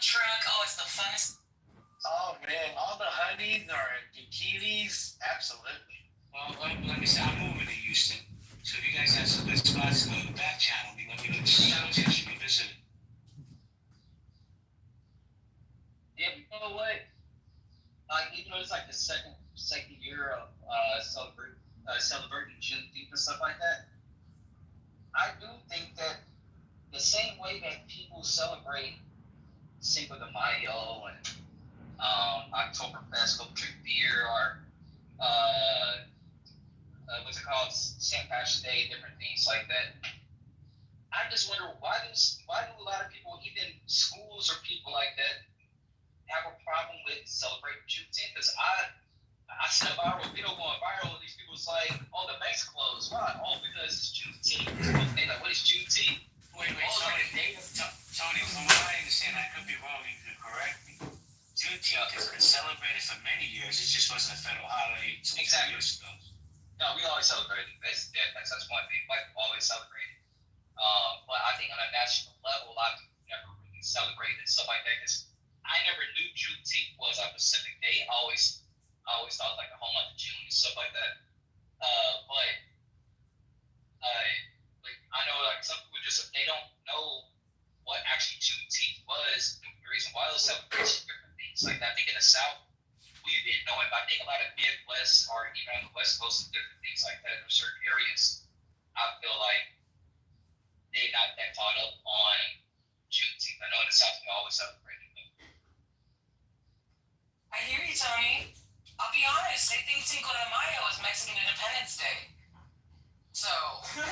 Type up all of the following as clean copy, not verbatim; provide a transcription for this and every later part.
truck. Oh, it's the funnest. Oh man, all the honeys or bikinis, absolutely. Well, like I said, I'm moving to Houston. So if you guys have some good spots in the back channel, let me know the shows I should be visiting. Yeah, you know what? Even though it's like the second year of celebrating Juneteenth and stuff like that, I do think that the same way that people celebrate Cinco de Mayo and Oktoberfest, go drink beer, or what's it called, St. Patrick's Day, different things like that. I just wonder why do a lot of people, even schools or people like that, have a problem with celebrating Juneteenth? Because I see a viral video going viral, and these people's like, oh, the bank's closed. Why? Oh, because it's Juneteenth. They like, what is Juneteenth? Wait, Tony, from what I understand, I could be wrong, you could correct me. Juneteenth has been celebrated for many years. It just wasn't a federal holiday until 2 years ago. No, we always celebrate it. That's one thing. Like, we always celebrate it. But I think on a national level, a lot of people never really celebrate it, stuff like that. Because I never knew Juneteenth was a specific day. I always thought like the whole month of June and stuff like that. But like I know like some people just, they don't know what actually Juneteenth was, the reason why those celebrations, different things like that. I think in the South we didn't know it, but I think a lot of Midwest or even on the West Coast, different things like that in certain areas, I feel like they got that caught up on Juneteenth. I know in the South we always celebrate it. I hear you, Tony. I'll be honest, they think Cinco de Mayo is Mexican Independence Day. So, consider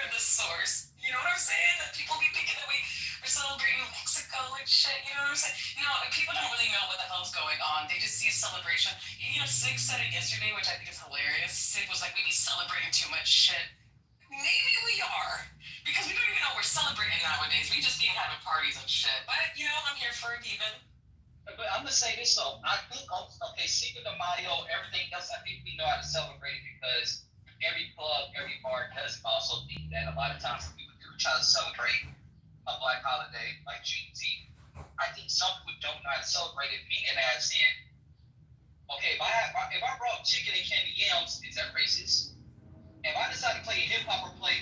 the source. You know what I'm saying? That people be thinking that we're celebrating Mexico and shit. You know what I'm saying? No, people don't really know what the hell's going on. They just see a celebration. You know, Sig said it yesterday, which I think is hilarious. Sig was like, we be celebrating too much shit. Maybe we are. Because we don't even know we're celebrating nowadays. We just be having parties and shit. But, you know, I'm here for it even. But I'm going to say this, though. I think, okay, Cinco de Mayo, everything else, I think we know how to celebrate it because every club, every bar does also think that. A lot of times people do try to celebrate a black holiday like Juneteenth. I think some people don't know how to celebrate it, meaning as in, okay, if I brought chicken and candy yams, is that racist? If I decide to play hip hop or play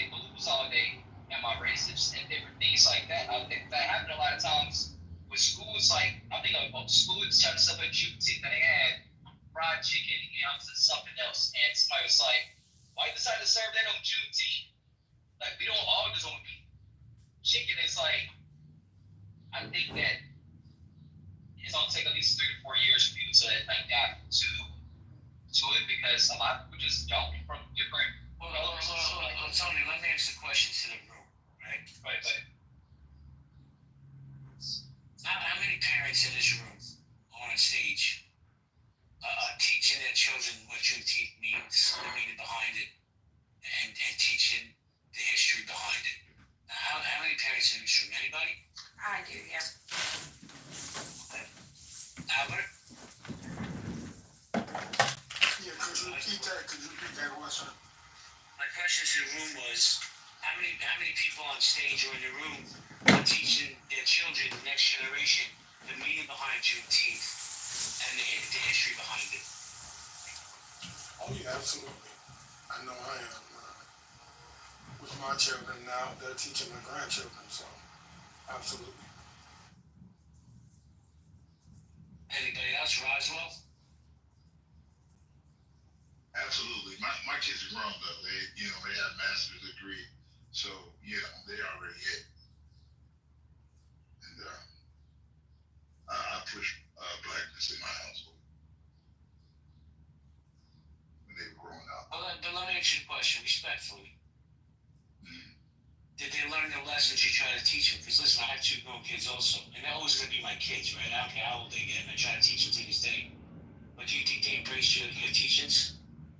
blues all day, am I racist? And different things like that. I think that happen a lot of times with schools. Like I'm thinking about schools trying to celebrate Juneteenth, and they had fried chicken, yams, and something else. And somebody was like, "Why you decide to serve that on Juneteenth? Like we don't all just want chicken." It's like I think that it's gonna take at least 3 to 4 years for people to like that to it because a lot of people just don't from different. Well, Tony, let me ask the question to the room, right? Right. How many parents in this room on stage are teaching their children what Juneteenth means, the meaning behind it, and teaching the history behind it? How many parents in this room? Anybody? I do, yeah. Albert? Could you repeat that question? My question to the room was, how many people on stage or in the room are teaching their children, the next generation, the meaning behind Juneteenth and the history behind it? Oh yeah, absolutely. I know I am. With my children now, they're teaching my grandchildren, so absolutely. Anybody else? Roswell? Absolutely. My kids are grown though. They have a master's degree, so they already hit. And I push blackness in my household when they were growing up. But let me ask you a question, respectfully. Did they learn the lessons you try to teach them? Because listen, I have 2 grown kids also, and they're always going to be my kids, right? I don't care how old they get, and I try to teach them to this day. But do you think they embrace your teachings?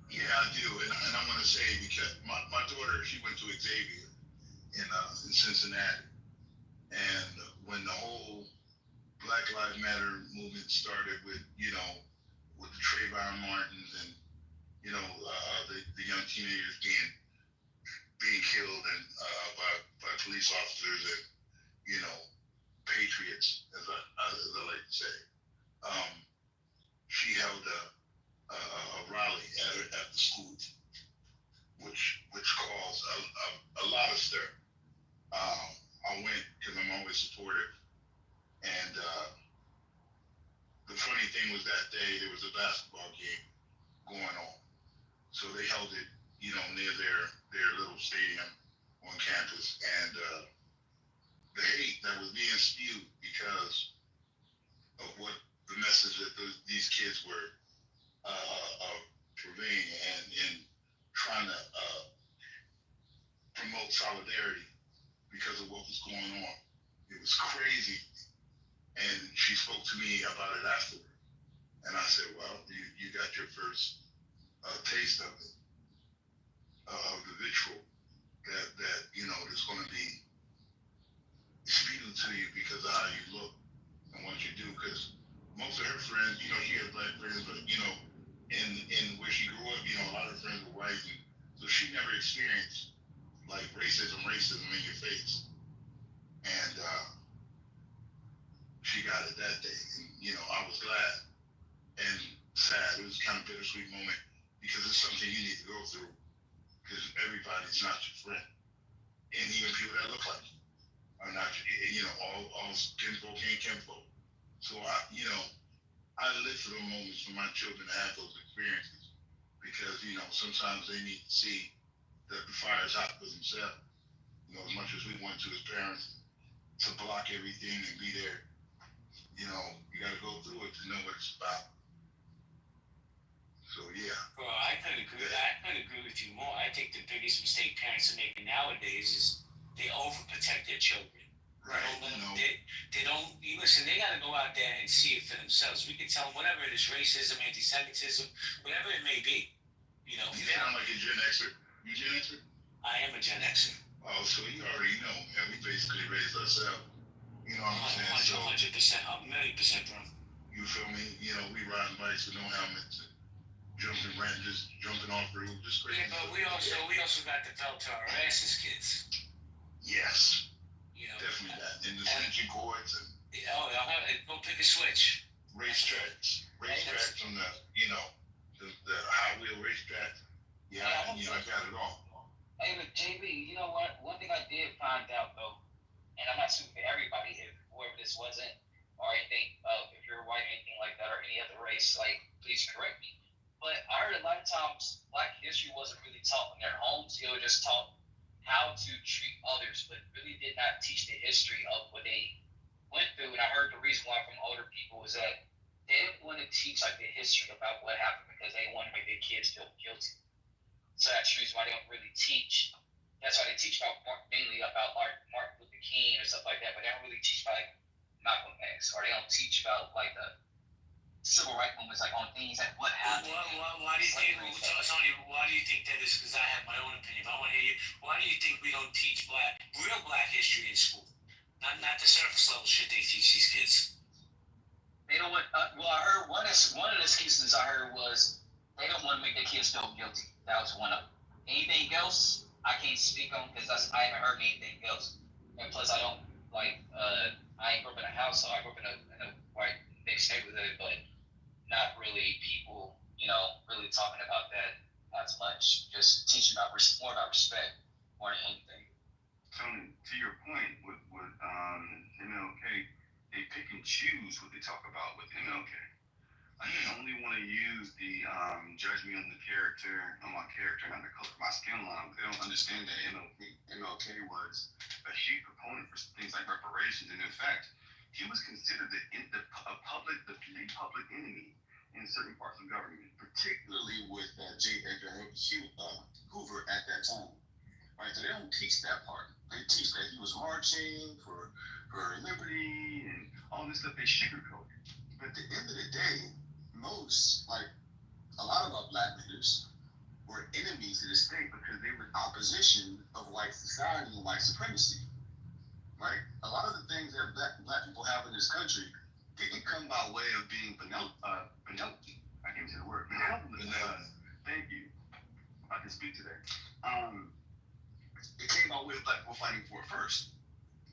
Yeah, I do, and I'm going to say because my daughter, she went to Xavier in Cincinnati, and when the whole Black Lives Matter movement started with with the Trayvon Martins and the young teenagers being killed and police officers and, you know, patriots, as I like to say. She held a rally at the school, which caused a lot of stir. I went because I'm always supportive, and the funny thing was that day there was a basketball game going on, so they held it, you know, near their little stadium on campus, and the hate that was being spewed because of what the message that these kids were purveying and trying to promote solidarity because of what was going on. It was crazy. And she spoke to me about it afterward. And I said, well, you got your first taste of it, of the vitriol that you know, is going to be spewed to you because of how you look and what you do. Because most of her friends, you know, she had black friends, but, you know, in where she grew up, you know, a lot of friends were white. And so she never experienced, like, racism in your face. And she got it that day. And, you know, I was glad and sad. It was kind of a bittersweet moment because it's something you need to go through because everybody's not your friend. And even people that look like you are not, you know, all kinfolk ain't kinfolk. So, I live for those moments for my children to have those experiences because, you know, sometimes they need to see that the fire is hot for themselves. You know, as much as we want to as parents to block everything and be there, you know, you got to go through it to know what it's about. So, yeah. Well, I couldn't agree with you more. I think the biggest mistake parents are making nowadays is they overprotect their children. Right. They don't listen. They got to go out there and see it for themselves. We can tell them whatever it is, racism, anti-Semitism, whatever it may be. You know. You sound like a Gen Xer. You Gen Xer? I am a Gen Xer. Oh, so you already know, man. We basically raised ourselves. You know what I'm saying? 100%, a million percent, bro. You feel me? You know, we riding bikes with no helmets, and just jumping off the roof, just crazy. Yeah, but we also got the belt to our asses, kids. Yes. You know, definitely that. And the switching cords and go pick a switch. Racetracks on the, you know, the Hot Wheel racetrack. Yeah, I got it all. Hey, but JB, you know what? One thing I did find out though, and I'm not speaking for everybody, if whoever this wasn't, or anything, if you're white, anything like that, or any other race, like, please correct me. But I heard a lot of times Black history wasn't really taught in their homes. It was just taught how to treat others, but really did not teach the history of what they went through. And I heard the reason why from older people was that they didn't want to teach like the history about what happened because they want to make their kids feel guilty. So that's the reason why they don't really teach. That's why they teach about mainly about Martin Luther King or stuff like that, but they don't really teach about like Malcolm X, or they don't teach about like the civil rights movements, like on things like what happened. Why do you think, Tony? Why do you think that is? Because I have my own opinion. But I want to hear you. Why do you think we don't teach real black history in school? Not the surface level shit they teach these kids. They don't want. Well, I heard one of the excuses I heard was they don't want to make their kids feel guilty. That was one of them. Anything else, I can't speak on because I haven't heard anything else. And plus, I don't like. I ain't grew up in a house, so I grew up in a white mixed neighborhood, but not really people, you know, really talking about that as much. Just teaching more about respect more than anything. Tony, to your point with MLK, they pick and choose what they talk about with MLK. Like they only want to use the judge me on the character, on my character, not the color of my skin line. But they don't understand that MLK was a huge proponent for things like reparations, and in fact, he was considered the public enemy in certain parts of government, particularly with J. Edgar Hoover at that time. Right, so they don't teach that part. They teach that he was marching for liberty and all this stuff. They sugarcoat it. But at the end of the day, a lot of our black leaders were enemies to the state because they were in opposition of white society and white supremacy. Right? A lot of the things that black people have in this country didn't come by way of being benevolent. I can't say the word. Benevolent. Thank you. I can speak to that. It came by always black people fighting for it first,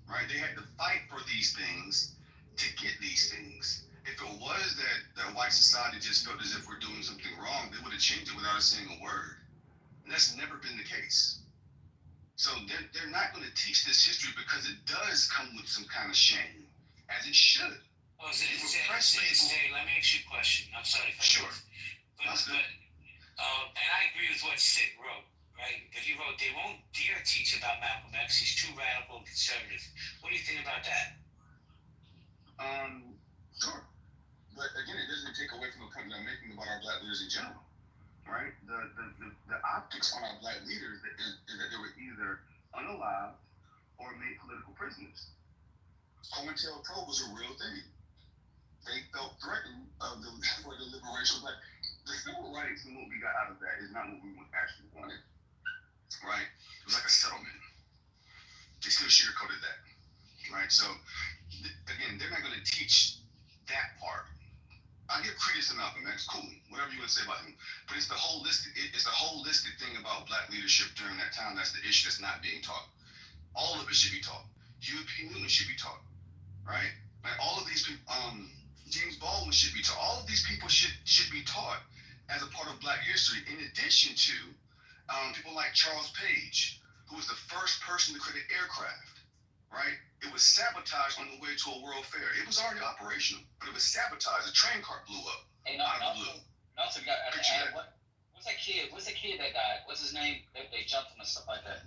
right? They had to fight for these things to get these things. If it was that white society just felt as if we're doing something wrong, they would have changed it without us saying a word. And that's never been the case. So they're not going to teach this history because it does come with some kind of shame, as it should. Oh, let me ask you a question. I'm sorry. Sure. And I agree with what Sid wrote, right? But he wrote, they won't dare teach about Malcolm X. He's too radical and conservative. What do you think about that? Sure. But again, it doesn't take away from the point that I'm making about our black leaders in general, right? The optics on our black leaders is that they were either unalived or made political prisoners. COINTELPRO was a real thing. They felt threatened for the liberation of black. The civil rights and what we got out of that is not what we actually wanted, right? It was like a settlement. They still sugarcoated that, right? So again, they're not going to teach that part. I give credit to Malcolm X, cool, whatever you want to say about him, but it's the holistic thing about black leadership during that time. That's the issue that's not being taught. All of it should be taught. Huey Newton should be taught, right? Like all of these people, James Baldwin should be taught. All of these people should be taught as a part of black history, in addition to people like Charles Page, who was the first person to create an aircraft, right? It was sabotaged on the way to a world fair. It was already operational, but it was sabotaged. A train car blew up. Hey, what's that kid? What's the kid that died? What's his name? They jumped him and stuff like that.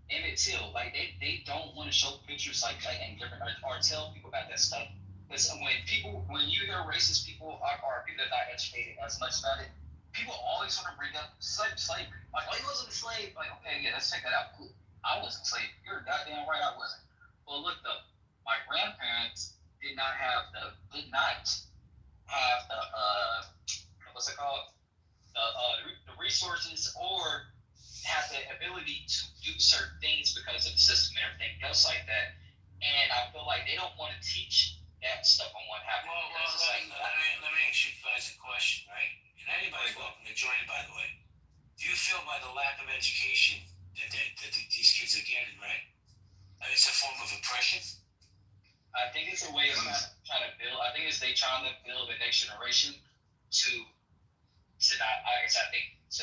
Emmett Till. Like they don't want to show pictures like and different or tell people about that stuff. Because when you hear racist people or people that are not educated as much about it, people always want to bring up slavery. Like, oh, he wasn't a slave. Like, okay, yeah, let's check that out. Cool. I wasn't a slave. You're goddamn right, I wasn't. Well, look though, my grandparents did not have the what's it called? The resources or have the ability to do certain things because of the system and everything else like that. And I feel like they don't want to teach that stuff on what happened. Let me ask you guys a question, right? And anybody's welcome to join, by the way. Do you feel by the lack of education that these kids are getting, right? It's a form of oppression? I think it's a way of trying to build. I think it's they trying to build the next generation to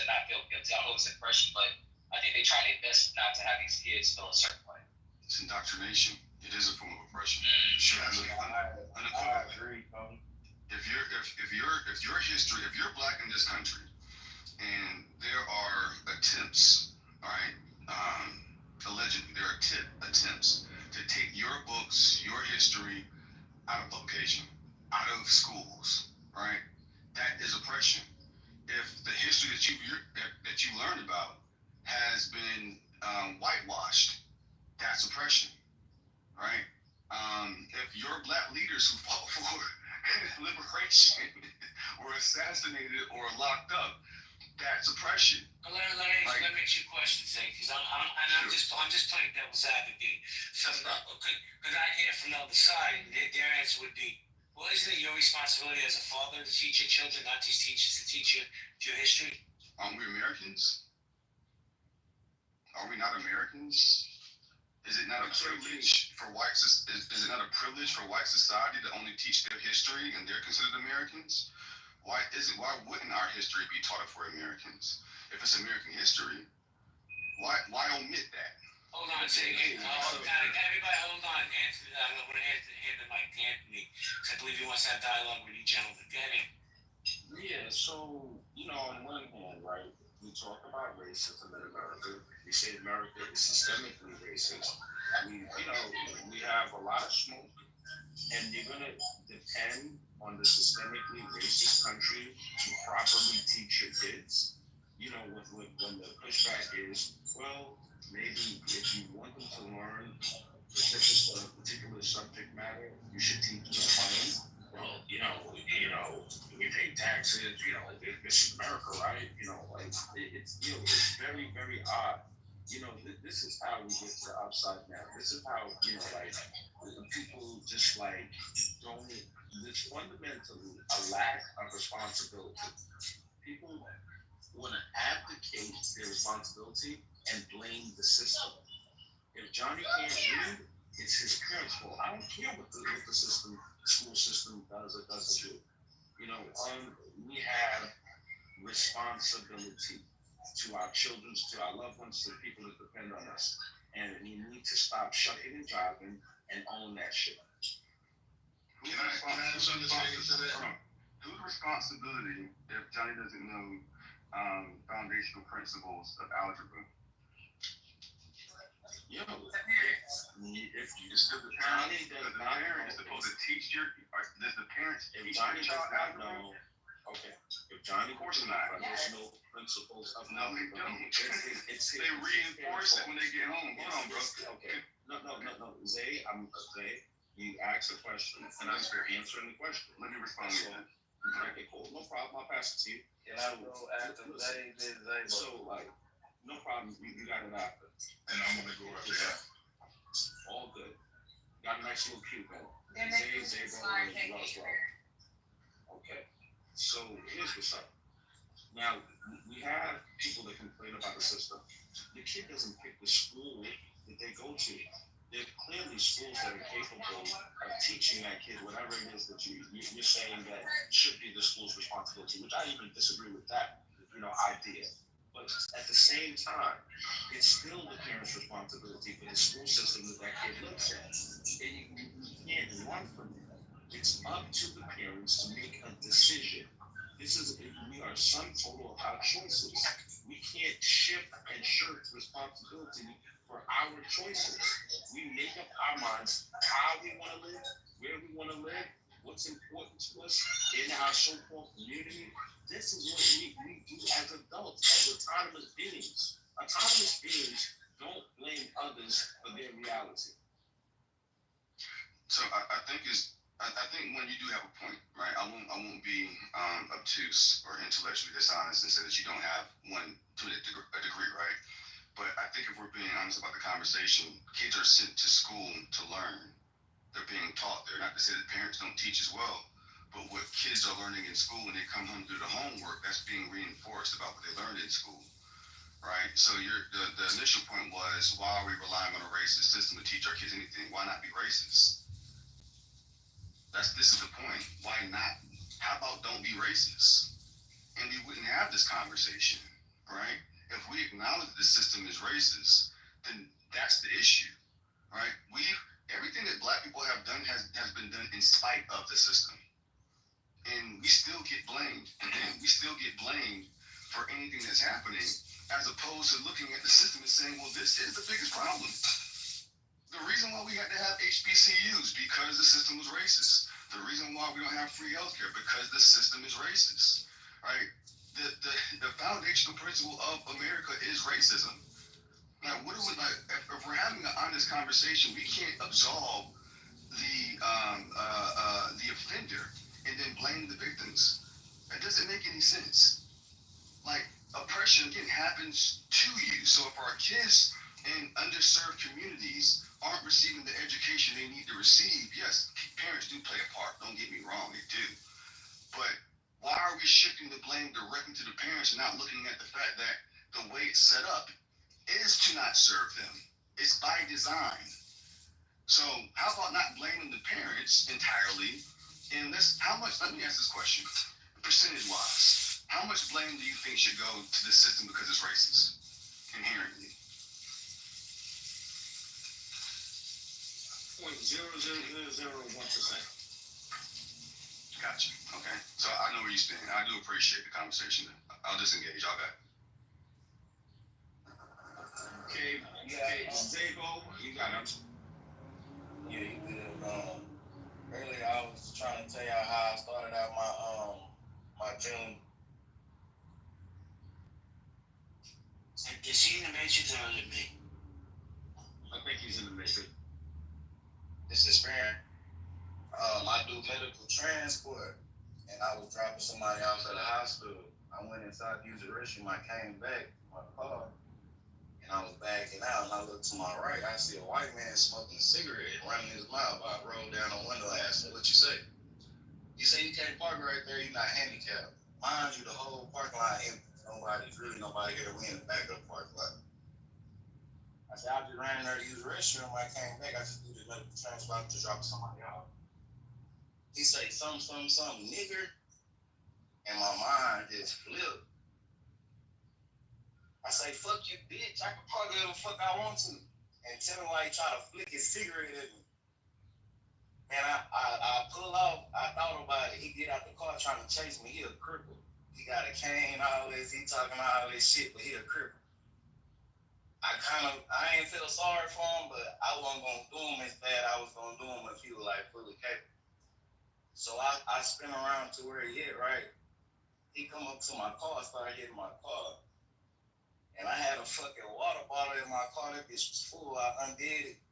not feel guilty. I don't know if it's oppression, but I think they try their best not to have these kids feel a certain way. It's indoctrination. It is a form of oppression. Sure, I agree, Tony. If you're black in this country, and there are attempts, all right, allegedly there are attempts to take your books, your history out of publication, out of schools, right? That is oppression. If the history that you learned about has been whitewashed, that's oppression, right? If your black leaders who fought for liberation were assassinated or locked up, that's oppression. Let me ask you a question, Zay, because I'm just playing devil's advocate. So, because I hear from the other side, their answer would be, well, isn't it your responsibility as a father to teach your children, not these teachers to teach you your history? Aren't we Americans? Are we not Americans? Is it not a privilege for is it not a privilege for white society to only teach their history and they're considered Americans? Why wouldn't our history be taught for Americans? If it's American history, why omit that? Hold on, Zay. Everybody, hold on. Anthony, I'm going to hand the mic to Anthony, because I believe he wants to have dialogue with you gentlemen. Go ahead. Yeah, so, on one hand, right, we talk about racism in America. We say America is systemically racist. We have a lot of smoke, and you're going to depend on the systemically racist country to properly teach your kids. When the pushback is, well, maybe if you want them to learn a particular subject matter, you should teach them science. Well, we pay taxes. This is America, right? It's very, very odd. This is how we get to upside down. This is how people just don't. It's fundamentally a lack of responsibility. People want to abdicate their responsibility and blame the system. If Johnny can't read, it's his parents' fault. I don't care what the system, school system does or doesn't do. You know, we have responsibility to our children, to our loved ones, to the people that depend on us. And we need to stop shucking and jiving and own that shit. Can I add something to that? Whose responsibility if Johnny doesn't know foundational principles of algebra? Yo, if Is the parent is supposed to teach does the parents if teach Johnny your does child not algebra? know, okay, if Johnny Of course does not. there's no principles of No, they algebra, don't. it's They reinforce it when they get home. Hold on, bro. Okay, no. Zay, you asked a question, and I'm answering the question. Let me respond to that. Okay, cool, no problem. I'll pass it to you. Can I go after Zay? So, like, no problem. You got it after. And I'm gonna go after that. All good. Got a nice little cue going. They're making Zay, smart Zay, okay. So here's what's up. Now we have people that complain about the system. The kid doesn't pick the school that they go to. There are clearly schools that are capable of teaching that kid whatever it is that you're saying that should be the school's responsibility, which I even disagree with that, idea. But at the same time, it's still the parent's responsibility for the school system that kid lives in. You can't run from it. It's up to the parents to make a decision. We are sum total of our choices. We can't shift and shirk responsibility for our choices. We make up our minds how we want to live, where we want to live, what's important to us in our so-called community. This is what we do as adults, as autonomous beings. Autonomous beings don't blame others for their reality. So I think when you do have a point, right? I won't be obtuse or intellectually dishonest and say that you don't have one to a degree, right? But I think if we're being honest about the conversation, kids are sent to school to learn. They're being taught there. Not to say that parents don't teach as well, but what kids are learning in school when they come home to do the homework, that's being reinforced about what they learned in school, right? So the initial point was, why are we relying on a racist system to teach our kids anything? Why not be racist? This is the point. Why not? How about don't be racist? And we wouldn't have this conversation, right? If we acknowledge the system is racist, then that's the issue, right? Everything that black people have done has been done in spite of the system. And we still get blamed. And we still get blamed for anything that's happening, as opposed to looking at the system and saying, well, this is the biggest problem. The reason why we had to have HBCUs, because the system was racist. The reason why we don't have free healthcare, because the system is racist, right? The foundational principle of America is racism. Now, what do we like? If we're having an honest conversation, we can't absolve the offender and then blame the victims. That doesn't make any sense. Like, oppression again happens to you. So if our kids in underserved communities aren't receiving the education they need to receive, yes, parents do play a part. Don't get me wrong, they do. But why are we shifting the blame directly to the parents and not looking at the fact that the way it's set up is to not serve them? It's by design. So how about not blaming the parents entirely? And let me ask this question, percentage-wise, how much blame do you think should go to the system because it's racist, inherently? 0.0001%. Gotcha. Okay. So I know where you stand. I do appreciate the conversation. I'll disengage. Y'all got it. Okay, Zago, you got it. Yeah, you good. Earlier I was trying to tell y'all how I started out my journey. Is he in the matrix or is it me? I think he's in the matrix. This experience. I do medical transport, and I was dropping somebody off at the hospital. I went inside to use the restroom. I came back to my car, and I was backing out, and I looked to my right. I see a white man smoking a cigarette, running his mouth. I rolled down the window and asked him, "What you say?" He said, "You can't park right there. You're not handicapped." Mind you, the whole parking lot empty. Nobody here. We in the back of the parking lot. I said, I just ran there to use the restroom. I came back. I just do the medical transport to drop somebody off. He say something, nigger. And my mind just flipped. I say, fuck you, bitch. I can park whatever the fuck I want to. And tell him why he try to flick his cigarette at me. And I pull off. I thought about it. He get out the car trying to chase me. He a cripple. He got a cane, all this. He talking all this shit, but he a cripple. I ain't feel sorry for him, but I wasn't going to do him as bad I was going to do him if he was like fully capable. So I spin around to where he at, right? He come up to my car, started hitting my car. And I had a fucking water bottle in my car. That bitch was full. I undid it.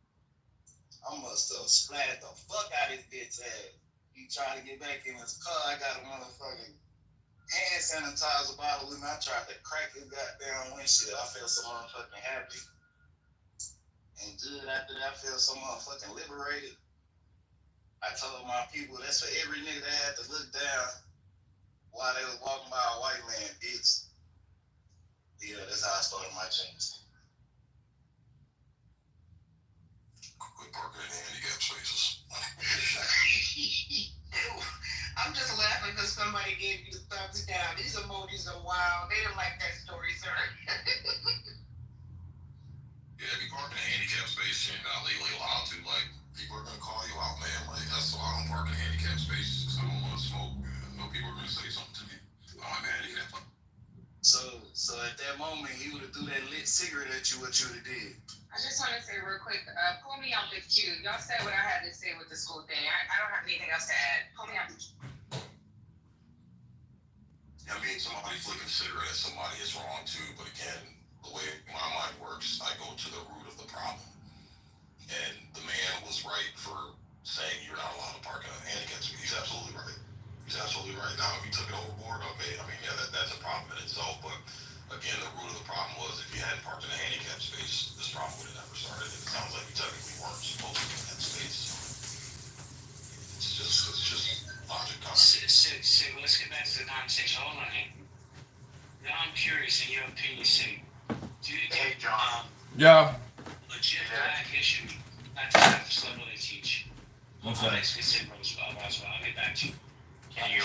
I must have splattered the fuck out of his bitch ass. He tried to get back in his car. I got a motherfucking hand sanitizer bottle with me. I tried to crack his goddamn windshield. I felt so motherfucking happy. And good after that, I felt so motherfucking liberated. I told my people that's for every nigga that had to look down while they was walking by a white man, bitch. Yeah, that's how I started my change. Quit parking in handicap spaces. I'm just laughing because somebody gave you the thumbs down. These emojis are wild. They didn't like that story, sir. Yeah, if you park in a handicap space, you're not legally allowed to. Like, people are gonna call you out, man. Like, that's why I don't park in handicap spaces because I don't want to smoke. I know people are gonna say something to me. I'm handicap. So at that moment, he would have threw that lit cigarette at you, what you would have did. I just want to say real quick, pull me out the queue. Y'all said what I had to say with the school thing. I don't have anything else to add. Pull me out the queue. I mean, somebody flipping cigarette at somebody is wrong too, but again, the way my mind works, I go to the root of the problem. And the man was right for saying you're not allowed to park in a handicap space. He's absolutely right. He's absolutely right. Now, if he took it overboard, okay, I mean, yeah, that's a problem in itself, but again, the root of the problem was if you hadn't parked in a handicap space, this problem would have never started. It sounds like you technically weren't supposed to be in that space. It's just logic. Sig, let's get back to the conversation. Hold on, Anthony. Now I'm curious in your opinion, Sig. Hey, John. Yeah. Legit black history, not the type of stuff they teach. What's I'll that? ask Sig as well. I'll get back to you. Can you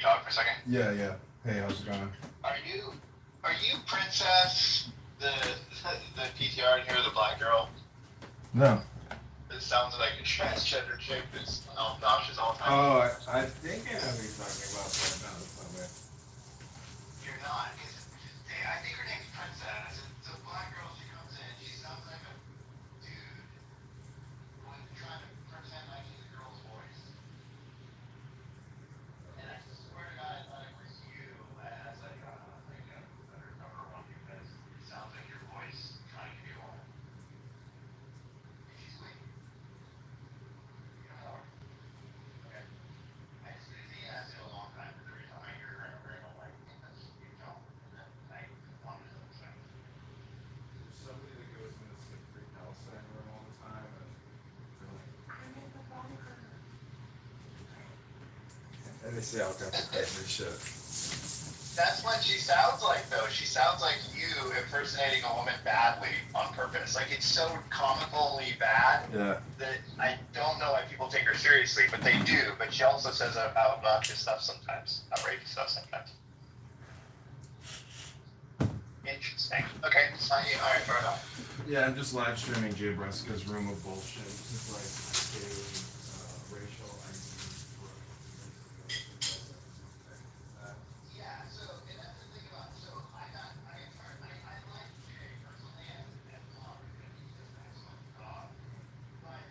talk for a second? Yeah. Hey, how's it going? Are you Princess, the PTR in here, the black girl? No. It sounds like a transgender chick that's obnoxious all the time. Oh, I think I know what you're talking about, but no, that's not me. You're not. I think her name's Princess. It's a black girl. She comes in. She sounds like a dude trying to pretend like he's a girl's voice. And I swear to God, I thought it was you as like a undercover one because it sounds like your voice trying to be a woman. She's sweet. You know her. Okay. I just didn't see that in a long time. But every time I hear her, I'm like, that's you know. And then I wanted to say. There's somebody that goes in this like freak house center room all the time, and they're like, I'm in the bunker. And they say all kinds of crazy shit. That's what she sounds like, though. She sounds like you impersonating a woman badly on purpose. Like, it's so comically bad Yeah. that I don't know why people take her seriously, but they do. But she also says obnoxious stuff sometimes, outrageous stuff sometimes. Interesting. Okay, it's fine. All right, fair enough. Yeah, I'm just live streaming Jay Breska's Room of Bullshit. It's like daily racial ideas for Yeah, so, and that's the thing about, so I like Jay personally and Mark, and he's just an excellent but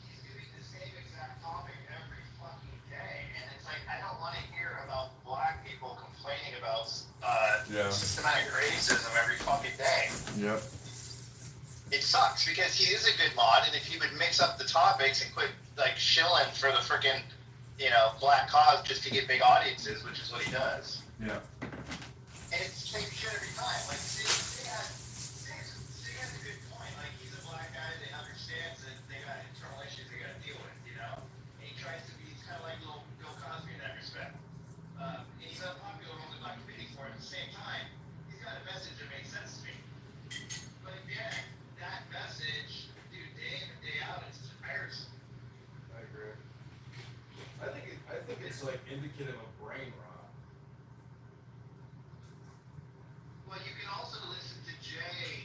he's doing the same exact topic every fucking day, and it's like, I don't want to hear about black people complaining about systematic racism every fucking day. Yep. It sucks, because he is a good mod, and if he would mix up the topics and quit, like, shilling for the frickin', black cause just to get big audiences, which is what he does. Yeah. And it's the same shit every time. Like, Sig has a good point. Like, he's a black guy that understands that they got internal issues they got to deal with, And he tries to be, he's kind of like little Bill Cosby in that respect. And he's unpopular on the black community for it. At the same time, he's got a message that makes sense to me. But again, that like indicative of brain rot. Well, you can also listen to Jay.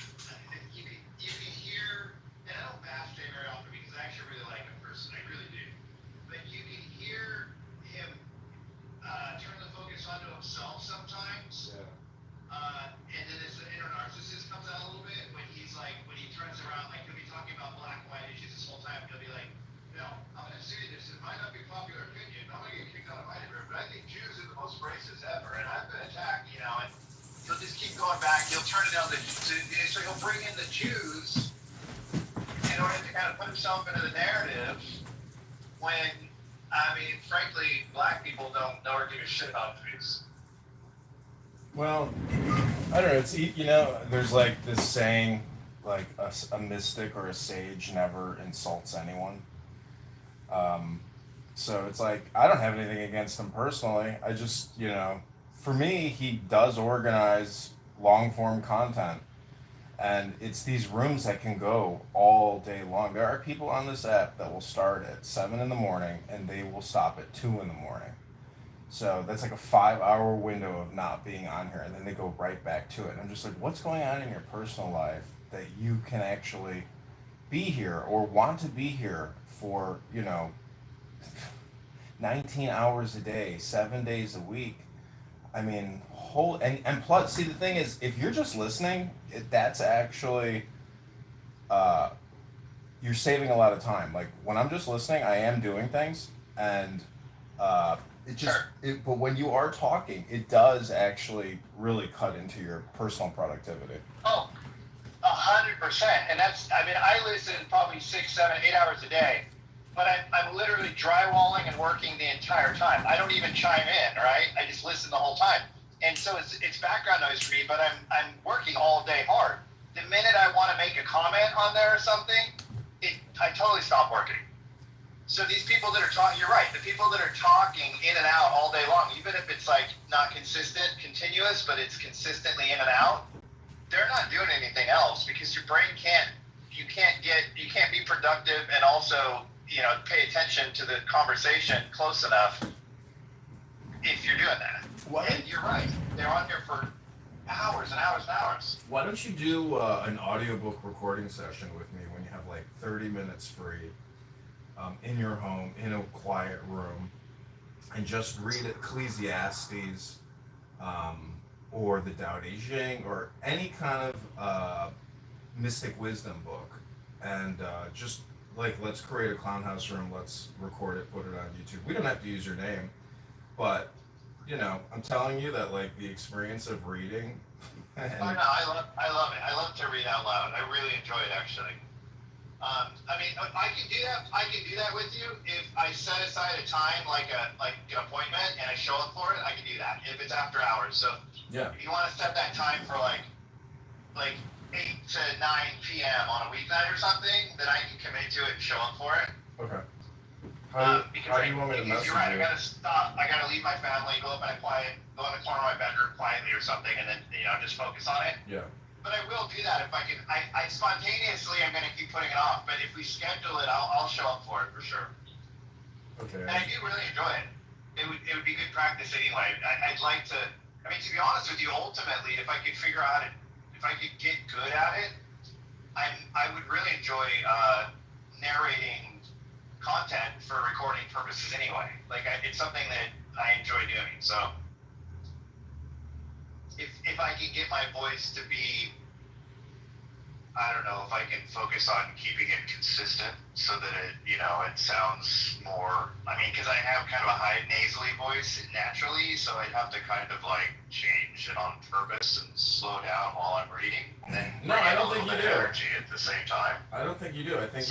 You can hear, and I don't bash Jay very often because I actually really like him personally. I really do. But you can hear him turn the focus onto himself sometimes. Yeah. And then his inner narcissist comes out a little bit when when he turns around, like he'll be talking about black and white issues this whole time. He'll be like, I'm going to say this. It might not be popular opinion. I'm going to get kicked out of my neighborhood, but I think Jews are the most racist ever, and I've been attacked, and he'll just keep going back. He'll turn it down so he'll bring in the Jews in order to kind of put himself into the narrative when, frankly, black people don't know or give a shit about Jews. Well, I don't know. It's there's like this saying, like a mystic or a sage never insults anyone. So it's like I don't have anything against him personally. I just for me, he does organize long form content, and it's these rooms that can go all day long. There are people on this app that will start at 7 in the morning and they will stop at 2 in the morning. So that's like a 5-hour window of not being on here, and then they go right back to it. And I'm just like, what's going on in your personal life that you can actually be here or want to be here for, 19 hours a day, 7 days a week? I mean, and plus, see, the thing is, if you're just listening, that's actually, you're saving a lot of time. Like when I'm just listening, I am doing things, and but when you are talking, it does actually really cut into your personal productivity. Oh, 100%. And I listen probably 6, 7, 8 hours a day, but I'm literally drywalling and working the entire time. I don't even chime in, right? I just listen the whole time. And so it's background noise for me, but I'm working all day hard. The minute I want to make a comment on there or something, I totally stop working. So these people that are talking, you're right, the people that are talking in and out all day long, even if it's like not consistent, continuous, but it's consistently in and out, they're not doing anything else because your brain you can't be productive and also, pay attention to the conversation close enough if you're doing that. And you're right, they're on here for hours and hours and hours. Why don't you do an audiobook recording session with me when you have like 30 minutes free? In your home, in a quiet room, and just read Ecclesiastes, or the Tao Te Ching, or any kind of mystic wisdom book, and just like let's create a clown house room, let's record it, put it on YouTube. We don't have to use your name, but I'm telling you that like the experience of reading. I love it. I love to read out loud. I really enjoy it actually. I can do that. I can do that with you if I set aside a time, like an appointment, and I show up for it. I can do that if it's after hours. So yeah, if you want to set that time for like 8 to 9 p.m. on a weeknight or something, then I can commit to it and show up for it. Okay. How do you want me to message you're right. you? I gotta stop. I gotta leave my family, go up in go in the corner of my bedroom quietly or something, and then just focus on it. Yeah. But I will do that if I can. I spontaneously am going to keep putting it off. But if we schedule it, I'll show up for it for sure. Okay. And I do really enjoy it. It would be good practice anyway. I'd like to. To be honest with you, ultimately, if I could figure out if I could get good at it, I would really enjoy narrating content for recording purposes anyway. It's something that I enjoy doing. So if I can get my voice to be, I don't know, if I can focus on keeping it consistent so that it sounds more, because I have kind of a high nasally voice naturally, so I'd have to kind of change it on purpose and slow down while I'm reading. And then I don't think you do. Energy at the same time. I don't think you do. I think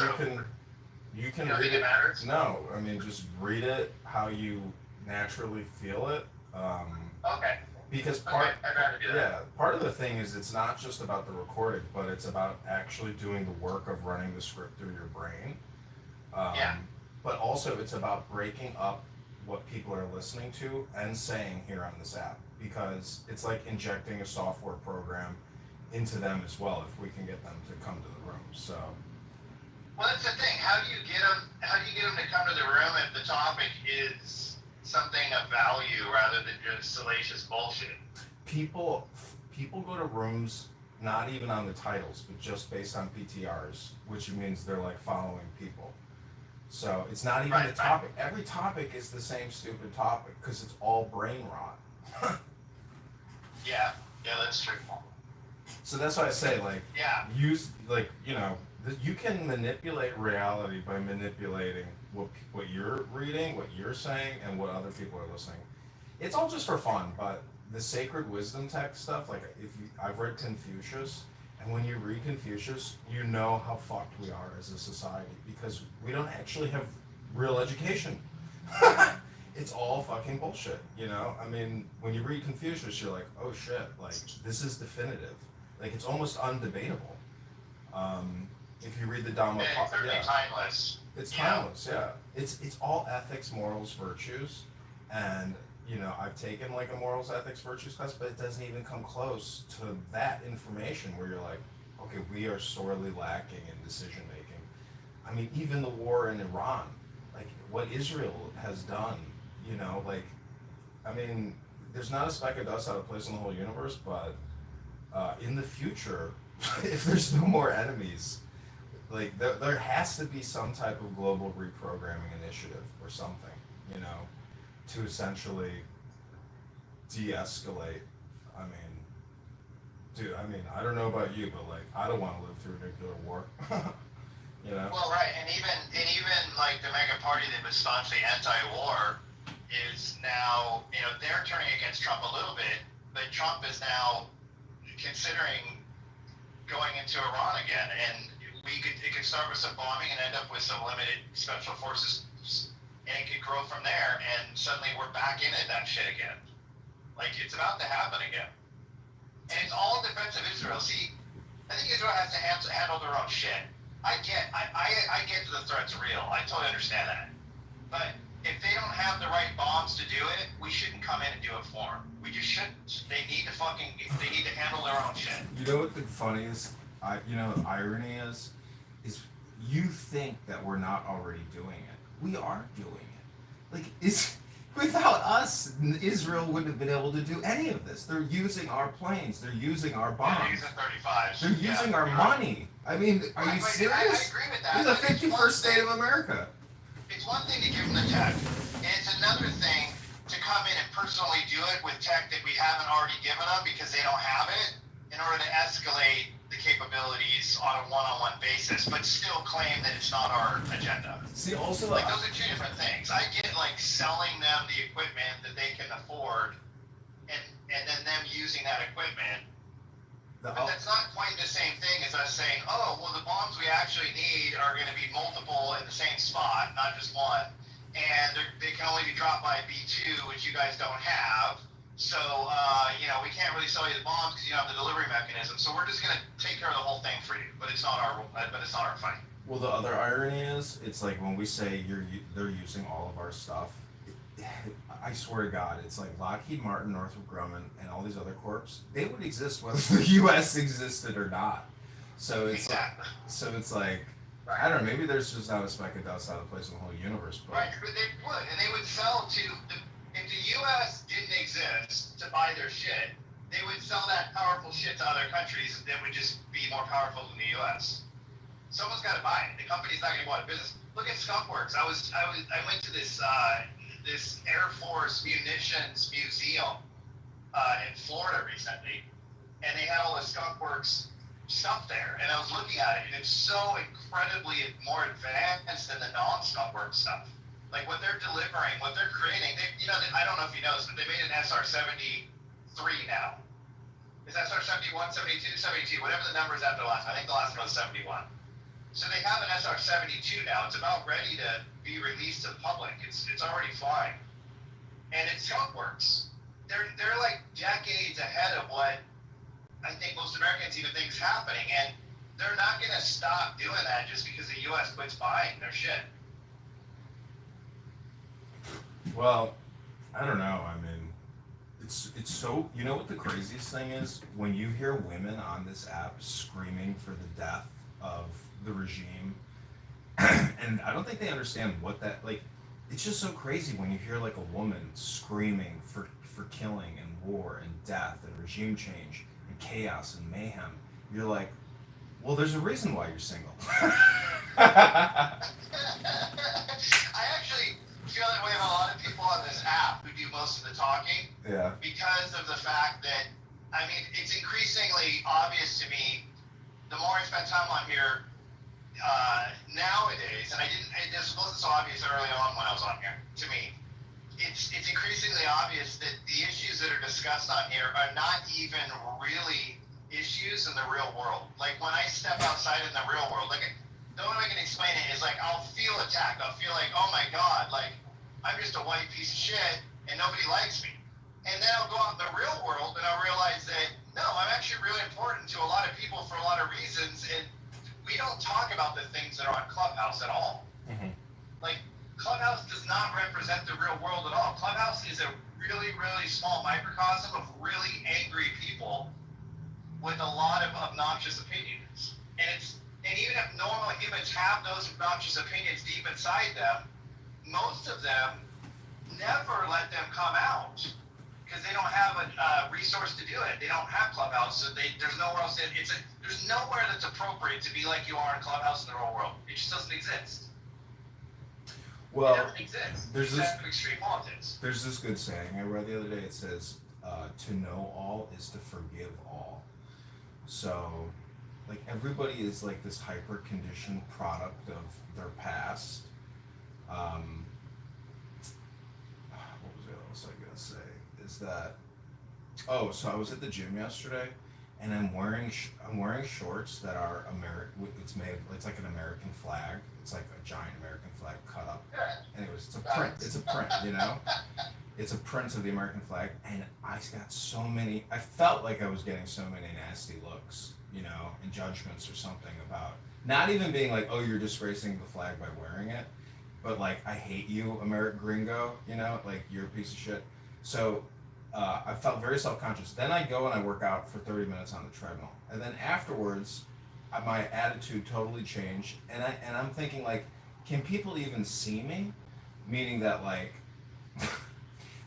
you can don't read think it matters? No, just read it how you naturally feel it. Okay. Because I'd rather do that. part of the thing is it's not just about the recording, but it's about actually doing the work of running the script through your brain. But also it's about breaking up what people are listening to and saying here on this app, because it's like injecting a software program into them as well if we can get them to come to the room. So. Well, that's the thing. How do you get them to come to the room if the topic is something of value rather than just salacious bullshit. People go to rooms not even on the titles, but just based on PTRs, which means they're like following people. So it's not even Right, the right. topic. Every topic is the same stupid topic because it's all brain rot. Yeah, that's true. So that's why I say, like, Yeah, use, like, you can manipulate reality by manipulating what you're reading, what you're saying, and what other people are listening. It's all just for fun, but the sacred wisdom text stuff, like, I've read Confucius, and when you read Confucius, you know how fucked we are as a society because we don't actually have real education. It's all fucking bullshit, I mean, when you read Confucius, you're like, oh shit, like, this is definitive. Like, it's almost undebatable. If you read the Dhamma, and it's certainly yeah, timeless. it's you know? timeless. Yeah, it's all ethics, morals, virtues, and I've taken like a morals, ethics, virtues class, but it doesn't even come close to that information where you're like, okay, we are sorely lacking in decision making. I mean, even the war in Iran, like what Israel has done, like, I mean, there's not a speck of dust out of place in the whole universe, but in the future, if there's no more enemies, like there has to be some type of global reprogramming initiative or something, to essentially de-escalate. I mean, dude, I don't know about you, but like, I don't want to live through a nuclear war. Well, right, and even like the mega party that was staunchly anti-war is now, they're turning against Trump a little bit, but Trump is now considering going into Iran again, and it could start with some bombing and end up with some limited special forces, and it could grow from there, and suddenly we're back into that shit again. Like, it's about to happen again. And it's all in defense of Israel. See, I think Israel has to handle their own shit. I get that the threat's real. I totally understand that. But if they don't have the right bombs to do it, we shouldn't come in and do it for them. We just shouldn't. They need to handle their own shit. You know what the funniest, the irony is you think that we're not already doing it. We are doing it. Like, without us, Israel wouldn't have been able to do any of this. They're using our planes. They're using our bombs. They're using 35s. They're using our money. I mean, are you serious? I agree with that. We're the 51st state of America. It's one thing to give them the tech, and it's another thing to come in and personally do it with tech that we haven't already given them because they don't have it, in order to escalate the capabilities on a one-on-one basis, but still claim that it's not our agenda. See, also, like, those are two different things. I get like selling them the equipment that they can afford, and then them using that equipment. But that's not quite the same thing as us saying, oh, well, the bombs we actually need are going to be multiple in the same spot, not just one. And they can only be dropped by B2, which you guys don't have. So, we can't really sell you the bombs because you don't have the delivery mechanism. So we're just going to take care of the whole thing for you. But it's not our fight. Well, the other irony is, it's like when we say they're using all of our stuff, I swear to God, it's like Lockheed Martin, Northrop Grumman, and all these other corps. They would exist whether the U.S. existed or not. So it's exactly. It's like, I don't know. Maybe there's just not a speck of dust out of place in the whole universe. But right, but they would, and they would sell to if the U.S. didn't exist to buy their shit, they would sell that powerful shit to other countries that would just be more powerful than the U.S. Someone's got to buy it. The company's not going to go out of business. Look at Skunk Works. I went to this Air Force munitions museum in Florida recently, and they had all the Skunk Works stuff there. And I was looking at it, and it's so incredibly more advanced than the non-Skunk Works stuff. Like what they're delivering, what they're creating. I don't know if you know this, but they made an SR-73 now. Is SR-71, 72, 72, whatever the number is after the last one. I think the last one was 71. So they have an SR-72 now. It's about ready to be released to the public. It's already flying, and it's Skunk Works. They're like decades ahead of what I think most Americans even think is happening, and they're not going to stop doing that just because the U.S. quits buying their shit. Well, I don't know. I mean, it's so. You know what the craziest thing is? When you hear women on this app screaming for the death of the regime, and I don't think they understand what that, like, it's just so crazy when you hear like a woman screaming for killing and war and death and regime change and chaos and mayhem. You're like, well, there's a reason why you're single. I actually feel that we have a lot of people on this app who do most of the talking Yeah. because of the fact that, I mean, it's increasingly obvious to me the more I spend time on here nowadays, and this wasn't so obvious early on when I was on here, to me, it's increasingly obvious that the issues that are discussed on here are not even really issues in the real world. Like when I step outside in the real world, like the only way I can explain it is like I'll feel attacked. I'll feel like, oh my God, like I'm just a white piece of shit and nobody likes me. And then I'll go out in the real world and I'll realize that no, I'm actually really important to a lot of people for a lot of reasons, and we don't talk about the things that are on Clubhouse at all. Mm-hmm. Like Clubhouse does not represent the real world at all. Clubhouse is a really, really small microcosm of really angry people with a lot of obnoxious opinions. And even if normal humans have those obnoxious opinions deep inside them, most of them never let them come out because they don't have a resource to do it. They don't have Clubhouse, so there's nowhere else. There's nowhere that's appropriate to be like you are in Clubhouse in the real world. It just doesn't exist. Well, it doesn't exist. There's this extreme politics. There's this good saying I read the other day. It says, "To know all is to forgive all." So, like everybody is like this hyper conditioned product of their past. What was it else I gonna say? Is that so I was at the gym yesterday, and I'm wearing shorts that are American. It's like an American flag. It's like a giant American flag cut up. Anyways, it's a print. It's a print. You know, it's a print of the American flag, and I got so many. I felt like I was getting so many nasty looks, you know, and judgments or something about not even being like, oh, you're disgracing the flag by wearing it, but like, I hate you, American gringo. You know, like you're a piece of shit. So. I felt very self-conscious. Then I go and I work out for 30 minutes on the treadmill, and then afterwards, my attitude totally changed, and I'm thinking like, can people even see me? Meaning that like,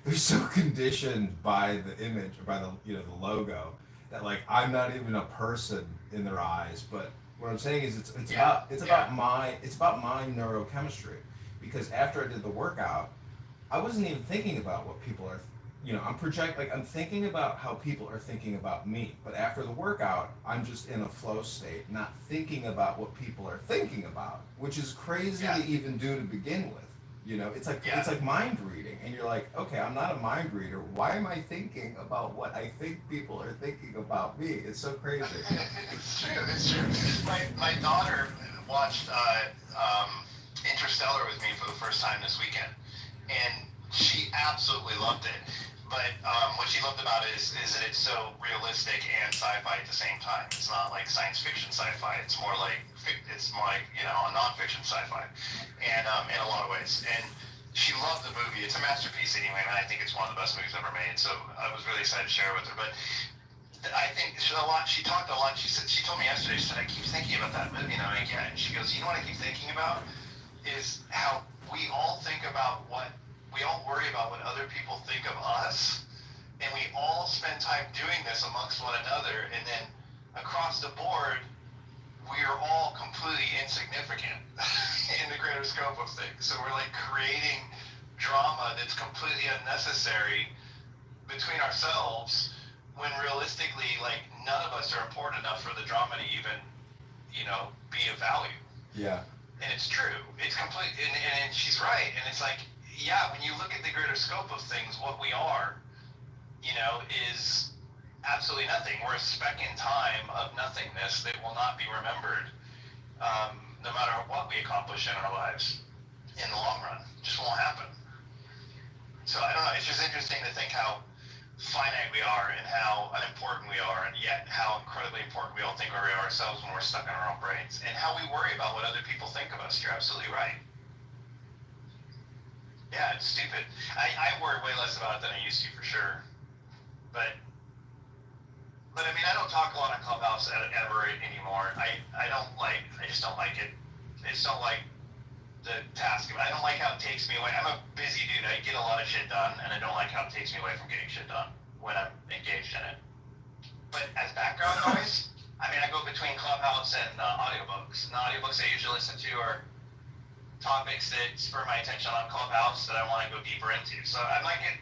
they're so conditioned by the image, or by the the logo, that like I'm not even a person in their eyes. But what I'm saying is it's about my neurochemistry, because after I did the workout, I wasn't even thinking about what people are. I'm thinking about how people are thinking about me. But after the workout, I'm just in a flow state, not thinking about what people are thinking about, which is crazy to even do to begin with. You know, it's like mind reading, and you're like, okay, I'm not a mind reader. Why am I thinking about what I think people are thinking about me? It's so crazy. It's true. It's true. My daughter watched Interstellar with me for the first time this weekend, and she absolutely loved it. But what she loved about it is that it's so realistic and sci-fi at the same time. It's not like science fiction sci-fi. It's more like a non-fiction sci-fi, and in a lot of ways. And she loved the movie. It's a masterpiece anyway, and I think it's one of the best movies ever made. So I was really excited to share it with her. But I think she talked a lot. She told me yesterday. She said, I keep thinking about that movie now and again. And she goes, you know what I keep thinking about is how we all think about we all worry about what other people think of us, and we all spend time doing this amongst one another, and then across the board, we are all completely insignificant in the greater scope of things. So we're like creating drama that's completely unnecessary between ourselves, when realistically, like, none of us are important enough for the drama to even, be of value. Yeah. And it's true. It's complete, and she's right. And it's like, yeah, when you look at the greater scope of things, what we are, is absolutely nothing. We're a speck in time of nothingness that will not be remembered, no matter what we accomplish in our lives in the long run. It just won't happen. So I don't know. It's just interesting to think how finite we are and how unimportant we are, and yet how incredibly important we all think we are ourselves when we're stuck in our own brains, and how we worry about what other people think of us. You're absolutely right. Yeah, it's stupid. I worry way less about it than I used to, for sure. But I mean, I don't talk a lot on Clubhouse ever anymore. I just don't like it. I just don't like the task. I don't like how it takes me away. I'm a busy dude. I get a lot of shit done, and I don't like how it takes me away from getting shit done when I'm engaged in it. But as background noise, I mean, I go between Clubhouse and audiobooks. And the audiobooks I usually listen to are topics that spur my attention on Clubhouse that I want to go deeper into. So I might get,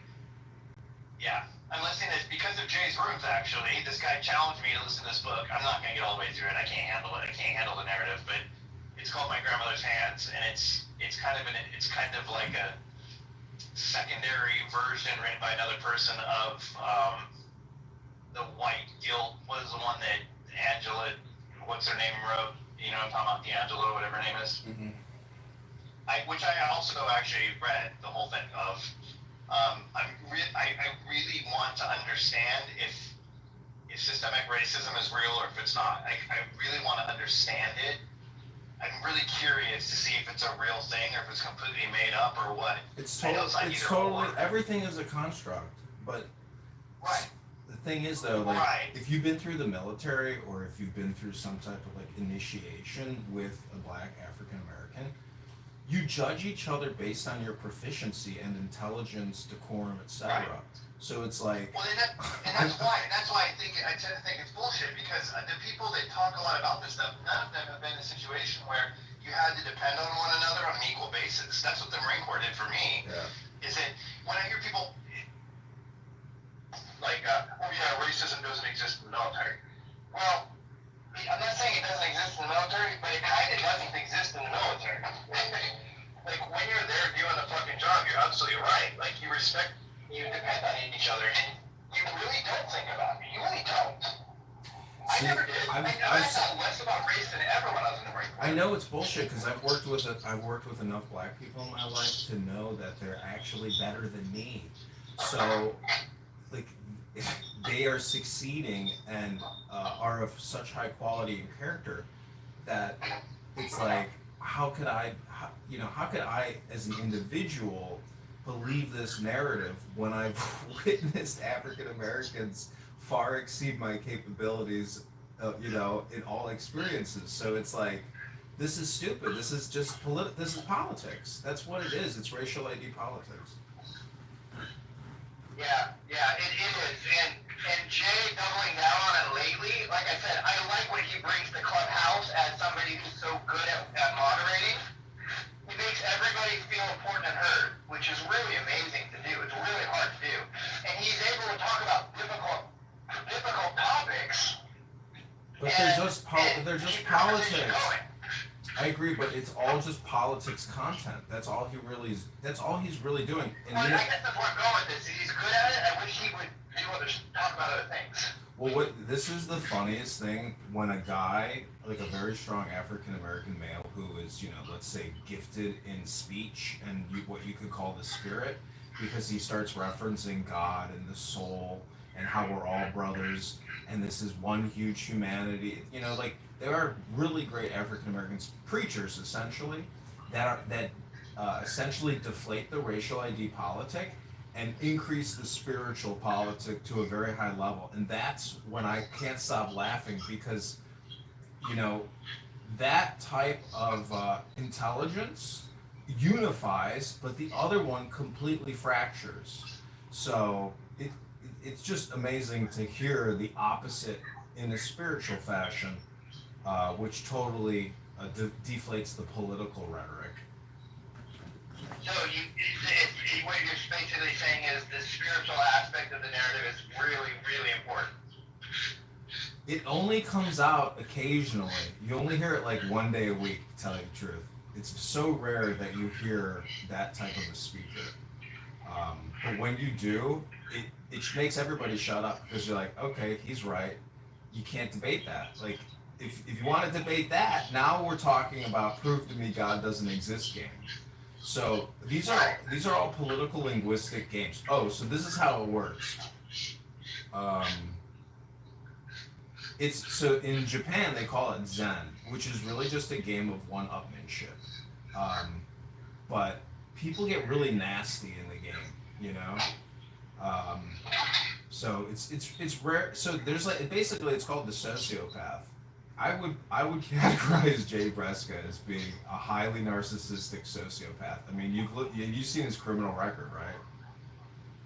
yeah, I'm listening to this because of Jay's rooms, actually. This guy challenged me to listen to this book. I'm not going to get all the way through it. I can't handle it. I can't handle the narrative, but it's called My Grandmother's Hands, and it's kind of like a secondary version written by another person of the White Guilt was the one that Angela, what's her name, wrote. You know, I'm talking about D'Angelo, whatever her name is. Mm-hmm. Which I also actually read the whole thing of. I really want to understand if systemic racism is real or if it's not. I really want to understand it. I'm really curious to see if it's a real thing or if it's completely made up or what. It's totally everything is a construct, but right. The thing is though, like right. If you've been through the military or if you've been through some type of like initiation with a black African American, you judge each other based on your proficiency and intelligence, decorum, etc. Right. So it's like, well, and that's why I tend to think it's bullshit because the people that talk a lot about this stuff, none of them have been in a situation where you had to depend on one another on an equal basis. That's what the Marine Corps did for me. yeah. Is that when I hear people like, oh yeah, racism doesn't exist in the military. Well, I'm not saying it doesn't exist in the military, but it kind of doesn't exist in the military. Like when you're there doing the fucking job, you're absolutely right. Like you depend on each other, and you really don't think about it. You really don't. I never did. I thought less about race than ever when I was in the Marine Corps. I know it's bullshit because I've worked with enough black people in my life to know that they're actually better than me. So, like, they are succeeding and are of such high quality and character that it's like, how could I as an individual believe this narrative when I've witnessed African Americans far exceed my capabilities, in all experiences. So it's like, this is stupid. This is just this is politics. That's what it is. It's racial ID politics. Yeah, it is. And Jay doubling down on it lately, like I said, I like when he brings the Clubhouse as somebody who's so good at moderating. He makes everybody feel important and heard, which is really amazing to do. It's really hard to do. And he's able to talk about difficult topics. But they're just politics. I agree, but it's all just politics content. That's all he's really doing. And well, I guess that's where I'm going with this. He's good at it. I wish he would talk about other things. Well, this is the funniest thing when a guy, like a very strong African American male who is, let's say gifted in speech and what you could call the spirit, because he starts referencing God and the soul and how we're all brothers and this is one huge humanity. There are really great African American preachers essentially that essentially deflate the racial ID politic and increase the spiritual politic to a very high level. And that's when I can't stop laughing because, that type of intelligence unifies, but the other one completely fractures. So it's just amazing to hear the opposite in a spiritual fashion, which totally deflates the political rhetoric. So what you're basically saying is the spiritual aspect of the narrative is really, really important. It only comes out occasionally. You only hear it like one day a week, to tell you the truth. It's so rare that you hear that type of a speaker. But when you do, it makes everybody shut up because you're like, okay, he's right. You can't debate that. Like, if you want to debate that, now we're talking about prove to me God doesn't exist games. So these are all political linguistic games. Oh, so this is how it works. So in Japan they call it Zen, which is really just a game of one-upmanship. But people get really nasty in the game, So it's rare. So there's basically it's called the sociopath. I would categorize Jay Breska as being a highly narcissistic sociopath. I mean, you've seen his criminal record, right?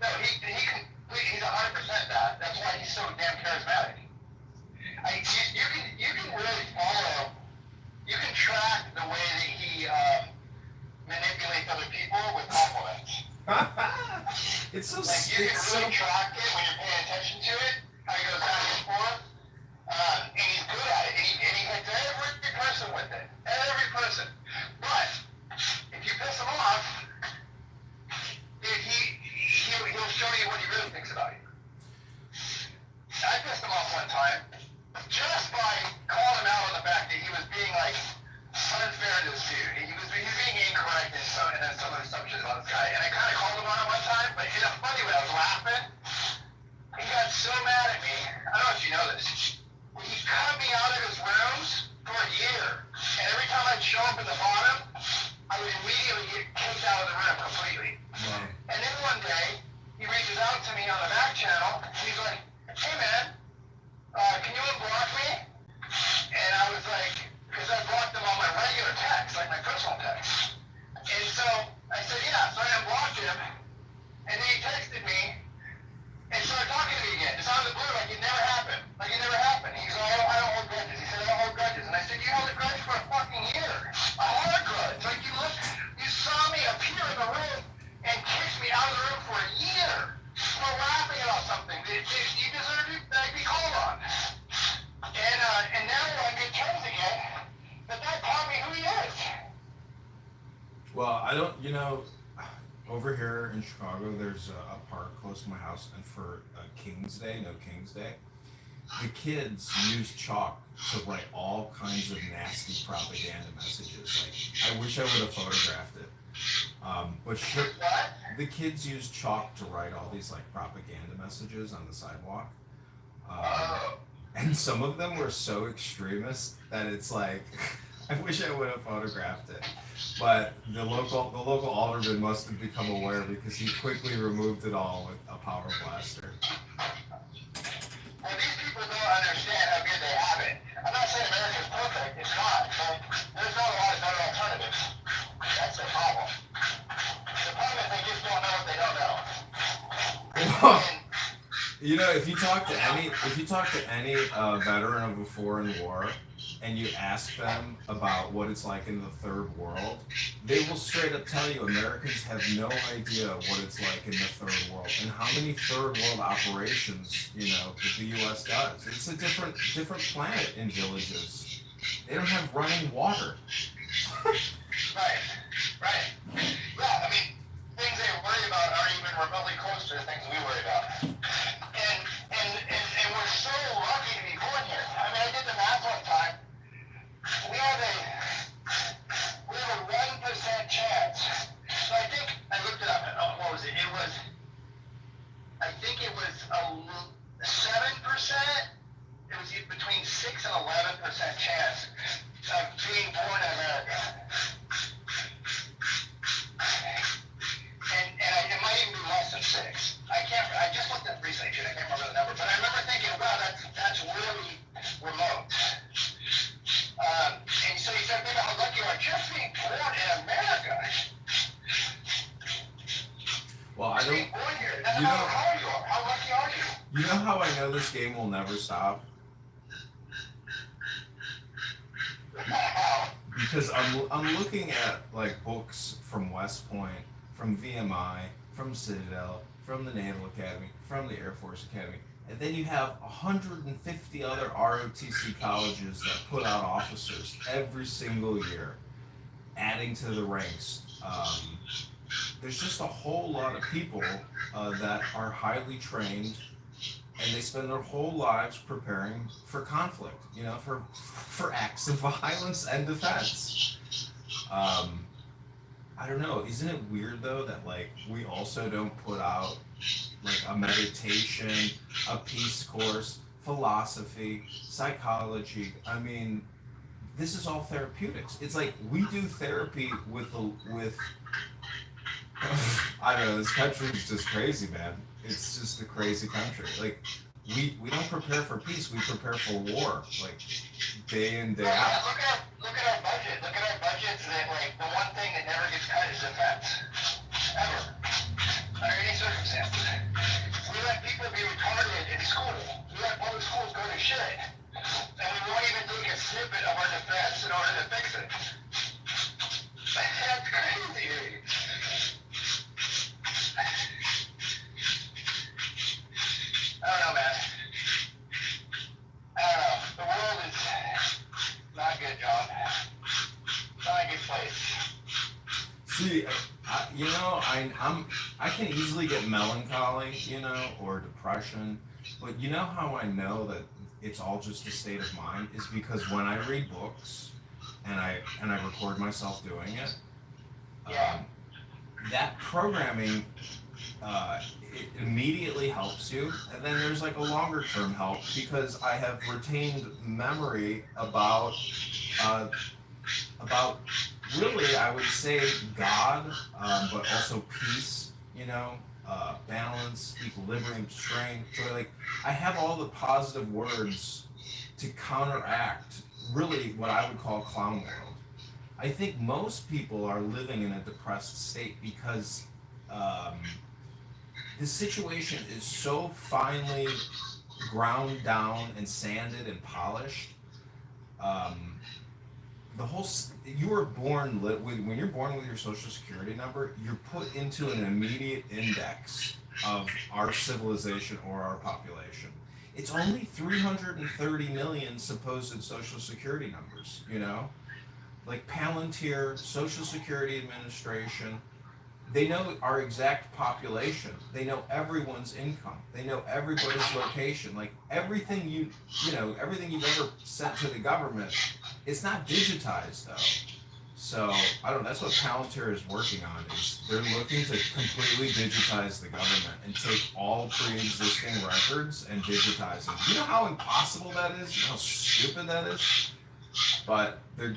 No, he's 100% that. That's why he's so damn charismatic. You can really follow. You can track the way that he manipulates other people with compliments. It's so Like you can really track it when you're paying attention to it. How he goes back and forth, and he's good at it. And he hits every person with it. Every person. But if you piss him off, he'll show you what he really thinks about you. I pissed him off one time just by calling him out on the fact that he was being like unfair to this dude. He was being incorrect in some of the assumptions about this guy. And I kind of called him on it one time, but in a funny way, I was laughing. He got so mad at me. I don't know if you know this. He cut me out of his rooms for a year. And every time I'd show up at the bottom, I would immediately get kicked out of the room completely. Wow. And then one day, he reaches out to me on the back channel, and he's like, hey man, can you unblock me? And I was like, because I blocked him on my regular text, like my personal text. And so I said, yeah, so I unblocked him, and then he texted me, and started talking to me again. It's out of the blue, like it never happened. Like it never happened. He's like, I don't hold grudges. He said, I don't hold grudges. And I said, you held a grudge for a fucking year. A hard grudge. Like you saw me appear in the room and kicked me out of the room for a year. For laughing about something that you deserve to be called on. And now we're on good terms again. But that taught me who he is. Well, I don't, over here in Chicago, there's a park close to my house, and for King's Day, the kids use chalk to write all kinds of nasty propaganda messages. Like, I wish I would have photographed it. But sure, the kids use chalk to write all these like propaganda messages on the sidewalk. And some of them were so extremist that it's like, I wish I would have photographed it. But the local alderman must have become aware because he quickly removed it all with a power blaster. Well, these people don't understand how good they have it. I'm not saying America's perfect. It's not. But there's not a lot of better alternatives. That's the problem. The problem is they just don't know what they don't know. If you talk to any veteran of a foreign war, and you ask them about what it's like in the third world, they will straight up tell you Americans have no idea what it's like in the third world and how many third world operations, that the U.S. does. It's a different planet in villages. They don't have running water. Right. Yeah, I mean, things they worry about aren't even remotely close to the things we worry about. And we're so lucky to be born here. I mean, I did the math one time. We have a 1% chance. So I think I looked it up. What was it? I think it was 7%. It was between 6 and 11% chance of being born in America. And it might even be less than 6. I just looked at recently, I can't remember the number, but I remember thinking, wow, that's really remote. And so you start thinking how lucky you are just being born in America. Well, I don't. Being born here, it doesn't matter how you are. How lucky are you? You know how I know this game will never stop? Because I'm looking at like books from West Point, from VMI, from Citadel, from the Naval Academy, from the Air Force Academy, and then you have 150 other ROTC colleges that put out officers every single year, adding to the ranks. There's just a whole lot of people that are highly trained, and they spend their whole lives preparing for conflict, for acts of violence and defense. I don't know. Isn't it weird though that like we also don't put out like a meditation, a peace course, philosophy, psychology? I mean, this is all therapeutics. It's like we do therapy with I don't know. This country is just crazy, man. It's just a crazy country. Like we don't prepare for peace. We prepare for war, like day in day Yeah, out. look at our budget. Look at our budgets. That like the one thing that never gets cut is defense, ever, under any circumstance. We let people be retarded in school. We let public schools go to shit, and we won't even take a snippet of our defense in order to fix it. That's crazy. I don't know, man. I don't know. The world is not good, John. Not a good place. See, I can easily get melancholy, or depression, but you know how I know that it's all just a state of mind is because when I read books and I record myself doing it, that programming it immediately helps you, and then there's like a longer term help because I have retained memory about really, I would say God, but also peace, balance, equilibrium, strength, joy. Like, I have all the positive words to counteract really what I would call clown world. I think most people are living in a depressed state because the situation is so finely ground down and sanded and polished. You were born when you're born with your social security number, you're put into an immediate index of our civilization or our population. It's only 330 million supposed social security numbers, like Palantir, Social Security Administration. They know our exact population. They know everyone's income. They know everybody's location. Like everything everything you've ever sent to the government, it's not digitized though. So I don't know. That's what Palantir is working on. Is they're looking to completely digitize the government and take all pre-existing records and digitize them. You know how impossible that is? You know how stupid that is? But they're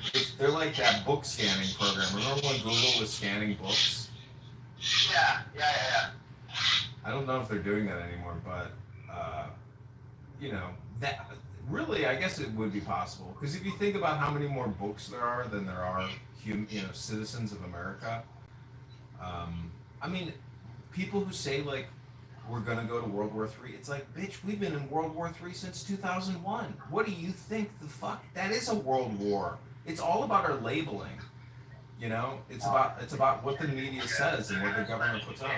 like that book scanning program. Remember when Google was scanning books? Yeah. I don't know if they're doing that anymore, but that really, I guess it would be possible because if you think about how many more books there are than there are citizens of America. I mean, people who say like we're gonna go to World War III, it's like, bitch, we've been in World War III since 2001. What do you think the fuck? That is a world war. It's all about our labeling. It's about what the media says and what the government puts out.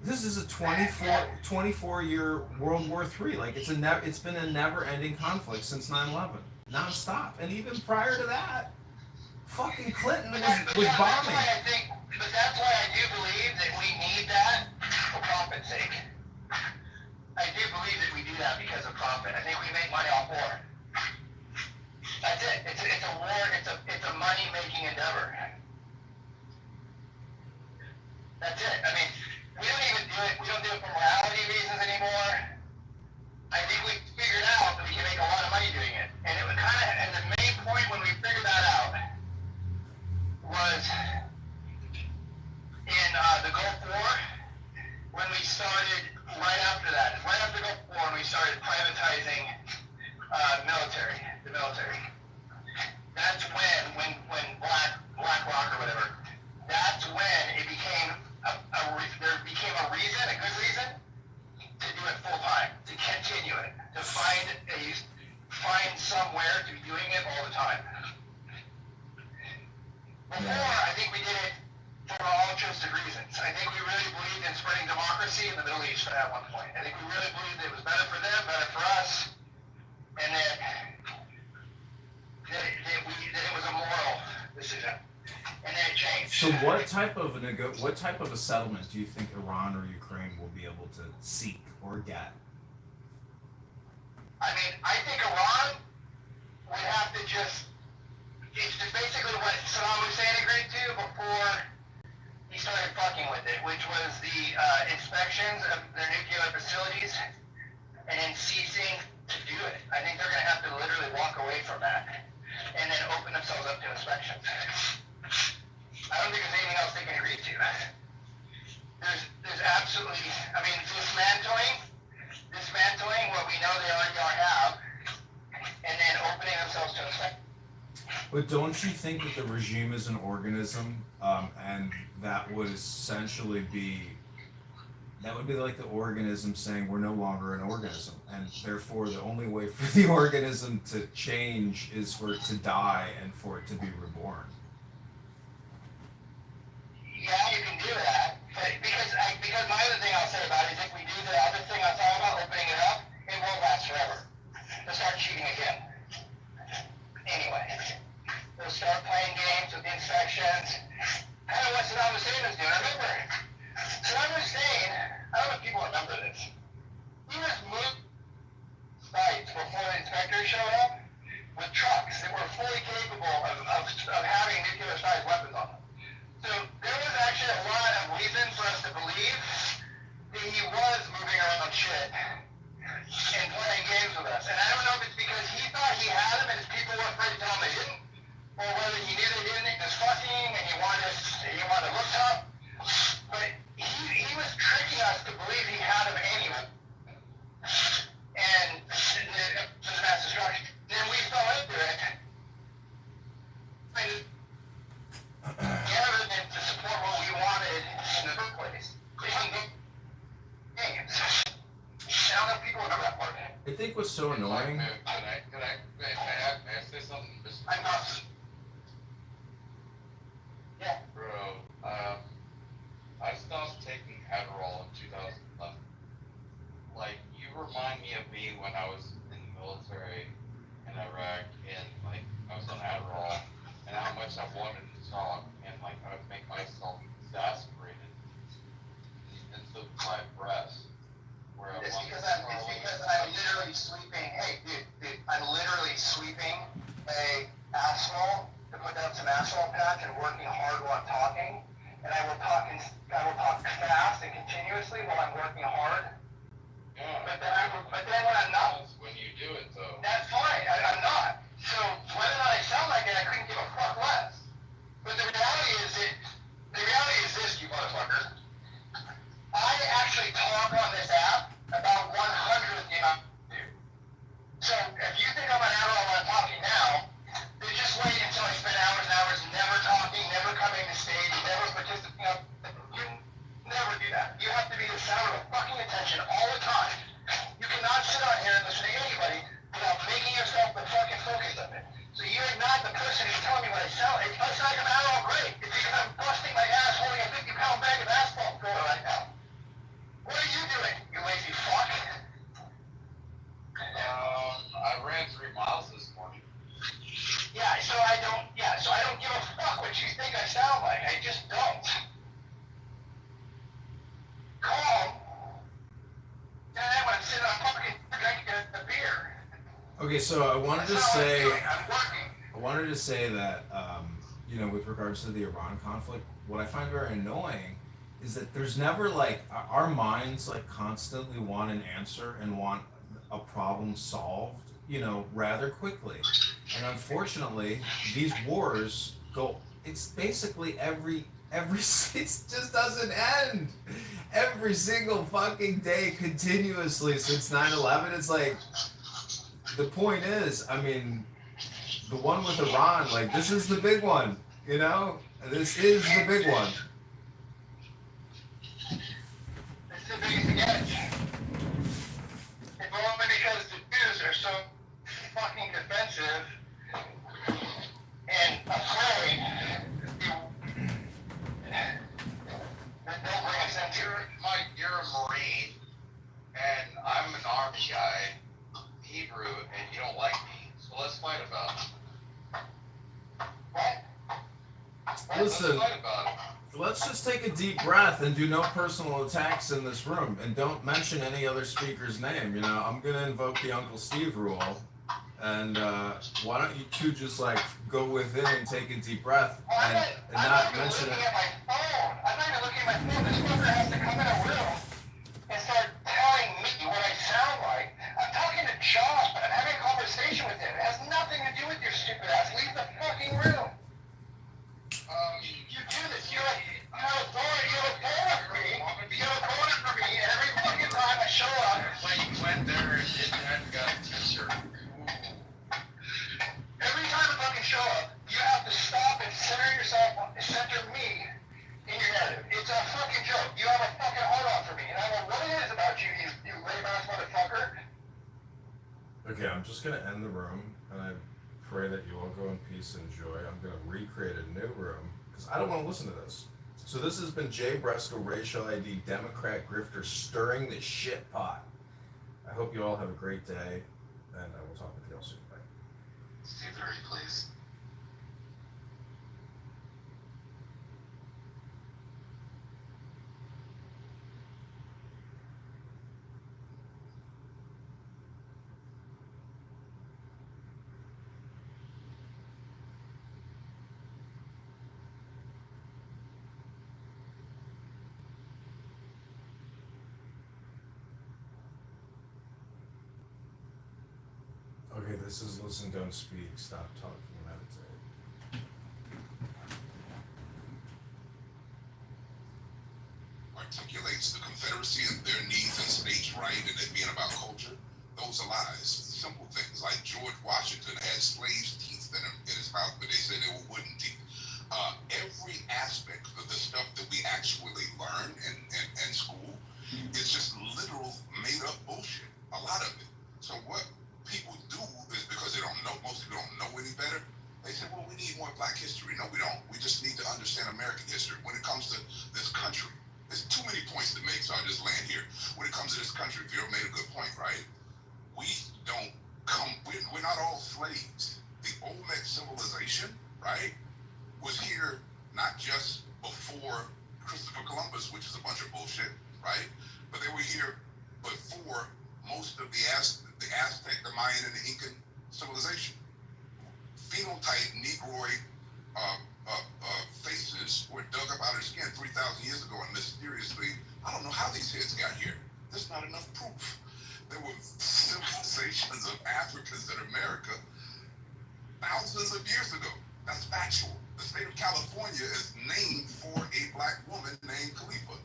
This is a 24-year World War III. Like it's been a never-ending conflict since 9/11, nonstop. And even prior to that, fucking Clinton was bombing. But that's why I do believe that we need that for profit's sake. I do believe that we do that because of profit. I think we make money off war. That's it. It's a war. It's a money-making endeavor. That's it. I mean, we don't even do it. We don't do it for morality reasons anymore. I think we figured out that we can make a lot of money doing it, and it was and the main point when we figured that out was in the Gulf War when we started. Right after the Gulf War, when we started privatizing the military. That's when BlackRock or whatever. That's when it became there became a good reason to do it full time, to continue it, to find somewhere to be doing it all the time. Before, I think we did it for altruistic reasons. I think we really believed in spreading democracy in the Middle East at one point. I think we really believed it was better for them, better for us, and that it was a moral decision. And then it changed. So what type of a settlement do you think Iran or Ukraine will be able to seek or get? I mean, I think Iran would have to it's just basically what Saddam Hussein agreed to before he started fucking with it, which was the inspections of their nuclear facilities and then ceasing to do it. I think they're going to have to literally walk away from that and then open themselves up to inspections. I don't think there's anything else they can agree to. there's absolutely, I mean, dismantling what we know they already have, and then opening themselves to infect. But don't you think that the regime is an organism, and that would essentially be like the organism saying we're no longer an organism, and therefore the only way for the organism to change is for it to die and for it to be reborn. Yeah, you can do that, but because my other thing I'll say about it is if we do the other thing I thought about, opening it up, it won't last forever. They'll start cheating again. Anyway, they'll start playing games with infections. Kind of what Saddam Hussein was doing. Remember, Saddam Hussein, I don't know if people remember this. He was moving sites before the inspectors showed up with trucks that were fully capable of having nuclear-sized weapons on them. So there was actually a lot of reason for us to believe that he was moving around shit and playing games with us. And I don't know if it's because he thought he had them and his people were afraid to tell him they didn't, or whether he knew they didn't and was fucking and he wanted to look tough. But he was tricking us to believe he had them anyway. And for the mass destruction. Then we fell into it. Rather than to support what we wanted in the first place. Playing games. I don't know if people remember that part. I think what's so annoying. Can I say something? I'm not. Yeah. Bro, I stopped taking Adderall in 2011. Like, you remind me of me when I was in the military in Iraq, and like I was on Adderall, and how much I wanted to talk, and like I would make myself exasperated into my breast. Where It's because I'm literally sweeping. Hey, dude, I'm literally sweeping a asphalt to put down some asphalt patch and working hard while I'm talking. And I will talk fast and continuously while I'm working hard. Yeah. But then when I'm not, when you do it though. that's fine. I'm not. So whether or not I sound like it, I couldn't give a fuck less. But the reality is this, you motherfuckers. I actually talk on this app about 100th the amount I do. So if you think I'm an Adderall when I'm talking now, then just wait until I spend hours and hours never talking, never coming to stage, never participating. You never do that. You have to be the center of fucking attention all the time. You cannot sit on here and listen to anybody without making yourself the fucking focus of it. So you're not the person who's telling me what I sound like. If I sound like I'm Adderall, great. It's because I'm busting my ass holding a 50-pound bag of asphalt floor right now. What are you doing, you lazy fuck? I ran 3 miles this morning. So I don't give a fuck what you think I sound like. I just don't. Calm. And then when I'm sitting on fucking drinking a beer. Okay, so I wanted to say. I'm working. I wanted to say that, with regards to the Iran conflict, what I find very annoying is that there's never our minds constantly want an answer and want a problem solved, rather quickly. And unfortunately, these wars it's basically it just doesn't end. Every single fucking day continuously since 9/11, it's like, the point is, the one with Iran, this is the big one, This is the big one. It's the biggest again. It's only because the Jews are so fucking defensive and afraid that they'll bring us into it. Mike, you're a Marine, and I'm an Army guy, Hebrew, and you don't like me, so let's fight about it. What? Listen, Let's fight about it. let's just take a deep breath and do no personal attacks in this room, and don't mention any other speaker's name. I'm gonna invoke the Uncle Steve rule, and why don't you two just go within and take a deep breath and not mention it. I'm not even looking at my phone. This fucker has to come in a room and start telling me what I sound like. I'm talking to Josh, but I'm having a conversation with him. It has nothing to do with your stupid ass. Leave the fucking room. You do this. You're a authority. You're a with me. center me in your narrative. It's a fucking joke. You have a fucking hold on for me, and I don't know what it is about you, you lame-ass motherfucker. Okay, I'm just gonna end the room, and I pray that you all go in peace and joy. I'm gonna recreate a new room, because I don't want to listen to this. So this has been Jay Bresco, Racial ID, Democrat grifter, stirring the shit pot. I hope you all have a great day, and I will talk with you all soon. Bye. C3, please. Okay, this is listen, don't speak, stop talking, meditate. Articulates the Confederacy and their needs and states' right and it being about culture, those are lies. Simple things like George Washington had slaves' teeth in his mouth, but they said they were wooden teeth. Every aspect of the stuff that we actually learn in school is just literal made up bullshit. A lot of it. So what people do is because they don't know, most people don't know any better. They say, well, we need more black history. No, we don't. We just need to understand American history. When it comes to this country, there's too many points to make, so I'll just land here. When it comes to this country, Vera made a good point, right? We're not all slaves. The Olmec civilization, right, was here not just before Christopher Columbus, which is a bunch of bullshit, right? But they were here before most of the Aztec, the Mayan, and the Incan civilization. Phenotype Negroid faces were dug up out of skin 3,000 years ago, and mysteriously, I don't know how these heads got here. There's not enough proof. There were civilizations of Africans in America thousands of years ago. That's factual. The state of California is named for a black woman named Khalifa.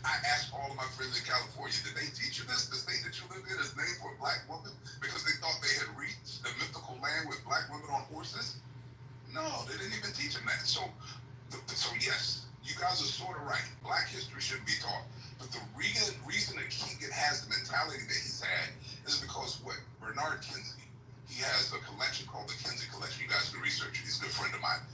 I asked all of my friends in California, did they teach you this? The state that you live in is named for a black woman because they thought they had reached the mythical land with black women on horses? No, they didn't even teach them that. So yes, you guys are sort of right. Black history shouldn't be taught. But the reason that Keegan has the mentality that he's had is because what Bernard Kinsey, he has a collection called the Kinsey Collection. You guys can research it. He's a good friend of mine.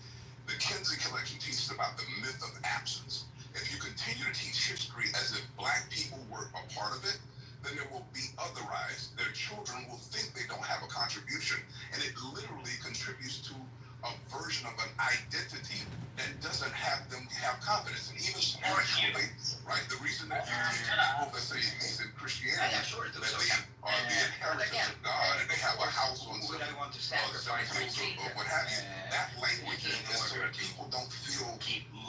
The Kinsey Collection teaches about the myth of absence. If you continue to teach history as if black people were a part of it, then there will be otherized. Their children will think they don't have a contribution, and it literally contributes to a version of an identity that doesn't have them have confidence. And even spiritually, right? The reason that you teach people, let's say in Christianity, that they are the inheritance of God and they have a house on some hills or what have you, that language is so that people don't feel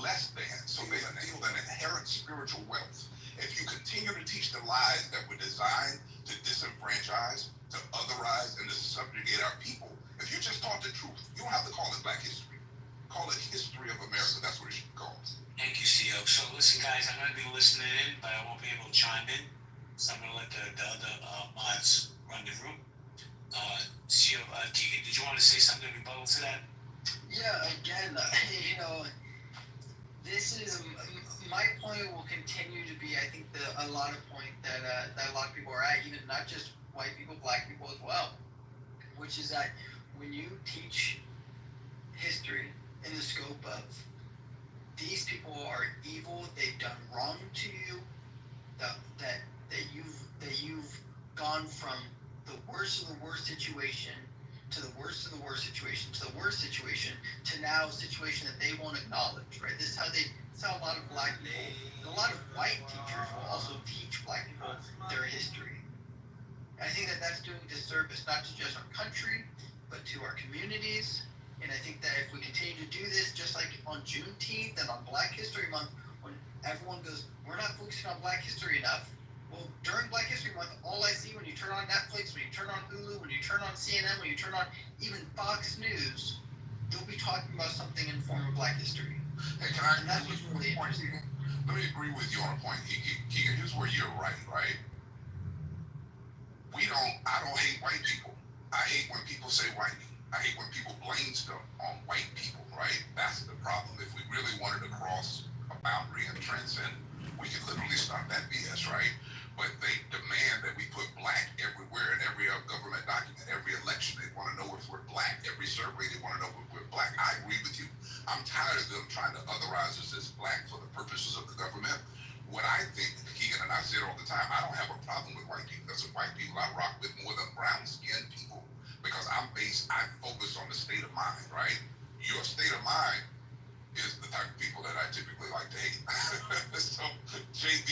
less than, so they feel an inherent spiritual wealth. If you continue to teach the lies that were designed to disenfranchise, to otherize, and to subjugate our people, if you just taught the truth, you don't have to call it black history. Call it history of America. That's what it should be called. Thank you, CO. So listen, guys, I'm going to be listening in, but I won't be able to chime in. So I'm going to let the other mods run the room. CO, Keegan, did you want to say something in rebuttal to that? Yeah, again, this is my point will continue to be, I think, a lot of point that a lot of people are at, even not just white people, black people as well, which is that when you teach history in the scope of these people are evil, they've done wrong to you, that you've gone from the worst of the worst situation to the worst of the worst situation to the worst situation to now a situation that they won't acknowledge, right? This is how a lot of black people, a lot of white teachers will also teach black people their history. And I think that that's doing a disservice not to just our country, but to our communities. And I think that if we continue to do this, just like on Juneteenth and on Black History Month, when everyone goes, we're not focusing on Black history enough. Well, during Black History Month, all I see when you turn on Netflix, when you turn on Hulu, when you turn on CNN, when you turn on even Fox News, you'll be talking about something in the form of Black history. Hey, can I And that's what's really interesting. Let me agree with you on a point, Keegan. Here's where you're right? I don't hate white people. I hate when people say white people. I hate when people blame stuff on white people, right? That's the problem. If we really want way they want to know we're black. I agree with you. I'm tired of them trying to otherize us as black for the purposes of the government. What I think, Keegan, and I say it all the time, I don't have a problem with white people. Because white people I rock with more than brown skinned people because I focus on the state of mind, right? Your state of mind is the type of people that I typically like to hate. So JB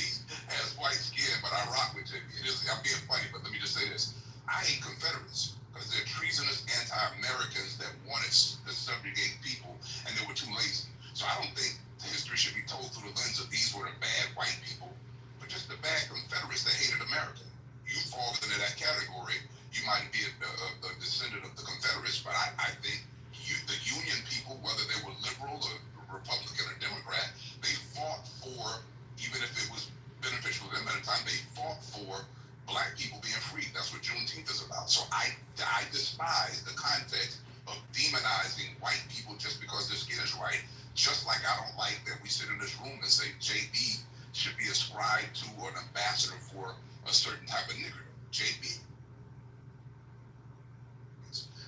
has white skin, but I rock with JB. I'm being funny, but let me just say this. I hate Confederates because they're treasonous anti-Americans that wanted to subjugate people and they were too lazy. So I don't think history should be told through the lens of these were the bad white people, but just the bad Confederates that hated America. You fall into that category. You might be a descendant of the Confederates, but I think the Union people, whether they were liberal or Republican or Democrat, they fought for, even if it was beneficial to them at the time, they fought for black people being free. That's what Juneteenth is about. So I despise the context of demonizing white people just because their skin is white. Just like I don't like that we sit in this room and say JB should be ascribed to or an ambassador for a certain type of nigger. JB.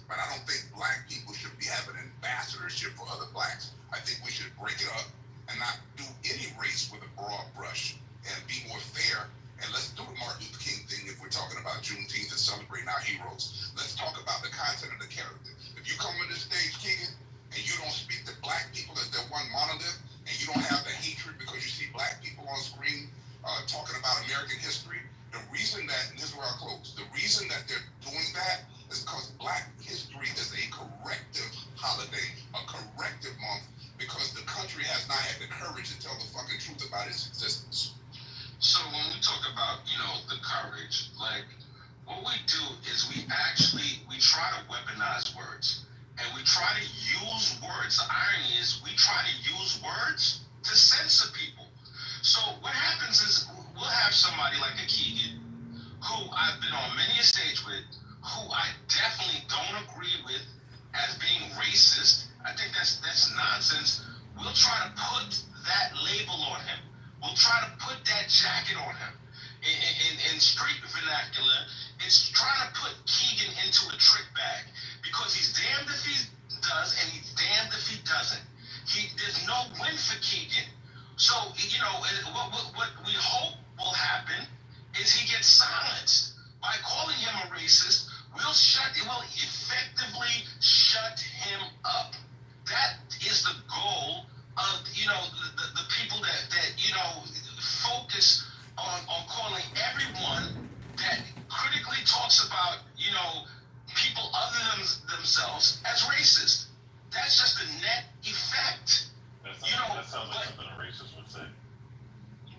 But I don't think black people should be having ambassadorship for other blacks. I think we should break it up and not do any race with a broad brush and be more fair. And let's do the Martin Luther King thing if we're talking about Juneteenth and celebrating our heroes. Let's talk about the content of the character. If you come on this stage, Keegan, and you don't speak to black people as their one monolith, and you don't have the hatred because you see black people on screen talking about American history, the reason that, and this is where I'll close, the reason that they're doing that is because black history is a corrective holiday, a corrective month, because the country has not had the courage to tell the fucking truth about its existence. So when we talk about, the courage, like what we do is we try to weaponize words. And we try to use words. The irony is we try to use words to censor people. So what happens is we'll have somebody like a Keegan, who I've been on many a stage with, who I definitely don't agree with as being racist. I think that's nonsense. We'll try to put that label on him. We'll try to put that jacket on him. In street vernacular, it's trying to put Keegan into a trick bag because he's damned if he does and he's damned if he doesn't. There's no win for Keegan. So, what we hope will happen is he gets silenced. By calling him a racist, we'll effectively shut him up. That is the goal of, the people that focus on calling everyone that critically talks about, people other than themselves as racist. That's just a net effect. That sounds like something a racist would say.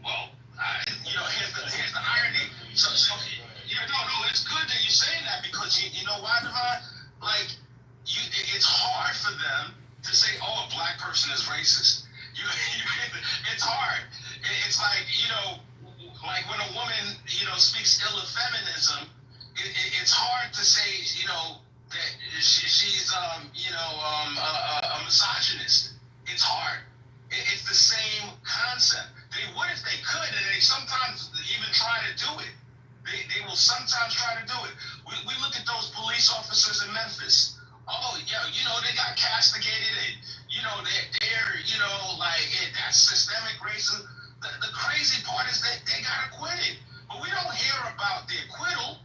Well, here's the irony. So it's good that you're saying that because you know why, Devon? Like, it's hard for them to say, oh, a black person is racist. It's hard. It's like, like when a woman, speaks ill of feminism, it's hard to say, that she's, a misogynist. It's hard. It's the same concept. They would if they could, and they sometimes even try to do it. They will sometimes try to do it. We look at those police officers in Memphis. Oh, yeah, they got castigated, and, that's systemic racism. The crazy part is that they got acquitted. But we don't hear about the acquittal.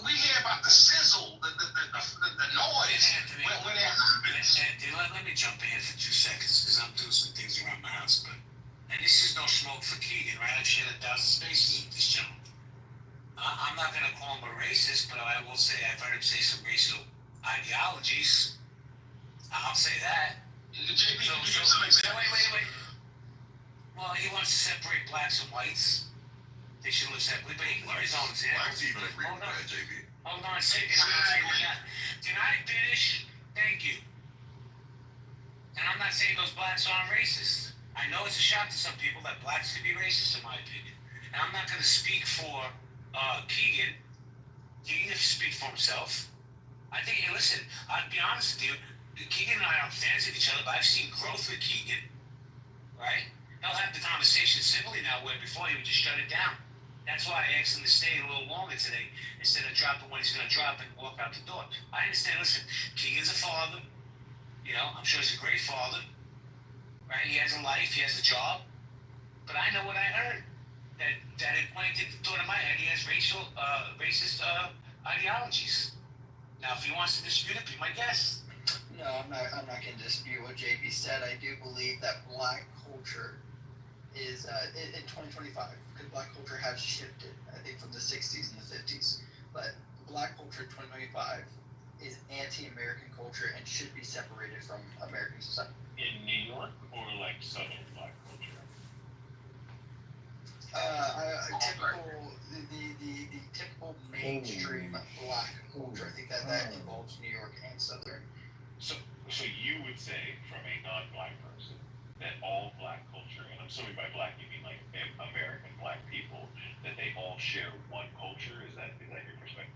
We hear about the sizzle, the noise when it happens. Let me jump in here for 2 seconds because I'm doing some things around my house. And this is no smoke for Keegan, right? I've shared 1,000 spaces with this gentleman. I'm not going to call him a racist, but I will say I've heard him say some racial ideologies. I'll say that. JP, can you give some examples? Wait. Well, he wants to separate blacks and whites. They should live separately, but he can give his own example. Blacks even agree with that, JB. Hold on a second. I'm not saying that. Can I finish? Thank you. And I'm not saying those blacks aren't racist. I know it's a shock to some people that blacks can be racist, in my opinion. And I'm not going to speak for Keegan. Keegan can speak for himself. I think, listen, I'll be honest with you. Keegan and I aren't fans of each other, but I've seen growth with Keegan. Right? They'll have the conversation civilly now, where before he would just shut it down. That's why I asked him to stay a little longer today instead of dropping when he's going to drop and walk out the door. I understand. Listen, Keegan's a father. You know, I'm sure he's a great father. Right? He has a life. He has a job. But I know what I heard. That it went into the thought of my head. He has racist ideologies. Now, if he wants to dispute it, be my guest. No, I'm not going to dispute what JP said. I do believe that black culture is in 2025, because black culture has shifted, I think, from the 60s and the 50s. But black culture in 2025 is anti-American culture and should be separated from American society. In New York or like Southern black culture? The typical mainstream black culture. I think that involves New York and Southern. So you would say, from a non-black person, that all black culture, and I'm assuming by black you mean like American black people, that they all share one culture? Is that your perspective?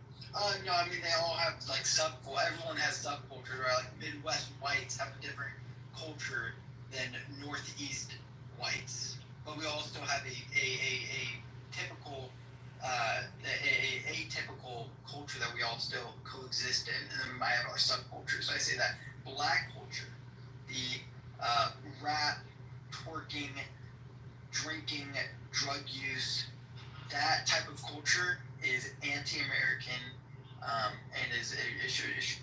No, I mean they all have like everyone has subcultures, right? Like Midwest whites have a different culture than Northeast whites, but we all still have a typical atypical culture that we all still coexist in, and then we might have our subcultures. So I say that black culture, the rap, twerking, drinking, drug use, that type of culture is anti-American, and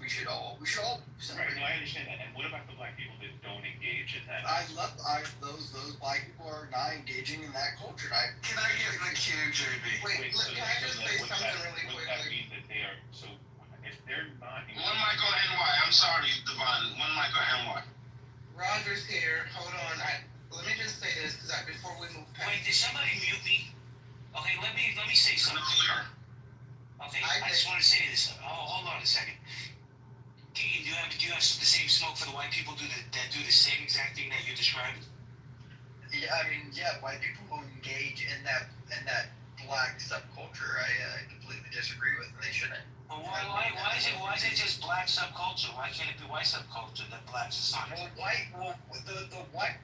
we should all Right, no, I understand that. And what about the black people that don't engage in that? Those black people are not engaging in that culture. Can I get in the queue, JB? Wait, so can I just say something really would quickly? that mean that they are, so if they're not engaging, One mic on NY. I'm sorry, Devon. One mic on NY. Roger's here. Hold on. Let me just say this before we move past. Wait, did somebody mute me? Okay, let me say something. Okay, I just want to say this. Hold on a second. Keegan, do you have the same smoke for the white people that do the same exact thing that you described? Yeah, I mean, white people who engage in that black subculture, I completely disagree with, and they shouldn't. Well, why is it just black subculture? Why can't it be white subculture that blacks assigned? The white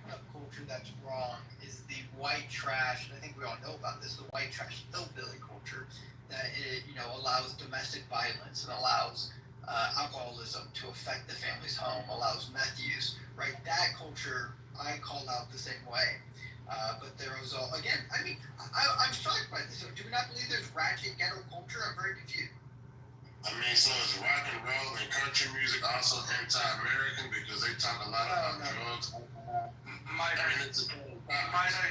subculture that's wrong is the white trash, and I think we all know about this, the white trash hillbilly culture that allows domestic violence and allows alcoholism to affect the family's home, allows meth use, right? That culture I called out the same way. But there was again, I mean, I'm shocked by this. So do we not believe there's ratchet ghetto culture? I'm very confused. I mean, so is rock and roll and country music also anti-American because they talk a lot about drugs? Might I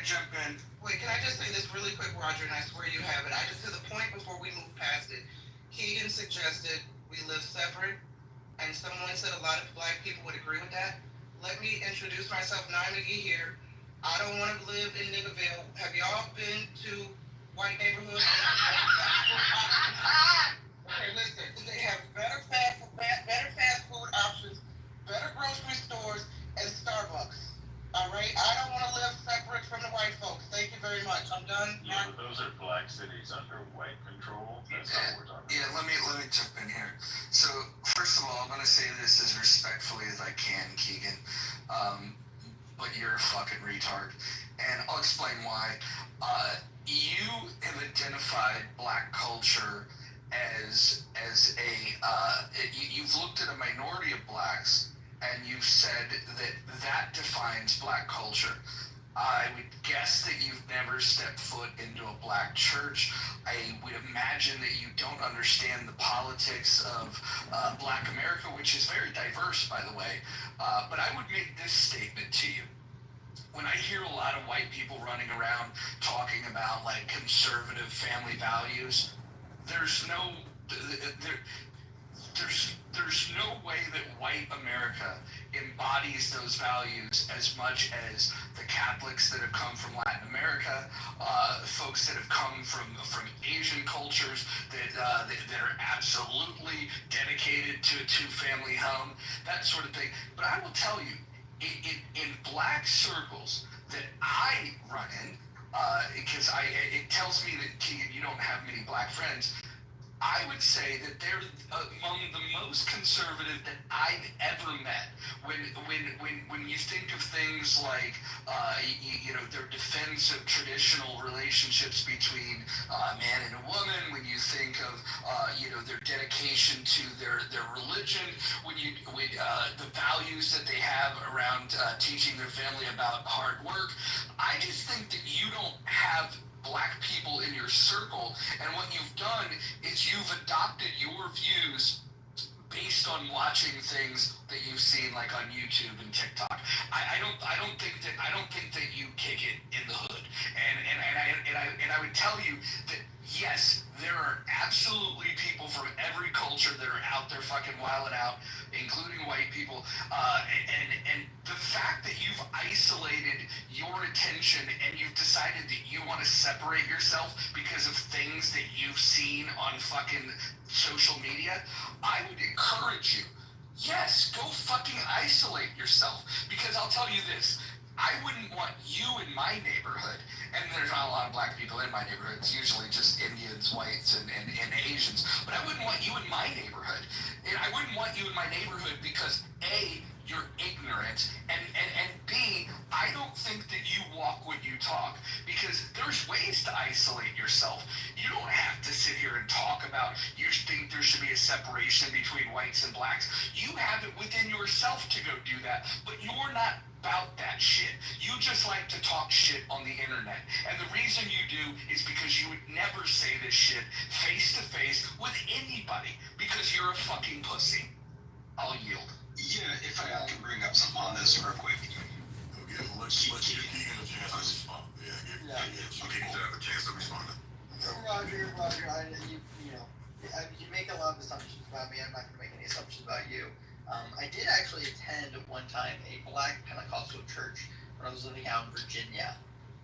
jump in? Wait, can I just say this really quick, Roger, and I swear you have it. To the point before we move past it, Keegan suggested we live separate, and someone said a lot of black people would agree with that. Let me introduce myself, Nine-McGee here. I don't want to live in Niggerville. Have y'all been to white neighborhoods? Okay, listen, they have better fast food options, better grocery stores, and Starbucks. All right, I don't want to live separate from the white folks. Thank you very much. I'm done. Yeah, but those are black cities under white control. That's not what we're talking Yeah, let me jump in here. So first of all, I'm gonna say this as respectfully as I can, Keegan. But you're a fucking retard, and I'll explain why. You have identified black culture as you've looked at a minority of blacks and you've said that defines black culture. I would guess that you've never stepped foot into a black church. I would imagine that you don't understand the politics of black America, which is very diverse, by the way. But I would make this statement to you. When I hear a lot of white people running around talking about like conservative family values, there's no way that white America embodies those values as much as the Catholics that have come from Latin America, folks that have come from Asian cultures that are absolutely dedicated to a two-family home, that sort of thing. But I will tell you, in black circles that I run in, because it tells me that, Keegan, you don't have many black friends. I would say that they're among the most conservative that I've ever met. When you think of things like their defense of traditional relationships between a man and a woman, when you think of their dedication to their religion, when the values that they have around teaching their family about hard work, I just think that you don't have black people in your circle, and what you've done is you've adopted your views based on watching things that you've seen like on YouTube and TikTok. I don't think that you kick it in the hood. And I would tell you that yes, there are absolutely people from every culture that are out there fucking wilding out, including white people. And the fact that you've isolated your attention and you've decided that you want to separate yourself because of things that you've seen on fucking social media, I would encourage you, yes, go fucking isolate yourself. Because I'll tell you this, I wouldn't want you in my neighborhood, and there's not a lot of black people in my neighborhood, it's usually just Indians, whites, and Asians, but I wouldn't want you in my neighborhood. And I wouldn't want you in my neighborhood because A, you're ignorant, and B, I don't think that you walk when you talk, because there's ways to isolate yourself. You don't have to sit here and talk about you think there should be a separation between whites and blacks. You have it within yourself to go do that, but you're not about that shit. You just like to talk shit on the internet. And the reason you do is because you would never say this shit face to face with anybody because you're a fucking pussy. I'll yield. Yeah, if I can bring up something on this real quick. Okay, let's give Keegan a chance to respond. Give Keegan a chance to respond. Roger, you make a lot of assumptions about me. I'm not going to make any assumptions about you. I did actually attend one time a black Pentecostal church when I was living out in Virginia.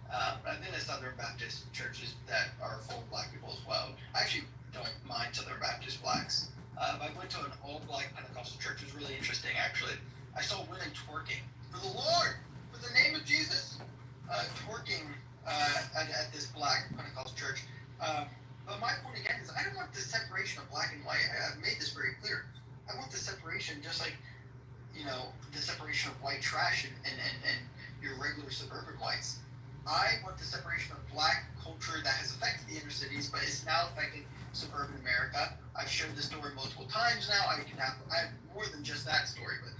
I've been to Southern Baptist churches that are full of black people as well. I actually don't mind Southern Baptist blacks. I went to an all-black Pentecostal church. It was really interesting, actually. I saw women twerking for the Lord, for the name of Jesus, twerking at this black Pentecostal church. But my point again is I don't want the separation of black and white. I've made this very clear. I want the separation just like, the separation of white trash and your regular suburban whites. I want the separation of black culture that has affected the inner cities, but is now affecting suburban America. I've shared this story multiple times now. I have more than just that story, but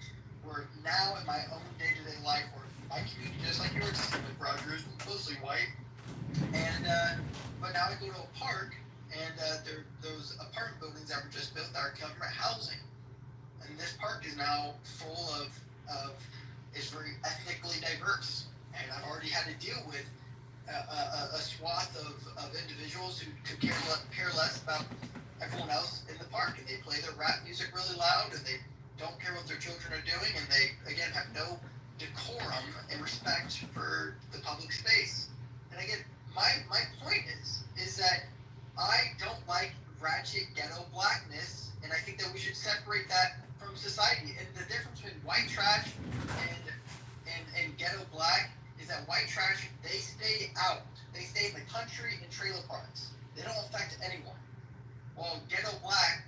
we're now in my own day-to-day life, or my community, just like yours, with Rogers, mostly white. And but now I go to a park, and those apartment buildings that were just built that are government housing, and this park is now full of is very ethnically diverse, and I've already had to deal with a swath of individuals who could care less about everyone else in the park, and they play their rap music really loud, and they don't care what their children are doing, and they again have no decorum and respect for the public space. And again, my point is that I don't like ratchet ghetto blackness, and I think that we should separate that from society. And the difference between white trash and ghetto black is that white trash, they stay out. They stay in the country in trailer parks. They don't affect anyone. While ghetto black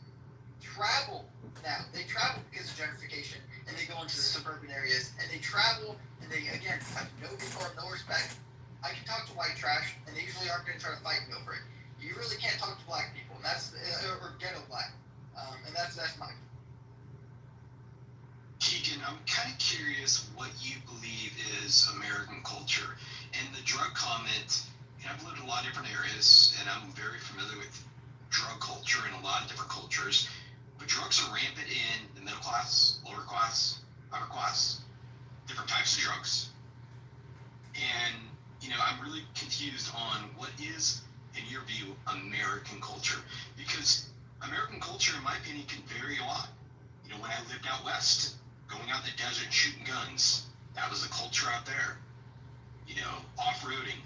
travel now. They travel because of gentrification, and they go into the suburban areas, and they travel, and they, again, have no decorum, no respect. I can talk to white trash, and they usually aren't going to try to fight me over it. You really can't talk to black people, and that's, or ghetto black, and that's mine. Keegan, I'm kind of curious what you believe is American culture. And the drug comment, I've lived in a lot of different areas, and I'm very familiar with drug culture in a lot of different cultures. But drugs are rampant in the middle class, lower class, upper class, different types of drugs. And, I'm really confused on what is, in your view, American culture. Because American culture, in my opinion, can vary a lot. When I lived out west, going out in the desert shooting guns, that was the culture out there. Off-roading.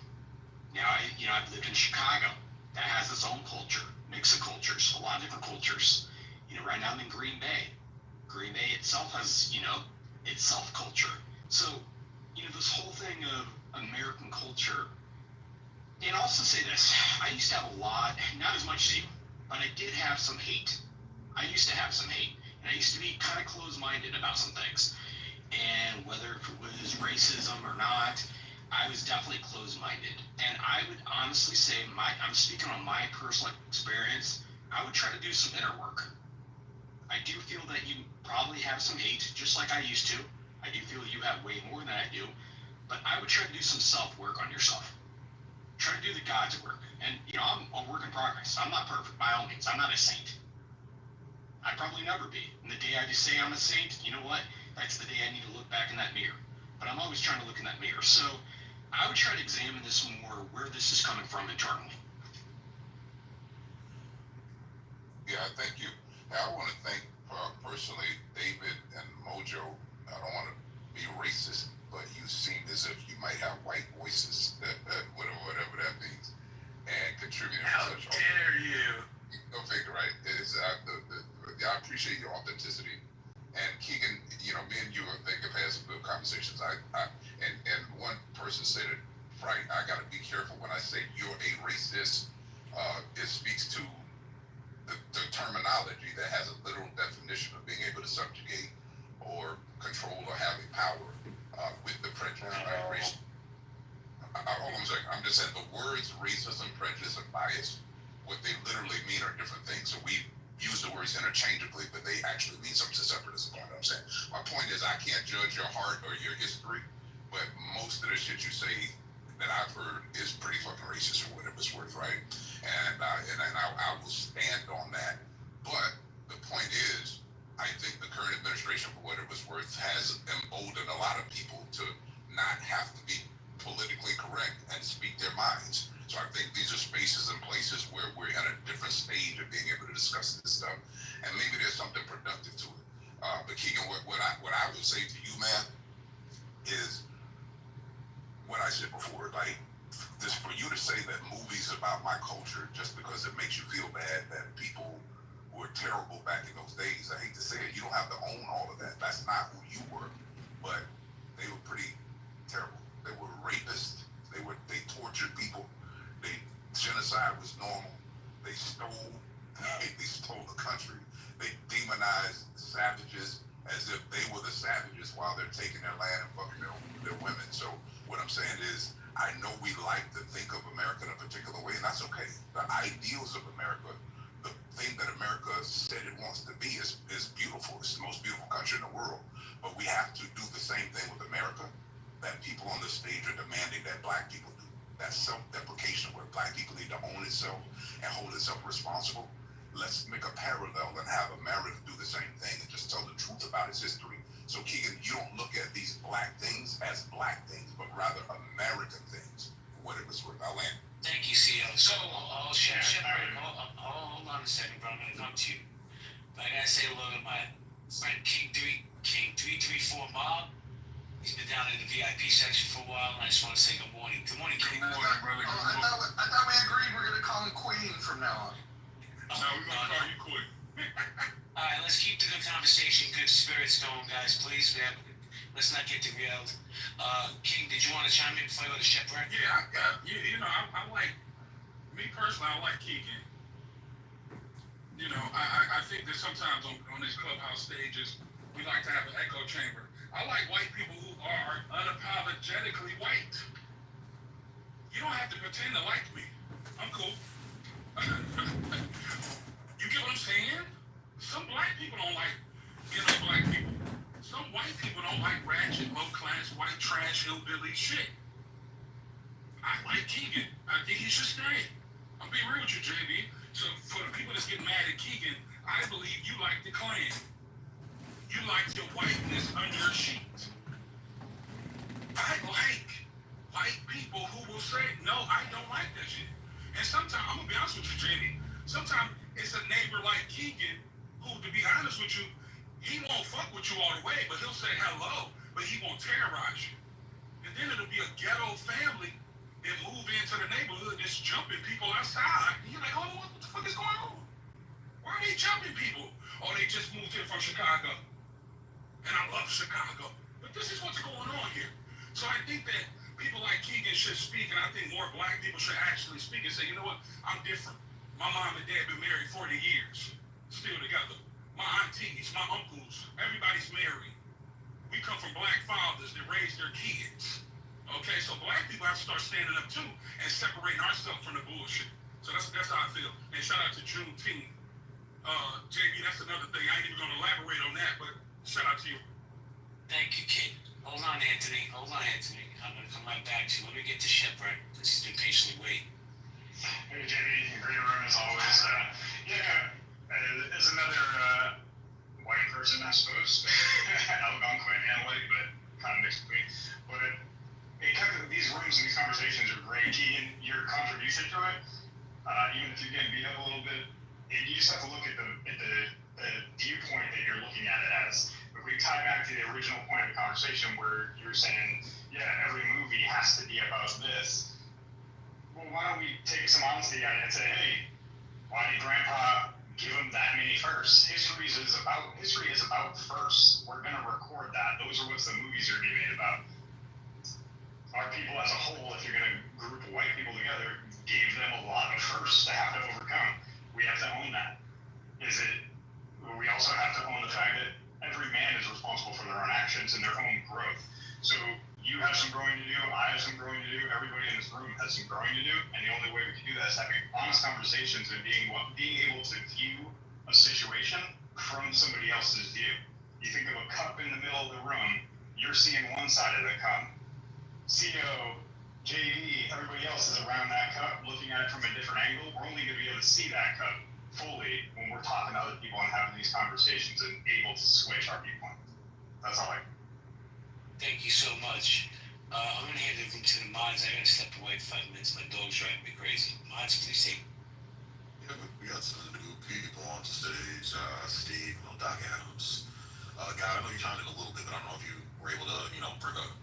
Now, I've lived in Chicago. That has its own culture, mix of cultures, a lot of different cultures. Right now I'm in Green Bay. Green Bay itself has, its self-culture. So, this whole thing of American culture, and I'll also say this, I used to have a lot, not as much as you, but I did have some hate. I used to have some hate, and I used to be kind of closed-minded about some things. And whether it was racism or not, I was definitely closed-minded. And I would honestly say, I'm speaking on my personal experience, I would try to do some inner work. I do feel that you probably have some hate, just like I used to. I do feel you have way more than I do. But I would try to do some self-work on yourself. Try to do the God's work. And, I'm a work in progress. I'm not perfect by all means. I'm not a saint. I'd probably never be. And the day I just say I'm a saint, you know what? That's the day I need to look back in that mirror. But I'm always trying to look in that mirror. So I would try to examine this more, where this is coming from internally. Yeah, thank you. I want to thank personally David and Mojo. I don't want to be racist, but you seem as if you might have white voices, whatever that means, and contributing How to such. dare you? Go figure, right? It's, I appreciate your authenticity. And Keegan, me and you, I think, have had some good conversations. And one person said it right. I got to be careful when I say you're a racist. It speaks to the terminology that has a literal definition of being able to subjugate or control or having power with the prejudice, right? Race. Hold on a second. I'm just saying the words racism, prejudice, and bias, what they literally mean are different things. So we use the words interchangeably, but they actually mean something separate. Is the point I'm saying. My point is I can't judge your heart or your history, but most of the shit you say that I've heard is pretty fucking racist for what it was worth, right? And I will stand on that. But the point is, I think the current administration, for what it was worth, has emboldened a lot of people to not have to be politically correct and speak their minds. So I think these are spaces and places where we're at a different stage of being able to discuss this stuff, and maybe there's something productive to it. But Keegan, what I would say to you, man, is what I said before. Like, this, for you to say that movies about my culture just because it makes you feel bad that people were terrible back in those days. I hate to say it, you don't have to own all of that. That's not who you were, but they were pretty terrible. They were rapists. They tortured people. Genocide was normal. They stole the country. They demonized savages as if they were the savages while they're taking their land and fucking their women. So what I'm saying is, I know we like to think of America in a particular way, and that's okay. The ideals of America, the thing that America said it wants to be, is beautiful. It's the most beautiful country in the world. But we have to do the same thing with America that people on the stage are demanding that black people do. That self-deprecation where black people need to own itself and hold itself responsible. Let's make a parallel and have America do the same thing and just tell the truth about its history. So Keegan, you don't look at these black things as black things, but rather American things, for what it was worth. I'll land. Thank you, CEO. So, hold on a second, bro. I'm going to come to you. But I got to say hello to my friend King 334 Mob. He's been down in the VIP section for a while, and I just want to say good morning. Good morning, King. Good morning, brother. I thought we agreed we're going to call him Queen from now on. No, we're going to call you Queen. All right, let's keep the good conversation, good spirits going, guys, please. Let's not get derailed. King, did you want to chime in before I go to Shepard? Yeah, I like, me personally, I like Keegan. I think that sometimes on these clubhouse stages, we like to have an echo chamber. I like white people who are unapologetically white. You don't have to pretend to like me. I'm cool. You get what I'm saying? Some black people don't like, black people. Some white people don't like ratchet, low-class, white trash, hillbilly shit. I like Keegan. I think he should stay. I'm being real with you, JB. So for the people that's getting mad at Keegan, I believe you like the Klan. You like your whiteness under a sheet. I like white people who will say, no, I don't like that shit. And sometimes, I'm going to be honest with you, JB, sometimes it's a neighbor like Keegan who, to be honest with you, he won't fuck with you all the way, but he'll say hello, but he won't terrorize you. And then it'll be a ghetto family that move into the neighborhood that's jumping people outside. And you're like, oh, what the fuck is going on? Why are they jumping people? Oh, they just moved here from Chicago. And I love Chicago. But this is what's going on here. So I think that people like Keegan should speak, and I think more black people should actually speak and say, you know what, I'm different. My mom and dad been married 40 years, still together. My aunties, my uncles, everybody's married. We come from black fathers that raised their kids. Okay, so black people have to start standing up too and separating ourselves from the bullshit. So that's how I feel. And shout out to Juneteenth. JB, that's another thing. I ain't even gonna elaborate on that, but shout out to you. Thank you, kid. Hold on, Anthony. I'm gonna come right back to you. Let me get to Shepard, because he's been patiently waiting. Hey, JB, great room as always. As another white person, I suppose. Algonquian white, but kind of mixed between. But these rooms and these conversations are great. Keegan, your contribution to it, even if you're getting beat up a little bit, you just have to look at the viewpoint that you're looking at it as. If we tie back to the original point of the conversation where you're saying, yeah, every movie has to be about this. Well, why don't we take some honesty out and say, hey, why did Grandpa give him that many firsts? History is about firsts. We're gonna record that. Those are what the movies are being made about. Our people as a whole, if you're gonna group of white people together, gave them a lot of firsts to have to overcome. We have to own that. We also have to own the fact that every man is responsible for their own actions and their own growth. So you have some growing to do, I have some growing to do, everybody in this room has some growing to do, and the only way we can do that is having honest conversations and being able to view a situation from somebody else's view. You think of a cup in the middle of the room, you're seeing one side of the cup, CO, JD, everybody else is around that cup looking at it from a different angle. We're only going to be able to see that cup fully when we're talking to other people and having these conversations and able to switch our viewpoint. That's all I. Thank you so much. I'm going to hand it to the mods. I got to step away for 5 minutes. My dog's driving me crazy. Mods, please take. Yeah, we got some new people on stage. Steve, Doc Adams. Guy, I know you chimed in a little bit, but I don't know if you were able to,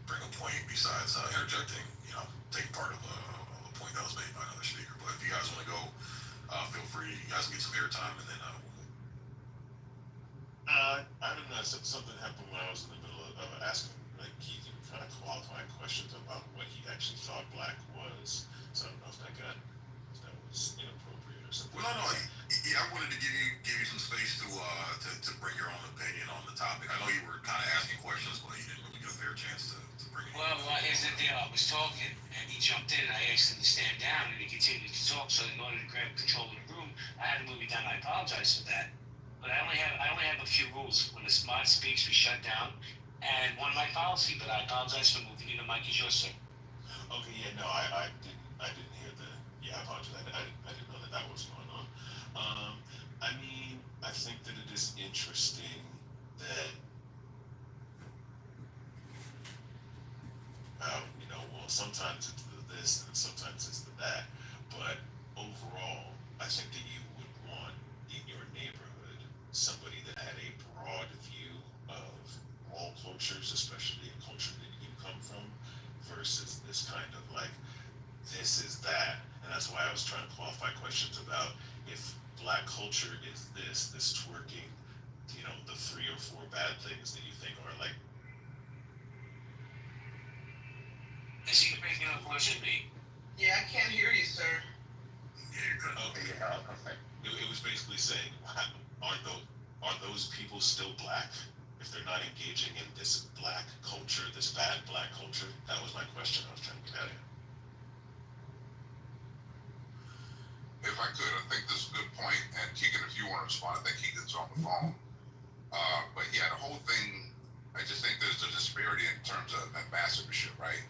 bring a point besides interjecting, taking part of a point that was made by another speaker. But if you guys want to go, feel free. You guys can get some airtime, and then I don't know. Something happened when I was in the middle of asking Keegan kind of qualifying questions about what he actually thought black was. So I don't know if that was inappropriate or something. Well, no. Yeah, I wanted to give you some space to bring your own opinion on the topic. I know you were kind of asking questions, but you didn't really get a fair chance to bring it. Well, here's the deal. I was talking, and he jumped in, and I asked him to stand down, and he continued to talk. So in order to grab control of the room, I had to move it down. I apologize for that. But I only have a few rules. When the mod speaks, we shut down, and one my policy. But I apologize for moving you. The mic is yours, sir. Okay, yeah, no, I didn't hear the. Yeah, I apologize. I didn't know that was going on. I mean, I think that it is interesting that, well, sometimes it's the this and sometimes it's the that, but overall, I think that you would want in your neighborhood somebody that had a broad view of all cultures, especially a culture that you come from, versus this kind of this is that. And that's why I was trying to qualify questions about if black culture is this twerking, the 3 or 4 bad things that you think are Is he breaking up or should be? Yeah, I can't hear you, sir. Okay. It was basically saying, are those people still black if they're not engaging in this black culture, this bad black culture? That was my question I was trying to get at. If I could, I think this is a good point. And Keegan, if you want to respond, I think Keegan's on the phone. But yeah, the whole thing, I just think there's a disparity in terms of ambassadorship, right?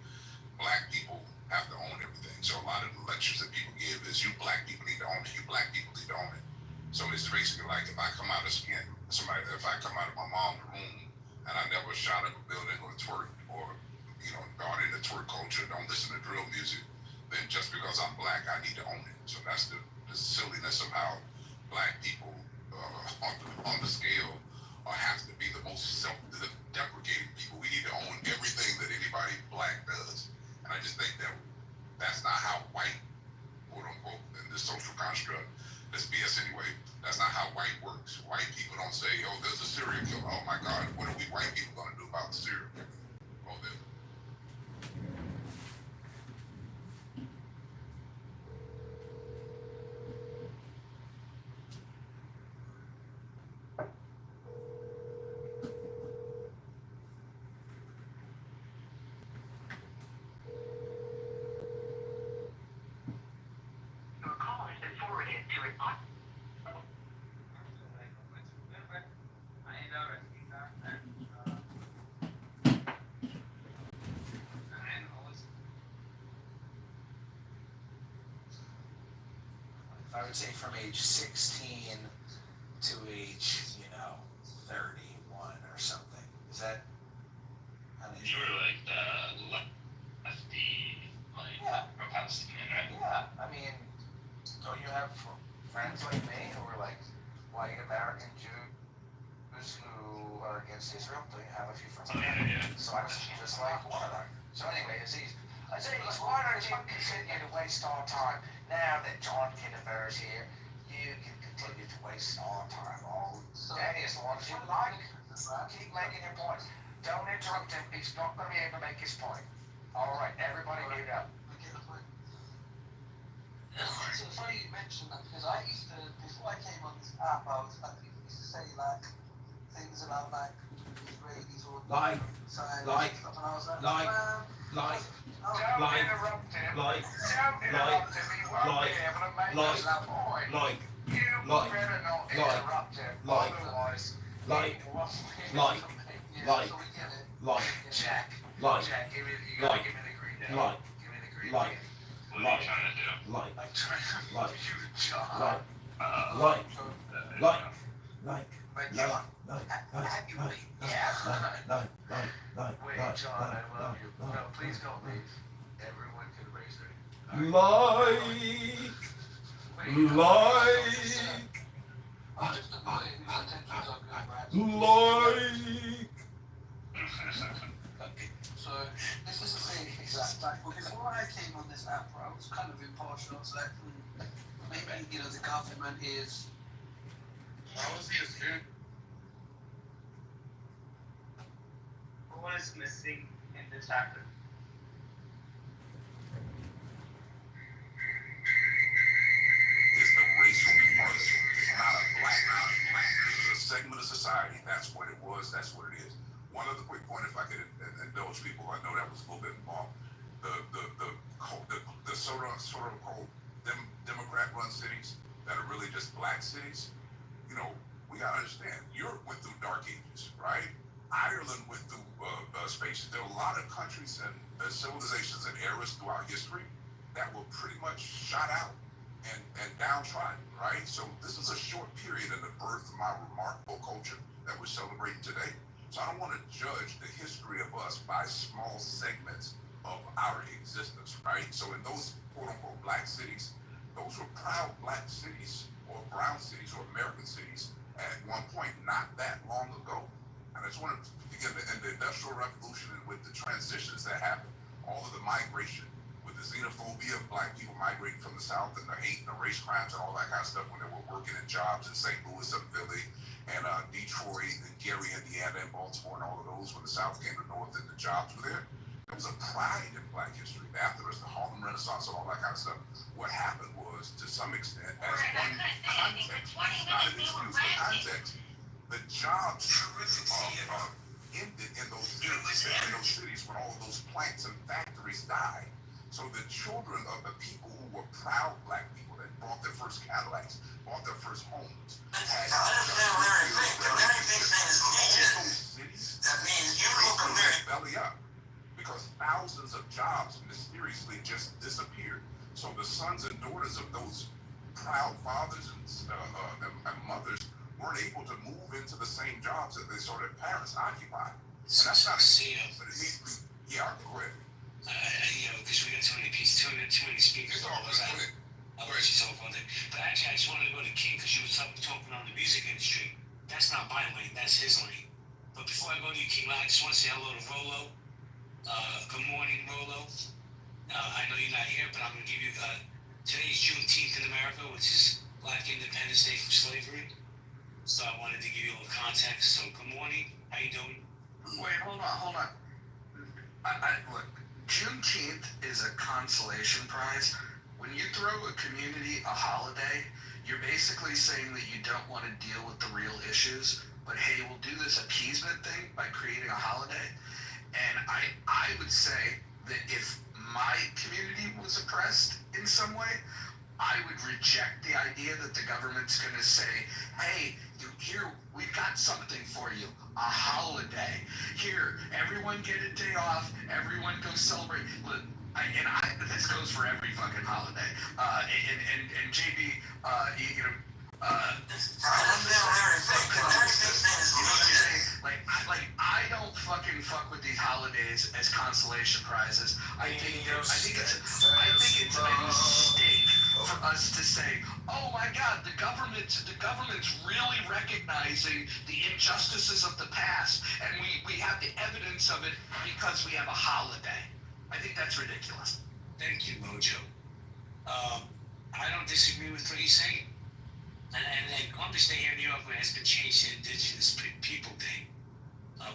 Black people have to own everything. So a lot of the lectures that people give is you black people need to own it, you black people need to own it. So it's basically like if I come out of my mom's room and I never shot up a building or twerked or, gone into twerk culture, don't listen to drill music, then just because I'm black, I need to own it. So that's the silliness of how black people on the scale have to be the most self-deprecating people. We need to own everything that anybody black does. And I just think that that's not how white, quote unquote, in this social construct, this BS anyway, that's not how white works. White people don't say, oh, there's a serial killer. Oh my God, what are we white people going to do about the serial killer? Oh, I would say from age 16 to age, 31 or something. Is that kind of? You were like the lefty, like pro-Palestinian, right? Yeah. I mean, don't you have friends like me who are like white American Jews who are against Israel? Don't you have a few friends? Oh, yeah. So I was just like one of them. So anyway, I say, why don't you continue to waste our time now that John Kitover is here? You can continue to waste our time all day as long as you like. Keep making your point. Don't interrupt him. He's not going to be able to make his point. All right, everybody mute up. So it's funny you mentioned that because I used to, before I came on this app, I used to say like things about like Israelis or Like, stuff, and I was like, like, man, like, don't interrupt him. like, Don't interrupt him. He won't be able to make like, that point. like, You like, better not like, interrupt him. like, Otherwise, like, he won't be able like, to make it. like, so we get it. like, Jack, like, Jack, you gotta like, give me the green. like, Give me the green. like, What are you trying to do? like, I'm trying to like, give you John. like, Uh, like, like, like, But like, John, like, have you like, been? Yeah. like, Wait, John, I love you. No, please don't leave. Everyone can raise their hand. I'm just annoyed whose intentions are good, right? So this is the thing, exact. Like, well, before I came on this app, I was kind of impartial. I was like, maybe the government is. What is missing in the chapter? Is the racial part. It's not a black. This is a segment of society. That's what it was. That's what it is. One other quick point, if I could indulge people, I know that was a little bit long. The sort of called Democrat-run cities that are really just black cities. We gotta understand. Europe went through dark ages, right? Ireland went through spaces. There are a lot of countries and civilizations and eras throughout history that were pretty much shot out and downtrodden, right? So this is a short period in the birth of my remarkable culture that we're celebrating today. So I don't want to judge the history of us by small segments of our existence, right? So in those quote-unquote black cities, those were proud black cities or brown cities or American cities at one point not that long ago. And I just want to begin in the Industrial Revolution and with the transitions that happened, all of the migration, with the xenophobia of black people migrating from the South and the hate and the race crimes and all that kind of stuff when they were working in jobs in St. Louis and Philly and Detroit and Gary, Indiana and Baltimore and all of those when the South came to the North and the jobs were there. There was a pride in black history. Afterwards, the Harlem Renaissance and all that kind of stuff. What happened was, to some extent, as one context, not an excuse, but context, the jobs ended in those cities when all of those plants and factories died. So the children of the people who were proud black people that bought their first Cadillacs, bought their first homes, had belly up because thousands of jobs mysteriously just disappeared. So the sons and daughters of those proud fathers and mothers weren't able to move into the same jobs that they saw their parents occupy. And that's not but it needs to be, go ahead. Because we got too many speakers. I'll let you talk all day. But actually, I just wanted to go to King because you were talking on the music industry. That's not my lane. That's his lane. But before I go to you, King, I just want to say hello to Rolo. Good morning, Rolo. I know you're not here, but I'm going to give you, today's Juneteenth in America, which is Black Independence Day from slavery. So I wanted to give you a little context. So good morning. How you doing? Wait, hold on. Look, Juneteenth is a consolation prize. When you throw a community a holiday, you're basically saying that you don't want to deal with the real issues, but hey, we'll do this appeasement thing by creating a holiday. And I would say that if my community was oppressed in some way, I would reject the idea that the government's going to say, hey, here, we've got something for you, a holiday. Here, everyone get a day off, everyone go celebrate. Look, This goes for every fucking holiday. And JB, you know. I don't fucking fuck with these holidays as consolation prizes. I think it's a mistake for us to say, oh my God, the government's really recognizing the injustices of the past, and we have the evidence of it because we have a holiday. I think that's ridiculous. Thank you, Mojo. I don't disagree with what he's saying. And Columbus Day here in New York has been changed to Indigenous People Day.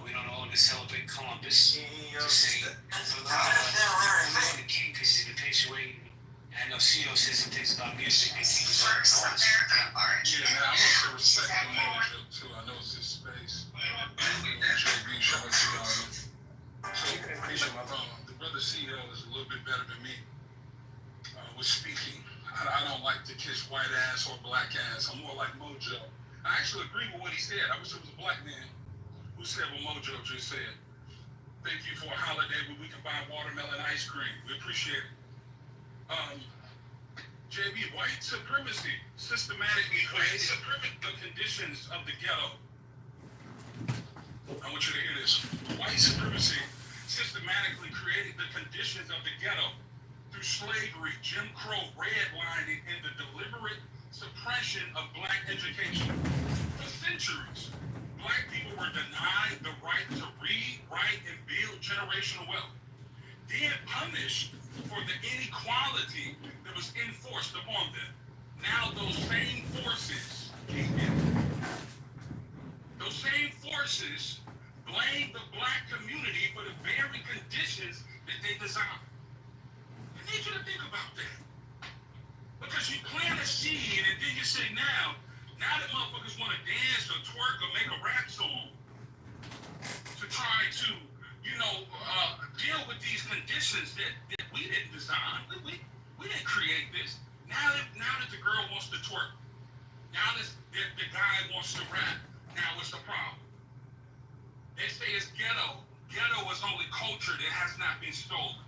We don't all celebrate Columbus. Just saying. The king, because he's been perpetuating. I know CEO says some things about music and he was on noise. Yeah, man, I want to respect the Mojo too. I know it's his space. JB, shout out to y'all. So, the brother CEO is a little bit better than me with speaking. I don't like to kiss white ass or black ass. I'm more like Mojo. I actually agree with what he said. I wish it was a black man who said what Mojo just said. Thank you for a holiday where we can buy watermelon ice cream. We appreciate it. JB, white supremacy systematically created the conditions of the ghetto. I want you to hear this. White supremacy systematically created the conditions of the ghetto through slavery, Jim Crow, redlining, and the deliberate suppression of black education. For centuries, black people were denied the right to read, write, and build generational wealth, then punished for the inequality that was enforced upon them. Now those same forces blame the black community for the very conditions that they designed. I need you to think about that. Because you plant a seed and then you say now that motherfuckers want to dance or twerk or make a rap song to try to, deal with these conditions that we didn't design. We didn't create this. Now that the girl wants to twerk, now that the guy wants to rap, now what's the problem? They say it's ghetto. Ghetto is only culture that has not been stolen.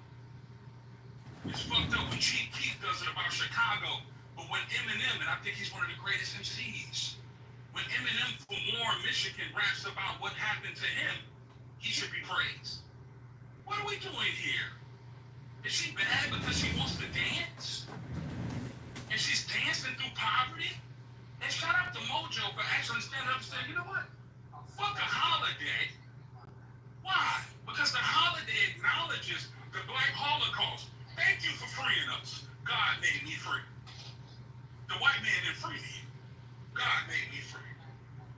It's fucked up when Chief Keef does it about Chicago, but when Eminem, and I think he's one of the greatest MCs, when Eminem from Warren, Michigan raps about what happened to him, he should be praised. What are we doing here? Is she bad because she wants to dance? And she's dancing through poverty? And shout out to Mojo for actually standing up and saying, you know what? Fuck a holiday. Why? Because the holiday acknowledges the Black Holocaust. Thank you for freeing us. God made me free. The white man didn't free me. God made me free.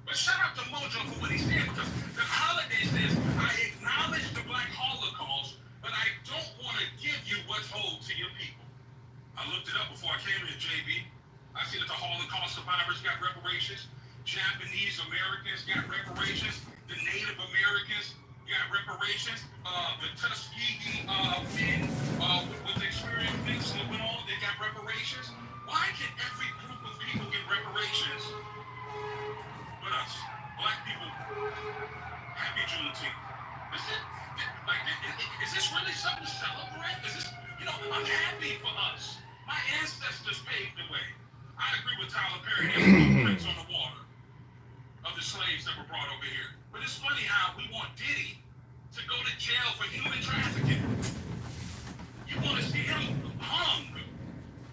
But shout out to Mojo for what he said, because the holiday says, I acknowledge the Black Holocaust, but I don't want to give you what's owed to your people. I looked it up before I came here, JB. I see that the Holocaust survivors got reparations. Japanese Americans got reparations. The Native Americans got reparations. The Tuskegee men with the experience things that went on, they got reparations. Why can every group of people get reparations but us? Black people, happy Juneteenth. Is this really something to celebrate? Is this, I'm happy for us. My ancestors paved the way. I agree with Tyler Perry. There's no prints on the water of the slaves that were brought over here. But it's funny how we want Diddy to go to jail for human trafficking. You want to see him hung,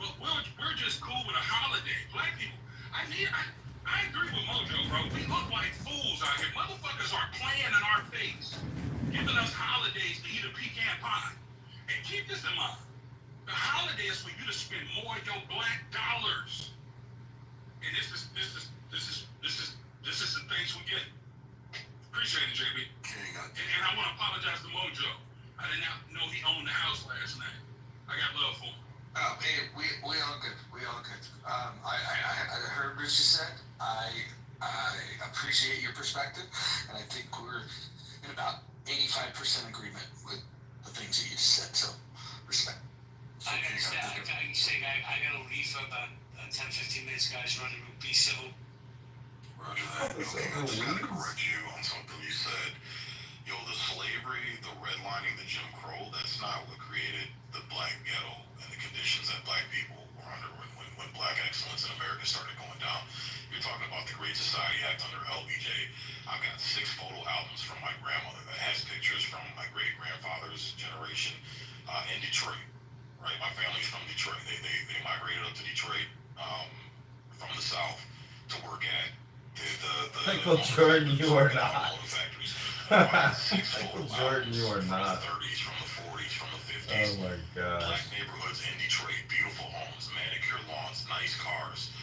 but we're just cool with a holiday. Black people, I agree with Mojo, bro. We look like fools out here. Motherfuckers are playing in our face, giving us holidays to eat a pecan pie. And keep this in mind. The holiday is for you to spend more of your black dollars. And this is the things we get. Appreciate it, JB. And I want to apologize to Mojo. I did not know he owned the house last night. I got love for him. Hey, we all good. We all good. I heard what you said. I appreciate your perspective, and I think we're in about 85% agreement with the things that you just said. So, respect. I gotta say, I gotta leave for about 10-15 minutes, guys. Running, be civil. Roger that. I just gotta correct you on something you said. Yo, the slavery, the redlining, the Jim Crow, that's not what created the black ghetto and the conditions that black people were under when black excellence in America started going down. You're talking about the Great Society Act under LBJ. I've got 6 photo albums from my grandmother that has pictures from my great-grandfather's generation in Detroit, right? My family's from Detroit. They migrated up to Detroit from the South to work at the Michael Jordan, you are not. factories. Michael Jordan, you are From not. the 30s, from the 40s, from the 50s. Oh my gosh. Black neighborhoods in Detroit, beautiful homes, manicured lawns, nice cars,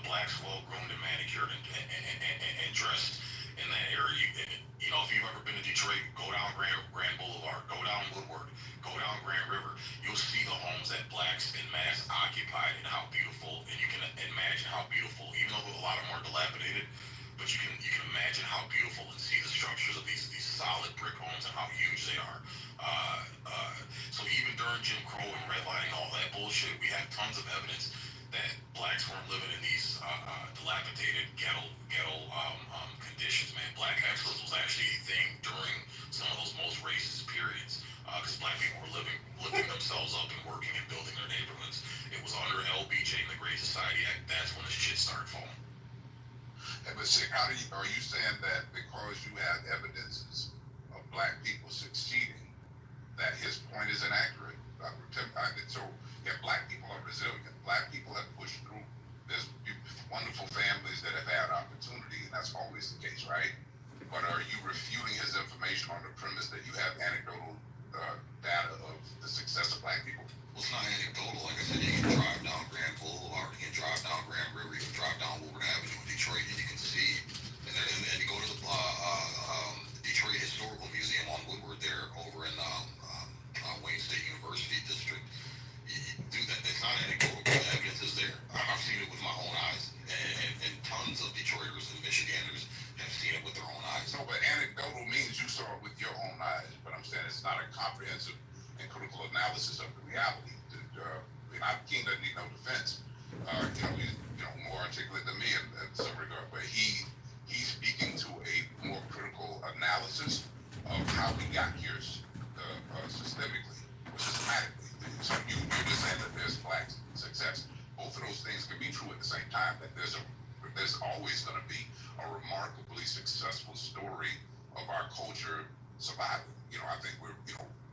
blacks well groomed and manicured and dressed in that area. You know, if you've ever been to Detroit, go down Grand Boulevard, go down Woodward, go down Grand River. You'll see the homes that blacks in mass occupied and how beautiful. And you can imagine how beautiful, even though a lot of them are dilapidated, but you can imagine how beautiful and see the structures of these solid brick homes and how huge they are. So even during Jim Crow and redlining and all that bullshit, we have tons of evidence that blacks weren't living in these dilapidated ghetto conditions, man. Black excellence was actually a thing during some of those most racist periods because black people were lifting themselves up and working and building their neighborhoods. It was under LBJ and the Great Society Act. That's when the shit started falling. Yeah, but see, are you saying that because you have evidences of black people succeeding, that his point is inaccurate? So, yeah, black people are resilient. Black people have pushed through. There's wonderful families that have had opportunity, and that's always the case, right? But are you refuting his information on the premise that you have anecdotal data of the success of black people? Well, it's not anecdotal. Like I said, you can drive down Grand Boulevard, you can drive down Grand River, you can drive down Woodward Avenue in Detroit, and you can see. And you go to the Detroit Historical Museum on Woodward there over in Wayne State University District. Dude, that's not anecdotal. The evidence is there. I've seen it with my own eyes, and tons of Detroiters and Michiganders have seen it with their own eyes. No, but anecdotal means you saw it with your own eyes. But I'm saying it's not a comprehensive and critical analysis of the reality. King doesn't need no defense. He's more articulate than me in some regard, but he's speaking to a more critical analysis of how we got here systemically or systematically. So you're just saying that there's black success. Both of those things can be true at the same time. That there's always going to be a remarkably successful story of our culture surviving. I think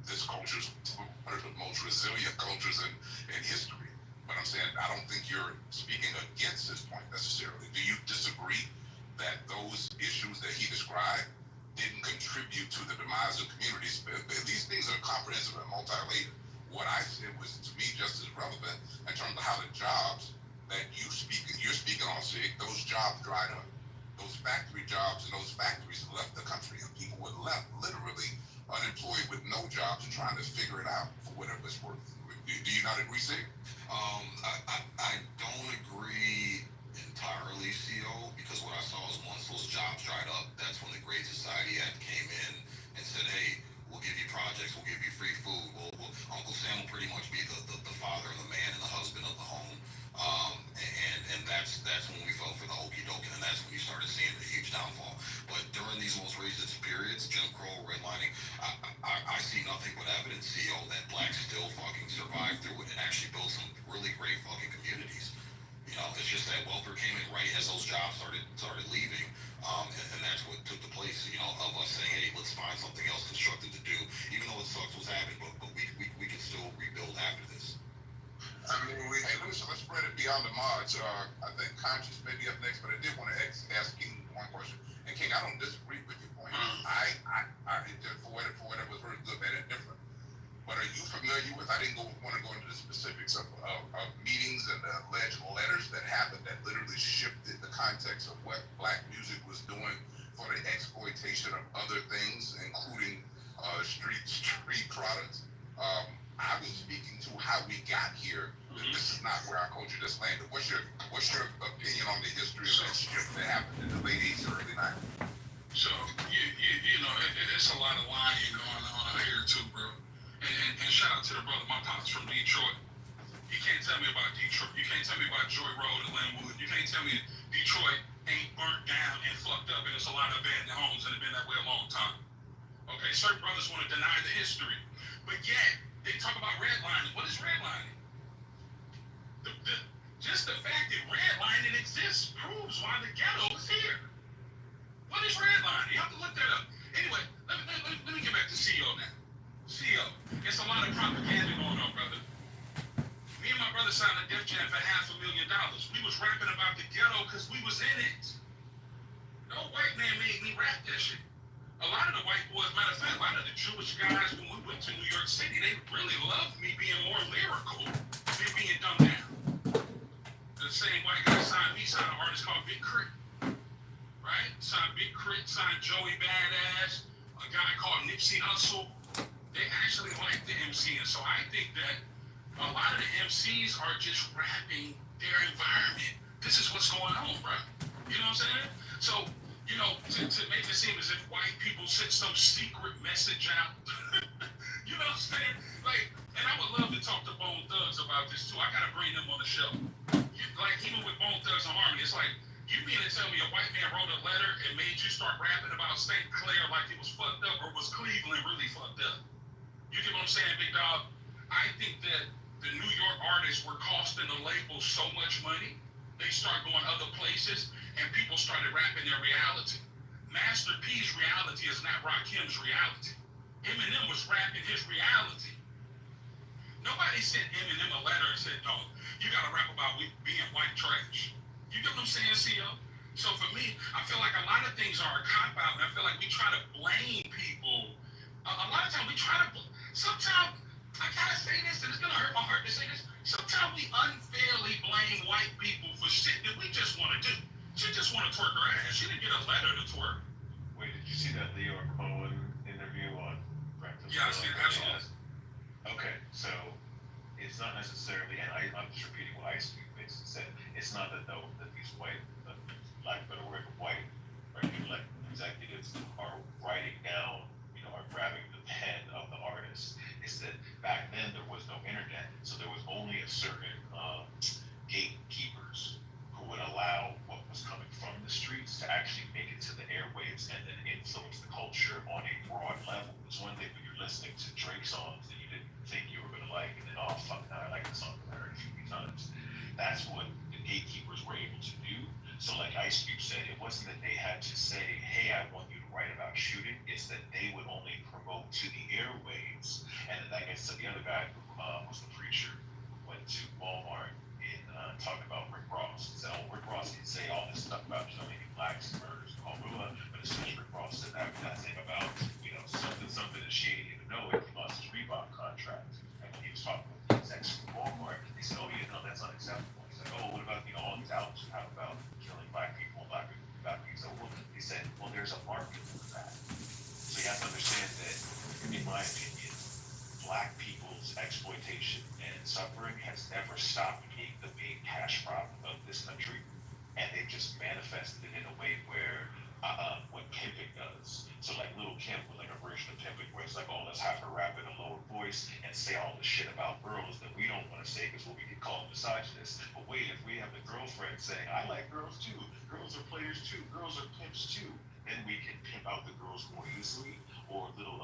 this culture's one of the most resilient cultures in history. But I'm saying I don't think you're speaking against this point necessarily. Do you disagree that those issues that he described didn't contribute to the demise of communities? These things are comprehensive and multi-layered. What I said was, to me, just as relevant in terms of how the jobs that you're speaking on, Sig, those jobs dried up. Those factory jobs and those factories left the country, and people were left literally unemployed with no jobs and trying to figure it out for whatever it's worth. Do you not agree, Sig? I don't agree entirely, CO, because what I saw is once those jobs dried up, that's when the Great Society Act came in and said, hey, we'll give you projects, we'll give you free food. Uncle Sam will pretty much be the father and the man and the husband of the home. And that's when we fell for the okey doke, and that's when you started seeing the huge downfall. But during these most racist periods, Jim Crow, redlining, I see nothing but evidence, CO, that blacks still fucking survived through it and actually built some really great fucking communities. It's just that welfare came in right as those jobs started leaving, and that's what took the place, of us saying, hey, let's find something else constructive to do, even though it sucks what's happening, but we can still rebuild after this. Let's spread it beyond the mods. I think Conscious may be up next, but I did want to ask King one question. And King, I don't disagree with your point. I for whatever was very good, bad, and different. But are you familiar with? I didn't want to go into the specifics of meetings and alleged letters that happened that literally shifted the context of what black music was doing for the exploitation of other things, including street products. I was speaking to how we got here. This is not where our culture just landed. What's your opinion on the history of that shift that happened in the late 80s, early 90s? So it's a lot of lying going on out here too, bro. And shout out to the brother, my pops from Detroit. You can't tell me about Detroit. You can't tell me about Joy Road and Linwood. You can't tell me Detroit ain't burnt down and fucked up, and there's a lot of abandoned homes and it's been that way a long time. Okay, Okay, certain brothers want to deny the history, but yet they talk about redlining. What is redlining? Just the fact that redlining exists proves why the ghetto is here. What is redlining? You have to look that up. Anyway, let me get back to CEO now. CEO, it's a lot of propaganda going on, brother. Me and my brother signed a Def Jam for $500,000. We was rapping about the ghetto because we was in it. No white man made me rap that shit. A lot of the white boys, matter of fact, a lot of the Jewish guys, when we went to New York City, they really loved me being more lyrical than being dumbed down. The same white guy signed an artist called Big Crit. Right? Signed Big Crit, signed Joey Badass, a guy called Nipsey Hussle. They actually like the MC. And so I think that a lot of the MCs are just rapping their environment. This is what's going on, bro. You know what I'm saying? So, you know, to make it seem as if white people sent some secret message out. You know what I'm saying? Like, and I would love to talk to Bone Thugs about this too. I gotta bring them on the show. Like, even with Bone Thugs and Harmony, it's like, you mean to tell me a white man wrote a letter and made you start rapping about St. Clair like it was fucked up, or was Cleveland really fucked up? You get what I'm saying, big dog? I think that the New York artists were costing the label so much money, they start going other places, and people started rapping their reality. Master P's reality is not Rakim's reality. Eminem was rapping his reality. Nobody sent Eminem a letter and said, no, you gotta rap about being white trash. You get what I'm saying, CEO? So for me, I feel like a lot of things are a cop-out, and I feel like we try to blame people. A lot of times we try to, sometimes, I gotta say this, and it's gonna hurt my heart to say this, sometimes we unfairly blame white people for shit that we just wanna do. She just wanna twerk her ass. She didn't get a letter to twerk. Wait, did you see that Leo Cohen interview on Breakfast? Yeah, I see it, absolutely. Okay, so it's not necessarily, and I'm just repeating what Ice Cube basically said, it's not that these white, like better word, white, right, like executives are writing down, you know, are grabbing the pen of the artist. It's that back then there was no internet, so there was only a certain gatekeepers who would allow what was coming from the streets to actually make it to the airwaves and then influence the culture on a broad level. It's one thing when you're listening to Drake songs that you didn't think you were gonna like, and then oh fuck, now I like the song I heard a few times. That's what the gatekeepers were able to do. So like Ice Cube said, it wasn't that they had to say, hey, I want you to write about shooting. It's that they would only promote to the airwaves. And then I guess the other guy who was the preacher who went to Walmart and talked about Rick Ross. He said, oh, Rick Ross can say all this stuff about, you know, maybe blacks and murders and all blah, but as soon as Rick Ross said that thing about, you know, something that she didn't even know, he lost his Reebok contract. And when he was talking with the execs from Walmart, they said, oh, yeah, no, that's unacceptable. He's like, oh, what about, you know, all these albums you have about killing black people, black people. So he said, well, there's a market for that. So you have to understand that, in my opinion, black people's exploitation and suffering has never stopped being the main cash problem of this country, and they've just manifested it in a way where what pimping does. So like Lil' Kim was like a version of pimping where it's like, oh, let's have her rap in a lower voice and say all the shit about girls that we don't want to say because we'll be called misogynist. But wait, if we have the girlfriend saying, I like girls too, girls are players too, girls are pimps too, then we can pimp out the girls more easily. Or little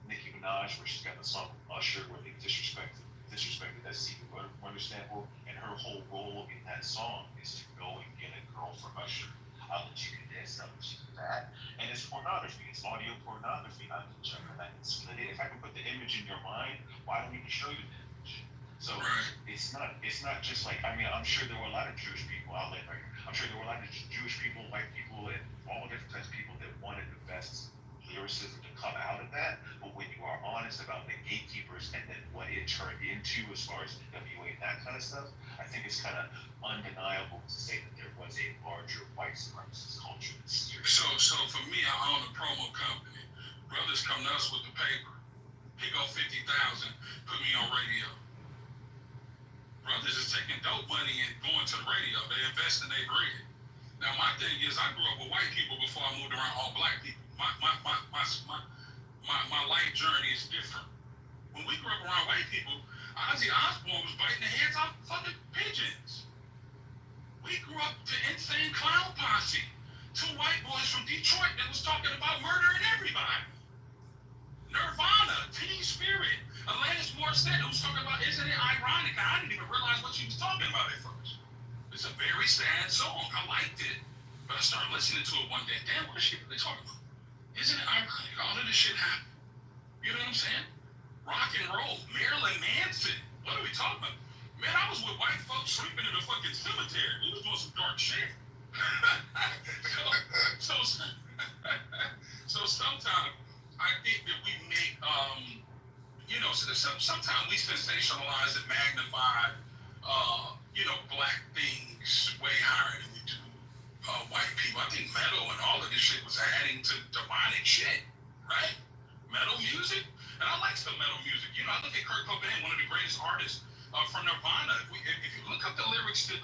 Nicki Minaj, where she's got the song Usher, where they disrespected that scene understandable, and her whole role in that song is to go and get a girl from Usher. I'll let you do this, I'll let you do that. And it's pornography, it's audio pornography. I can check on that and split it. If I can put the image in your mind, why don't we show you the image? So it's not just like, I mean, I'm sure there were a lot of Jewish people out there. I'm sure there were a lot of Jewish people, white people, and all different types of people that wanted the best lyricism to come out of that. But when you are honest about the gatekeepers and then what it turned into as far as NWA and that kind of stuff, I think it's kind of undeniable to say that there was a larger white supremacist culture. So for me, I own a promo company. Brothers come to us with the paper. He go 50,000, put me on radio. Brothers is taking dope money and going to the radio. They invest in their bread. Now my thing is, I grew up with white people before I moved around all black people. My life journey is different. When we grew up around white people, Ozzy Osbourne was biting the heads off fucking pigeons. We grew up to Insane Clown Posse, two white boys from Detroit that was talking about murdering everybody. Nirvana, Teen Spirit, Alanis Morissette, who's talking about, isn't it ironic? I didn't even realize what she was talking about at first. It's a very sad song. I liked it. But I started listening to it one day. Damn, what is she really talking about? Isn't it ironic? All of this shit happened. You know what I'm saying? Rock and roll. Marilyn Manson. What are we talking about? Man, I was with white folks sleeping in the fucking cemetery. We was doing some dark shit. so, so, so sometimes I think that we make, sometimes we sensationalize and magnify, black things way higher than we do white people. I think metal and all of this shit was adding to demonic shit, right? Metal music, and I like some metal music. I look at Kurt Cobain, one of the greatest artists from Nirvana. If you look up the lyrics to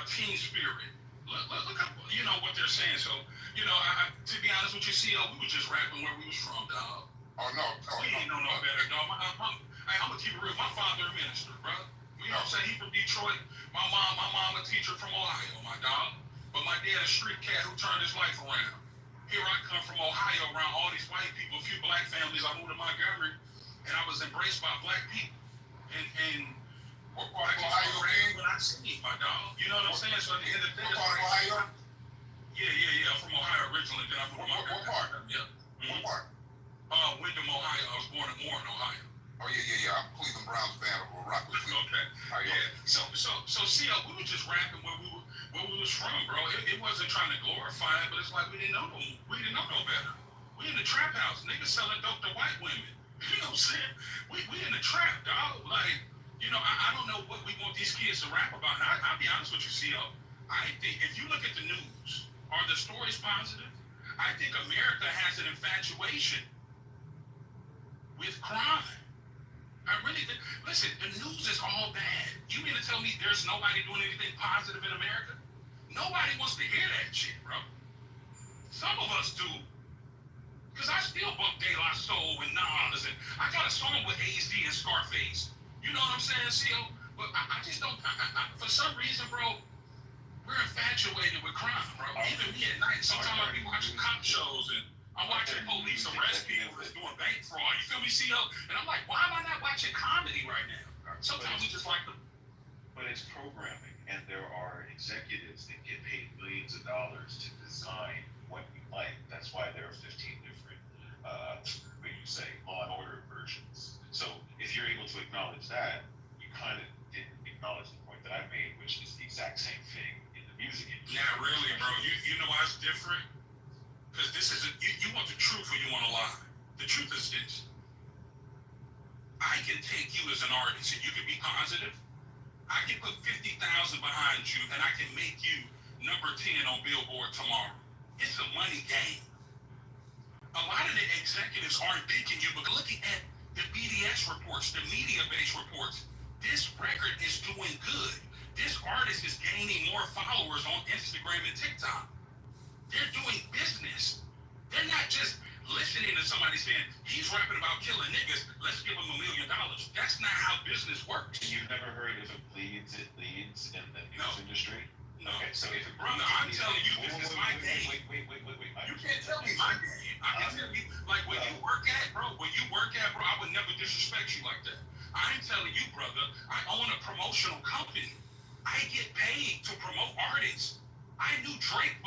Teen Spirit, look up, what they're saying. So, to be honest with you, CO, we were just rapping where we was from, dog. Oh no, We ain't know no better, dog. I'm gonna keep it real. My father a minister, bro. You know what I'm saying? He from Detroit. My mom a teacher from Ohio, my dog. But my dad a street cat who turned his life around. Here I come from Ohio around all these white people, a few black families. I moved to Montgomery, and I was embraced by black people. And what part of Ohio, man? When I see my dog, you know what I'm saying? So at the end of the day, what part of Ohio? Yeah. I'm from Ohio originally. Then I moved to Montgomery. What part? Yeah. What part? Wyndham, Ohio. I was born in Warren, Ohio. Oh yeah. I'm a Cleveland Browns fan. I will rock with Cleveland. Okay. Oh, yeah. So see, we were just rapping where we was from, bro. It wasn't trying to glorify it, but it's like we didn't know no better. We in the trap house, niggas selling dope to white women. You know what I'm saying? We in the trap, dog. Like, I don't know what we want these kids to rap about. And I'll be honest with you, CO. I think if you look at the news, are the stories positive? I think America has an infatuation with crime. I really think. Listen, the news is all bad. You mean to tell me there's nobody doing anything positive in America? Nobody wants to hear that shit, bro. Some of us do. Because I still bump De La Soul and Nas, and I got a song with AZ and Scarface. You know what I'm saying, CO? But I just don't. For some reason, bro, we're infatuated with crime, bro. Even me at night, sometimes I be watching cop shows and I'm watching police arrest people that's doing bank fraud. You feel me, CO? And I'm like, why am I not watching comedy right now? Sometimes we just like the. But it's programming, and there are executives that get paid millions of dollars to design what you like. That's why there are 15 different, what you say, Law and Order versions. So if you're able to acknowledge that, you kind of didn't acknowledge the point that I made, which is the exact same thing in the music industry. Yeah, really, bro. You know why it's different? Because this is you want the truth or you want to lie. The truth is this. I can take you as an artist and you can be positive. I can put 50,000 behind you and I can make you number 10 on Billboard tomorrow. It's a money game. A lot of the executives aren't picking you, but looking at the BDS reports, the media-based reports, this record is doing good. This artist is gaining more followers on Instagram and TikTok. They're doing business. They're not just listening to somebody saying, he's rapping about killing niggas, let's give him $1 million. That's not how business works. You've never heard if it bleeds in the news industry? No. Okay, so if it Brother, I'm telling you, this is my game. Wait. You can't tell me my game. I can tell you, like, where you work at, bro, I would never disrespect you like that. I'm telling you, brother, I own a promotional company. I get paid to promote artists. I knew Drake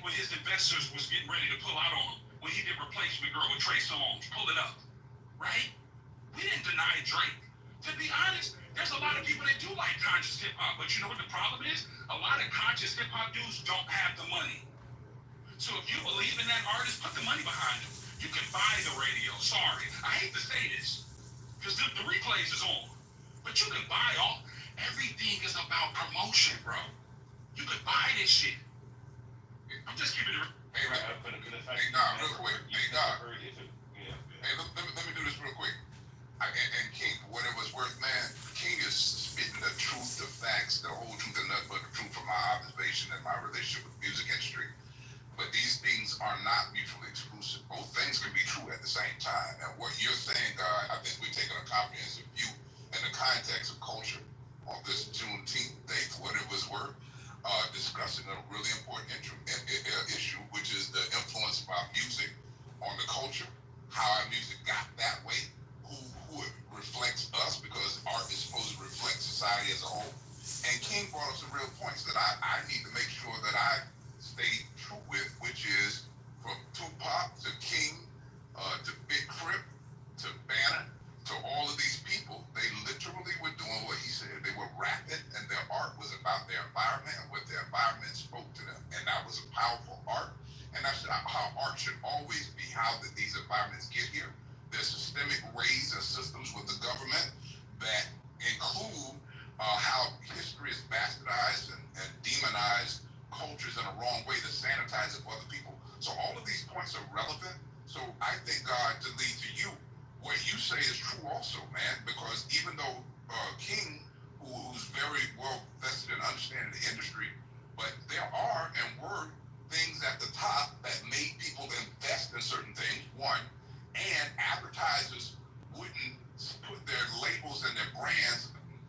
when his investors was getting ready to pull out on him when he did Replacement Girl with Trey Songz. Pull it up, right? We didn't deny Drake. To be honest, there's a lot of people that do like conscious hip hop, but you know what the problem is? A lot of conscious hip hop dudes don't have the money. So if you believe in that artist, put the money behind him. You can buy the radio. Sorry, I hate to say this, because the replays is on. But you can buy all. Everything is about promotion, bro. You could buy this shit. I'm just keeping it. Hey, real quick. Hey, let me do this real quick. And King, for what it was worth, man, King is spitting the truth, the facts, the whole truth, and nothing but the truth from my observation and my relationship with the music industry. But these things are not mutually exclusive. Both things can be true at the same time. And what you're saying, God, I think we're taking a comprehensive view in the context of culture on this Juneteenth day, for what it was worth, discussing a really important issue, which is the influence of our music on the culture. how our music got that way, who it reflects us, because art is supposed to reflect society as a whole. And King brought up some real points that I need to make sure that I stay true with, which is from Tupac to King, to Big Crip, to Banner, to all of these people. They literally were doing what he said. They were rapping, and their art was about their environment and what their environment spoke to them. And that was a powerful art. And that's how art should always be, how these environments get here. There's systemic ways and systems with the government that include how history is bastardized and demonized cultures in a wrong way to sanitize it for other people. So all of these points are relevant. So I think, God, to lead to you, what you say is true also, man, because even though King, who's very well vested in understanding the industry, but there are and were things at the top that made people invest in certain things, one, and advertisers wouldn't put their labels and their brands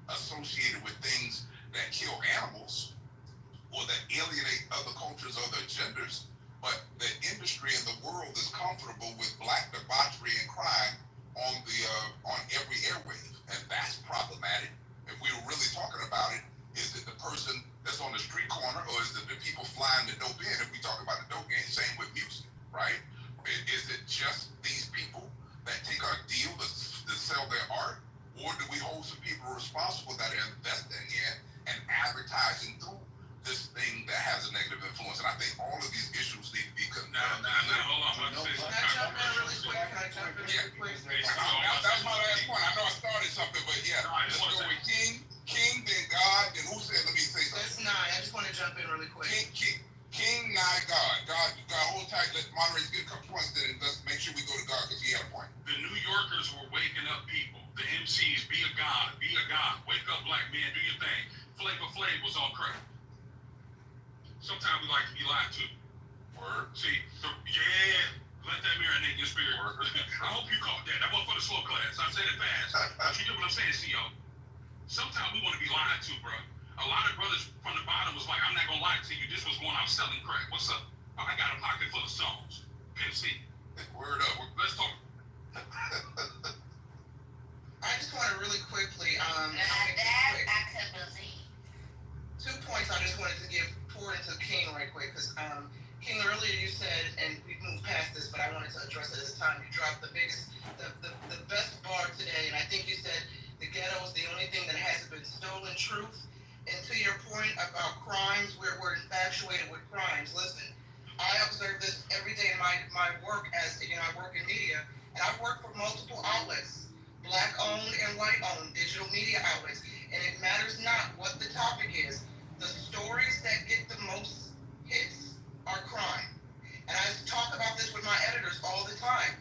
associated with things that kill animals or that alienate other cultures or their genders, but the industry and the world is comfortable with black debauchery and crime on every airwave, and that's problematic. If we were really talking about it, is it the person that's on the street corner, or is it the people flying the dope in? If we talk about the dope game, same with music, right? Is it just these people that take our deal to sell their art, or do we hold some people responsible that are investing in and advertising through this thing that has a negative influence? And I think all of these issues need to be Now, hold on. Can I jump in really quick? That's my last point. I know I started something, but yeah, let's go with King, then God, then who said? Let me say something. That's nine. I just want to jump in really quick. King, nine, God, hold tight. Let moderators get a couple points. Then let's make sure we go to God because he had a point. The New Yorkers were waking up people. The MCs, be a god, wake up, black man, do your thing. Flavor Flav was on crack. Sometimes we like to be lied to. Word. See, let that marinate your spirit. I hope you caught that. That wasn't for the slow class. I said it fast. But you get what I'm saying, CO. Sometimes we want to be lied to, bro. A lot of brothers from the bottom was like, I'm not gonna lie to you. This was going, I'm selling crack. What's up? I got a pocket full of songs. Pimp C. Word up. Let's talk. I just want to really quickly, two points I just wanted to pour into King right quick, because King, earlier you said, and we've moved past this, but I wanted to address it at the time, you dropped the best bar today, and I think you said the ghetto is the only thing that hasn't been stolen truth. And to your point about crimes, we're infatuated with crimes. Listen, I observe this every day in my work as, I work in media, and I work for multiple outlets, black owned and white owned digital media outlets, and it matters not what the topic is. The stories that get the most hits are crime. And I talk about this with my editors all the time.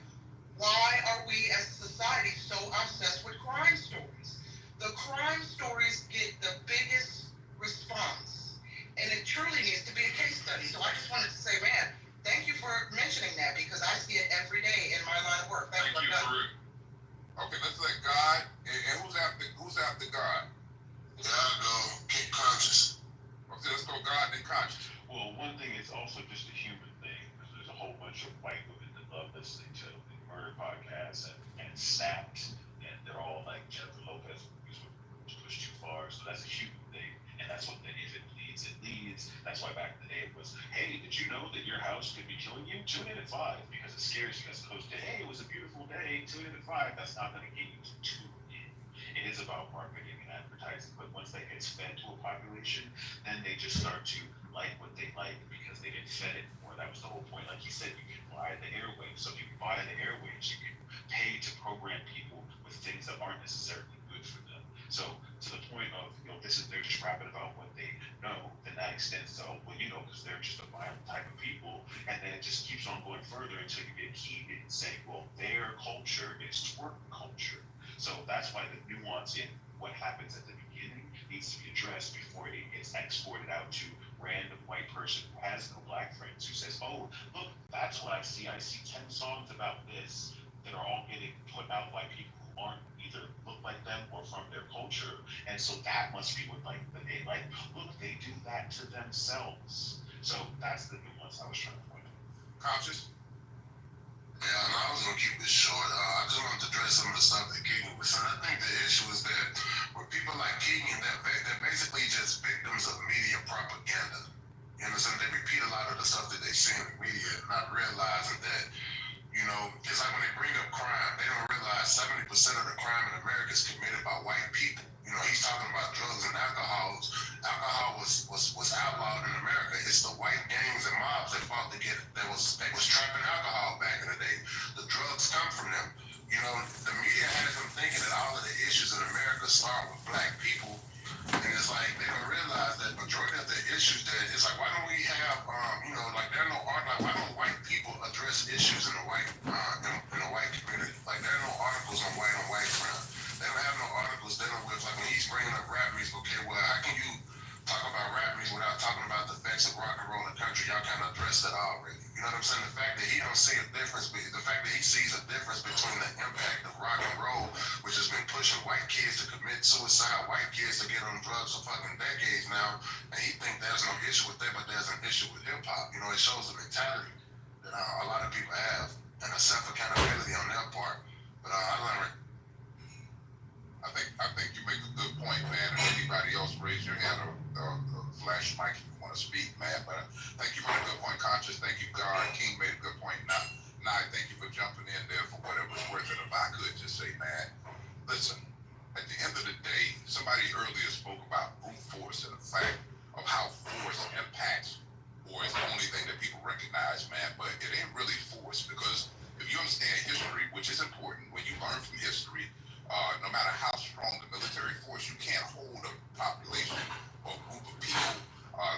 Why are we as a society so obsessed with crime stories? The crime stories get the biggest response. And it truly needs to be a case study. So I just wanted to say, man, thank you for mentioning that, because I see it every day in my line of work. Thank you, Drew. Okay, let's let God, and who's after God? God, go, King Conscious. Okay, let's go God and conscious. Well, one thing is also just a human thing, because there's a whole bunch of white women that love listening to the murder podcasts and Snapped, and they're all like Jennifer Lopez movies which push too far. So that's a human thing, and that's what if it leads, it leads. That's why back in the day it was, hey, did you know that your house could be killing you? Tune in at 5 because it scares you, as opposed to, hey, it was a beautiful day. Tune in at 5. That's not going to get you to tune in. It is about marketing and advertising, but once that gets fed to a population, then they just start to like what they like because they get fed it more. That was the whole point. Like you said, you can buy the airwaves. So if you buy the airwaves, you can pay to program people with things that aren't necessarily good for them. So to the point of, they're just rapping about what they know, then that extends to, because they're just a violent type of people, and then it just keeps on going further until you get heated and saying, well, their culture is twerk culture. So that's why the nuance in what happens at the beginning needs to be addressed before it gets exported out to random white person who has no black friends, who says, oh, look, that's what I see. I see 10 songs about this that are all getting put out by people who aren't either look like them or from their culture. And so that must be what they like, look, they do that to themselves. So that's the nuance I was trying to point out. Conscious? Yeah, and I was gonna keep it short. I just wanted to address some of the stuff that Keegan was saying. I think the issue is that with people like Keegan, they're basically just victims of media propaganda. You understand? They repeat a lot of the stuff that they see in the media, not realizing that, you know, it's like when they bring up crime, they don't realize 70% of the crime in America is committed by white people. You know, he's talking about drugs and alcohol. Alcohol was outlawed in America. It's the white gangs and mobs that fought to get it. They was trapping alcohol back in the day. The drugs come from them. You know, the media has them thinking that all of the issues in America start with black people. And it's like they don't realize that majority of the issues that it's like, why don't we have you know, like there are no art, like why don't white people address issues in the white in the white community? Like there are no articles on white crime. They don't have no articles dealing with, like when he's bringing up rap music, okay, well how can you talk about rap music without talking about the effects of rock and roll in the country? Y'all kind of addressed that already. You know what I'm saying? The fact that he don't see a difference, the fact that he sees a difference between the impact of rock and roll, which has been pushing white kids to commit suicide, white kids to get on drugs for fucking decades now, and he think there's no issue with that, but there's an issue with hip hop. You know, it shows the mentality that a lot of people have and a self accountability on their part. But I learned. I think you make a good point, man. If anybody else raise your hand or flash mic if you want to speak, man. But thank you for the good point, Conscious. Thank you, God. King made a good point. Now, I thank you for jumping in there for whatever it's worth. And if I could just say, man, listen, at the end of the day, somebody earlier spoke about brute force and the fact of how force impacts or is the only thing that people recognize, man. But it ain't really force, because if you understand history, which is important, when you learn from history, no matter how strong the military force, you can't hold a population or group of people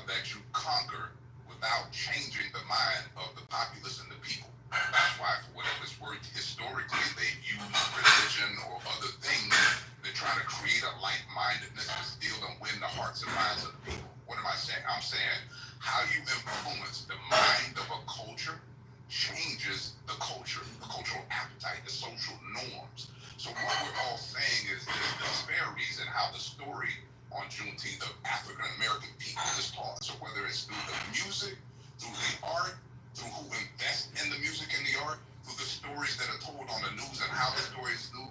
that you conquer without changing the mind of the populace and the people. That's why, for whatever it's worth, historically, they've used religion or other things to try to create a like-mindedness to steal and win the hearts and minds of the people. What am I saying? I'm saying how you influence the mind of a culture changes the culture, the cultural appetite, the social norms. So what we're all saying is there's disparities in how the story on Juneteenth of African American people is taught. So whether it's through the music, through the art, through who invests in the music and the art, through the stories that are told on the news and how the stories do.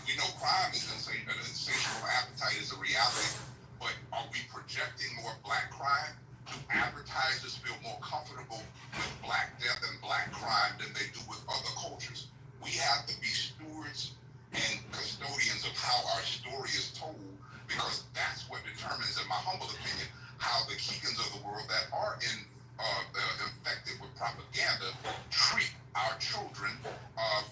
We know crime is insatiable appetite is a reality, but are we projecting more black crime? Do advertisers feel more comfortable with black death and black crime than they do with other cultures? We have to be stewards and custodians of how our story is told, because that's what determines, in my humble opinion, how the Keegans of the world that are infected with propaganda treat our children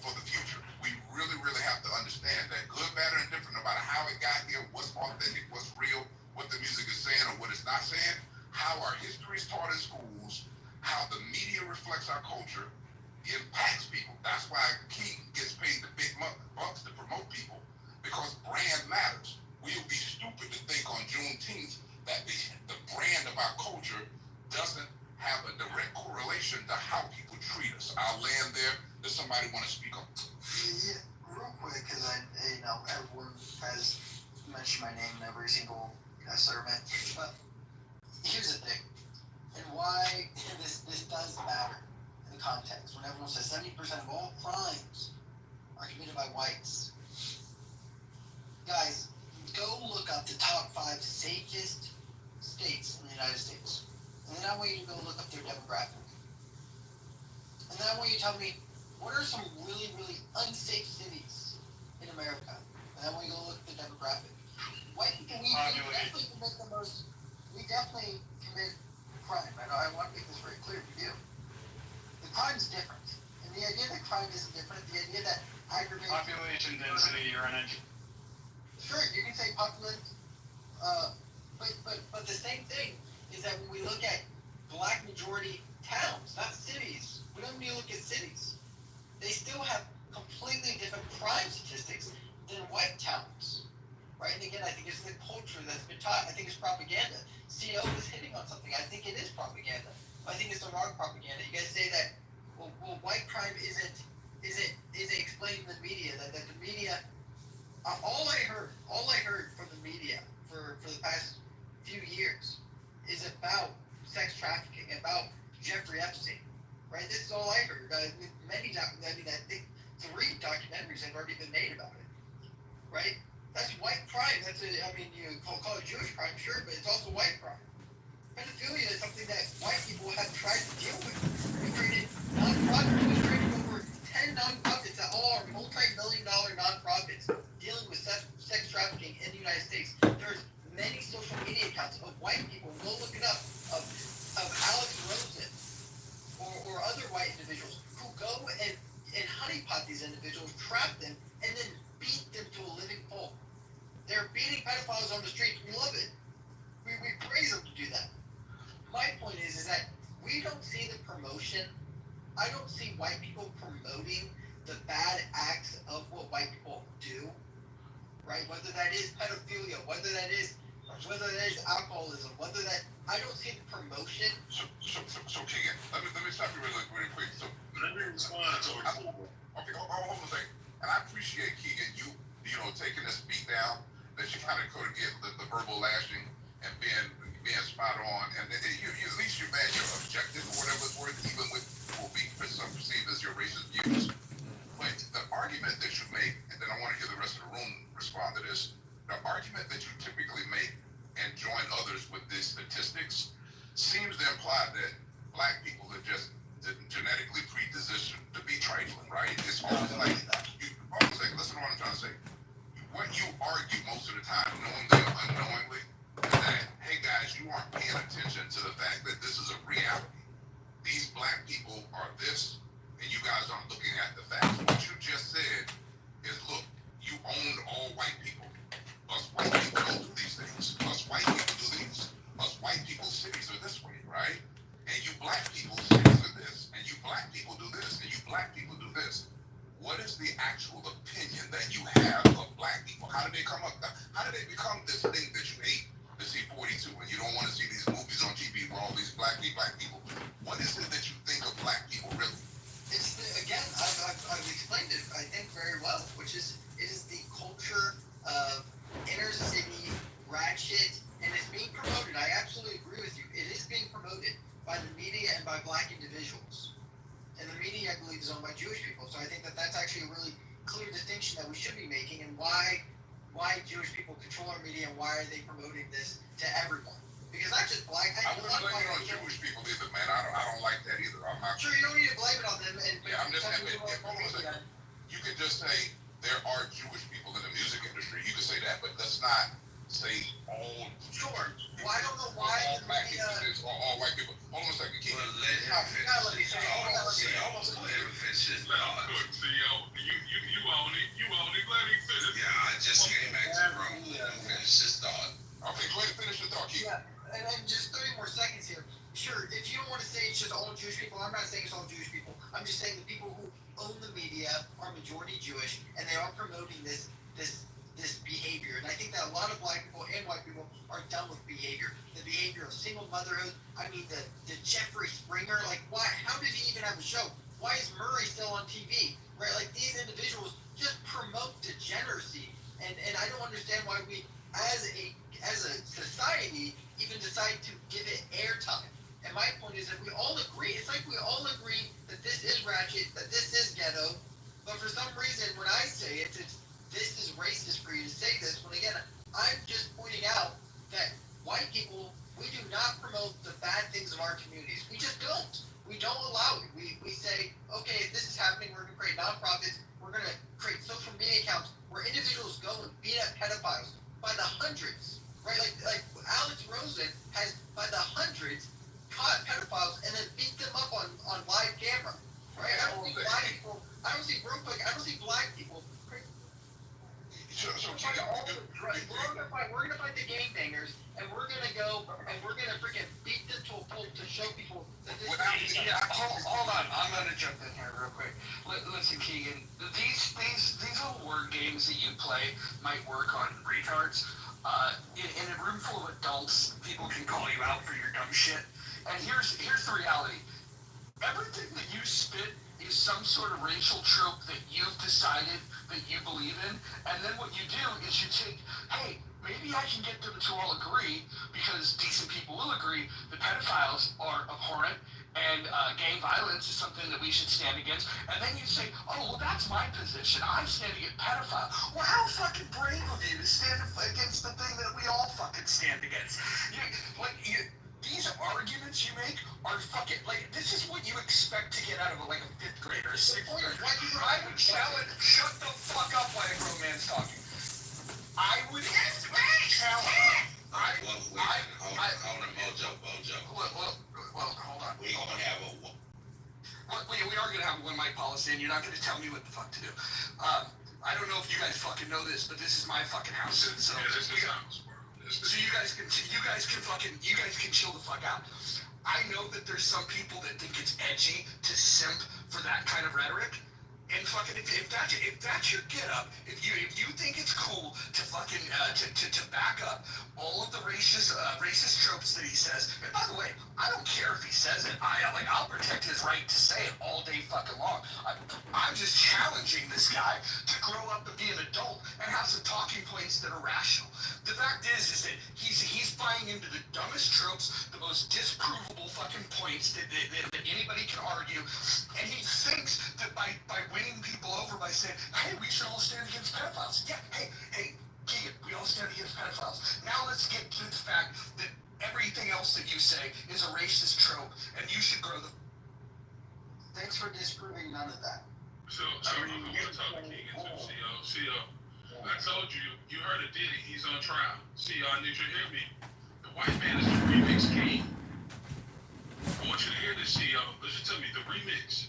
for the future. We really, really have to understand that good, bad, and different, no matter how it got here, what's authentic, what's real, what the music is saying or what it's not saying, how our history is taught in schools, how the media reflects our culture, impacts people. That's why King gets paid the big bucks to promote people, because brand matters. We would be stupid to think on Juneteenth that the brand of our culture doesn't have a direct correlation to how people treat us. I'll land there. Does somebody want to speak on? Yeah, real quick, because everyone has mentioned my name in every single sermon. But here's the thing, and why this does matter. Context. When everyone says 70% of all crimes are committed by whites, guys, go look up the top 5 safest states in the United States, and then I want you to go look up their demographic, and then I want you to tell me what are some really, really unsafe cities in America, and then I want you to go look at the demographic. White people, we definitely commit the most. We definitely commit crime. I want to make this very clear to you. The crime is different. And the idea that crime isn't different, the idea that aggravated population density or energy. Sure, you can say population, but the same thing is that when we look at black majority towns, not cities, we don't need to look at cities. They still have completely different crime statistics than white towns. Right? And again, I think it's the culture that's been taught. I think it's propaganda. CO is hitting on something. I think it is propaganda. I think it's the wrong propaganda. You guys say that, well white crime isn't explained in the media, that the media, all I heard from the media for the past few years is about sex trafficking, about Jeffrey Epstein, right? This is all I heard. Many right? That's white crime. I mean, you call it Jewish crime, sure, but it's also white crime. Pedophilia is something that white people have tried to deal with. We created nonprofits. We created over 10 nonprofits that all are multi-million-dollar nonprofits dealing with sex trafficking in the United States. There's many social media accounts of white people, go look it up, of Alex Rosen or other white individuals who go and honeypot these individuals, trap them, and then beat them to a living pulp. They're beating pedophiles on the street. We love it. We praise them to do that. My point is that we don't see the promotion. I don't see white people promoting the bad acts of what white people do, right? Whether that is pedophilia, whether that is alcoholism, whether that I don't see the promotion. So Keegan, let me stop you really quick. So let me respond to it. Okay, hold on a second. And I appreciate Keegan, you taking this beat down, that you kind of could get the verbal lashing and being spot on, and you at least you man your objective or whatever it's worth, even with what we some perceive as your racist views. But the argument that you make, and then I want to hear the rest of the room respond to this, the argument that you typically make and join others with these statistics seems to imply that black people are just genetically predispositioned to be trifling, right? It's almost like, listen to what I'm trying to say. What you argue most of the time, knowingly or unknowingly, is that, hey guys, you aren't paying attention to the fact that this is a reality. These black people are this, and you guys aren't looking at the facts. What you just said is, look, you own all white people. Us white people don't do these things. Us white people do these. Us white people's cities are this way, right? And you black people's cities are this. And you black people do this. And you black people do this. What is the actual opinion that you have of black people? How did they come up? How did they become this thing that you hate to see 42 and you don't want to see these movies on TV where all these black people? What is it that you think of black people really? It's again, I've explained it, I think, very well, which is it is the culture of inner city ratchet, and it's being promoted. I absolutely agree with you. It is being promoted by the media and by black individuals. And the media, I believe, is owned by Jewish people. So I think that that's actually a really clear distinction that we should be making, and why Jewish people control our media and why are they promoting this to everyone? Because not just black. I wouldn't blame it on Jewish people either, man. I don't like that either. I'm not sure. You don't need to blame it on them. Yeah, I'm just saying. You can just say there are Jewish people in the music industry. You can say that, but let's not say all. Sure. Well, I don't know why. All black people or all white people. Hold on a second. Keep let me finish. CEO, you own it. You own it. Let me finish. Yeah, I just came back to the room. Let me finish this thought. Okay, go ahead and finish your thought, Keith. Yeah, and just 30 more seconds here. Sure, if you don't want to say it's just all Jewish people, I'm not saying it's all Jewish people. I'm just saying the people who own the media are majority Jewish, and they are promoting this behavior. And I think that a lot of black people and white people are done with behavior. The behavior of single motherhood. I mean, the Jeffrey Springer. Like, why? How did he even have a show? Why is Murray still on TV? Right? Like, these individuals just promote degeneracy, and I don't understand why we, as a society, even decide to give it airtime. And my point is that we all agree. It's like we all agree that this is ratchet, that this is ghetto. But for some reason, when I say it, this is racist for you to say this. When again, I'm just pointing out that white people, we do not promote the bad things of our communities. We just don't. We don't allow it. We say, okay, if this is happening, we're going to create nonprofits. We're going to create social media accounts where individuals go and beat up pedophiles by the hundreds. Right? Like Alex Rosen has, by the hundreds, caught pedophiles and then beat them up on live camera. Right? I don't see black people. I don't see black people. We're gonna fight the gangbangers, and we're gonna go and we're gonna freaking beat them to a pulp to show people that this. Hold on, I'm gonna jump in here real quick. Listen, Keegan, these little word games that you play might work on retards. In a room full of adults, people can call you out for your dumb shit. And here's the reality. Everything that you spit is some sort of racial trope that you've decided that you believe in, and then what you do is you take, hey, maybe I can get them to all agree, because decent people will agree that pedophiles are abhorrent and gang violence is something that we should stand against. And then you say, oh, well, that's my position. I'm standing against pedophile. Well, how fucking brave of you to stand against the thing that we all fucking stand against. These arguments you make are fucking, this is what you expect to get out of a 5th grader, a 6th grader. I would challenge, shut the fuck up while a grown man's talking. I would challenge. Hold on, Mojo. Well, hold on. We gonna have a. We are gonna have a one mic policy, and you're not gonna tell me what the fuck to do. I don't know if you guys fucking know this, but this is my fucking house. So you guys can chill the fuck out. I know that there's some people that think it's edgy to simp for that kind of rhetoric. And fucking, if that's your get up, if you think it's cool to fucking to back up all of the racist tropes that he says, and by the way, I don't care if he says it. I'll protect his right to say it all day fucking long. I'm just challenging this guy to grow up and be an adult and have some talking points that are rational. The fact is that he's buying into the dumbest tropes, the most disprovable fucking points that anybody can argue, and he thinks that by winning people over by saying, hey, we should all stand against pedophiles. Yeah, hey, Keegan, we all stand against pedophiles. Now let's get to the fact that everything else that you say is a racist trope, and you should grow the... Thanks for disproving none of that. So I want to talk to Keegan too, CO. I told you, you heard of Diddy, he's on trial. CO, I need you to hear me. The white man is the remix king. I want you to hear this, CO. Listen to me, the remix.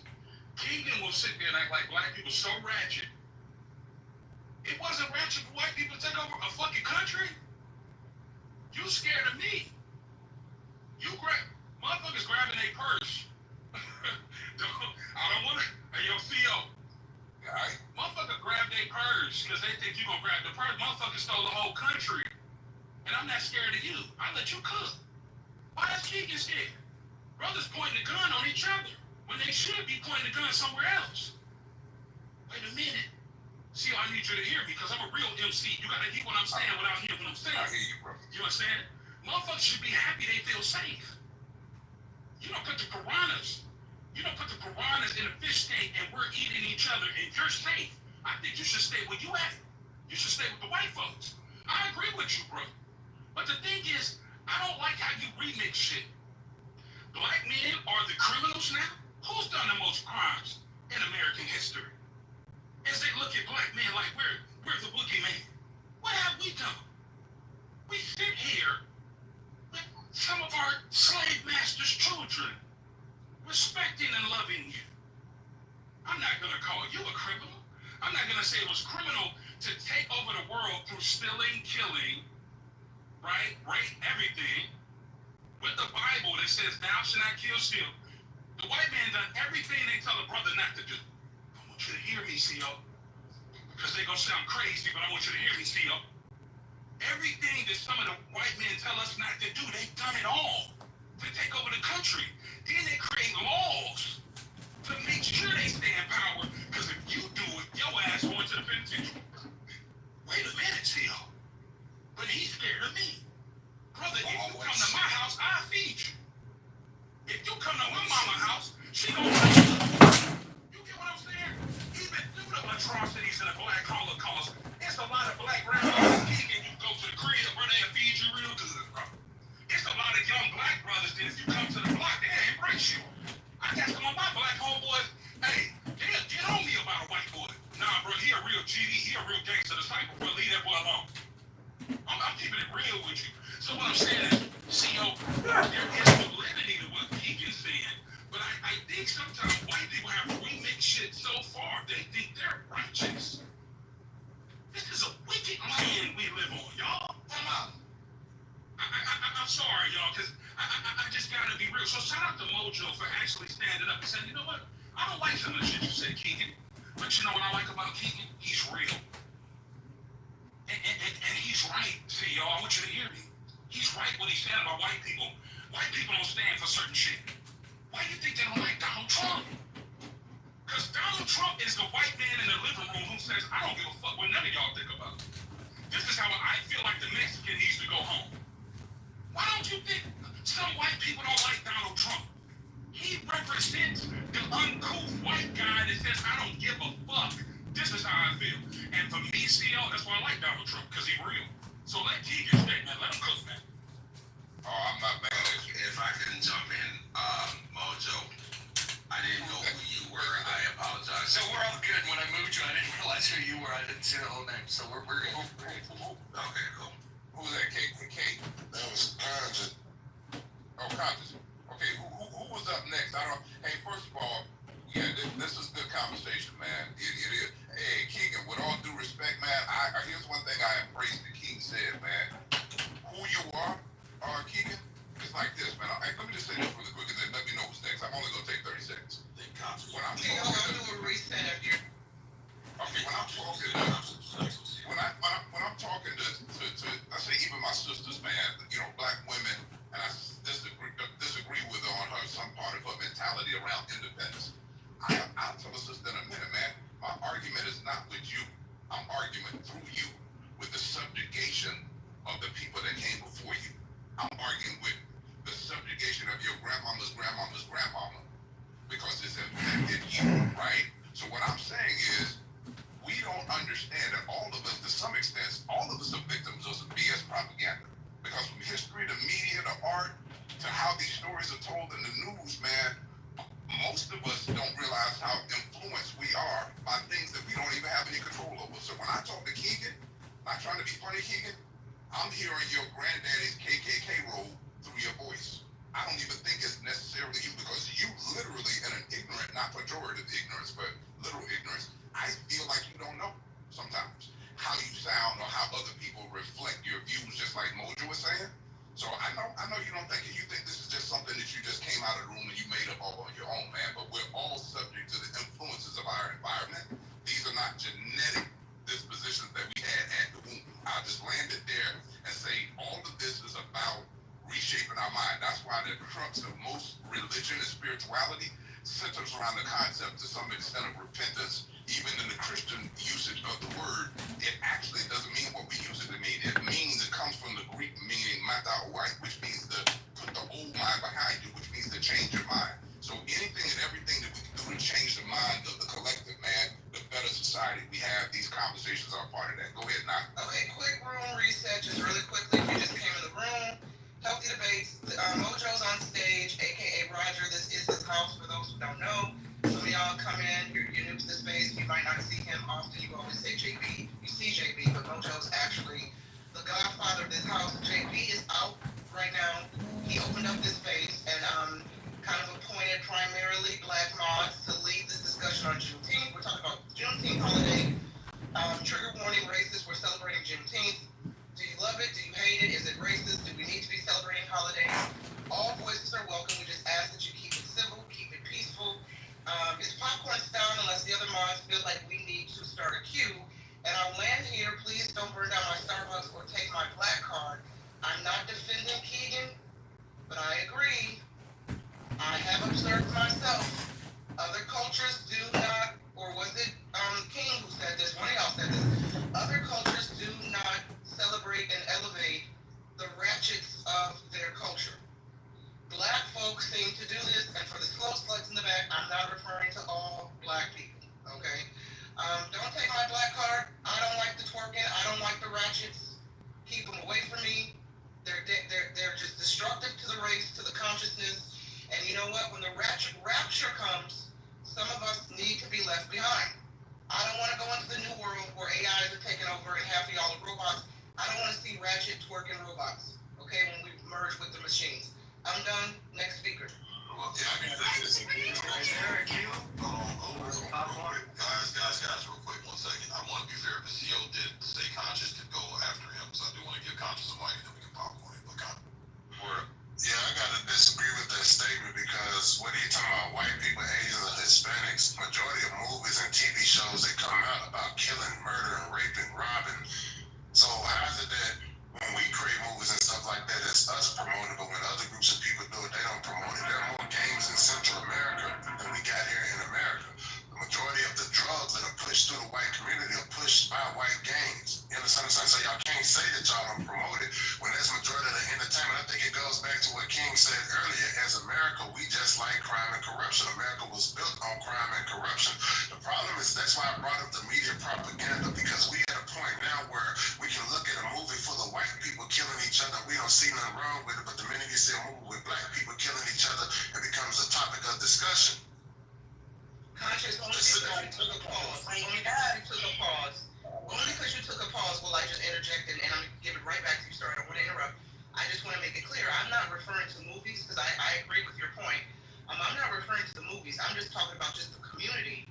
Keegan will sit there and act like black people so ratchet. It wasn't ratchet for white people to take over a fucking country. You scared of me. Motherfuckers grabbing a purse. I don't want to. Hey, yo, Theo. Alright? Motherfucker grabbed a purse because they think you gonna grab the purse. Motherfucker stole the whole country. And I'm not scared of you. I let you cook. Why is Keegan scared? Brothers pointing the gun on each other when they should be pointing the gun somewhere else. Wait a minute. See, I need you to hear me because I'm a real MC. You gotta hear what I'm saying without hearing what I'm saying. I hear you, bro. You understand? Motherfuckers should be happy they feel safe. You don't put the piranhas. You don't put the piranhas in a fish tank and we're eating each other and you're safe. I think you should stay where you at. You should stay with the white folks. I agree with you, bro. But the thing is, I don't like how you remix shit. Black men are the criminals now? Who's done the most crimes in American history? As they look at black men like we're the boogeyman. What have we done? We sit here with some of our slave masters' children, respecting and loving you. I'm not going to call you a criminal. I'm not going to say it was criminal to take over the world through stealing, killing, right? Rape, everything. With the Bible that says, thou shalt not kill, steal. The white man done everything they tell a brother not to do. I want you to hear me, CO. Because they're going to sound crazy, but I want you to hear me, CO. Everything that some of the white men tell us not to do, they've done it all to take over the country. Then they create laws to make sure they stay in power. Because if you do it, your ass going to the penitentiary. Wait a minute, CO. But he's scared of me. Brother, if you come to my house, I'll feed you. If you come to my mama's house, she gonna feed you. You get what I'm saying? Even through the atrocities and the black holocaust, there's a lot of black grandmas and you go to the crib where they'll feed you real good, bro. It's a lot of young black brothers that if you come to the block, they'll embrace you. I got some of my black homeboys, hey, they'll get on me about a white boy. Nah, bro, he a real GD, he a real gangster disciple, bro, leave that boy alone. I'm keeping it real with you. So what I'm saying is, CO, there is validity to what Keegan's saying, but I think sometimes white people have remixed shit so far, they think they're righteous. This is a wicked land we live on, y'all. Come on. I'm sorry, y'all, because I just gotta be real. So shout out to Mojo for actually standing up and saying, you know what? I don't like some of the shit you said, Keegan. But you know what I like about Keegan? He's real. And he's right. See, y'all, I want you to hear me. He's right what he's saying about white people. White people don't stand for certain shit. Why do you think they don't like Donald Trump? Because Donald Trump is the white man in the living room who says, I don't give a fuck what none of y'all think about. This is how I feel like the Mexican needs to go home. Why don't you think some white people don't like Donald Trump? He like Donald Trump because he real. So let Keegan stay, man. Let him cook, man. Oh, I'm not mad at you. If I can jump in, Mojo, I didn't know who you were. I apologize. So we're all good. When I moved you, I didn't realize who you were. I didn't see the whole name. So we're good. Okay, cool. Who was that? Kate? That was Conscious. Oh, Conscious. Okay, who was up next? I don't. Hey, first of all, yeah, this is good conversation, man. It is. Hey, Keegan, with all due respect, man, here's one thing I embrace that King said, man. Who you are, Keegan, it's like this, man. Let me just say this really quick, and then let me know who's next. I'm only gonna take 30 seconds. When I'm Hey, talking I'll do a reset of your. Okay, when I'm talking to I say even my sisters, man, black women, and I disagree with her on some part of her mentality around independence. I'll tell a sister in a minute, man. My argument is not with you. I'm arguing through you with the subjugation of the people that came before you. I'm arguing with the subjugation of your grandmama's grandmama's grandmama because it's infected you, right? So what I'm saying is, we don't understand that all of us, to some extent, all of us are victims of some BS propaganda. Because from history to media to art to how these stories are told in the news, man, most of us don't realize how influenced we are by things that we don't even have any control over. So when I talk to Keegan, not trying to be funny, Keegan, I'm hearing your granddaddy's KKK roll through your voice. I don't even think it's necessarily you because you literally, in an ignorant, not pejorative ignorance, but literal ignorance, I feel like you don't know sometimes how you sound or how other people reflect your views, just like Mojo was saying. So I know you don't think it. You think this is just something that you just came out of the room and you made up all on your own, man. But we're all subject to the influences of our environment. These are not genetic dispositions that we had at the womb. I'll just land it there and say all of this is about reshaping our mind. That's why the crux of most religion and spirituality centers around the concept to some extent of repentance. Even in the Christian usage of the word, it actually doesn't mean what we use it to mean. It means, it comes from the Greek meaning matauai, which means to put the old mind behind you, which means to change your mind. So anything and everything that we can do to change the mind of the collective, man, the better society we have. These conversations are part of that. Go ahead, now. Okay, quick room reset, just really quickly. If you just came in the room, Healthy Debates. Mojo's on stage, aka Roger. This is his house for those who don't know. Some of y'all come in, you're new to the space, you might not see him often, you always say JB, you see JB, but Mojo's actually the godfather of this house. JB is out right now. He opened up this space and kind of appointed primarily black mods to lead this discussion on Juneteenth. We're talking about Juneteenth holiday. Trigger warning, racist, we're celebrating Juneteenth. Do you love it? Do you hate it? Is it racist? Do we need to be celebrating holidays? All voices are welcome. We just ask that you keep it civil, keep it peaceful. It's popcorn style unless the other mods feel like we need to start a queue. And I'll land here. Please don't burn down my Starbucks or take my black card. I'm not defending Keegan, but I agree. I have observed myself. Other cultures do not, or was it King who said this? One of y'all said this. Other cultures do not celebrate and elevate the ratchets of their culture. Black folks seem to do this, and for the slow slugs in the back, I'm not referring to all black people, okay? Don't take my black card. I don't like the twerking. I don't like the ratchets. Keep them away from me. They're just destructive to the race, to the consciousness. And you know what? When the rapture comes, some of us need to be left behind. I don't want to go into the new world where AIs are taking over and half of y'all are robots. I don't want to see ratchet twerking robots, okay, when we merge with the machines. I'm done. Next speaker. Well, yeah, I mean, this is guys, real quick, 1 second. I want to be fair, because CO did say Conscious could go after him, so I do want to give Conscious a mic, and then we can popcorn it. But Yeah, I gotta disagree with that statement because what are you talking about? White people, Asians, and Hispanics. Majority of movies and TV shows that come out about killing, murdering, raping, robbing. So how is it that when we create movies and stuff like that, it's us promoting, but when other groups of people do it, they don't promote it. There are more gangs in Central America than we got here in America. The majority of the drugs that are pushed through the white community are pushed by white gangs. You understand what I'm saying? So y'all can't say that y'all don't promote it when that's majority of the entertainment. I think it goes back to what King said earlier. As America, we just like crime and corruption. America was built on crime and corruption. The problem is that's why I brought up the media propaganda, because we at a point now where don't see nothing wrong with it, but the minute you see a movie with black people killing each other, it becomes a topic of discussion. Conscious, only because you took a pause. Only because you took a pause will I just interject and I'm going to give it right back to you, sir. I don't want to interrupt. I just want to make it clear. I'm not referring to movies because I agree with your point. I'm not referring to the movies. I'm just talking about just the community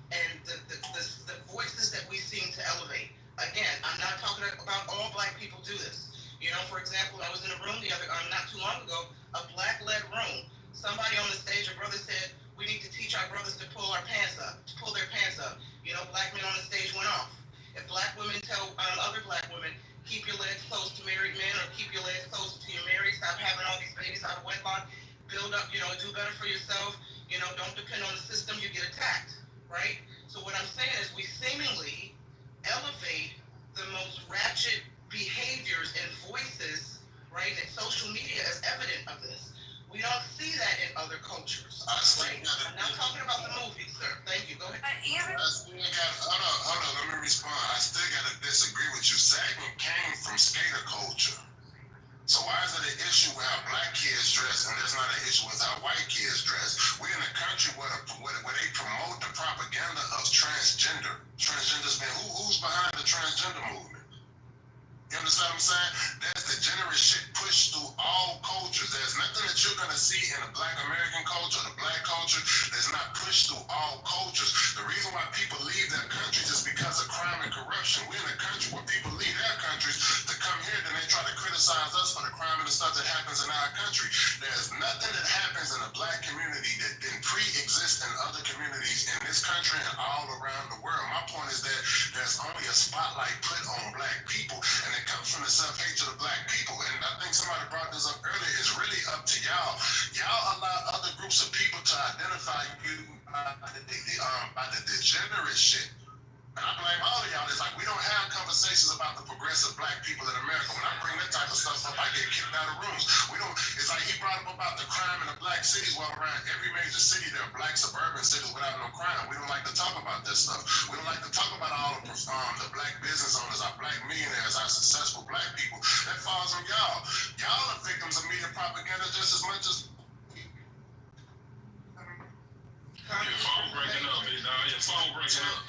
and the voices that we seem to elevate. Again, I'm not talking about all black people do this. You know, for example, I was in a room not too long ago, a black-led room. Somebody on the stage, a brother said, we need to teach our brothers to pull their pants up. You know, black men on the stage went off. If black women tell other black women, keep your legs close to married men or keep your legs close to your married, stop having all these babies out of wedlock, build up, you know, do better for yourself, you know, don't depend on the system, you get attacked, right? So what I'm saying is we seemingly elevate the most ratchet behaviors and voices, right? And social media is evident of this. We don't see that in other cultures, right? I'm not talking about the movies, sir. Thank you. Go ahead. Hold on, let me respond. I still gotta disagree with you. Sagging came from skater culture. So why is it an issue with how black kids dress and there's not an issue with how white kids dress? We're in a country where they promote the propaganda of transgender. Transgender's been who's behind the transgender movement? You understand what I'm saying? There's degenerate shit pushed through all cultures. There's nothing that you're gonna see in the black American culture, the black culture, that's not pushed through all cultures. The reason why people leave their countries is because of crime and corruption. We're in a country where people leave their countries to come here, then they try to criticize us for the crime and the stuff that happens in our country. There's nothing that happens in the black community that didn't pre-exist in other communities in this country and all around the world. My point is that there's only a spotlight put on black people, and it comes from the self-hatred of black people. And I think somebody brought this up earlier. It's really up to y'all. Y'all allow other groups of people to identify you by the degenerate shit. And I blame all of y'all. It's like we don't have conversations about the progressive black people in America. When I bring that type of stuff up, I get kicked out of rooms. We don't. It's like he brought up about the crime in the black cities. Well, around every major city, there are black suburban cities without no crime. We don't like to talk about this stuff. We don't like to talk about all of the black business owners, our black millionaires, our successful black people. That falls on y'all. Y'all are victims of media propaganda just as much as. Your phone breaking up, big dog. Your phone breaking up.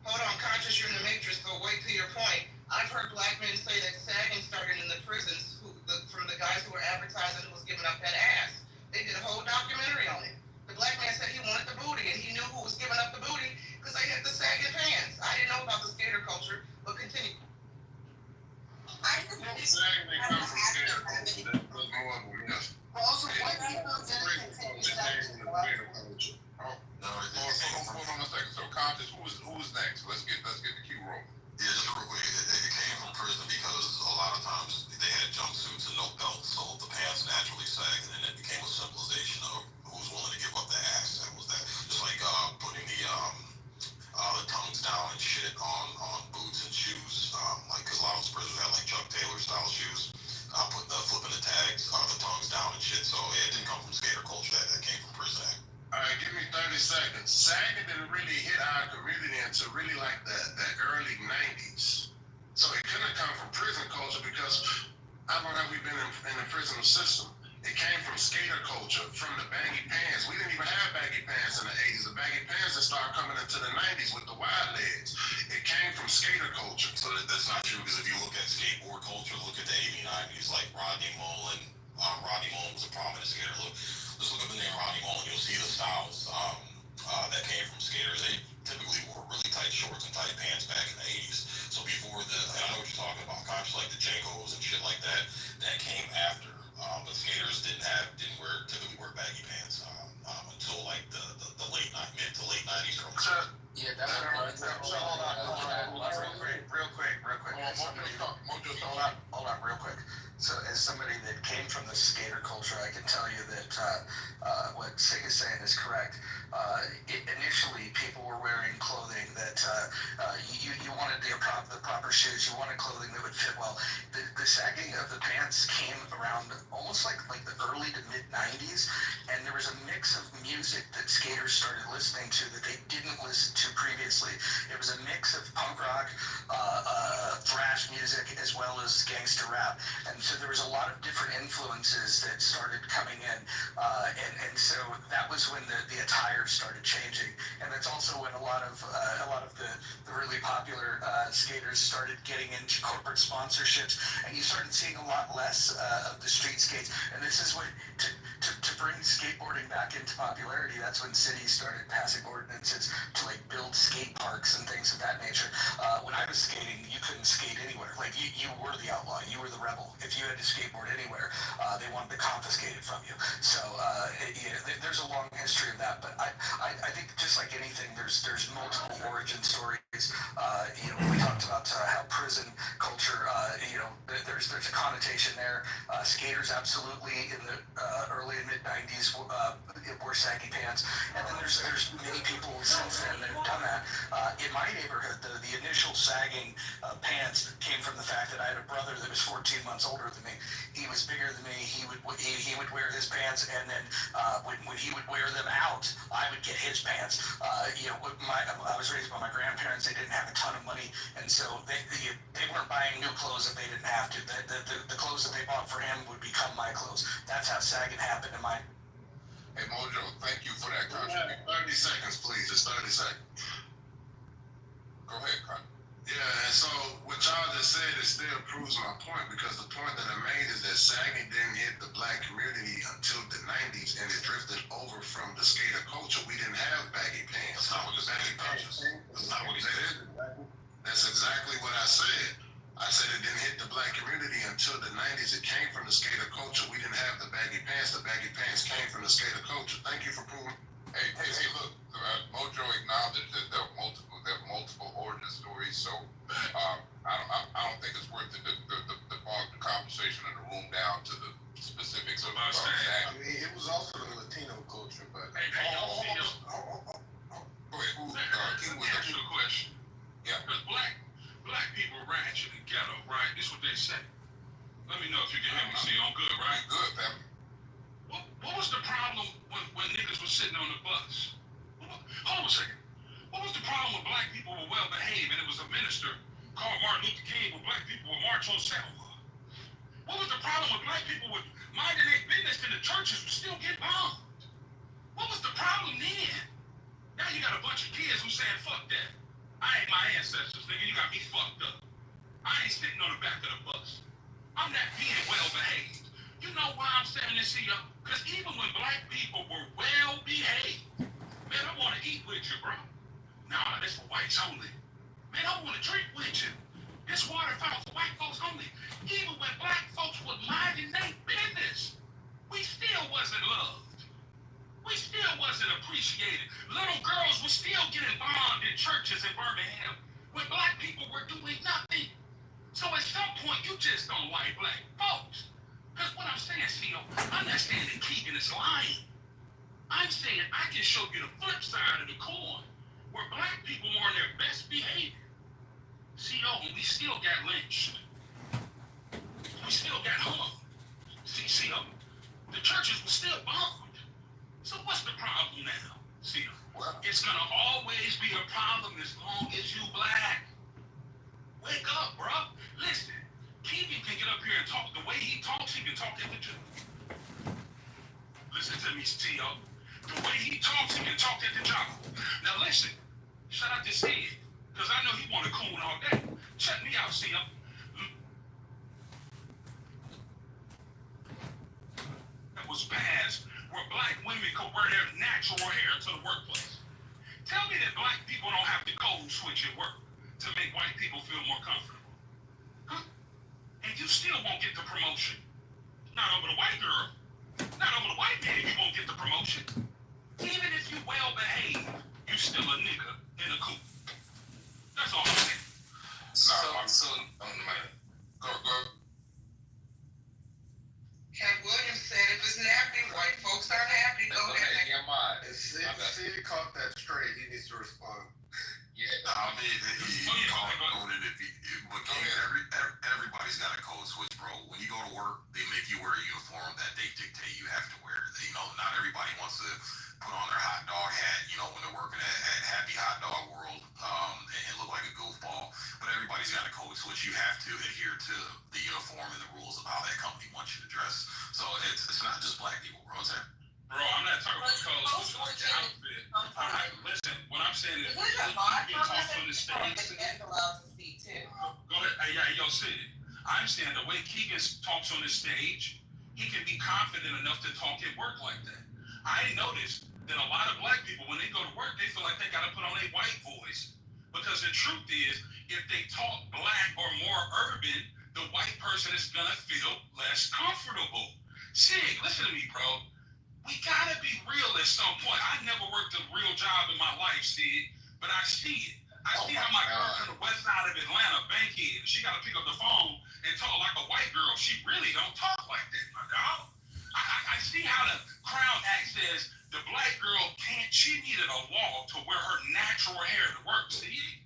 Hold on, Conscious, you're in the matrix, but wait to your point. I've heard black men say that sagging started in the prisons from the guys who were advertising who was giving up that ass. They did a whole documentary on it. The black man said he wanted the booty, and he knew who was giving up the booty because they had the sagging pants. I didn't know about the skater culture, but continue. Sagging didn't come from skater culture. That was more of a myth. Also, white people didn't continue sagging. Hold on a second. So, Conscious, who's next? Let's get the queue rolling. Yeah, just real quick. It came from prison because a lot of times they had jumpsuits and no belts, so the pants naturally sagged, and then it became a symbolization of who's willing to give up the ass. That was that. Just like putting the tongues down and shit on boots and shoes. Like, because a lot of those prisoners had like Chuck Taylor style shoes. Flipping the tags, the tongues down and shit. So it didn't come from skater culture. That came from prison act. All right, give me 30 seconds. Sagging didn't really hit our community until really like the early 90s. So it couldn't have come from prison culture because how long have we been in the prison system? It came from skater culture, from the baggy pants. We didn't even have baggy pants in the 80s. The baggy pants that started coming into the 90s with the wide legs. It came from skater culture. So that's not true because if you look at skateboard culture, look at the 80s, 90s, like Rodney Mullen. Rodney Mullen was a prominent skater. Let's look up the name Rodney Mullen. You'll see the styles that came from skaters. They typically wore really tight shorts and tight pants back in the 80s. So before and I know what you're talking about, conscious like the Jankos and shit like that came after. But skaters typically wear baggy pants until like the mid to late 90s. Yeah, that's right. So hold on, real quick. Hold on, real quick. So as somebody that came from the skater culture, I can tell you that what Sig is saying is correct. Initially, people were wearing clothing that you wanted the proper shoes. You wanted clothing that would fit well. The sagging of the pants came around almost like the early to mid 90s, and there was a mix of music that skaters started listening to that they didn't listen to previously. It was a mix of punk rock, thrash music as well as gangster rap. And so there was a lot of different influences that started coming in. And so that was when the attire started changing. And that's also when a lot of the really popular skaters started getting into corporate sponsorships, and you started seeing a lot less of the street skates. And this is what to bring skateboarding back into popularity. That's when cities started passing ordinances to like build skate parks and things of that nature. When I was skating, you couldn't skate anywhere. Like you were the outlaw, you were the rebel. If you had to skateboard anywhere, they wanted to confiscate it from you. So there's a long history of that. But I think just like anything, there's multiple origin stories. We talked about how prison culture. There's a connotation there. Skaters absolutely in the early and mid '90s wore saggy pants, and then there's many people since then that have done that. In my neighborhood, the initial sagging pants came from the fact that I had a brother that was 14 months older than me. He was bigger than me. He would wear his pants, and then when he would wear them out, I would get his pants. I was raised by my grandparents. They didn't have a ton of money, and so they weren't buying new clothes if they didn't have to. The clothes that they bought for him would become my clothes. That's how sagging happened in my. Hey Mojo, thank you for that contribution. 30 seconds, please. Just 30 seconds. Go ahead, Con. Yeah, and so what y'all just said, it still proves my point, because the point that I made is that sagging didn't hit the black community until the 90s, and it drifted over from the skater culture. We didn't have baggy pants. That's not what the baggy pants. That's not what he said. That's exactly what I said. I said it didn't hit the black community until the 90s. It came from the skater culture. We didn't have the baggy pants. The baggy pants came from the skater culture. Thank you for proving. Hey, look, Mojo acknowledged that there are multiple origin stories, so I don't think it's worth the bog the conversation in the room down to the specifics of that. I mean, it was also the Latino culture, but Go ahead. Go ahead. Let me ask you a question. Yeah. Because black people ratchet and ghetto, right? This is what they say. Let me know if you can hear me. See, I'm good, right? Good, family. What was the problem when niggas was sitting on the bus? Hold on a second. What was the problem when black people were well behaved and it was a minister called Martin Luther King where black people would march on Selma? What was the problem when black people were minding their business and the churches would still get bombed? What was the problem then? Now you got a bunch of kids who saying, fuck that. I ain't my ancestors, nigga. You got me fucked up. I ain't sitting on the back of the bus. I'm not being well behaved. You know why I'm saying this here? Because even when black people were well behaved, man, I want to eat with you, bro. Nah, that's for whites only. Man, I want to drink with you. This water fountain for white folks only. Even when black folks were minding their business, we still wasn't loved. We still wasn't appreciated. Little girls were still getting bombed in churches in Birmingham when black people were doing nothing. So at some point, you just don't like black folks. Because what I'm saying, Theo, I'm not saying that Keegan is lying. I'm saying I can show you the flip side of the coin, where black people were on their best behavior. Theo, and we still got lynched. We still got hung. Theo, the churches were still bombed. So what's the problem now, Theo? It's gonna always be a problem as long as you black. Wake up, bro. Listen. Keegan can get up here and talk the way he talks. He can talk at the job. Listen to me, Theo. The way he talks, he can talk at the job. Now listen, shut up this head, because I know he want to coon all day. Check me out, Theo. That was passed where black women could wear their natural hair to the workplace. Tell me that black people don't have to code switch at work to make white people feel more comfortable. Huh? And you still won't get the promotion. Not over the white girl. Not over the white man, you won't get the promotion. Even if you well behave, you still a nigga in a coop. That's all I'm saying. Go. Cat Williams said if it's nappy, white folks aren't happy. Go ahead. Yeah, mine. If Sid caught that straight, he needs to respond. Yeah. I mean, he called it but everybody's got a code switch, bro. When you go to work, they make you wear a uniform that they dictate you have to wear. Not everybody wants to put on their hot dog hat, when they're working at Happy Hot Dog World, and look like a goofball. But everybody's got a code which you have to adhere to the uniform and the rules of how that company wants you to dress. So it's not just black people, bro. Bro, I'm not talking about clothes. Listen, what I'm saying is, you talk on the stage. Go ahead. Hey, yeah, yo, Sid. I'm saying the way Keegan talks on the stage, he can be confident enough to talk at work like that. I noticed that a lot of black people, when they go to work, they feel like they got to put on a white voice. Because the truth is, if they talk black or more urban, the white person is going to feel less comfortable. Sid, listen to me, bro. We gotta be real at some point. I never worked a real job in my life, Sid, but I see it. I see how my girl from the west side of Atlanta, Bankhead, she gotta pick up the phone and talk like a white girl. She really don't talk like that, my dog. I see how the Crown Act says the black girl can't, she needed a law to wear her natural hair to work, see?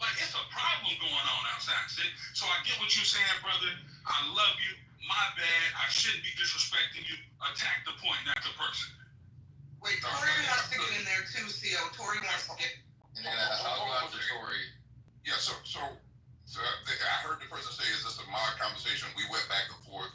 Like, it's a problem going on outside, Sid. So I get what you're saying, brother. I love you. My bad. I shouldn't be disrespecting you. Attack the point, not the person. Wait, Tori wants to get in there too, Co. Tori wants to get. And then I'll go after Tori. Yeah, so I heard the person say, "Is this a mod conversation?" We went back and forth.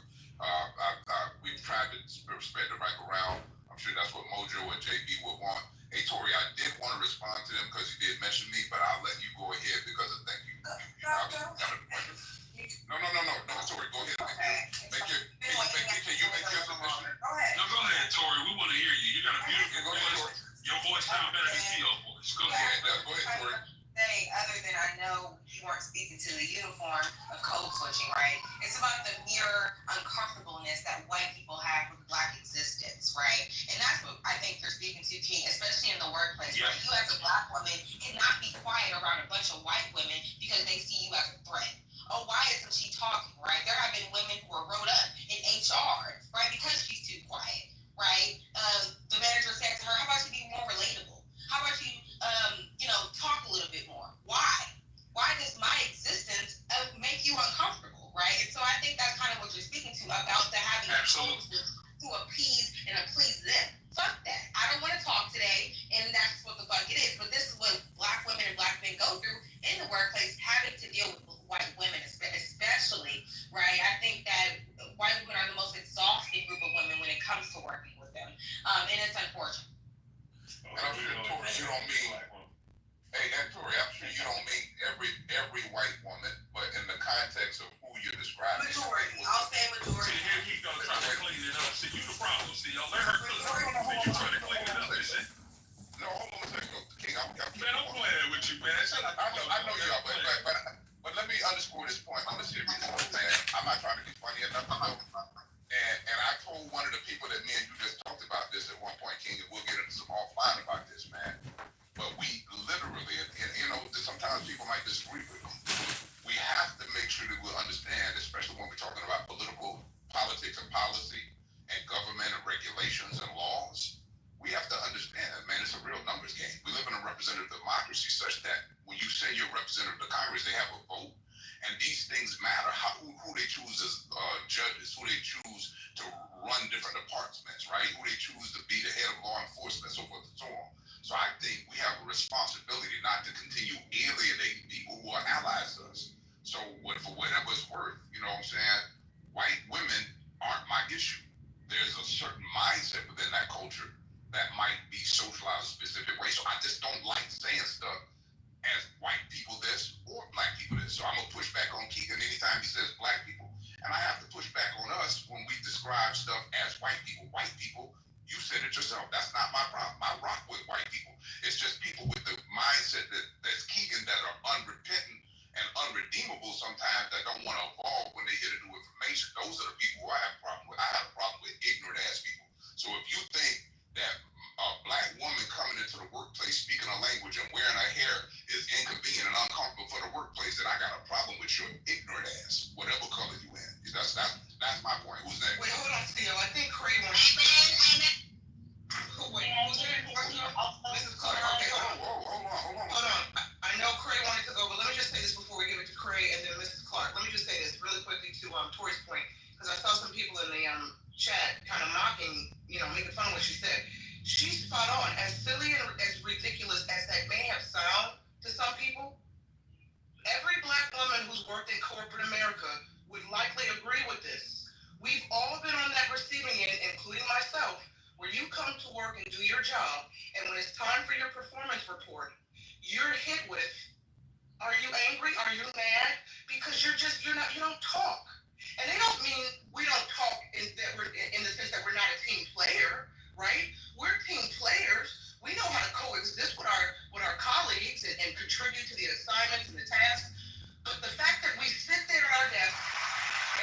We've tried to spread the mic around. I'm sure that's what Mojo and JB would want. Hey, Tori, I did want to respond to him because he did mention me, but I'll let you go ahead because I think you probably got a question. No, Tori, go ahead. Can you make your submission? No, go ahead, Tori. We want to hear you. You got a beautiful voice. Your voice sounds better than T.O.'s voice. Go ahead. Go ahead, Tori. Other than I know you weren't speaking to the uniform of code switching, right? It's about the mere uncomfortableness that white people have with black existence, right? And that's what I think you're speaking to, King, especially in the workplace, right? You as a black woman cannot be quiet around a bunch of white women because they see you as a threat. Oh, why isn't she talking, right? There have been women who were wrote up in HR, right? Because she's too quiet, right? The manager said to her, how about you be more relatable? How about you, talk a little bit more? Why? Why does my existence make you uncomfortable, right? And so I think that's kind of what you're speaking to about the having to appease and please them. Fuck that. I don't want to talk today, and that's what the fuck it is. But this is what black women and black men go through in the workplace, having to deal with white women, especially, right? I think that white women are the most exhausting group of women when it comes to working with them, and it's unfortunate. And I'm sure, Tori, you don't mean. Hey, and Tori, I'm sure you don't mean every white woman, but in the context of who you're describing. Majority. I'll say majority. See, here he goes trying to clean it up. See, you the problem. See, y'all let her cook. See, you trying to clean it up. No, hold on a second, King. I'm man, I'm playing with you, man. I know you are, but let me underscore this point. I'm a serious man. I'm not trying to be funny or nothing. And I told one of the people that me and you just talked about this at one point, King, and we'll get into some offline about this, man. But we literally, and sometimes people might disagree with me. We have to make sure that we understand, especially when we're talking about political politics and policy and government and regulations and laws. We have to understand, man, it's a real numbers game. We live in a representative democracy such that when you say you're a representative of Congress, they have a vote. And these things matter. Who they choose as judges, who they choose to run different departments, right? Who they choose to be the head of law enforcement, so forth and so on. So I think we have a responsibility not to continue alienating people who are allies to us. So for whatever it's worth, you know what I'm saying, white women aren't my issue. There's a certain mindset within that culture that might be socialized a specific way. So I just don't like saying stuff as white people this or black people this. So I'm going to push back on Keegan anytime he says black people. And I have to push back on us when we describe stuff as white people. White people, you said it yourself. That's not my problem. I rock with white people. It's just people with the mindset that's Keegan that are unrepentant and unredeemable sometimes that don't want to evolve when they get new information. Those are the people who I have a problem with. I have a problem with ignorant ass people. So if you think that a black woman coming into the workplace speaking a language and wearing her hair is inconvenient and uncomfortable for the workplace, then I got a problem with your ignorant ass, whatever color you in. That's my point. Who's next? Wait, hold on, Theo. I think Cray wants to. Wait, who's that? Mrs. Clark. Okay, hold on. I know Cray wanted to go, but let me just say this before we give it to Cray and then Mrs. Clark. Let me just say this really quickly to Tori's point, because I saw some people in the chat kind of mocking, making fun of what she said. She's spot on. As silly and as ridiculous as that may have sounded to some people, every black woman who's worked in angry? Are you mad? Because you don't talk. And they don't mean we don't talk in the sense that we're not a team player, right? We're team players. We know how to coexist with our colleagues and contribute to the assignments and the tasks. But the fact that we sit there at our desk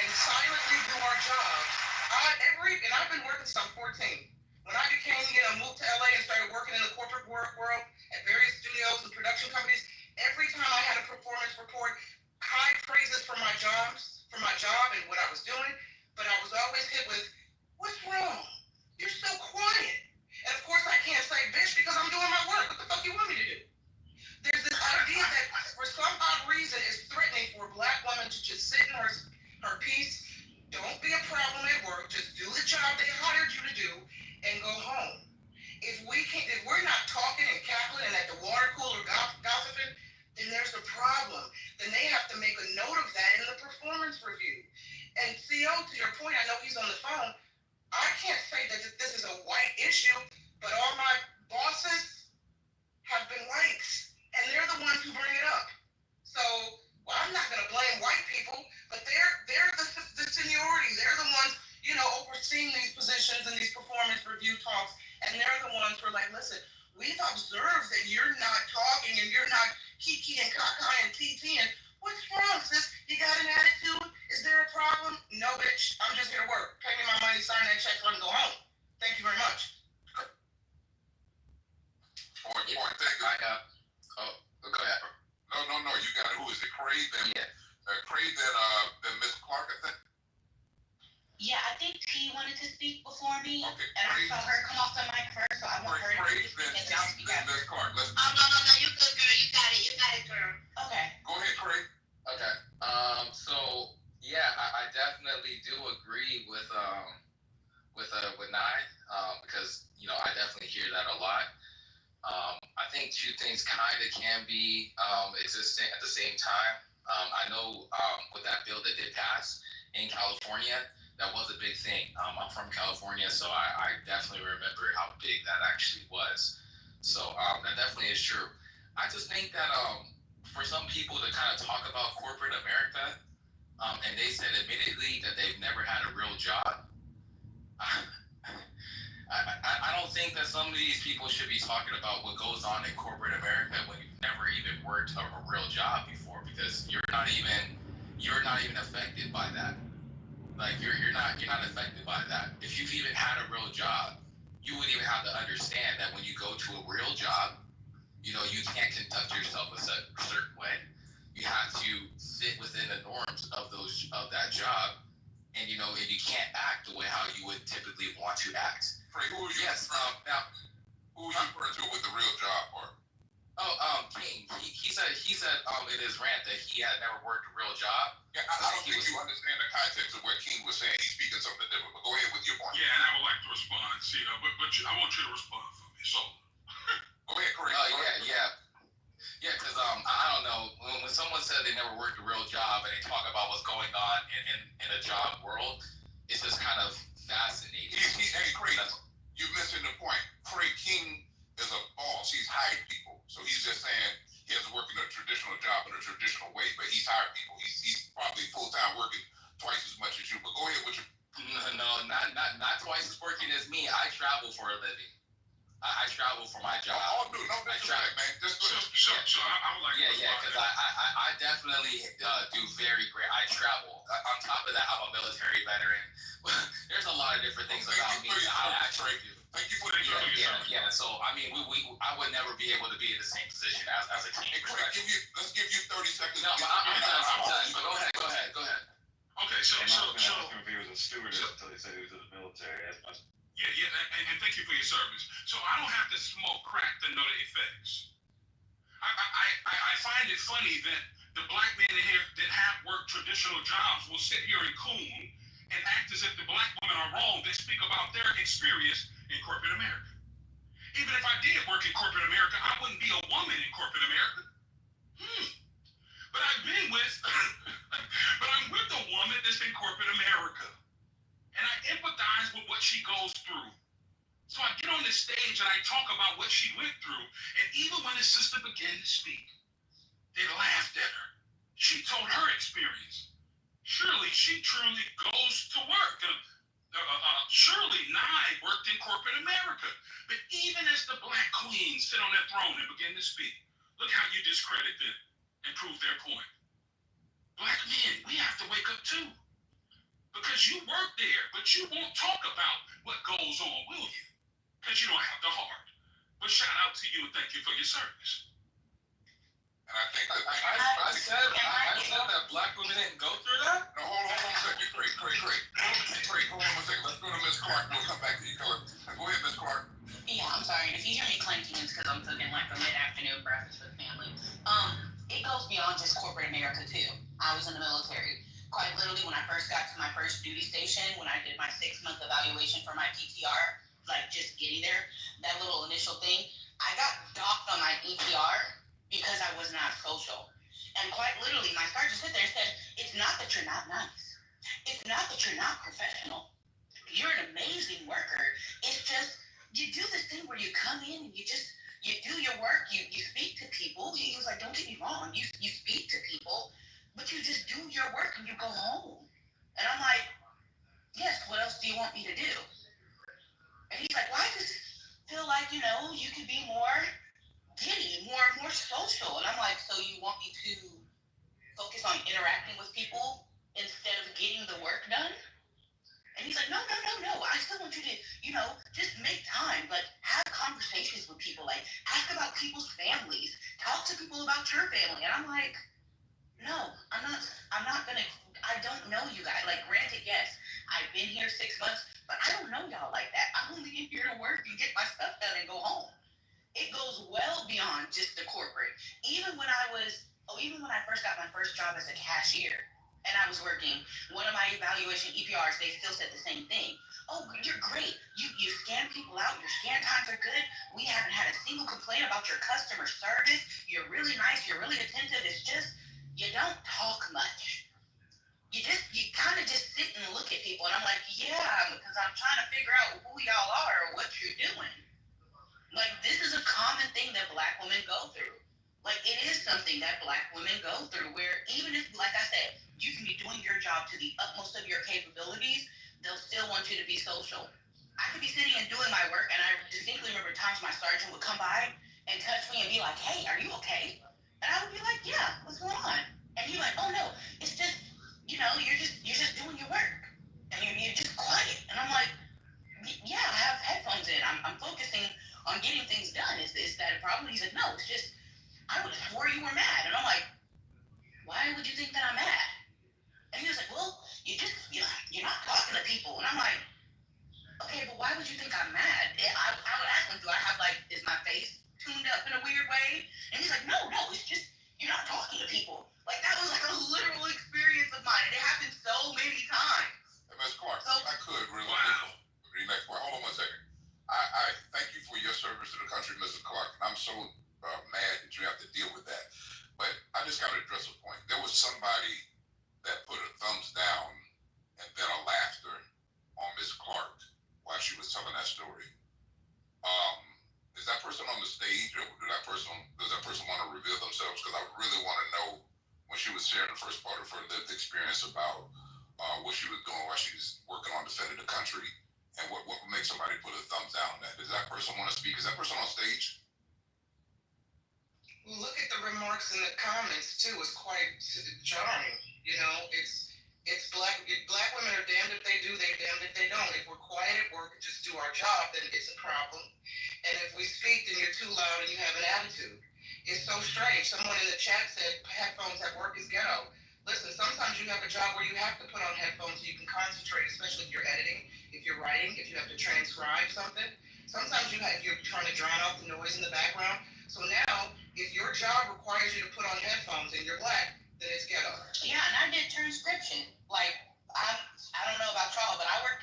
and silently do our jobs, I've been working since I'm 14. When I moved to LA and started working in the corporate world at various studios and production companies, every time I had a performance report, high praises for my job and what I was doing, but I was always hit with, what's wrong? You're so quiet. And of course I can't say bitch because I'm doing my work. What the fuck you want me to do? There's this idea that for some odd reason it's threatening for a black woman to just sit in her peace, don't be a problem at work, just do the job they hired you to do, and go home. If we're not talking and cackling and at the water cooler gossiping, then there's a problem. Then they have to make a note of that in the performance review. And CO, to your point, I know he's on the phone. I can't say that this is a white issue, but all my bosses have been whites, and they're the ones who bring it up. So, well, I'm not going to blame white people, but they're the seniority. They're the ones, overseeing these positions and these performance review talks, and they're the ones who are like, listen, we've observed that you're not talking and you're not kiki and kaka and TT, and what's wrong, sis? You got an attitude? Is there a problem? No, bitch. I'm just here to work. Pay me my money, sign that check, so I can go home. Thank you very much. Point, thank you. Go ahead. No, you got it. Who is it? Craig and Yeah. Craig and Miss Clark, I think. Yeah, I think T wanted to speak before me, Okay, and I Craig. saw her come off the mic first, so I want her to Craig, speak, then and then I'll speak then after. Miss Clark. Let's. Oh, no, you good, girl. You got it, girl. Okay. Go ahead, Craig. Okay. So yeah, I definitely do agree with Nye, because I definitely hear that a lot. I think two things kind of can be existent at the same time. I know with that bill that did pass in California, that was a big thing. I'm from California, so I definitely remember how big that actually was. So that definitely is true. I just think that for some people to kind of talk about corporate America, and they said admittedly that they've never had a real job, I don't think that some of these people should be talking about what goes on in corporate America when you've never even worked a real job before, because you're not even affected by that. Like you're not affected by that. If you've even had a real job, you would even have to understand that when you go to a real job, you can't conduct yourself a certain way. You have to fit within the norms of that job, and you can't act the way how you would typically want to act. Craig, who are you? Yes. Now, who are you referring to with the real job part? King. He said in his rant that he had never worked a real job. Yeah, I don't think you understand the context of what King was saying. He's speaking something different. But go ahead with your point. Yeah, and I would like to respond, but I want you to respond for me. So, go ahead, Craig. Yeah, because I don't know, when someone said they never worked a real job and they talk about what's going on in a job world, it's just kind of fascinating. Hey, Craig, you're missing the point. Craig King is a boss. He's hired people. So he's just saying he has to work in a traditional job in a traditional way, but he's hired people. He's probably full-time working twice as much as you. But go ahead with your... No, not twice as working as me. I travel for a living. I travel for my job. Oh, dude, no disrespect, man. So I would like to Yeah, because I definitely do very great. I travel. On top of that, I'm a military veteran. There's a lot of different things about me that I actually do. Thank you for the Yeah. So I mean, I would never be able to be in the same position as a king. Hey, Craig, let's give you 30 seconds. No, but I'm done. But go ahead. Okay, so if he was a steward until they said he was in the military. Yeah, and thank you for your service. So I don't have to smoke crack to know the effects. I find it funny that the black men in here that have worked traditional jobs will sit here and coon and act as if the black women are wrong. They speak about their experience in corporate America. Even if I did work in corporate America, I wouldn't be a woman in corporate America. But I'm with a woman that's in corporate America. And I empathize with what she goes through. So I get on this stage and I talk about what she went through. And even when the sister began to speak, they laughed at her. she truly goes to work. Surely Nye worked in corporate America. But even as the black queens sit on their throne and begin to speak, look how you discredit them and prove their point. Black men, we have to wake up too. Because you work there, but you won't talk about what goes on, will you? Because you don't have the heart. But shout out to you and thank you for your service. And I think that I said that black women didn't go through that. No, hold on a second. Great. Hold on a second. Let's go to Miss Clark. We'll come back to you, Color. Go ahead, Miss Clark. Yeah, I'm sorry. And if you hear me clanking, it's because I'm cooking like a mid-afternoon breakfast with family. It goes beyond just corporate America too. I was in the military. Quite literally, when I first got to my first duty station, when I did my 6-month evaluation for my PTR, like just getting there, that little initial thing, I got docked on my EPR because I was not social. And quite literally, my sergeant stood there and said, it's not that you're not nice. It's not that you're not professional. You're an amazing worker. It's just, you do this thing where you come in and you do your work, you speak to people. He was like, don't get me wrong, you speak to people, but you just do your work and you go home. And I'm like, yes, what else do you want me to do? And he's like, well, I just feel like, you could be more giddy, more social. And I'm like, so you want me to focus on interacting with people instead of getting the work done? And he's like, no. I still want you to, just make time, but have conversations with people. Like, ask about people's families. Talk to people about your family. And I'm like, no, I'm not gonna, I don't know you guys. Like, granted, yes, I've been here 6 months, but I don't know y'all like that. I'm only in here to work and get my stuff done and go home. It goes well beyond just the corporate. Even when I first got my first job as a cashier and I was working, one of my evaluation EPRs, they still said the same thing. Oh, you're great. You scan people out. Your scan times are good. We haven't had a single complaint about your customer service. You're really nice. You're really attentive. It's just, you don't talk much. You kind of just sit and look at people. And I'm like, yeah, because I'm trying to figure out who y'all are or what you're doing. Like, this is a common thing that black women go through. Like, it is something that black women go through where even if, like I said, you can be doing your job to the utmost of your capabilities, they'll still want you to be social. I could be sitting and doing my work, and I distinctly remember times my sergeant would come by and touch me and be like, hey, are you okay? And I would be like, yeah, what's going on? And he's like, oh, no, it's just, you're just doing your work. And you're just quiet. And I'm like, yeah, I have headphones in. I'm focusing on getting things done. Is that a problem? He's like, no, it's just, I would have swore you were mad. And I'm like, why would you think that I'm mad? And he was like, well, you're not talking to people. And I'm like, okay, but why would you think I'm mad? I would ask him, is my face tuned up in a weird way? And he's like, no, it's just, you're not talking to people. Like, that was like a literal experience of mine. And it happened so many times. Hey, Ms. Clark, I could really quickly. Next point. Hold on 1 second. I thank you for your service to the country, Mrs. Clark. I'm so mad that you have to deal with that. But I just got to address a point. There was somebody that put a thumbs down and then a laughter on Miss Clark while she was telling that story. Is that person on the stage, or does that person want to reveal themselves? Because I really want to know when she was sharing the first part of her lived experience about what she was doing while she was working on defending the country, and what would make somebody put a thumbs down on that. Does that person want to speak? Is that person on stage? Look at the remarks in the comments too. It's quite jarring. It's black women are damned if they do, they're damned if they don't. If we're quiet at work and just do our job, then it's a problem. And if we speak, then you're too loud and you have an attitude. It's so strange. Someone in the chat said headphones at work is ghetto. Listen, sometimes you have a job where you have to put on headphones so you can concentrate, especially if you're editing, if you're writing, if you have to transcribe something. Sometimes you're trying to drown out the noise in the background. So now, if your job requires you to put on headphones and you're black, then it's ghetto. Yeah, and I did transcription. Like, I don't know about y'all, but I work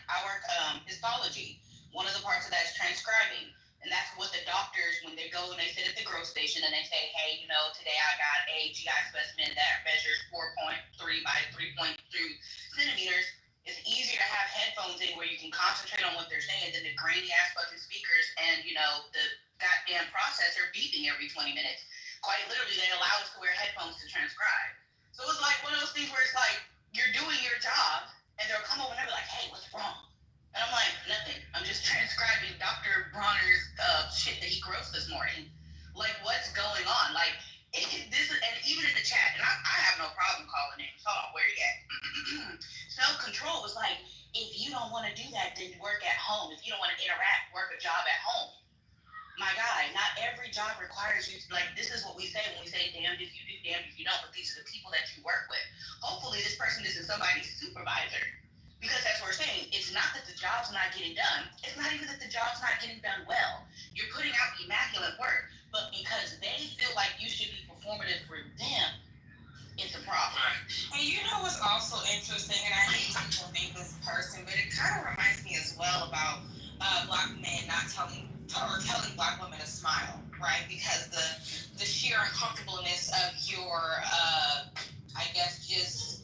histology. One of the parts of that is transcribing. And that's what the doctors, when they go and they sit at the growth station and they say, hey, today I got a GI specimen that measures 4.3 by 3.2 centimeters. It's easier to have headphones in where you can concentrate on what they're saying than the grainy ass fucking speakers and, the goddamn processor beeping every 20 minutes. Quite literally, they allow us to wear headphones to transcribe. So it's like one of those things where it's like, you're doing your job, up, but these are the people that you work with. Hopefully this person isn't somebody's supervisor. Because that's what we're saying. It's not that the job's not getting done. It's not even that the job's not getting done well. You're putting out immaculate work, but because they feel like you should be performative for them, it's a problem. And you know what's also interesting, and I hate to even think this person, but it kind of reminds me as well about black men not telling black women to smile, right? Because the sheer uncomfortableness of your I guess just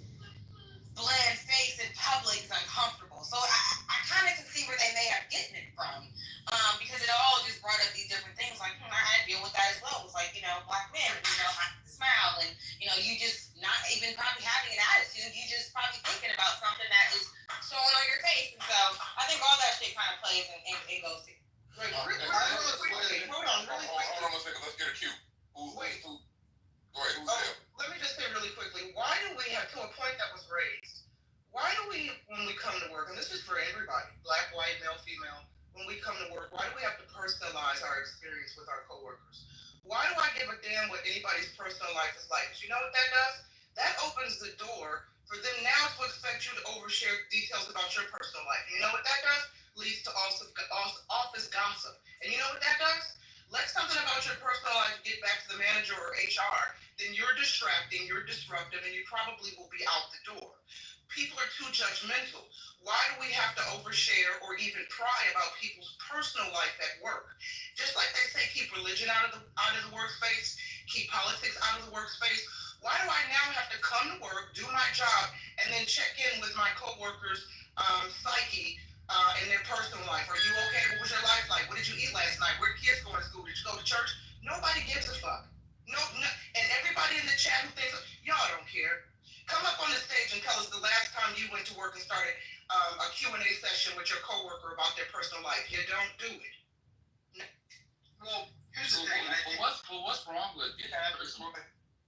bland face in public is uncomfortable. So I kind of can see where they may have gotten it from, because it all just brought up these different things. Like I had to deal with that as well. It was like black men, not to smile, and you just not even probably having an attitude. You just probably thinking about something that is showing on your face, and so I think all that shit kind of plays and goes to. Hold on, really quickly. Hold on a second. Let's get a cue. Go ahead. Who's there? Let me just say really quickly, why do we have, to a point that was raised, why do we, when we come to work, and this is for everybody, black, white, male, female, when we come to work, why do we have to personalize our experience with our coworkers? Why do I give a damn what anybody's personal life is like? Because you know what that does? That opens the door for them now to expect you to overshare details about your personal life. And you know what that does? Leads to office gossip. And you know what that does? Let something about your personal life get back to the manager or HR, then you're distracting, you're disruptive, and you probably will be out the door. People are too judgmental. Why do we have to overshare or even pry about people's personal life at work? Just like they say, keep religion out of the workspace, keep politics out of the workspace. Why do I now have to come to work, do my job, and then check in with my coworkers' psyche in their personal life? Are you okay? What was your life like? What did you eat last night? Where kids going to school? Did you go to church? Nobody gives a fuck. No, and everybody in the chat who thinks y'all don't care, come up on the stage and tell us the last time you went to work and started a Q&A session with your coworker about their personal life. You don't do it. Well, here's the thing. What's wrong with it?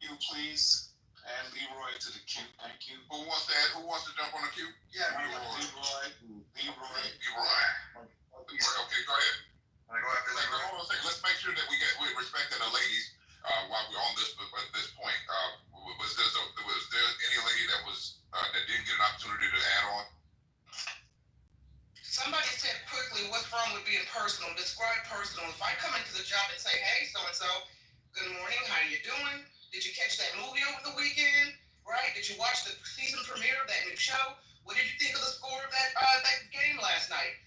You please add Leroy to the queue. Thank you. Who wants to jump on the queue? Yeah, Leroy. Leroy. Okay, go ahead. I go after Leroy. Hold on a second. Let's make sure that we respecting the ladies while we're on this point. Was there any lady that didn't get an opportunity to add on? Somebody said quickly, what's wrong with being personal? Describe personal. If I come into the job and say, hey, so-and-so, good morning, how you doing? Did you catch that movie over the weekend? Right? Did you watch the season premiere of that new show? What did you think of the score of that game last night?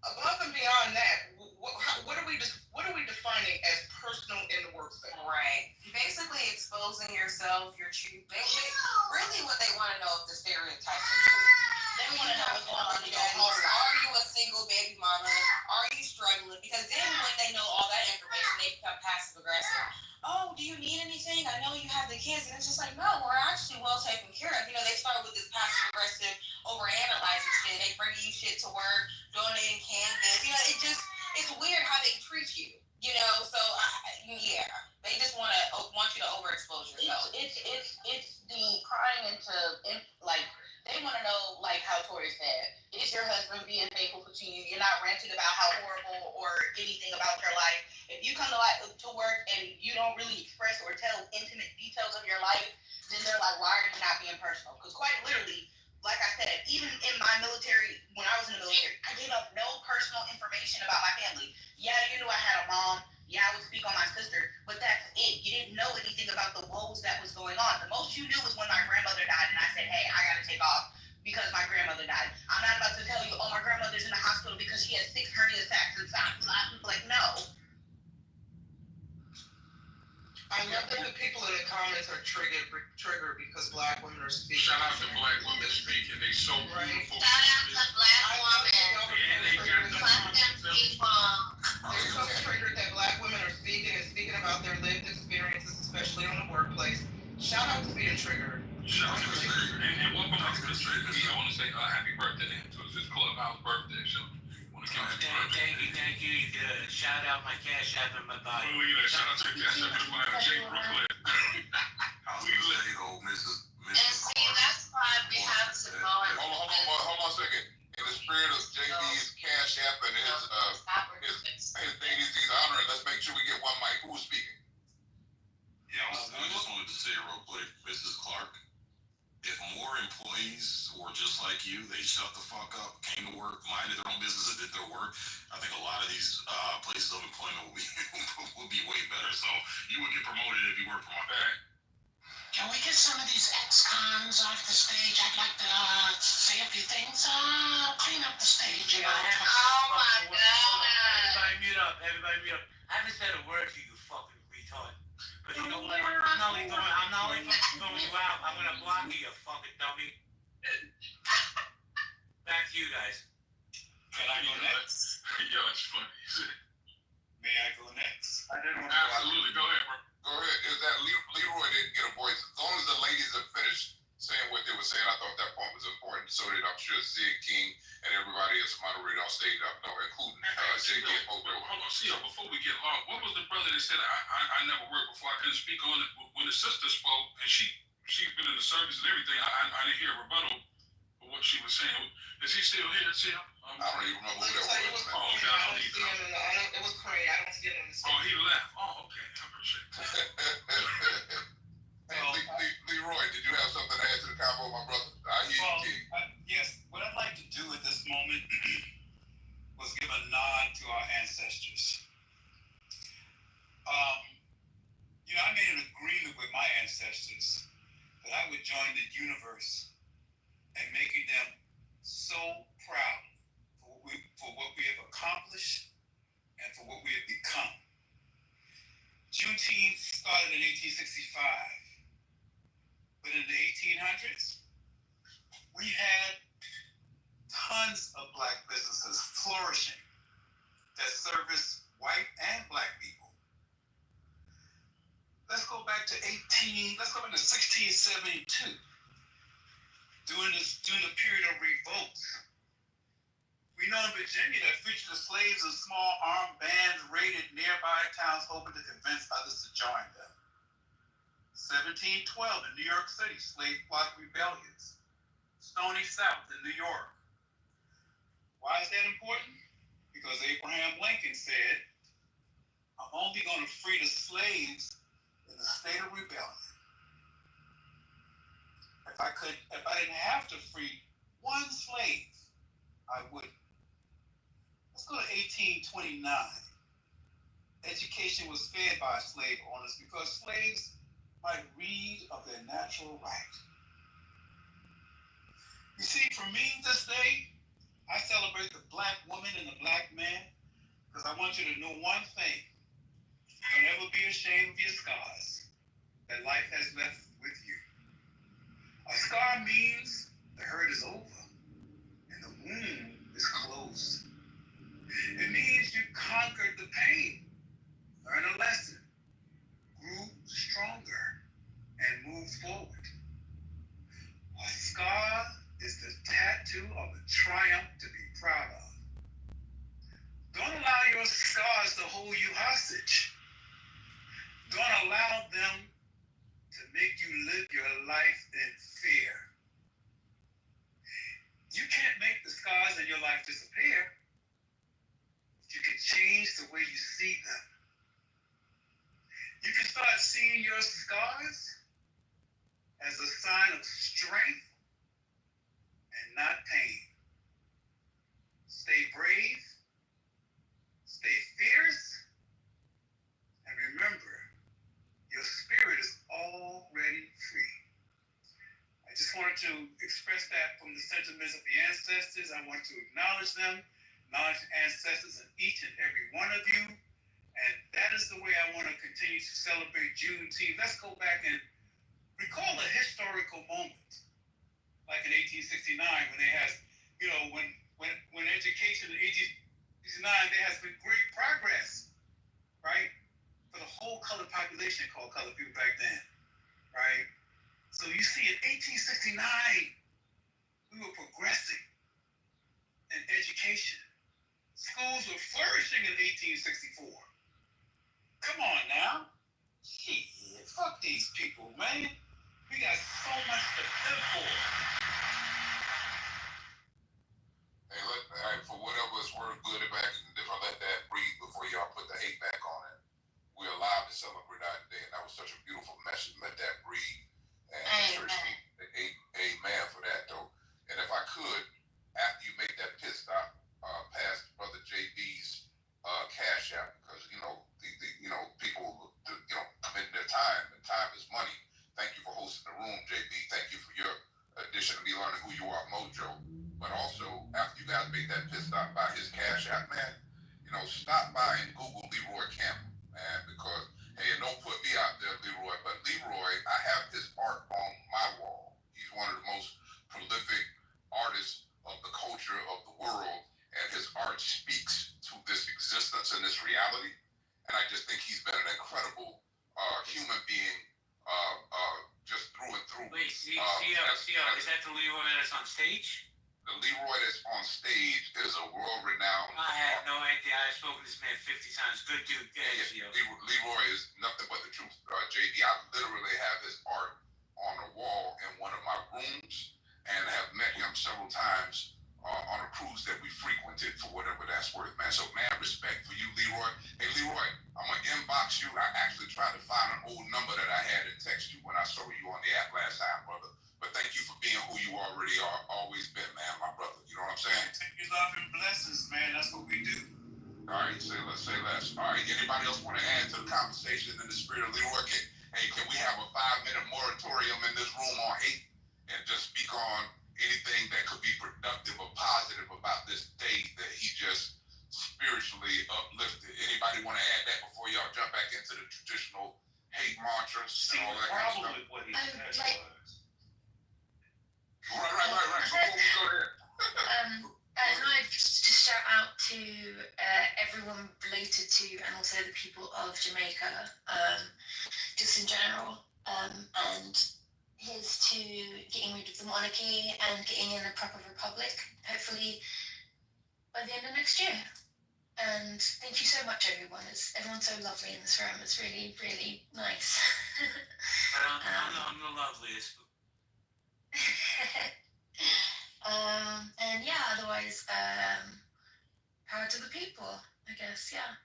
Above and beyond that, what are we defining as personal in the workspace? Right. Basically exposing yourself, your truth. Really what they want to know if the stereotypes are true. They want to know what's going on in your home. Are you a single baby mama? Are you struggling? Because then when they know all that information, they become passive aggressive. Oh, do you need anything? I know you have the kids. And it's just like, no, we're actually well taken care of. They start with this passive aggressive, overanalyzing shit. They bring you shit to work, donating cannabis. It's weird how they treat you. So yeah, they just want you to overexpose yourself. It's the prying into like they want to know, like how Tori said, is your husband being faithful to you? You're not ranting about how horrible or anything about your life. If you come to work and you don't really express or tell intimate details of your life, then they're like, why are you not being personal? Because quite literally, like I said, even in my military, when I was in the military, I gave up no personal information about my family. Yeah, you knew I had a mom. Yeah, I would speak on my sister, but that's it. You didn't know anything about the woes that was going on. The most you knew was when my grandmother died, and I said, hey, I got to take off because my grandmother died. I'm not about to tell you, oh, my grandmother's in the hospital because she has 6 hernia sacks and stuff. Like, no. I love that the people in the comments are triggered because black women are speaking. Shout out to black women speaking. They so beautiful. Shout out to black women. And they got the They're so triggered that black women are speaking about their lived experiences, especially on the workplace. Shout out to being triggered. Shout out to being triggered. And welcome back to the street. I want to say happy birthday to his Clubhouse birthday show. Thank you. You can shout out my cash app and my body. Look at that. Shout out to the cash app and my body. Jay Brooklyn. Mrs. And see, that's why we have to go and Hold on a second. In the spirit of JB's cash app and his ladies he's honoring, let's make sure we get one mic. Who's speaking? Yeah, I just wanted to say real quick, Mrs. just like you. They shut the fuck up, came to work, minded their own business, and did their work. I think a lot of these places of employment will be will be way better. So you would get promoted if you work for my bank. Can we get some of these ex-cons off the stage? I'd like to say a few things. Clean up the stage. Oh my God. Everybody mute up. Everybody mute up. I haven't said a word to you, fucking retard. But you know what? I'm not only fucking throwing you out. I'm gonna block you, you fucking dummy. Back to you guys. Can I go next? Yo, it's funny. May I go next? I didn't want Absolutely. Go ahead, bro. Go ahead. Is that Leroy didn't get a voice? As long as the ladies have finished saying what they were saying, I thought that point was important. So did I'm sure Zig King and everybody else moderated on stage, including JD and Mojo. Hold on, see, before we get long, what was the brother that said I never worked before? I couldn't speak on it. When the sister spoke, and she's been in the service and everything, I didn't hear a rebuttal of what she was saying. Is he still here? See him? I don't even remember who that was. Oh, okay, I don't see either. him it was Crane. I don't see him in the Oh, he left. Oh, okay. I appreciate that. Leroy, did you have something to add to the combo, my brother? I hear you, King. Yes, what I'd like to do at this moment was give a nod to our ancestors. I made an agreement with my ancestors that I would join the universe and making them so proud for what we have accomplished and for what we have become. Juneteenth started in 1865, but in the 1800s, we had tons of black businesses flourishing that service white and black people. Let's go back to 1672. During the period of revolts, we know in Virginia that fugitive slaves and small armed bands raided nearby towns hoping to convince others to join them. 1712 in New York City, slave block rebellions. Stony South in New York. Why is that important? Because Abraham Lincoln said, I'm only going to free the slaves in the state of rebellion. If I didn't have to free one slave, I would. Let's go to 1829. Education was fed by slave owners because slaves might read of their natural right. You see, for me this day, I celebrate the black woman and the black man because I want you to know one thing. Don't ever be ashamed of your scars that life has left with you. A scar means the hurt is over and the wound is closed. It means you conquered the pain, learned a lesson, grew stronger, and moved forward. A scar is the tattoo of a triumph to be proud of. Don't allow your scars to hold you hostage. Don't allow them to make you live your life in fear. You can't make the scars in your life disappear. You can change the way you see them. You can start seeing your scars as a sign of strength and not pain. Stay brave, stay fierce, and remember, your spirit is already free. I just wanted to express that from the sentiments of the ancestors. I want to acknowledge them, acknowledge the ancestors in each and every one of you. And that is the way I want to continue to celebrate Juneteenth. Let's go back and recall a historical moment, like in 1869 when they had, when education in 1869, there has been great progress, right? For the whole colored population called colored people back then, right? So you see, in 1869, we were progressing in education. Schools were flourishing in 1864. Come on now. Shit, fuck these people, man. We got so much to live for. Hey, for whatever it's worth, good and bad, if I let that breathe before y'all put the hate back on it, we're allowed to celebrate our day, and that was such a beautiful message. Let that breathe. And church, amen for that, though. And if I addition to me learning who you are, Mojo, but also after you guys make that pit stop by his Cash App, man, you know, stop by and Google Leroy Campbell, man, because hey, and don't put me out there, Leroy, but Leroy, I have his art on my wall. He's one of the most prolific artists of the culture of the world, and his art speaks to this existence and this reality. And I just think he's been an incredible human being, just through and through. Wait, is that the Leroy that's on stage? The Leroy that's on stage is a world-renowned. I had no idea. I've spoken to this man 50 times. Good dude. Leroy is nothing but the truth, JD. I literally have his art on a wall in one of my rooms and have met him several times on a cruise that we frequented for whatever that's worth, man. So, man, respect for you, Leroy. Hey, Leroy, I'm going to inbox you. I actually tried to find an old number that I had and text you when I saw you on the app last time, brother. But thank you for being who you already are, always been, man, my brother. You know what I'm saying? Take your love and blessings, man. That's what we do. All right, say less. All right, anybody else want to add to the conversation in the spirit of Leroy? Can we have a 5-minute moratorium in this room on hate and just speak on anything that could be productive or positive about this day that he just spiritually uplifted? Anybody want to add that before y'all jump back into the traditional hate mantras and all that kind of stuff? With what he said was. Right. Before we go there. I'd like to shout out to everyone related to and also the people of Jamaica, just in general, and here's to getting rid of the monarchy and getting in a proper republic, hopefully by the end of next year. And thank you so much, everyone. Everyone's so lovely in this room. It's really, really nice. I'm the loveliest. And yeah, otherwise, power to the people, I guess, yeah.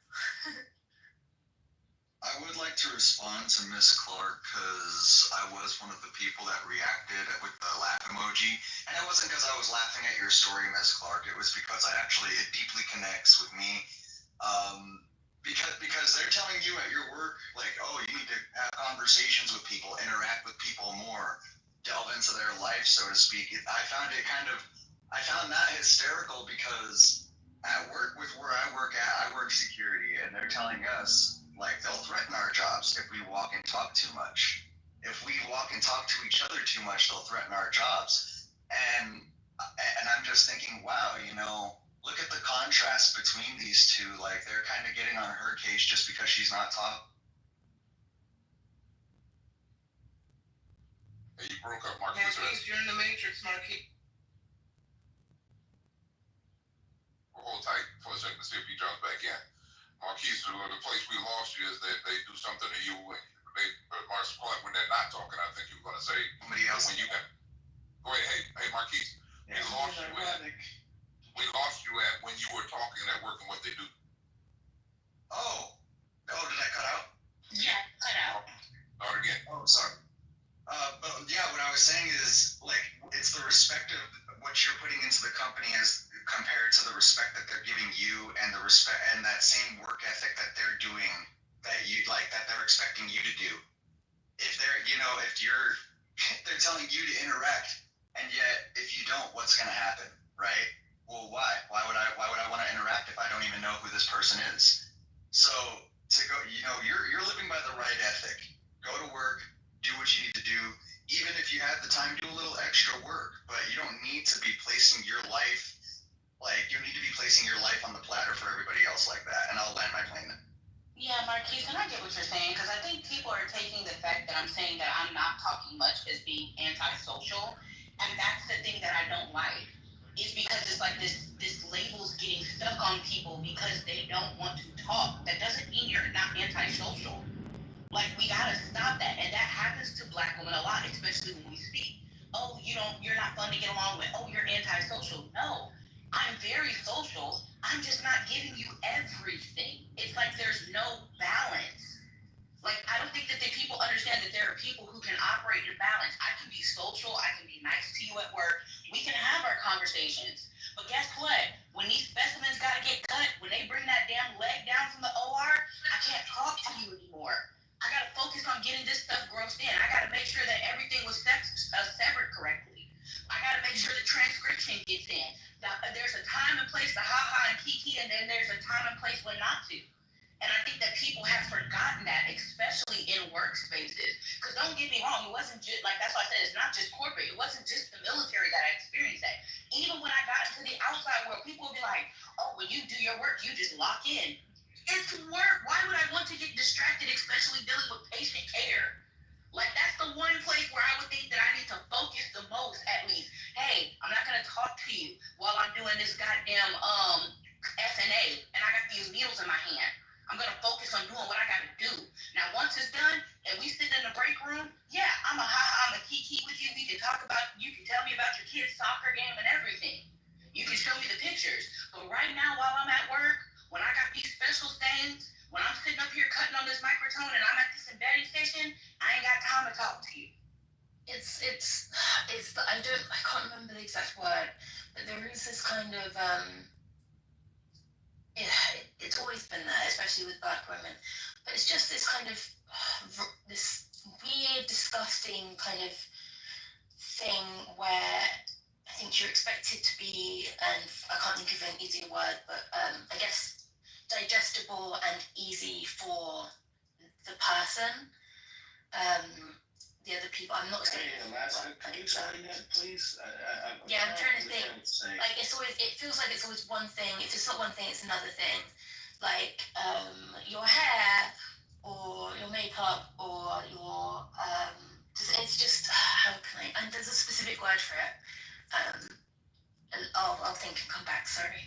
I would like to respond to Miss Clark because I was one of the people that reacted with the laugh emoji. And it wasn't because I was laughing at your story, Miss Clark. It was because it deeply connects with me. Because they're telling you at your work, like, oh, you need to have conversations with people, interact with people more, delve into their life, so to speak. I found that hysterical because at work, with where I work at, I work security, and they're telling us, like, they'll threaten our jobs if we walk and talk too much. If we walk and talk to each other too much, they'll threaten our jobs. And I'm just thinking, wow, look at the contrast between these two. Like, they're kind of getting on her case just because she's not talking. Hey, you broke up, Marquise. You're in the Matrix, Marquise. Hold tight for a second to see if he jumps back in. Marquise, the place we lost you is that they do something to you when when they're not talking. I think you were going to say somebody else. When you got, go ahead. Hey, Marquise. Yeah, we lost you at when you were talking at work and what they do. Oh, did I cut out? Yeah, cut out. Start again. Oh, sorry. But yeah, what I was saying is, like, it's the respect of what you're putting into the company as compared to the respect that they're giving you and the respect and that same work ethic that they're doing that they're expecting you to do. If they're telling you to interact, and yet if you don't, what's going to happen, right? Well, why? Why would I want to interact if I don't even know who this person is? So to go, you're living by the right ethic. Go to work, do what you need to do. Even if you have the time, do a little extra work, but you don't need to be placing your life, you need to be placing your life on the platter for everybody else like that. And I'll land my plane then. Yeah, Marquise, and I get what you're saying, because I think people are taking the fact that I'm saying that I'm not talking much as being antisocial, and that's the thing that I don't like. Is because it's like this label's getting stuck on people because they don't want to talk. That doesn't mean you're not antisocial. Like, we gotta stop that, and that happens to Black women a lot, especially when we speak. Oh, you're not fun to get along with. Oh, you're antisocial. No, I'm very social. I'm just not giving you everything. It's like there's no balance. Like, I don't think that the people understand that there are people who can operate in balance. I can be social. I can be nice to you at work. We can have our conversations. But guess what? When these specimens gotta get cut, when they bring that damn leg down from the OR, I can't talk to you anymore. I gotta focus on getting this stuff grossed in. I gotta make sure that everything was severed correctly. there's a time and place to ha-ha and kiki, and then there's a time and place when not to. And I think that people have forgotten that, especially in workspaces. Because don't get me wrong, it wasn't just, like, that's why I said it's not just corporate. It wasn't just the military that I experienced that. Even when I got into the outside world, people would be like, oh, when you do your work, you just lock in. It's work. Why would I want to get distracted, especially dealing with patient care? Like, that's the one place where I would think that I need to focus the most, at least. Hey, I'm not going to talk to you while I'm doing this goddamn SNA, and I got these needles in my hand. I'm going to focus on doing what I got to do. Now, once it's done, and we sit in the break room, yeah, I'm a kiki with you. We can talk about, you can tell me about your kid's soccer game and everything. You can show me the pictures. But right now, while I'm at work, when I got these special things, when I'm sitting up here cutting on this microphone and I'm at this embedding station, I ain't got time to talk to you. I can't remember the exact word, but there is this kind of it's always been there, especially with Black women. But it's just this kind of this weird, disgusting kind of thing where I think you're expected to be, and I can't think of an easier word, but I guess digestible and easy for the person. The other people, I'm not saying. Hey, Alaska, can you explain that, please? I'm trying to think. Like, it feels like it's always one thing. If it's not one thing, it's another thing. Like, your hair, or your makeup, or your, it's just, how can I, and there's a specific word for it. I'll think and come back, sorry.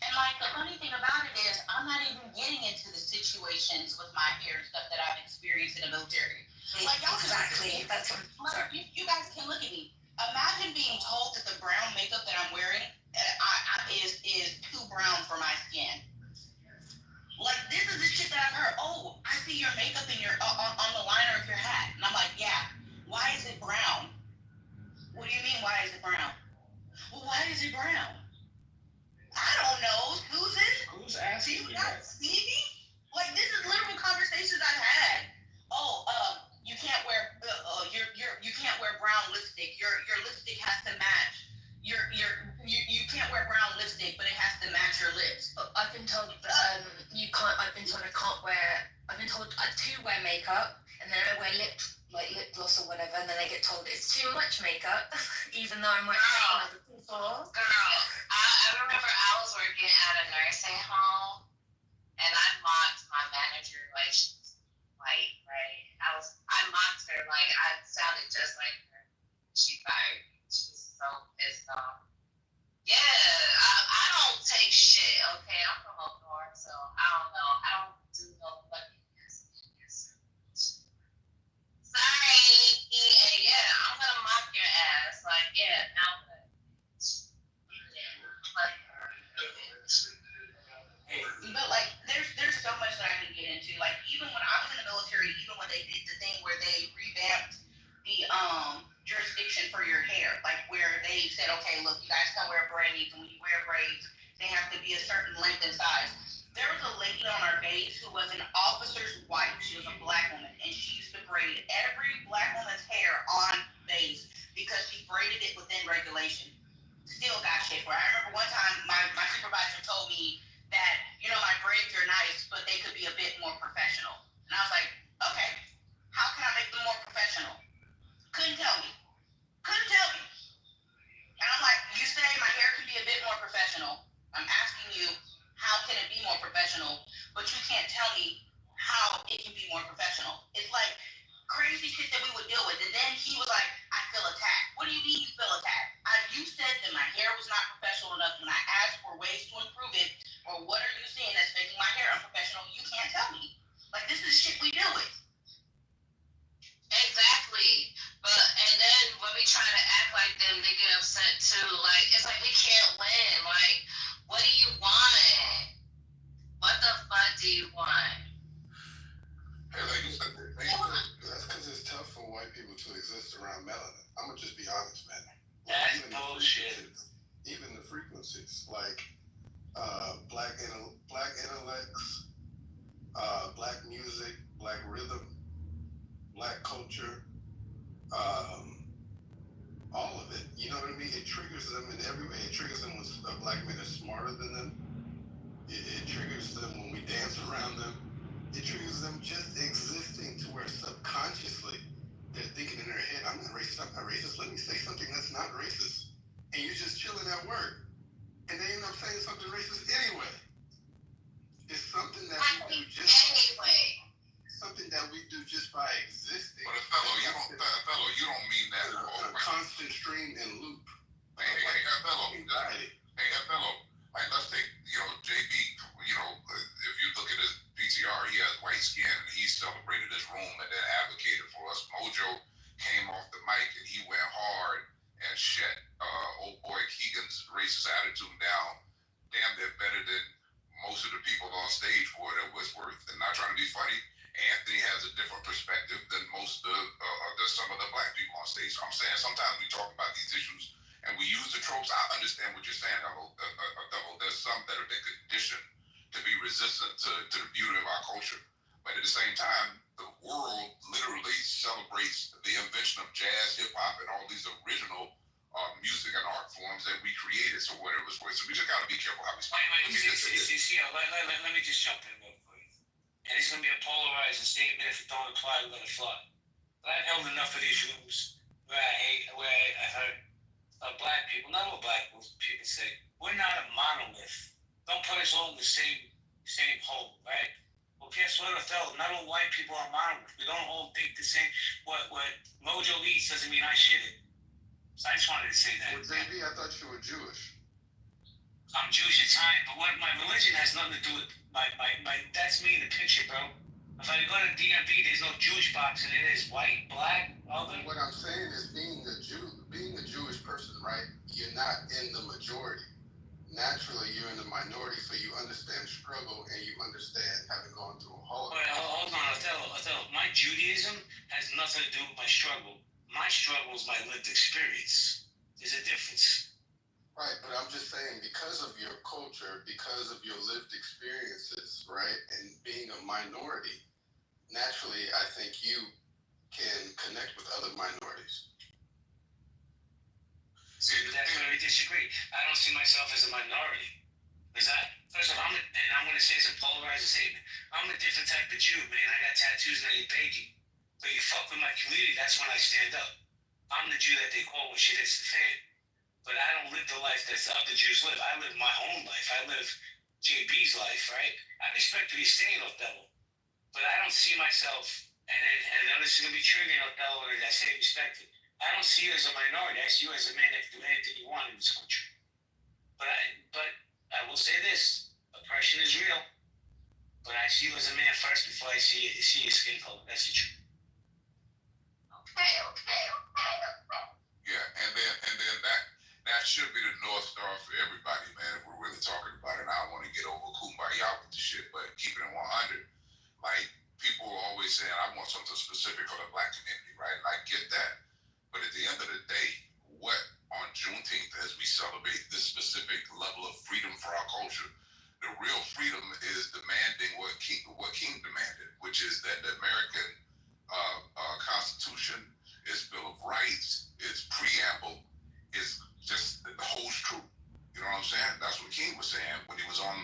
And like the funny thing about it is, I'm not even getting into the situations with my hair and stuff that I've experienced in the military. Like y'all exactly. That's like, you guys can look at me. Imagine being told that the brown makeup that I'm wearing is too brown for my skin. Like this is the shit that I've heard. Oh, I see your makeup in your on the liner of your hat, and I'm like, yeah. Why is it brown? What do you mean? Why is it brown? Well, why is it brown? I don't know, Susan. Who's asking you that? Stevie? Like this is literal conversations I've had. Oh, you can't wear you can't wear brown lipstick. Your lipstick has to match. You can't wear brown lipstick, but it has to match your lips. I've been told you can't. I've been told I can't wear. I've been told to wear makeup, and then I wear lip gloss or whatever, and then I get told it's too much makeup, even though I'm wearing other people. Girl, I remember I was working at a nursing home, and I mocked my manager like she was white, right? I mocked her like I sounded just like her. She fired me. She was so pissed off. Yeah, I don't take shit, okay? I'm from up north, so I don't know. I don't do no fucking yes. Sorry, yeah, I'm gonna mock your ass. Like, yeah, now what? But like, there's so much that I can get into. Like, even when I was in the military, even when they did the thing where they revamped the jurisdiction for your hair, like where they said, okay, look, you guys can wear braids, and when you wear braids, they have to be a certain length and size. There was a lady on our base who was an officer's wife. She was a Black woman, and she used to braid every Black woman's hair on base because she braided it within regulation. Still got shit for it. I remember one time my supervisor told me that, you know, my braids are nice, but they could be a bit more professional. And I was like, okay, how can I make them more professional? Couldn't tell me. And I'm like, you say my hair can be a bit more professional. I'm asking you, how can it be more professional? But you can't tell me how it can be more professional. It's like crazy shit that we would deal with. And then he was like, I feel attacked. What do you mean you feel attacked? You said that my hair was not professional enough when I asked for ways to improve it, or what are you seeing that's making my hair unprofessional? You can't tell me. Like, this is shit we deal with. Exactly. But, and then when we try to act like them, they get upset too. Like, it's like we can't win. Like, what do you want? What the fuck do you want? Hey, ladies, that's because it's tough for white people to exist around melanin. I'm gonna just be honest, man. That's bullshit. Even the frequencies, like black intellects, black music, black rhythm, black culture, all of it. You know what I mean? It triggers them in every way. It triggers them when a black man is smarter than them. It triggers them when we dance around them. It triggers them just existing to where subconsciously they're thinking in their head, I'm not racist, I'm not racist. Let me say something that's not racist. And you're just chilling at work. And they end up saying something racist anyway. It's something that we do just something that we do just by existing. But fellow, you don't mean that. A constant stream and loop. Hey, fellow. Like, let's take, JB, if you look at his PTR, he has white skin and he celebrated this room and then advocated for us. Mojo came off the mic and he went hard and shut old boy Keegan's racist attitude down. Damn, they're better than most of the people on stage for it at Westworth. And not trying to be funny, Anthony has a different perspective than most of some of the black people on stage. So I'm saying sometimes we talk about these issues and we use the tropes. I understand what you're saying, there's some that have been conditioned to be resistant to the beauty of our culture. But at the same time, the world literally celebrates the invention of jazz, hip hop, and all these original music and art forms that we created. So whatever it's worth. So we just got to be careful how we speak. Let me just jump in real quick. And it's going to be a polarizing statement. If it don't apply, we're going to fly. But I've held enough of these rooms where I heard black people, not all black people say, we're not a monolith. Don't put us all in the same hole, right? Well, guess what, Othello? Not all white people are monoliths. We don't all think the same. What Mojo eats doesn't mean I shit it. So I just wanted to say that. Well, JB, I thought you were Jewish. I'm Jewish Italian, but what my religion has nothing to do with my that's me in the picture, bro. If I go to DMV, there's no Jewish box and it is white, black, other. What I'm saying is being a Jewish person, right? You're not in the majority. Naturally, you're in the minority, so you understand struggle and you understand having gone through a Holocaust. Wait, hold on, Othello. My Judaism has nothing to do with my struggle. My struggle is my lived experience. There's a difference. Right, but I'm just saying, because of your culture, because of your lived experiences, right, and being a minority, naturally, I think you can connect with other minorities. See, that's where we disagree. I don't see myself as a minority. Is that, first of all, I'm going to say it's a polarizing statement. I'm a different type of Jew, man. I got tattoos and I eat bacon. But you fuck with my community, that's when I stand up. I'm the Jew that they call when shit hits the fan. But I don't live the life that the other Jews live. I live my own life. I live JB's life, right? I respect what he's saying, Othello. But I don't see myself, and this is going to be triggering Othello, and I say respect it. I don't see you as a minority. I see you as a man that can do anything you want in this country. But I will say this: oppression is real. But I see you as a man first before I see your skin color. That's the truth. Okay. Yeah, and then that should be the North Star for everybody, man. If we're really talking about it, I don't want to get over kumbaya with the shit, but keeping it 100. Like, people are always saying, I want something specific for the black community, right? And I get that. But at the end of the day, what on Juneteenth, as we celebrate this specific level of freedom for our culture, the real freedom is demanding what King demanded, which is that the American Constitution, its Bill of Rights, its preamble, is just the whole truth. You know what I'm saying? That's what King was saying when he was on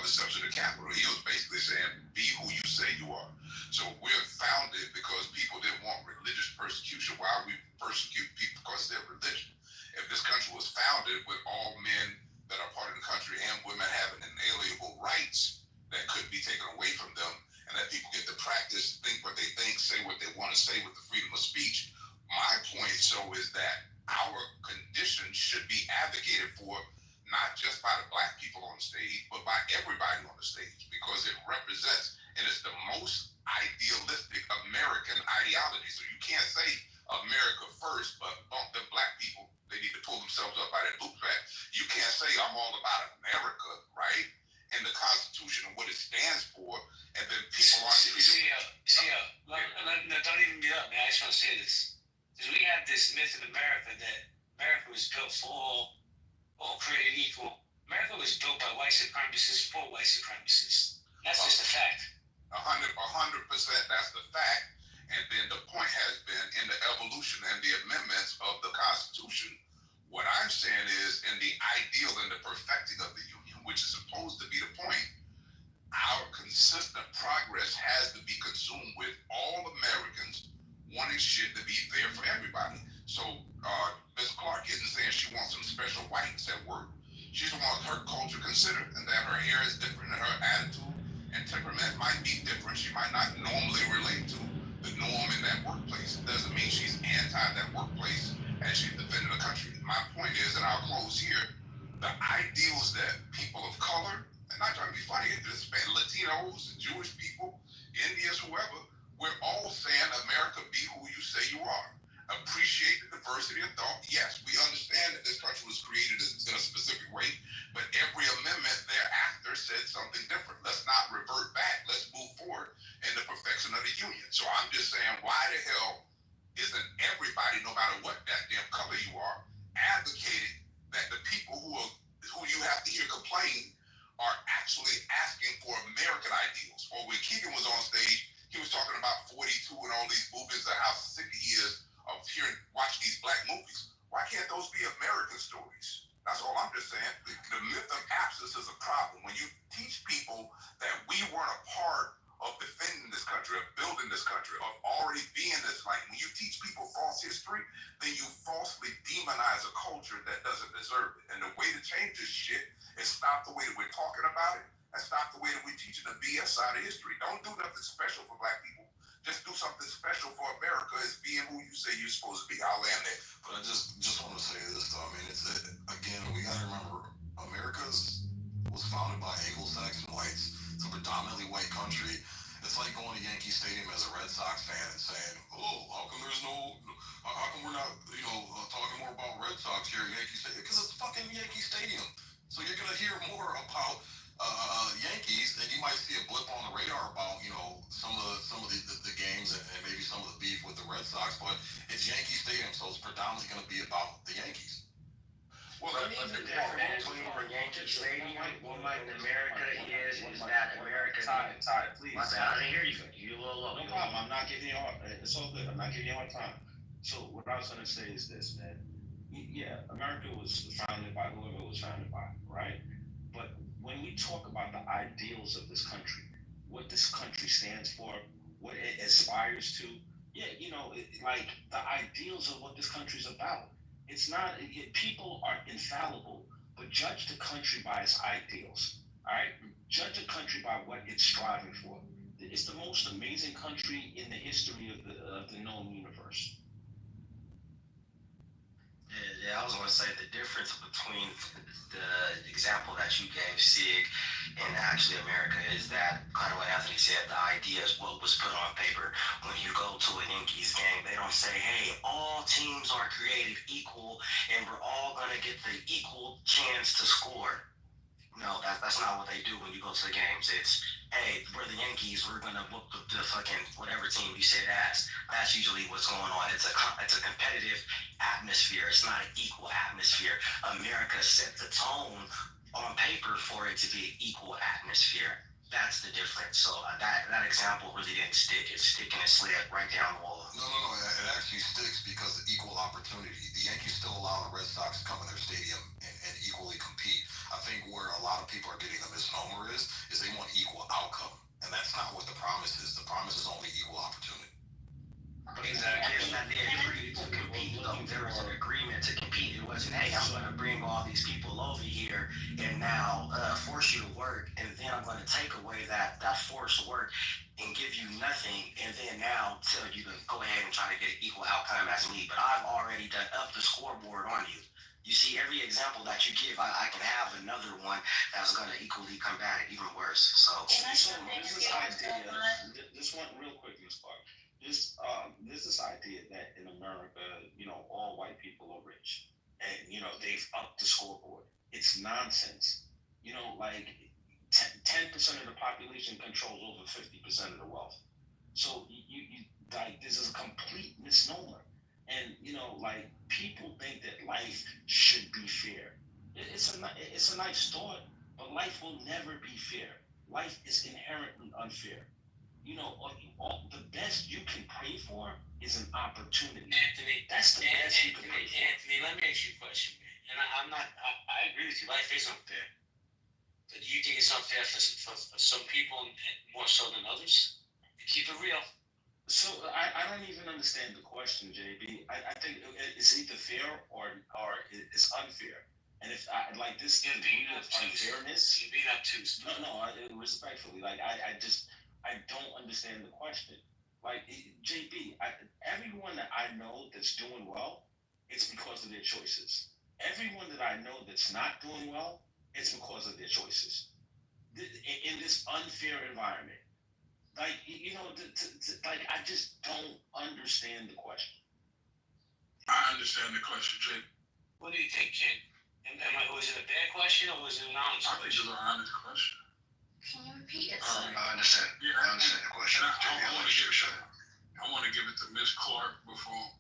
the steps of the Capitol. He was basically saying, be who you say you are. So we're founded because people didn't want religious persecution. Why we persecute people because of their religion? If this country was founded with all men that are part of the country and women having inalienable rights that couldn't be taken away from them, and that people get to practice, think what they think, say what they want to say with the freedom of speech, my point is that our condition should be advocated for not just by the black people on the stage, but by everybody on the stage, because it represents, and it's the most idealistic American ideology. So you can't say America first, but bump the black people. They need to pull themselves up out of that bootstrap. You can't say I'm all about America, right? And the Constitution and what it stands for, and then people aren't. Don't even get up, man. I just want to say this. Because we have this myth in America that America was built for all created equal. America was built by white supremacists for white supremacists. That's just a fact. 100%, that's the fact. And then the point has been in the evolution and the amendments of the Constitution, she wants some special whites at work. She just wants her culture considered and that her hair is different and her attitude and temperament might be different. She might not normally relate to the norm in that workplace. It doesn't mean she's anti that workplace and she's defending the country. My point is, and I'll close here, the ideals that people of color, and not trying to be funny, just Latinos, Jewish people, Indians, whoever, we're all saying, America, be who you say you are. Appreciate the diversity of thought. Yes, we understand that this country was created in a specific way, but every amendment thereafter said something different. Let's not revert back. Let's move forward in the perfection of the union. So I'm just saying, why the hell isn't everybody, no matter what goddamn color you are, advocating that the people who you have to hear complain are actually asking for American ideals? Or when Keegan was on stage, he was talking about 42 and all these movies and how sick he is of watching these black movies. Why can't those be American stories? That's all I'm just saying. The myth of absence is a problem. When you teach people that we weren't a part of defending this country, of building this country, of already being this light, when you teach people false history, then you falsely demonize a culture that doesn't deserve it. And the way to change this shit is stop the way that we're talking about it and stop the way that we're teaching the BS side of history. Don't do nothing special for black people. Just do something special for America as being who you say you're supposed to be. I'll land there. But I just want to say this though. I mean, again, we got to remember, America's was founded by Anglo-Saxon whites. It's a predominantly white country. It's like going to Yankee Stadium as a Red Sox fan and saying, "Oh, how come we're not, talking more about Red Sox here at Yankee Stadium?" Because it's fucking Yankee Stadium. So you're gonna hear more about Yankees, and you might see a blip on the radar about some of the games and maybe some of the beef with the Red Sox, but it's Yankee Stadium, so it's predominantly going to be about the Yankees. Well, but the difference between Yankee Stadium and America is that America. Ty, please. I didn't hear you. You a little low. No problem. I'm not giving you a hard. It's all good. I'm not giving you a hard time. So what I was gonna say is this, man. Yeah, America was founded by whoever it was founded by, right? But when we talk about the ideals of this country, what this country stands for, what it aspires to, like the ideals of what this country's about. It's not, people are infallible, but judge the country by its ideals, all right? Judge the country by what it's striving for. It's the most amazing country in the history of the known universe. Yeah, I was going to say the difference between the example that you gave, Sig, and actually America is that, kind of what Anthony said, the idea is what was put on paper. When you go to a Yankees game, they don't say, hey, all teams are created equal and we're all going to get the equal chance to score. No, that's not what they do when you go to the games. It's, hey, we're the Yankees. We're gonna whoop the fucking whatever team you said ass. That's usually what's going on. It's a competitive atmosphere. It's not an equal atmosphere. America set the tone on paper for it to be an equal atmosphere. That's the difference. So that example really didn't stick. It's sticking and slid right down the wall. No. It actually sticks because of equal opportunity. The Yankees still allow the Red Sox to come in their stadium and equally compete. I think where a lot of people are getting a misnomer is they want equal outcome. And that's not what the promise is. The promise is only equal opportunity. Exactly. It's not they agreed to compete, though. There was an agreement to compete. It wasn't, hey, I'm going to bring all these people over here and now force you to work, and then I'm going to take away that forced work and give you nothing, and then now tell you to go ahead and try to get an equal outcome as me. But I've already done up the scoreboard on you. You see, every example that you give, I can have another one that's going to equally combat it, even worse. So, this idea, just one real quick, Ms. Clark. This idea that in America, all white people are rich, and they've upped the scoreboard. It's nonsense. 10% of the population controls over 50% of the wealth. So you this is a complete misnomer. And people think that life should be fair. It's a nice thought, but life will never be fair. Life is inherently unfair. The best you can pray for is an opportunity. Anthony, that's the best you can pray for. Anthony, let me ask you a question, man. And I agree with you. Life is unfair. But do you think it's unfair for some people and more so than others? Keep it real. So I don't even understand the question, JB. I think it's either fair or it's unfair. And if I like this You're being obtuse. unfairness, You're being obtuse. respectfully, like I don't understand the question. Like JB, everyone that I know that's doing well, it's because of their choices. Everyone that I know that's not doing well, it's because of their choices. In this unfair environment, like like I just don't understand the question. I understand the question, Jake. What do you think, Ken? Was it a bad question or was it an honest I think it's question? an honest question. Can you repeat it? Sorry. I understand. Yeah, I understand the question. I want to give it to Ms. Clark before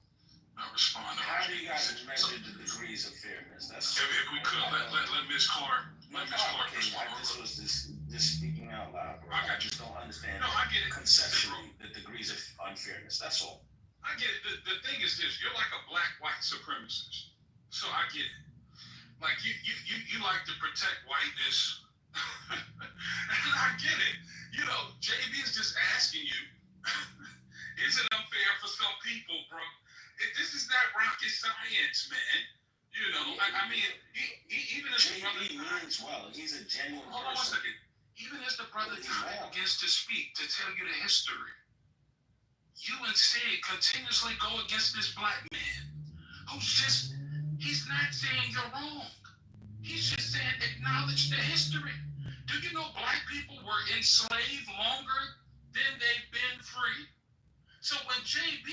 I respond. How do you guys measure the degrees of fairness? That's if we could let Ms. Clark respond. I just was just speaking out loud. Bro. I just don't understand. No, I get it. Conceptually, the degrees of unfairness. That's all. I get it. The thing is this: you're like a black white supremacist. So I get it. Like you like to protect whiteness. And I get it. You know, JB is just asking you, is it unfair for some people, bro? This is not rocket science, man. You know, I mean, even as the brother means well, he's a genuine person. Hold on 1 second. Even as the brother time begins to speak, to tell you the history, you instead continuously go against this black man who's just, he's not saying you're wrong. He's just saying acknowledge the history. Do you know black people were enslaved longer than they've been free? So when JB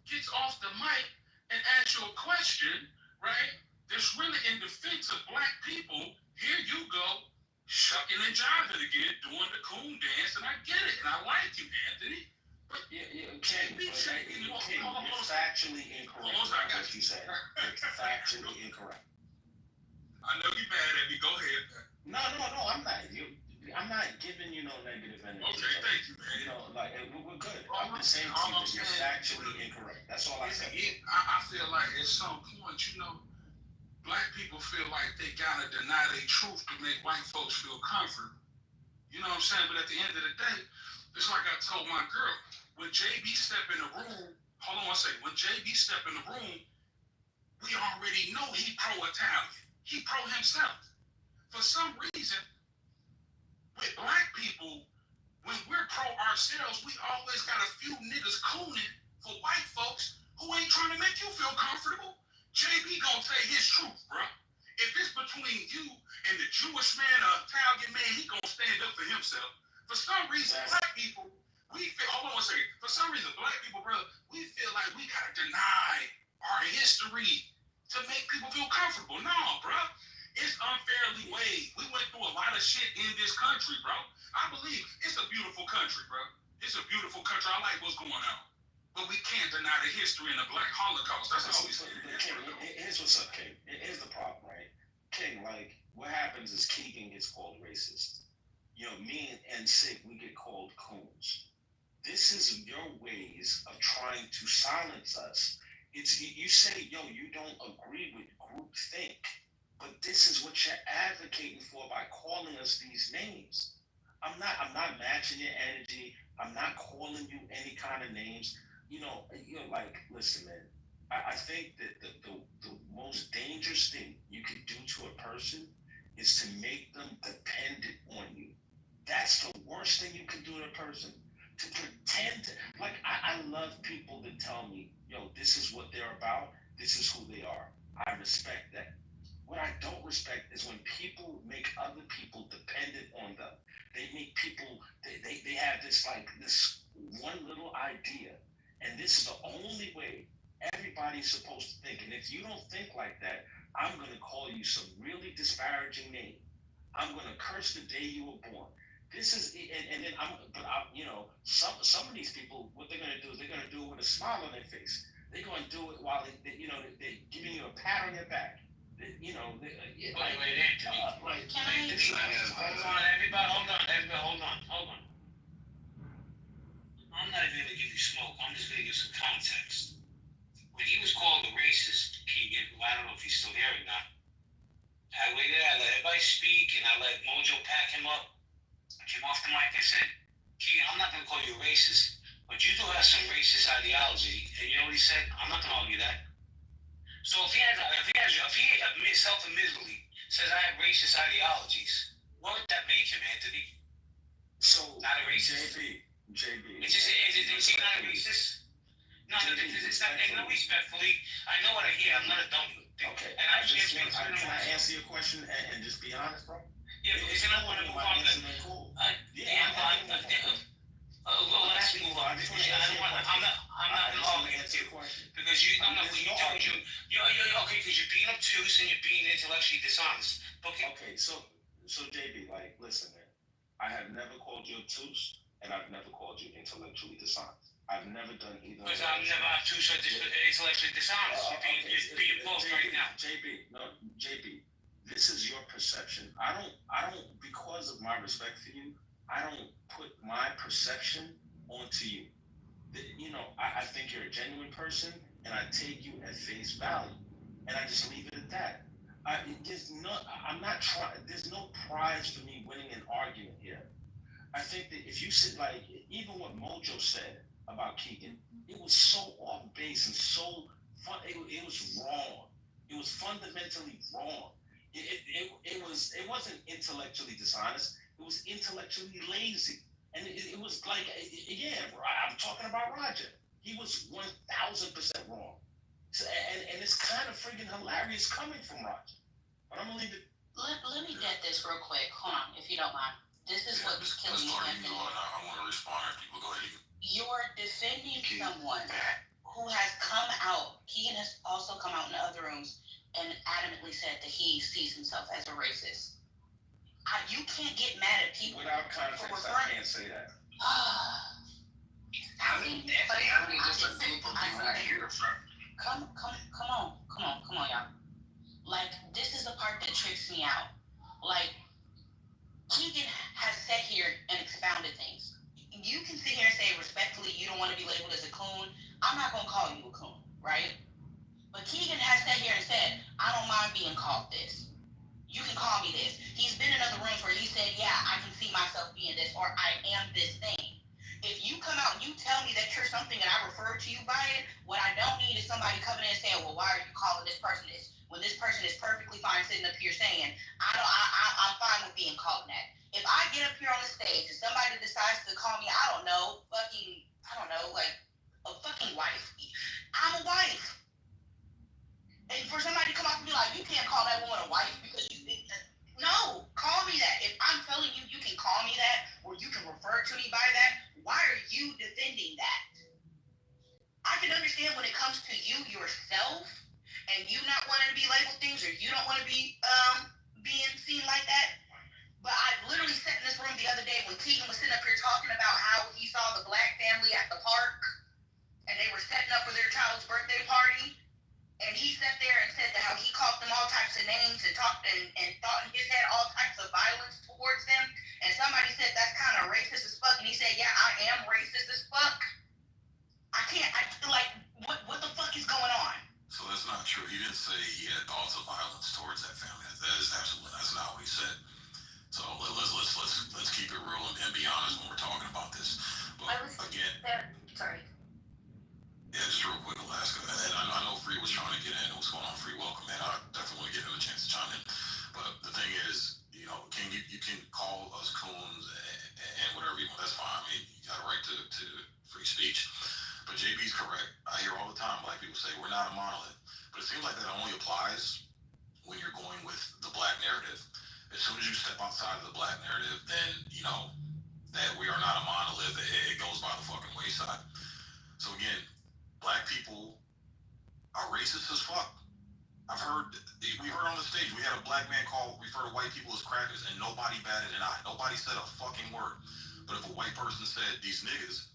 gets off the mic and asks you a question, right, that's really in defense of black people, here you go, shucking and jiving again, doing the coon dance, and I get it, and I like you, Anthony. But King, you're factually incorrect. What you said. It's factually incorrect. I know you're mad at me. Go ahead. No, I'm not. I'm not giving you no negative energy. Okay, thank you, man. You know, like we're good. I'm just saying to you that you're factually incorrect. That's all I said. I feel like at some point, you know, black people feel like they gotta deny their truth to make white folks feel comfortable. You know what I'm saying? But at the end of the day, it's like I told my girl, when JB step in the room, hold on 1 second. When JB step in the room, we already know he pro-Italian. He pro himself. For some reason, with black people, when we're pro ourselves, we always got a few niggas cooning for white folks who ain't trying to make you feel comfortable. JB gonna say his truth, bro. If it's between you and the Jewish man or Italian man, he gonna stand up for himself. For some reason, black people, we feel, hold on 1 second. For some reason, black people, bro, we feel like we gotta deny our history to make people feel comfortable. No, bro. It's unfairly weighed. We went through a lot of shit in this country, bro. I believe it's a beautiful country, bro. It's a beautiful country. I like what's going on. But we can't deny the history and the black Holocaust. That's how we say it. Here's what's up, King. Here's the problem, right? King, like, what happens is Keegan gets called racist. You know, me and Sig, we get called coons. This is your ways of trying to silence us. It's you say, yo, you don't agree with groupthink. But this is what you're advocating for by calling us these names. I'm not matching your energy. I'm not calling you any kind of names. You know, like, listen, man. I think that the most dangerous thing you can do to a person is to make them dependent on you. That's the worst thing you can do to a person. To pretend, like, I love people that tell me, yo, this is what they're about. This is who they are. I respect that. What I don't respect is when people make other people dependent on them. They make people, they have this one little idea. And this is the only way everybody's supposed to think. And if you don't think like that, I'm going to call you some really disparaging name. I'm going to curse the day you were born. This is, and then you know, some of these people, what they're going to do is they're going to do it with a smile on their face. They're going to do it while they're giving you a pat on your back. You know, wait, Anthony. Hold on, everybody, hold on. I'm not even gonna give you smoke. I'm just gonna give some context. When he was called a racist, Keegan, I don't know if he's still here or not. I waited, I let everybody speak, and I let Mojo pack him up. I came off the mic and said, Keegan, I'm not gonna call you a racist, but you do have some racist ideology. And you know what he said? I'm not gonna argue that. So if he self-admittedly says I have racist ideologies, what would that make him, Anthony? So Not a racist. JB. Is he not a racist? No, it's not. No, respectfully, I know what I hear. I'm not a dummy. Okay. And I just Can I answer your question and just be honest, bro? Yeah, because I want to move on. Cool. Well, let's move on. I'm not gonna argue with you because you're okay because you're being obtuse and you're being intellectually dishonest. Okay, so JB, like, listen, man. I have never called you obtuse, and I've never called you intellectually dishonest. I've never done either. Because I'm never obtuse or intellectually dishonest. You're being both right now. JB, this is your perception. I don't, because of my respect for you, I don't put my perception onto you. I think you're a genuine person, and I take you at face value, and I just leave it at that. There's no prize for me winning an argument here. I think that if you said, like, even what Mojo said about Keegan, it was so off base and so fun. It was wrong. It was fundamentally wrong. It wasn't intellectually dishonest. It was intellectually lazy. And it was like, yeah, I'm talking about Roger. He was 1,000% wrong. So, and it's kind of freaking hilarious coming from Roger. But I'm gonna leave it. Let me get this real quick. Hold on, if you don't mind. This is what's killing me. I want to respond after you. Go ahead. You're defending someone who has come out. Keegan has also come out in other rooms and adamantly said that he sees himself as a racist. You can't get mad at people without context. I can't say that. How many different people do I hear from? Come on, y'all. Like, this is the part that tricks me out. Like, Keegan has sat here and expounded things. You can sit here and say respectfully you don't want to be labeled as a coon. I'm not gonna call you a coon, right? But Keegan has sat here and said, I don't mind being called this. You can call me this. He's been in other rooms where he said, yeah, I can see myself being this, or I am this thing. If you come out and you tell me that you're something and I refer to you by it, what I don't need is somebody coming in and saying, well, why are you calling this person this? When this person is perfectly fine sitting up here saying, I'm fine with being called that. If I get up here on the stage and somebody decides to call me, like a fucking wife. I'm a wife. And for somebody to come up and be like, you can't call that woman a wife because you think that. No, call me that. If I'm telling you you can call me that or you can refer to me by that, why are you defending that? I can understand when it comes to you yourself and you not wanting to be labeled things or you don't want to be being seen like that. But I literally sat in this room the other day when Keegan was sitting up here talking about how he saw the black family at the park and they were setting up for their child's birthday party. And he sat there and said that how he called them all types of names and talked and thought in his head all types of violence towards them. And somebody said that's kind of racist as fuck. And he said, yeah, I am racist as fuck. What the fuck is going on? So that's not true. He didn't say he had thoughts of violence towards that family. That's not what he said. So let's keep it real and be honest when we're talking about this. But Sorry. Yeah, just real quick, Alaska. And I know Free was trying to get in. What's going on, Free? Welcome, man. I definitely want to give him a chance to chime in. But the thing is, King, you can call us coons and whatever you want. That's fine. I mean, you got a right to free speech. But JB's correct. I hear all the time black people say we're not a monolith. But it seems like that only applies when you're going with the black narrative. As soon as you step outside of the black narrative, then, that we are not a monolith. It goes by the fucking wayside. So again, black people are racist as fuck. We heard on the stage, we had a black man refer to white people as crackers and nobody batted an eye. Nobody said a fucking word. But if a white person said these niggas,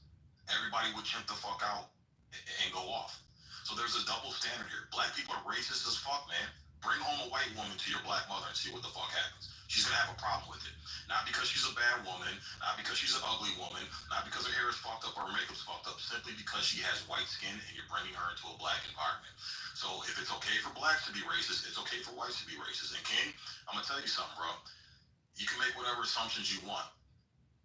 everybody would chimp the fuck out and go off. So there's a double standard here. Black people are racist as fuck, man. Bring home a white woman to your black mother and see what the fuck happens. She's gonna have a problem with it. Not because she's a bad woman, not because she's an ugly woman, not because her hair is fucked up or her makeup's fucked up, simply because she has white skin and you're bringing her into a black environment. So if it's okay for blacks to be racist, it's okay for whites to be racist. And King, I'm gonna tell you something, bro. You can make whatever assumptions you want.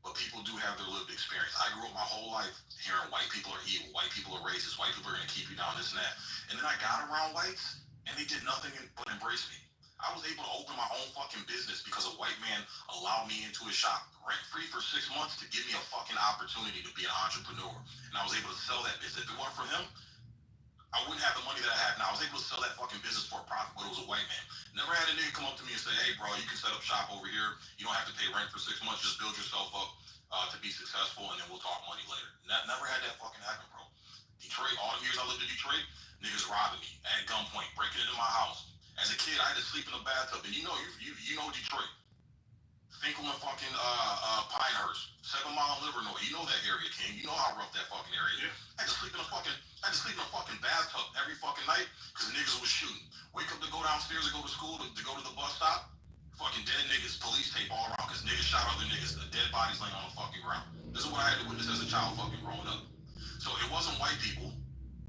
but people do have their lived experience. I grew up my whole life hearing white people are evil, white people are racist, white people are going to keep you down, this and that. And then I got around whites, and they did nothing but embrace me. I was able to open my own fucking business because a white man allowed me into his shop rent free for 6 months to give me a fucking opportunity to be an entrepreneur. And I was able to sell that business. If it weren't for him, I wouldn't have the money that I have now. I was able to sell that fucking business for a profit, but it was a white man. Never had a nigga come up to me and say, hey, bro, you can set up shop over here. You don't have to pay rent for 6 months. Just build yourself up to be successful, and then we'll talk money later. Never had that fucking happen, bro. Detroit, all the years I lived in Detroit, niggas robbing me at gunpoint, breaking into my house. As a kid, I had to sleep in a bathtub. And you know Detroit. Finkelman fucking Pinehurst, 7 Mile and Livernois. You know that area, King. You know how rough that fucking area is. I had to sleep in a fucking bathtub every fucking night because niggas was shooting. Wake up to go downstairs to go to school, to go to the bus stop. Fucking dead niggas, police tape all around because niggas shot other niggas. The dead bodies laying on the fucking ground. This is what I had to witness as a child fucking growing up. So it wasn't white people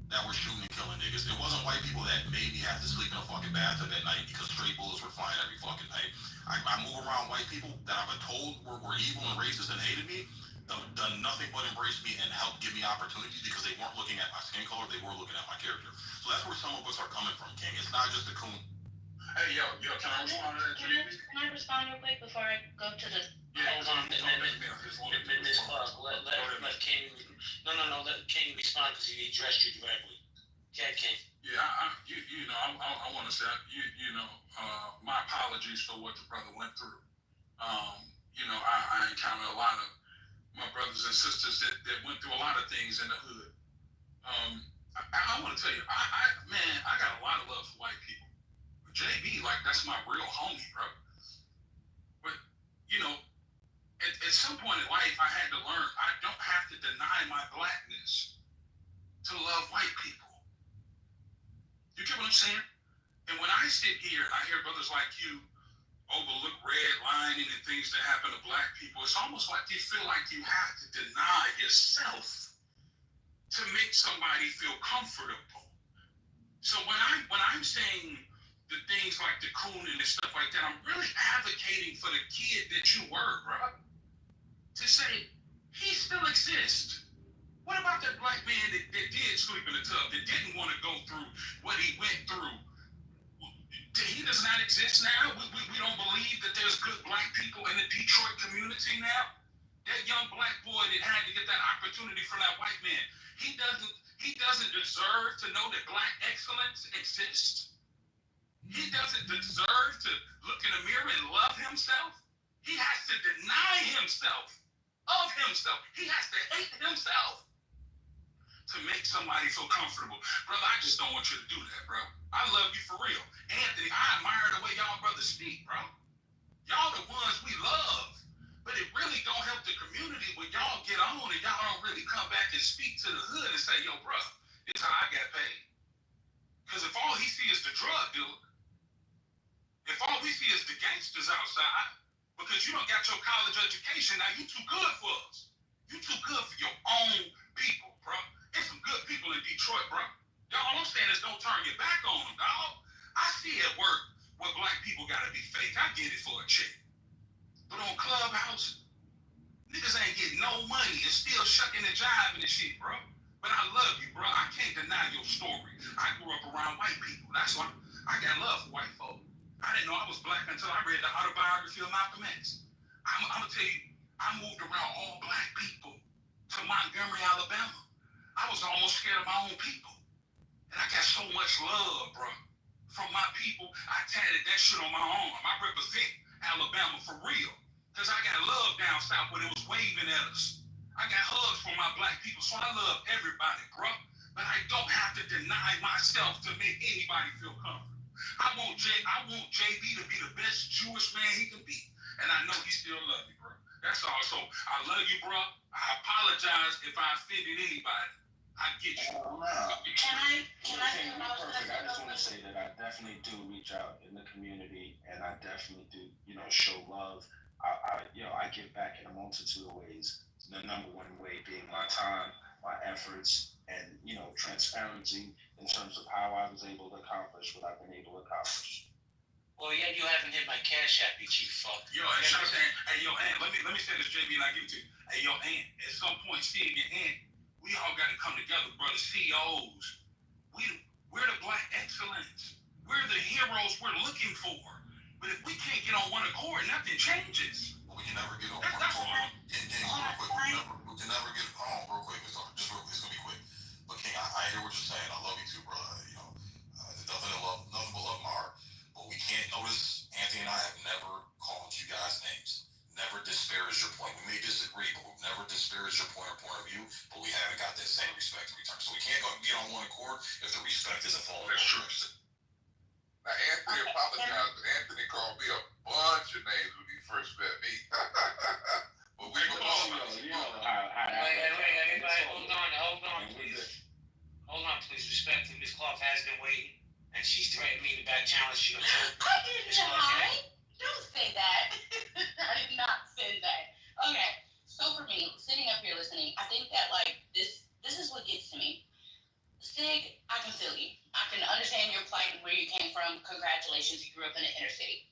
that were shooting and killing niggas. It wasn't white people that made me have to sleep in a fucking bathtub at night because straight bullets were flying every fucking night. I move around white people that I've been told were evil and racist and hated me, done nothing but embrace me and help give me opportunities because they weren't looking at my skin color, they were looking at my character. So that's where some of us are coming from, King. It's not just a coon. Hey, yo, can I respond to that, JB? Can I respond real quick before I go to the Hold on, Miss Clark, let Kenny, no, let Kenny respond because he addressed you directly. Yeah, Kenny. Yeah, I want to say, my apologies for what the brother went through. I encountered a lot of my brothers and sisters that went through a lot of things in the hood. I want to tell you, I got a lot of love for white people. JB, like, that's my real homie, bro. But, at some point in life, I had to learn I don't have to deny my blackness to love white people. You get what I'm saying? And when I sit here, I hear brothers like you overlook redlining and things that happen to black people. It's almost like you feel like you have to deny yourself to make somebody feel comfortable. So when I'm saying the things like the cooning and stuff like that, I'm really advocating for the kid that you were, bro. To say, he still exists. What about that black man that did sleep in the tub, that didn't want to go through what he went through? He does not exist now. We don't believe that there's good black people in the Detroit community now. That young black boy that had to get that opportunity from that white man, he doesn't deserve to know that black excellence exists. He doesn't deserve to look in the mirror and love himself. He has to deny himself of himself. He has to hate himself to make somebody feel comfortable. Brother, I just don't want you to do that, bro. I love you for real. Anthony, I admire the way y'all brothers speak, bro. Y'all the ones we love. But it really don't help the community when y'all get on and y'all don't really come back and speak to the hood and say, yo, bro, this is how I got paid. Because if all he see is the drug dealer, if all we see is the gangsters outside, because you don't got your college education, now you too good for us. You too good for your own people, bro. There's some good people in Detroit, bro. Y'all, all I'm saying is don't turn your back on them, dog. I see at work where black people gotta be fake. I get it for a check. But on Clubhouse, niggas ain't getting no money and still shucking and jiving and shit, bro. But I love you, bro. I can't deny your story. I grew up around white people. That's why I got love for white folk. I didn't know I was black until I read the autobiography of Malcolm X. I'm gonna tell you, I moved around all black people to Montgomery, Alabama. I was almost scared of my own people. And I got so much love, bro, from my people. I tatted that shit on my arm. I represent Alabama for real. Because I got love down south when it was waving at us. I got hugs from my black people, so I love everybody, bro. But I don't have to deny myself to make anybody feel comfortable. I want JB to be the best Jewish man he can be. And I know he still love you, bro. That's all. So I love you, bro. I apologize if I offended anybody. I get you. Can I Perfect. I just want to say that I definitely do reach out in the community, and I definitely do, show love. I give back in a multitude of ways. The number one way being my time, my efforts, and transparency in terms of how I was able to accomplish what I've been able to accomplish. Well, yeah, you haven't hit my cash app, you cheap fuck. Yo, and shout out to Aunt. Hey, yo, Aunt, let me say this, JB, and I give it to you. Hey, yo, Aunt, at some point, Steve and Aunt, we all got to come together, brother. CEOs. We're the black excellence. We're the heroes we're looking for. But if we can't get on one accord, nothing changes. Well, we can never get on one accord. And real quick, we can never get on real quick. Just real quick, it's gonna be quick. But King, I hear what you're saying. I love you too, brother. You know, nothing but love in my heart. But we can't notice. Anthony and I have never called you guys names. Never disparaged your point. We may disagree, but we've never disparaged your point of view. But we haven't got that same respect in return. So we can't get on one accord if the respect isn't falling. That's true. Now, Anthony apologized. Anthony called me a bunch of names when he first met me. But we were all Wait, everybody, hold on, please. Hold on, please. Respect to Miss Clark has been waiting, and she's threatened me to back challenge. She gonna I didn't lie. Don't say that. I did not say that. Okay, so for me, sitting up here listening, I think that like this is what gets to me. Sig, I can feel you. I can understand your plight and where you came from. Congratulations, you grew up in the inner city.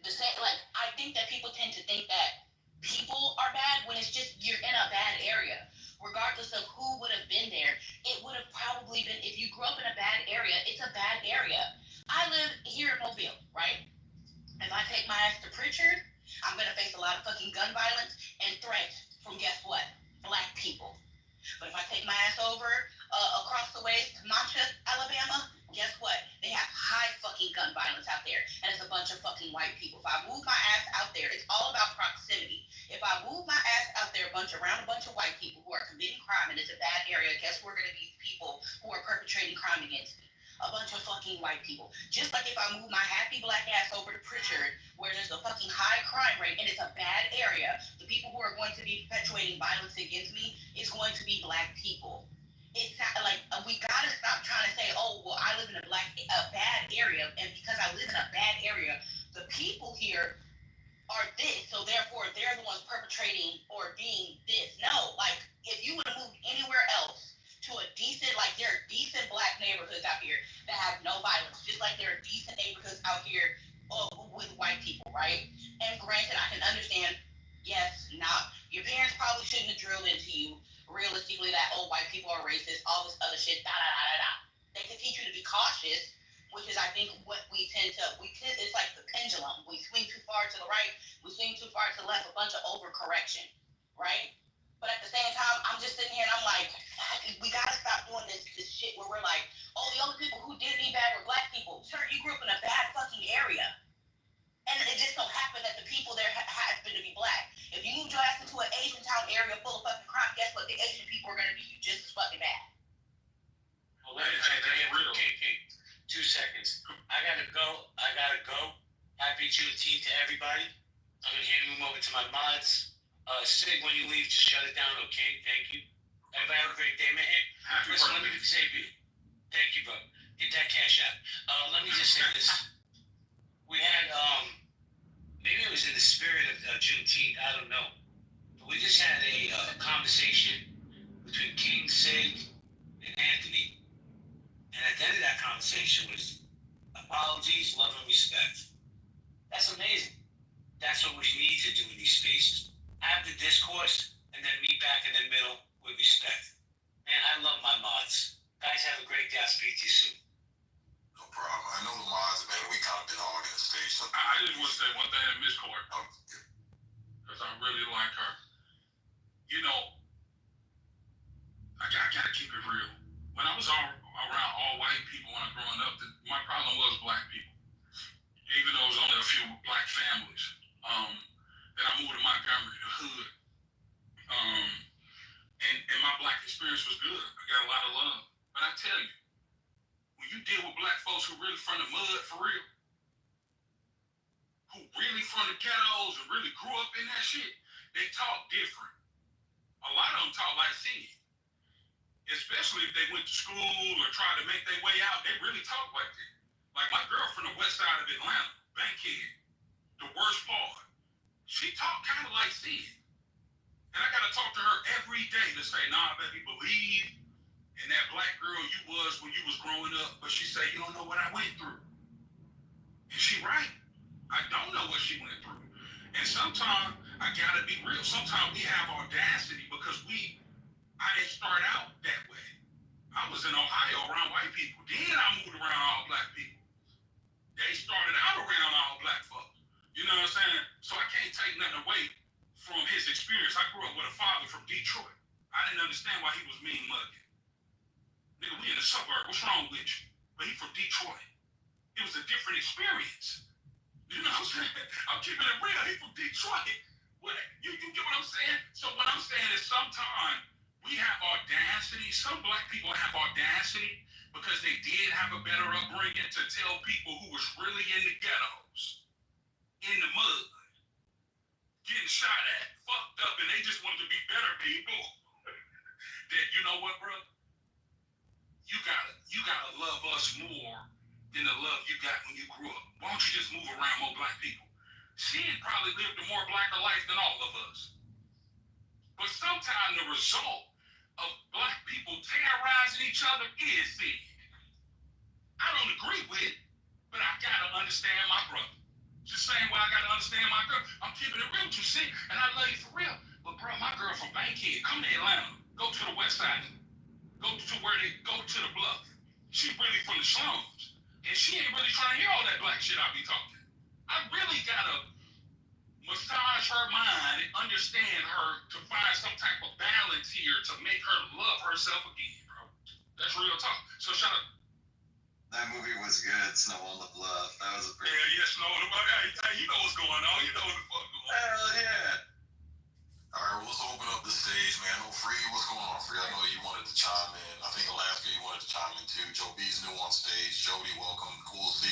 I think that people tend to think that people are bad when it's just you're in a bad area. Regardless of who would have been there, it would have probably been, if you grew up in a bad area, it's a bad area. I live here in Mobile, right? If I take my ass to Pritchard, I'm gonna face a lot of fucking gun violence and threats from guess what? Black people. But if I take my ass over across the way to Mancha, Alabama, guess what? They have high fucking gun violence out there, and it's a bunch of fucking white people. If I move my ass out there, it's all about proximity. If I move my ass out there around a bunch of white people who are committing crime and it's a bad area, guess who are gonna be the people who are perpetrating crime against me? A bunch of fucking white people. Just like if I move my happy black ass over to Pritchard, where there's a fucking high crime rate and it's a bad area, the people who are going to be perpetuating violence against me is going to be black people. It's not like we gotta stop trying to say, oh, well, I live in a bad area, and because I live in a bad area, the people here are this, so therefore they're the ones perpetrating or being this. No, like if you would have moved anywhere else to a decent, like there are decent black neighborhoods out here that have no violence, just like there are decent neighborhoods out here with white people, right? And granted, I can understand, yes, not your parents probably shouldn't have drilled into you realistically that, oh, white people are racist, all this other shit, da da da da da. They can teach you to be cautious, which is I think what it's like the pendulum. We swing too far to the right, we swing too far to the left, a bunch of overcorrection, right? But at the same time, I'm just sitting here and I'm like, we gotta stop doing this shit where we're like, oh, the only people who did me bad were black people. Sir, you grew up in a bad fucking area. And it just so happened that the people there happen to be black. If you moved your ass into an Asian town area full of fucking crime, guess what? The Asian people are gonna be just as fucking bad. Well, okay, 2 seconds. I gotta go. Happy Juneteenth to everybody. I'm gonna hand them over to my mods. Sig, when you leave, just shut it down, okay? Thank you. Everybody have a great day, man. Listen, let me say, thank you, bro. Get that cash out. Let me just say this. We had, maybe it was in the spirit of Juneteenth, I don't know. But we just had a conversation between King, Sig, and Anthony. And at the end of that conversation was apologies, love, and respect. That's amazing. That's what we need to do in these spaces. Have the discourse and then meet back in the middle with respect. Man, I love my mods. Guys, have a great day. I'll speak to you soon. No problem. I know the mods, man, we kind of been hogging the stage. I just want to say one thing to Miss Clark, because I really like her. You know, I gotta keep it real. When I was around all white people when I was growing up, my problem was black people. Even though it was only a few black families. Then I moved to Montgomery, the hood. And my black experience was good. I got a lot of love. But I tell you, when you deal with black folks who really from the mud for real, who really from the ghettos and really grew up in that shit, they talk different. A lot of them talk like Sid. Especially if they went to school or tried to make their way out, they really talk like that. Like my girl from the west side of Atlanta, Bankhead, the worst part. She talked kind of like Sid. And I gotta talk to her every day to say, nah, baby, believe in that black girl you was when you was growing up. But she say, you don't know what I went through. And she right. sometimes I gotta be real. Sometimes we have audacity because I didn't start out that way. I was in Ohio around white people. Then I moved around all black people. They started out around all black folks. You know what I'm saying? So I can't take nothing away from his experience. I grew up with a father from Detroit. I didn't understand why he was mean mugging. Nigga, we in the suburb. What's wrong with you? But he from Detroit. It was a different experience. You know what I'm saying? I'm keeping it real. He from Detroit. You get what I'm saying? So what I'm saying is sometimes we have audacity. Some black people have audacity because they did have a better upbringing to tell people who was really in the ghettos, in the mud, getting shot at, fucked up, and they just wanted to be better people. That, you know what, bro? You gotta love us more than the love you got when you grew up. Why don't you just move around more black people? She had probably lived a more blacker life than all of us. But sometimes the result of black people terrorizing each other is sin. I don't agree with it, but I gotta understand my brother. Just same way I gotta understand my girl. I'm keeping it real with you, see? And I love you for real. But bro, my girl from Bankhead, come to Atlanta. Go to the west side. Go to where they go to the bluff. She really from the slums. And she ain't really trying to hear all that black shit I be talking. I really gotta massage her mind and understand her to find some type of balance here to make her love herself again, bro. That's real talk. So shout out. That movie was good, Snow on the Bluff. That was a pretty. Yeah, Snow on the Bluff. Hey, you know what's going on. You know what the fuck going on. Hell yeah. All right, well, let's open up the stage, man. No, Free, what's going on, Free? I know you wanted to chime in. I think Alaska, you wanted to chime in too. Joe B's new on stage. Jody, welcome. Cool C.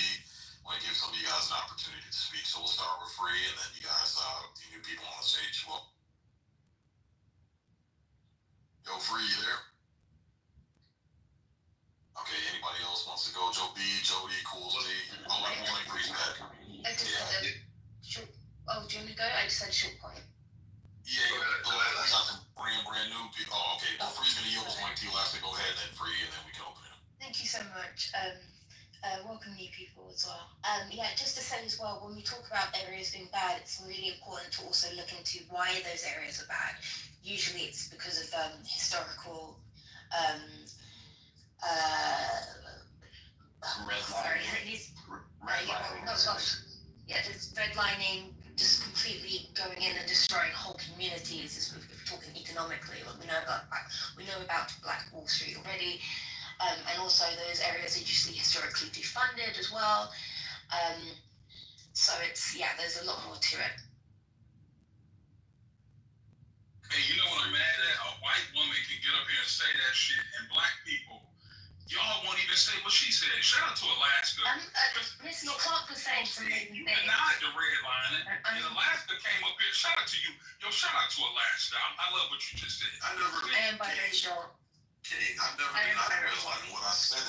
I want to give some of you guys an opportunity to speak. So we'll start with Free, and then you guys, the new people on the stage. Well, yo, Free, you there? Okay, anybody else wants to go? Joe B, Jody, Cool C. Oh, I don't like Free's back. I just had a short. Oh, do you want me to go? I just had a short point. Yeah, we got some brand new people. Oh, okay. Well, Free's going to yield his mic to you, Alaska. Go ahead, then Free, and then we can open it up. Thank you so much. Welcome new people as well. Yeah, just to say as well, when we talk about areas being bad, it's really important to also look into why those areas are bad. Usually it's because of historical just redlining, just completely going in and destroying whole communities. If we're talking economically, we know about Black Wall Street already, and also those areas are usually historically defunded as well. So there's a lot more to it. Hey, you know what I'm mad at? A white woman can get up here and say that shit, and black people, y'all won't even say what she said. Shout out to Alaska. Miss Clark was saying some amazing you things. denied the redlining, and Alaska came up here. Shout out to you. Yo, shout out to Alaska. I love what you just said. I never And by the short. Kidding. I've never denied redlining. What I said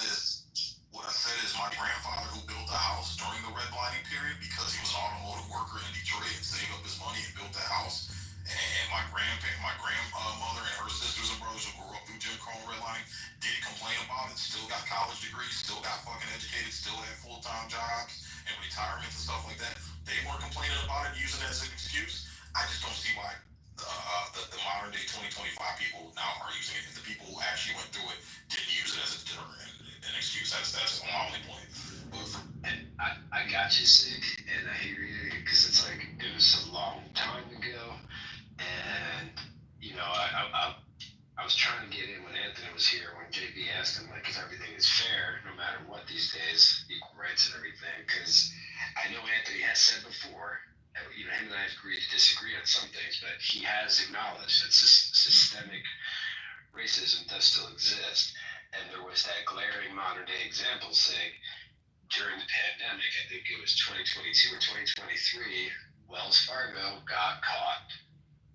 is my grandfather who built the house during the redlining period because he was an automotive worker in Detroit and saved up his money and built the house. And my grandmother and her sisters and brothers who grew up through Jim Crow and redlining did complain about it, still got college degrees, still got fucking educated, still had full-time jobs and retirements and stuff like that. They weren't complaining about it, using it as an excuse. I just don't see why the modern day 2025 people now are using it. If the people who actually went through it didn't use it as an excuse, that's my only point. And I got you, Sig, and I hear you because it's like it was a long time ago, and I was trying to get in when Anthony was here when JB asked him like if everything is fair no matter what these days, equal rights and everything. Because I know Anthony has said before, him and I agree to disagree on some things, but he has acknowledged that systemic racism does still exist, and there was that glaring modern day example saying. During the pandemic, I think it was 2022 or 2023, Wells Fargo got caught.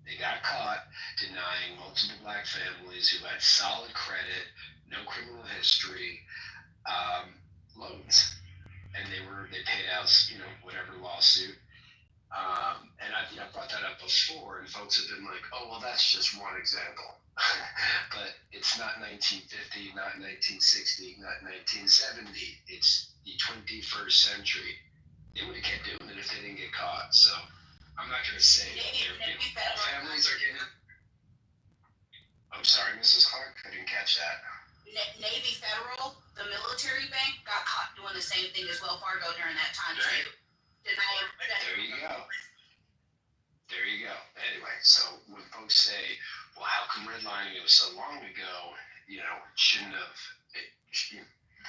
They got caught denying multiple black families who had solid credit, no criminal history, loans. And they paid out, whatever lawsuit. And I brought that up before, and folks have been like, oh, well, that's just one example. But it's not 1950, not 1960, not 1970. It's the 21st century. They would have kept doing it if they didn't get caught. So I'm not going to say that families are getting. I'm sorry, Mrs. Clark, I didn't catch that. Navy Federal, the military bank, got caught doing the same thing as Wells Fargo during that time too. There you go. There you go. Anyway, so when folks say, well, how come redlining, it was so long ago, you know, it shouldn't have,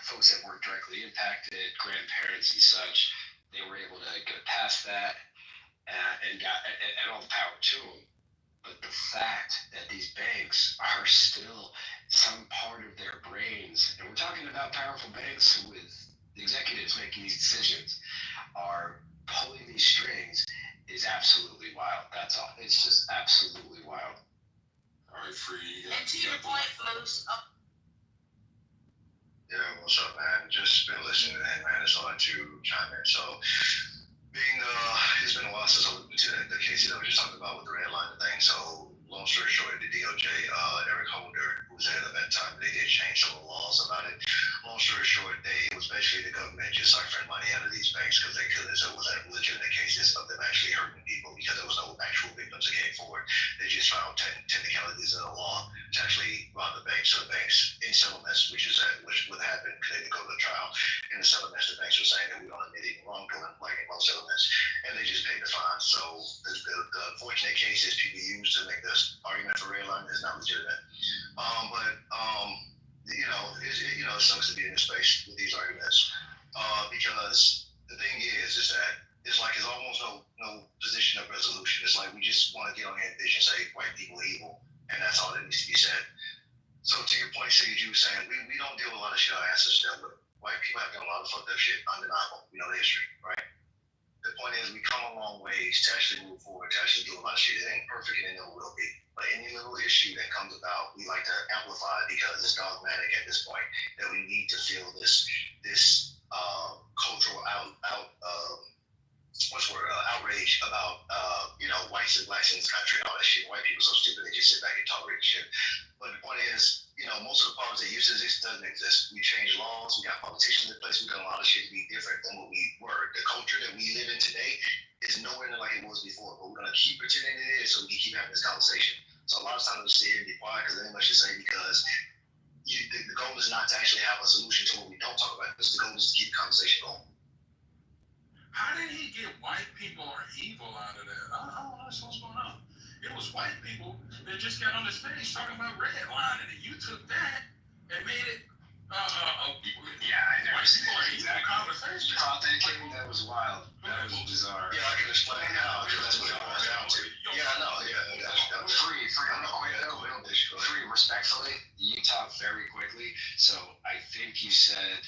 folks that weren't directly impacted, grandparents and such, they were able to get past that and all the power to them. But the fact that these banks are still some part of their brains, and we're talking about powerful banks with the executives making these decisions, are pulling these strings is absolutely wild. That's all. It's just absolutely wild. All right, Free. And to your point, folks. Yeah, what's up, man? Just been listening to that, man. It's hard to chime in. So, it's been a while since I looked into the cases that we just talked about with the red line thing. So, long story short, the DOJ, Eric Holder, who was there at that time, they did change some of the laws about it. Long story short, it was basically the government just sucking money out of these banks because they couldn't. So it was a legitimate cases of them actually hurting people because there was no actual victims that came forward. They just found technicalities in the law to actually rob the banks. So the banks in settlements, which would happen because they didn't go to the trial. In the settlements, the banks were saying that we don't admit any wrongdoing, like in most settlements, and they just paid the fine. So the unfortunate case is people use to make this argument for redlining is not legitimate. It sucks to be in this space with these arguments because the thing is that it's almost no position of resolution. It's like we just want to get on here and bitch and say white people are evil, and that's all that needs to be said. So to your point, Sage, you were saying we don't deal with a lot of shit our ancestors dealt with. White people have done a lot of fucked up shit, undeniable. We know the history, right? The point is we come a long ways to actually move forward, to actually do a lot of shit. It ain't perfect and it never will be. But any little issue that comes about, we like to amplify because it's dogmatic at this point that we need to feel this cultural outrage about whites and blacks in this country and all that shit. White people so stupid they just sit back and tolerate shit. But the point is, most of the problems that used to exist doesn't exist. We changed laws, we got politicians in place, we got a lot of shit to be different than what we were. The culture that we live in today is nowhere near like it was before, but we're gonna keep pretending it is so we can keep having this conversation. So a lot of times we sit here and be quiet because anyone should say because the goal is not to actually have a solution to what we don't talk about. Because the goal is to keep the conversation going. How did he get white people are evil out of that? I don't know what's going on. It was white people that just got on the stage talking about redlining, and you took that and made it. Yeah, I never seen that conversation. That was wild. That was bizarre. Yeah, I can explain how. That's what it boils down to. Yeah, I know. Yeah, Free. Respectfully, you talked very quickly. So I think you said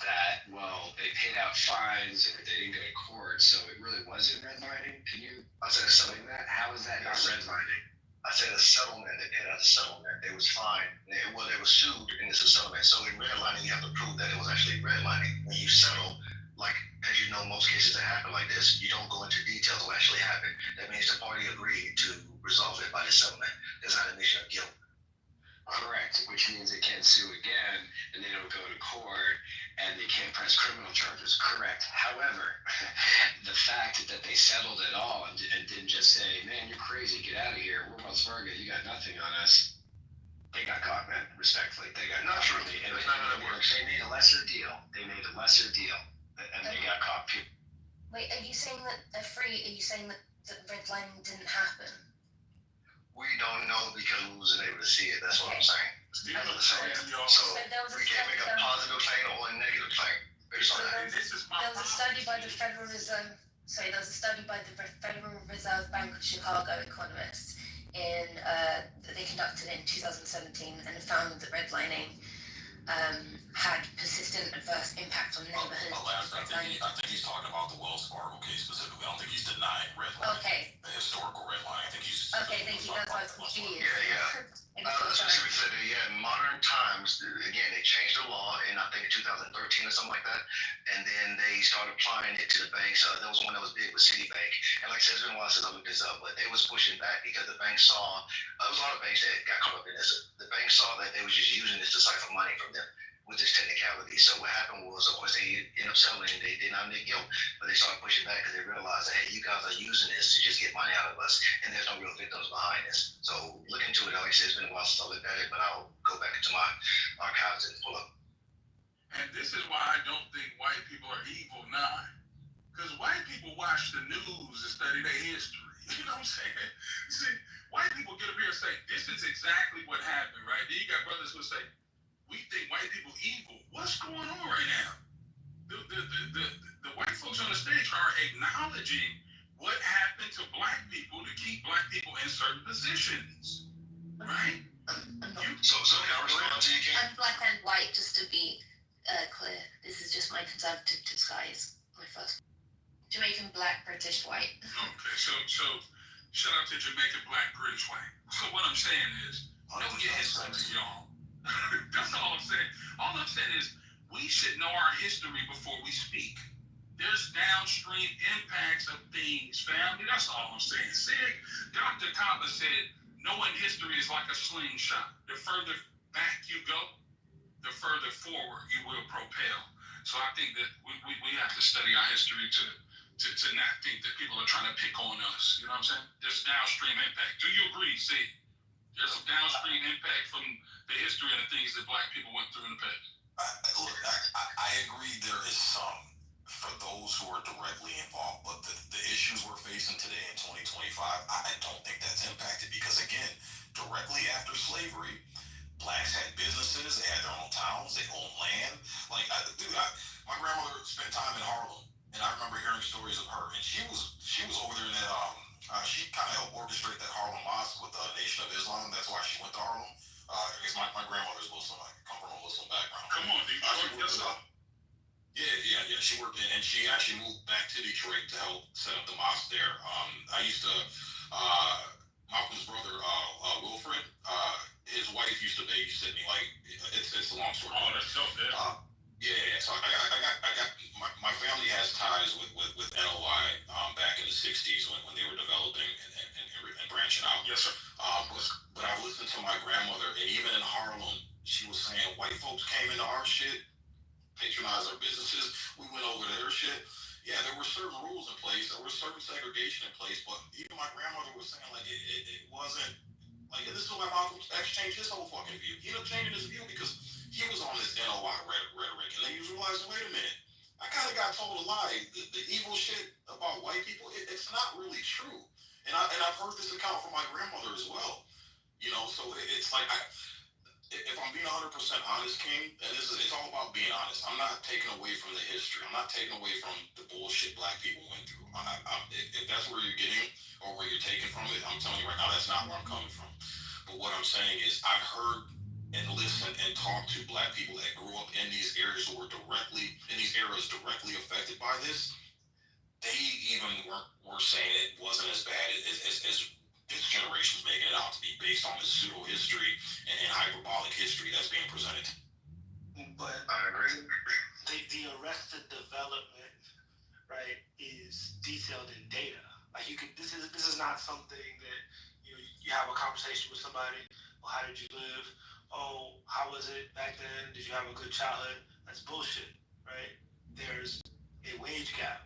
that they paid out fines or they didn't go to court, so it really wasn't redlining. Can you explain that? How is that not redlining? I said a settlement. They paid out a settlement. They was fined. They were sued, and it's a settlement. So in redlining, you have to prove that it was actually redlining. When you settle, like as you know, most cases that happen like this, you don't go into details of what actually happened. That means the party agreed to resolve it by the settlement. There's not an issue of guilt. Correct, which means they can't sue again, and they don't go to court, and they can't press criminal charges. Correct. However, the fact that they settled it all and didn't just say, man, you're crazy, get out of here, we're Wells Fargo, you got nothing on us. They got caught, man, respectfully. They got caught. They made a lesser deal. And they got caught. Wait, are you saying that are you saying that redlining didn't happen? We don't know because we wasn't able to see it. That's what I'm saying. So we can't make a positive claim or a negative claim based on that. There was a study by the Federal Reserve. There was a study by the Federal Reserve Bank of Chicago economists that they conducted in 2017, and found that redlining had persistent adverse impact on neighborhoods. I think he's talking about the Wells Fargo case specifically. I don't think he's denying redlining. Okay. The historical redlining. I think he's. Okay, thank you. That's why I was confused. Yeah. Specifically said that, modern times, again, they changed the law in, I think, 2013 or something like that. And then they started applying it to the banks. There was one that was big with Citibank. And like I said, it's been a while since I looked this up, but they was pushing back because the bank saw, there was a lot of banks that got caught up in this. The bank saw that they was just using this to siphon money from them. with this technicality. So what happened was, of course, they ended up selling it. They did not make guilt, but they started pushing back because they realized that, hey, you guys are using this to just get money out of us, and there's no real victims behind this. So look into it. Like I said, it's been a while since I looked at it, but I'll go back into my archives and pull up. And this is why I don't think white people are evil now. Because white people watch the news and study their history. You know what I'm saying? See, white people get up here and say, this is exactly what happened, right? Then you got brothers who say, we think white people evil. What's going on right now? The white folks on the stage are acknowledging what happened to black people to keep black people in certain positions, right? So can I respond to you, King? I'm black and white, just to be clear. This is just my conservative disguise. My first Jamaican, black, British, white. Okay, so shout out to Jamaican, black, British, white. So what I'm saying is, know your history, y'all. That's all I'm saying. All I'm saying is we should know our history before we speak. There's downstream impacts of things, family. That's all I'm saying. Dr. Kaba said, knowing history is like a slingshot. The further back you go, the further forward you will propel. So I think that we have to study our history to not think that people are trying to pick on us. You know what I'm saying? There's downstream impact. Do you agree, Sid? There's some downstream impact from the history and the things that black people went through in the past. Look, I agree there is some for those who are directly involved, but the issues we're facing today in 2025, I don't think that's impacted because, again, directly after slavery, blacks had businesses, they had their own towns, they owned land. Like, my grandmother spent time in Harlem, and I remember hearing stories of her, and she was over there in that, she kind of helped orchestrate that Harlem Mosque with the Nation of Islam. That's why she went to Harlem. Because my grandmother's Muslim. I come from a Muslim background. Come on, Detroit. Yeah. She worked in, and she actually moved back to Detroit to help set up the mosque there. I used to, Malcolm's brother, Wilfred, his wife used to babysit me. Like, it's a long story. Oh, that's so good. Yeah. So I got my family has ties with NOI back in the 60s when they were developing and branching out. Yes, sir. But I've listened to my grandmother, and even in Harlem, she was saying white folks came into our shit, patronized our businesses. We went over their shit. Yeah, there were certain rules in place. There was certain segregation in place. But even my grandmother was saying, like, it wasn't, like, this is why Malcolm X changed his whole fucking view. He ended up changing his view because he was on this NOI rhetoric. And then he was realizing, wait a minute, I kind of got told a lie. The evil shit about white people, it's not really true. And I've heard this account from my grandmother as well. You know, so it's like, if I'm being 100% honest, King, and it's all about being honest. I'm not taking away from the history. I'm not taking away from the bullshit black people went through. If that's where you're getting or where you're taking from it, I'm telling you right now, that's not where I'm coming from. But what I'm saying is I've heard and listened and talked to black people that grew up in these areas who were directly affected by this. They even were saying it wasn't as bad as this generation's making it out to be, based on the pseudo history and hyperbolic history that's being presented. But I agree. The arrested development, right, is detailed in data. Like, you could, this is not something that you have a conversation with somebody. Well, how did you live? Oh, how was it back then? Did you have a good childhood? That's bullshit, right? There's a wage gap,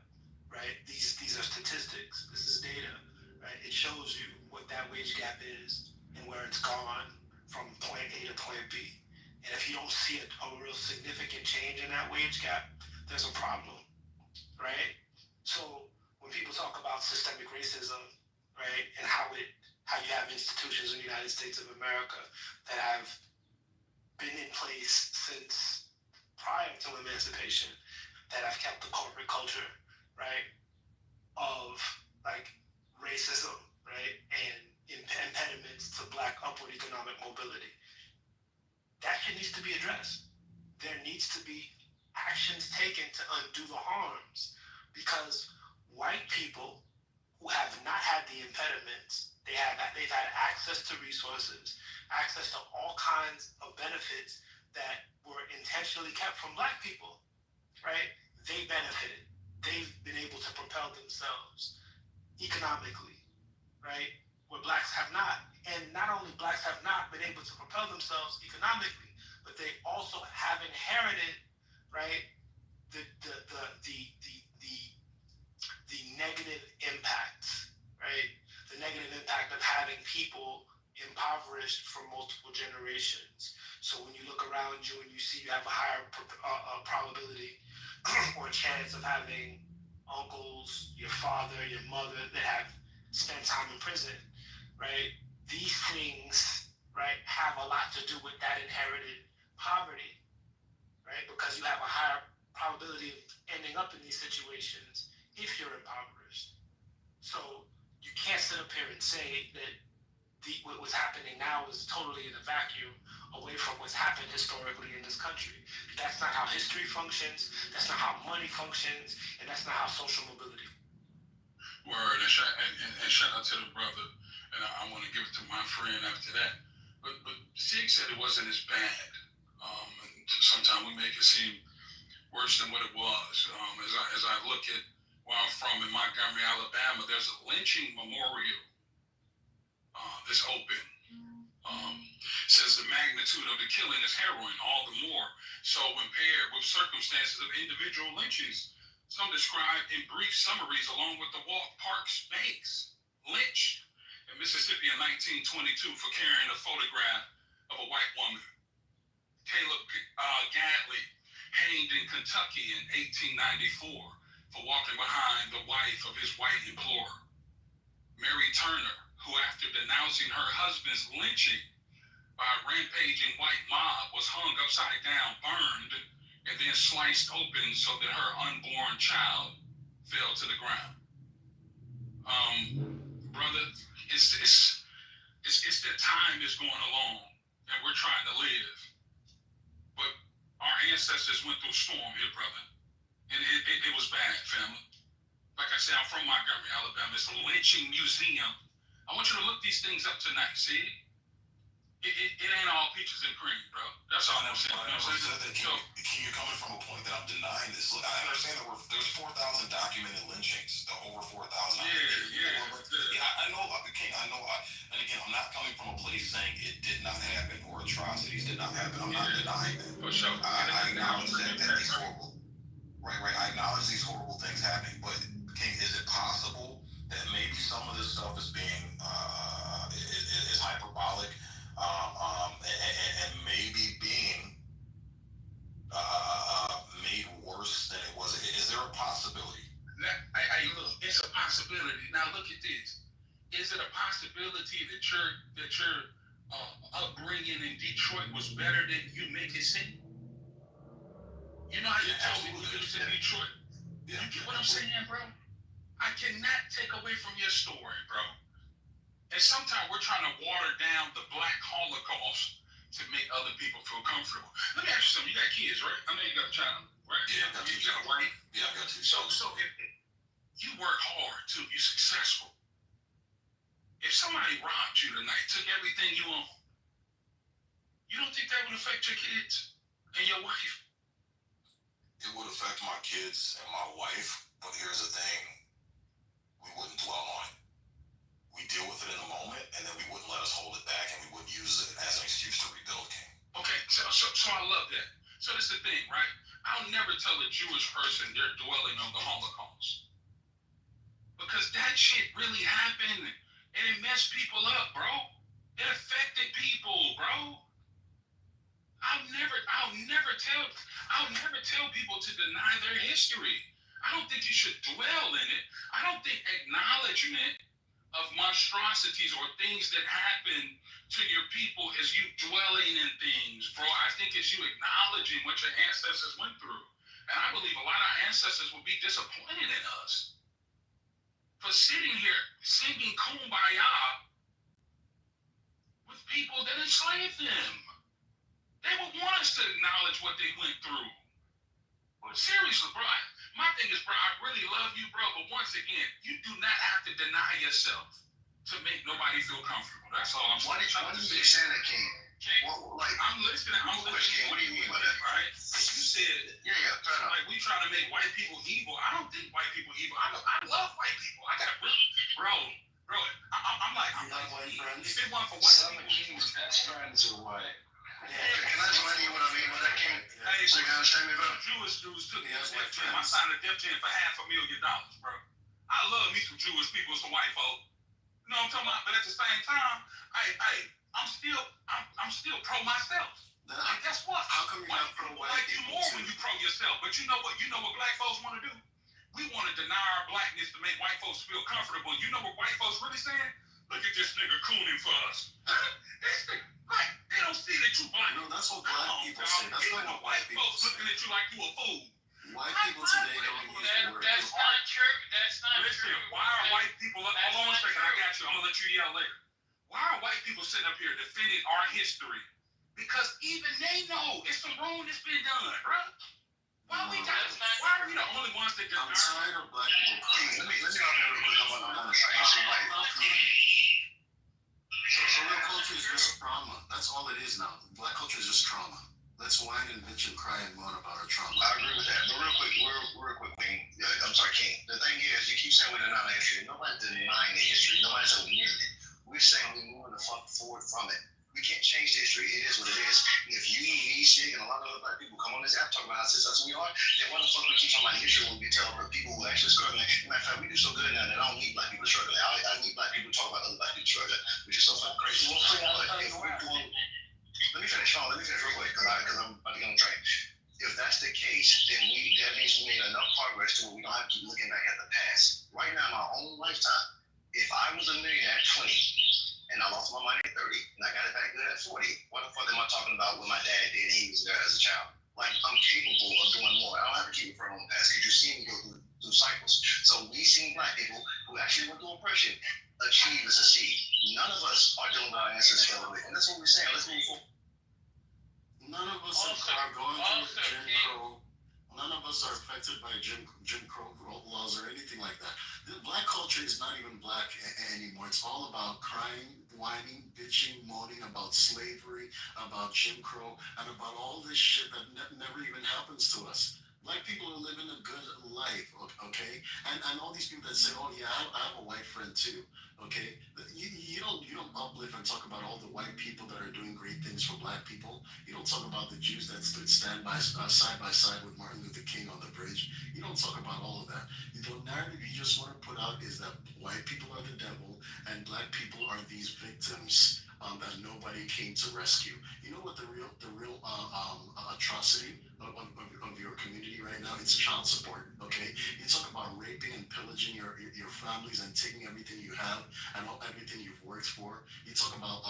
right? These are statistics. This is data, right? It shows you what that wage gap is and where it's gone from point A to point B. And if you don't see a real significant change in that wage gap, there's a problem, right? So when people talk about systemic racism, right, and how you have institutions in the United States of America that have been in place since prior to emancipation, that have kept the corporate culture, right, of like racism, right, and impediments to black upward economic mobility. That shit needs to be addressed. There needs to be actions taken to undo the harms, because white people who have not had the impediments, they've had access to resources, access to all kinds of benefits that were intentionally kept from black people, right? They benefited. They've been able to propel themselves economically, right? Where blacks have not. And not only blacks have not been able to propel themselves economically, but they also have inherited, right, the negative impacts, right? The negative impact of having people impoverished for multiple generations. So when you look around you and you see you have a higher probability or chance of having uncles, your father, your mother that have spent time in prison, right? These things, right, have a lot to do with that inherited poverty, right? Because you have a higher probability of ending up in these situations if you're impoverished. So you can't sit up here and say that what's happening now is totally in a vacuum away from what's happened historically in this country. That's not how history functions, that's not how money functions, and that's not how social mobility. Word, and shout out to the brother, and I want to give it to my friend after that. But Sig said it wasn't as bad. And sometimes we make it seem worse than what it was. As I look at where I'm from in Montgomery, Alabama, there's a lynching memorial that's open. Says the magnitude of the killing is harrowing, all the more so when paired with circumstances of individual lynchings. Some described in brief summaries along with the Walk Parks Banks lynch in Mississippi in 1922 for carrying a photograph of a white woman. Caleb Gadley hanged in Kentucky in 1894 for walking behind the wife of his white employer. Mary Turner, who after denouncing her husband's lynching by a rampaging white mob was hung upside down, burned, and then sliced open so that her unborn child fell to the ground. Brother, it's that time is going along, and we're trying to live. But our ancestors went through a storm here, brother, and it was bad, family. Like I said, I'm from Montgomery, Alabama. It's a lynching museum. I want you to look these things up tonight, see? It ain't all peaches and cream, bro. That's all I'm saying. You're coming from a point that I'm denying this. Look, I understand that there's 4,000 documented lynchings. Over 4,000. I know. And again, I'm not coming from a place saying it did not happen or atrocities did not happen. I'm not denying that. For sure. I acknowledge that these horrible, right. I acknowledge these horrible things happening, but is it possible that maybe some of this stuff is being is hyperbolic? And maybe being made worse than it was. Is there a possibility? Look, it's a possibility. Now look at this. Is it a possibility that your upbringing in Detroit was better than you make it seem? You know how you told me you lived in Detroit? You get what I'm saying, bro? I cannot take away from your story, bro. And sometimes we're trying to water down the Black Holocaust to make other people feel comfortable. Let me ask you something. You got kids, right? I know you got a child, right? Yeah, I got two. You got a wife? Yeah, I got two. So if you work hard too, you're successful. If somebody robbed you tonight, took everything you own, you don't think that would affect your kids and your wife? It would affect my kids and my wife, but here's the thing. We wouldn't dwell on it. We deal with it in the moment, and then we wouldn't let us hold it back, and we wouldn't use it as an excuse to rebuild, King. Okay, so I love that. So this is the thing, right? I'll never tell a Jewish person they're dwelling on the Holocaust. Because that shit really happened, and it messed people up, bro. It affected people, bro. I'll never tell people to deny their history. I don't think you should dwell in it. I don't think acknowledgement of monstrosities or things that happen to your people is you dwelling in things, bro. I think it's you acknowledging what your ancestors went through. And I believe a lot of our ancestors will be disappointed in us for sitting here singing Kumbaya with people that enslaved them. They would want us to acknowledge what they went through. But seriously, bro, my thing is, bro, I really love you, bro, but once again, you do not have to deny yourself to make nobody feel comfortable. That's all I'm saying. What did you say that, King? I'm listening. What do you mean by that? Right? You said, like, we trying to make white people evil. I don't think white people evil. I love white people. I got really, bro. I'm like white friends. If it weren't for white Some of King's best friends are white. Can I tell you what signing a death chain for $500,000, bro. I love me some Jewish people, some white folk. You know what I'm talking about? But at the same time, I'm still pro myself. And guess what? How come you're not pro white like you people more too? when you pro yourself. But you know what? You know what black folks want to do? We want to deny our blackness to make white folks feel comfortable. You know what white folks really saying? Look at this nigga cooning for us. Like they don't see that you black. No, that's what black people say. That's not what white people folks looking at you like you a fool. White people today don't use the word. That's not true. That's not Listen, true. why are white people up? Hold on a second, I got you. I'm gonna let you yell later. Why are white people sitting up here defending our history? Because even they know it's some wrong that's been done, bro. Why are we the only ones that I'm tired of black people crying. Let me stop there real quick. I'm on the train. So real culture is just trauma. That's all it is now. Black culture is just trauma. Let's whine and bitch and cry and moan about our trauma. I agree with that. But real quick, King. I'm sorry, King. The thing is, you keep saying we're denying the history. Nobody's denying the history. Nobody said we needed it. We're saying we're moving the fuck forward from it. We can't change the history. It is what it is. If you, me, Shig, and a lot of other black people come on this app talking about how successful we are, then why the fuck we keep talking about history when we tell the people who are actually struggling? Matter of fact, we do so good now that I don't need black people struggling. I need black people to talk about other black people struggling, which is so fucking crazy. But if we're doing, let me finish real quick, because I'm about to get on the train. If that's the case, then that means we made enough progress to where we don't have to keep looking back at the past. Right now, in my own lifetime, if I was a millionaire at 20, and I lost my money at 30, and I got it back good at 40, what the fuck am I talking about what my dad did and he was there as a child? Like, I'm capable of doing more. I don't have to keep referring on the past because you see me go through cycles. So we seen black people who actually went through oppression achieve and succeed. None of us are doing what our ancestors fell with. And that's what we're saying. Let's move forward. None of us are going through Jim Crow. None of us are affected by Jim Crow laws or anything like that. The black culture is not even black anymore. It's all about crying, whining, bitching, moaning about slavery, about Jim Crow, and about all this shit that never even happens to us. Black people are living a good life, okay? And all these people that say, oh yeah, I have a white friend too, okay? You don't uplift and talk about all the white people that are doing great things for black people. You don't talk about the Jews that stood side by side with Martin Luther King on the bridge. You don't talk about all of that. The narrative you just want to put out is that white people are the devil and black people are these victims that nobody came to rescue. You know what the real atrocity of your community right now? It's child support. Okay, you talk about raping and pillaging your families and taking everything you have and everything you've worked for. You talk about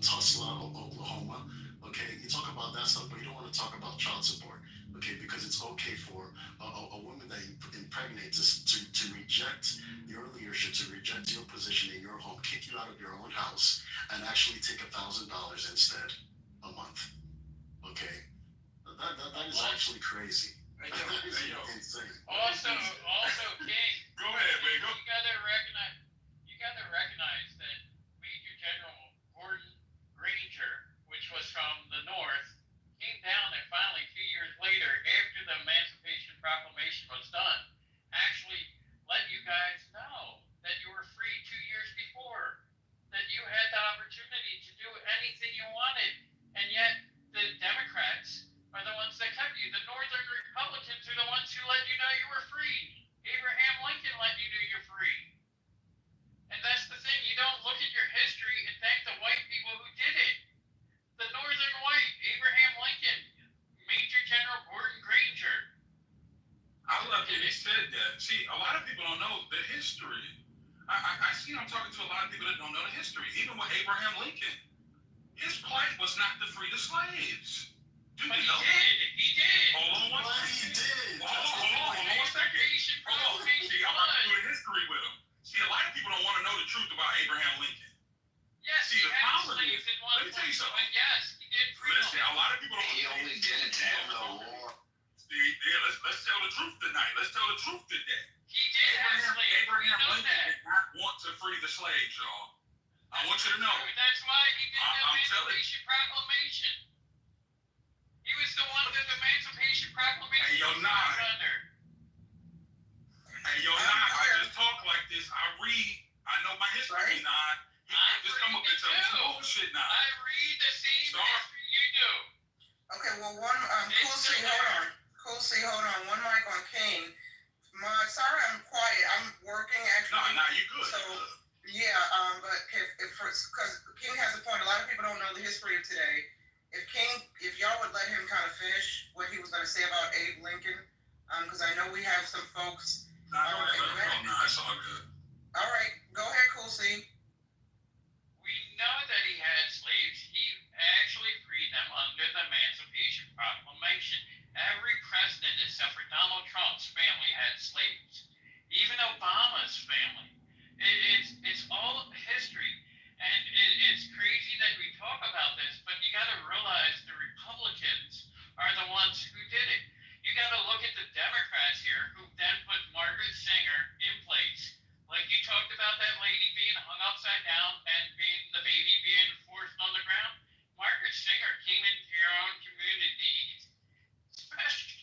Tulsa, Oklahoma. Okay, you talk about that stuff, but you don't want to talk about child support. Okay, because it's okay for a woman that you impregnate to reject your leadership, to reject your position in your home, kick you out of your own house, and actually take $1,000 instead a month. Okay, that is actually crazy. That is insane. Also, King. Go ahead, man. You gotta recognize that Major General Gordon Granger, which was from the North, came down and finally 2 years later, after the Emancipation Proclamation was done, actually let you guys know that you were free 2 years before, that you had the opportunity to do anything you wanted, and yet the Democrats are the ones that kept you. The Northern Republicans are the ones who let you know you were free. Abraham Lincoln let you know you're free. And that's the thing, you don't look at your history and thank the white people who did it. The Northern white, Abraham Lincoln, Major General Gordon Granger. I love that he said that. See, a lot of people don't know the history. I see I'm talking to a lot of people that don't know the history. Even with Abraham Lincoln, his plight was not to free the slaves. Do But you know he did. Hold on one second. He did. Hold on 1 second. Hold on. See, I'm about to do the history with him. See, a lot of people don't want to know the truth about Abraham Lincoln. Yes, See, he the had problem slaves is, in one let me tell you point, something. but yes, he did free Listen, them. a lot of people don't. He only did it to have no war. See, yeah, let's tell the truth tonight. Let's tell the truth today. He did have slaves. Abraham We know Lincoln that. did not want to free the slaves, y'all. I want you to know. That's why he did the I'm telling you. Emancipation Proclamation. He was the one that the Emancipation Proclamation Hey, yo, was nah. under. Hey, yo, Nod, I just talk like this. I read. I know my history, Nod. You can't just come up and tell me some bullshit, Nod. I read the same history you do. Okay, well, Cool C, hold on. One mic on King. Yeah, but because King has a point, a lot of people don't know the history of today. If y'all would let him kind of finish what he was going to say about Abe Lincoln, because I know we have some folks. No, it's all good. All right, go ahead, Cool C. We know that he had slaves. He actually freed them under the Emancipation Proclamation. Every president except for Donald Trump's family had slaves. Even Obama's family. It's all history. And it's crazy that we talk about this, but you got to realize the Republicans are the ones who did it. You got to look at the Democrats here who then put Margaret Sanger in place. Like you talked about that lady being hung upside down and the baby being forced on the ground. Margaret Sanger came into your own communities, especially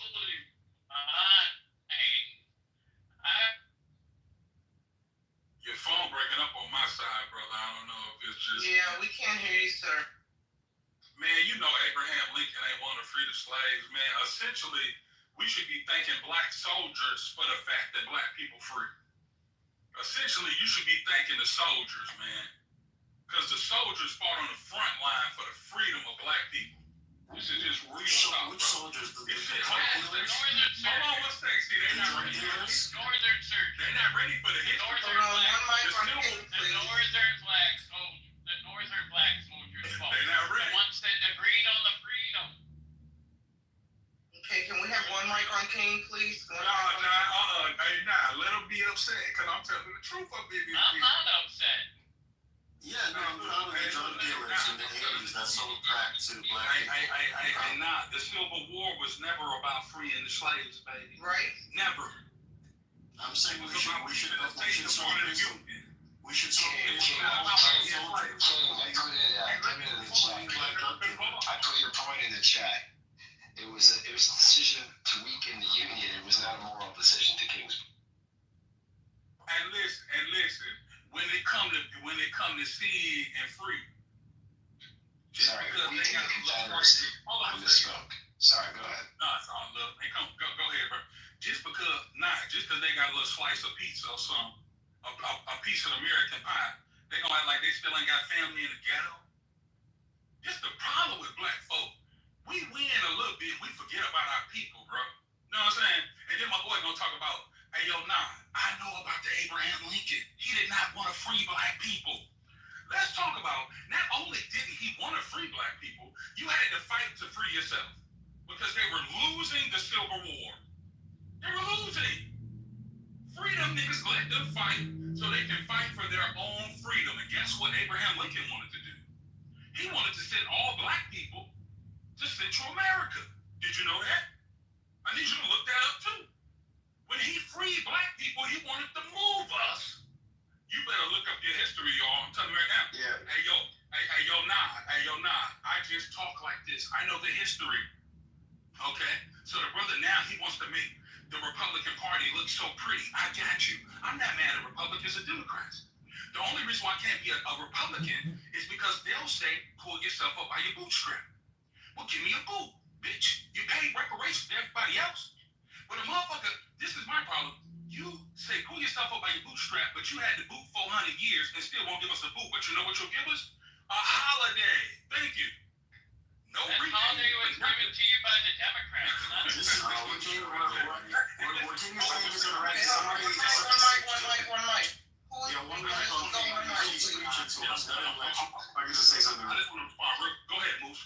Your phone breaking up on my side, brother. I don't know if it's just. Yeah, we can't hear you, sir. Man, you know Abraham Lincoln ain't want to free the slaves, man. Essentially, we should be thanking black soldiers for the fact that black people free. Essentially, you should be thanking the soldiers, man. Because the soldiers fought on the front line for the freedom of black people. This is just real talk, which soldiers do they hold on one second. See, they're not ready. Northern surgeons. They're not ready for the history. The northern black soldiers. The northern black soldiers fought. They're not ready. The ones that agreed on the freedom. Okay, can we have one mic on King, please? Let them be upset, because I'm telling the truth up here. I'm not upset. Yeah, no, I'm proud of the drug dealers in the 80s that sold crack to black people. The Civil War was never about freeing the slaves, baby. Right? Never. I'm saying we should support people. We should I put your point in the chat. It was a decision to weaken the Union. It was not a moral decision to King's. And listen. When it come to seeing and free. Sorry, we take the Confederacy. I misspoke. Sorry, go ahead. No, it's all love. Hey, go ahead, bro. Just because they got a little slice of pizza or something, a piece of American pie, they gonna act like they still ain't got family in the ghetto. Just the problem with black folk, we win a little bit, we forget about our people, bro. You know what I'm saying? And then my boy gonna talk about, hey, yo, I know about the Abraham Lincoln. He did not want to free black people. Let's talk about, not only didn't he want to free black people, you had to fight to free yourself. Because they were losing the Civil War. They were losing. Freedom niggas let them fight so they can fight for their own freedom. And guess what Abraham Lincoln wanted to do? He wanted to send all black people to Central America. Did you know that? I need you to look that up too. When he freed black people, he wanted to move us. You better look up your history, y'all. I'm telling you right now. Yeah. Hey, yo, I just talk like this. I know the history. Okay? So the brother now, he wants to make the Republican Party look so pretty. I got you. I'm not mad at Republicans or Democrats. The only reason why I can't be a Republican is because they'll say, pull yourself up by your bootstrap. Well, give me a boot, bitch. You paid reparations to everybody else. But a motherfucker, this is my problem. You say pull yourself up by your bootstrap, but you had to boot 400 years and still won't give us a boot. But you know what you'll give us? A holiday. Thank you. No that holiday was given to you by the Democrats. One mic. Yeah, one mic on King. He's preaching to us. I can just say something. I just want to respond. Go ahead, Moose.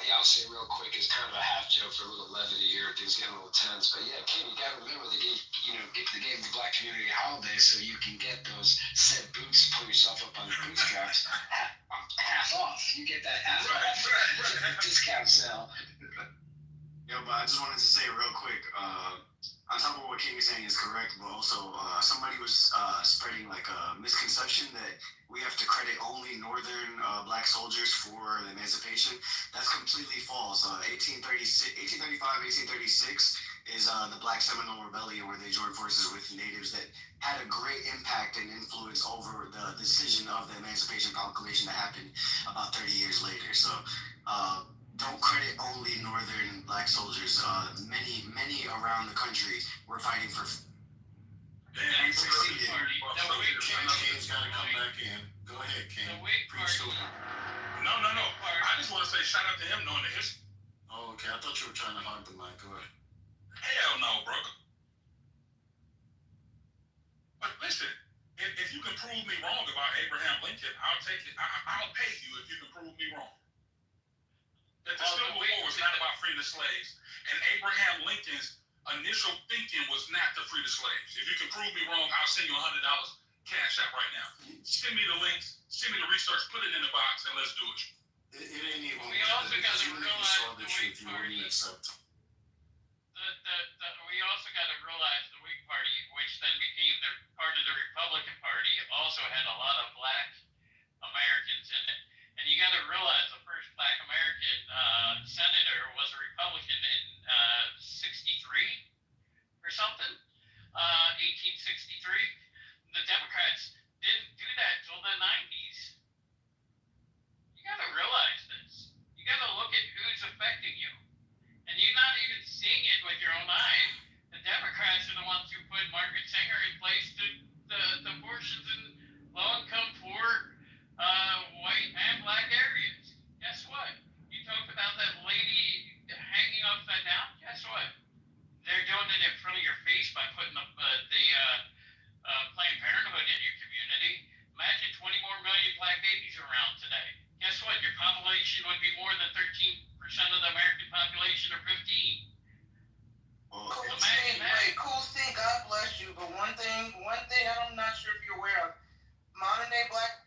Yeah, I'll say real quick, it's kind of a half joke for a little levity here. Things getting a little tense, but yeah, King, you gotta remember they gave the black community a holiday so you can get those said boots, pull yourself up on the bootstraps, half off. You get that half off discount sale. Yo, but I just wanted to say real quick, on top of what King is saying is correct, but also somebody was spreading like a misconception that we have to credit only northern black soldiers for the emancipation. That's completely false. 1835, 1836 is the Black Seminole Rebellion, where they joined forces with natives that had a great impact and influence over the decision of the Emancipation Proclamation that happened about 30 years later. So don't credit only northern black soldiers. Many around the country were fighting for. That say shout out to him knowing the history. Oh, okay. I thought you were trying to hog the mic. Go ahead. Hell no, bro. But listen, if you can prove me wrong about Abraham Lincoln, I'll take it. I'll pay you if you can prove me wrong. That the Civil War was not about freeing the slaves, and Abraham Lincoln's initial thinking was not to free the slaves. If you can prove me wrong, I'll send you $100 cash out right now. Send me the links, send me the research, put it in the box, and let's do it. It ain't even. We also got to even if you realize saw the the Whig truth, you Party. wouldn't accept. We also got to realize the Whig Party, which then became the part of the Republican Party, also had a lot of black Americans in it. And you got to realize the first black American senator was a Republican in 63 or something, 1863. The Democrats didn't do that till the 90s. You got to realize this. You got to look at who's affecting you. And you're not even seeing it with your own eyes. The Democrats are the ones who put Margaret Sanger in place to the portions in low-income, poor, white and black areas. Guess what? You talked about that lady hanging upside down. Guess what? They're doing it in front of your face by putting up the Planned Parenthood in your community. Imagine 20 more million black babies around today. Guess what? Your population would be more than 13% of the American population, or 15. Cool thing, God bless you. But one thing I'm not sure if you're aware of, modern day black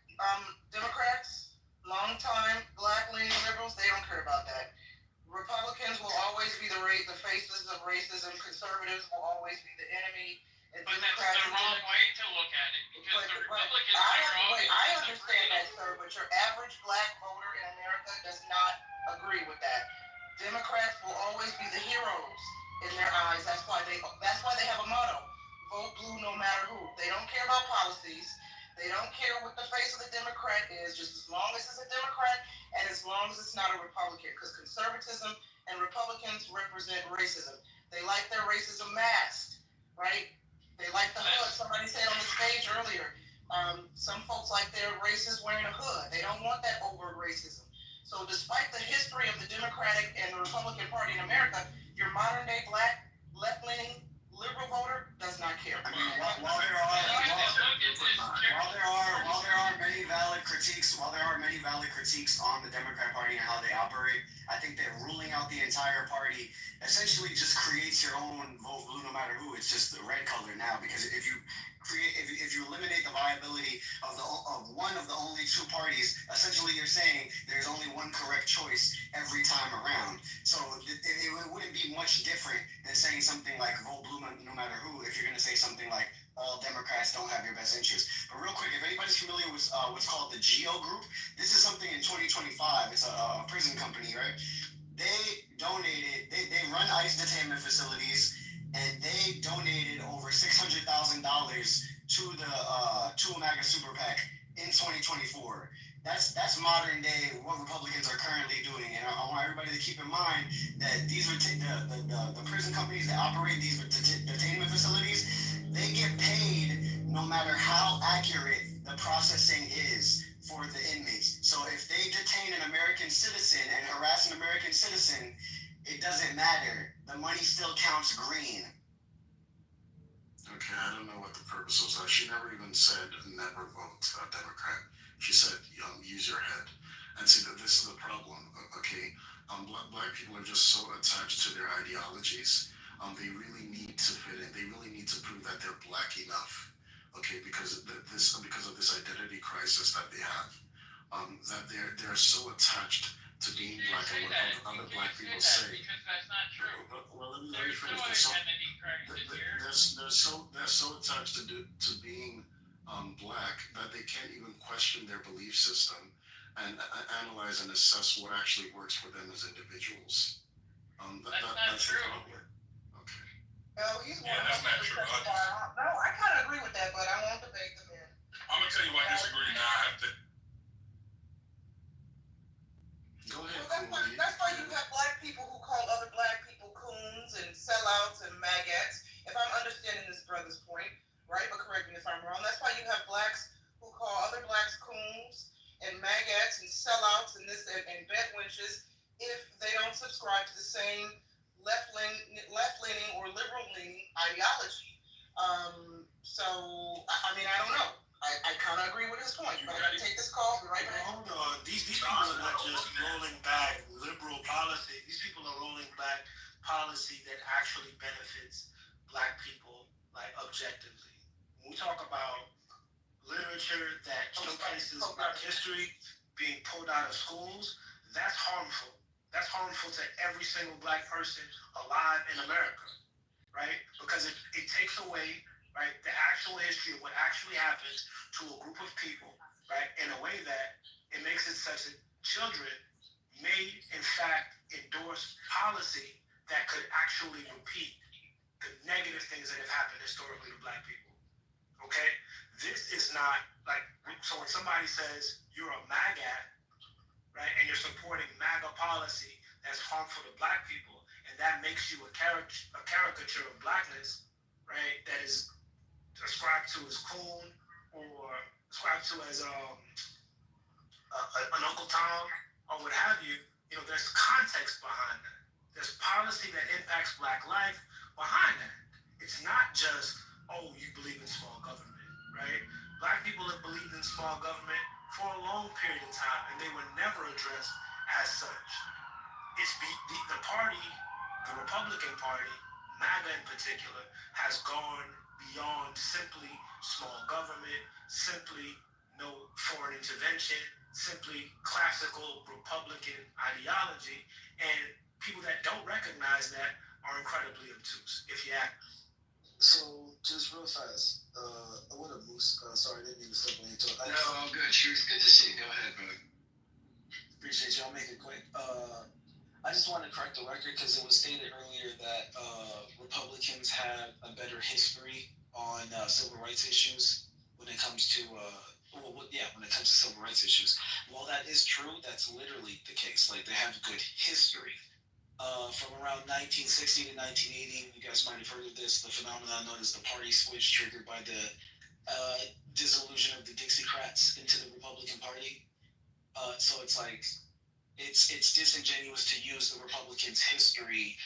Democrats, longtime black leaning liberals, they don't care about that. Republicans will always be the faces of racism. Conservatives will always be the enemy. And But that's the wrong way to look at it, because the Republicans are always I understand that, sir, but your average black voter in America does not agree with that. Democrats will always be the heroes in their eyes. That's why they have a motto: vote blue no matter who. They don't care about policies. They don't care what the face of the Democrat is, just as long as it's a Democrat and as long as it's not a Republican. Because conservatism and Republicans represent racism. They like their racism masked, right? They like the hood. Somebody said on the stage earlier, some folks like their racists wearing a hood. They don't want that overt racism. So despite the history of the Democratic and the Republican Party in America, your modern day black, left-leaning, liberal voter does not care. I mean, while there are many valid critiques on the Democrat Party and how they operate, I think that ruling out the entire party essentially just creates your own vote blue no matter who. It's just the red color now, because if you eliminate the viability of one of the only two parties, essentially you're saying there's only one correct choice every time around. So it wouldn't be much different than saying something like vote blue no matter who if you're going to say something like all Democrats don't have your best interest. But real quick, if anybody's familiar with what's called the GEO Group, this is something in 2025. It's a prison company, right? They donated, they run ICE detainment facilities, and they donated over $600,000 to a MAGA super PAC in 2024. That's modern day what Republicans are currently doing, and I want everybody to keep in mind that these are the prison companies that operate these detainment facilities. They get paid no matter how accurate the processing is for the inmates. So if they detain an American citizen and harass an American citizen, it doesn't matter. The money still counts green. Okay, I don't know what the purpose was. She never even said never vote Democrat. She said use your head. And see, that this is the problem. Okay, black people are just so attached to their ideologies. They really need to fit in. They really need to prove that they're black enough. Okay, because of this identity crisis that they have. That they're so attached to being black and what other black people say. Because that's not true. Well, let me There's no finish. identity crisis here. They're so attached to being black that they can't even question their belief system and analyze and assess what actually works for them as individuals. That's true. The problem. Okay. No, he's one Yeah, that's not true. No, I kind of agree with that, but I won't debate the man. I'm gonna tell you why I disagree now. I have to. Go ahead. Well, that's why you have black people who call other black people coons and sellouts and maggots. If I'm understanding this brother's point, right? But correct me if I'm wrong. That's why you have blacks who call other blacks coons and maggots and sellouts and and bed wenches if they don't subscribe to the same left leaning or liberal leaning ideology. So I mean I don't know. I kind of agree with his point, but I gotta take this call. Be right back. Hold on. These people are not just rolling back liberal policy. These people are rolling back policy that actually benefits black people, like objectively. When we talk about literature that showcases black history being pulled out of schools, that's harmful. That's harmful to every single black person alive in America, right? Because it takes away, right, the actual history of what actually happened to a group of people, right, in a way that it makes it such that children may, in fact, endorse policy that could actually repeat the negative things that have happened historically to black people. Okay? This is not like, so when somebody says you're a MAGA, right, and you're supporting MAGA policy that's harmful to black people, and that makes you a caricature of blackness, right, that is ascribed to as cool or ascribed to as an Uncle Tom or what have you, you know, there's context behind that. There's policy that impacts black life behind that. It's not just, oh, you believe in small government, right? Black people have believed in small government for a long period of time, and they were never addressed as such. It's the party, the Republican Party, MAGA in particular, has gone beyond simply small government, simply no foreign intervention, simply classical Republican ideology, and people that don't recognize that are incredibly obtuse, if you ask. So, just real fast, what up, Moose? Sorry, didn't mean to step on your toe. No, all good. Truth, good to see you. Go ahead, brother. Appreciate you. I'll make it quick. I just want to correct the record because it was stated earlier that Republicans have a better history on civil rights issues when it comes to when it comes to civil rights issues. While that is true, that's literally the case. Like, they have good history. From around 1960 to 1980, you guys might have heard of this, the phenomenon known as the party switch, triggered by the dissolution of the Dixiecrats into the Republican Party. So it's like, it's disingenuous to use the Republicans' history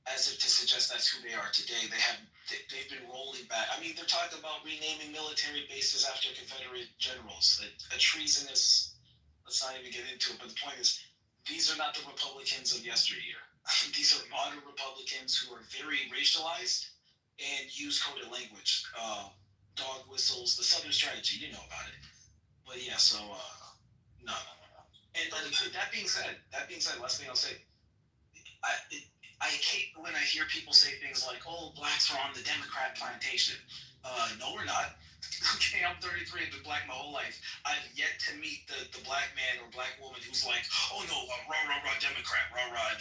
as if to suggest that's who they are today. They've been rolling back. I mean, they're talking about renaming military bases after Confederate generals. A treasonous. Let's not even get into it. But the point is, these are not the Republicans of yesteryear. These are modern Republicans who are very racialized and use coded language, dog whistles, the Southern strategy. You know about it. But yeah, so no. And that being said, last thing I'll say, I hate when I hear people say things like, "Oh, blacks are on the Democrat plantation." No, we're not. Okay, I'm 33. I've been black my whole life. I've yet to meet the black man or black woman who's like, "Oh no, rah Democrat, rah."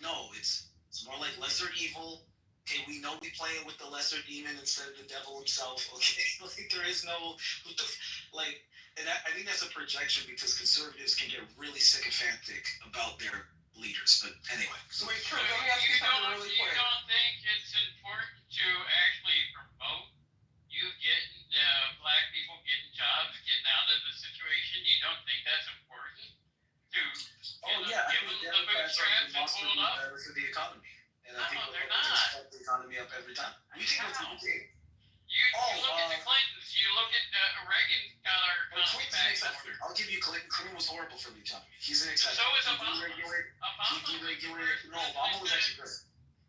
No, it's more like lesser evil. Okay, we know we playing with the lesser demon instead of the devil himself. Okay, like there is no and I think that's a projection because conservatives can get really sycophantic about their leaders. But anyway. Wait, True, let me ask you something really quick. You don't think it's important to actually promote you getting black people getting jobs, getting out of the situation? You don't think that's important to I think Democrats are demonstrably better for the economy. And I think they're we'll not. just fuck the economy up every time. We can go through the game. You look at the Clintons, you look at Reagan got our economy back in order. I'll give you Clinton. Clinton was horrible for the economy. He's an exception. So is Obama. He deregulated. No, Obama was actually good.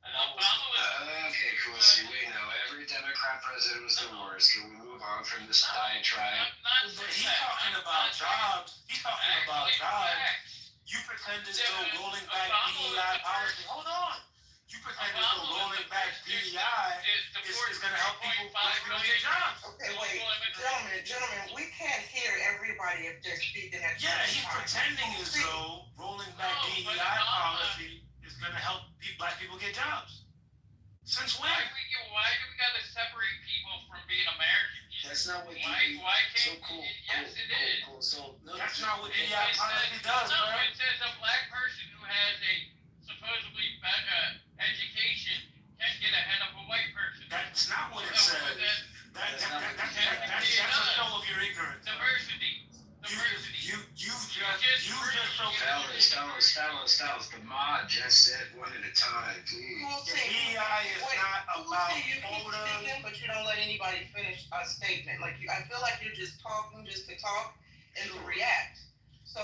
Okay, cool. See, we know every Democrat president was the worst. Can we move on from this diatribe? But he's talking about jobs. You pretend as though rolling back DEI policy. Hold on. You pretend as though rolling back DEI is going to help black people get jobs. Okay, wait, gentlemen, we can't hear everybody if they're speaking at the Yeah, same he's time. pretending as though rolling back DEI policy is going to help black people get jobs. Since when? Why do we got to separate people from being Americans? That's not what Why can't? So cool. Yes, it is. Cool. So that's not what DEI policy does, no, bro. it says a black person who has a supposedly better education can get ahead of a white person. That's not what it says. That's a show of your ignorance. Diversity. You Styles, the mod just said one at a time, please. The DEI is not about You keep quotas. speaking, but you don't let anybody finish a statement. Like I feel like you're just talking just to talk and to react. So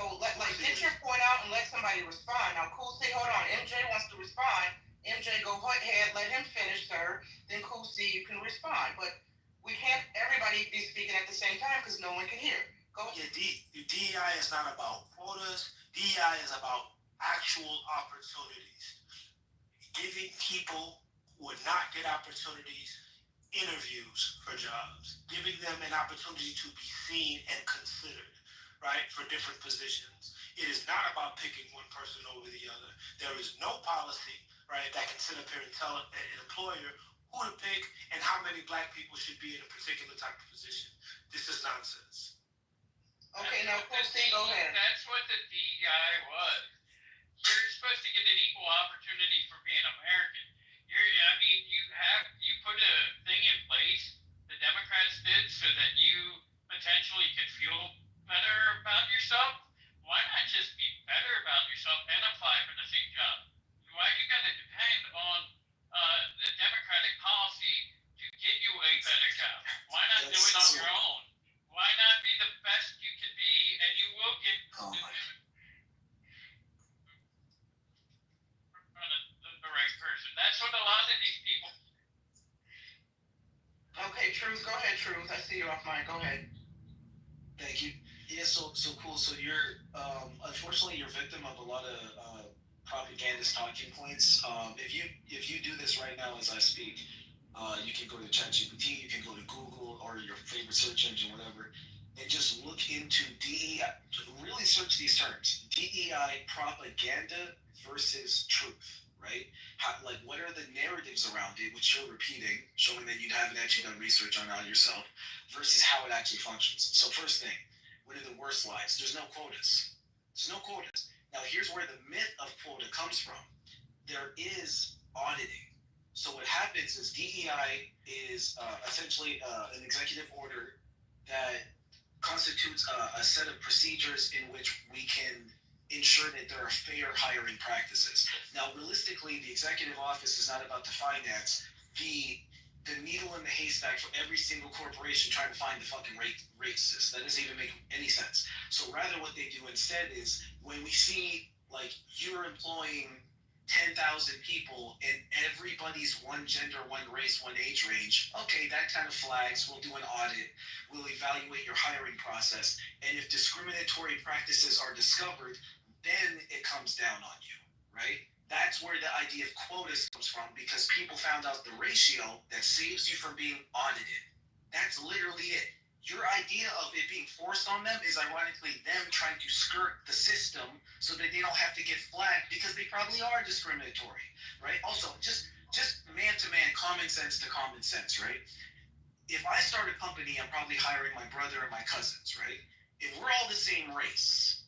get your point out and let somebody respond. Now, Cool C, hold on. MJ wants to respond. MJ, go ahead, let him finish, sir. Then Cool C, you can respond. But we can't everybody be speaking at the same time because no one can hear. Go ahead. The DEI is not about quotas. DEI is about actual opportunities. Giving people who would not get opportunities interviews for jobs, giving them an opportunity to be seen and considered, right, for different positions. It is not about picking one person over the other. There is no policy, right, that can sit up here and tell an employer who to pick and how many black people should be in a particular type of position. This is nonsense. Okay, now, Cool C, go ahead. That's what the DEI was. You're supposed to get an equal opportunity for being American. You put a thing in place, the Democrats did, so that you potentially could feel better about yourself. Why not just be better about yourself and apply for the same job? Why you got to depend on the Democratic policy to get you a better job? Why not do it on your own? Why not be the best you can be, and you will get the right person. That's what a lot of these people. Okay, Truth, go ahead, Truth. I see you off mic. Go ahead. Thank you. Yeah, so cool. So you're unfortunately you're victim of a lot of propagandist talking points. If you do this right now as I speak, you can go to ChatGPT, you can go to Google or your favorite search engine, whatever, and just look into DEI. Really search these terms: DEI propaganda versus truth. Right? What are the narratives around it, which you're repeating, showing that you haven't actually done research on it yourself, versus how it actually functions. So first thing, what are the worst lies? There's no quotas. There's no quotas. Now here's where the myth of quota comes from. There is auditing. So what happens is DEI is essentially an executive order that constitutes a set of procedures in which we can ensure that there are fair hiring practices. Now, realistically, the executive office is not about to finance the needle in the haystack for every single corporation trying to find the fucking racist. That doesn't even make any sense. So rather what they do instead is when we see like you're employing 10,000 people and everybody's one gender, one race, one age range, okay, that kind of flags. We'll do an audit. We'll evaluate your hiring process. And if discriminatory practices are discovered, then it comes down on you, right? That's where the idea of quotas comes from, because people found out the ratio that saves you from being audited. That's literally it. Your idea of it being forced on them is ironically them trying to skirt the system so that they don't have to get flagged because they probably are discriminatory, right? Also, just man-to-man, common sense to common sense, right? If I start a company, I'm probably hiring my brother and my cousins, right? If we're all the same race,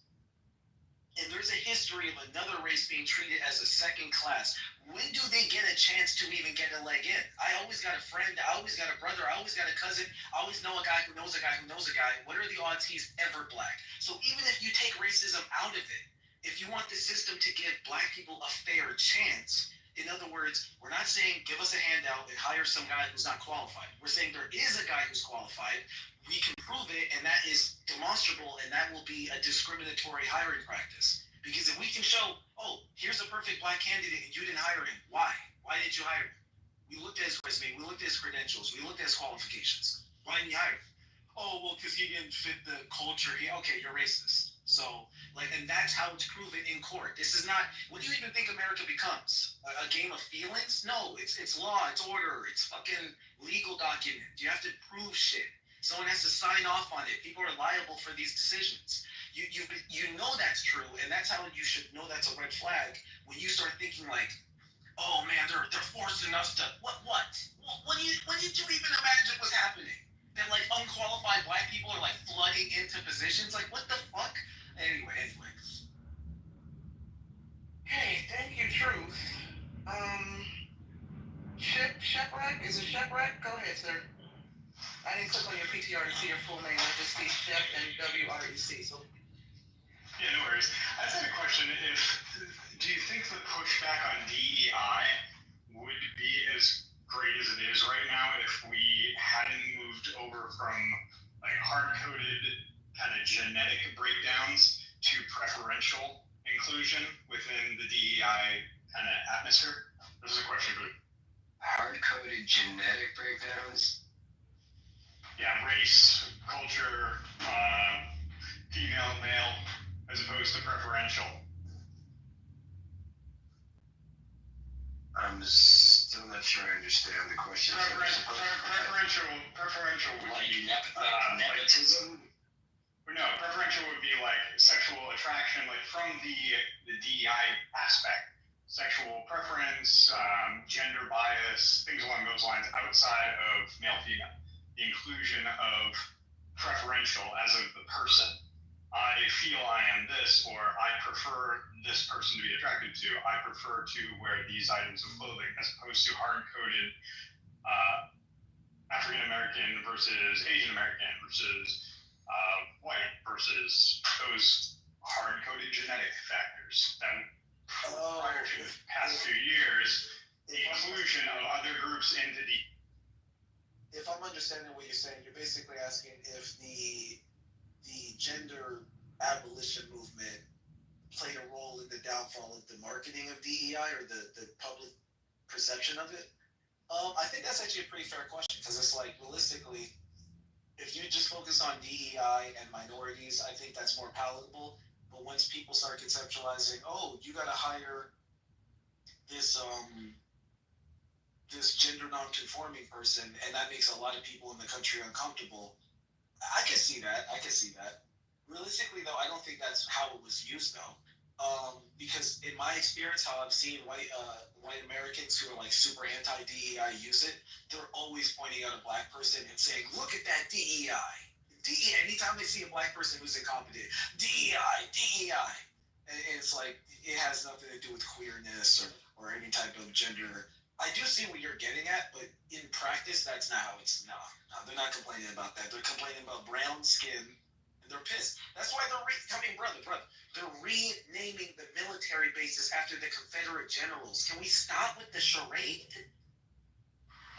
and there's a history of another race being treated as a second class, when do they get a chance to even get a leg in? I always got a friend, I always got a brother, I always got a cousin, I always know a guy who knows a guy who knows a guy. What are the odds he's ever black? So even if you take racism out of it, if you want the system to give black people a fair chance, in other words, we're not saying give us a handout and hire some guy who's not qualified. We're saying there is a guy who's qualified, we can prove it, and that is demonstrable, and that will be a discriminatory hiring practice. Because if we can show, oh, here's a perfect black candidate and you didn't hire him, why? Why didn't you hire him? We looked at his resume, we looked at his credentials, we looked at his qualifications. Why didn't you hire him? Oh, well, because he didn't fit the culture. Okay, you're racist. So, and that's how it's proven in court. This is not, what do you even think America becomes? A game of feelings? No, it's law, it's order, it's fucking legal document. You have to prove shit. Someone has to sign off on it. People are liable for these decisions. You know that's true, and that's how you should know that's a red flag when you start thinking like, oh man, they're forcing us to what? What did you even imagine was happening? That like unqualified black people are like flooding into positions? Like what the fuck? Anyway. Hey, thank you, Truth. Sheprek? Is it Sheprek? Go ahead, sir. I didn't click on your PTR to see your full name. I just see Shep and WREC. So yeah, no worries. I just had a question. If do you think the pushback on DEI would be as great as it is right now if we hadn't moved over from like hard-coded kind of genetic breakdowns to preferential inclusion within the DEI kind of atmosphere? This is a question for you. Hard-coded genetic breakdowns? Yeah, race, culture, female, male, as opposed to preferential. I'm still not sure I understand the question. Preferential would be nepotism. No, preferential would be like sexual attraction, like from the DEI aspect, sexual preference, gender bias, things along those lines, outside of male-female. The inclusion of preferential as of the person. I feel I am this, or I prefer this person to be attracted to. I prefer to wear these items of clothing, as opposed to hard-coded African American versus Asian American versus white versus those hard-coded genetic factors. Then prior to the past few years, the inclusion of other groups into the. If I'm understanding what you're saying, you're basically asking if the gender abolition movement played a role in the downfall of the marketing of DEI or the public perception of it. I think that's actually a pretty fair question because it's like realistically, if you just focus on DEI and minorities, I think that's more palatable. But once people start conceptualizing, oh, you got to hire this this gender non-conforming person, and that makes a lot of people in the country uncomfortable. I can see that. Realistically, though, I don't think that's how it was used, though. Because in my experience, how I've seen white Americans who are like super anti-DEI use it, they're always pointing out a black person and saying, "Look at that DEI." Anytime they see a black person who's incompetent, DEI, and it's like it has nothing to do with queerness or any type of gender. I do see what you're getting at, but in practice, that's not how it's. No, they're not complaining about that. They're complaining about brown skin, and they're pissed. That's why they're brother. They're renaming the military bases after the Confederate generals. Can we stop with the charade?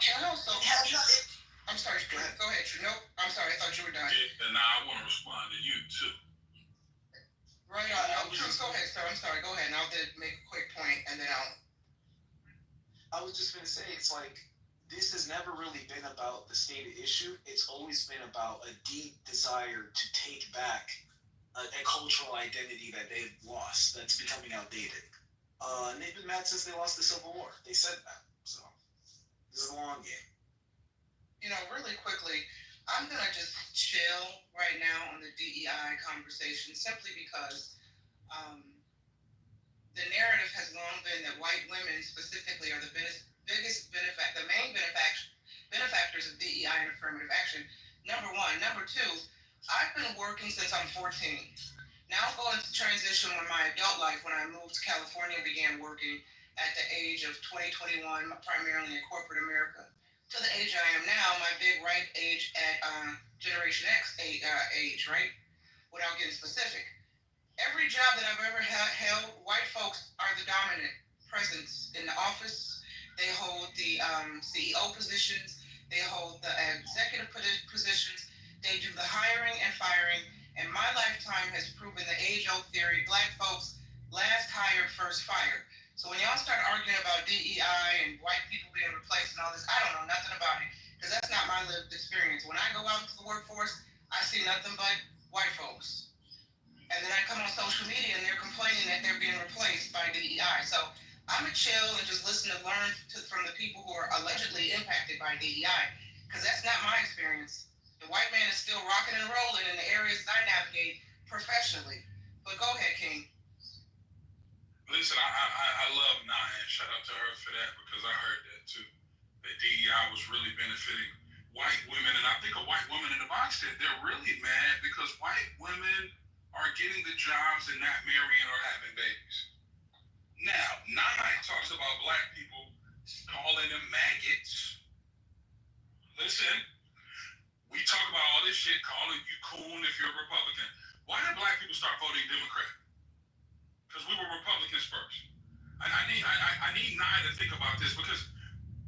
I'm sorry. Go ahead. Nope. I'm sorry. I thought you were done. Yeah, and now I want to respond to you too. Right on. No, Truth, go ahead, sir. I'm sorry. Go ahead, and I'll make a quick point, and then I'll. I was just going to say, it's like, this has never really been about the stated issue. It's always been about a deep desire to take back a cultural identity that they've lost, that's becoming outdated. And they've been mad since they lost the Civil War. They said that. So, this is a long game. Really quickly, I'm going to just chill right now on the DEI conversation simply because the narrative has long been that white women specifically are the main benefactors of DEI and affirmative action. Number one. Number two, I've been working since I'm 14. Now I'm going to transition with my adult life when I moved to California and began working at the age of 2021, primarily in corporate America. To the age I am now, my big right age at Generation X age, right? Without getting specific. Every job that I've ever held, white folks are the dominant presence in the office. They hold the CEO positions. They hold the executive positions. They do the hiring and firing. And my lifetime has proven the age-old theory, black folks last hired, first fired. So when y'all start arguing about DEI and white people being replaced and all this, I don't know nothing about it because that's not my lived experience. When I go out into the workforce, I see nothing but white folks. And then I come on social media and they're complaining that they're being replaced by DEI. So I'm going to chill and just listen and learn from the people who are allegedly impacted by DEI because that's not my experience. The white man is still rocking and rolling in the areas I navigate professionally. But go ahead, King. Listen, I love Naya. Shout out to her for that because I heard that too. That DEI was really benefiting white women. And I think a white woman in the box said they're really mad because white women are getting the jobs and not marrying or having babies. Now, Naya talks about black people calling them maggots. Listen, we talk about all this shit, calling you coon if you're a Republican. Why did black people start voting Democrat? Because we were Republicans first. I need Nye to think about this because,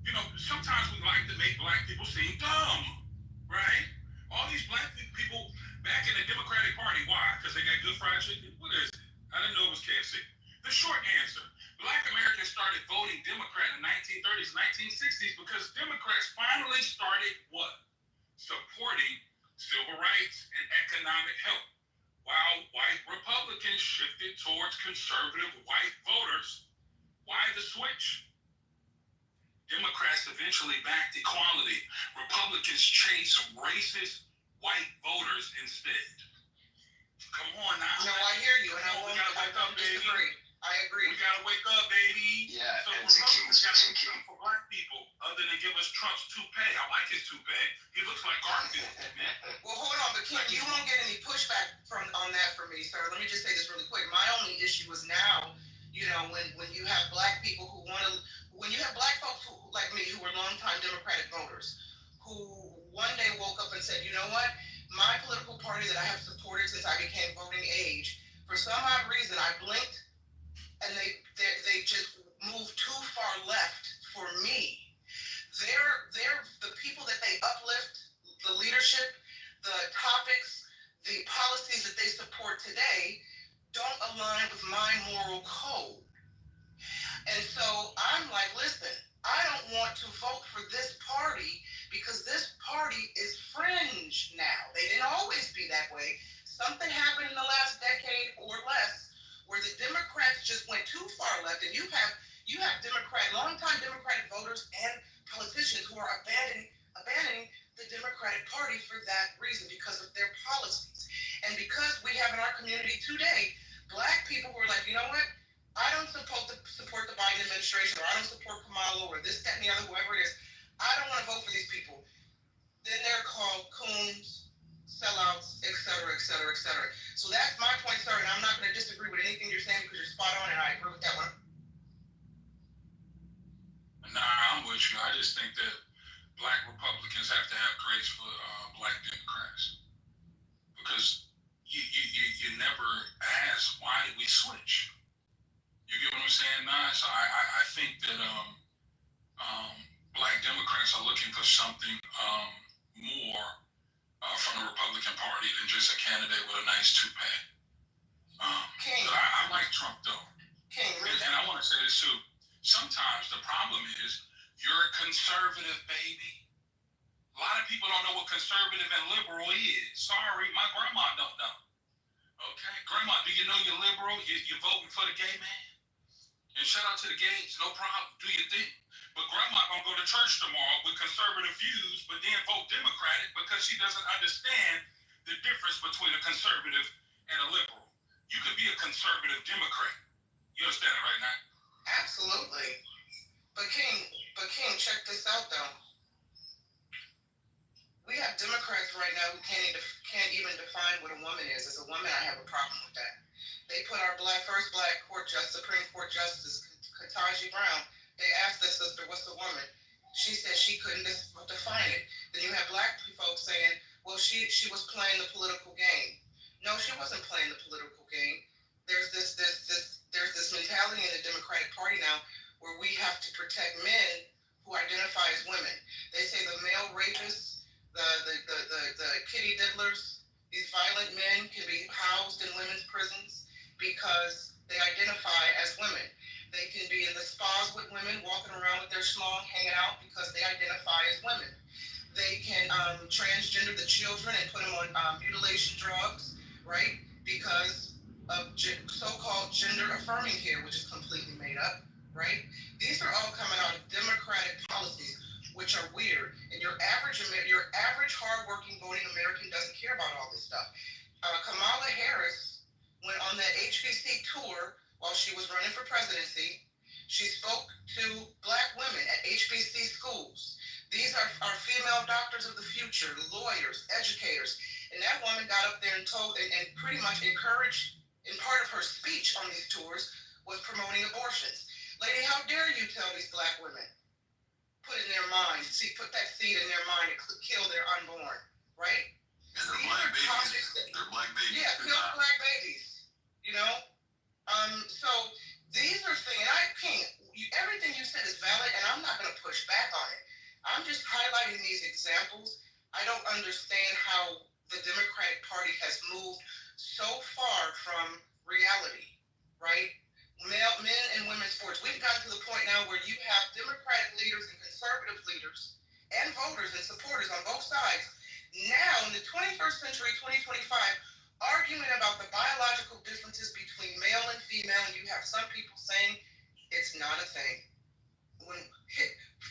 you know, sometimes we like to make black people seem dumb, right? All these black people back in the Democratic Party, why? Because they got good fried chicken? What is it? I didn't know it was KFC. The short answer, black Americans started voting Democrat in the 1930s, 1960s because Democrats finally started what? Supporting civil rights and economic help, while white Republicans shifted towards conservative white voters. Why the switch? Democrats eventually backed equality. Republicans chase racist white voters instead. Come on now. No, I hear you, and I won't disagree. I agree. We gotta wake up, baby. Yeah, so and Republicans gotta do something for black people other than give us Trump's toupee. I like his toupee. He looks like Garfield, man. Well, hold on, but Kim, you won't get any pushback on that from me, sir. Let me just say this really quick. My only issue is now, you know, when you have black people who want to, when you have black folks who, like me, who were longtime Democratic voters, who one day woke up and said, you know what, my political party that I have supported since I became voting age, for some odd reason, I blinked and they just moved too far left for me. They're the people that they uplift, the leadership, the topics, the policies that they support today don't align with my moral code. And so I'm like, listen, I don't want to vote for this party because this party is fringe now. They didn't always be that way. Something happened in the last decade or less where the Democrats just went too far left, and you have longtime Democratic voters and politicians who are abandoning the Democratic Party for that reason because of their policies. And because we have in our community today black people who are like, you know what? I don't support the Biden administration, or I don't support Kamala, or this, that, and the other, whoever it is. I don't want to vote for these people. Then they're called coons, sellouts, et cetera, et cetera, et cetera. So that's my point, sir, and I'm not going to disagree with anything you're saying because you're spot on, and I agree with that one. Nah, I'm with you. I just think that black Republicans have to have grace for black Democrats because you never ask why did we switch. You get what I'm saying, Nah? So I think that black Democrats are looking for something more from the Republican Party than just a candidate with a nice toupee. But I like Trump though. And I want to say this too. Sometimes the problem is you're a conservative, baby. A lot of people don't know what conservative and liberal is. Sorry, my grandma don't know. Okay, grandma, do you know you're liberal? You're voting for the gay man? And shout out to the gays, no problem, do your thing. But grandma gonna go to church tomorrow with conservative views, but then vote Democratic because she doesn't understand the difference between a conservative and a liberal. You could be a conservative Democrat. You understand it right now? Absolutely. But King, check this out though. We have Democrats right now who can't even define what a woman is. As a woman, I have a problem with that. They put our first black Supreme Court Justice, Ketanji Brown. They asked the sister, what's a woman? She said she couldn't define it. Then you have black folks saying, well, she was playing the political game. No, she wasn't playing the political game. There's this mentality in the Democratic Party now where we have to protect men who identify as women. They say the male rapists, the kitty diddlers, these violent men can be housed in women's prisons because they identify as women. They can be in the spas with women, walking around with their schlong, hanging out because they identify as women. They can transgender the children and put them on mutilation drugs, right? Because of so-called gender-affirming care, which is completely made up, right? These are all coming out of Democratic policies, which are weird. And your average hardworking voting American doesn't care about all this stuff. Kamala Harris went on that HBC tour while she was running for presidency. She spoke to black women at HBC schools. These are female doctors of the future, lawyers, educators. And that woman got up there and told and pretty much encouraged, in part of her speech on these tours, was promoting abortions. Lady, how dare you tell these black women, put in their mind, put that seed in their mind to kill their unborn, right? And they're black babies. They're black babies. Yeah, kill black babies, you know? So these are things, I'm just highlighting these examples. I don't understand how the Democratic Party has moved so far from reality, right? Men and women's sports. We've gotten to the point now where you have Democratic leaders and conservative leaders and voters and supporters on both sides now in the 21st century, 2025, arguing about the biological differences between male and female, and you have some people saying it's not a thing.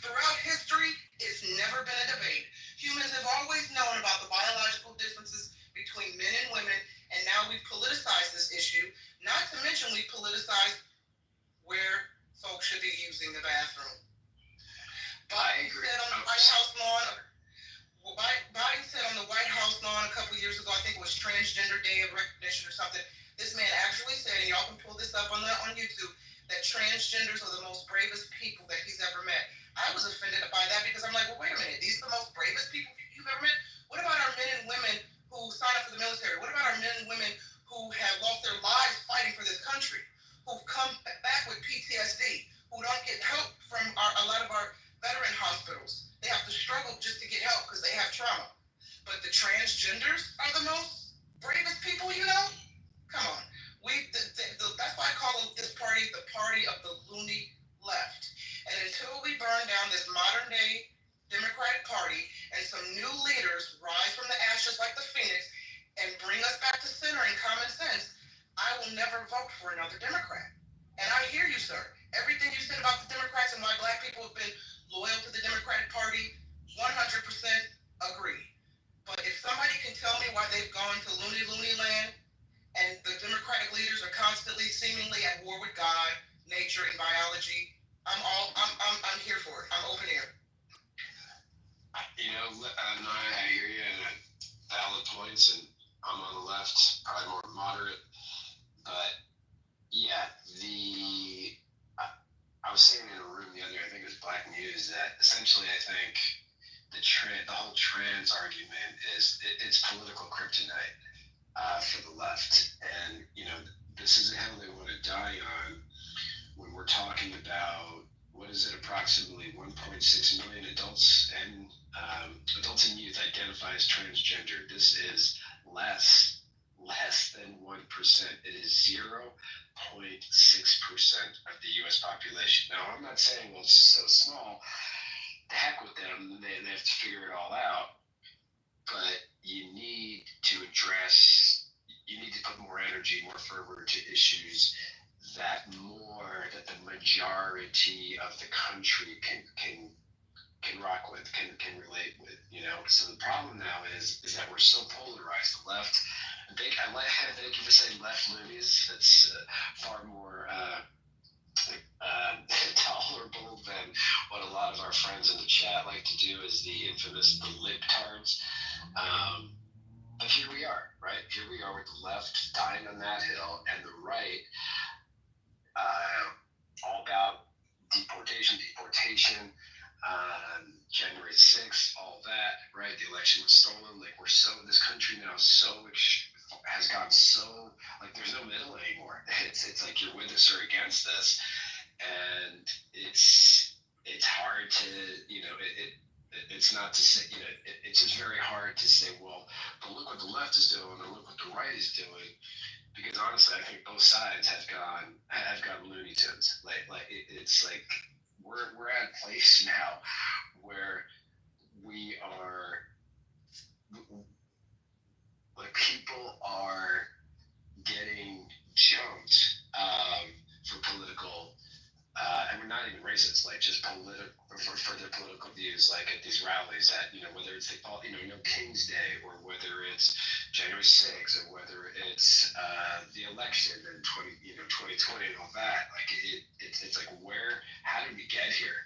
Throughout history, it's never been a debate. Humans have always known about the biological differences between men and women, and now we've politicized this issue. Not to mention we've politicized where folks should be using the bathroom. Biden said on the White House lawn a couple years ago, I think it was Transgender Day of Recognition or something. This man actually said, and y'all can pull this up on YouTube, that transgenders are the most bravest people that he's ever met. I was offended by that because I'm like, well, wait a minute, these are the most bravest people you've ever met? What about our men and women who sign up for the military? What about our men and women who have lost their lives fighting for this country, who've come back with PTSD, who don't get help from a lot of our veteran hospitals? They have to struggle just to get help because they have trauma. But the transgenders are the most bravest people, you know? Come on. That's why I call this party the party of the loony left. And until we burn down this modern day Democratic Party and some new leaders rise from the ashes like the phoenix and bring us back to center and common sense, I will never vote for another Democrat. And I hear you, sir. Everything you said about the Democrats and why black people have been loyal to the Democratic Party, 100% agree. But if somebody can tell me why they've gone to loony land and the Democratic leaders are constantly seemingly at war with God, nature, and biology, I'm here for it. I'm open ear. You know, I hear you, and valid points, and I'm on the left, probably more moderate. But yeah, I was saying in a room the other, I think it was Black News, that essentially I think the whole trans argument it's political kryptonite for the left, and you know this is a hill they want to die on when we're talking about what is it, approximately 1.6 million adults and youth identify as transgender. This is less than 1%. It is 0.6% of the U.S. population. Now, I'm not saying, well, it's just so small. The heck with them. They have to figure it all out. But you need to put more energy, more fervor to issues that the majority of the country can rock with, can relate with, you know. So the problem now is that we're so polarized. The left, thank you for saying left movies. That's far more tolerable than what a lot of our friends in the chat like to do, is the infamous libtards. But here we are, right? Here we are with the left dying on that hill, and the right all about deportation, January 6th, all that, right? The election was stolen. Like, this country now has gone so, like, there's no middle anymore. It's like you're with us or against us. And it's hard to, you know, it's not to say, you know, it's just very hard to say, well, but look what the left is doing, or look what the right is doing. Because honestly, I think both sides have gone Looney Tunes. It's like we're at a place now where we are, like, people are getting jumped for political, and we're not even racist, like just for their political views, like at these rallies, at, you know, whether it's King's Day, or whether it's January 6th, or whether it's the election in 2020 and all that. Like it's like, how did we get here?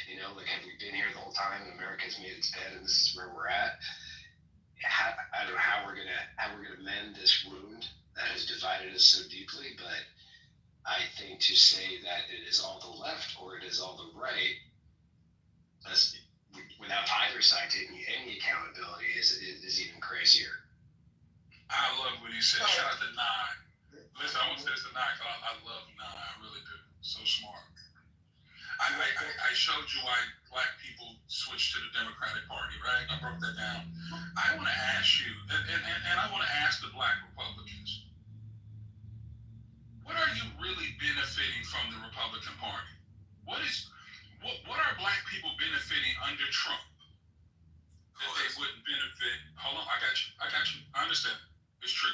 You know, like, have we been here the whole time and America's made its bed and this is where we're at? I don't know how we're gonna mend this wound that has divided us so deeply, but I think to say that it is all the left or it is all the right, without either side taking any accountability, is even crazier. I love what he said. Shout out to Nye. Listen, I want to say this to Nye, because I love Nye. I really do. So smart. I showed you why black people switched to the Democratic Party, right? I broke that down. I want to ask you, and I want to ask the Black Republicans, what are you really benefiting from the Republican Party? What are Black people benefiting under Trump that they wouldn't benefit? Hold on, I got you. I understand. It's true.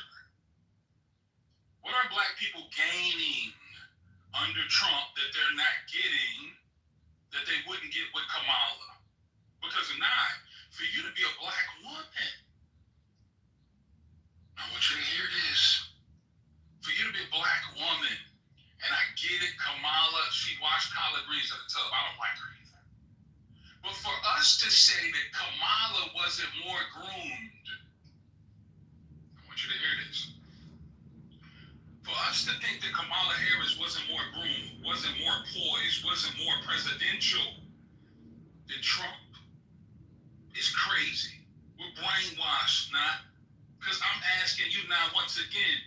What are Black people gaining under Trump that they're not getting, that they wouldn't get with Kamala? Because not for you to be a Black woman, I want you to hear this. For you to be a Black woman, and I get it, Kamala, she washed collard greens in the tub. I don't like her either. But for us to say that Kamala wasn't more groomed, I want you to hear this. For us to think that Kamala Harris wasn't more groomed, wasn't more poised, wasn't more presidential than Trump is crazy. We're brainwashed, not? Because I'm asking you now once again,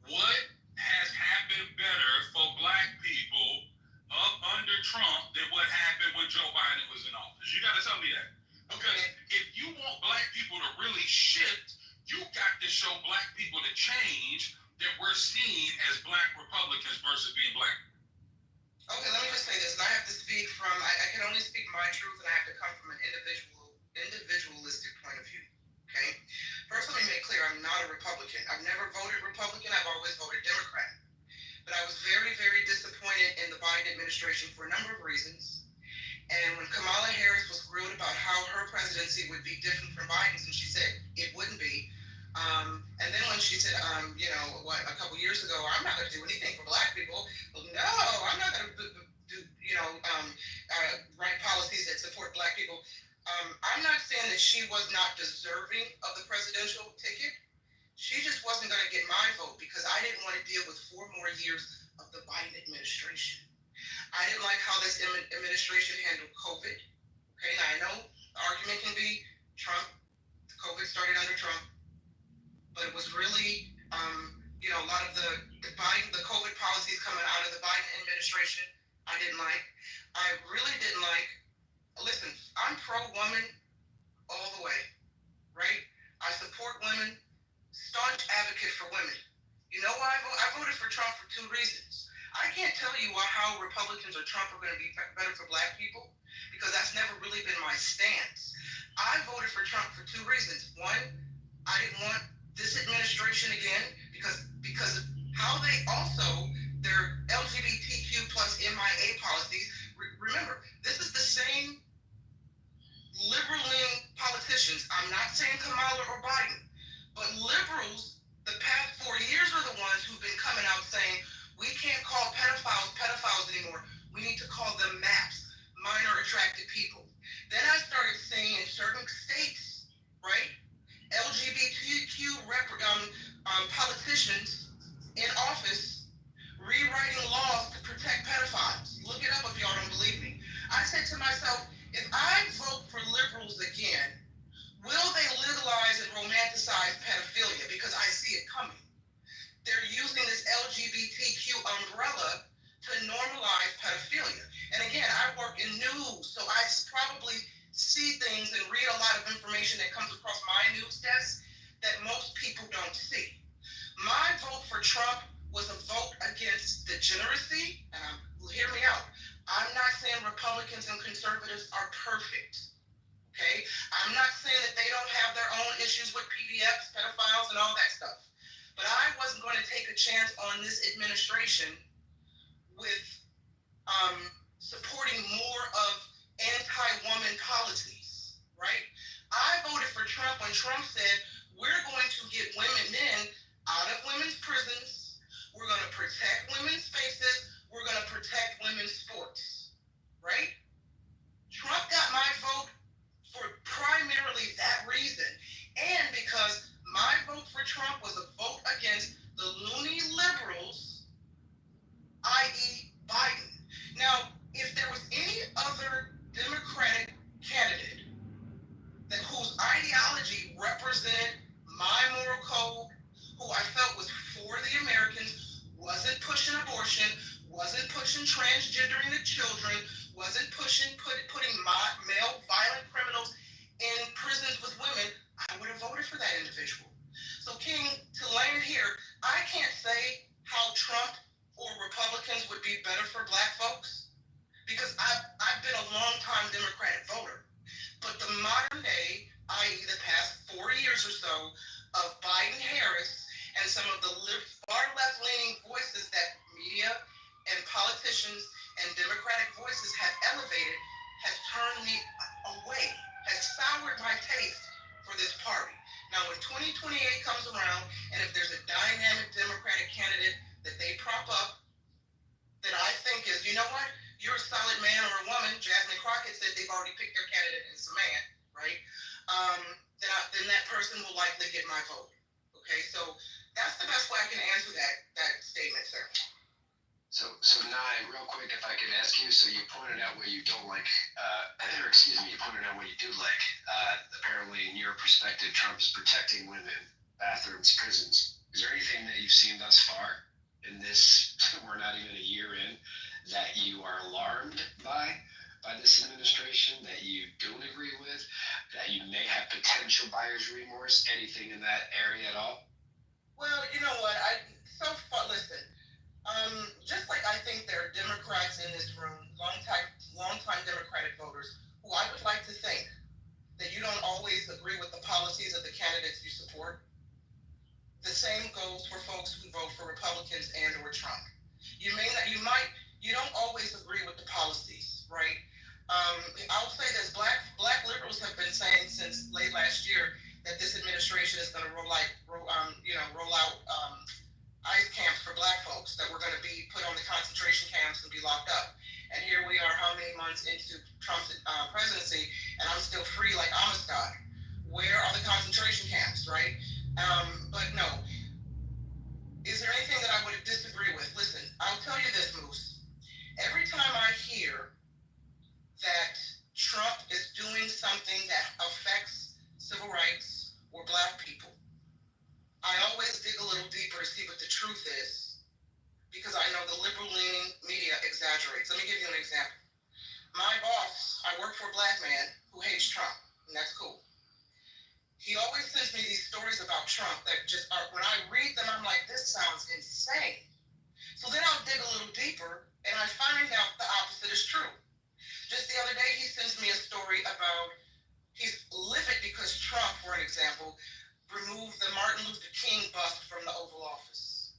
what has happened better for Black people up under Trump than what happened when Joe Biden was in office? You got to tell me that. Because if you want Black people to really shift, you got to show Black people the change that we're seeing as Black Republicans versus being Black. Okay, let me just say this, and I have to speak from, I can only speak my truth, and I have to come from an individualistic point of view, okay? First, let me make clear, I'm not a Republican. I've never voted Republican, I've always voted Democrat. But I was very, very disappointed in the Biden administration for a number of reasons. And when Kamala Harris was grilled about how her presidency would be different from Biden's, and she said it wouldn't be, and then when she said, a couple years ago, I'm not going to do anything for Black people. Well, no, I'm not going to do, write policies that support Black people. I'm not saying that she was not deserving of the presidential ticket. She just wasn't going to get my vote because I didn't want to deal with 4 more years of the Biden administration. I didn't like how this administration handled COVID. Okay, now I know the argument can be Trump, COVID started under Trump. But it was really, a lot of the COVID policies coming out of the Biden administration, I didn't like. I really didn't like. Listen, I'm pro-woman all the way, right? I support women, staunch advocate for women. You know why I voted for Trump for 2 reasons. I can't tell you how Republicans or Trump are going to be better for Black people because that's never really been my stance. I voted for Trump for 2 reasons. One, I didn't want this administration again because of how they also, their LGBTQ plus MIA policies, remember, this is the same liberal-leaning politicians. I'm not saying Kamala or Biden, but liberals, the past 4 years are the ones who've been coming out saying, we can't call pedophiles anymore. We need to call them MAPs, minor attracted people. Then I started seeing in certain states, right, LGBTQ politicians in office rewriting laws to protect pedophiles. Look it up if y'all don't believe me. I said to myself, if I vote for liberals again, will they legalize and romanticize pedophilia? Because I see it coming. They're using this LGBTQ umbrella to normalize pedophilia. And again, I work in news, so I probably see things and read a lot of information that comes across my news desk that most people don't see. My vote for Trump was a vote against degeneracy, and hear me out. I'm not saying Republicans and conservatives are perfect, okay? I'm not saying that they don't have their own issues with PDFs, pedophiles, and all that stuff. But I wasn't going to take a chance on this administration with supporting more of anti-woman policies, right? I voted for Trump when Trump said, we're going to get men out of women's prisons. We're going to protect women's spaces. We're going to protect women's sports, right? Trump got my vote for primarily that reason. And because my vote for Trump was a vote against the loony liberals, i.e. Biden. Now, if there was any other Democratic candidate whose ideology represented my moral code, who I felt was for the Americans, wasn't pushing abortion, wasn't pushing transgendering the children, wasn't for that individual. So King, to land here, I can't say how Trump or Republicans would be better for black folks because I've been a long time Democratic voter. But the modern day, i.e. the past 4 years or so of Biden-Harris and some of the far left-leaning voices that media and politicians and Democratic voices have elevated has turned me away, has soured my taste for this party. Now, when 2028 comes around, and if there's a dynamic Democratic candidate that they prop up, that I think is, you know what, you're a solid man or a woman. Jasmine Crockett said they've already picked their candidate, and it's a man, right? Then that person will likely get my vote. Okay, so that's the best way I can answer that statement, sir. So Nye, real quick, if I could ask you, so you pointed out what you don't like, or excuse me, you pointed out what you do like. Apparently, in your perspective, Trump is protecting women, bathrooms, prisons. Is there anything that you've seen thus far in this, we're not even a year in, that you are alarmed by this administration, that you don't agree with, that you may have potential buyer's remorse, anything in that area at all? Well, you know what, listen, just like I think there are Democrats in this room, long-time Democratic voters, who I would like to think that you don't always agree with the policies of the candidates you support. The same goes for folks who vote for Republicans and or Trump. You don't always agree with the policies, right? I'll say this: black liberals have been saying since late last year that this administration is going to roll out ICE camps for black folks, that we're going to be put on the concentration camps and be locked up. And here we are, how many months into Trump's presidency, and I'm still free like Amistad. Where are the concentration camps, right? But no. Is there anything that I would disagree with? Listen, I'll tell you this, Moose. Every time I hear that Trump is doing something that affects civil rights or black people, I always dig a little deeper to see what the truth is, because I know the liberal-leaning media exaggerates. Let me give you an example. My boss, I work for a black man who hates Trump, and that's cool. He always sends me these stories about Trump that just are, when I read them, I'm like, this sounds insane. So then I'll dig a little deeper, and I find out the opposite is true. Just the other day, he sends me a story about, he's livid because Trump, for an example, removed the Martin Luther King bust from the Oval Office.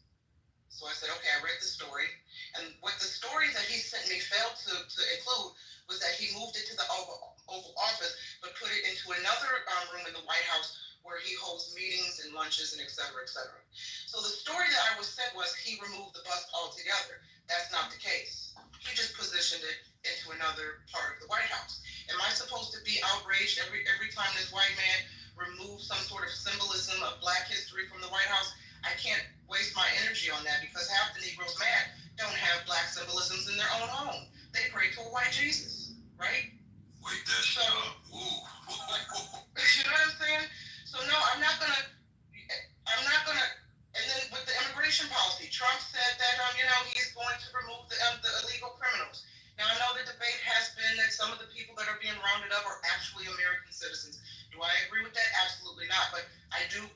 So I said, okay, I read the story. And what the story that he sent me failed to include was that he moved it to the Oval Office, but put it into another room in the White House where he holds meetings and lunches and et cetera, et cetera. So the story that I was sent was he removed the bust altogether. That's not the case. He just positioned it into another part of the White House. Am I supposed to be outraged every time this white man removes some sort of symbolism of black history from the White House? I can't waste my energy on that, because half the Negroes mad don't have black symbolisms in their own home. They pray to a white Jesus, right? Wake that shit up. Ooh. You know what I'm saying? So no, I'm not gonna, and then with the immigration policy, Trump said that, he's going to remove the illegal criminals. Now, I know the debate has been that some of the people that are being rounded up are actually American citizens. Do I agree with that? Absolutely not. But I do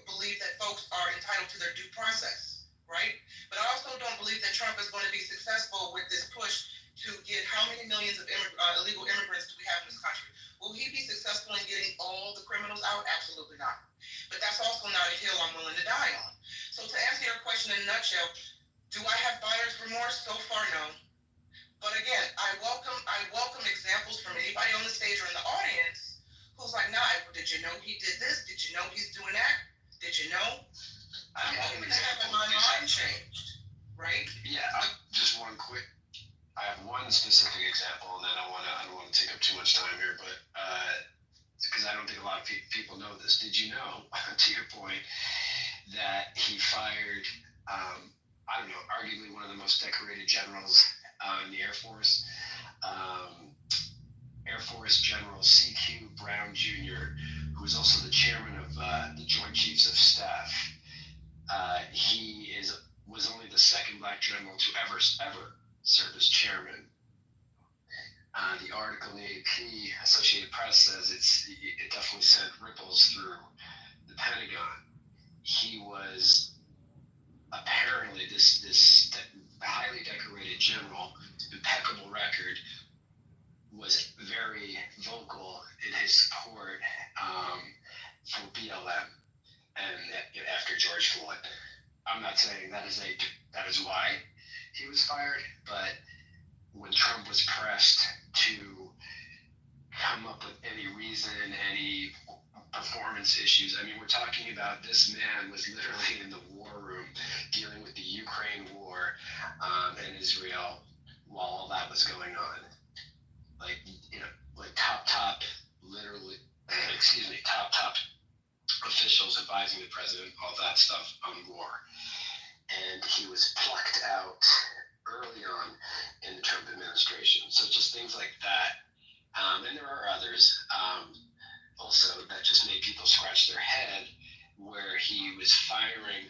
believe that folks are entitled to their due process, right? But I also don't believe that Trump is going to be successful with this push to get how many millions of illegal immigrants do we have in this country? Will he be successful in getting all the criminals out? Absolutely not. But that's also not a hill I'm willing to die on. So to answer your question in a nutshell, do I have buyer's remorse? So far, no. But again, I welcome examples from anybody on the stage or in the audience who's like, nah, did you know he did this? Did you know he's doing that? Did you know? I'm open to having my mind changed, right? Yeah, just one quick. I have one specific example, and then I don't want to take up too much time here, but because I don't think a lot of people know this. Did you know, to your point, that he fired, arguably one of the most decorated generals in the Air Force, Air Force General C.Q. Brown Jr., who is also the chairman of the Joint Chiefs of Staff. He was only the second black general to ever serve as chairman. The article in the AP Associated Press says it definitely sent ripples through BLM, and after George Floyd. I'm not saying that is why he was fired, but when Trump was pressed to come up with any reason, any performance issues. I mean, we're talking about this man was literally in the war room dealing with the Ukraine war and Israel while all that was going on. Like, like top, literally, top officials advising the president, all that stuff on war. And he was plucked out early on in the Trump administration. So just things like that. And there are others also that just made people scratch their head, where he was firing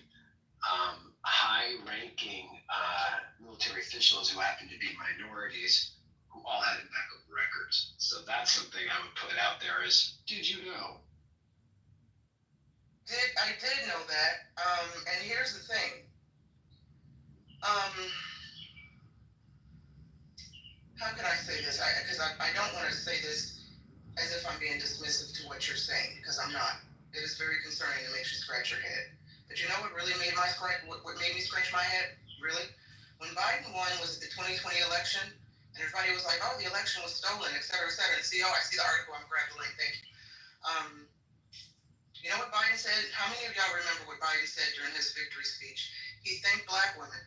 high-ranking military officials who happened to be minorities who all had impeccable records. So that's something I would put out there is, did you know? I did know that. And here's the thing. How can I say this? Because I don't want to say this as if I'm being dismissive to what you're saying, because I'm not. It is very concerning. It makes you scratch your head. But you know what really made what made me scratch my head? Really? When Biden won, was it the 2020 election? And everybody was like, oh, the election was stolen, et cetera, et cetera. And see, I see the article. I'm grabbing the link. Thank you. You know what Biden said? How many of y'all remember what Biden said during his victory speech? He thanked black women.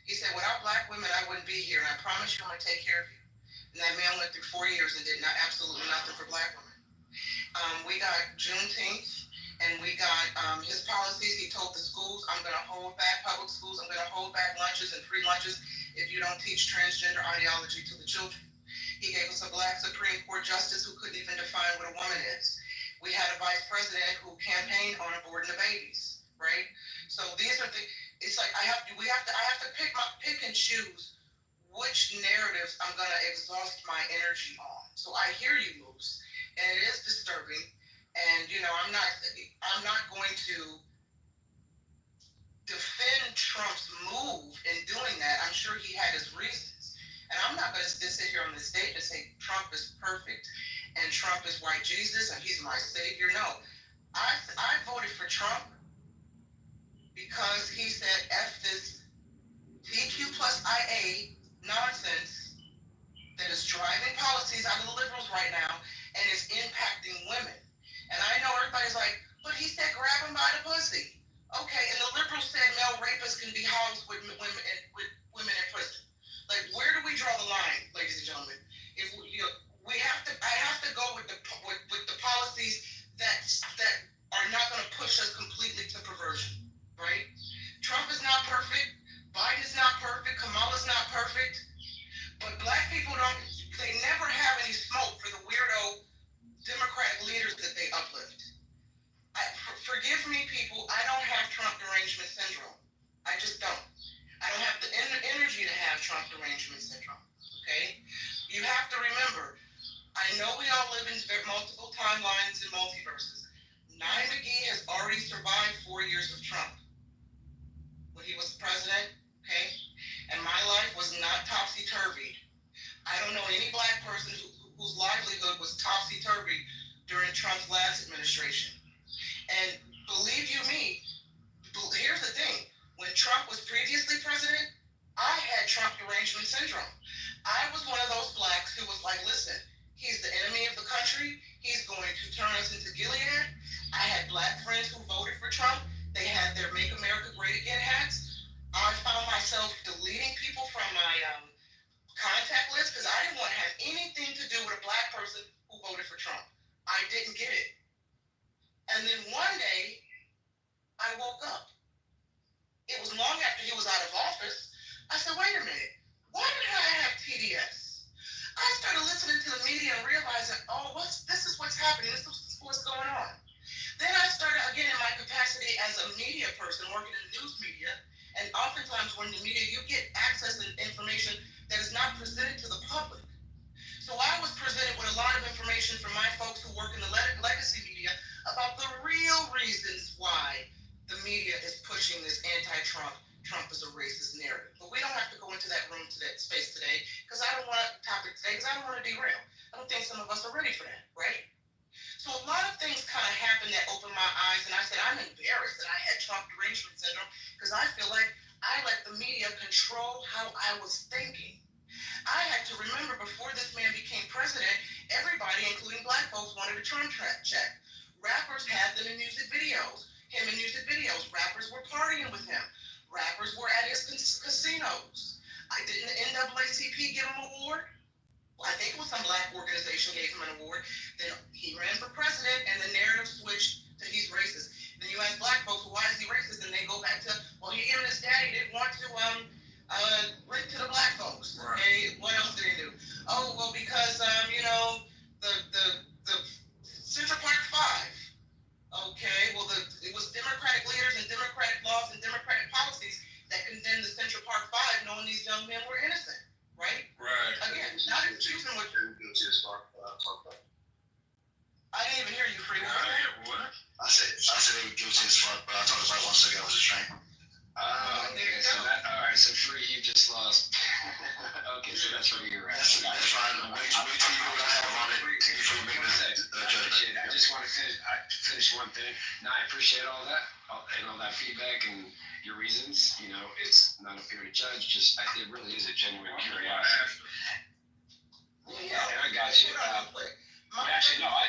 He said, without black women, I wouldn't be here. And I promise you I'm going to take care of you. And that man went through 4 years and did absolutely nothing for black women. We got Juneteenth, and we got his policies. He told the schools, I'm going to hold back public schools. I'm going to hold back lunches and free lunches if you don't teach transgender ideology to the children. He gave us a black Supreme Court justice who couldn't even define what a woman is. We had a vice president who campaigned on aborting the babies, right? So these are it's like I have to pick and choose which narratives I'm going to exhaust my energy on. So I hear you, Moose, and it is disturbing. And I'm not going to defend Trump's move in doing that. I'm sure he had his reasons, and I'm not going to sit here on the stage and say Trump is perfect and Trump is white Jesus and he's my savior. No, I voted for Trump because he said F this TQ plus IA nonsense that is driving policies out of the liberals right now and is impacting women. And I know everybody's like, but he said grab him by the pussy. Okay, and the liberals said male rapists can be housed with women in prison. Like, where do we draw the line, ladies and gentlemen? If I have to go with the policies that are not going to push us completely to perversion, right? Trump is not perfect. Biden is not perfect. Kamala's not perfect. But black people they never have any smoke for the weirdo Democratic leaders that they uplift. Forgive me, people, I don't have Trump derangement syndrome. I just don't. I don't have the energy to have Trump derangement syndrome, okay? You have to remember, I know we all live in multiple timelines and multiverses. Nye McGee has already survived 4 years of Trump when he was president, okay? And my life was not topsy-turvy. I don't know any black person whose livelihood was topsy-turvy during Trump's last administration. And believe you me, here's the thing. When Trump was previously president, I had Trump derangement syndrome. I was one of those blacks who was like, listen, he's the enemy of the country. He's going to turn us into Gilead. I had black friends who voted for Trump. They had their Make America Great Again hats. I found myself deleting people from my contact list because I didn't want to have anything to do with a black person who voted for Trump. I didn't get it. And then one day, I woke up. It was long after he was out of office. I said, wait a minute. Why did I have TDS? I started listening to the media and realizing, this is what's happening. This is what's going on. Then I started, again, in my capacity as a media person, working in news media. And oftentimes when in the media, you get access to information that is not presented to the public. So I was presented with a lot of information from my folks who work in the legacy media about the real reasons why the media is pushing this anti-Trump, Trump is a racist narrative. But we don't have to go into that room, to that space today, because I don't want to derail. I don't think some of us are ready for that, right? So a lot of things kind of happened that opened my eyes, and I said, I'm embarrassed that I had Trump derangement syndrome because I feel like I let the media control how I was thinking. I had to remember before this man became president, everybody, including black folks, wanted a Trump check. Rappers had them in music videos. Him in music videos. Rappers were partying with him. Rappers were at his casinos. I didn't the NAACP give him an award? I think it was some black organization gave him an award. Then he ran for president, and the narrative switched to he's racist. Then you ask black folks, well, why is he racist? And they go back to, well, he and his daddy didn't want to link to the black folks. Right. Okay, what else did they do? Oh, well, because the Central Park Five. Okay, well, it was Democratic leaders and Democratic laws and Democratic policies that condemned the Central Park Five, knowing these young men were innocent. Right? Right. Again, not excusing what I didn't even hear you, Free. What? I said they were guilty as fuck, but I talked about once ago was a train. There you So go. all right, so Free, you just lost. Okay, so that's where you're at. That's fine. Wait till you know what I have on it before you make this judgment. I just want to finish one thing. No, I appreciate all that and all that feedback and your reasons. You know, it's not up here to judge. Just it really is a genuine curiosity. Yeah, and I got you. Actually, no, I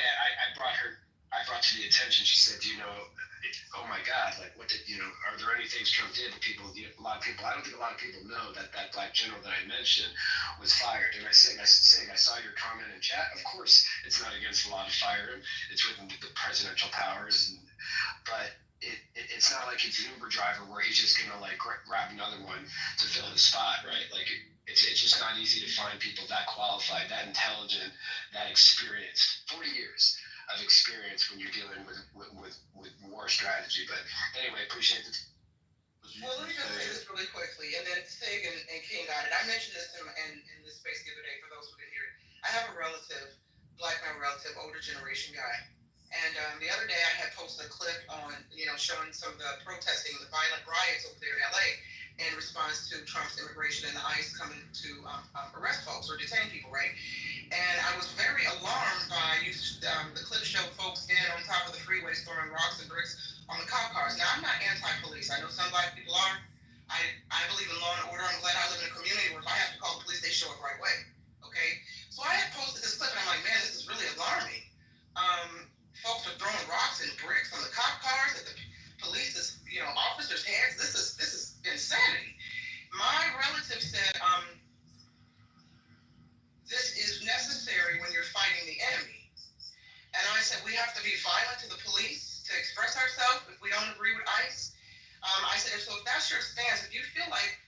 brought to the attention. She said, oh my God, like what did are there any things Trump did that people, a lot of people, I don't think a lot of people know that black general that I mentioned was fired. And I saw your comment in chat. Of course, it's not against the law to fire him. It's within the presidential powers, but it's not like he's an Uber driver where he's just gonna like grab another one to fill his spot, right? Like it's just not easy to find people that qualified, that intelligent, that experienced. 40 years of experience when you're dealing with war strategy. But anyway, appreciate it. Well, let me just say this really quickly, and then Sig and King got it. I mentioned this in this space the other day for those who didn't hear it. I have a relative, black man relative, older generation guy. And the other day I had posted a clip on, showing some of the protesting, the violent riots over there in LA in response to Trump's immigration and the ICE coming to arrest folks or detain people, right? And I was very alarmed by the clip showed folks standing on top of the freeways throwing rocks and bricks on the cop cars. Now, I'm not anti-police. I know some black people are. I believe in law and order. I'm glad I live in a community where if I have to call the police, they show up right away. Okay? So I had posted this clip, and I'm like, man, this is really alarming. Folks are throwing rocks and bricks on the cop cars at the police's, officers' heads. This is insanity. My relative said, this is necessary when you're fighting the enemy. And I said, we have to be violent to the police to express ourselves if we don't agree with ICE. I said, so if that's your stance, if you feel like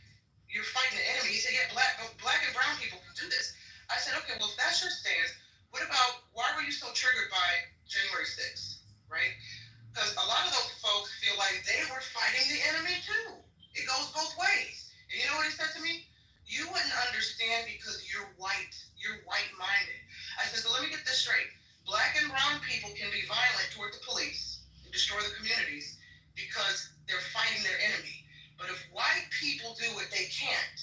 you're fighting the enemy, he said, yeah, black and brown people can do this. I said, okay, well, if that's your stance, why were you so triggered by January 6th, right? Because a lot of those folks feel like they were fighting the enemy too. It goes both ways. And you know what he said to me? You wouldn't understand because you're white. You're white-minded. I said, so let me get this straight. Black and brown people can be violent toward the police and destroy the communities because they're fighting their enemy. But if white people do it, they can't.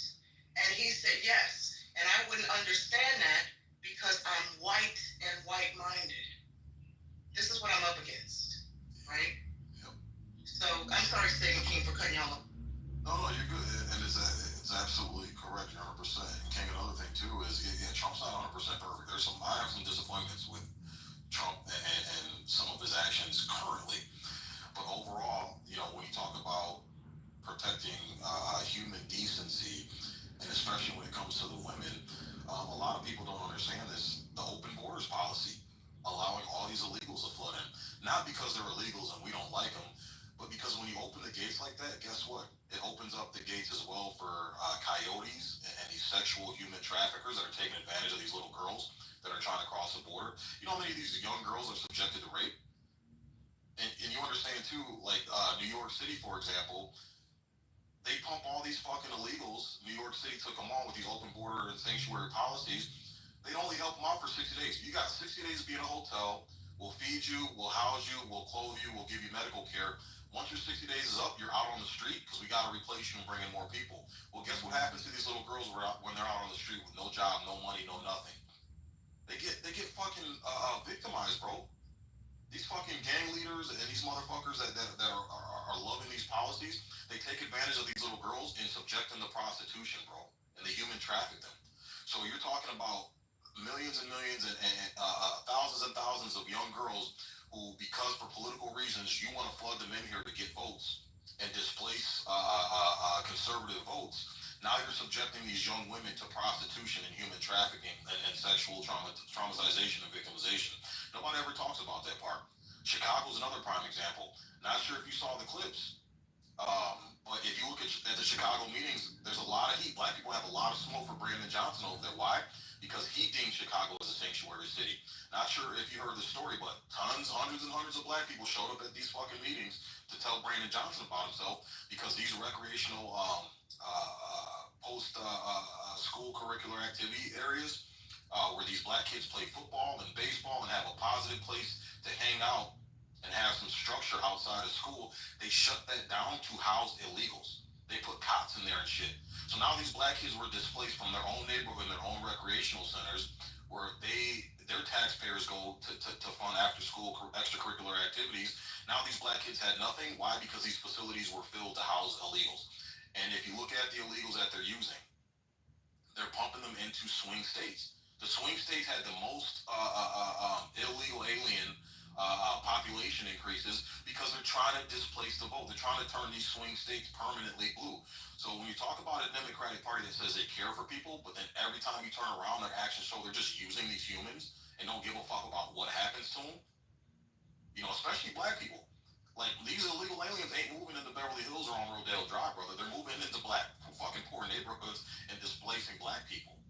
And he said, yes. And I wouldn't understand that because I'm white and white-minded. This is what I'm up against, right? Yep. So I'm sorry, Stephen King, for cutting y'all off. No, you're good, and it's absolutely correct. You're 100%. And King, another thing too is, Trump's not 100% perfect. I have some disappointments with Trump and some of his actions currently, but overall, when you talk about protecting human decency, and especially when it comes to the women, a lot of people don't understand this. The open borders policy, allowing all these illegals to flood in, not because they're illegals and we don't like them, but because when you open the gates like that, guess what? It opens up the gates as well for coyotes and these sexual human traffickers that are taking advantage of these little girls that are trying to cross the border. You know how many of these young girls are subjected to rape? And you understand too, like New York City, for example, they pump all these fucking illegals. New York City took them on with these open border and sanctuary policies. They'd only help them out for 60 days. You got 60 days to be in a hotel. We'll feed you, we'll house you, we'll clothe you, we'll give you medical care. Once your 60 days is up, you're out on the street because we got to replace you and bring in more people. Well, guess what happens to these little girls when they're out on the street with no job, no money, no nothing? They get fucking victimized, bro. These fucking gang leaders and these motherfuckers that are loving these policies, they take advantage of these little girls and subject them to prostitution, bro, and they human traffic them. So you're talking about millions and millions and thousands and thousands of young girls who, because for political reasons, you want to flood them in here to get votes and displace conservative votes. Now you're subjecting these young women to prostitution and human trafficking and sexual traumatization and victimization. Nobody ever talks about that part. Chicago's another prime example. Not sure if you saw the clips, but if you look at the Chicago meetings, there's a lot of heat. Black people have a lot of smoke for Brandon Johnson over there. Why? Because he deemed Chicago as a sanctuary city. Not sure if you heard the story, but hundreds and hundreds of black people showed up at these fucking meetings to tell Brandon Johnson about himself because these recreational post school curricular activity areas where these black kids play football and baseball and have a positive place to hang out and have some structure outside of school, they shut that down to house illegals. They put cots in there and shit. So now these black kids were displaced from their own neighborhood and their own recreational centers where their taxpayers go to fund after school extracurricular activities. Now these black kids had nothing. Why? Because these facilities were filled to house illegals. And if you look at the illegals that they're using, they're pumping them into swing states. The swing states had the most illegal alien population increases because they're trying to displace the vote. They're trying to turn these swing states permanently blue. So when you talk about a Democratic Party that says they care for people, but then every time you turn around, their actions show they're just using these humans and don't give a fuck about what happens to them, especially black people. Like, these illegal aliens ain't moving into Beverly Hills or on Rodale Drive, brother. They're moving into black, fucking poor neighborhoods and displacing black people.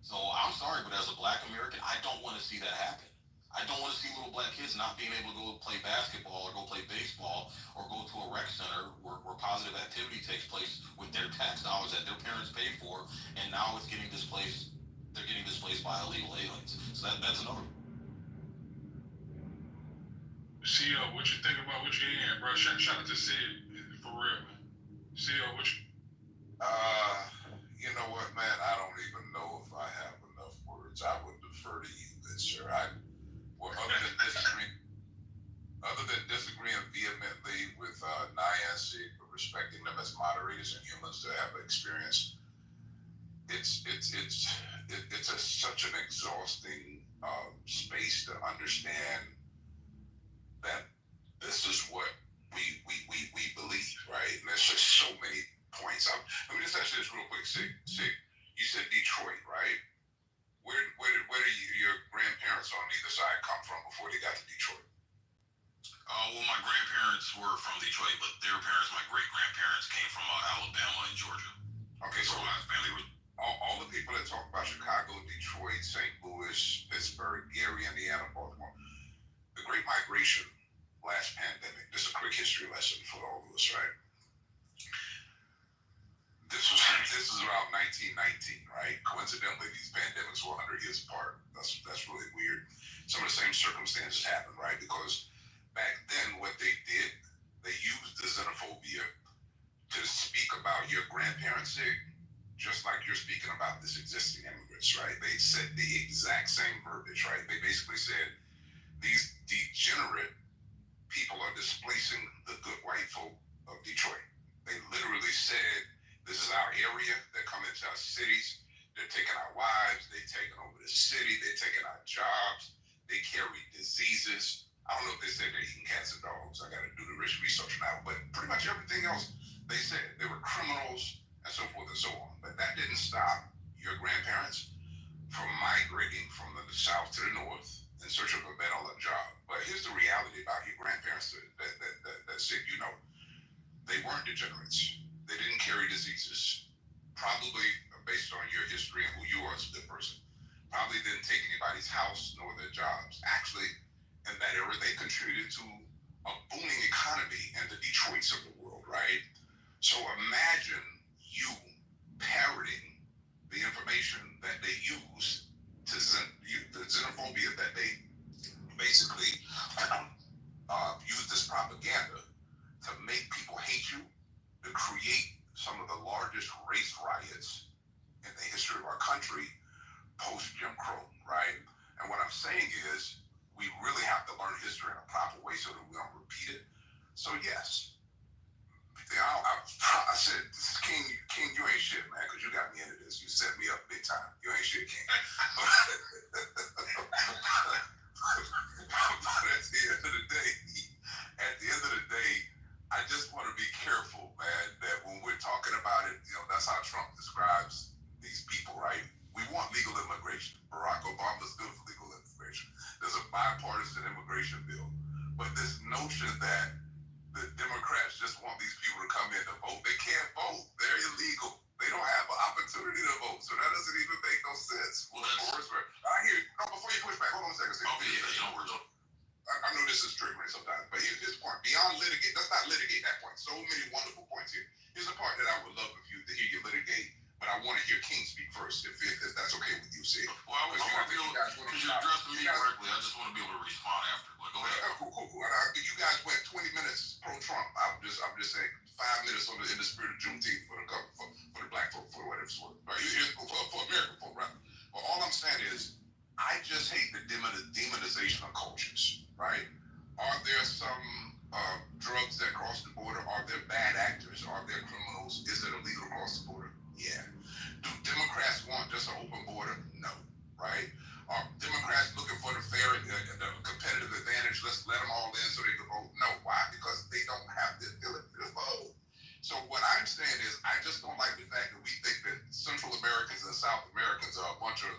So I'm sorry, but as a black American, I don't want to see that happen. I don't want to see little black kids not being able to go play basketball or go play baseball or go to a rec center where positive activity takes place with their tax dollars that their parents paid for, and now it's getting displaced. They're getting displaced by illegal aliens. So that's another. CEO, what you think about what you're hearing, bro? Shout out to Sid, for real. CEO, what you... You know what, man? I don't even know if I have enough words. I would defer to you, good sir. Other than disagreeing vehemently with NIASIC, but respecting them as moderators and humans that have experience, it's such an exhausting space to understand that this is what we believe, right? And there's just so many points. Let me just ask you this real quick, Sig. You said Detroit, right? Where did your grandparents on either side come from before they got to Detroit? Well, my grandparents were from Detroit, but their parents, my great grandparents, came from Alabama and Georgia. Okay, so my family was all the people that talk about Chicago, Detroit, St. Louis, Pittsburgh, Gary, Indiana, Baltimore. The Great Migration, last pandemic. This is a quick history lesson for all of us, right? This is around 1919, right? Coincidentally, these pandemics were 100 years apart. That's really weird. Some of the same circumstances happened, right? Because back then, what they did, they used the xenophobia to speak about your grandparents, just like you're speaking about this existing immigrants, right? They said the exact same verbiage, right? They basically said these degenerate people are displacing the good white folk of Detroit. They literally said, this is our area. They're coming to our cities. They're taking our wives. They're taking over the city. They're taking our jobs. They carry diseases. I don't know if they said they're eating cats and dogs. I got to do the research now. But pretty much everything else they said. They were criminals and so forth and so on. But that didn't stop your grandparents from migrating from the south to the north in search of a better job. But here's the reality about your grandparents that said, they weren't degenerates. They didn't carry diseases. Probably based on your history and who you are as a good person. Probably didn't take anybody's house nor their jobs. Actually, in that era, they contributed to a booming economy in the Detroits of the world, right? So imagine you parroting the information that they use to the xenophobia that they basically use this propaganda to make people hate you, to create some of the largest race riots in the history of our country post Jim Crow, right? And what I'm saying is, we really have to learn history in a proper way so that we don't repeat it. So yes, I said, King, you ain't shit, man, because you got me into this. You set me up big time. You ain't shit, King. But at the end of the day, I just want to be careful, man, that when we're talking about it, that's how Trump describes these people, right? We want legal immigration. Barack Obama's good for legal immigration. There's a bipartisan immigration bill. But this notion that the Democrats just want these people to come in to vote, they can't vote. They're illegal. They don't have an opportunity to vote. So that doesn't even make no sense. Well, I hear, before you push back, hold on a second. I know this is triggering sometimes, but here's this part. Beyond litigate, let's not litigate that point. So many wonderful points here. Here's a part that I would love to hear you litigate, but I want to hear King speak first, if that's okay with you, Sid. Well, I want to be able, because you're addressing me directly, I just want to be able to respond after. But go ahead. Cool. You guys went 20 minutes pro-Trump. I'm just saying 5 minutes in the spirit of Juneteenth for the black folk, for whatever it's worth. Right? For American folk, right? But all I'm saying is, I just hate the demonization of cultures, right? Are there some drugs that cross the border? Are there bad actors? Are there criminals? Is it illegal to cross the border? Yeah. Do Democrats want just an open border? No, right? Are Democrats looking for the fair, the competitive advantage? Let's let them all in so they can vote? No. Why? Because they don't have the ability to vote. So what I'm saying is, I just don't like the fact that we think that Central Americans and South Americans are a bunch of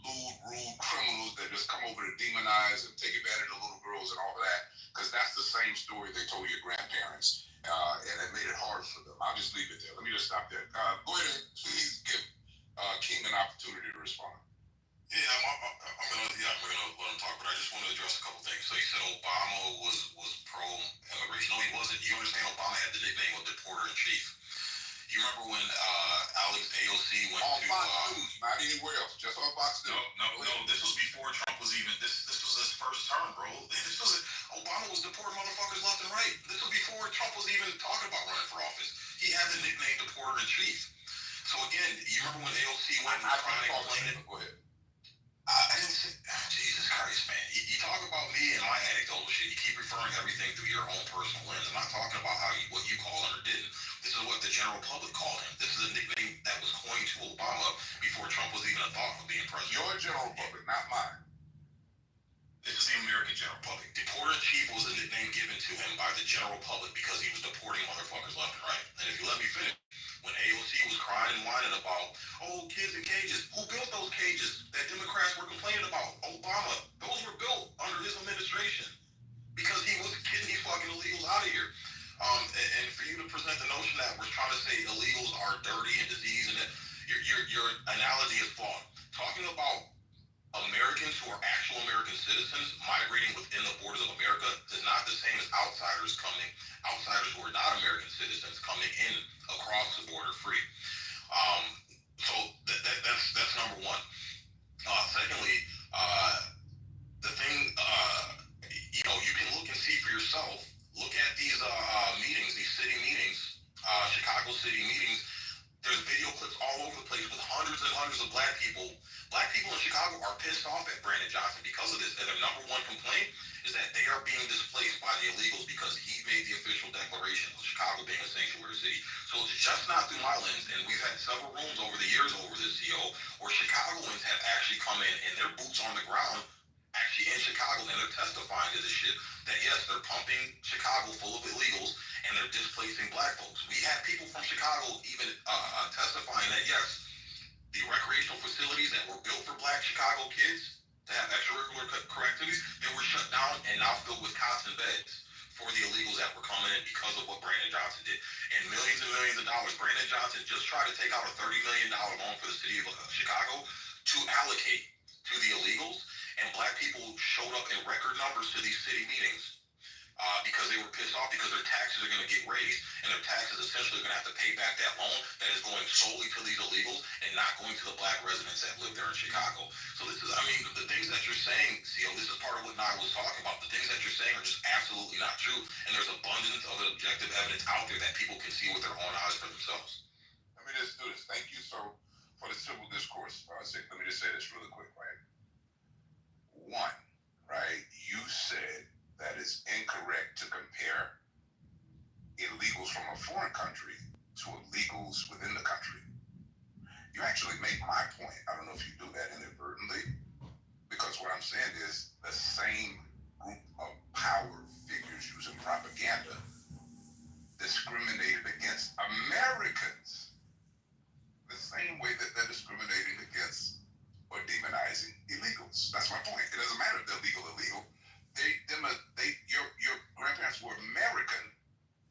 lewd, rude criminals that just come over to demonize and take advantage of little girls and all of that, because that's the same story they told your grandparents, and it made it hard for them. I'll just leave it there. Let me just stop there. Go ahead and please give King an opportunity to respond. Yeah, I'm gonna let him talk, but I just want to address a couple things. So you said Obama was pro-immigration. No, he wasn't. You understand Obama had the nickname of deporter in chief. You remember when Alex AOC went on to Fox News, not anywhere else, just on Fox News. No. This was before Trump was even. This was his first term, bro. Obama was deporting motherfuckers left and right. This was before Trump was even talking about running for office. He had the nickname deporter in chief. So again, you remember when AOC went and complained? Go ahead. I didn't say, Jesus Christ, man. You talk about me and my anecdotal shit. You keep referring everything through your own personal lens. I'm not talking about what you call him or didn't. This is what the general public called him. This is a nickname that was coined to Obama before Trump was even a thought of being president. Your general public, not mine. This is the American general public. Deporter in chief was a nickname given to him by the general public because he was deporting motherfuckers left and right. And if you let me finish, when AOC was crying and whining about, kids in cages, who built those cages that Democrats were complaining about? Obama. Those were built under his administration because he was getting these fucking illegals out of here. And for you to present the notion that we're trying to say illegals are dirty and diseased, and that your analogy is flawed. Talking about Americans who are actual American citizens migrating within the borders of America is not the same as outsiders who are not American citizens coming in across the border free. So that's number one. Secondly, the thing, you can look and see for yourself. Look at these meetings, these city meetings, Chicago city meetings. There's video clips all over the place with hundreds and hundreds of black people. Black people in Chicago are pissed off at Brandon Johnson because of this. And their number one complaint is that they are being displaced by the illegals because he made the official declaration of Chicago being a sanctuary city. So it's just not through my lens. And we've had several rooms over the years over this, where Chicagoans have actually come in and their boots on the ground actually in Chicago, and they're testifying to this shit, that yes, they're pumping Chicago full of illegals and they're displacing black folks. We had people from Chicago even testifying that yes, the recreational facilities that were built for black Chicago kids to have extracurricular activities, they were shut down and now filled with cots and beds for the illegals that were coming in because of what Brandon Johnson did. And millions of dollars. Brandon Johnson just tried to take out a $30 million loan for the city of Chicago to allocate to the illegals. And black people showed up in record numbers to these city meetings because they were pissed off because their taxes are going to get raised, and their taxes essentially are going to have to pay back that loan that is going solely to these illegals and not going to the black residents that live there in Chicago. So this is, the things that you're saying, CO, this is part of what Nye was talking about. The things that you're saying are just absolutely not true, and there's abundance of objective evidence out there that people can see with their own eyes for themselves. Let me just do this. Thank you for the civil discourse. Let me just say this really quick, right? One, right? You said that it's incorrect to compare illegals from a foreign country to illegals within the country. You actually make my point. I don't know if you do that inadvertently, because what I'm saying is the same group of power figures using propaganda discriminated against Americans the same way that they're discriminating against or demonizing illegals. That's my point. It doesn't matter if they're legal or illegal. Your grandparents were American,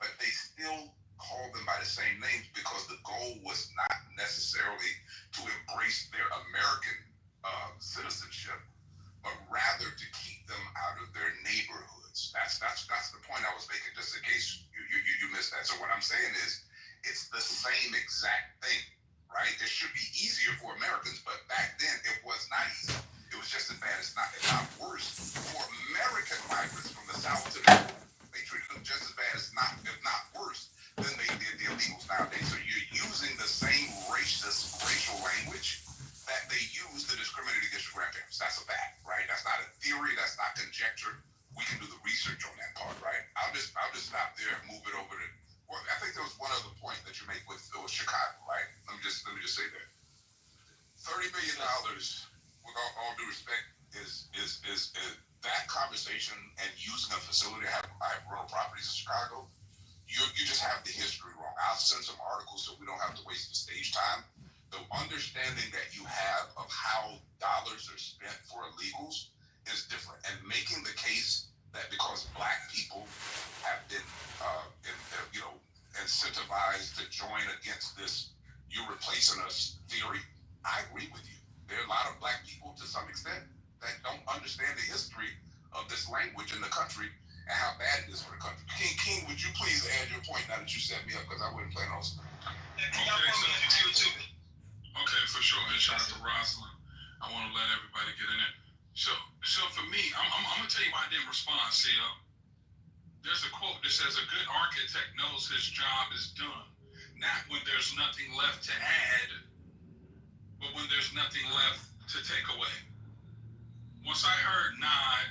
but they still called them by the same names because the goal was not necessarily to embrace their American citizenship, but rather to keep them out of their neighborhoods. That's the point I was making, just in case you missed that. So what I'm saying is, it's the same exact thing, right? It should be easier for Americans, but back then it was not easy. It was just as bad, if not worse, for American migrants from the South to the North. They treated them just as bad, if not worse, than they did the illegals nowadays. So you're using the same racial language that they use to discriminate against your grandparents. That's a fact, right? That's not a theory. That's not conjecture. We can do the research on that part, right? I'll just stop there and move it over to. Well, I think there was one other point that you make with Chicago, right? Let me just say that $30 million, with all due respect, is that conversation and using a facility. I have rental properties in Chicago. You just have the history wrong. I'll send some articles so we don't have to waste the stage time. The understanding that you have of how dollars are spent for illegals is different, and making the case that because Black people have been incentivized to join against this "you're replacing us" theory, I agree with you. There are a lot of Black people, to some extent, that don't understand the history of this language in the country and how bad it is for the country. King, would you please add your point now that you set me up, because I wasn't planning on. Okay, for sure. And shout out to Rosalind. I want to let everybody get in it. So for me, I'm gonna tell you why I didn't respond. See, there's a quote that says, "A good architect knows his job is done, not when there's nothing left to add, but when there's nothing left to take away." Once I heard Nod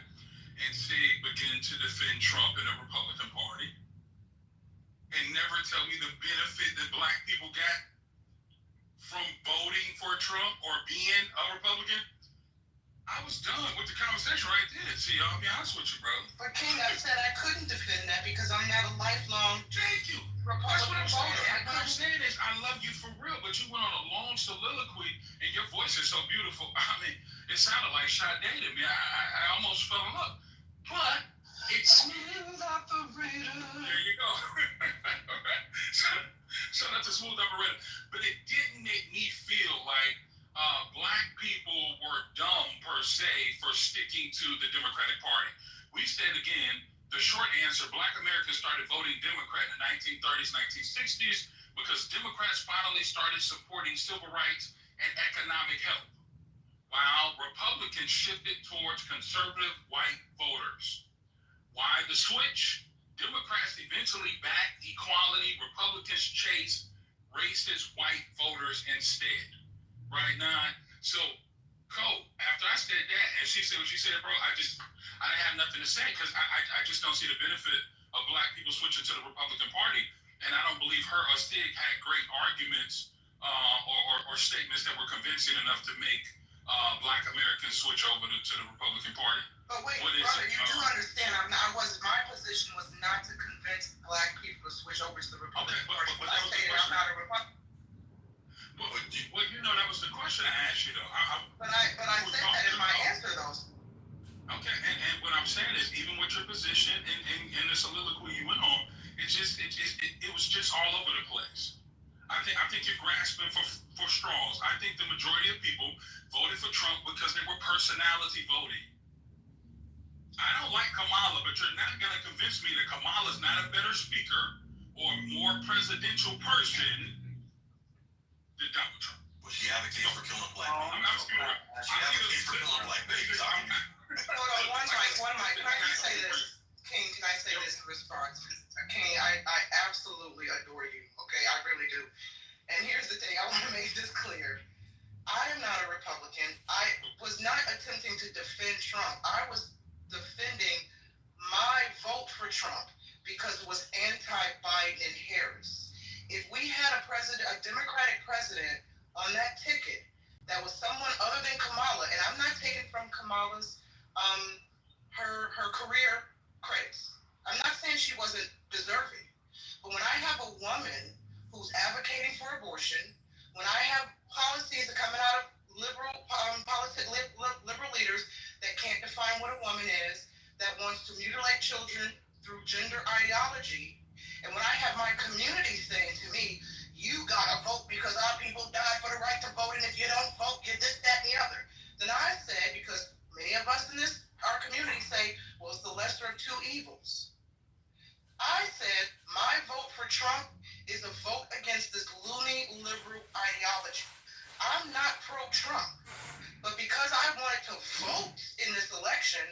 and Sig begin to defend Trump and the Republican Party, and never tell me the benefit that Black people got from voting for Trump or being a Republican, I was done with the conversation right there. See, I'll be honest with you, bro. But King, I said I couldn't defend that because I'm not a lifelong Thank you. Republican voter. What I'm saying is, I love you for real, but you went on a long soliloquy, and your voice is so beautiful. I mean, it sounded like Sade to me. I almost fell in love. But it's smooth operator. There you go. So that's a smooth operator. But it didn't make me feel like Black people were dumb per se for sticking to the Democratic Party. We said again, the short answer: Black Americans started voting Democrat in the 1930s, 1960s because Democrats finally started supporting civil rights and economic help, while Republicans shifted towards conservative white voters. Why the switch? Democrats eventually backed equality. Republicans chased racist white voters instead. Right now, so Cole, after I said that, and she said what she said, bro, I didn't have nothing to say, because I just don't see the benefit of Black people switching to the Republican Party, and I don't believe her or Stig had great arguments or statements that were convincing enough to make Black Americans switch over to the Republican Party. But wait, brother, you do understand? My position was not to convince Black people to switch over to the Republican Party. But I stated I'm not a Republican. Well, that was the question I asked you, though. But I said that in my answer, though. Okay, and what I'm saying is, even with your position and the soliloquy you went on, it was just all over the place. I think you're grasping for straws. I think the majority of people voted for Trump because they were personality voting. I don't like Kamala, but you're not going to convince me that Kamala's not a better speaker or more presidential person than Donald Trump. Well, she advocates for killing Black people. She advocates for killing Black babies. Hold on, one mic. Can I just say this? King, can I say this in response? King, I absolutely adore you, okay? I really do. And here's the thing, I want to make this clear. I am not a Republican. I was not attempting to defend Trump. I was defending my vote for Trump because it was anti-Biden and Harris. If we had a Democratic president on that ticket that was someone other than Kamala, and I'm not taking from Kamala's her career credits. I'm not saying she wasn't deserving, but when I have a woman who's advocating for abortion, when I have policies that coming out of liberal liberal leaders that can't define what a woman is, that wants to mutilate children through gender ideology, and when I have my community saying to me, you gotta vote because our people died for the right to vote, and if you don't vote, you're this, that, and the other. Then I said, because many of us in our community say, well, it's the lesser of two evils. I said, my vote for Trump is a vote against this loony liberal ideology. I'm not pro-Trump, but because I wanted to vote in this election,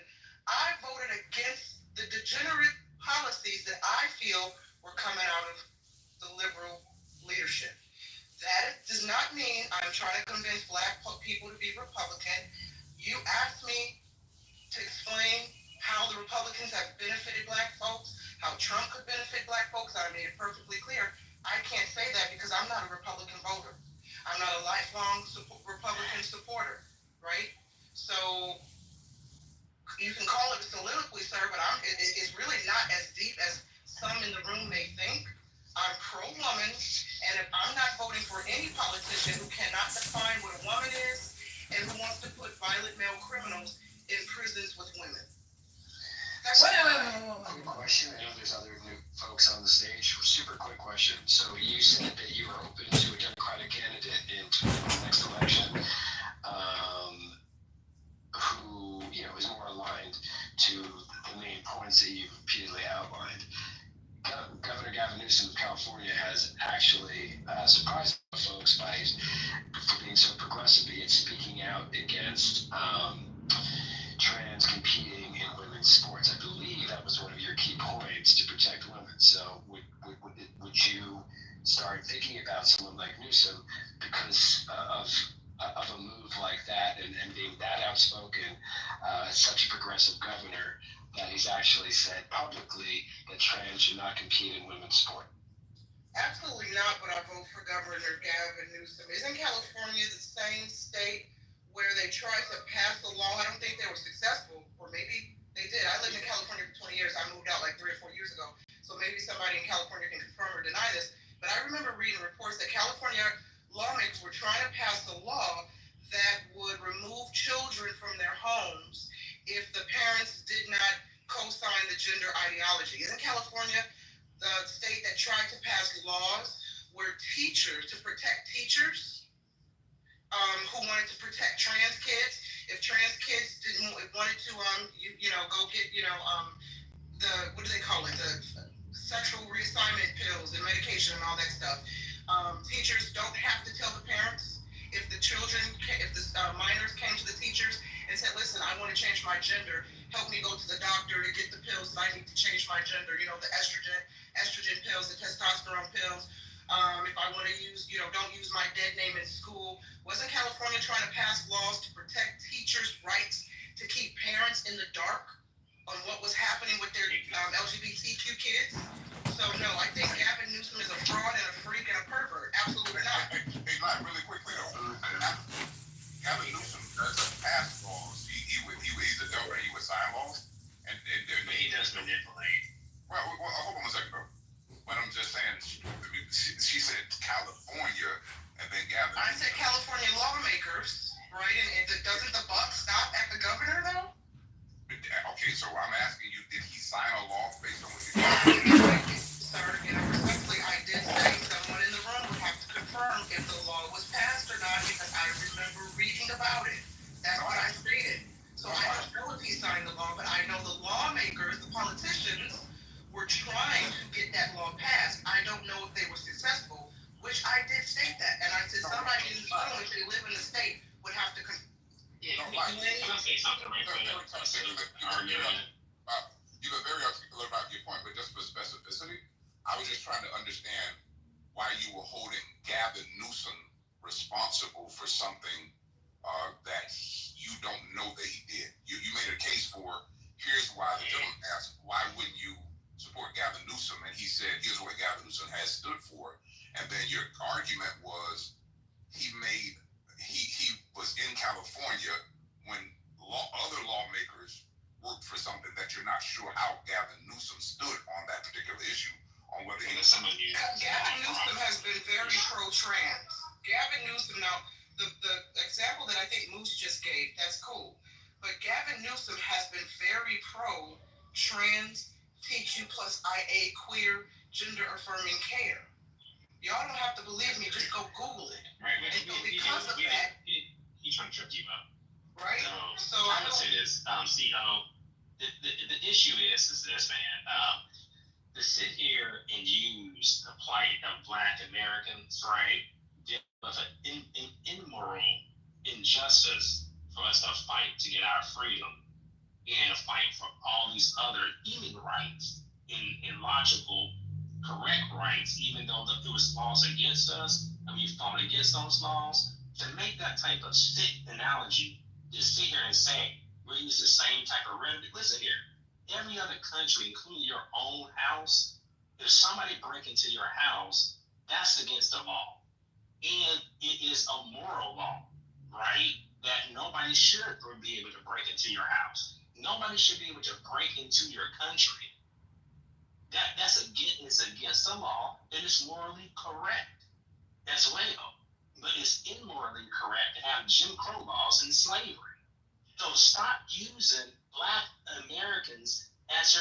I voted against the degenerate policies that I feel were coming out of the liberal leadership. That does not mean I'm trying to convince black people to be Republican. You asked me to explain how the Republicans have benefited black folks, how Trump could benefit black folks. I made it perfectly clear. I can't say that because I'm not a Republican voter. I'm not a lifelong Republican supporter, right? So you can call it a soliloquy, sir, but it's really not as deep as some in the room may think. I'm pro-woman, and if I'm not voting for any politician who cannot define what a woman is and who wants to put violent male criminals in prisons with women. Quick question. I know there's other new folks on the stage. Super quick question. So you said that you were open to a Democratic candidate in the next election, who is more aligned to the main points that you've repeatedly outlined. Governor Gavin Newsom of California has actually surprised folks by being so progressive, yet speaking out against trans competing in women's sports. I believe that was one of your key points, to protect women. So would you start thinking about someone like Newsom because of a move like that and being that outspoken, such a progressive governor, that he's actually said publicly that trans should not compete in women's sport? Absolutely not, but I vote for Governor Gavin Newsom. Isn't California the same state where they tried to pass a law? I don't think they were successful, or maybe they did. I lived in California for 20 years. I moved out like 3 or 4 years ago, so maybe somebody in California can confirm or deny this. But I remember reading reports that California lawmakers were trying to pass a law that would remove children from their homes if the parents did not co-sign the gender ideology. Isn't California the state that tried to pass laws where teachers, to protect teachers who wanted to protect trans kids, if trans kids wanted to go get the, what do they call it, the sexual reassignment pills and medication and all that stuff, teachers don't have to tell the parents. If the minors came to the teachers and said, listen, I want to change my gender, help me go to the doctor to get the pills that I need to change my gender, the estrogen pills, the testosterone pills. If I want to use, don't use my dead name in school. Wasn't California trying to pass laws to protect teachers' rights to keep parents in the dark on what was happening with their LGBTQ kids? So no, I think Gavin Newsom is a fraud and a freak and a pervert. Absolutely not. Hey, Matt, really quickly though, Gavin Newsom doesn't pass laws. He's a governor. He would sign laws, and he does manipulate. Well, hold on a second, bro. But I'm just saying, she said California, and then Gavin. I said California lawmakers, right? And doesn't the buck stop at the governor, though? Okay, so I'm asking you, did he sign a law based on what you did? Sir, respectfully, I did say someone in the room would have to confirm if the law was passed or not, because I remember reading about it. That's what I stated. So I don't know if he signed the law, but I know the lawmakers, the politicians, were trying to get that law passed. I don't know if they were successful, which I did state that. And I said somebody in the room, if they live in the state, would have to can I say something right quick? You were very articulate about your point, but just for specificity, I was just trying to understand why you were holding Gavin Newsom responsible for something that you don't know that he did. You made a case for here's why the gentleman asked, why wouldn't you support Gavin Newsom? And he said, here's what Gavin Newsom has stood for. And then your argument was he was in California when other lawmakers worked for something that you're not sure how Gavin Newsom stood on that particular issue, on whether he was someone you. Gavin Newsom has been very pro-trans. Gavin Newsom, now, the example that I think Moose just gave, that's cool. But Gavin Newsom has been very pro-trans, PQ plus IA, queer, gender-affirming care. Y'all don't have to believe me, just go Google it. Right, because of that, he's trying to trip you up. Right? So I'm gonna say this. The issue is this, man. To sit here and use the plight of Black Americans, right, with an immoral injustice for us to fight to get our freedom and a fight for all these other human rights in logical, correct rights, even though it was laws against us and we fought against those laws, to make that type of sick analogy, just sit here and say, we use the same type of rhetoric. Listen here, every other country, including your own house, if somebody break into your house, that's against the law. And it is a moral law, right? That nobody should be able to break into your house. Nobody should be able to break into your country. That's against the law, and it's morally correct as well. But it's immorally correct to have Jim Crow laws and slavery. So stop using Black Americans as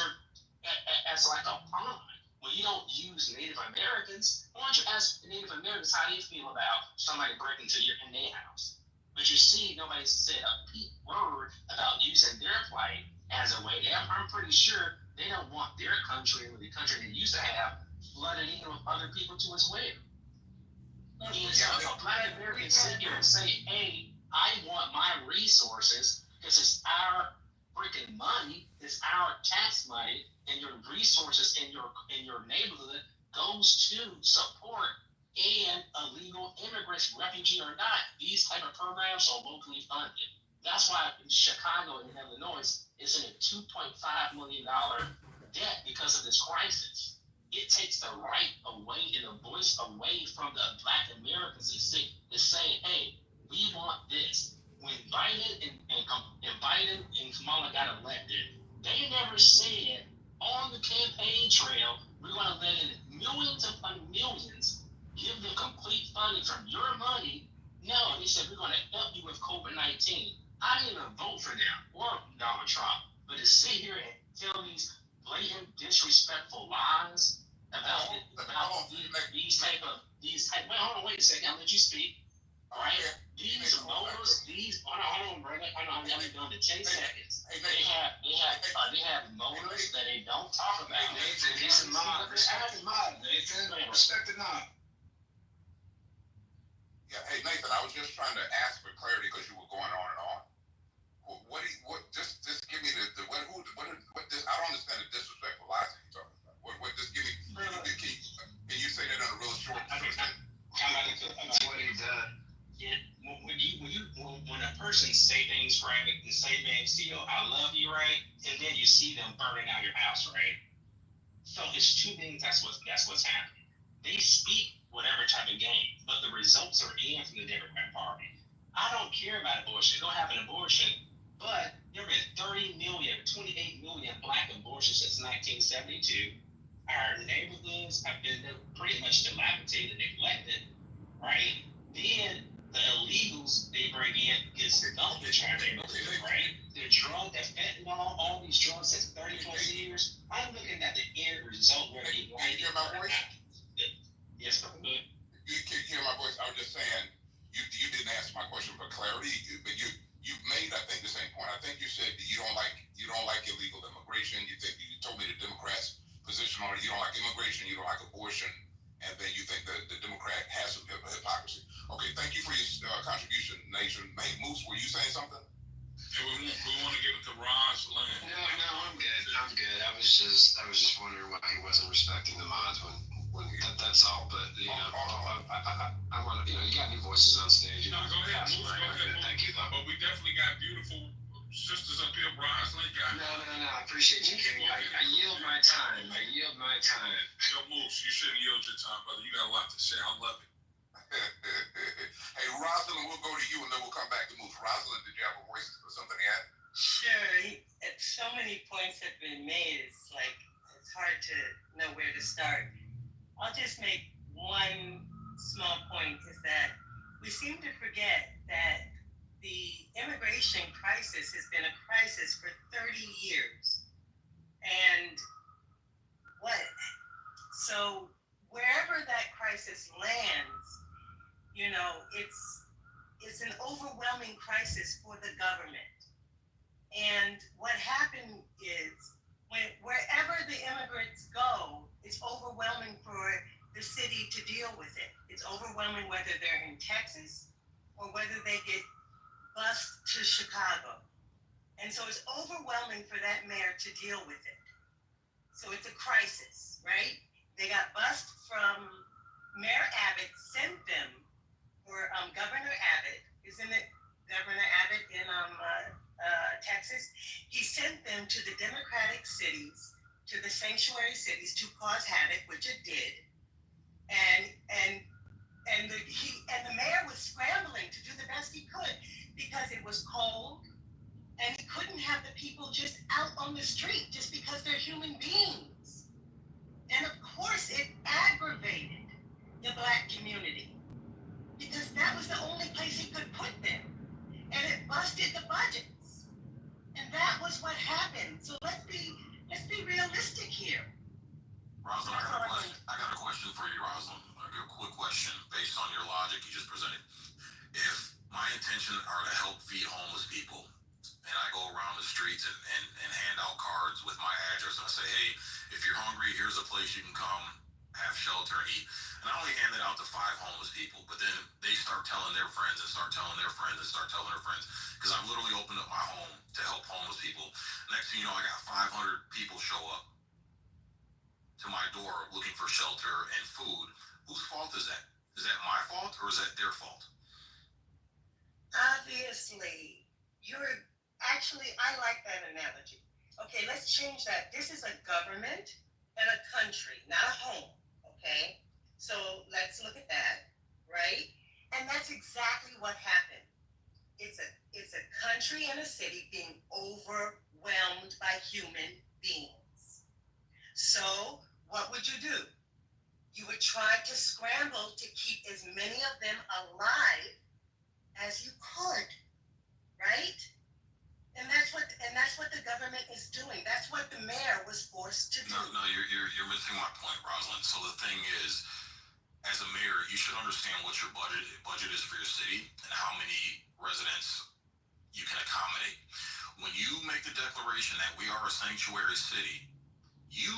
like a pawn. When you don't use Native Americans, why don't you ask Native Americans how they feel about somebody breaking in their house? But you see, nobody said a peep word about using their plight as a way. I'm pretty sure they don't want their country, or the country they used to have, flooded in with other people too as well. And so if a Black American sit here and say, hey, I want my resources, because it's our freaking money, it's our tax money, and your resources in your neighborhood goes to support and illegal immigrants, refugee or not, these type of programs are locally funded. That's why in Chicago and Illinois is in a $2.5 million debt because of this crisis. It takes the right away and the voice away from the Black Americans to say, hey, we want this. When Biden and Kamala got elected, they never said on the campaign trail, we're going to let in millions upon millions, give them complete funding from your money. No, they said we're going to help you with COVID-19. I didn't even vote for them or Donald Trump, but to sit here and tell these blatant, disrespectful lies about these type. Hold on, wait a second. I'll let you speak. All right, these motives, hold on, brother. I'm only done to 10 seconds. They have motives that they don't talk about. These are motives. Respect it not. Yeah, hey Nathan, I was just trying to ask for clarity because you were going on and on. Just give me the what this, I don't understand the disrespectful lies that you're talking about. What just give me, can you say that in a real short statement? When a person say things right and say things to you, I love you, right, and then you see them burning out your house, right? So it's two things. That's what's happening. They speak whatever type of game, but the results are in from the Democrat Party. I don't care about abortion. Go have an abortion, but there have been 28 million Black abortions since 1972. Our neighborhoods have been pretty much dilapidated, neglected, right? Then the illegals they bring in gets dumped in our neighborhood, right? The drug, that fentanyl, all these drugs since 30 plus years. I'm looking at the end result where they Can you hear my voice? Yes, I'm good. You can't hear my voice. I was just saying, you didn't answer my question for clarity, but you made, I think, the same point. I think you said that you don't like illegal immigration. You told me the Democrats' position on it. You don't like immigration. You don't like abortion. And then you think that the Democrat has some hypocrisy. Okay, thank you for your contribution, Nation. Hey, Moose, were you saying something? Hey, we want to give it to Ron Salam. No, I'm good. I was just wondering why he wasn't respecting the mods when that's all. But I want you got new voices on stage. No, go ahead. Go ahead. Thank you, though. But we definitely got beautiful sisters up here, Rosalind got. No. I appreciate you, King. I yield my time. Yo, Moose, you shouldn't yield your time, brother. You got a lot to say. I love it. Hey, Rosalind, we'll go to you and then we'll come back to Moose. Rosalind, did you have a voice for something to add? Sure. So many points have been made. It's hard to know where to start. I'll just make one small point, is that we seem to forget that the immigration crisis has been a crisis for 30 years. And so wherever that crisis lands, it's an overwhelming crisis for the government. And what happened is, wherever the immigrants go, it's overwhelming for the city to deal with it. It's overwhelming whether they're in Texas or whether they get bused to Chicago. And so it's overwhelming for that mayor to deal with it. So it's a crisis, right? They got bused from Mayor Abbott, sent them, or Governor Abbott, isn't it Governor Abbott in Texas? He sent them to the Democratic cities, to the sanctuary cities, to cause havoc, which it did. And the mayor was scrambling to do the best he could because it was cold, and he couldn't have the people just out on the street just because they're human beings. And of course, it aggravated the Black community because that was the only place he could put them, and it busted the budgets. And that was what happened. So let's be realistic here. Rosalind, I got a question for you, Rosalind. A quick question based on your logic you just presented. If my intention are to help feed homeless people, and I go around the streets and hand out cards with my address, and I say, hey, if you're hungry, here's a place you can come, have shelter and eat. And I only hand it out to 5 homeless people, but then they start telling their friends and start telling their friends and start telling their friends, because I've literally opened up my home to help homeless people. Next thing you know, I got 500 people show up to my door looking for shelter and food. Whose fault is that? Is that my fault or is that their fault? Obviously, I like that analogy. Okay, let's change that. This is a government and a country, not a home, okay? So let's look at that, right? And that's exactly what happened. It's a country and a city being overwhelmed by human beings. So what would you do? You would try to scramble to keep as many of them alive as you could, right? And that's what the government is doing. That's what the mayor was forced to do. No, you're missing my point, Rosalind. So the thing is, as a mayor, you should understand what your budget is for your city and how many residents you can accommodate. When you make the declaration that we are a sanctuary city, you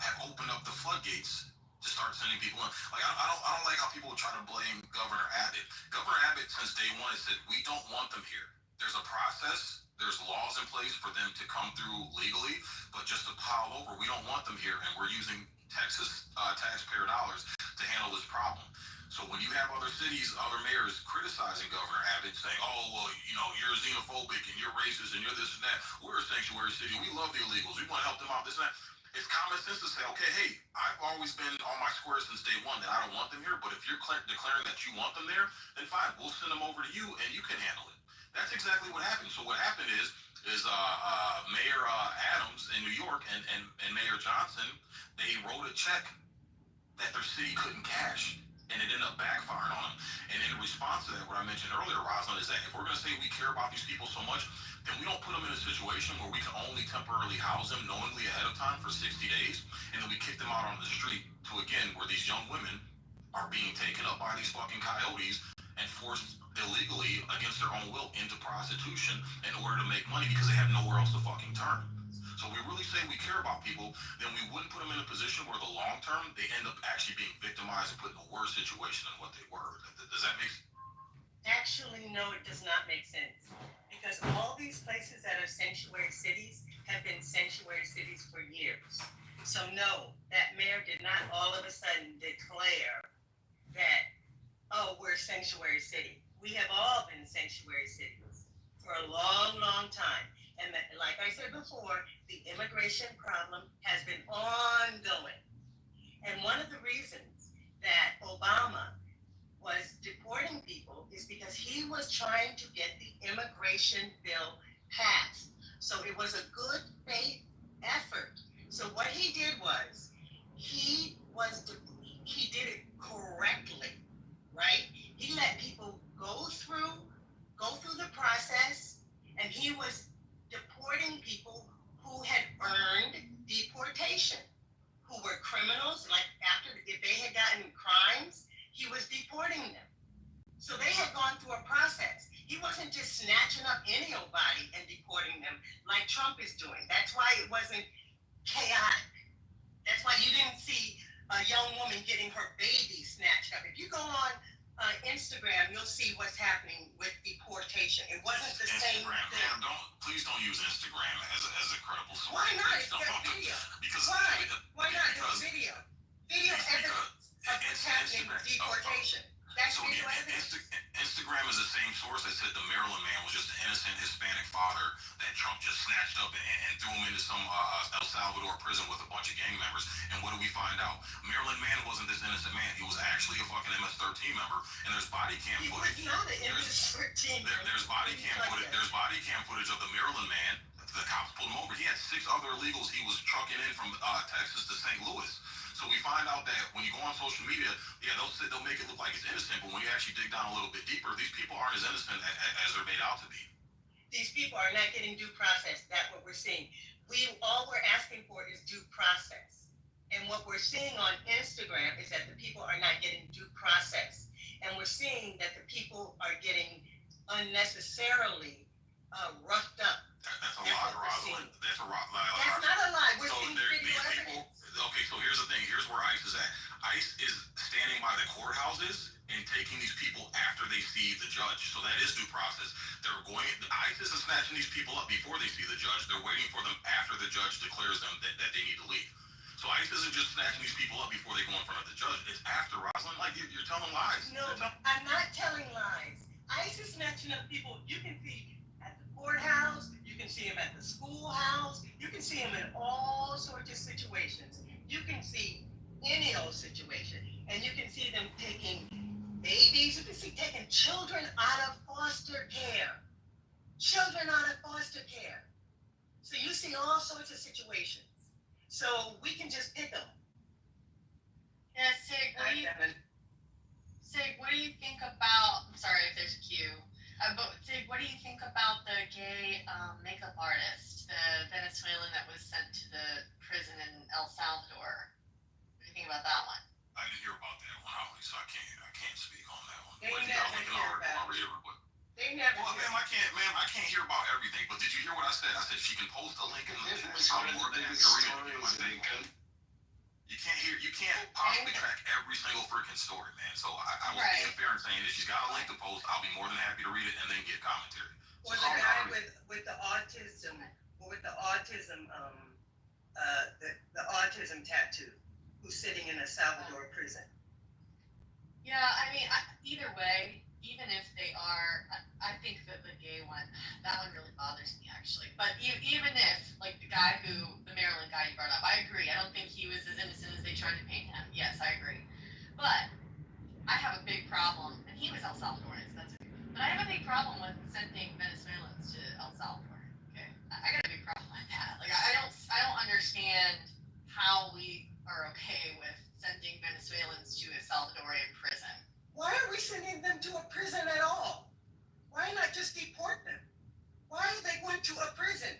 have opened up the floodgates to start sending people in. Like I don't like how people try to blame Governor Abbott. Governor Abbott, since day one, has said we don't want them here. There's a process. There's laws in place for them to come through legally, but just to pile over, we don't want them here, and we're using Texas taxpayer dollars to handle this problem. So when you have other cities, other mayors criticizing Governor Abbott, saying, oh, well, you're xenophobic and you're racist and you're this and that. We're a sanctuary city. We love the illegals. We want to help them out, this and that. It's common sense to say, okay, hey, I've always been on my square since day one that I don't want them here, but if you're declaring that you want them there, then fine, we'll send them over to you and you can handle it. That's exactly what happened. So what happened is Mayor Adams in New York and Mayor Johnson, they wrote a check that their city couldn't cash, and it ended up backfiring on them. And in response to that, what I mentioned earlier, Rosalind, is that if we're going to say we care about these people so much, then we don't put them in a situation where we can only temporarily house them knowingly ahead of time for 60 days, and then we kick them out on the street to, again, where these young women are being taken up by these fucking coyotes and forced illegally against their own will into prostitution in order to make money because they have nowhere else to fucking turn. So we really say we care about people, then we wouldn't put them in a position where the long term they end up actually being victimized and put in a worse situation than what they were. Does that make sense? Actually, no, it does not make sense. Because all these places that are sanctuary cities have been sanctuary cities for years. So no, that mayor did not all of a sudden declare that, oh, we're a sanctuary city. We have all been sanctuary cities for a long, long time. And like I said before, the immigration problem has been ongoing. And one of the reasons that Obama was deporting people is because he was trying to get the immigration bill passed. So it was a good faith effort. So what he did was he did it correctly, right? He let people go through the process, and he was deporting people who had earned deportation, who were criminals. Like after, if they had gotten crimes, he was deporting them. So they had gone through a process. He wasn't just snatching up anybody and deporting them like Trump is doing. That's why it wasn't chaotic. That's why you didn't see a young woman getting her baby snatched up. If you go on Instagram, you'll see what's happening with deportation. It wasn't the same Instagram, thing. man, please don't use Instagram as a credible source. Why not? Please It's got don't. video. Because Why not? because There's video. Video evidence of what's happening with deportation. That's so video again, evidence. Instagram is the same source that said the Maryland man was just an innocent Hispanic father that Trump just snatched up and threw him into some El Salvador prison with a bunch of gang members. And what do we find out? Maryland man wasn't this innocent man. He was actually a fucking MS-13 member. And there's body cam footage. He was not an MS-13. There's body cam footage. There's body cam footage of the Maryland man. The cops pulled him over. He had 6 other illegals he was trucking in from Texas to St. Louis. So we find out that when you go on social media, yeah, they'll make it look like it's innocent, but when you actually dig down a little bit deeper, these people aren't as innocent as they're made out to be. These people are not getting due process. That's what we're seeing. All we're asking for is due process. And what we're seeing on Instagram is that the people are not getting due process. And we're seeing that the people are getting unnecessarily roughed up. That's a lie, Rosalind. That's a lie. That's not a lie. We're so seeing video evidence. Okay, so here's the thing. Here's where ICE is at. ICE is standing by the courthouses and taking these people after they see the judge. So that is due process. ICE isn't snatching these people up before they see the judge. They're waiting for them after the judge declares them that they need to leave. So ICE isn't just snatching these people up before they go in front of the judge. It's after, Rosalind. Like, you're telling lies. No, I'm not telling lies. ICE is snatching up people. You can see at the courthouse. You can see them at the schoolhouse. You can see them in all sorts of situations. You can see any old situation. And you can see them taking babies. You can see taking children out of foster care. Children out of foster care. So you see all sorts of situations. So we can just pick them. Yeah, Sig, what do you think about, I'm sorry if there's a cue, but Sig, what do you think about the gay makeup artist, the Venezuelan that was sent to the prison in El Salvador? What do you think about that one? I didn't hear about that one, Holly, so I can't speak on that one. They never hear about it. They never. Well, ma'am, I can't hear about everything. But did you hear what I said? I said she can post a link in the chat. I'm more than happy to read it. You can't possibly track every single freaking story, man. So I was being fair and saying if she's got a link to post, I'll be more than happy to read it and then give commentary. Or the guy with the autism tattoo, who's sitting in a Salvador prison. Yeah, I mean, either way, even if they are, I think that the gay one, that one really bothers me actually. But even if, like the Maryland guy you brought up, I agree. I don't think he was as innocent as they tried to paint him. Yes, I agree. But I have a big problem, and he was El Salvadorian, so that's okay. But I have a big problem with sending Venezuelans to El Salvador. Okay, I got a big problem with that. Like I don't understand how we are okay with sending Venezuelans to a Salvadorian prison. Why are we sending them to a prison at all? Why not just deport them? Why are they going to a prison?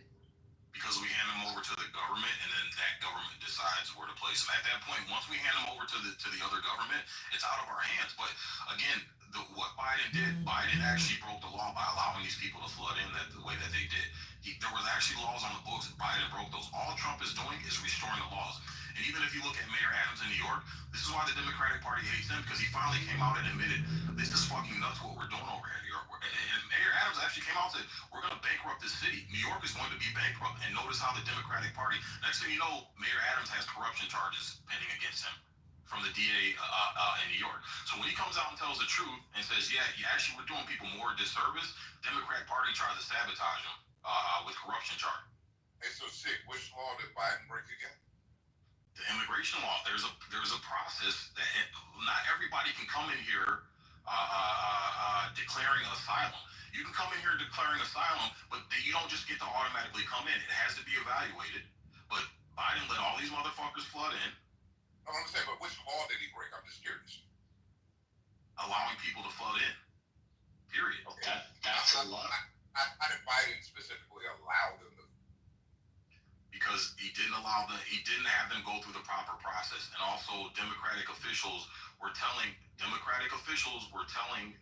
Because we hand them over to the government, and then that government decides where to place them. At that point, once we hand them over to the other government, it's out of our hands. But again, what Biden did, Biden actually broke the law by allowing these people to flood in the way that they did. There was actually laws on the books. Biden broke those. All Trump is doing is restoring the laws. And even if you look at Mayor Adams in New York, this is why the Democratic Party hates him, because he finally came out and admitted this is fucking nuts what we're doing over here in New York. And Mayor Adams actually came out and said, we're going to bankrupt this city. New York is going to be bankrupt. And notice how the Democratic Party, next thing you know, Mayor Adams has corruption charges pending against him. from the DA in New York. So when he comes out and tells the truth and says, yeah, you actually were doing people more disservice, Democrat Party tries to sabotage him with corruption charge. Hey, so sick. Which law did Biden break again? The immigration law. There's a process that not everybody can come in here declaring asylum. You can come in here declaring asylum, but you don't just get to automatically come in. It has to be evaluated. But Biden let all these motherfuckers flood in. I don't understand, but which law did he break? I'm just curious. Allowing people to flood in. Period. Okay, that's a lot. How did Biden specifically allow them to? Because he didn't have them go through the proper process. And also Democratic officials were telling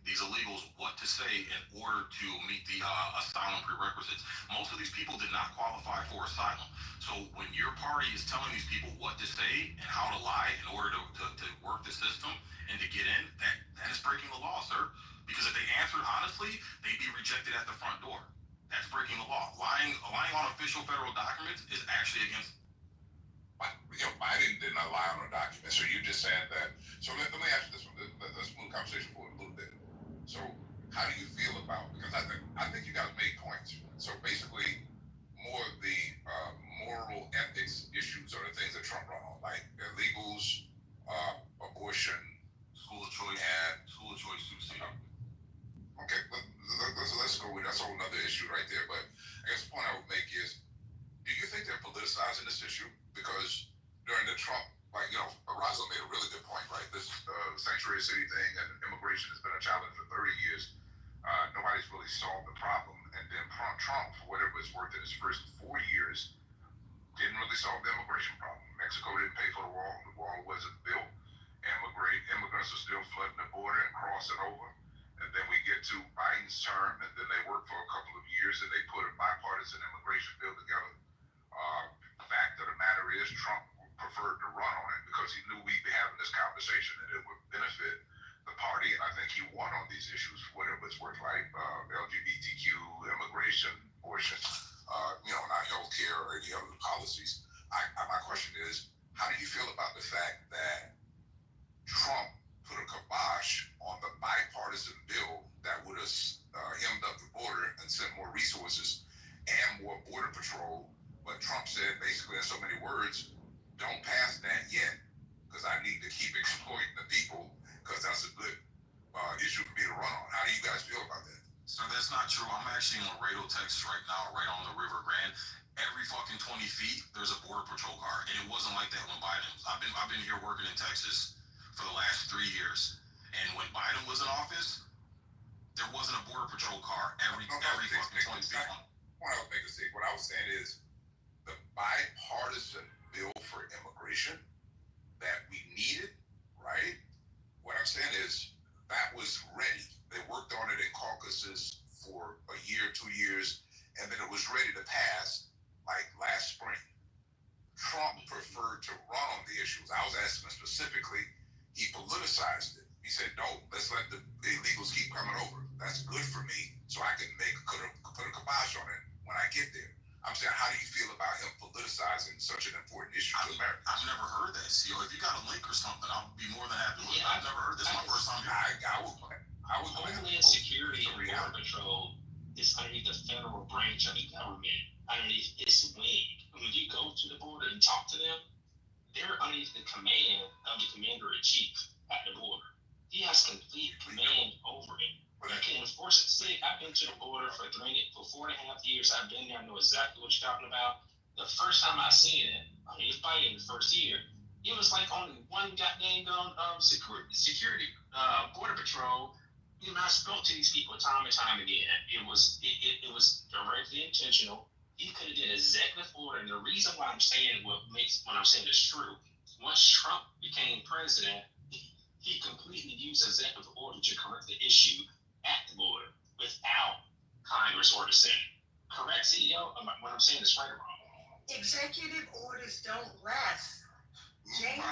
these illegals what to say in order to meet the asylum prerequisites. Most of these people did not qualify for asylum. So when your party is telling these people what to say and how to lie in order to work the system and to get in, that is breaking the law, sir. Because if they answered honestly, they'd be rejected at the front door. That's breaking the law. Lying on official federal documents is actually against. Biden did not lie on a document. So you just said that. So let me ask you this one. Let's move the conversation forward a little bit. So how do you feel about? Because I think you guys made points. So basically, more of the moral ethics issues are the things that Trump run on, like illegals, abortion, school of choice, suicide. Okay, let's go with that's a whole other issue right there. But I guess the point I would make is, do you think they're politicizing this issue? Because during the Trump, Razo made a really good point, right? This sanctuary city thing and immigration has been a challenge for 30 years. Nobody's really solved the problem. And then Trump, for whatever it's worth, in his first 4 years, didn't really solve the immigration problem. Mexico didn't pay for the wall. The wall wasn't built. Immigrants are still flooding the border and crossing over. And then we get to Biden's term, and then they work for a couple of years, and they put a bipartisan immigration bill together. The fact of the matter is, Trump preferred to run on it because he knew we'd be having this conversation and it would benefit the party. And I think he won on these issues, whatever it's worth, like LGBTQ, immigration, abortion, not healthcare or any other policies. My question is, how do you feel about the fact that Trump put a kibosh on the bipartisan bill that would have hemmed up the border and sent more resources and more border patrol? But Trump said basically in so many words, don't pass that yet because I need to keep exploiting the people because that's a good issue for me to run on. How do you guys feel about that? Sir, that's not true. I'm actually in Laredo, Texas right now, right on the River Grand. Every fucking 20 feet, there's a border patrol car. And it wasn't like that when Biden was. I've been here working in Texas for the last 3 years. And when Biden was in office, there wasn't a border patrol car every fucking 20 feet. What I was saying is the bipartisan bill for immigration that we needed, right? What I'm saying is that was ready. They worked on it in caucuses for a year, 2 years, and then it was ready to pass like last spring. Trump preferred to run on the issues. I was asking specifically, he politicized it. He said, no, let's let the illegals keep coming over. That's good for me, so I can put a kibosh on it when I get there. I'm saying, how do you feel about him politicizing such an important issue to America? I've never heard that, CEO. If you got a link or something, I'll be more than happy with it. I've never heard this. This is my first time here. I would Homeland Security and Border Patrol is underneath the federal branch of the government, underneath its wing. When you go to the border and talk to them, they're underneath the command of the commander-in-chief at the border. He has complete command over it. You can enforce it. See, I've been to the border for 4.5 years. I've been there. I know exactly what you're talking about. The first time I seen it, he was fighting the first year. It was like only one goddamn security border patrol. I spoke to these people time and time again. It was directly intentional. He could have did executive order, and the reason why I'm saying what I'm saying is true. Once Trump became president, he completely used executive order to correct the issue at the border without Congress or the Senate. Correct, CEO? What I'm saying is right or wrong? Executive orders don't last. Biden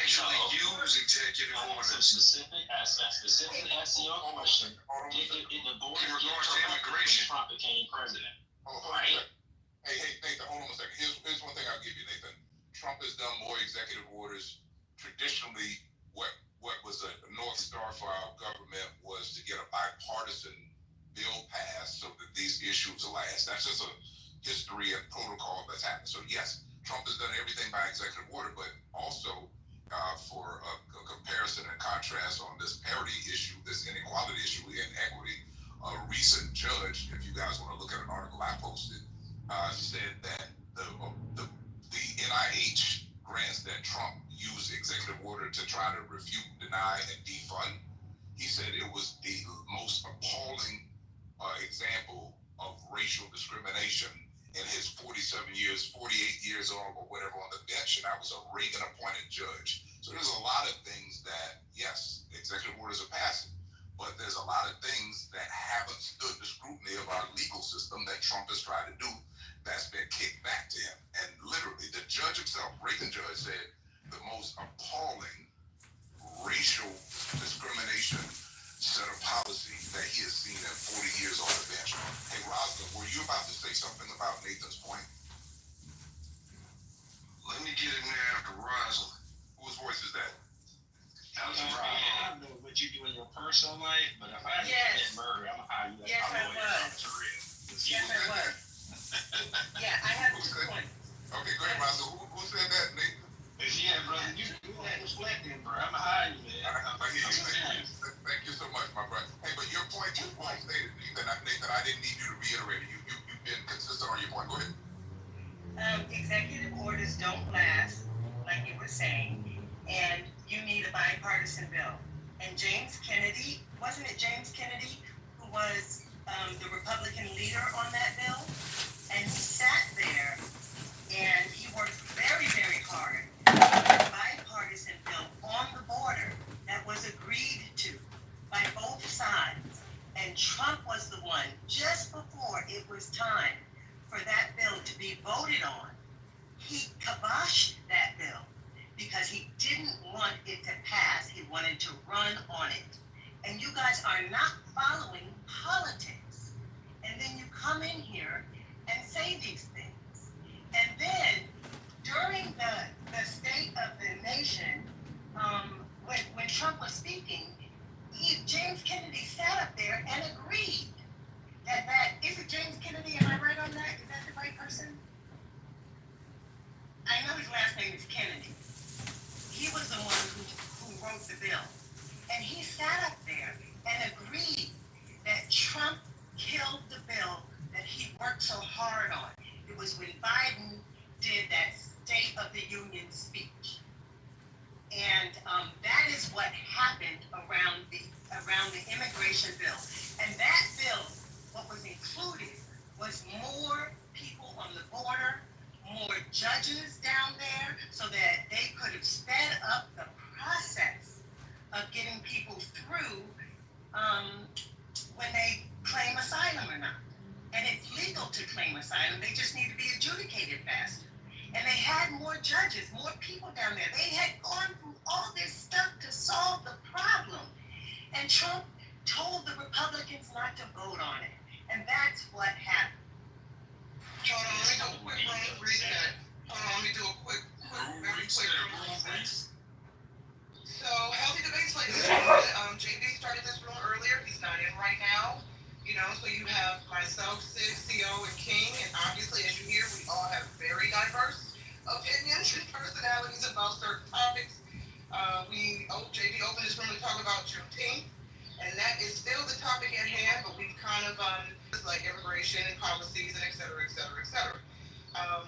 actually used executive orders. Specifically asking your question, did the border get corrected when Trump became president? Right? Hey, Nathan, hold on a second. Here's one thing I'll give you, Nathan. Trump has done more executive orders traditionally, what was a North Star for our government was to get a bipartisan bill passed so that these issues will last. That's just a history and protocol that's happened. So yes, Trump has done everything by executive order, but also for a comparison and contrast on this parity issue, this inequality issue, inequity, a recent judge, if you guys want to look at an article I posted, said that the NIH grants that Trump used executive order to try to refute, deny, and defund, he said it was the most appalling example of racial discrimination in his 47 years, 48 years or whatever on the bench, and I was a Reagan-appointed judge. So there's a lot of things that, yes, executive orders are passing, but there's a lot of things that haven't stood the scrutiny of our legal system that Trump has tried to do that's been kicked back to him. And literally, the judge himself, Reagan judge, said the most appalling racial discrimination set of policy that he has seen in 40 years on the bench. Hey, Rosalind, were you about to say something about Nathan's point? Let me get in there after Rosalind. Whose voice is that? I don't know what you do in your personal life, but if I commit murder, I'm gonna hire you. Yes, I was. Yes, I was. Yeah, I have 2 points. Okay, go ahead, Rosalind. Who said that, Nathan? Yeah, brother, you do that reflecting, bro. I'm gonna hire you, man. Thank you so much, my brother. Hey, but your point was well stated, Nathan. I didn't need you to reiterate it. You've been consistent on your point. Go ahead. Executive orders don't last, like you were saying, and you need a bipartisan bill. And James Kennedy, wasn't it James Kennedy who was the Republican leader on that bill? And he sat there and he worked very, very hard on a bipartisan bill on the border that was agreed to by both sides. And Trump was the one, just before it was time for that bill to be voted on, he kiboshed that bill because he didn't want it to pass. He wanted to run on it. And you guys are not following politics. And then you come in here and say these things. And then during the State of the Nation, when Trump was speaking, James Kennedy sat up there and agreed that is it James Kennedy? Am I right on that? Is that the right person? I know his last name is Kennedy. He was the one who wrote the bill. And he sat up there and agreed that Trump killed the bill that he worked so hard on. It was when Biden did that State of the Union speech. And that is what happened around the immigration bill. And that bill, what was included was more people on the border, more judges down there, so that they could have sped up the process of getting people through when they claim asylum or not. And it's legal to claim asylum, they just need to be adjudicated faster. And they had more judges, more people down there. They had gone through all this stuff to solve the problem. And Trump told the Republicans not to vote on it. And that's what happened. Hold on, let me do a quick room reset. Very quick room reset. So, Healthy Debates Play this room. JB started this room earlier. He's not in right now. You know, so you have myself, Sid, CO, and King. And obviously, as you hear, we all have very diverse opinions and personalities about certain topics. JB opened this room to talk about Juneteenth. And that is still the topic at hand, but we've kind of, like immigration and policies and et cetera, et cetera, et cetera.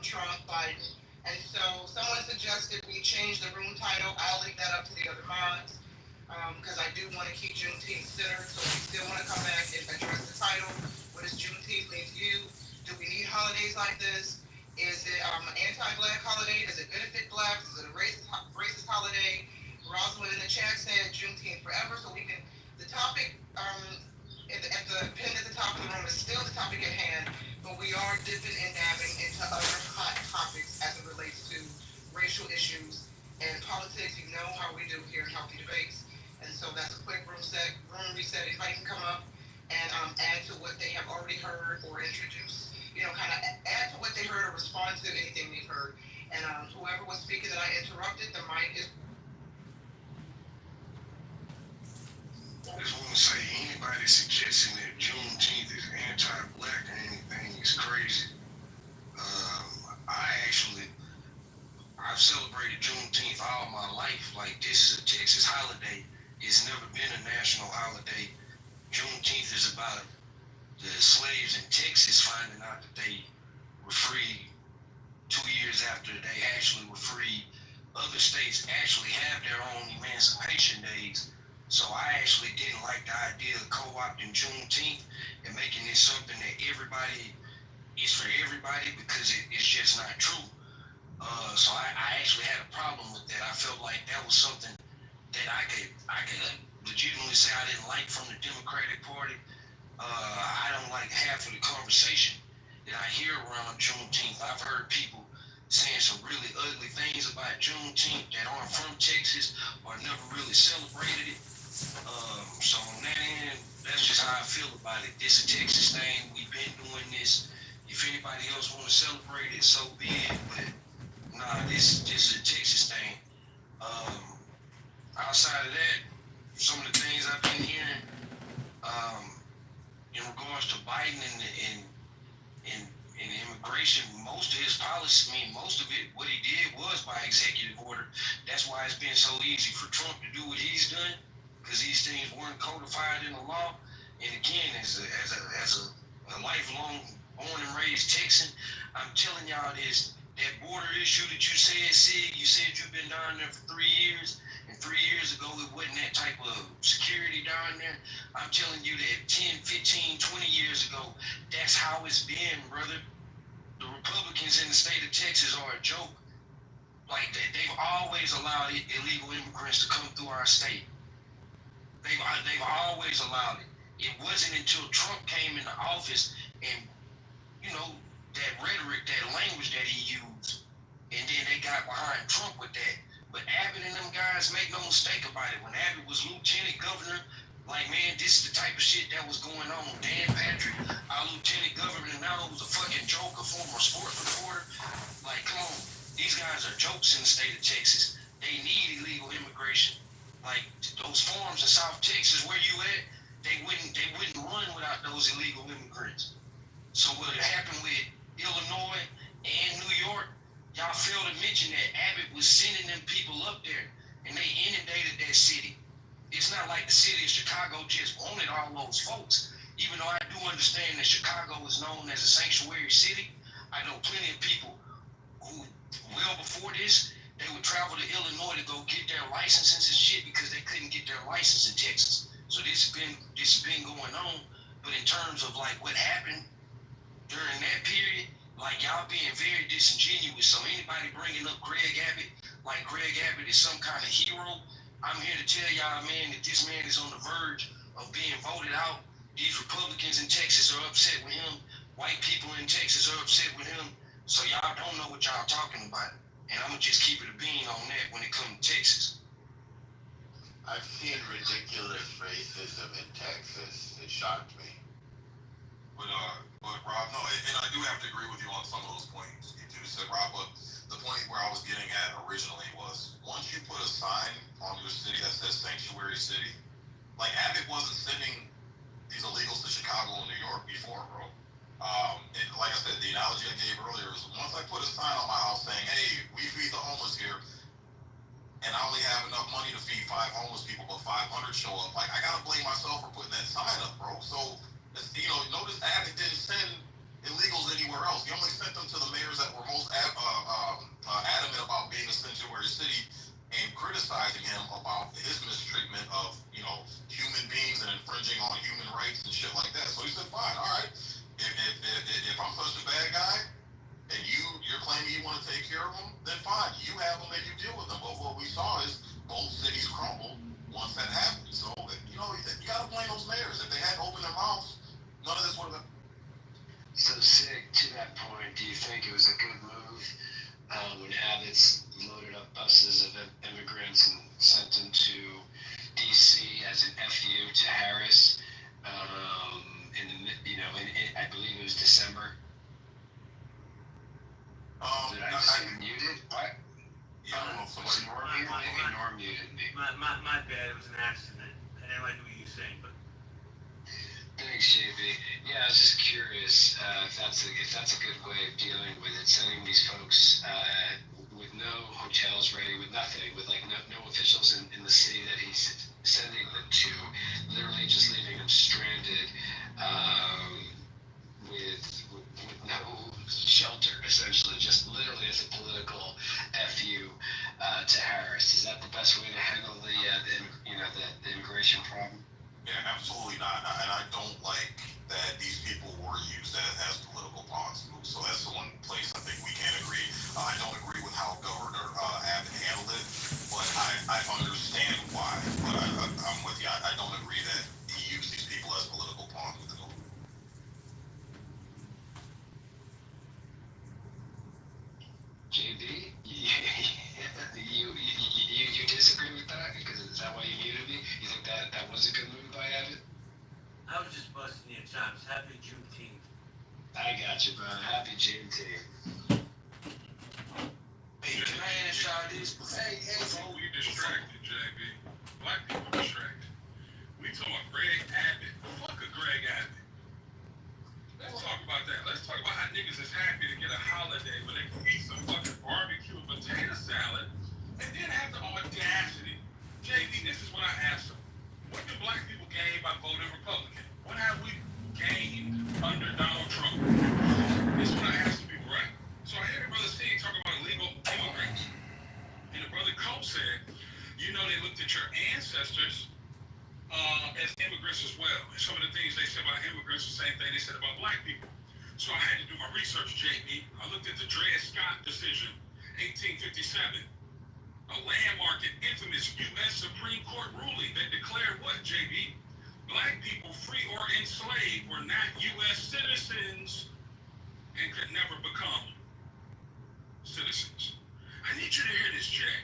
Trump, Biden. And so someone suggested we change the room title. I'll leave that up to the other mods, because I do want to keep Juneteenth centered. So we still want to come back and address the title. What does Juneteenth mean to you? Do we need holidays like this? Is it an anti-black holiday? Does it benefit blacks? Is it a racist holiday? Rosalind in the chat said Juneteenth forever. So we can, the topic at the pin at the top of the room is still the topic at hand, but we are dipping and dabbing into other hot topics as it relates to racial issues and politics. You know how we do here in Healthy Debates. And so that's a quick room reset. Anybody can come up and add to what they have already heard or introduce, kind of add to what they heard or respond to anything they've heard. And whoever was speaking that I interrupted, the mic is I just want to say, anybody suggesting that Juneteenth is anti-black or anything is crazy. I've celebrated Juneteenth all my life. Like, this is a Texas holiday. It's never been a national holiday. Juneteenth is about the slaves in Texas finding out that they were free 2 years after they actually were free. Other states actually have their own emancipation days. So I actually didn't like the idea of co-opting Juneteenth and making it something that everybody is for everybody, because it's just not true. So I actually had a problem with that. I felt like that was something that I could legitimately say I didn't like from the Democratic Party. I don't like half of the conversation that I hear around Juneteenth. I've heard people saying some really ugly things about Juneteenth that aren't from Texas or never really celebrated it. So on that end, that's just how I feel about it. This is a Texas thing. We've been doing this. If anybody else want to celebrate it, so be it. But nah, this is a Texas thing. Outside of that, some of the things I've been hearing, in regards to Biden and immigration, most of his policy, most of it, what he did was by executive order. That's why it's been so easy for Trump to do what he's done, because these things weren't codified in the law. And again, as a lifelong born and raised Texan, I'm telling y'all this, that border issue that you said, Sig, you said you've been down there for 3 years, and 3 years ago it wasn't that type of security down there. I'm telling you that 10, 15, 20 years ago, that's how it's been, brother. The Republicans in the state of Texas are a joke. Like, they've always allowed illegal immigrants to come through our state. They've always allowed it. It wasn't until Trump came into office and, that rhetoric, that language that he used, and then they got behind Trump with that. But Abbott and them guys, make no mistake about it, when Abbott was lieutenant governor, like, man, this is the type of shit that was going on. Dan Patrick, our lieutenant governor now, was a fucking joke, a former sports reporter. Like, come on, these guys are jokes in the state of Texas. They need illegal immigration. Like, those farms in South Texas, where you at, they wouldn't run without those illegal immigrants. So what happened with Illinois and New York, y'all failed to mention that Abbott was sending them people up there, and they inundated that city. It's not like the city of Chicago just wanted all those folks. Even though I do understand that Chicago is known as a sanctuary city, I know plenty of people who, well before this, they would travel to Illinois to go get their licenses and shit because they couldn't get their license in Texas. So this has been going on. But in terms of like what happened during that period, like, y'all being very disingenuous. So anybody bringing up Greg Abbott, like Greg Abbott is some kind of hero, I'm here to tell y'all, man, that this man is on the verge of being voted out. These Republicans in Texas are upset with him. White people in Texas are upset with him. So y'all don't know what y'all talking about. And I'm going to just keep it a bean on that when it comes to Texas. I've seen ridiculous racism in Texas. It shocked me. But Rob, no, and I do have to agree with you on some of those points you do said, Rob, but the point where I was getting at originally was, once you put a sign on your city that says sanctuary city, like, Abbott wasn't sending these illegals to Chicago and New York before, bro. And like I said, the analogy I gave earlier is, once I put a sign on my house saying, hey, we feed the homeless here, and I only have enough money to feed 5 homeless people, but 500 show up, like, I gotta blame myself for putting that sign up, bro. So, notice Abbott didn't send illegals anywhere else. He only sent them to the mayors that were most adamant about being a sanctuary city and criticizing him about his mistreatment of, human beings and infringing on human rights and shit like that. So he said, fine, all right, if I'm such a bad guy and you're claiming you want to take care of them, then fine, you have them and you deal with them. But what we saw is both cities crumbled once that happened. So, you gotta blame those mayors. If they hadn't opened their mouths, none of this would have been. So, Sig, to that point, do you think it was a good move when Abbott's loaded up buses of immigrants and sent them to D.C. as an FU to Harris I believe it was December? Did I just get muted? What? Yeah, I don't know if was Norm muted? Maybe Norm muted me. My bad. It was an accident. and then like what you're saying, but. Thanks, JB. Yeah, I was just curious if that's a good way of dealing with it, sending these folks with no hotels ready, with nothing, with like no officials in the city that he's sending them to, literally just leaving them stranded with no shelter, essentially, just literally as a political FU to Harris. Is that the best way to handle the immigration problem? Yeah, absolutely not. And I don't like that these people were used as political pawns. So that's the one place I think we can't agree. I don't agree with how Governor Abbott handled it, but I understand why. But I'm with you. I don't agree that he used these people as political pawns with the JB, you disagree with that? Because is that why you muted me? You think that was a good move by Abbott? I was just busting your chops. Happy Juneteenth. I got you, brother. Happy Juneteenth. Hey, can I ask y'all this? We distracted, JB. Black people distracted. We talking about Greg Abbott. Fuck a Greg Abbott. Let's talk about that. Let's talk about how niggas is happy to get a holiday where they can eat some fucking barbecue and potato salad and then have the audacity. JB, this is what I asked them. What do black people gain by voting Republican? What have we gained under Donald Trump? This is what I asked the people, right? So I hear the brother Steve talking about illegal immigrants. And the brother Cole said, they looked at your ancestors as immigrants as well. And some of the things they said about immigrants, the same thing they said about black people. So I had to do my research, JB. I looked at the Dred Scott decision, 1857. A landmark and infamous U.S. Supreme Court ruling that declared what, JB? Black people, free or enslaved, were not U.S. citizens and could never become citizens. I need you to hear this, Jay.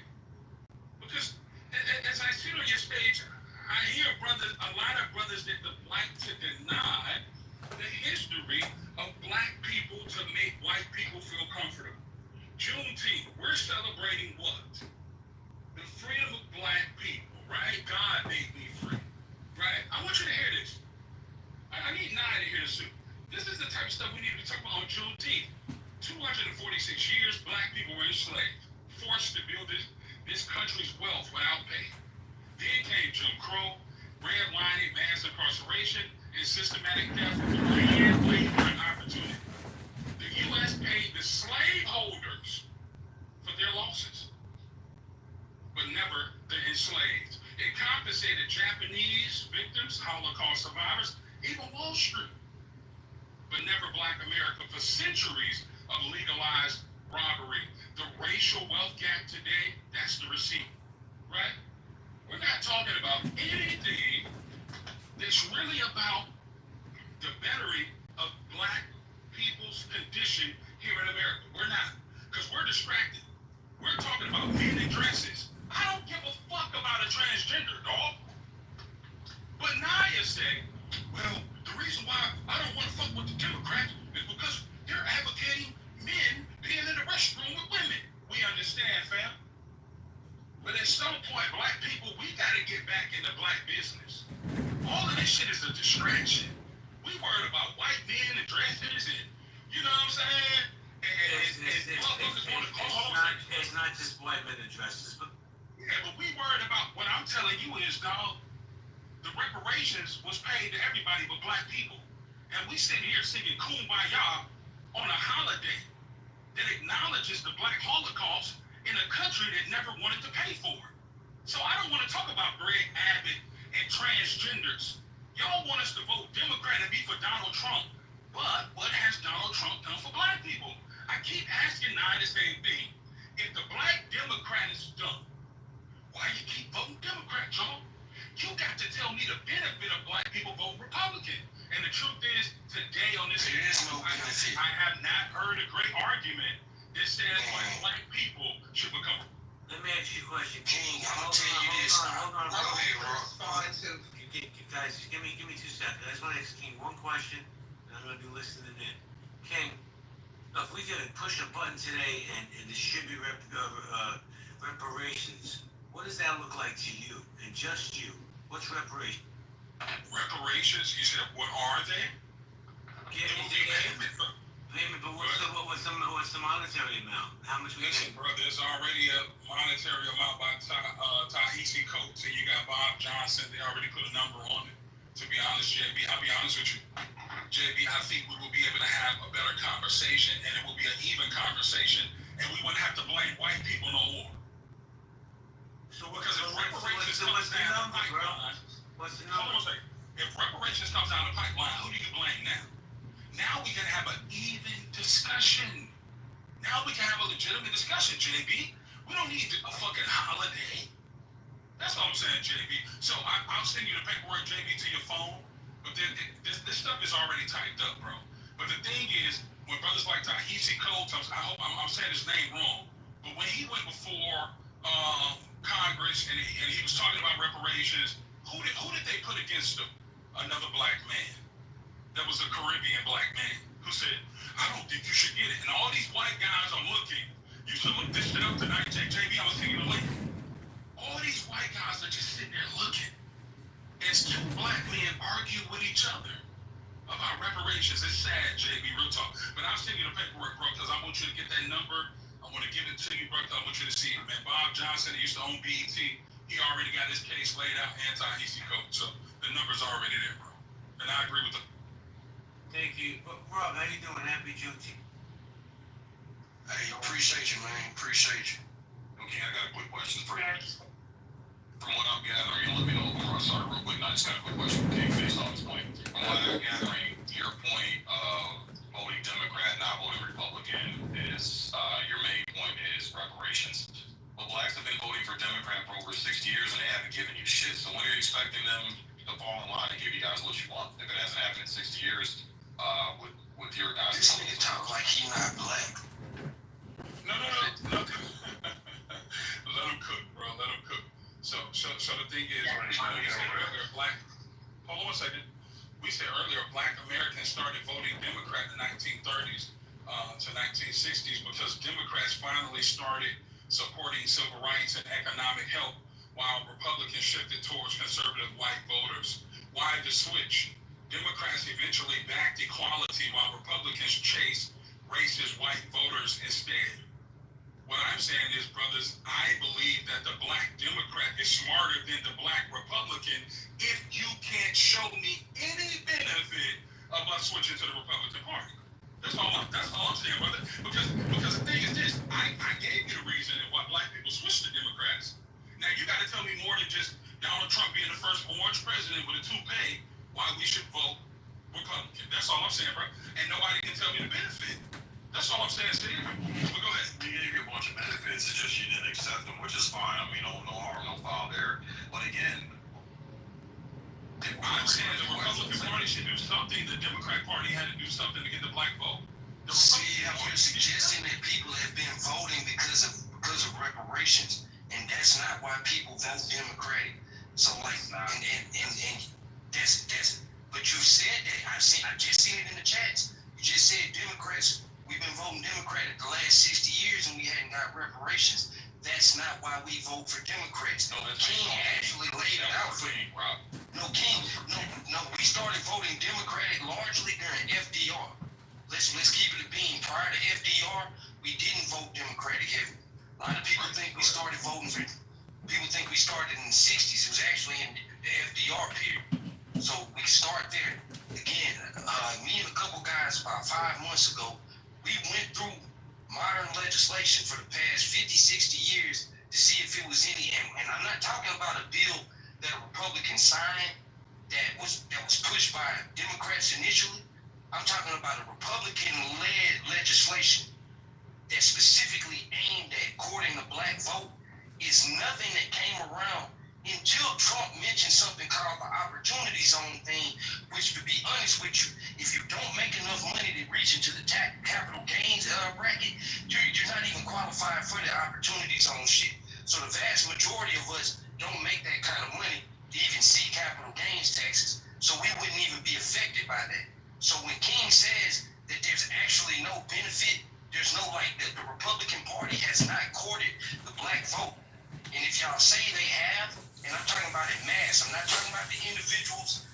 Because as I sit on your stage, I hear a lot of brothers that like to deny the history of black people to make white people feel comfortable. Juneteenth, we're celebrating what? The freedom of black people, right? God made me free, right? I want you to hear this. I need Nye to hear this too. This is the type of stuff we need to be talking about on Juneteenth. 246 years, black people were enslaved, forced to build this country's wealth without pay. Then came Jim Crow, redlining, mass incarceration, and systematic death of land, labor, and opportunity. The U.S. paid the slaveholders for their losses, but never the enslaved. It compensated Japanese victims, Holocaust survivors, even Wall Street, but never black America for centuries of legalized robbery. The racial wealth gap today, that's the receipt, right? We're not talking about anything that's really about the bettering of black people's condition here in America. We're not, because we're distracted. We're talking about men in dresses. I don't give a fuck about a transgender, dog. But Naya said, well, the reason why I don't want to fuck with the Democrats is because they're advocating men being in the restroom with women. We understand, fam. But at some point, black people, we got to get back into black business. All of this shit is a distraction. We worried about white men and dresses and, you know what I'm saying? It's not just white men in dresses, but yeah, but we worried about what I'm telling you is, dog, the reparations was paid to everybody but black people. And we sit here singing Kumbaya on a holiday that acknowledges the black Holocaust in a country that never wanted to pay for it. So I don't want to talk about Greg Abbott and transgenders. Y'all want us to vote Democrat and be for Donald Trump, but what has Donald Trump done for black people? I keep asking Nye the same thing. If the black Democrat is dumb, why you keep voting Democrat, John? You got to tell me the benefit of black people voting Republican. And the truth is, today on this issue, I have not heard a great argument that says why black people should become. let me ask you a question. King, I'm gonna tell you this. Hold on. Go ahead, bro. Guys, give me 2 seconds. I just want to ask King one question, and I'm gonna be listening in. King, if we could push a button today and distribute reparations, what does that look like to you, and just you, What's reparation? Reparations? You said, what are they? Yeah, It will be payment for. Payment, but what's the monetary amount? How much we Listen, pay? bro, there's already a monetary amount by Ta-Nehisi Coates, and you got Bob Johnson. They already put a number on it. To be honest, JB, I'll be honest with you. JB, I think we will be able to have a better conversation, and it will be an even conversation, and we wouldn't have to blame white people no more. So because if reparations comes down the pipeline, what's the hold number? on a second. If reparations comes down the pipeline, who do you blame now? Now we can have an even discussion. Now we can have a legitimate discussion, JB. We don't need a fucking holiday. That's all I'm saying, JB. So I'll send you the paperwork, JB, to your phone. But this stuff is already typed up, bro. But the thing is, when brothers like Ta-Nehisi Coates, I hope I'm saying his name wrong, but when he went before Congress and he was talking about reparations, who did they put against him? Another black man. That was a Caribbean black man who said, I don't think you should get it. And all these white guys are looking. You should look this shit up tonight, JB. I was taking it away. All these white guys are just sitting there looking. As two black men argue with each other about reparations. It's sad, JB, real talk. But I'll send you the paperwork, bro, because I want you to get that number. I want to give it to you, bro, because I want you to see it, man. Bob Johnson, he used to own BET. He already got his case laid out, anti-Nehisi Coates. So the number's already there, bro. And I agree with the. Thank you. Rob, how you doing? Happy Juneteenth. Hey, appreciate you, man. Appreciate you. Okay, I got a quick question for you. From what I'm gathering, let me know before I start real quick. I just got a quick question for King based on his point. From what I'm gathering, your point of voting Democrat, not voting Republican, is your main point is reparations. But blacks have been voting for Democrat for over 60 years and they haven't given you shit. So when are you expecting them to fall in line and give you guys what you want? If it hasn't happened in 60 years, with your guys. This nigga talk like he not black. No. Let him cook, bro. Let him cook. So the thing is, we said earlier, hold on a second. We said earlier, black Americans started voting Democrat in the 1930s to 1960s because Democrats finally started supporting civil rights and economic help while Republicans shifted towards conservative white voters. Why the switch? Democrats eventually backed equality while Republicans chased racist white voters instead. What I'm saying is, brothers, I believe that the black Democrat is smarter than the black Republican if you can't show me any benefit of us switching to the Republican Party. That's all I'm saying, brother. Because the thing is this, I gave you the reason why black people switched to Democrats. Now you got to tell me more than just Donald Trump being the first orange president with a toupee why we should vote Republican. That's all I'm saying, bro. And nobody can tell me the benefit. That's all I'm saying, Steve. But go ahead. He gave you a bunch of benefits, it's just you didn't accept them, which is fine. I mean, no harm, no foul there. But again, I'm saying the Republican Party should do something. The Democrat Party had to do something to get the black vote. See, you're suggesting that people have been voting because of reparations, and that's not why people vote Democratic. So like, and that's. But you said that. I just seen it in the chats. You just said Democrats. We've been voting Democratic the last 60 years, and we hadn't got reparations. That's not why we vote for Democrats. King actually laid it out for you. No, King. No. We started voting Democratic largely during FDR. Let's keep it a bean. Prior to FDR, we didn't vote Democratic heavily. A lot of people think we started voting for. People think we started in the 60s. It was actually in the FDR period. So we start there. Again, me and a couple guys about 5 months ago, we went through modern legislation for the past 50, 60 years to see if it was any, and I'm not talking about a bill that a Republican signed that was pushed by Democrats initially. I'm talking about a Republican-led legislation that specifically aimed at courting the black vote. Is nothing that came around until Trump mentioned something called the Opportunity Zone thing, which, to be honest with you, if you don't make enough money to reach into the capital gains bracket, you're not even qualified for the Opportunity Zone shit. So the vast majority of us don't make that kind of money to even see capital gains taxes. So we wouldn't even be affected by that. So when King says that there's actually no benefit, there's no the Republican Party has not courted the black vote. And if y'all say they have, and I'm talking about it mad mass. I'm not talking about the individuals.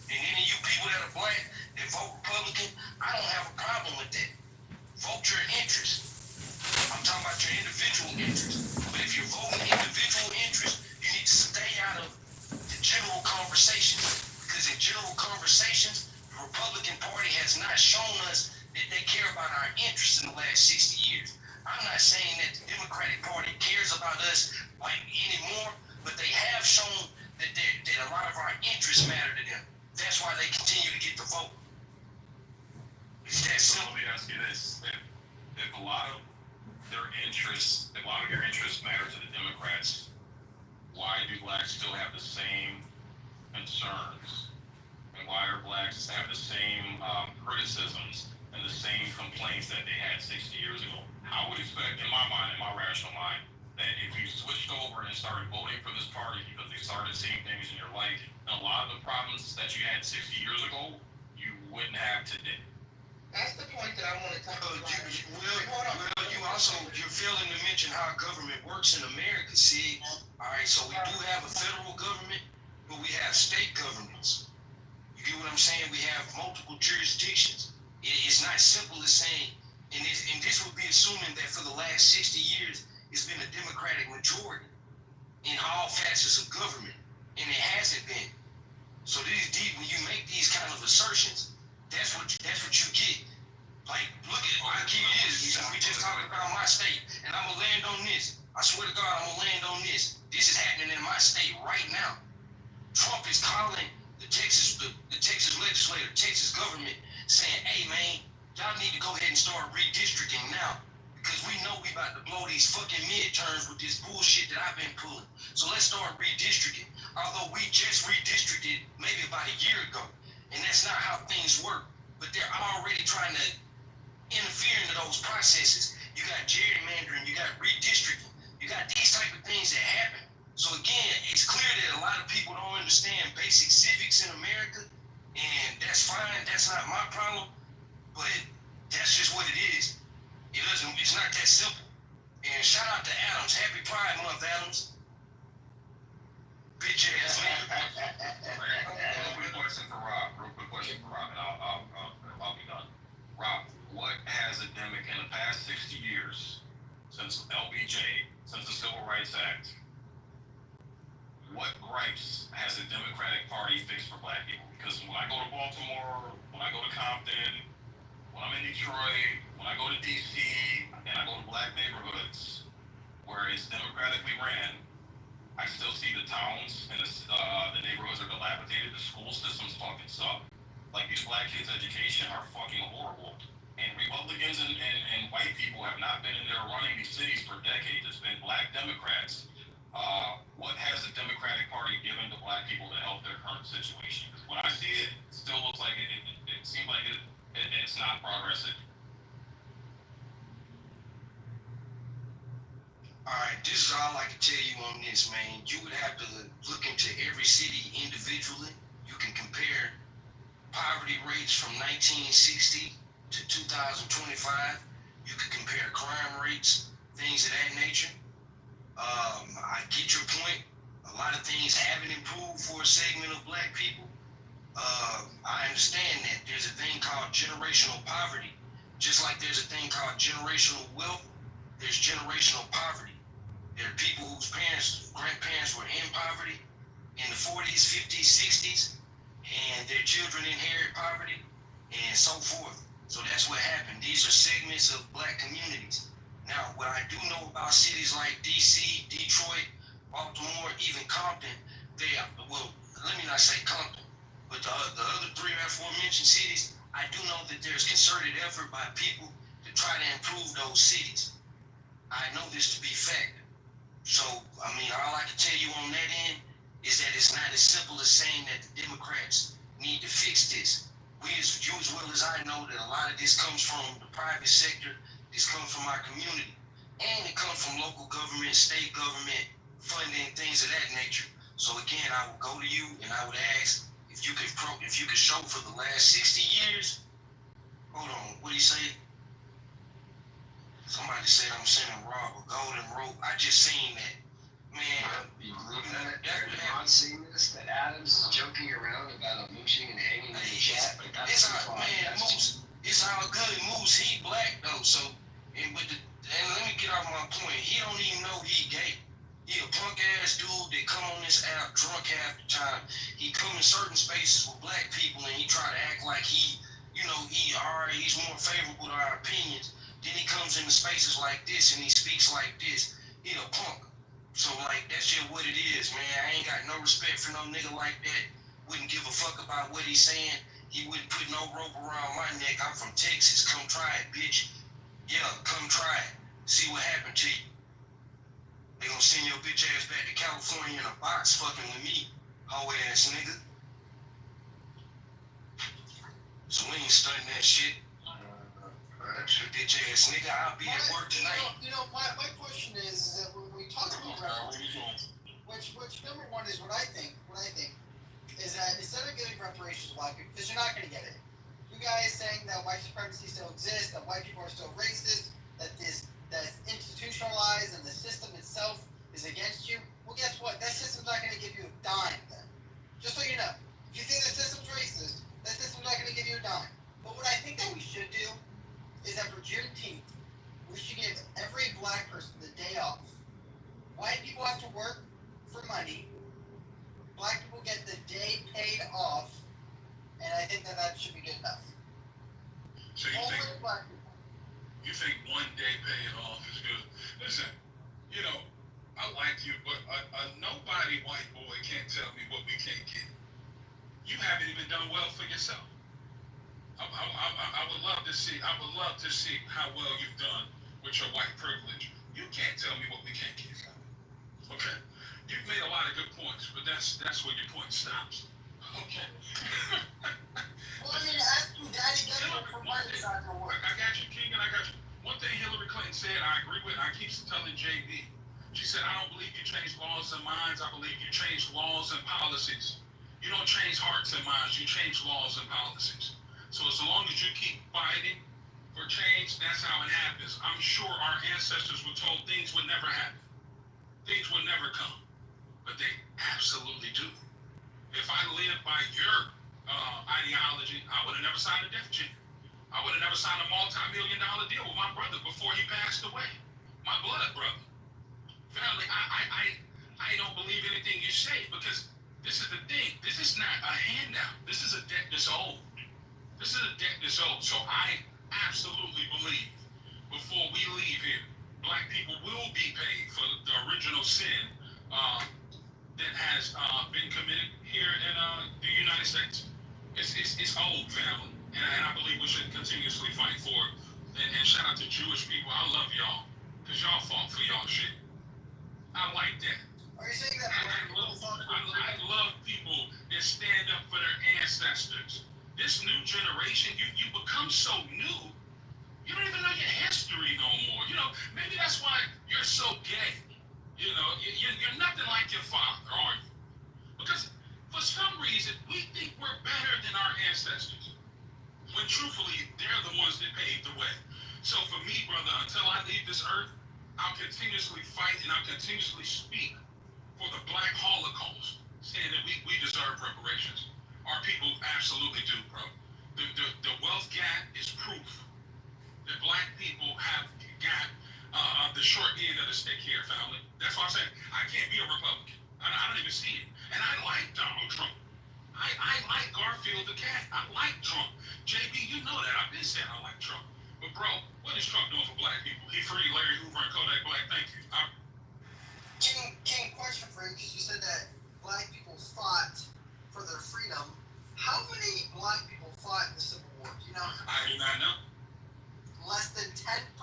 And any of you people that are black that vote Republican, I don't have a problem with that. Vote your interest. I'm talking about your individual interest. But if you're voting individual interest, you need to stay out of the general conversations. Because in general conversations, the Republican Party has not shown us that they care about our interests in the last 60 years. I'm not saying that the Democratic Party cares about us like anymore, but they have shown that a lot of our interests matter to them. That's why they continue to get the vote. It's that simple. Let me ask you this: if a lot of their interests, if a lot of your interests matter to the Democrats, why do blacks still have the same concerns? And why are blacks have the same criticisms and the same complaints that they had 60 years ago? I would expect, in my mind, in my rational mind, that if you switched over and started voting for this party because they started seeing things in your life, a lot of the problems that you had 60 years ago, you wouldn't have today. That's the point that I wanted to You're failing to mention how government works in America, see? Alright, so we do have a federal government, but we have state governments. You get what I'm saying? We have multiple jurisdictions. It's not simple as saying, and this would be assuming that for the last 60 years, it's been a Democratic majority in all facets of government, and it hasn't been. So when you make these kind of assertions, that's what you get. Like, look at my key is, we just talking about my state, and I'm gonna land on this. I swear to God, I'm gonna land on this. This is happening in my state right now. Trump is calling the Texas legislature, Texas government, saying, hey man, y'all need to go ahead and start redistricting now. Because we know we about to blow these fucking midterms with this bullshit that I've been pulling. So let's start redistricting. Although we just redistricted maybe about a year ago. And that's not how things work. But they're already trying to interfere into those processes. You got gerrymandering, you got redistricting, you got these type of things that happen. So again, it's clear that a lot of people don't understand basic civics in America. And that's fine, that's not my problem. But that's just what it is. It's not that simple. And shout out to Adams. Happy Pride Month, Adams. Bitch ass nigga. Real quick question for Rob, and I'll be done. Rob, what has a Democrat in the past 60 years, since LBJ, since the Civil Rights Act, what gripes has the Democratic Party fixed for black people? Because when I go to Baltimore, when I go to Compton, when I'm in Detroit, when I go to DC, and I go to black neighborhoods where it's democratically ran, I still see the towns and the neighborhoods are dilapidated. The school systems fucking suck. Like, these black kids' education are fucking horrible. And Republicans and white people have not been in there running these cities for decades. It's been black Democrats. What has the Democratic Party given to black people to help their current situation? Because when I see it, it still looks like it seems like it's not progressive. Alright, this is all I can tell you on this, man. You would have to look into every city individually. You can compare poverty rates from 1960 to 2025. You can compare crime rates, things of that nature. I get your point. A lot of things haven't improved for a segment of black people. I understand that there's a thing called generational poverty. Just like there's a thing called generational wealth, there's generational poverty. There are people whose grandparents were in poverty in the 40s, 50s, 60s, and their children inherit poverty, and so forth. So that's what happened. These are segments of black communities. Now, what I do know about cities like DC, Detroit, Baltimore, even Compton, let me not say Compton, but the other three aforementioned cities, I do know that there's concerted effort by people to try to improve those cities. I know this to be fact. So, I mean, all I can tell you on that end is that it's not as simple as saying that the Democrats need to fix this. You as well as I know that a lot of this comes from the private sector, this comes from our community, and it comes from local government, state government, funding, things of that nature. So again, I would go to you and I would ask if you could show for the last 60 years. Hold on, what do you say? Somebody said I'm sending Rob a golden rope. I just seen that. Man, Have you not seen this? That it's all, man, Moose, it's all good. Moose, he black though, so, and let me get off my point. He don't even know he gay. He a punk ass dude that come on this app drunk half the time. He come in certain spaces with black people and he try to act like he's more favorable to our opinions. Then he comes into spaces like this and he speaks like this. He a punk. So like that's just what it is, man. I ain't got no respect for no nigga like that. Wouldn't give a fuck about what he's saying. He wouldn't put no rope around my neck. I'm from Texas. Come try it, bitch. Yeah, come try it. See what happened to you. They gonna send your bitch ass back to California in a box fucking with me, hoe ass nigga. So we ain't studying that shit. Bitch ass nigga, I'll be at work tonight. My question is that when we talk about reparations, which number one is what I think is that instead of giving reparations to black people, because you're not gonna get it. You guys saying that white supremacy still exists, that white people are still racist, that's institutionalized and the system itself is against you. Well, guess what? That system's not gonna give you a dime then. Just so you know. If you think the system's racist, that system's not gonna give you a dime. But what I think that we should do is that for Juneteenth, we should give every black person the day off. White people have to work for money. Black people get the day paid off, and I think that should be good enough. So you think one day paying off is good? Listen, I like you, but nobody white boy can't tell me what we can't get. You haven't even done well for yourself. I would love to see how well you've done with your white privilege. You can't tell me what we can't get. Okay? You've made a lot of good points, but that's where your point stops. Okay. Well, I mean, ask me, Daddy, from my side for work. I got you, King, and I got you. One thing Hillary Clinton said, I agree with, and I keep telling JB. She said, I don't believe you change laws and minds. I believe you change laws and policies. You don't change hearts and minds. You change laws and policies. So as long as you keep fighting for change, that's how it happens. I'm sure our ancestors were told things would never happen. Things would never come. But they absolutely do. If I lived by your ideology, I would have never signed a death check. I would have never signed a multi-million-dollar deal with my brother before he passed away. My blood brother. Family, I don't believe anything you say because this is the thing. This is not a handout. This is a debt that's owed. This is a debt that's owed. So I absolutely believe before we leave here, black people will be paid for the original sin that has been committed here in the United States. It's old, family, and I believe we should continuously fight for it. And shout out to Jewish people. I love y'all because y'all fought for y'all shit. I like that. Are you saying that? I love people that stand up for their ancestors. This new generation, you become so new, you don't even know your history no more. Maybe that's why you're so gay. You're nothing like your father, are you? Because for some reason, we think we're better than our ancestors. When truthfully, they're the ones that paved the way. So for me, brother, until I leave this earth, I'll continuously fight and I'll continuously speak for the black Holocaust, saying that we deserve reparations. Our people absolutely do, bro. The wealth gap is proof that black people have got the short end of the stick here, family. That's why I'm saying I can't be a Republican. I don't even see it. And I like Donald Trump. I like Garfield the cat. I like Trump. JB, you know that. I've been saying I like Trump. But bro, what is Trump doing for black people? He freed Larry Hoover and Kodak Black. Thank you. King, question for you, because you said that black people fought for their freedom. How many black people fought in the Civil War? Do you know? I do not know. Less than 10%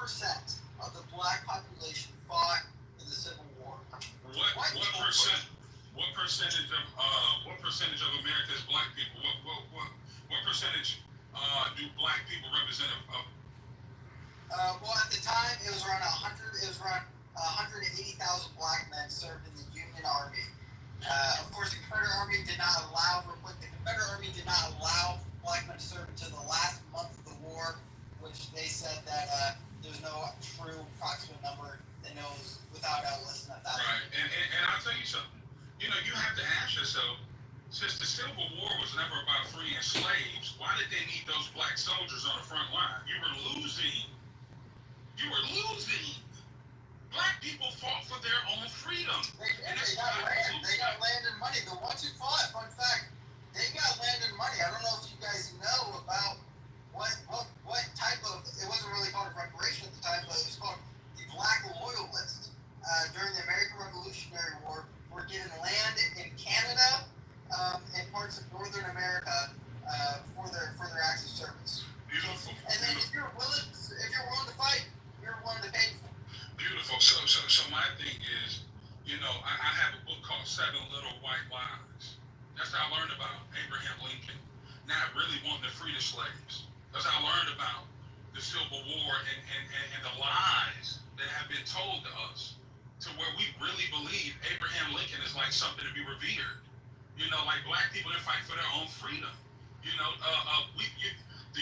of the black population fought in the Civil War. What percentage of America is black people? What percentage do black people represent of? Well, at the time, it was around 180,000 black men served in the Union Army. Of course, the Confederate Army did not allow black men to serve until the last month of the war, which they said that there's no true approximate number that knows without less than 1,000. Right, and I'll tell you something. You have to ask yourself, since the Civil War was never about freeing slaves. Why did they need those black soldiers on the front line? You were losing. Black people fought for their own freedom. They got land and money. The ones who fought, fun fact, they got land and money. I don't know if you guys know about what type of, it wasn't really called a reparation at the time, but it was called the Black Loyalists. During the American Revolutionary War, were given land in Canada and parts of Northern America for their acts of service. Beautiful. And then if you're willing to fight, you're willing to pay for it. Beautiful. So my thing is, I have a book called 7 Little White Lies. That's how I learned about Abraham Lincoln not really wanting to free the slaves. That's how I learned about the Civil War and the lies that have been told to us, to where we really believe Abraham Lincoln is like something to be revered. Like black people that fight for their own freedom. The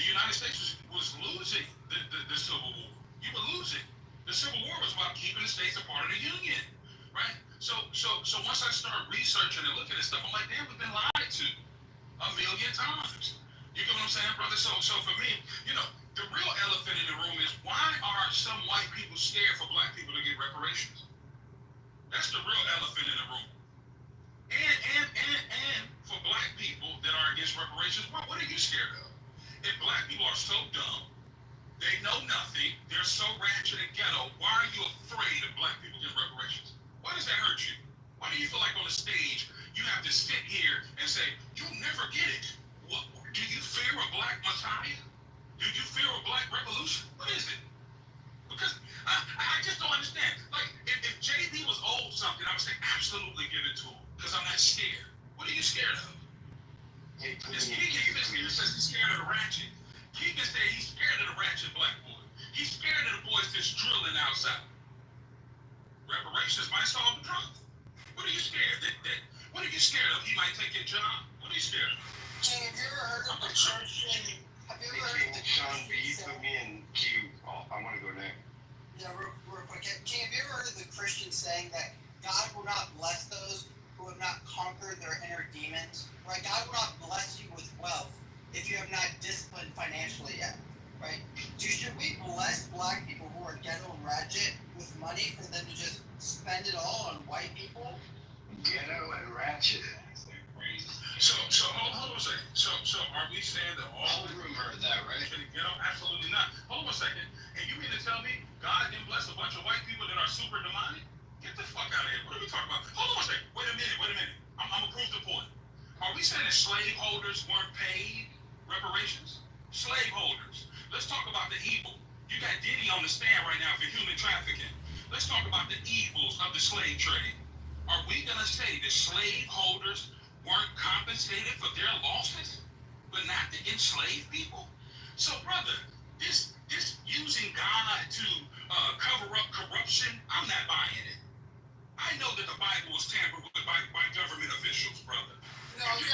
United States was losing the Civil War. You were losing. The Civil War was about keeping the states a part of the Union, right? So once I start researching and looking at stuff, I'm like, damn, we've been lied to 1,000,000 times. You get what I'm saying, brother? So for me, the real elephant in the room is, why are some white people scared for black people to get reparations? That's the real elephant in the room. And for black people that are against reparations, what are you scared of? If black people are so dumb, they know nothing, they're so ratchet and ghetto, why are you afraid of black people getting reparations? Why does that hurt you? Why do you feel like on the stage you have to sit here and say, you'll never get it? What, do you fear a black Messiah? Do you fear a black revolution? What is it? Because I just don't understand. Like, if JB was owed something, I would say absolutely give it to him, because I'm not scared. What are you scared of? It's Keegan sits here and says he's scared of the ratchet. Keegan said he's scared of the ratchet black boy. He's scared of the boys that's drilling outside. Reparations might solve the problem. What are you scared? What are you scared of? He might take your job. What are you scared of? King, have you ever heard of the Christian? Have you ever heard of the Sean, Christian you put me in queue. I want to go next. Yeah, real quick. King, have you ever heard of the Christian saying that God will not bless those who have not conquered their inner demons? Right? God will not bless you with wealth if you have not disciplined financially yet. Right? Should we bless black people who are ghetto and ratchet with money for them to just spend it all on white people? Ghetto and ratchet. So hold on a second. So are we saying that all the room heard that, right? Absolutely not. Hold on a second. And you mean to tell me God didn't bless a bunch of white people that are super demonic? Get the fuck out of here. What are we talking about? Hold on a second. Wait a minute. I'm gonna prove the point. Are we saying that slaveholders weren't paid reparations? Slaveholders. Let's talk about the evil. You got Diddy on the stand right now for human trafficking. Let's talk about the evils of the slave trade. Are we gonna say that slaveholders weren't compensated for their losses, but not the enslaved people? So, brother, this using God to cover up corruption, I'm not buying it. I know that the Bible was tampered with by government officials, brother. No, I'm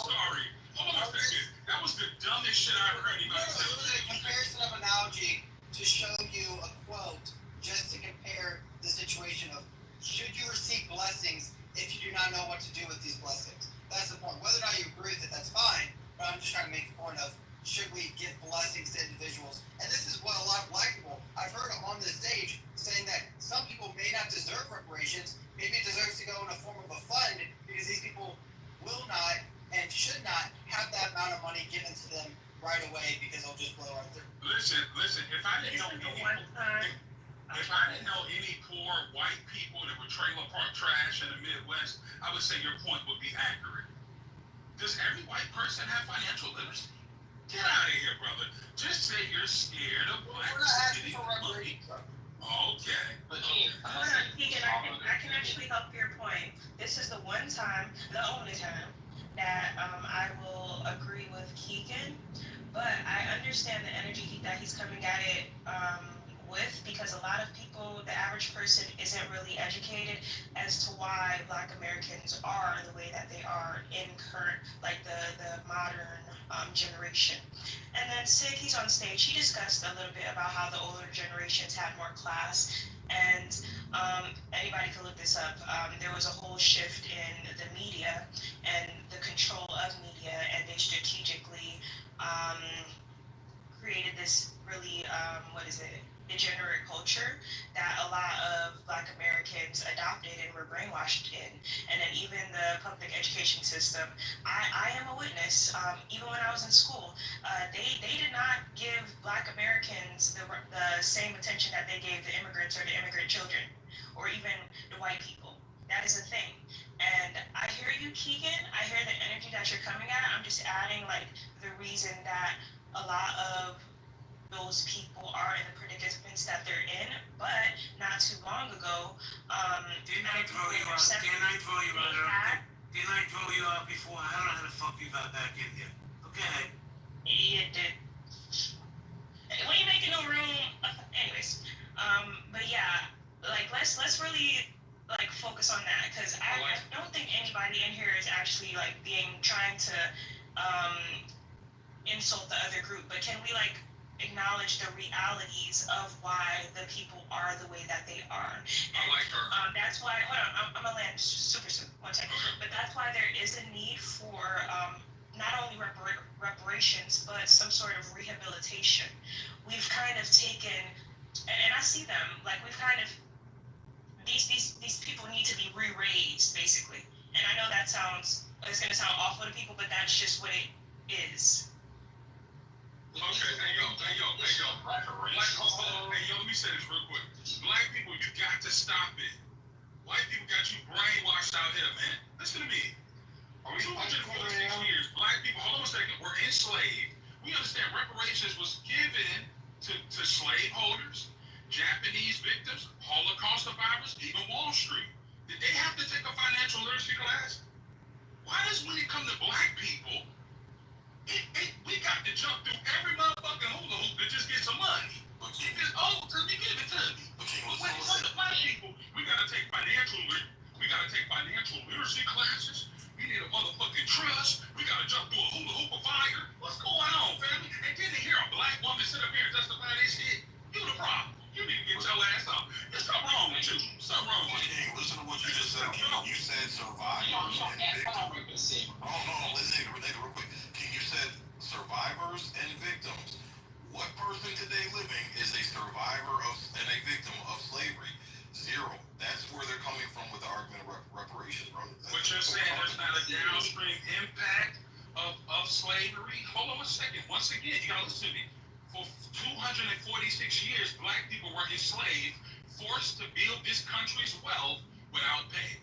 sorry. Hold on a second. That was the dumbest shit I ever heard anybody say. It was a comparison of analogy to show you a quote, just to compare the situation of, should you receive blessings if you do not know what to do with these blessings? That's the point. Whether or not you agree with it, that's fine. But I'm just trying to make the point of, should we give blessings to individuals? And this is what a lot of black people, I've heard on this stage, saying that some people may not deserve reparations. Maybe it deserves to go in a form of a fund, because these people will not and should not have that amount of money given to them right away, because they'll just blow right through. Listen, if I didn't know any poor white people that would trailer park trash in the Midwest, I would say your point would be accurate. Does every white person have financial literacy? Get out of here, brother. Just say you're scared of black people. Okay. Keegan, I can actually help your point. This is the one time, the only time, that I will agree with Keegan, but I understand the energy that he's coming at it with, because a lot of people, the average person, isn't really educated as to why Black Americans are the way that they are in current, like the modern generation. And then Sig, he's on stage, he discussed a little bit about how the older generations had more class, and anybody could look this up. There was a whole shift in the media public education system. I am a witness. Even when I was in school, they did not give Black Americans the same attention that they gave the immigrants or the immigrant children, or even the white people. That is a thing. And I hear you, Keegan. I hear the energy that you're coming at. I'm just adding like the reason that a lot of those people are in the predicaments that they're in. But not too long ago, Didn't I throw you out? Didn't I throw you out? Didn't I throw you out before? I don't know how the fuck you got back in here. Okay. You did. When you making no room, anyways. But yeah, like let's really like focus on that, because I don't think anybody in here is actually like trying to insult the other group, but can we like acknowledge the realities of why the people are the way that they are? And I like her. That's why, hold on, I'm gonna land super soon, one second. But that's why there is a need for not only reparations, but some sort of rehabilitation. We've kind of taken, and I see them, like we've kind of, these people need to be re-raised, basically. And I know that it's gonna sound awful to people, but that's just what it is. Okay, hey yo, Black, hey yo, let me say this real quick. Black people, you got to stop it. White people got you brainwashed out here, man. Listen to me. 246 years, Black people, hold on a second, were enslaved. We understand reparations was given to slaveholders, Japanese victims, Holocaust survivors, even Wall Street. Did they have to take a financial literacy class? Why does when it come to Black people, we got to jump through every motherfucking hula hoop to just get some money? Give it over to me, give it to me. When it comes to Black people, we gotta take financial literacy classes. We need a motherfucking trust. We gotta jump through a hula hoop of fire. What's going on, family? And then to hear a Black woman sit up here and justify this shit, you the problem. You need to get your ass up. There's something wrong with you. Something wrong with you. King, listen to what you just said, King. You said survivors and victims. No, listen, real quick. King, you said survivors and victims. What person today living is a survivor and a victim of slavery? Zero. That's where they're coming from with the argument of reparations, bro. What you're saying, there's not a downstream impact of slavery? Hold on a second. Once again, you gotta listen to me. For 246 years, Black people were enslaved, forced to build this country's wealth without pay.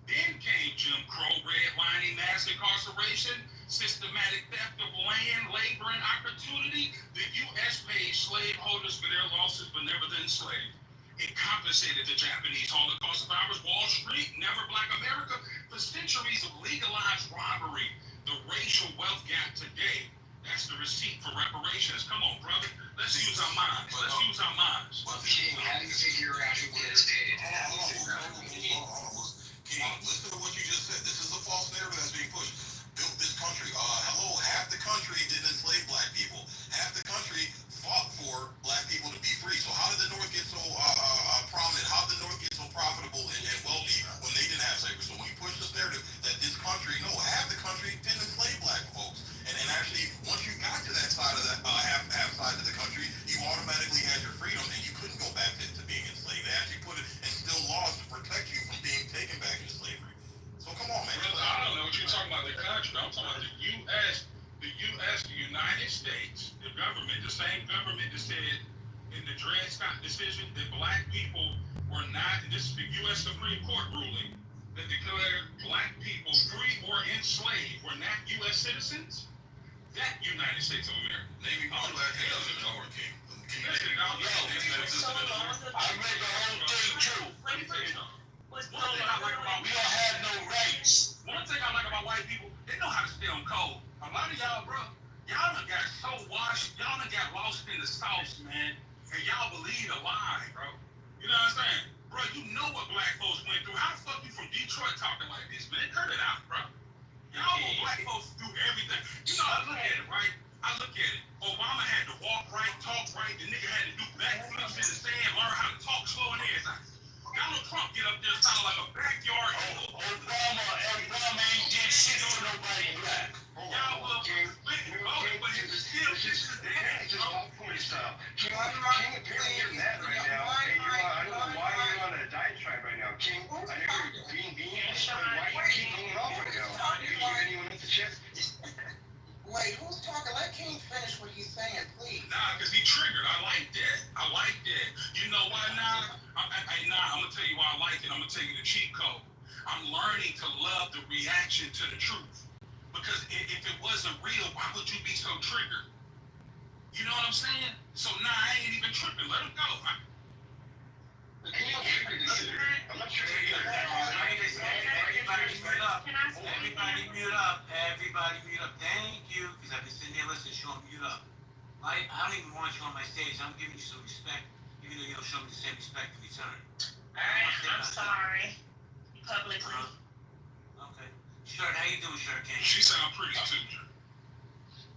Then came Jim Crow, redlining, mass incarceration, systematic theft of land, labor, and opportunity. The U.S. paid slaveholders for their losses, but never the enslaved. It compensated the Japanese Holocaust survivors, Wall Street, never Black America, for centuries of legalized robbery. The racial wealth gap today, that's the receipt for reparations. Come on, brother. Let's use our minds. King, how do you figure out who gets paid? King, listen to what you just said. This is a false narrative that's being pushed. Built this country. Hello, half the country didn't enslave Black people. Half the country fought for Black people to be free. So how did the North get so prominent? How did the North get so profitable and wealthy when they didn't have slavery? So when you push this narrative that this country, no, half the country didn't enslave Black folks. And actually, once you got to that side of the half side of the country, you automatically had your freedom and you couldn't go back to being enslaved. They actually put it instill laws to protect you from being taken back into slavery. So come on, man. Brother, I don't know what you're talking about the country. I'm talking about the U.S., the United States, the government, the same government that said in the Dred Scott decision that Black people were not, and this is the U.S. Supreme Court ruling, that declared Black people free or enslaved were not U.S. citizens. That United States of America. Name me one Black that doesn't know her, King. Listen, I read the whole thing true. Let me tell you something. We don't have no rights. One thing I like about white people, they know how to stay on code. A lot of y'all, bro, y'all done got so washed, y'all done got lost in the sauce, man, and y'all believe a lie, bro. You know what I'm saying? Bro, you know what Black folks went through. How the fuck you from Detroit talking like this, man? Cut it out, bro. Y'all want Black folks to do everything. You know, I look at it, right? I look at it. Obama had to walk right, talk right. The nigga had to do backflips in the sand, learn how to talk slow and everything. Donald Trump get up there and sound like a backyard. Obama ain't did shit for nobody black. Y'all will voted, but it's still just Stop. King, you're mad right now. I know why you're on a diatribe right now. King, I know you're being but why you keep going off reaction to the truth. Because if it wasn't real, why would you be so triggered? You know what I'm saying? So nah, I ain't even tripping. Let him go. I'm not sure. Everybody mute up. Everybody mute up. Everybody mute up. Thank you. Because I've been sitting there listening. Sean, mute up. I don't even want you on my stage. I'm giving you some respect, even though you don't show me the same respect in return. Alright, I'm sorry. Publicly. Okay. Shirt, how you doing, Shirt King? She sound pretty too, Jerry.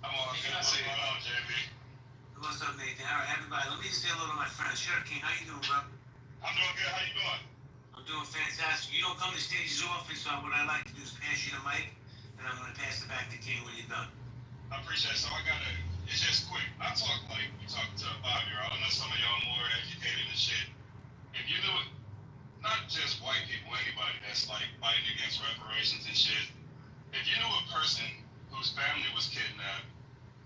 I'm all good. What's going on, JB? What's up, Nathan? All right, everybody. Let me just say hello to my friend, Shirt King. How you doing, bro? I'm doing good. How you doing? I'm doing fantastic. You don't come to stages often, so what I like to do is pass you the mic, and I'm going to pass it back to King when you're done. I appreciate it. So it's just quick. I talk like you talking to a 5-year-old. I know some of y'all more educated and shit. If you knew it, not just white people, anybody that's like fighting against reparations and shit. If you knew a person whose family was kidnapped,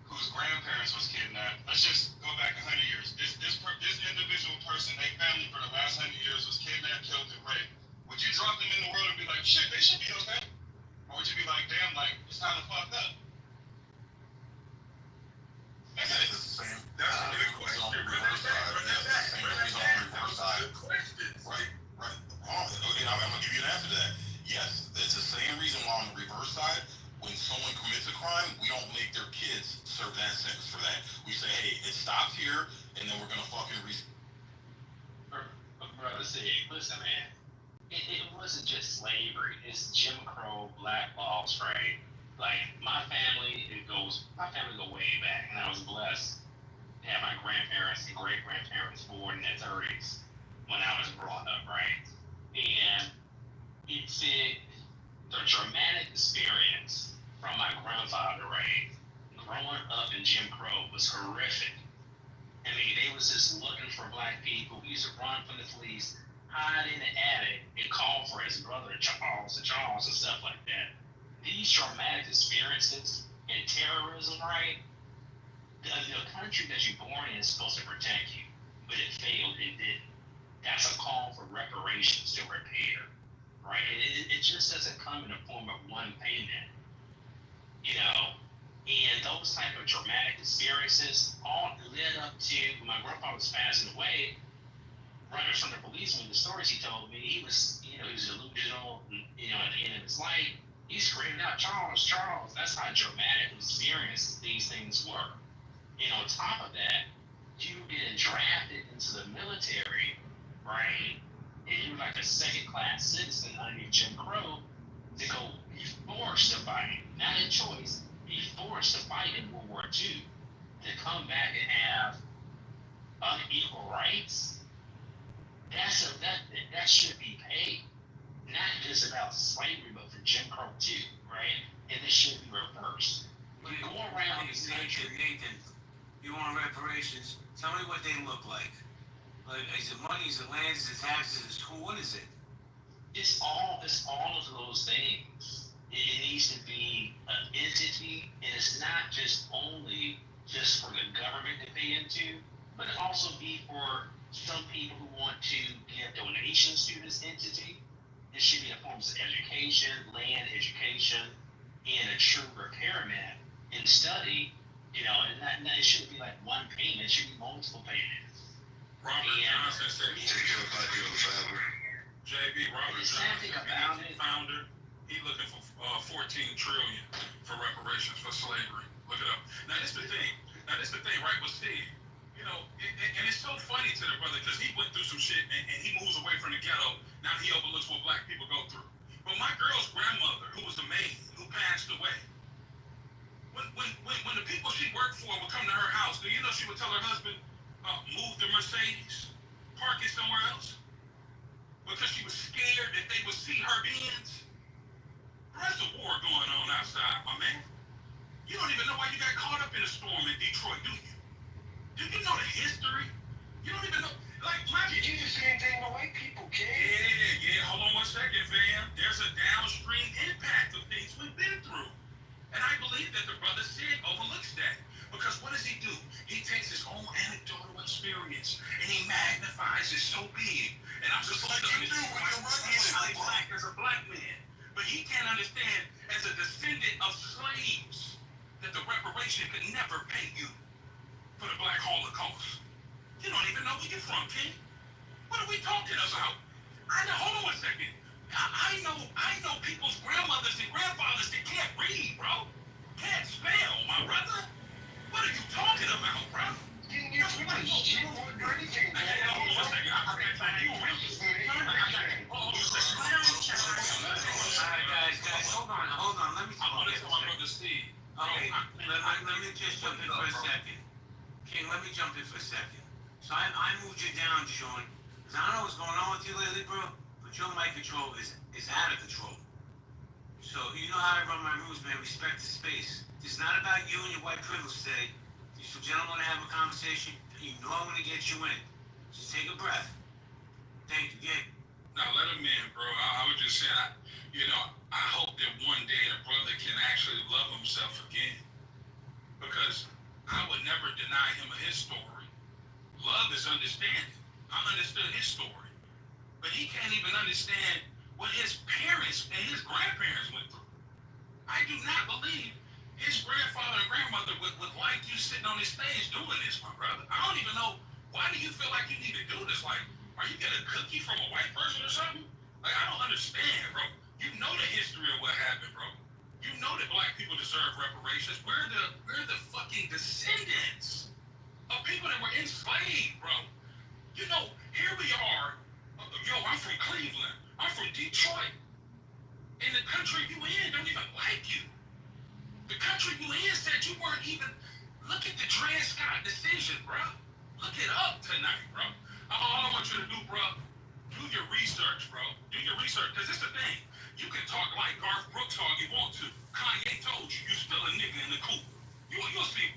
whose grandparents was kidnapped, let's just go back 100 years. This individual person, their family for the last 100 years was kidnapped, killed, and raped. Would you drop them in the world and be like, shit, they should be okay? Or would you be like, damn, like, it's kind of fucked up? That's the same. That's a good question. On the reverse side. That's the same reason on the reverse side. Right. Okay, I'm gonna give you an answer to that. Yes, it's the same reason why on the reverse side, when someone commits a crime, we don't make their kids serve that sentence for that. We say, hey, it stops here, and then we're gonna fucking Brother said, listen, man, it wasn't just slavery. It's Jim Crow, black laws, right? Like my family go way back, and I was blessed to have my grandparents and great grandparents born in their 30s when I was brought up, right? And it said the traumatic experience from my grandfather, right, growing up in Jim Crow was horrific. I mean, they was just looking for black people. He used to run from the police, hide in the attic, and call for his brother Charles and stuff like that. These traumatic experiences and terrorism, right? The country that you're born in is supposed to protect you, but it failed. It didn't. That's a call for reparations to repair, right? It just doesn't come in the form of one payment, And those type of traumatic experiences all led up to when my grandpa was passing away. Running from the policeman, the stories he told me, he was delusional. At the end of his life, he screamed out, "Charles, Charles!" That's how dramatic experience these things were. On top of that, you getting drafted into the military, right? And you're like a second-class citizen under Jim Crow to go be forced to fight, not a choice. Be forced to fight in World War II, to come back and have unequal rights, that should be paid. Not just about slavery, but for Jim Crow too, right? And this should be reversed. We go around this country. Nathan, you want reparations? Tell me what they look like. Like, is it money? Is it land? Is it taxes? Is it school? What is it? It's all of those things. It needs to be an entity, and it's not just for the government to pay into, but it also be for some people who want to give donations to this entity. It should be in forms of education, land education, and a true repairman and study, and it shouldn't be like one payment, it should be multiple payments. Robert Johnson said he Take care of forever. JB Robert Johnson, founder. He looking for 14 trillion for reparations for slavery. Look it up. Now that's the thing, right? With Steve, and it's so funny to the brother because he went through some shit and he moves away from the ghetto. Now he overlooks what black people go through. But my girl's grandmother, who was the maid, who passed away, when the people she worked for would come to her house, do you know she would tell her husband, move the Mercedes, park it somewhere else? Because she was scared that they would see her Benz. There's a war going on outside, my man. You don't even know why you got caught up in a storm in Detroit, do you? Do you know the history? You don't even know. Did you do the same thing with white people, kid? Yeah. Hold on one second, fam. There's a downstream impact of things we've been through. And I believe that the brother Sid overlooks that. Because what does he do? He takes his own anecdotal experience and he magnifies it so big. And I'm just like you do when you're black as a black man. But he he can't understand as a descendant of slaves that the reparation could never pay you for the Black Holocaust. You don't even know where you're from, King. What are we talking about? Hold on one second. I know people's grandmothers and grandfathers that can't read, bro. Can't spell, my brother. What are you talking about, bro? You won't do anything. Hold on one second. I can't find you. Guys, hold on. Let me I want to tell my brother Steve. Okay, let me just jump in for a second. King, let me jump in for a second. So I moved you down, Sean, because I don't know what's going on with you lately, bro, but your mic control is out of control. So you know how I run my rooms, man. Respect the space. It's not about you and your white privilege today. These two gentlemen want to have a conversation. You know I'm going to get you in. Just take a breath. Thank you, Gang. Now let him in, bro. I was just saying, I hope that one day the brother can actually love himself again. Because I would never deny him his story. Love is understanding. I understood his story. But he can't even understand what his parents and his grandparents went through. I do not believe his grandfather and grandmother would like you sitting on this stage doing this, my brother. I don't even know, why do you feel like you need to do this? Like, are you getting a cookie from a white person or something? Like, I don't understand, bro. You know the history of what happened, bro. You know that black people deserve reparations. We're the fucking descendants of people that were enslaved, bro. You know, here we are. I'm from Cleveland. I'm from Detroit. And the country you in don't even like you. The country you in said you weren't even. Look at the Dred Scott decision, bro. Look it up tonight, bro. All I want you to do, bro, do your research, bro. Do your research, because it's the thing. You can talk like Garth Brooks all you want to. Kanye told you, you still a nigga in the coop. You'll see.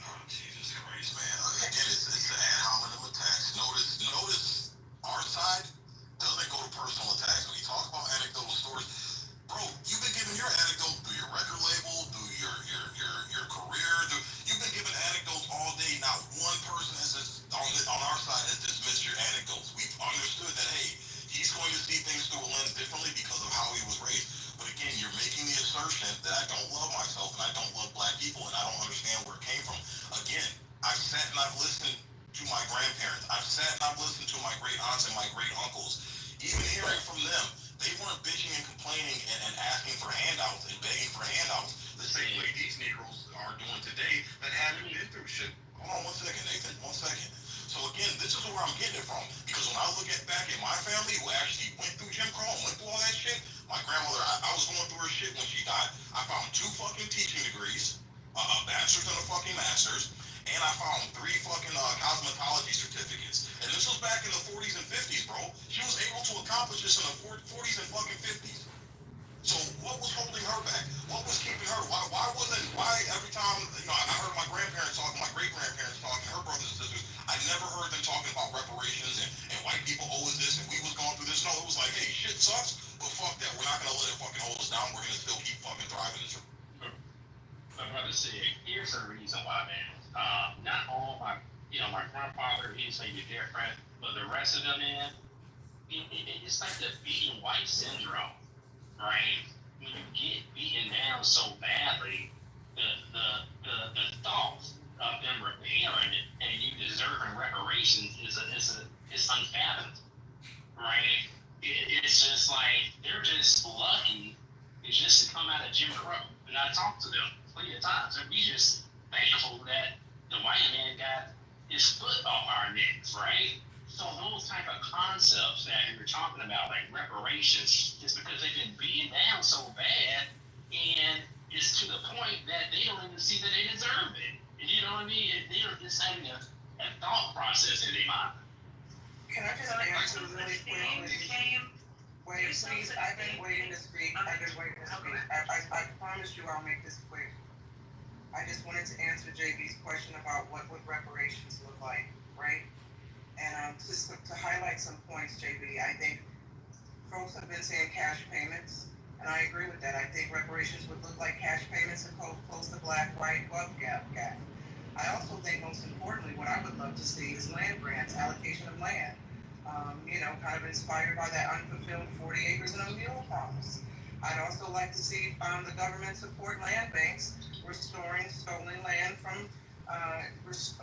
Oh, Jesus Christ, man. Again, it's an ad hominem attacks. Notice our side doesn't go to personal attacks. When you talk about anecdotal stories, bro, you've been giving your anecdote through your record label, through your career. You've been giving anecdotes all day. Not one person on our side has dismissed your anecdotes. We've understood that, hey, he's going to see things through a lens differently because of how he was raised. But again, you're making the assertion that I don't love myself and I don't love black people and I don't understand where it came from. Again, I've sat and I've listened to my grandparents. I've sat and I've listened to my great aunts and my great uncles. Even hearing from them, they weren't bitching and complaining and asking for handouts and begging for handouts the same way these Negroes are doing today that haven't been through shit. Hold on one second, Nathan. 1 second. So again, this is where I'm getting it from. Because when I look back at my family who actually went through Jim Crow and went through all that shit, my grandmother, I was going through her shit when she died. I found 2 fucking teaching degrees, a bachelor's and a fucking master's, and I found 3 fucking cosmetology certificates. And this was back in the 40s and 50s, bro. She was able to accomplish this in the 40s and fucking 50s. So what was holding her back? What was keeping her? Why every time, I heard my grandparents talking, my great-grandparents talking, her brothers and sisters, I never heard them talking about reparations and white people owe us this and we was going through this. No, it was like, hey, shit sucks, but fuck that. We're not going to let it fucking hold us down. We're going to still keep fucking thriving. My brother said, here's the reason why, man. Not all my grandfather, he's maybe different, but the rest of them, man, it's like the beaten white syndrome. Right? When you get beaten down so badly, the thought of them repairing it and you deserving reparations is unfathomed. Right? It's just like they're just lucky it's just to come out of Jim Crow. And I talked to them plenty of times, and we just thankful that the white man got his foot off our necks, right? So those type of concepts that you're talking about, like reparations, is because they've been beaten down so bad, and it's to the point that they don't even see that they deserve it. You know what I mean? They're just having a thought process in their mind. Can I just answer really quickly? Wait, please, I've been waiting to speak. I promise you I'll make this quick. I just wanted to answer JB's question about what would reparations look like, right? And just to highlight some points, JB, I think folks have been saying cash payments, and I agree with that. I think reparations would look like cash payments and close the black-white wealth gap. I also think most importantly, what I would love to see is land grants, allocation of land. Kind of inspired by that unfulfilled 40 acres and a mule promise. I'd also like to see the government support land banks, restoring stolen land from uh, res-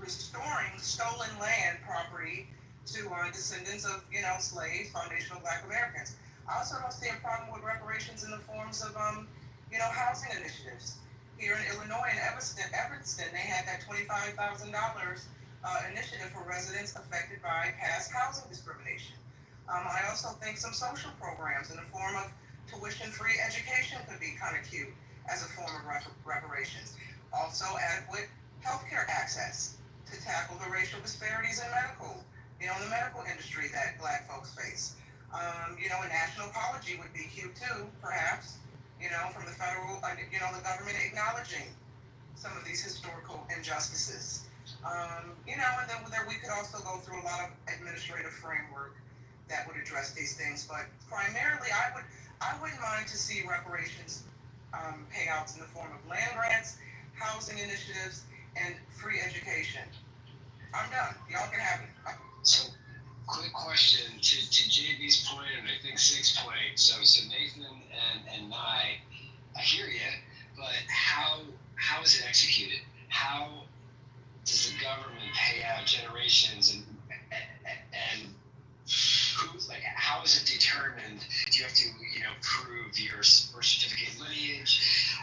restoring stolen land property to descendants of, slaves, foundational Black Americans. I also don't see a problem with reparations in the forms of, housing initiatives. Here in Illinois, in Evanston, they had that $25,000 initiative for residents affected by past housing discrimination. I also think some social programs in the form of tuition-free education could be kind of cute as a form of reparations. Also, adequate healthcare access to tackle the racial disparities in the medical industry that Black folks face. A national apology would be cute too, perhaps, from the federal, the government acknowledging some of these historical injustices. And then we could also go through a lot of administrative framework that would address these things. But primarily, I wouldn't mind to see reparations payouts in the form of land grants, housing initiatives, and free education. I'm done. Y'all can have it. So, quick question to JB's point, and I think 6 point. So Nathan and I hear you, but how is it executed? How does the government pay out generations and who's like, how is it determined? Do you have to prove your birth certificate lineage?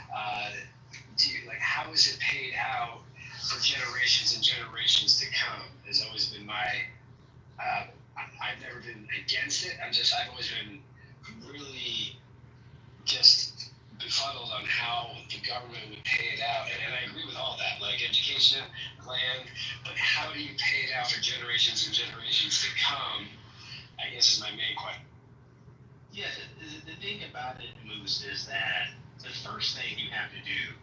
How is it paid out for generations and generations to come? Has always been my I've never been against it. I've always been really just befuddled on how the government would pay it out. And I agree with all that, like education, land, but how do you pay it out for generations and generations to come? I guess is my main question. Yeah, the thing about it, Moose, is that the first thing you have to do,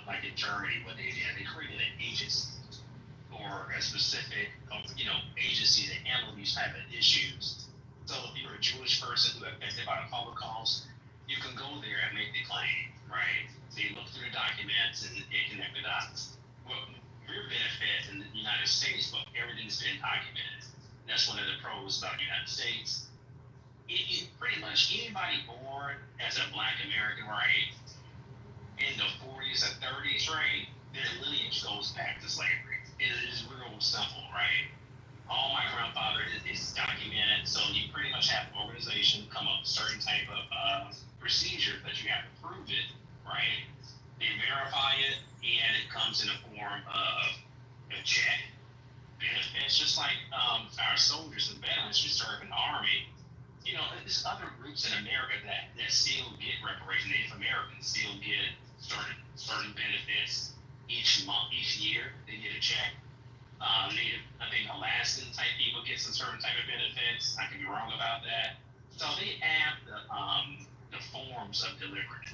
like in Germany, what they did, they created an agency or a specific, agency to handle these type of issues. So if you're a Jewish person who affected by the Holocaust, you can go there and make the claim, right? So you look through the documents and they connect the dots. Well, your benefit in the United States, but everything's been documented. That's one of the pros about the United States. Pretty much anybody born as a Black American, right, in the 40s or 30s, right, their lineage goes back to slavery. It is real simple, right? All my grandfather is documented, so you pretty much have an organization come up with a certain type of procedure that you have to prove it, right? They verify it, and it comes in the form of a check, benefits, just like our soldiers and veterans who serve in the Army. There's other groups in America that still get reparations. Native Americans still get certain benefits each month, each year. They get a check. Native, I think Alaskan type people get some certain type of benefits. I could be wrong about that. So they have the forms of delivery.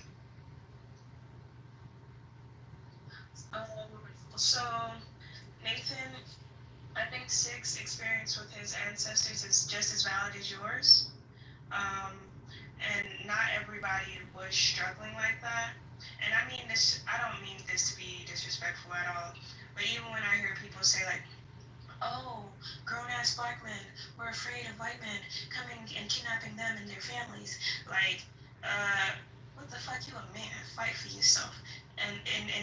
So Nathan, I think 6 experience with his ancestors is just as valid as yours. And not everybody was struggling like that. And I mean this, I don't mean this to be disrespectful at all, but even when I hear people say like, oh, grown-ass Black men were afraid of white men coming and kidnapping them and their families, like, what the fuck, you a man, fight for yourself. And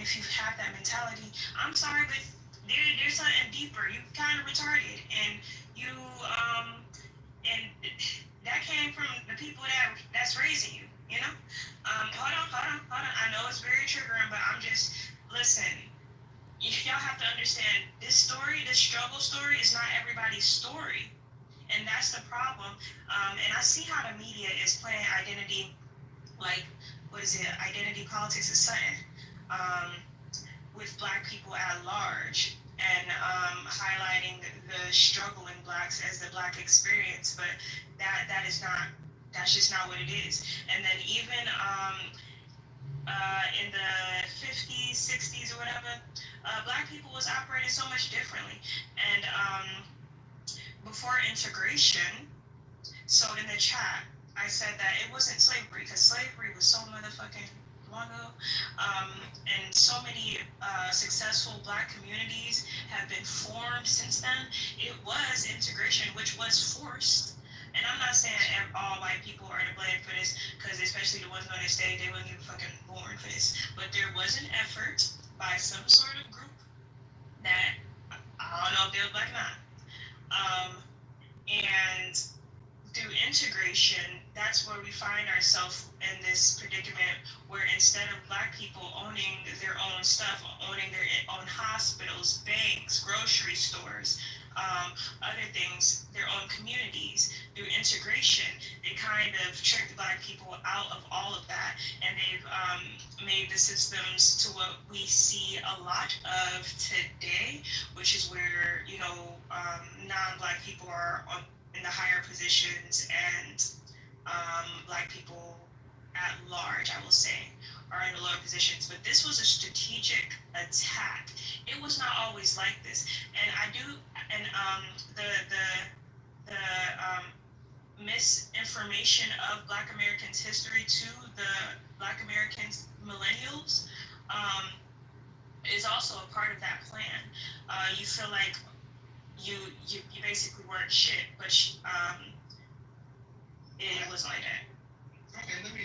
if you have that mentality, I'm sorry, but there's something deeper. You kind of retarded, and you and that came from the people that's raising you. Hold on. I know it's very triggering, but I'm just listen. Y'all have to understand this story, this struggle story, is not everybody's story, and that's the problem. And I see how the media is playing identity, like what is it? Identity politics is something. With Black people at large, and highlighting the struggle in Blacks as the Black experience, but that's just not what it is. And then even in the 50s, 60s, or whatever, Black people was operating so much differently. And before integration, so in the chat, I said that it wasn't slavery, because slavery was so motherfucking long ago. And so many successful Black communities have been formed since then. It was integration, which was forced. And I'm not saying all white people are to blame for this, because especially the ones on the stage, they weren't even fucking born for this. But there was an effort by some sort of group that, I don't know if they were Black or not, and through integration, that's where we find ourselves in this predicament where instead of Black people owning their own stuff, owning their own hospitals, banks, grocery stores, other things, their own communities, through integration, they kind of tricked Black people out of all of that, and they've made the systems to what we see a lot of today, which is where, non-Black people are in the higher positions, and Black people at large, I will say, are in the lower positions. But this was a strategic attack. It was not always like this, and the misinformation of Black Americans' history to the Black Americans millennials is also a part of that plan. You feel like you basically weren't shit, but it wasn't like that. Okay, let me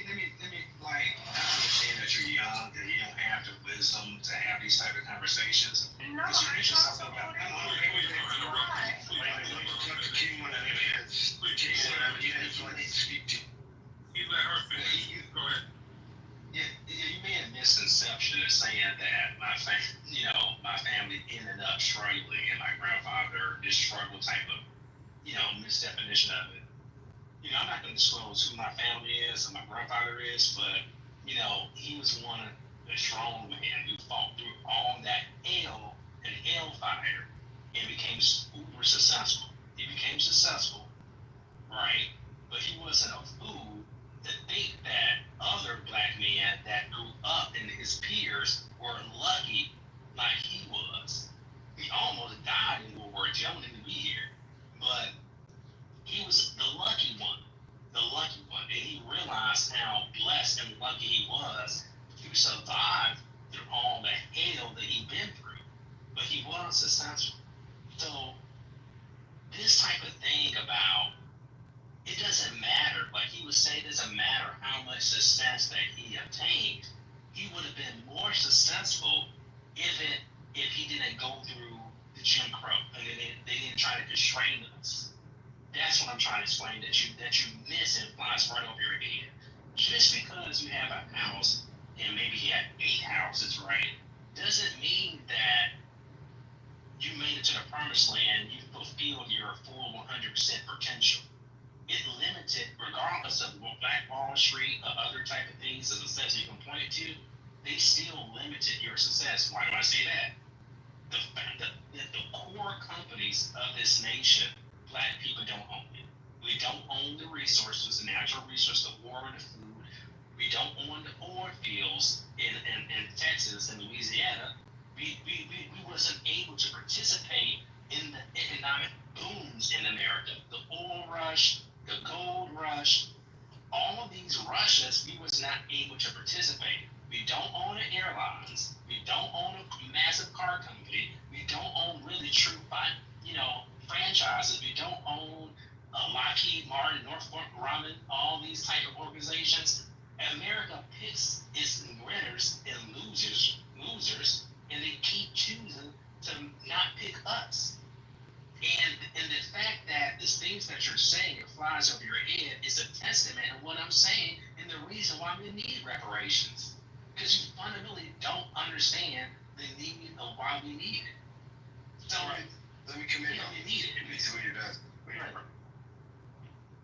like, I understand that you're young and you don't have the wisdom to have these type of conversations. No, Because you I mentioned talk something about You let her finish. Go ahead. Yeah, you made a misconception of saying that my family ended up struggling, and my grandfather this struggle type of, misdefinition of it. I'm not going to disclose who my family is and my grandfather is, but he was one of the strong men who fought through all that hell and hellfire and became uber successful. He became successful, right? But he wasn't a fool to think that other Black men that grew up and his peers were lucky like he was. He almost died in World War II. I wouldn't even be here. But he was the lucky one. And he realized how blessed and lucky he was to survive through all the hell that he'd been through. But he was successful. So this type of thing about it doesn't matter, like he would say, it doesn't matter how much success that he obtained. He would have been more successful if he didn't go through the Jim Crow and they didn't try to constrain us. That's what I'm trying to explain, that you miss and flies right over your head. Just because you have a house and maybe you had 8 houses, right, doesn't mean that you made it to the promised land, you fulfilled your full 100% potential. It limited, regardless of Black Wall Street or other type of things, as I said, you can point it to, they still limited your success. Why do I say that? The core companies of this nation, Black people don't own it. We don't own the resources, the natural resources, the water, the food. We don't own the oil fields in Texas and Louisiana. We wasn't able to participate in the economic booms in America. The oil rush, the gold rush, all of these rushes, we was not able to participate. We don't own the airlines. We don't own a massive car company. We don't own really true, franchises. We don't own Lockheed Martin, Northrop Grumman, all these type of organizations. America picks its winners and losers, and they keep choosing to not pick us. And the fact that the things that you're saying, it flies over your head, is a testament of what I'm saying and the reason why we need reparations. Because you fundamentally don't understand the need of why we need it. So, let me come in. You need it. When you're done.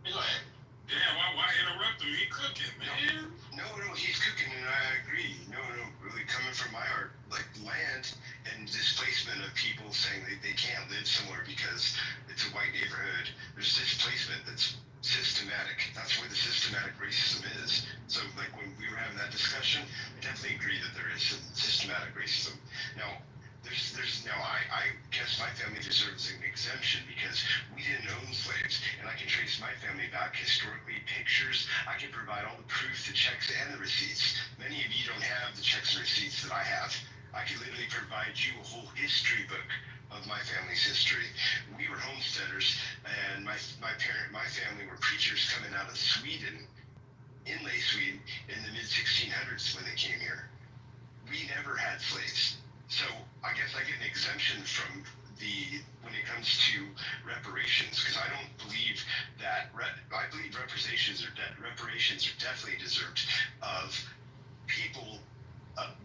Go ahead. Damn, why interrupt him? He cooking, man. No, he's cooking, and I agree. No, really coming from my heart, like land and displacement of people saying they can't live somewhere because it's a white neighborhood. There's displacement that's systematic. That's where the systematic racism is. So, like when we were having that discussion, I definitely agree that there is systematic racism. Now, I guess my family deserves an exemption because we didn't own slaves, and I can trace my family back historically. Pictures, I can provide all the proof, the checks, and the receipts. Many of you don't have the checks and receipts that I have. I can literally provide you a whole history book of my family's history. We were homesteaders, and my family were preachers coming out of Sweden, inlay Sweden, in the mid 1600s when they came here. We never had slaves. So I guess I get an exemption from when it comes to reparations, because I don't believe that, I believe reparations are definitely deserved of people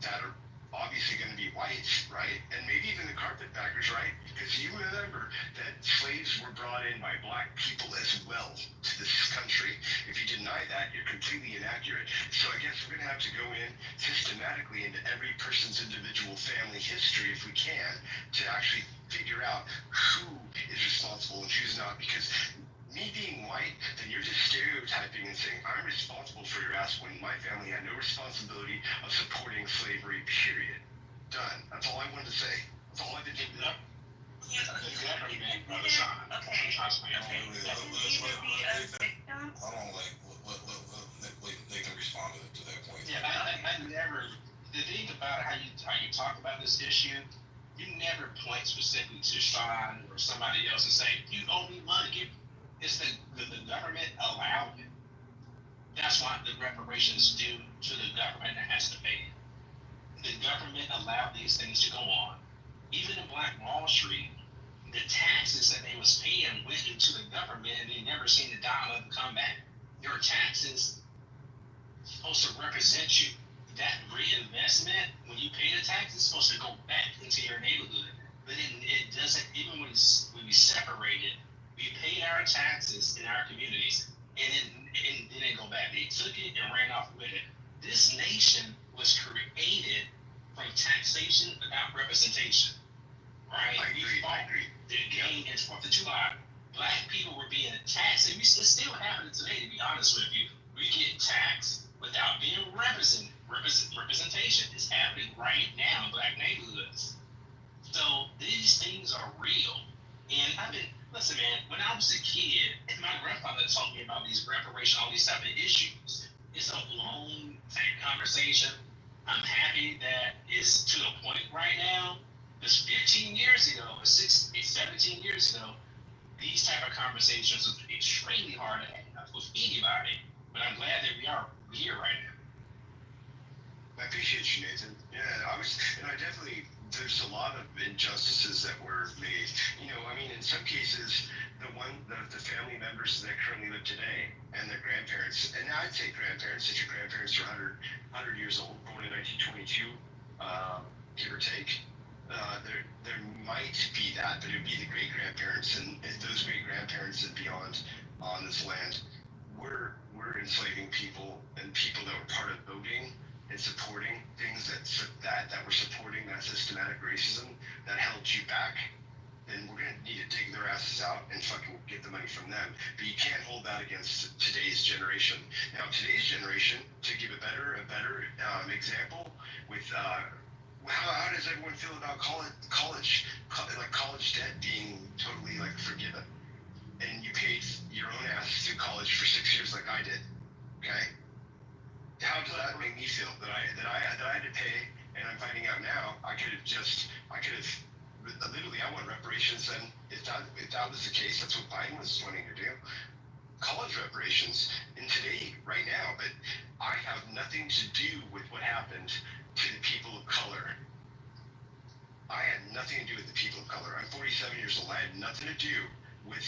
that are obviously going to be white, right? And maybe even the carpetbaggers, right? Because you remember that slaves were brought in by black people as well to this country. If you deny that, you're completely inaccurate. So I guess we're going to have to go in systematically into every person's individual family history, if we can, to actually figure out who is responsible and who's not. Because me being white, then you're just stereotyping and saying I'm responsible for your ass when my family had no responsibility of supporting slavery, period. Done. That's all I wanted to say. That's all I've been doing. Exactly, man, brother Sean. Okay. Hold on, they can respond to that point. Yeah, I never. The thing about how you talk about this issue, you never point specifically to Sean or somebody else and say you owe me money. It's the government allowed it. That's why the reparations due to the government that has to pay it. The government allowed these things to go on. Even in Black Wall Street, the taxes that they was paying went into the government and they never seen a dime of them come back. Your taxes supposed to represent you. That reinvestment, when you pay the tax, it's supposed to go back into your neighborhood. But it doesn't, even when we separate it, we paid our taxes in our communities, and then they go back. They took it and ran off with it. This nation was created from taxation without representation, right? I agree. The game in 4th of July. Black people were being taxed, and it's still happening today, to be honest with you. We get taxed without being represented. Representation is happening right now in Black neighborhoods. So these things are real. And listen, man, when I was a kid, and my grandfather told me about these reparations, all these type of issues. It's a long conversation. I'm happy that it's to the point right now. Because 15 years ago, or 17 years ago, these type of conversations was extremely hard to have with anybody. But I'm glad that we are here right now. I appreciate you, Nathan. Yeah, there's a lot of injustices that were made. In some cases, the family members that currently live today and their grandparents, and I'd say grandparents, if your grandparents are 100 years old, born in 1922, give or take, there might be that, but it would be the great-grandparents and those great-grandparents and beyond on this land. We're enslaving people and people that were part of voting and supporting things that were supporting that systematic racism that held you back, then we're going to need to dig their asses out and fucking get the money from them. But you can't hold that against today's generation. Now, today's generation, to give a better example, with how does everyone feel about college debt being totally forgiven, and you paid your own ass through college for 6 years like I did, okay? How does that make me feel that I had to pay, and I'm finding out now I could have literally, I want reparations. And if that was the case, that's what Biden was wanting to do, college reparations in today, right now. But I have nothing to do with what happened to the people of color. I had nothing to do with the people of color. I'm 47 years old. I had nothing to do with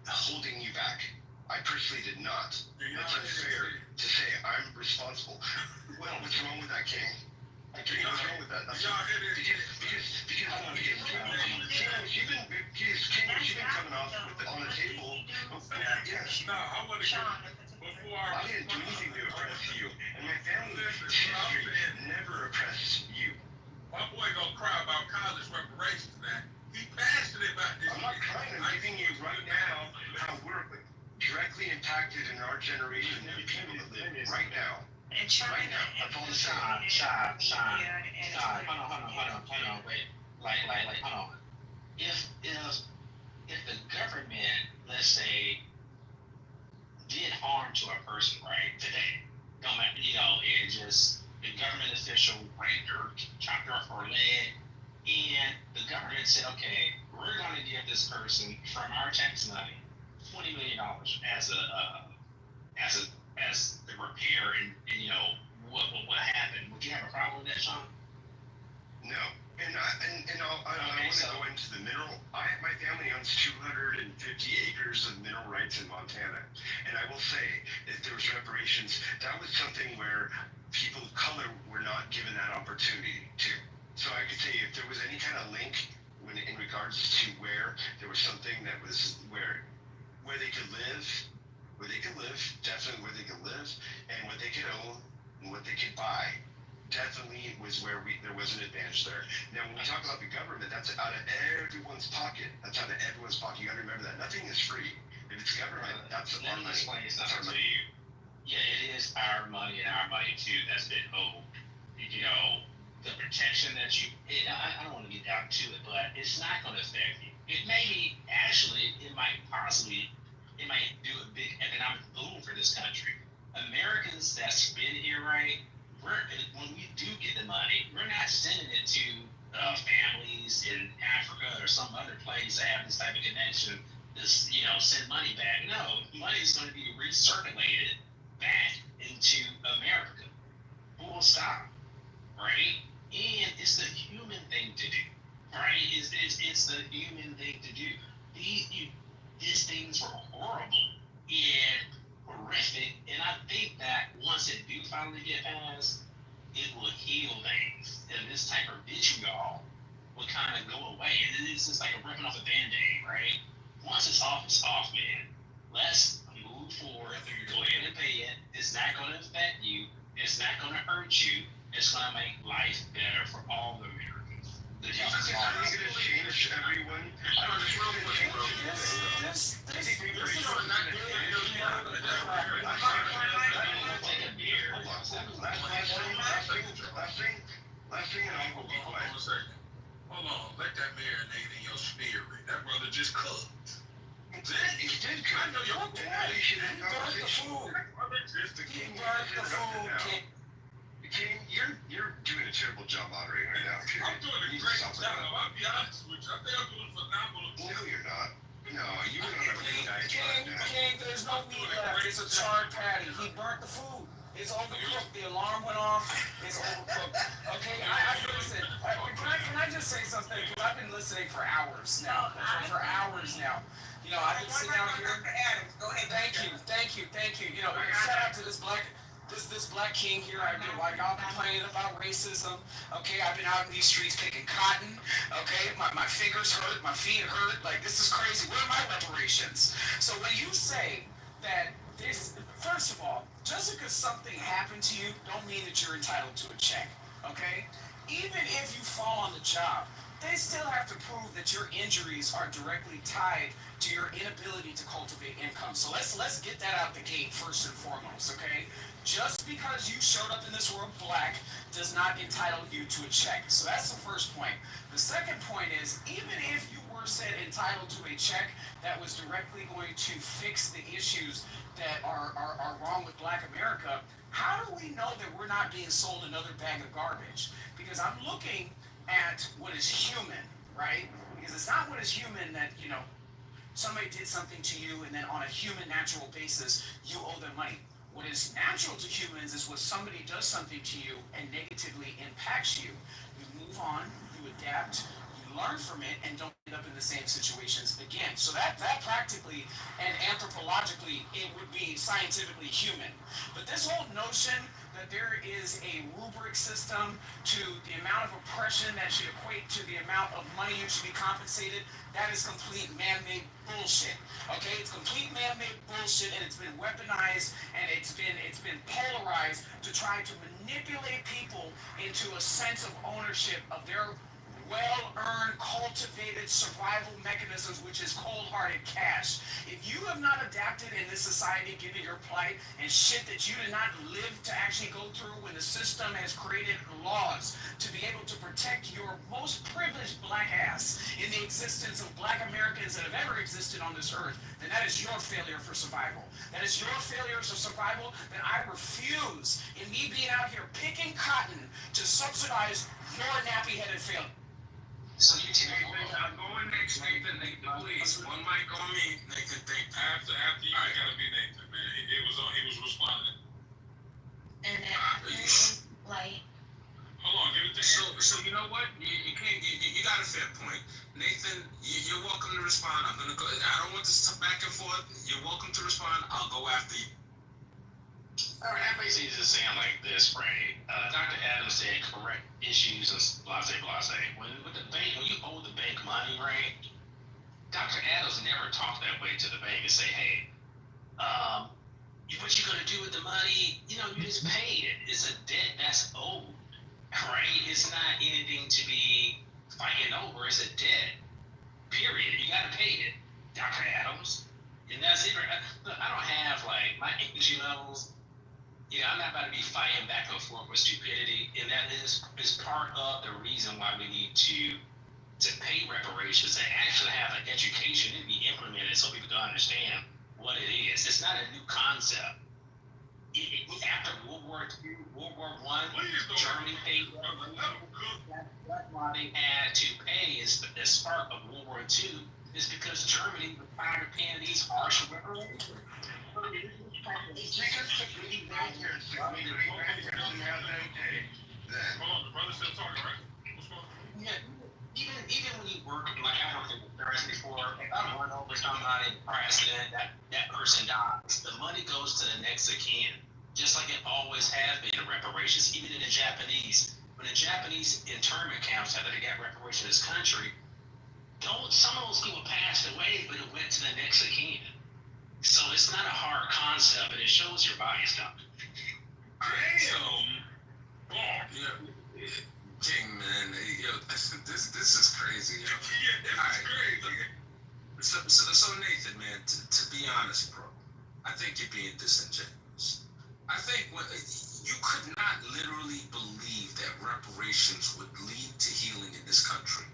holding you back. I personally did not. It's unfair to say I'm responsible. Well, what's wrong with that, King? What's wrong with that? Because you've been coming off on the table. I didn't do anything to oppress you, and my family history never oppressed you. My boy gonna cry about college reparations, man. He passionate about this. I'm not crying. I'm giving you right now how we're directly impacted in our generation of people that live right now. And China, right now. That's all I'm saying. Sean, hold on, wait. hold on. If the government, let's say, did harm to a person, right, today, don't matter, and just the government official raped or chopped her off her leg, and the government said, okay, we're going to give this person from our tax money $20 million as the repair, and what happened? Would you have a problem with that, Sean? No. And I want to go into the mineral. My family owns 250 acres of mineral rights in Montana. And I will say, if there was reparations, that was something where people of color were not given that opportunity to. So I could say if there was any kind of link in regards to where there was something that was where they could live, definitely where they could live, and what they could own, and what they could buy. Definitely was where there was an advantage there. Now, when we talk about the government, that's out of everyone's pocket. That's out of everyone's pocket. You got to remember that nothing is free. If it's government, that's our money. Let me explain something to you. Yeah, it is our money and our money too that's been owed. The protection that I don't want to get down to it, but it's not going to affect you. It may be, actually, it might do a big economic boom for this country. Americans that's been here, right? When we do get the money, we're not sending it to families in Africa or some other place that have this type of connection. Just send money back. No, money is going to be recirculated back into America. Full stop, right? And it's the human thing to do, right? It's the human thing to do. These things were horrible and horrific, and I think that once it do finally get passed, it will heal things, and this type of vitriol will kind of go away. And it's just like a ripping off a band-aid, right? Once it's off, man. Let's move forward. Go ahead and pay it. It's not going to affect you. It's not going to hurt you. It's going to make life better for all the Americans. The I'm going to change everyone. Last thing, and I will be quiet. Hold on, let that marinate in your spirit. That brother just cooked. He did cook. I know you're He burnt the food. King, you're doing a terrible job moderating right now. I'm doing a great job. I'll be honest with you. I think I'm doing a phenomenal job. No, you're not. No, you went on a really nice King, there's no meat left. It's a charred patty. He burnt the food. It's overcooked. The alarm went off. It's overcooked. Okay, listen. Can I just say something? Because I've been listening for hours now. For hours now. I've been sitting out here. Go ahead. Thank you. Shout out to this black king here. Y'all complaining about racism. Okay, I've been out in these streets picking cotton. Okay, my fingers hurt, my feet hurt. Like, this is crazy. Where are my reparations? So when you say that first of all, just because something happened to you, don't mean that you're entitled to a check. Okay, even if you fall on the job, they still have to prove that your injuries are directly tied to your inability to cultivate income. So let's get that out the gate first and foremost, okay? Just because you showed up in this world black does not entitle you to a check. So that's the first point. The second point is, even if you were said entitled to a check that was directly going to fix the issues that are wrong with black America, how do we know that we're not being sold another bag of garbage? Because I'm looking at what is human, right? Because it's not what is human that, somebody did something to you and then on a human natural basis, you owe them money. What is natural to humans is when somebody does something to you and negatively impacts you, you move on, you adapt, you learn from it, and don't end up in the same situations again. So that practically and anthropologically, it would be scientifically human. But this whole notion that there is a rubric system to the amount of oppression that should equate to the amount of money you should be compensated, that is complete man-made bullshit. Okay, it's complete man-made bullshit, and it's been weaponized and it's been polarized to try to manipulate people into a sense of ownership of their well-earned, cultivated survival mechanisms, which is cold-hearted cash. If you have not adapted in this society, given your plight and shit that you did not live to actually go through when the system has created laws to be able to protect your most privileged black ass in the existence of black Americans that have ever existed on this earth, then that is your failure for survival. That is your failure for survival. Then I refuse, in me being out here picking cotton, to subsidize your nappy-headed failure. So you two Nathan, I'm going next, Nathan, please. One mic on me, Nathan, thank you. After you, I gotta be Nathan, man. He was responding. And then like, hold on, give it to so you know what? You can't. You got a fair point, Nathan. You're welcome to respond. I'm gonna go. I don't want this back and forth. You're welcome to respond. I'll go after you. All right, I'm basically just saying like this, right? Dr. Adams said correct issues and blase blase. When with the bank, when you owe the bank money, right? Dr. Adams never talked that way to the bank and say, hey, what you gonna do with the money? You know, you just pay it. It's a debt that's owed, right? It's not anything to be fighting over. It's a debt. Period. You gotta pay it, Dr. Adams. And that's it. Look, I don't have like my English levels. Yeah, I'm not about to be fighting back and forth with stupidity, and that is part of the reason why we need to pay reparations and actually have an education and be implemented so people can understand what it is. It's not a new concept. After World War II, World War I, Germany paid that's why they had to pay is the spark of World War II is because Germany was tired of paying these harsh reparations. Hold on, the brother's still talking, right? What's going on? Yeah, even when you work, like I worked in the press before, if I run over somebody in the accident, that person dies. The money goes to the next of kin, just like it always has been in reparations. Even in the Japanese, when the Japanese internment camps after they got reparations in this country, some of those people passed away, but it went to the next of kin. So it's not a hard concept, and it shows your bias, Doctor. Damn. Oh, yeah. King, man. Yo, this is crazy. Yo. Yeah, this is crazy. So Nathan, man, to be honest, bro, I think you're being disingenuous. I think you could not literally believe that reparations would lead to healing in this country.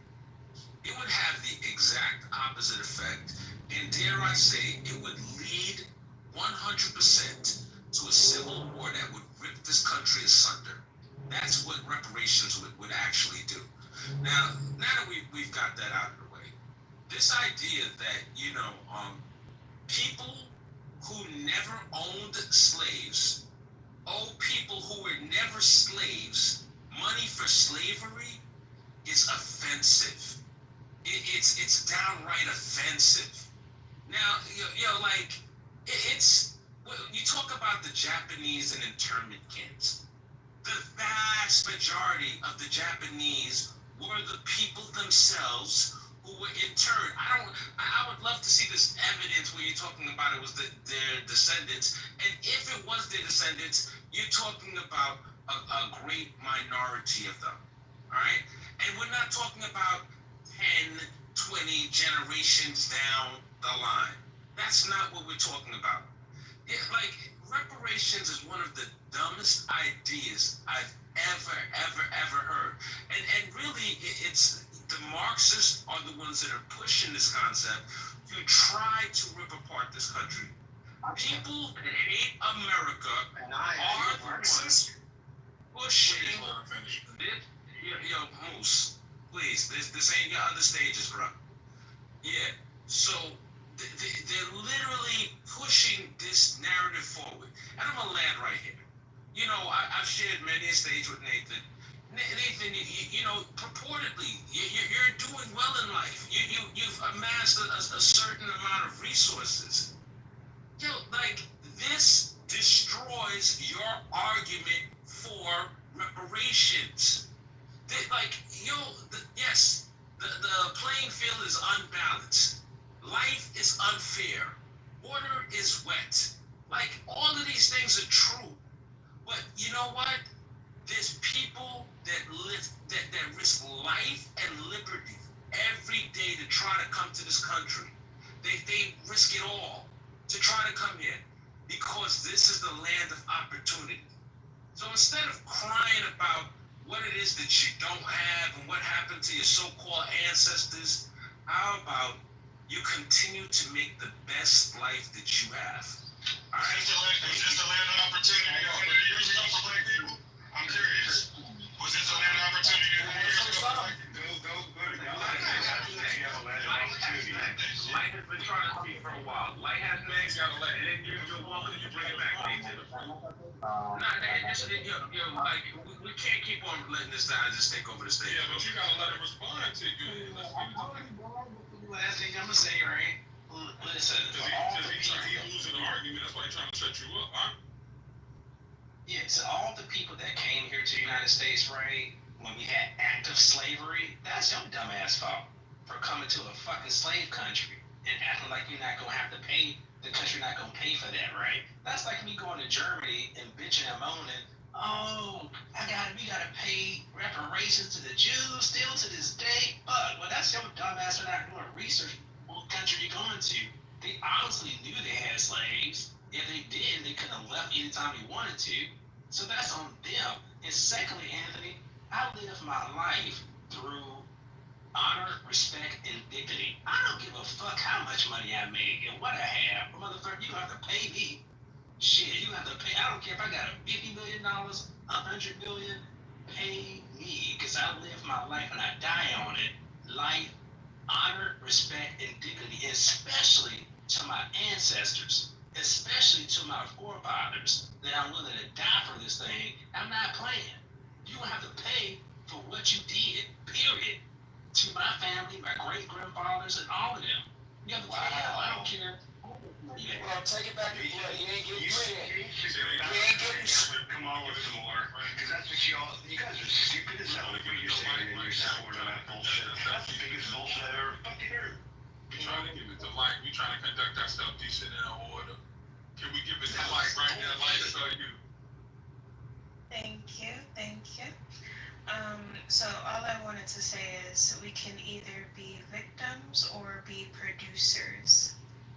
It would have the exact opposite effect, and dare I say, it would lead 100% to a civil war that would rip this country asunder. That's what reparations would actually do. Now that we've got that out of the way, this idea that, people who never owned slaves owe people who were never slaves money for slavery is offensive. It's downright offensive. Now, it's when you talk about the Japanese and internment camps. The vast majority of the Japanese were the people themselves who were interned. I would love to see this evidence where you're talking about it was their descendants, and if it was their descendants, you're talking about a great minority of them. All right, and we're not talking about 10, 20 generations down the line. That's not what we're talking about. Reparations is one of the dumbest ideas I've ever heard. And really, it's the Marxists are the ones that are pushing this concept to try to rip apart this country. People that hate America are the ones pushing this. Yo, Moose, please, this ain't your other stages, bro. Yeah, so they're literally pushing this narrative forward. And I'm gonna land right here. I've shared many a stage with Nathan. Nathan, purportedly, you're doing well in life. You've amassed a certain amount of resources. This destroys your argument for reparations. Yes, the playing field is unbalanced. Life is unfair. Water is wet. All of these things are true. But you know what? There's people that risk life and liberty every day to try to come to this country. They risk it all to try to come here because this is the land of opportunity. So instead of crying about what it is that you don't have and what happened to your so-called ancestors, how about you continue to make the best life that you have? All right? Was this the land of opportunity 100 years ago for black people? I'm curious. Was this a land of opportunity 100 years ago for black people? Light has been trying to speak for a while. Light has been, gotta let it in. You walk and you bring it back. Like, we can't keep on letting this guy just take over the stage. Yeah, but you gotta let him respond to you. Last thing I'm gonna say, right? Listen, Because he losing the argument. That's why he's trying to shut you up, huh? Yeah, so all the people that came here to the United States, right, when we had active slavery, that's your dumbass fault for coming to a fucking slave country and acting like you're not gonna have to pay, the country not gonna pay for that, right? That's like me going to Germany and bitching and moaning, oh, we gotta pay reparations to the Jews still to this day. But, well, that's your dumbass for not doing research. What country you going to? They obviously knew they had slaves. If they did, they could have left anytime they wanted to. So that's on them. And secondly, Anthony, I live my life through honor, respect, and dignity. I don't give a fuck how much money I make and what I have. Motherfucker, you have to pay me. Shit, you have to pay. I don't care if I got $50 million, $100 million. Pay me, because I live my life and I die on it. Life, honor, respect, and dignity, especially to my ancestors, especially to my forefathers, that I'm willing to die for this thing. I'm not playing. You will have to pay for what you did, period. To my family, my great-grandfathers, and all of them. You have to pay hell. I don't care. Yeah. Well, take it back to blood. He ain't getting shit. Come on with some more. Because that's what you guys are stupid as hell when you're saying and you're supporting that bullshit. That's the biggest bullshit I've ever fucking heard. We trying to give it to Light. We trying to conduct ourselves decent and in order. Can we give it to Light right now? Light, it's on you. Thank you. So all I wanted to say is we can either be victims or be producers.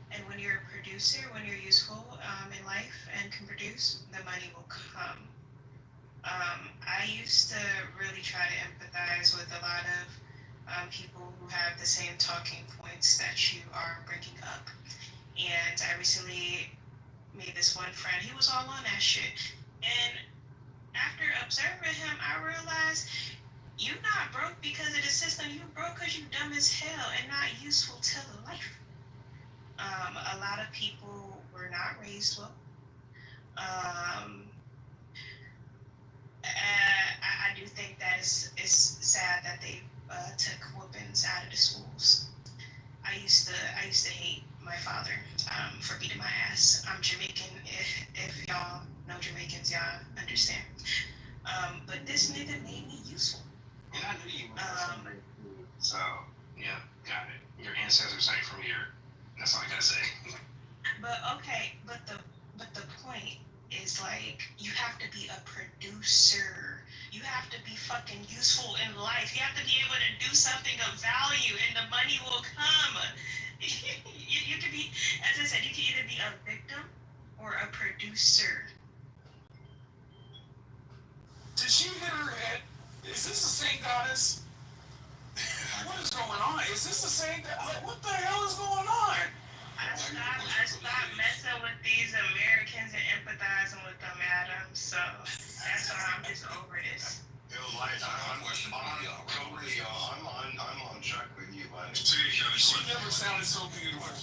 And when you're a producer, when you're useful in life and can produce, the money will come. I used to really try to empathize with a lot of people who have the same talking points that you are bringing up. And I recently made this one friend, he was all on that shit. And after observing him, I realized you're not broke because of the system. You broke because you dumb as hell and not useful to life. A lot of people were not raised well. I do think that it's sad that they took whoopings out of the schools. I used to hate my father for beating my ass. I'm Jamaican. If y'all know Jamaicans, y'all understand. But this nigga made me useful. And I knew you were so, yeah, got it. Your ancestors ain't from here. That's all I gotta say. But okay, but the point is, like, you have to be a producer. You have to be fucking useful in life. You have to be able to do something of value, and the money will come. You can be, as I said, you can either be a victim or a producer. Did she hit her head? Is this the same goddess? What is going on? Is this the same? What the hell is going on? I stopped messing with these Americans and empathizing with them, Adam. So that's why I'm just over this. Yo, Light, I'm on track with you, man. See, you got a She question. never sounded so beautiful.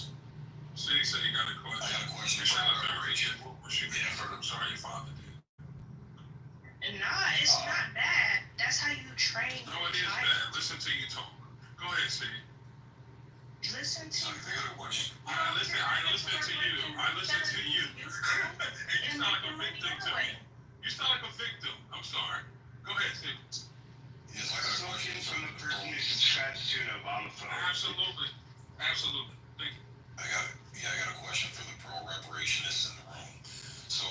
See, you got a question. I got a question You for sound the very reparation. what she did for them. Sorry, your father did. Nah, it's not bad. That's how you train. No, it is bad. Listen to you talk. Go ahead, Steve. Listen to I got a question. I listen to you. And you sound like a victim to me. You sound like a victim. I'm sorry. Go ahead, Steve. Yes, I got a question From the person who subscribes to an Obama phone. Absolutely. Thank you. I got a question for the pro reparationists in the room. So,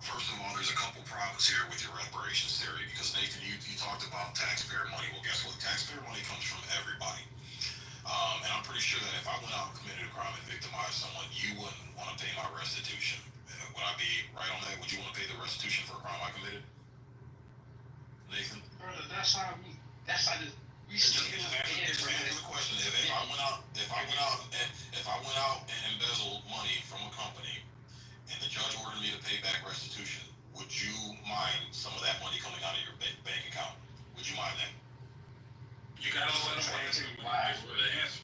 first of all, there's a couple here with your reparations theory, because Nathan, you talked about taxpayer money. Well, guess what? Taxpayer money comes from everybody. And I'm pretty sure that if I went out and committed a crime and victimized someone, you wouldn't want to pay my restitution. Would I be right on that? Would you want to pay the restitution for a crime I committed? Nathan? Brother, that's how we Just answer the question. If I went out and embezzled money from a company and the judge ordered me to pay back restitution, would you mind some of that money coming out of your bank account? Would you mind that? You gotta let them answer for the answer.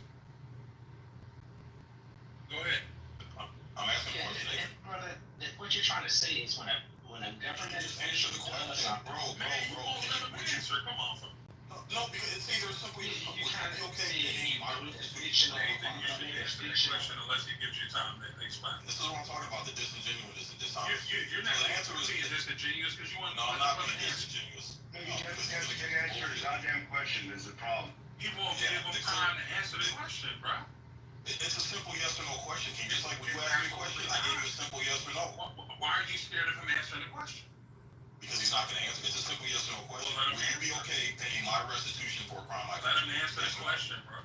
Go ahead. I'm asking a question, Nathan. Brother, what you're trying to say is when a government Just answer the question, bro. Answer. Come on. No, because it's either simply would you be okay paying my restitution? Question unless he gives you time to explain. This is what I'm talking about, the disingenuous and dishonest. You're not the answer is disingenuous because you want. No, I'm not being disingenuous. Maybe you have to answer the goddamn question is the problem. You won't give him time to answer the question, bro. It's a simple yes or no question, King. Just like when you asked me a question, I gave you a simple yes or no. Why are you scared of him answering the question? Because he's not going to answer. It's a simple yes or no question. Will you be okay paying my restitution for a crime I committed? Let him answer the question, bro.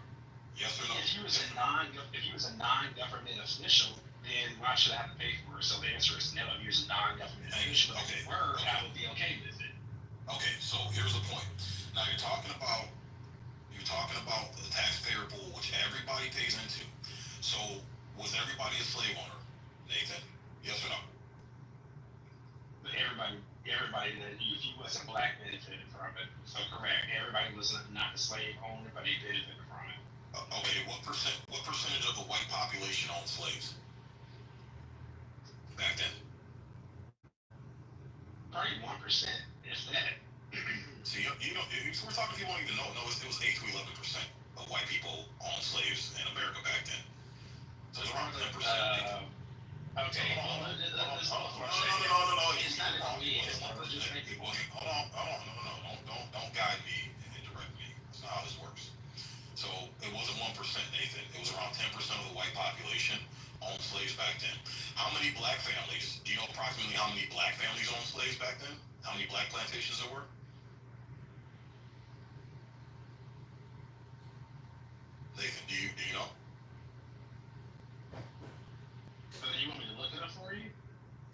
Yes or no? If you was a non-government official, then why should I have to pay for it? So the answer is no. If you're a non-government official, okay. I would be okay with it. Okay, so here's the point. Now you're talking about the taxpayer pool, which everybody pays into. So was everybody a slave owner, Nathan? Yes or no? But everybody that if you wasn't black benefited from it. So correct. Everybody was not a slave owner, but they benefited from it. Okay, what percentage of the white population owned slaves back then? 31%, if that. See, if we're talking people don't even know. No, it was 8 to 11% of white people owned slaves in America back then. So it's around 10%. Okay. No. It's not about me. It's not just making Hold on. No. Don't guide me and direct me. That's not how this works. So it wasn't 1%, Nathan. It was around 10% of the white population owned slaves back then. How many black families? Do you know approximately how many black families owned slaves back then? How many black plantations there were? Nathan, do you know? So you want me to look it up for you?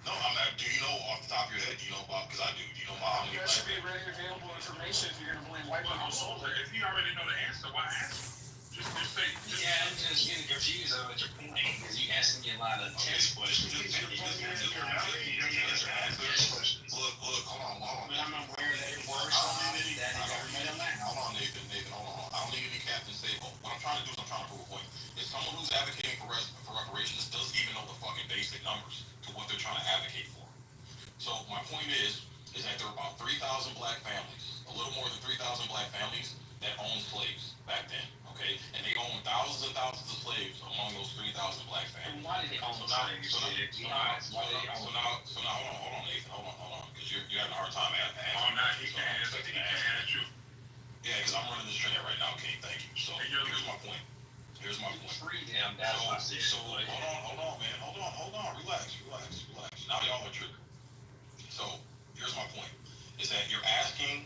No, do you know off the top of your head? Do you know about? Because I do. Do you know about how many? That should be readily available information if you're going to blame white people. If you already know the answer, why ask? Just say. I'm just getting confused about your point because you asking me a lot of test questions. Look, hold on. But I'm aware that it works. Hold on, Nathan, hold on. I don't need any Captain Sable. What I'm trying to do is I'm trying to prove a point. If someone who's advocating for reparations doesn't even know the fucking basic numbers to what they're trying to advocate for. So my point is that there were about 3,000 black families, a little more than 3,000 black families that owned slaves back then, okay? And they owned thousands and thousands of slaves among those 3,000 black families. And why did they own slaves? So now, hold on, Nathan, hold on, because you're having a hard time answering. Oh, no, he can't answer. Yeah, because I'm running this train right now, King. Thank you. So here's my point. Free them. That's what I said. So hold on, man. Hold on. Relax. Now y'all are tripping. So here's my point: is that you're asking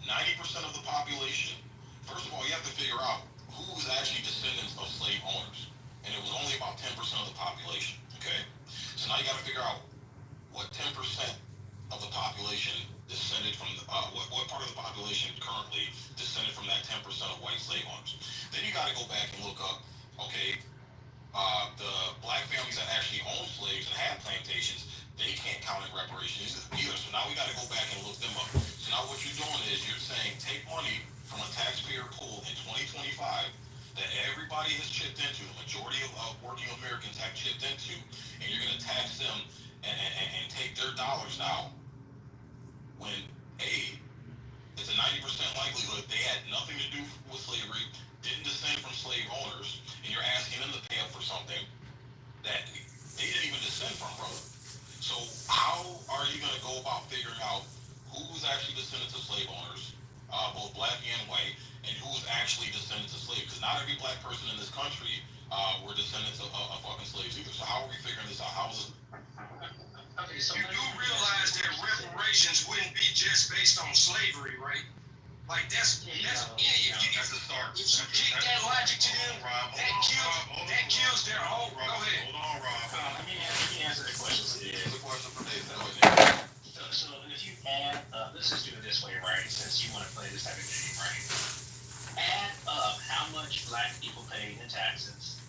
90% of the population. First of all, you have to figure out who was actually descendants of slave owners, and it was only about 10% of the population. Okay, so now you got to figure out what 10% of the population descended from what part of the population currently descended from that 10% of white slave owners. Then you got to go back and look up, okay, the black families that actually owned slaves and had plantations, they can't count in reparations either. So now we got to go back and look them up. So now what you're doing is you're saying take money from a taxpayer pool in 2025 that everybody has chipped into, the majority of working Americans have chipped into, and you're going to tax them and take their dollars now. When it's a 90% likelihood they had nothing to do with slavery, didn't descend from slave owners, and you're asking them to pay up for something that they didn't even descend from, brother. So how are you going to go about figuring out who's actually descendants of slave owners, both black and white, and who's actually descendants of slaves? Because not every black person in this country were descendants of fucking slaves either. So how are we figuring this out? How is it? Okay, so You do realize that reparations wouldn't be just based on slavery, right? Like that's any if you That's the start. if you kick that logic to them, that kills their whole. Go ahead. Hold on, Rob. let me answer the question. Here's the question for Nathan. So if you add up, let's just do it this way, right? Since you want to play this type of game, right? Add up how much black people paid in taxes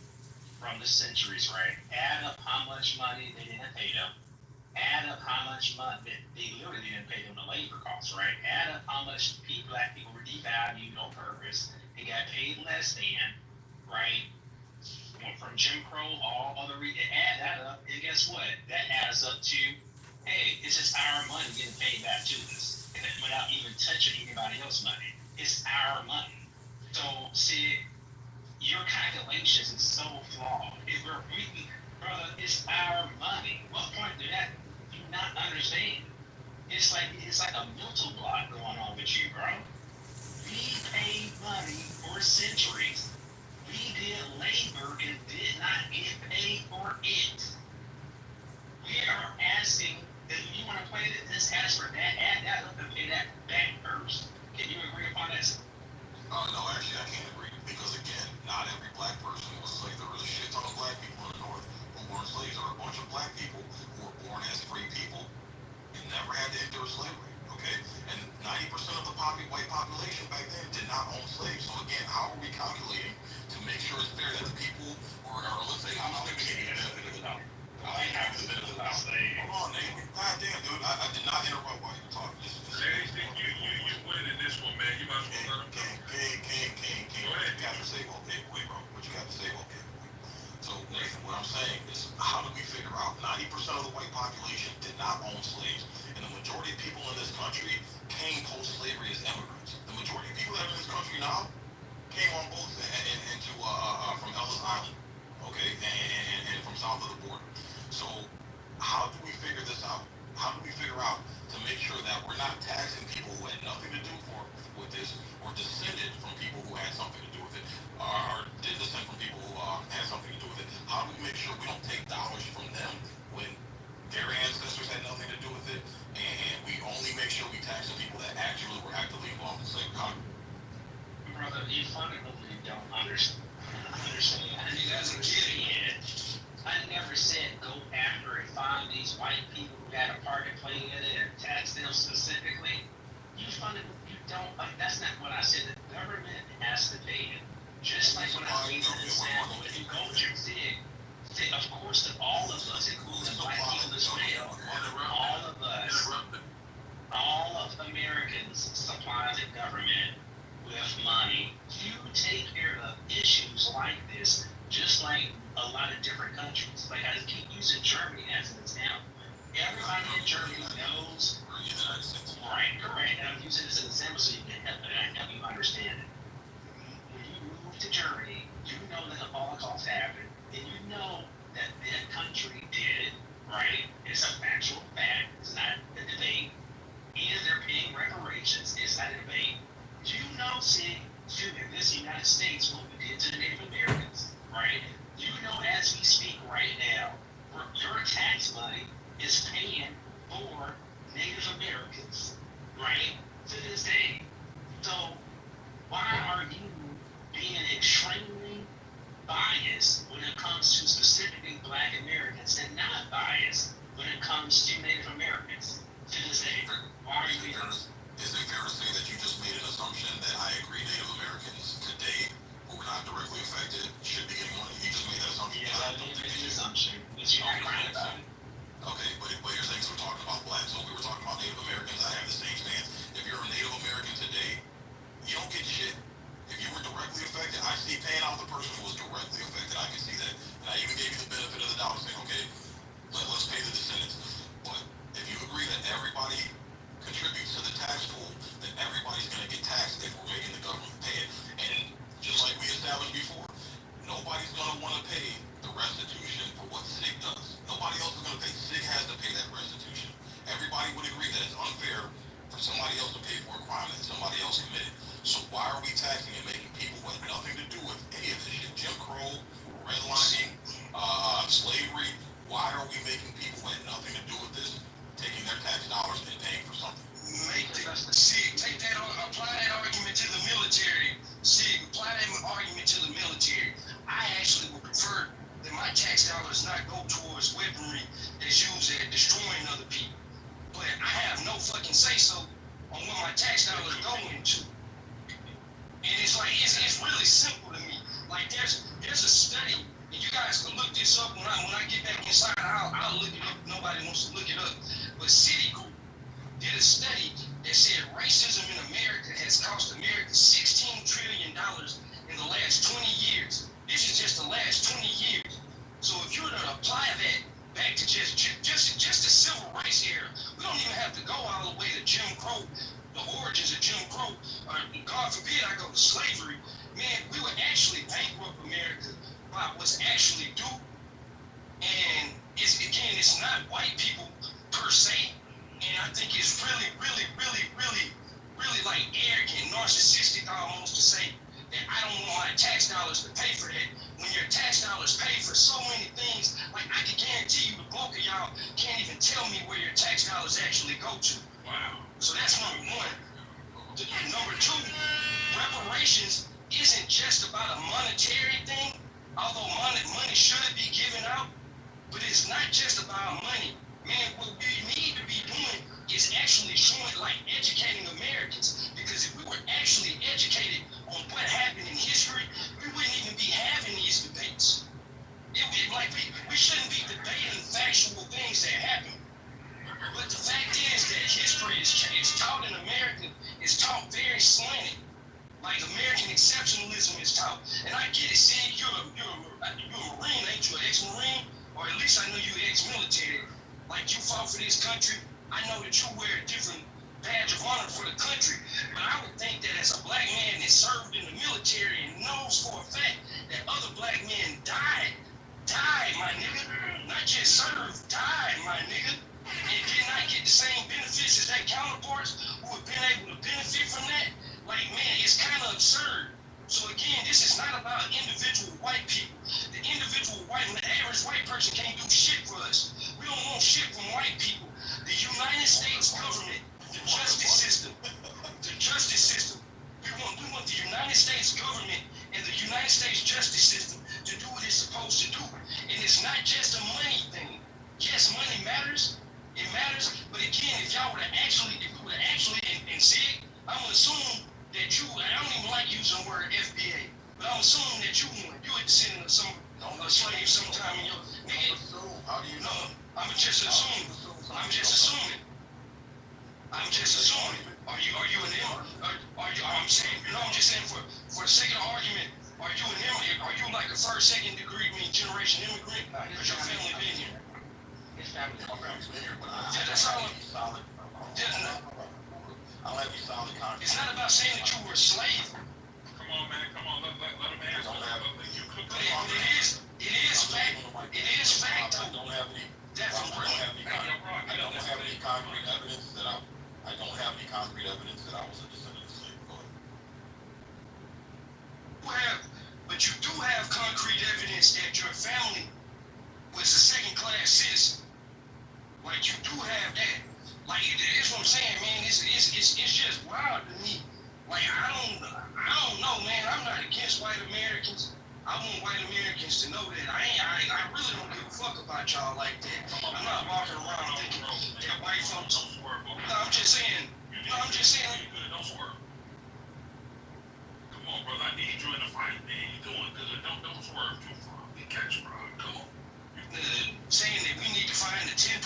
from the centuries, right? Add up how much money they didn't pay them. Add up how much money they literally didn't pay them the labor costs, right? Add up how much black people were devalued on purpose and got paid less than, right? From Jim Crow, all other add that up, and guess what? That adds up to, hey, it's just our money getting paid back to us without even touching anybody else's money. It's our money. So, see, your calculations is so flawed. Brother, it's our money. What point do that you not understand? It's like a mental block going on with you, bro. We paid money for centuries. We did labor and did not get paid for it. We are asking that you want to play this, ask for that, add that up and pay that back first. Can you agree upon that? No, actually, I can't agree because again, not every black person was enslaved. There was a shit ton of black people in the North who weren't slaves. There were a bunch of black people who were born as free people and never had to endure slavery. Okay, and 90% of the white population back then did not own slaves. So again, how are we calculating to make sure it's fair that the people, or let's say, I'm not going to give you the benefit of the doubt. I ain't having the benefit of the doubt. Hold on, Nate. God damn, dude. I did not interrupt while you were talking. You win in this one, man. You might as well let him go. King. Go ahead. You got to say, okay, wait, bro. What you got to say, okay, wait. So, Nathan, what I'm saying is, how do we figure out 90% of the white population did not own slaves, and the majority of people in this country came post-slavery as immigrants? The majority of people that are in this country now came on boats into from Ellis Island, okay, and from south of the border. So, how do we figure this out? How do we figure out to make sure that we're not taxing people who had nothing to do with this, or descended from people who had something to do with it, or did descend from people who had something to do with it? How do we make sure we don't take dollars from them when their ancestors had nothing to do with it, and we only make sure we tax the people that actually were actively involved in slavery? Brother, you fundamentally don't understand. He doesn't get it. I never said go after and find these white people who had a part to play in it and tax them specifically. You don't. That's not what I said. The government has to pay it. Just like when I gave an example, if you go to SIG, of course, all of us, including black people as well, all of Americans supply the government with money. You take care of issues like this, just like a lot of different countries. Like I keep using Germany as an example. Everybody in Germany knows. Right, correct. And I'm using this as an example so you can help you understand it. When you move to Germany, you know that the Holocaust happened, and you know that that country did it, right? It's a factual fact. It's not a debate. And they're paying reparations. It's not a debate. Do you know, in this United States, what we did to the Native Americans, right? You know, as we speak right now, your tax money is paying for Native Americans, right? To this day. So, why are you being extremely biased when it comes to specifically Black Americans and not biased when it comes to Native Americans to this day? Why are you being? Is it fair to say that you just made an assumption that I agree Native Americans today, who were not directly affected, should be getting money? You just made that assumption. Yes, I did make an assumption, but you're not right about it. Okay, but you're saying we're talking about black, so we were talking about Native Americans. I have the same stance. If you're a Native American today, you don't get shit. If you were directly affected, I see paying out the person who was directly affected. I can see that. And I even gave you the benefit of the doubt, saying, okay, let's pay the descendants. But if you agree that everybody contributes to the tax pool, then everybody's going to get taxed if we're making the government pay it. And just like we established before, nobody's going to want to pay the restitution for what SIG does. Nobody else is going to pay. SIG has to pay that restitution. Everybody would agree that it's unfair for somebody else to pay for a crime that somebody else committed. So why are we taxing and making people who have nothing to do with any of this shit? Jim Crow, redlining, slavery. Why are we making people who had nothing to do with this, taking their tax dollars and paying for something? Take that, apply that argument to the military. Apply that argument to the military. I actually would prefer that my tax dollars not go towards weaponry that's used at destroying other people. But I have no fucking say so on what my tax dollars go into. And it's like it's really simple to me. Like there's a study, and you guys can look this up when I get back inside. I'll look it up. Nobody wants to look it up, but Citigroup did a study that said racism in America has cost America $16 trillion in the last 20 years. This is just the last 20 years. So if you were to apply that back to just the civil rights era, we don't even have to go all the way to Jim Crow, the origins of Jim Crow, or God forbid I go to slavery. Man, we would actually bankrupt America by what's actually due. And it's not white people per se. And I think it's really like arrogant, narcissistic almost to say that I don't want my tax dollars to pay for that. When your tax dollars pay for so many things, like I can guarantee you the bulk of y'all can't even tell me where your tax dollars actually go to. Wow. So that's number one. Number two, reparations isn't just about a monetary thing, although money should be given out, but it's not just about money. Man, what we need to be doing is actually showing, like, educating Americans. Because if we were actually educated on what happened in history, we wouldn't even be having these debates. We shouldn't be debating factual things that happen. But the fact is that history is taught in America, is taught very slanted. Like American exceptionalism is taught. And I get it, see, you're a Marine, ain't you? An ex-Marine? Or at least I know you ex-military. Like you fought for this country. I know that you wear a different badge of honor for the country. But I would think that as a black man that served in the military and knows for a fact that other black men died, my nigga. Not just served, died, my nigga. And did not get the same benefits as their counterparts who have been able to benefit from that. Like, man, it's kind of absurd. So again, this is not about individual white people. The average white person can't do shit for us. We don't want shit from white people. The United States government, the justice system. We want the United States government and the United States justice system to do what it's supposed to do. And it's not just a money thing. Yes, money matters. It matters. But again, if we were to actually, and see it, I'm gonna assume that I don't even like using the word FBA, but I'm assuming that you a descendant of some slave sometime in your nigga. How do you know? I'm just assuming. Are you an immigrant? I'm just saying for the sake of the argument, are you an immigrant? Are you like a first, second degree, generation immigrant? Because your family been here. His family's been here, but that's all. I'll have you solid concrete. It's not about saying that you were a slave. Come on, man. Let him answer. It is fact. I don't have any concrete evidence that I was a descendant of slave. But you do have concrete evidence that your family was a second-class citizen. Like, you do have that. Like, it's what I'm saying, man. It's just wild to me. Like, I don't know, man. I'm not against white Americans. I want white Americans to know that I really don't give a fuck about y'all like that. I'm not walking around thinking that white folks. No, I'm just saying. Don't swerve. Come on, brother. I need you in the fight, man. You doing good. Don't swerve too far. Be catch, bro. Come on. Saying that we need to find the 10%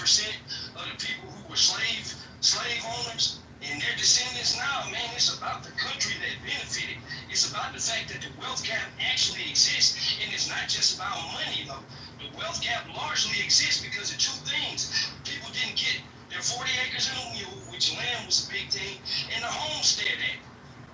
of the people who were slave owners and their descendants. Now, man, it's about the country that benefited. It's about the fact that the wealth gap actually exists, and it's not just about money, though. The wealth gap largely exists because of two things. People didn't get their 40 acres and a mule, which land was a big thing, and the Homestead Act.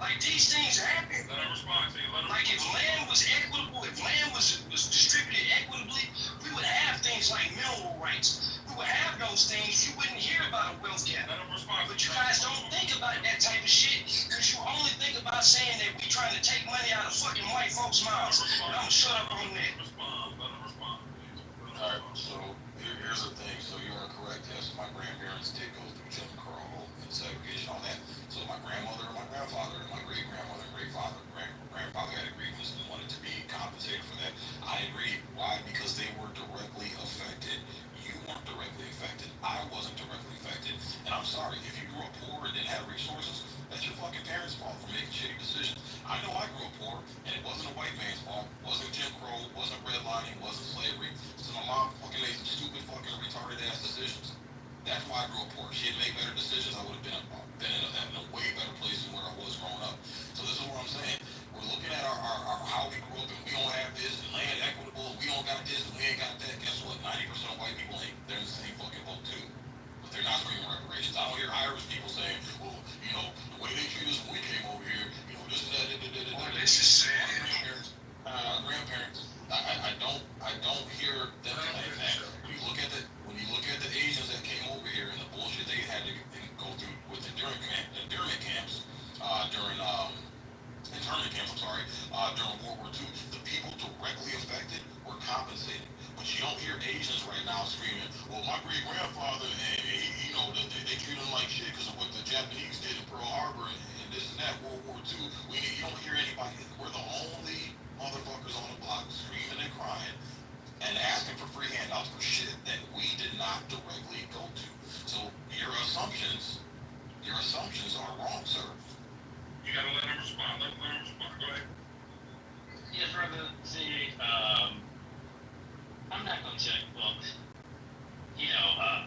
Like, these things happen. Like, if land was equitable, if land was distributed equitably, we would have things like mineral rights. We would have those things. You wouldn't hear about a wealth gap. But you guys don't think about that type of shit because you only think about saying that we trying to take money out of fucking white folks' mouths. And I'm gonna shut up on that. Alright, so Here's the thing. So you are correct. Yes, my grandparents did go through Jim Crow and segregation, all that. So my grandmother, and my grandfather, and my great grandmother, and grandfather had agreements and wanted to be compensated for that. I agree. Why? Because they were directly affected. You weren't directly affected. I wasn't directly affected. And I'm sorry, if you grew up poor and didn't have resources, that's your fucking parents' fault for making shitty decisions. I know I grew up poor, and it wasn't a white man's fault. Wasn't Jim Crow. Wasn't redlining. Wasn't slavery. So my mom fucking made some stupid, fucking retarded ass decisions. That's why I grew up poor. If she had made better decisions, I would have been in a way better place than where I was growing up. So this is what I'm saying. We're looking at our how we grew up, and we don't have this, and land equitable, and we don't got this, and we ain't got that. Guess what? 90% of white people ain't. They're in the same fucking boat too. But they're not screaming reparations. I don't hear Irish people saying, well, you know, the way they treated us when we came over here, you know, this and that, Well, this is sad. our grandparents. I don't hear them saying that. When you look at the Asians that came over here and the bullshit they had to go through with the internment camps, during World War II, the people directly affected were compensated. But you don't hear Asians right now screaming, well, my great grandfather, and you know, they treat them like shit because of what the Japanese did in Pearl Harbor and this and that, World War II. You don't hear anybody. We're the only motherfuckers on the block screaming and crying and asking for free handouts for shit that we did not directly go to. So your assumptions are wrong, sir. You gotta let him respond. Let him respond. Go ahead. Yeah, brother. See, I'm not gonna tell you. Well, you know,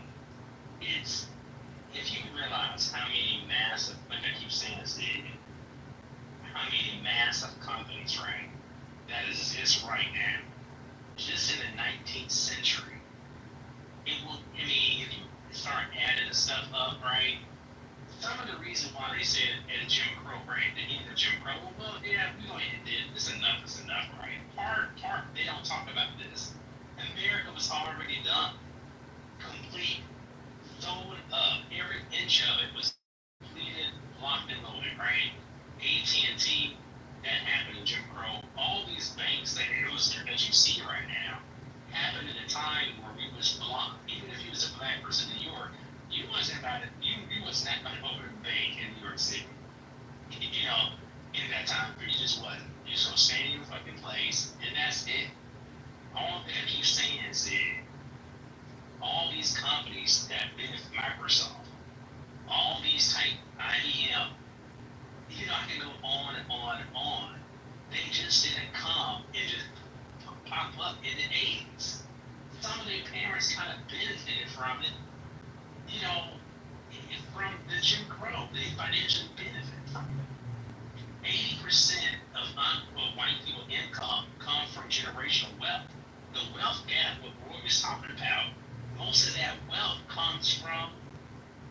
it's if you realize how many massive, like I keep saying, how many massive companies, right, that exist right now, just in the 19th century, it will. I mean, if you start adding the stuff up, right. Some of the reason why they said at Jim Crow, right, the end of Jim Crow, well, yeah, we go ahead and did it's enough, right? Part, they don't talk about this. America was already done, complete, sold up. Every inch of it was completed, locked and loaded, right? AT&T, that happened in Jim Crow. All these banks that you see right now happened at a time where we was blocked. Even if you was a black person in New York, you wasn't about it. You wasn't about to open a bank in New York City. You know, in that time period, you just wasn't. You just gonna stay in your fucking place, and that's it. All that I keep saying is that all these companies that benefit Microsoft, all these type IBM, you know, I can go on and on and on. They just didn't come and just pop up in the 80s. Some of their parents kind of benefited from it. You know, from the Jim Crow, they financially benefit from it. 80% of white people income come from generational wealth. The wealth gap, what Roy was talking about, most of that wealth comes from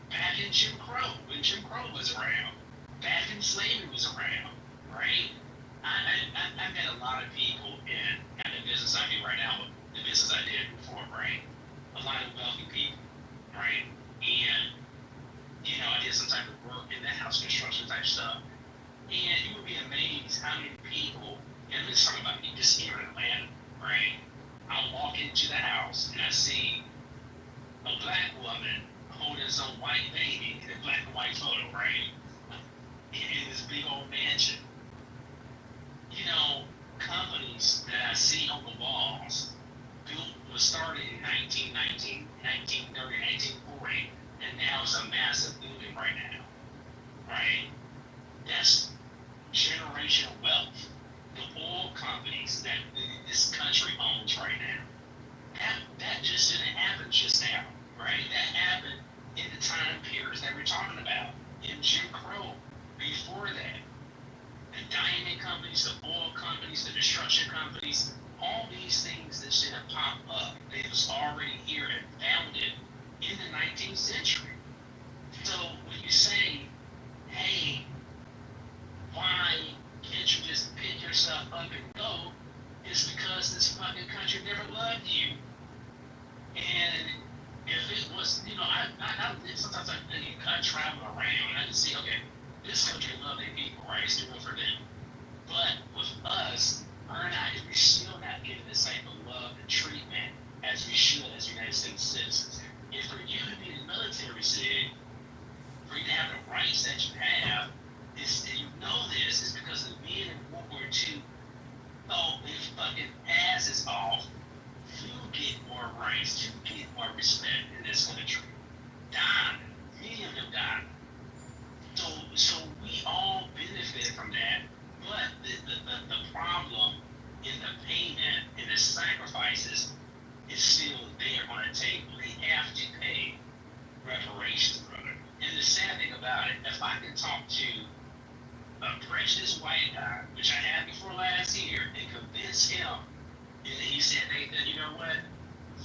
back in Jim Crow, when Jim Crow was around, back when slavery was around, right? I met a lot of people in the business I do right now, the business I did before, right? A lot of wealthy people, right? And, you know, I did some type of work in the house construction type stuff. And you would be amazed how many people, and I'm just talking about me just here in Atlanta, right? I'll walk into the house and I see a black woman holding some white baby in a black and white photo, right? In this big old mansion. You know, companies that I see on the walls was started in 1919, 1930, 1940, and now it's a massive building right now, right? That's generational wealth. The oil companies that this country owns right now, that just didn't happen just now, right? That happened in the time periods that we're talking about, in Jim Crow, before that. The diamond companies, the oil companies, the construction companies, all these things that should have popped up, they was already here and founded in the 19th century. So when you say, hey, why can't you just pick yourself up and go, it's because this fucking country never loved you. And if it was, you know, sometimes I travel around and I just see, okay, this country love their people, right? It's doing for them. But with us, we're still not getting this type of love and treatment as we should as United States citizens. And for you to be in the military, Sid, for you to have the rights that you have, is, and you know this, is because the men in World War II thought their fucking asses off. You get more rights, you get more respect in this country. Died. Many of them died. So we all benefit from that, but the problem in the payment and the sacrifices is still there on the table. They have to pay reparations, brother. And the sad thing about it, if I can talk to a precious white guy, which I had before last year, and convince him, and he said, Nathan, you know what?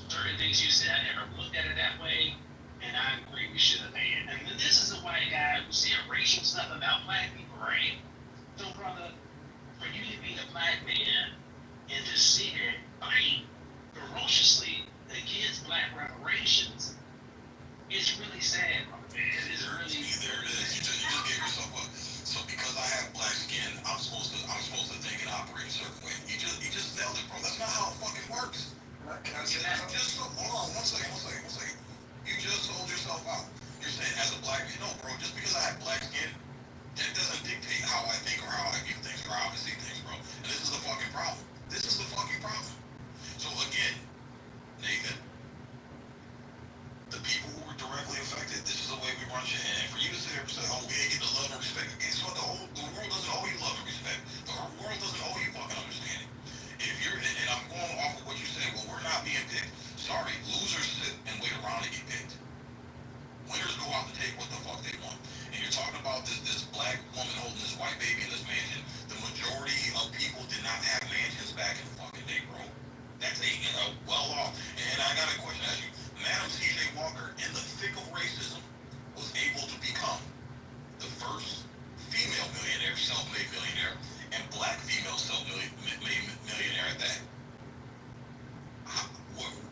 Certain things you said, I never looked at it that way, and I agree we should have banned. And then this is a white guy who said racial stuff about black people, right? So, brother, for you to be a black man and to sit here and fight ferociously against black reparations, it's really sad, brother, man. It's really there it is. You just gave yourself up. So because I have black skin, I'm supposed to think and operate a certain way. You just nailed it, bro. That's not how it fucking works. Can I say that? Hold on, one second. You just sold yourself out. You're saying as a black man, no, bro. Just because I have black skin, that doesn't dictate how I think or how I view things or how I see things, bro. And this is the fucking problem. So again, Nathan, the people who were directly affected, this is the way we run shit. And for you to sit here and say, oh, we ain't get the love and respect, guess what? The world doesn't owe you love and respect. The world doesn't owe you fucking understanding. If you're, and I'm going off of what you say, well, we're not being picked. Sorry, losers sit and wait around and get picked. Winners go out to take what the fuck they want. And you're talking about this black woman holding this white baby in this mansion. The majority of people did not have mansions back in the fucking day, bro. That's well off. And I got a question to ask you. Madam C.J. Walker, in the thick of racism, was able to become the first female millionaire, self-made millionaire, and black female self-made millionaire at that.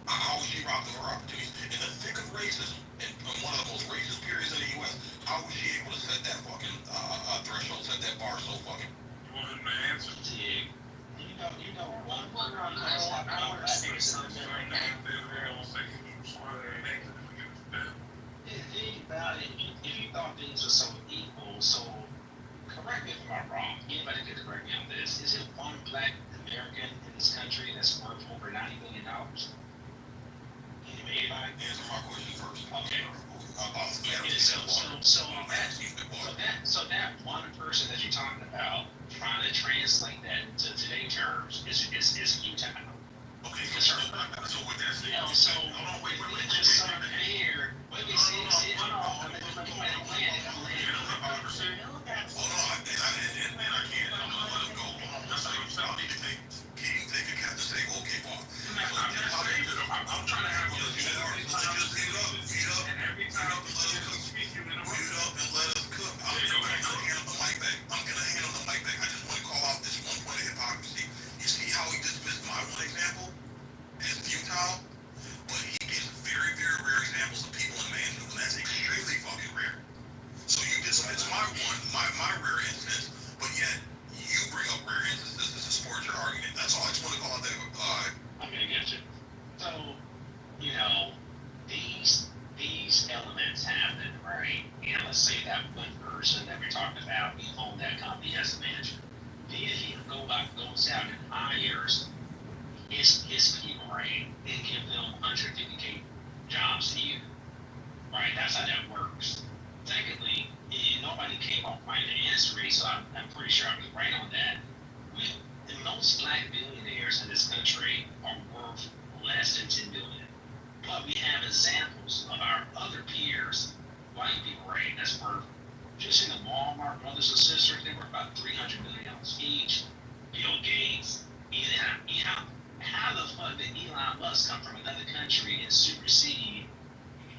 How was she robbed of her opportunities? In the thick of racism, in one of the most racist periods in the U.S., how was she able to set that fucking threshold, set that bar so fucking... You want him to answer? Yeah. You know, one I would say something right now. The thing about it, if you thought things were so equal, so correct me if I'm wrong. Anybody can correct me on this. Is it one black American in this country that's worth over $90 million? Anybody? Answer my question first. Okay. So that one person that you're talking about, trying to translate that into today's terms, is futile. Okay, so with that said, hold on, wait, just so fair. Wait, hold on. Let me land. Hold on, I can't. I'm gonna let him go. That's how you sound. Can you take a captain say, okay, Paul? I'm trying to have a just mute up, and every time you speak, you interrupt. Mute up and let us cook. I'm gonna handle the mic back. I just want to call out this one point of hypocrisy. You see how he dismissed my one example as futile? But he gives very, very rare examples of people in manhood, and that's extremely fucking rare. So you dismiss my rare instance, but yet you bring up rare instances to support your argument. That's all. I just want to call out that. I'm gonna get you. So, you know, these elements happen, right? And let's say that one person that we're talking about, we own that company as a manager. Then he goes out and hires his people, right? And give them 150K jobs a year. Right? That's how that works. Secondly, nobody came off right in the industry, so I'm pretty sure I was right on that. Most black billionaires in this country are worth less than $10 billion. But we have examples of our other peers, white people, right? That's worth, just in the Walmart brothers and sisters, they were about $300 million each. Bill Gates, how the fuck did Elon Musk come from another country and supersede,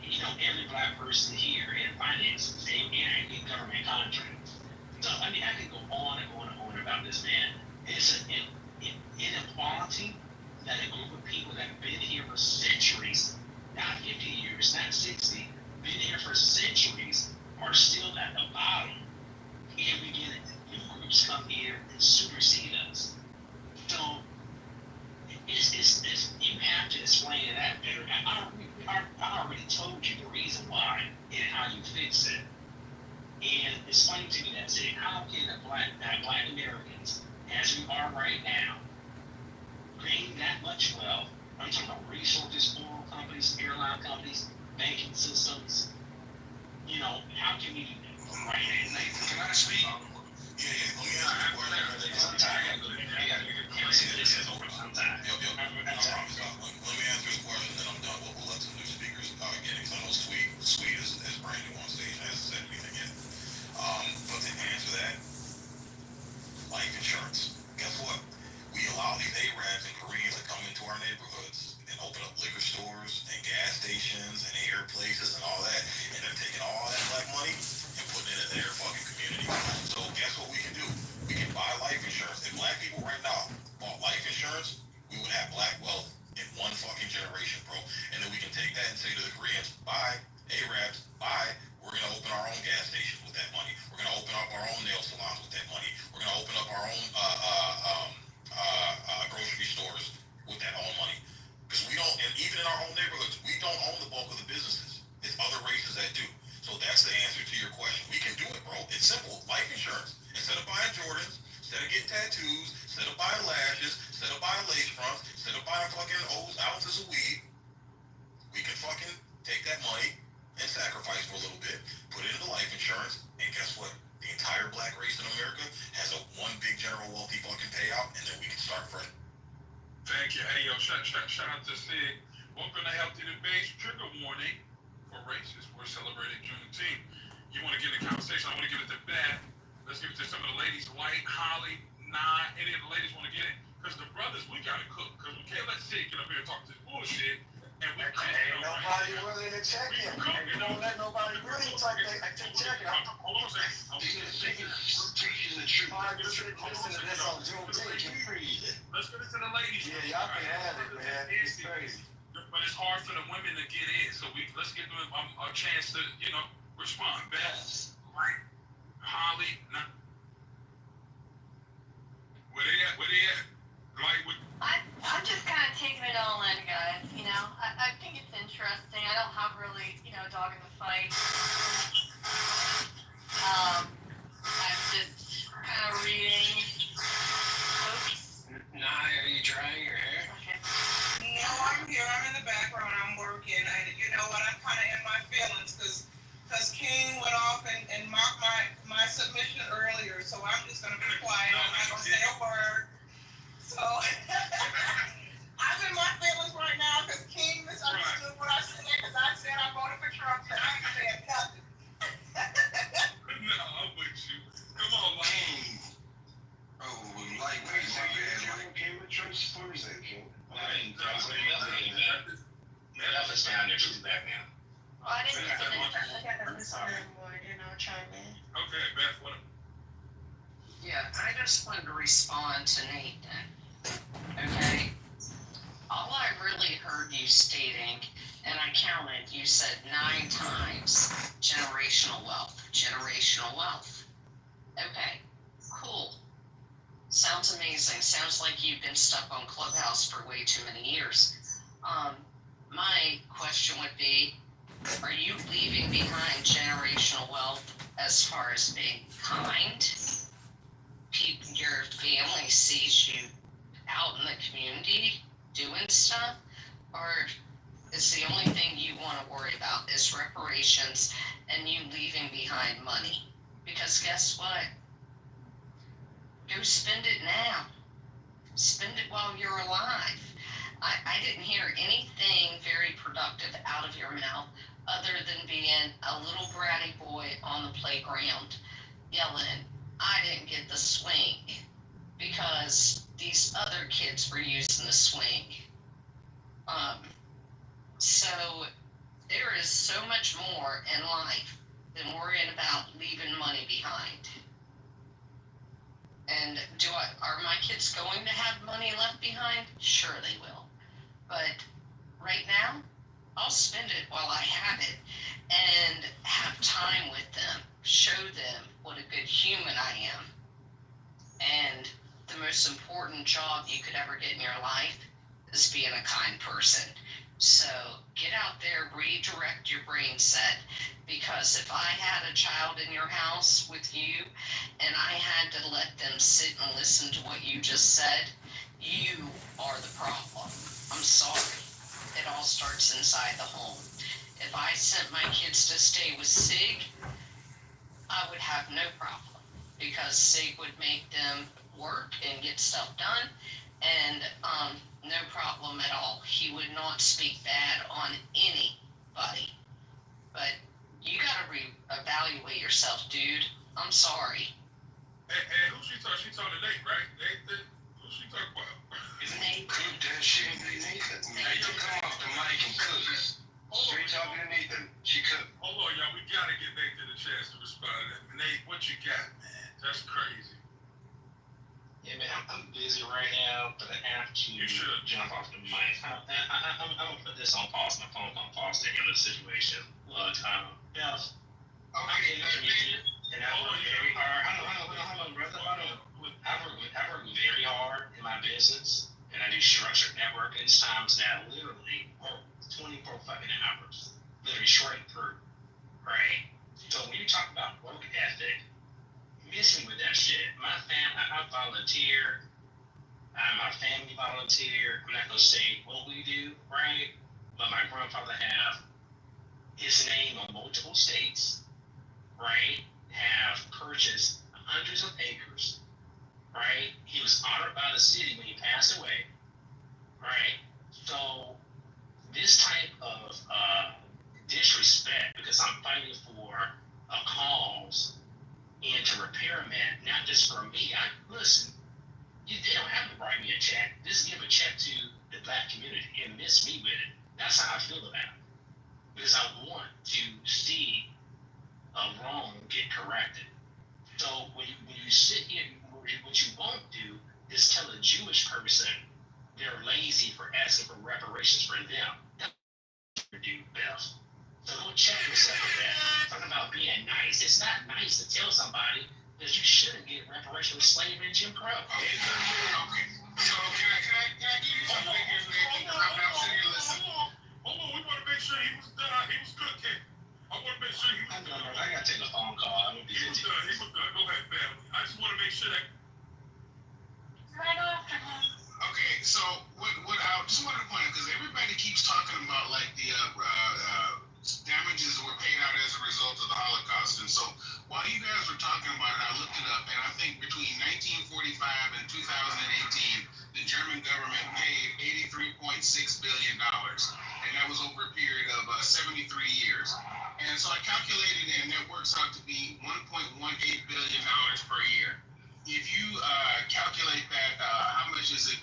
every black person here in finances and in government contracts? So, I mean, I could go on and on and on about this, man. It's an inequality that a group of people that have been here for centuries, not 50 years, not 60, been here for centuries, are still at the bottom. And we get new groups come here and supersede us. So, you have to explain it Can I speak? Yeah, let me ask you a question. Sometime. Sometime. Yep, no problem. Let me answer this question, then I'm done. We'll let some new speakers get in. Because I know Sweet is brand new on stage and hasn't said anything yet. But to answer that, life insurance. Guess what? We allow these Arabs and Koreans to come into our neighborhoods and open up liquor stores and gas stations and hair places and all that, and they're taking all that black money and putting it in their fucking community. So guess what we can do? We can buy life insurance. If black people right now bought life insurance, we would have black wealth in one fucking generation, bro. And then we can take that and say to the Koreans, bye, Arabs, bye. We're gonna open our own gas stations with that money. We're gonna open up our own nail salons with that money. We're gonna open up our own grocery stores with that own money. Because we don't, and even in our own neighborhoods, we don't own the bulk of the businesses. It's other races that do. So that's the answer to your question. We can do it, bro. It's simple. Life insurance. Instead of buying Jordans, instead of getting tattoos, instead of buying lashes, instead of buying lace fronts, instead of buying fucking ounces of weed, we can fucking take that money and sacrifice for a little bit, put it into life insurance, and guess what? The entire black race in America has a one big general wealthy fucking payout, and then we can start fresh. Thank you. Hey, yo, shout out to Sid. Welcome to Healthy Debates. Trigger warning for racists. We're celebrating Juneteenth. You want to get in the conversation? I want to give it to Beth. Let's give it to some of the ladies. White, Holly, Nye. Any of the ladies want to get in? Because the brothers, we got to cook. Because we can't let Sid get up here and talk this bullshit. And we can't. Ain't nobody willing to check it. You don't let nobody really check it. I can check it. Hold on a second. I'm just speaking the truth. Listen to this on Juneteenth. Let's get into the ladies. Yeah, y'all can have it, man. It's crazy. But it's hard for the women to get in. So let's give them a chance to, respond. Beth, right? Holly, where they at? Like, I'm just kind of taking it all in, guys. I think it's interesting. I don't have really, a dog in the fight. I'm just kind of reading. Oops. Nye, are you drying your hair? Okay. No, I'm here. I'm in the background. I'm working. And you know what? I'm kind of in my feelings because King went off and mocked my submission earlier. So I'm just going to be quiet. I'm not going to say a word. So I'm in my feelings right now because King misunderstood what I said because I said I voted for Trump and I ain't said nothing. No, I'm with you. Come on, King. Oh, like, wait, Okay with Trump supporters then, King? Beth is down there. She's back now. Well, I didn't listen to I gotta listen more, chime in. Okay, Beth, what? Yeah, I just wanted to respond to Nate then. Okay? All I really heard you stating, and I counted, you said 9 times generational wealth. Generational wealth. Okay, cool. Sounds amazing. Sounds like you've been stuck on Clubhouse for way too many years. My question would be, are you leaving behind generational wealth as far as being kind? Your family sees you out in the community doing stuff, or is the only thing you want to worry about is reparations and you leaving behind money? Because guess what? Go spend it now. Spend it while you're alive. I didn't hear anything very productive out of your mouth other than being a little bratty boy on the playground yelling, I didn't get the swing because these other kids were using the swing. So there is so much more in life than worrying about leaving money behind. And are my kids going to have money left behind? Sure they will. But right now, I'll spend it while I have it and have time with them, show them what a good human I am. And the most important job you could ever get in your life is being a kind person. So get out there, redirect your brain set, because if I had a child in your house with you and I had to let them sit and listen to what you just said, you are the problem. I'm sorry. It all starts inside the home. If I sent my kids to stay with Sig, I would have no problem because SIG would make them work and get stuff done, and no problem at all. He would not speak bad on anybody. But you gotta reevaluate yourself, dude. I'm sorry. And who she talking? She talking to Nate, right? Nate, who she talking about? Nate. Cook that shit, Nathan. Nathan, come off the mic and cook. Straight talking to Nathan. She cooked. Hold on, y'all. We gotta get Nathan a chance to respond to that. Nate, what you got, man? That's crazy. Yeah, man, I'm busy right now, but I have to jump off the mic. I'm gonna put this on pause. My phone's on pause to handle the situation. Look, yeah. Okay, and I work very hard. Hold on, brother. I work very hard in my business, and I do structured networking times that literally work 24 fucking hours, literally straight through, right? So when you talk about work ethic, miss me with that shit. I volunteer. My family volunteer. I'm not gonna say what we do, right? But my grandfather have his name on multiple states, right? Have purchased hundreds of acres, right? He was honored by the city when he passed away, right? So this type of disrespect because I'm fighting for a cause and to repair a man, not just for me. Listen, they don't have to write me a check. Just give a check to the black community and miss me with it. That's how I feel about it. Because I want to see a wrong get corrected. So when you sit here, what you won't do is tell a Jewish person they're lazy for asking for reparations for them. That's what you do best. So go check yourself with that. Talking about being nice. It's not nice to tell somebody that you shouldn't get reparations for slavery and Jim Crow. Okay. So can I give you something here, Nathan? I'm sitting here listening. Hold on, we want to make sure he was done. He was cooking. I want to make sure he was done. I gotta take a phone call. He was done. Go ahead, family. I just want to make sure that. Okay, so what I just wanted to point out, because everybody keeps talking about like the damages that were paid out as a result of the Holocaust, and so while you guys were talking about it, I looked it up, and I think between 1945 and 2018, the German government paid $83.6 billion, and that was over a period of 73 years. And so I calculated, and that works out to be $1.18 billion per year. If you calculate that, how much is it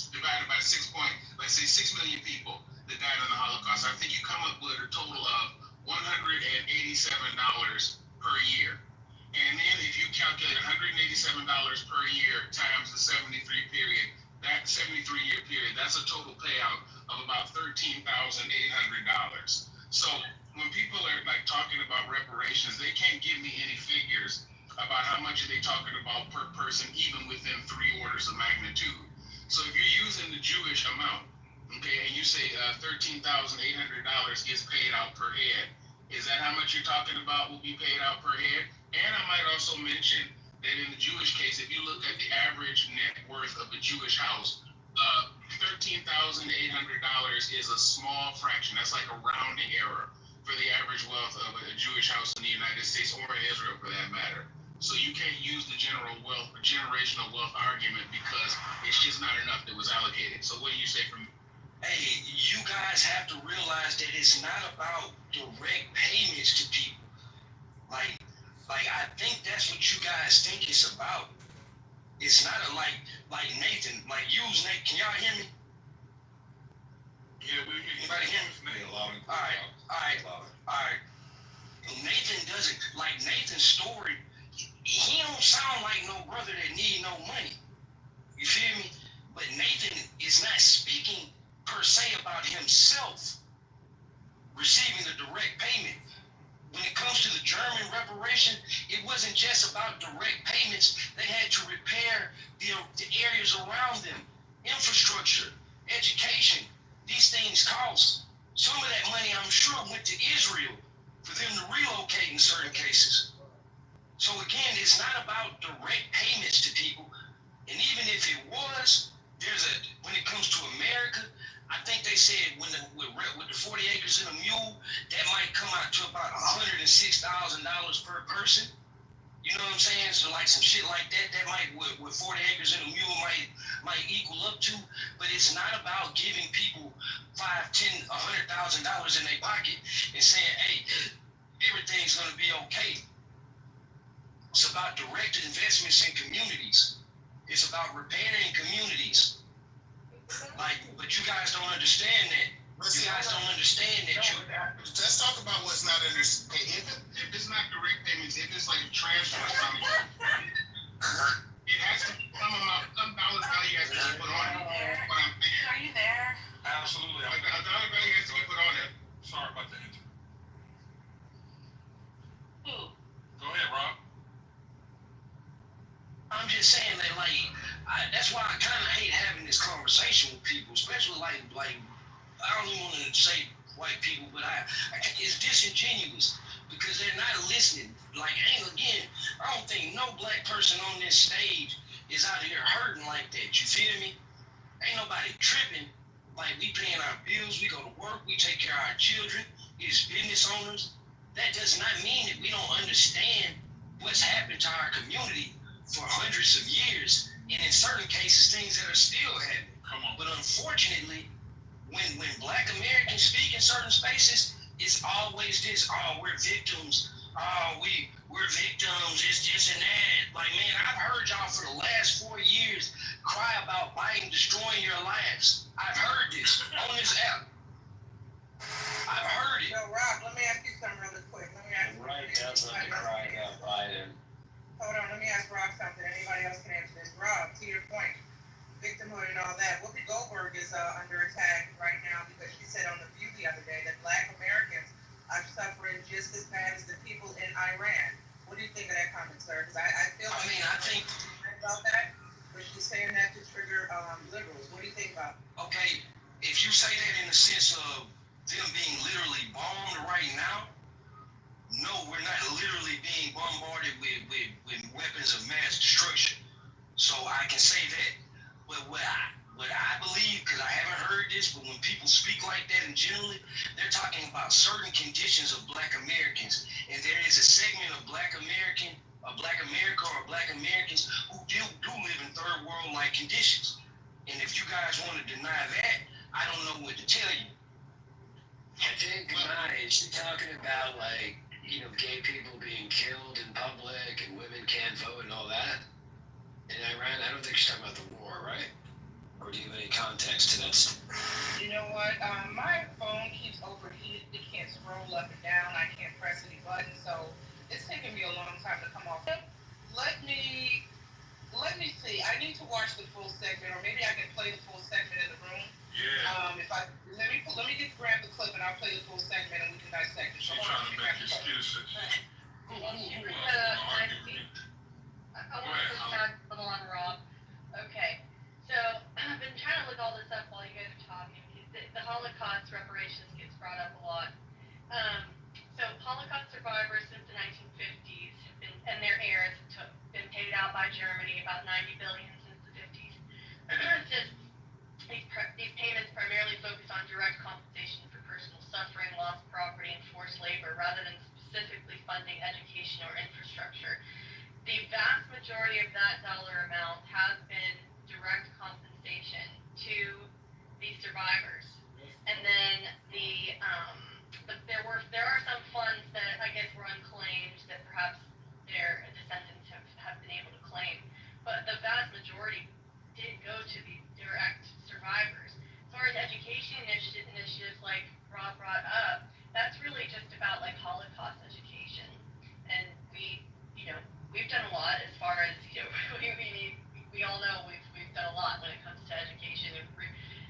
divided by 6 million people that died in the Holocaust? I think you come up with a total of $187 per year. And then if you calculate $187 per year times the 73 period, that 73-year period, that's a total payout of about $13,800. So when people are like talking about reparations, they can't give me any figures about how much are they talking about per person, even within 3 orders of magnitude. So if you're using the Jewish amount, okay, and you say $13,800 gets paid out per head, is that how much you're talking about will be paid out per head? And I might also mention that in the Jewish case, if you look at the average net worth of a Jewish house, $13,800 is a small fraction. That's like a rounding error for the average wealth of a Jewish house in the United States or in Israel, for that matter. So you can't use the generational wealth argument because it's just not enough that was allocated. So what do you say from? Hey, you guys have to realize that it's not about direct payments to people. Like I think that's what you guys think it's about. It's not like Nathan, like use Nathan. Can y'all hear me? Yeah, we can. Anybody hear me? All right. Nathan doesn't, like Nathan's story, he don't sound like no brother that need no money. You feel me? But Nathan is not speaking per se about himself receiving a direct payment. When it comes to the German reparation, it wasn't just about direct payments. They had to repair the areas around them, infrastructure, education. These things cost. Some of that money, I'm sure, went to Israel for them to relocate in certain cases. So again, it's not about direct payments to people. And even if it was, when it comes to America, I think they said with the 40 acres and a mule, that might come out to about $106,000 per person. You know what I'm saying? So like some shit like that might with 40 acres and a mule might equal up to. But it's not about giving people $5, $10, $100,000 in their pocket and saying, hey, everything's gonna be okay. It's about direct investments in communities. It's about repairing communities. Like, but you guys don't understand that. You guys don't understand that. Let's talk about what's not understood. If it's not direct payments, if it's like a transfer or something, it has to come amount, some dollar value has to be put on it. What I'm saying. Are you there? Absolutely. Like a dollar value has to be put on it. Sorry about the internet. Who? Go ahead, Rob. I'm just saying that, like, that's why I kind of hate having this conversation with people, especially like I don't even want to say white people, but it's disingenuous because they're not listening. Like, again, I don't think no black person on this stage is out here hurting like that. You feel me? Ain't nobody tripping. Like, we paying our bills, we go to work, we take care of our children, it's business owners. That does not mean that we don't understand what's happened to our community for hundreds of years, and in certain cases, things that are still happening. Come on. But unfortunately, when black Americans speak in certain spaces, it's always this, oh, we're victims, oh, we're victims, it's this and that. Like, man, I've heard y'all for the last 4 years cry about Biden destroying your lives. I've heard this on this app. I've heard it. So, Rob, let me ask you something really quick. Let me ask you. Right, that's what the cry about Biden. Hold on, let me ask Rob something. Anybody else can answer this. Rob, to your point, victimhood and all that. Whoopi Goldberg is under attack right now because she said on The View the other day that Black Americans are suffering just as bad as the people in Iran. What do you think of that comment, sir? Because I feel like I think about that, but she's saying that to trigger liberals. What do you think about it? Okay, if you say that in the sense of them being literally bombed right now, no, we're not literally being bombarded with weapons of mass destruction. So I can say that. But what I believe, because I haven't heard this, but when people speak like that in generally, they're talking about certain conditions of black Americans. And there is a segment of black America or black Americans who do live in third world like conditions. And if you guys want to deny that, I don't know what to tell you. I think she's talking about, like, gay people being killed in public and women can't vote and all that in Iran. I don't think she's talking about the war, right? Or do you have any context to that? You know what? My phone keeps overheated. It can't scroll up and down. I can't press any buttons, so it's taking me a long time to come off. Let me see. I need to watch the full segment, or maybe I can play the full segment in the room. Yeah. Let me grab the clip and I'll play the full segment and we can dissect it. She's trying to make excuses. I want to push back a little on Rob. Okay, so I've been trying to look all this up while you guys are talking. The Holocaust reparations gets brought up a lot. So Holocaust survivors since the 1950s have been, and their heirs have been paid out by Germany about $90 billion since the 50s. These payments primarily focus on direct compensation for personal suffering, lost property, and forced labor, rather than specifically funding education or infrastructure. The vast majority of that dollar amount has been direct compensation to these survivors. And then there are some funds that I guess were unclaimed that perhaps their descendants have been able to claim. But the vast majority did go to the direct survivors. As far as education initiatives like Rob brought up, that's really just about like Holocaust education. And we've done a lot as far as, we all know we've done a lot when it comes to education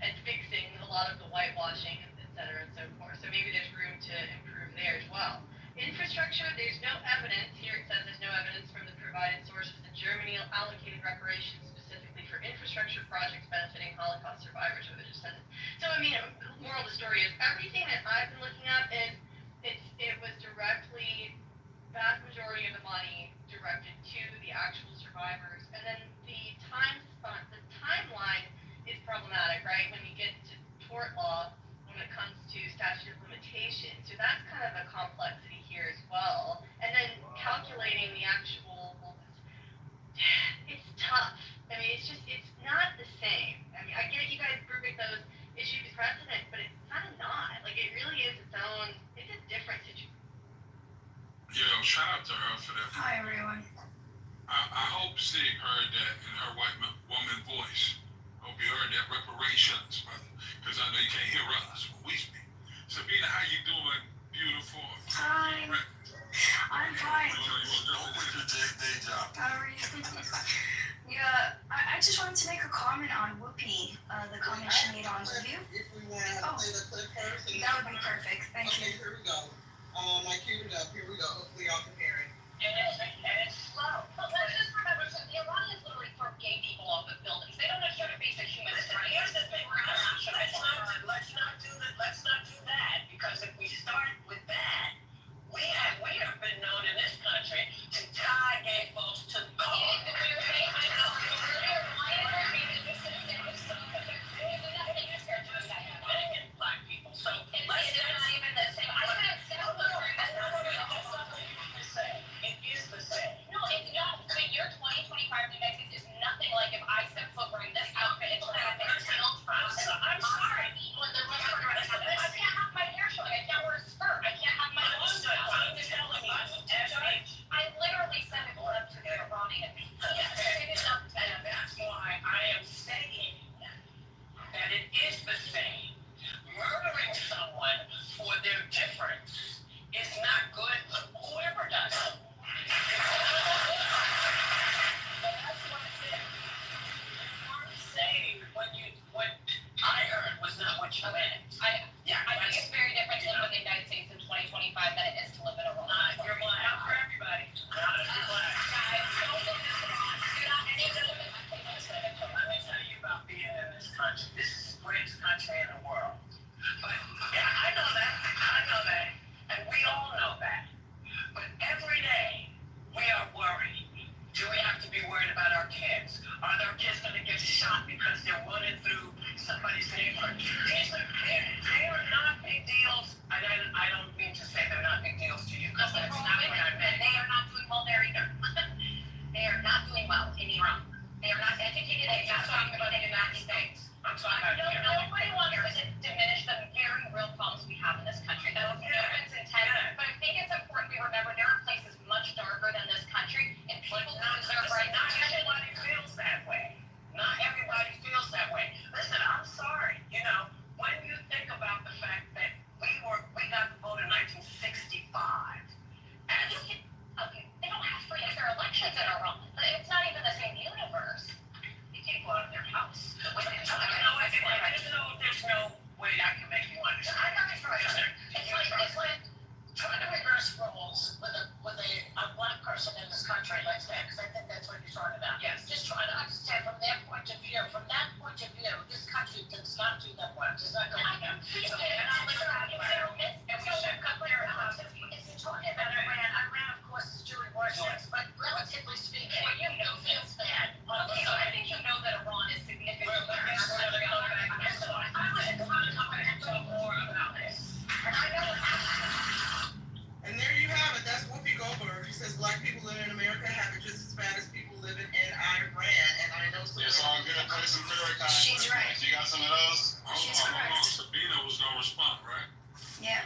and fixing a lot of the whitewashing, et cetera, and so forth. So maybe there's room to improve there as well. Infrastructure, there's no evidence, here it says there's no evidence from the provided sources that Germany allocated reparations specifically for infrastructure projects benefiting Holocaust survivors or their descendants. So, moral of the story is everything that I've been looking up is it was directly, vast majority of the money directed to the actual survivors. And then the timeline is problematic, right? When you get to tort law, mean, the actual, it's tough. I mean, it's not the same. I mean, I get you guys grouping those issues to precedent, but it's kind of not. Like, it really is its own, it's a different situation. Yo, shout out to her for that. Hi, everyone. I hope Sig heard that in her white woman voice. Hope you heard that reparations, brother. Because I know you can't hear us when we speak. Sabina, how you doing? Beautiful. Hi. I'm fine. You want to do your day job? How are you? Yeah, I just wanted to make a comment on Whoopi, the comment she made on you. If we want to play the clip first. That would be perfect. Thank you. Okay, here we go. I queued it up. Here we go. Hopefully y'all can hear it. And it's slow. But let's just remember, so the Iranians literally throw gay people off of buildings. They don't have basic human rights. Here's the thing. Let's not do that, because if we start with that, we have been known in this country to tie gay folks to the core. Black people. So let's not even the same. It is the same. No, it's not. But your 2025 New is nothing like if I step foot wearing this outfit into that I'm sorry. I can't have my hair showing. I can't wear a skirt. I can't have my nose out. I literally sent a clip to the Iranian people. And that's why I am saying that it is the same. Murdering someone for their difference is not good. Whoever does it. But that's what it is. Saying what I heard was not what you meant. I think it's very different to live in the United States in 2025 than it is to live in Iran. Not for everybody. Not if you're black. Guys, don't live in Iran. You're not any of them. Let me tell you about being in this country. This is the greatest country in the world. But yeah, I know that. And we all know that. But every day we are worried. Do we have to be worried about our kids? Are their kids going to get shot because they're running through somebody's neighborhood? They are not big deals. I don't mean to say they're not big deals to you, because that's not what I meant. They are not doing well there either. They are not doing well in Iran. They are not educated. They are not talking about the United States. I'm talking about here. Nobody wants to diminish the very real problems we have in this country. That was difference in intent. But I think it's important we remember there are places much darker than this country, and people who deserve rights. Not everybody feels that way. Not everybody feels that way. Listen, I'm sorry. You know, when you think about the fact that we got the vote in 1965, and okay, they don't have free and fair elections in Iran. It's not even the same universe. You can't go out of their house. There's no way I can make you understand. I'm not trying to. It's like trying to reverse roles with a black person in this country like that, because I think that's what you're talking about. Yes. Just trying to understand from their point of view. From that point of view, this country does not do that well. Does not go like that. And we should compare it. If you're talking about Iran, of course, is doing worse, but relatively speaking, you know feels bad. So I think you know that Iran is significantly more about this. And I know And there you have it. That's Whoopi Goldberg. She says black people living in America have it just as bad as people living in Iran. And I know some. It's all good. Play some Farrakhan. She's right. You got some of those? She's correct. Sabina was gonna respond, right? Yeah.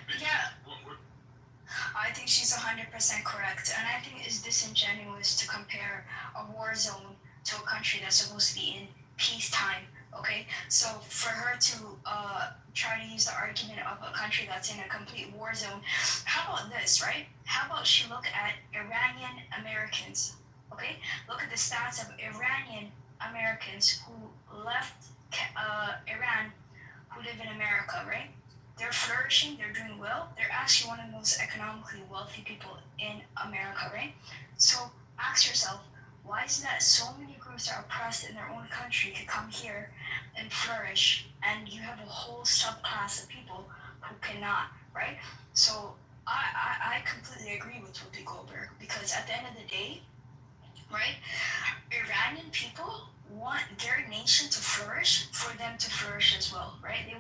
I think she's 100% correct, and I think it's disingenuous to compare a war zone to a country that's supposed to be in peacetime. Okay, so for her to try to use the argument of a country that's in a complete war zone, how about this, right? How about she look at Iranian Americans? Okay, look at the stats of Iranian Americans who left Iran, who live in America, right? They're flourishing, they're doing well, they're actually one of the most economically wealthy people in America, right? So ask yourself, why is it that so many groups that are oppressed in their own country can come here and flourish, and you have a whole subclass of people who cannot, right? So I completely agree with Whoopi Goldberg, because at the end of the day, right, Iranian people want their nation to flourish for them to flourish as well, right? They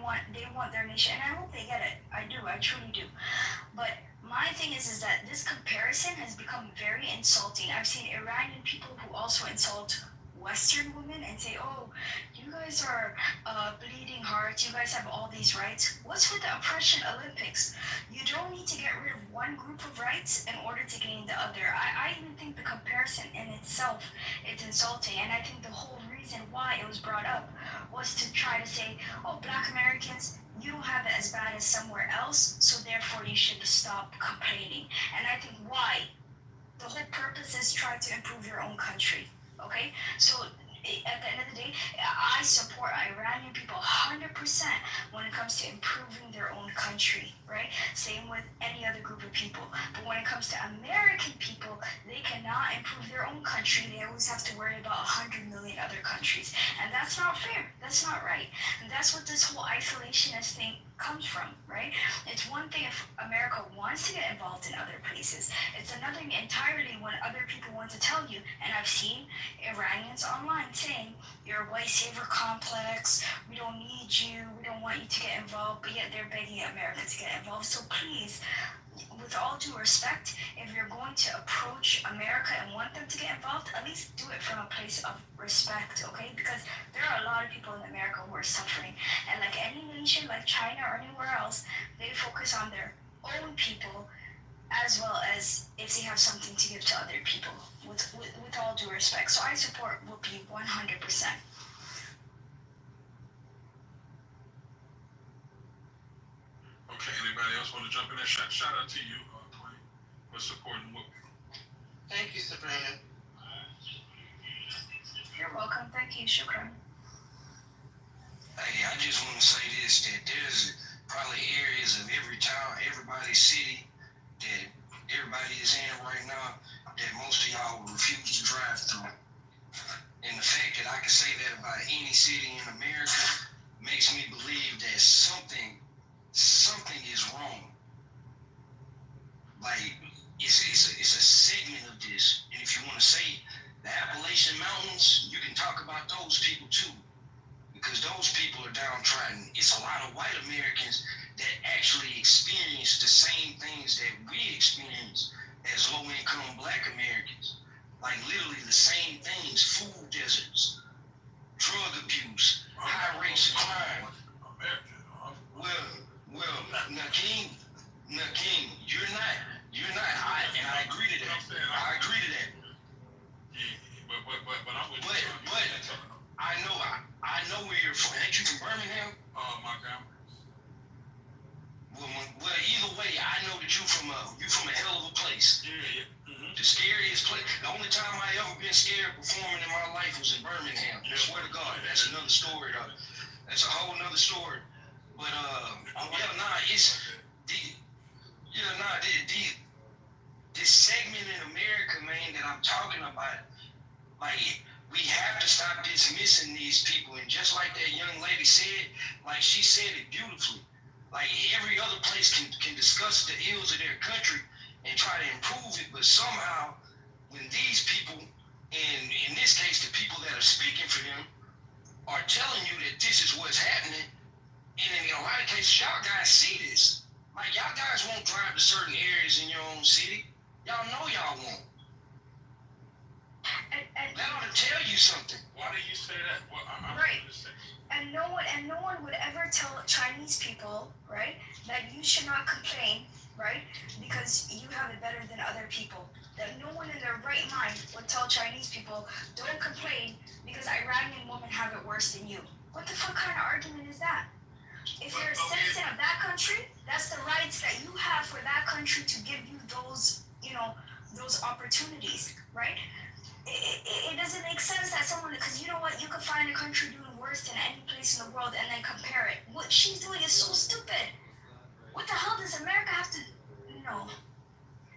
want their nation, and I hope they get it. I do, I truly do. But My thing is that this comparison has become very insulting. I've seen Iranian people who also insult Western women and say, "Oh, you guys are bleeding hearts. You guys have all these rights." What's with the oppression Olympics? You don't need to get rid of one group of rights in order to gain the other. I even think the comparison in itself is insulting, and I think the whole reason why it was brought up was to try to say, "Oh, Black Americans, you don't have it as bad as somewhere else, so therefore you should stop complaining." And I think why the whole purpose is try to improve your own country. Okay, so at the end of the day, I support Iranian people 100% when it comes to improving their own country, right? Same with any other group of people. But when it comes to American people, they cannot improve their own country. They always have to worry about 100 million other countries. And that's not fair. That's not right. And that's what this whole isolationist thing comes from, right? It's one thing if America wants to get involved in other places. It's another thing entirely when other people want to tell you, and I've seen Iranians online saying, "You're a white savior complex, we don't need you, we don't want you to get involved," but yet they're begging America to get involved. So please, with all due respect, if you're going to approach America and want them to get involved, at least do it from a place of respect, okay? Because there are a lot of people in America who are suffering. And like any nation, like China or anywhere else, they focus on their own people as well as if they have something to give to other people, with all due respect. So I support Whoopi 100%. Okay, anybody else want to jump in there? Shout out to you, Queen, for supporting Whoopi. Thank you, Sabrina. You're welcome. Thank you. Shukran. Hey, I just want to say this, that there's probably areas of every town, everybody's city that everybody is in right now that most of y'all will refuse to drive through. And the fact that I can say that about any city in America makes me believe that something is wrong. Like, it's a segment of this. And if you want to say the Appalachian Mountains, you can talk about those people too. Because those people are downtrodden. It's a lot of white Americans that actually experience the same things that we experience as low-income Black Americans. Like literally the same things: food deserts, drug abuse, high rates of crime. Well, Nakeem, you're not. And I agree to that. I agree to that. But I'm with you. But I know where you're from. Ain't you from Birmingham? Montgomery. Well, either way, I know that you from a hell of a place. Yeah. Mm-hmm. The scariest place. The only time I ever been scared performing in my life was in Birmingham. I swear to God, that's another story though. That's a whole nother story. But this segment in America, man, that I'm talking about, like, we have to stop dismissing these people. And just like that young lady said, like she said it beautifully. Like every other place can discuss the ills of their country and try to improve it, but somehow when these people, and in this case the people that are speaking for them, are telling you that this is what's happening, and in a lot of cases y'all guys see this. Like y'all guys won't drive to certain areas in your own city. Y'all know y'all won't. That ought to tell you something. Why do you say that? Well, I'm right. And no one would ever tell Chinese people, right, that you should not complain, right, because you have it better than other people. That no one in their right mind would tell Chinese people, don't complain because Iranian women have it worse than you. What the fuck kind of argument is that? If you're a citizen of that country, that's the rights that you have for that country to give you those, those opportunities, right? It doesn't make sense that someone, because you know what, you could find a country doing worse than any place in the world and then compare it. What she's doing is so stupid. What the hell does America have to know?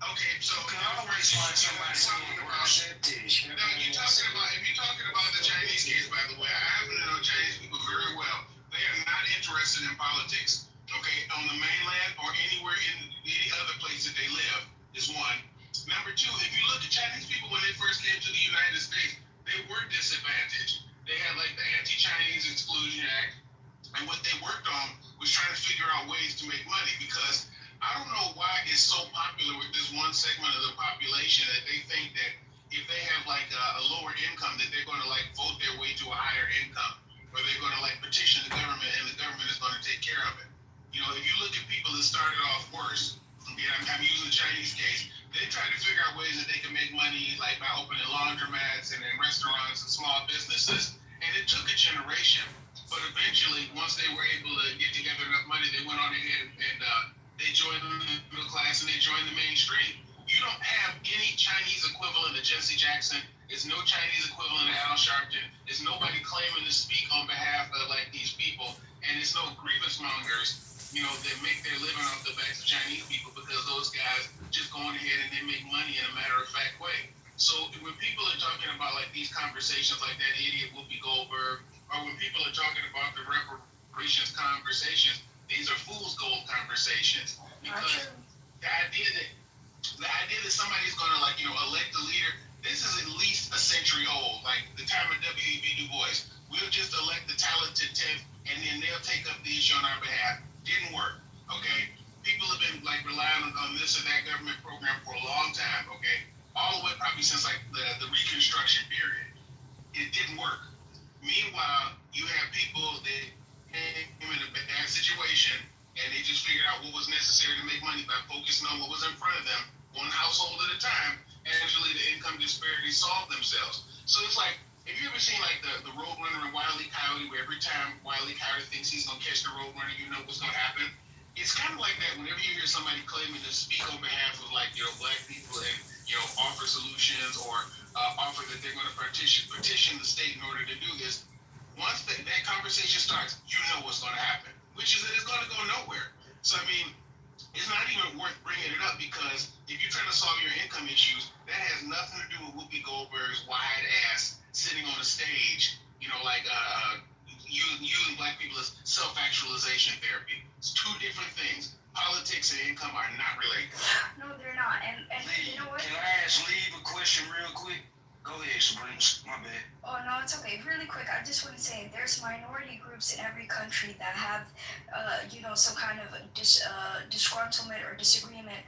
Okay, so can I always find somebody talking about if you're talking about the Chinese case, by the way, I happen to know Chinese people very well. They are not interested in politics. Okay, on the mainland or anywhere in any other place that they live is one. Number two, if you look at Chinese people when they first came to the United States, they were disadvantaged. They had like the Anti-Chinese Exclusion Act, and what they worked on was trying to figure out ways to make money, because I don't know why it's so popular income that they're going to like vote their way to a higher income, or they're going to like petition the government and the government is going to take care of it. You know, if you look at people that started off worse, I'm using the Chinese case, they tried to figure out ways that they could make money, like by opening laundromats and restaurants and small businesses, and it took a generation. But eventually, once they were able to get together enough money, they went on ahead and they joined the middle class and they joined the mainstream. You don't have any Chinese equivalent of Jesse Jackson. There's no Chinese equivalent of Al Sharpton. There's nobody claiming to speak on behalf of like these people, and it's no grievance mongers, you know, that make their living off the backs of Chinese people, because those guys just go on ahead and they make money in a matter-of-fact way. So when people are talking about like these conversations, like that idiot Whoopi Goldberg, or when people are talking about the reparations conversations, these are fool's gold conversations, because the idea that somebody's going to, like, you know, elect a leader, this is at least a century old, like the time of W.E.B. Du Bois. We'll just elect the talented 10th, and then they'll take up the issue on our behalf. Didn't work, okay? People have been like relying on this or that government program for a long time, okay? All the way probably since like the Reconstruction period. It didn't work. Meanwhile, you have people that came in a bad situation, and they just figured out what was necessary to make money by focusing on what was in front of them, one household at a time, and usually the income disparities solved themselves. So it's like, have you ever seen like the Roadrunner and Wile E. Coyote, where every time Wile E. Coyote thinks he's gonna catch the Roadrunner, you know what's gonna happen? It's kind of like that whenever you hear somebody claiming to speak on behalf of, like, you know, black people and, you know, offer solutions or offer that they're going to petition the state in order to do this. Once that conversation starts, you know what's going to happen, which is that it's going to go nowhere. So I mean, it's not even worth bringing it up, because if you're trying to solve your income issues, that has nothing to do with Whoopi Goldberg's wide ass sitting on a stage, you know, like using black people as self-actualization therapy. It's two different things. Politics and income are not related. No, they're not. And you know what? Can I ask Lee a question real quick? Go ahead, Sabrina. My bad. Oh, no, it's okay. Really quick, I just want to say there's minority groups in every country that have, you know, some kind of disgruntlement or disagreement,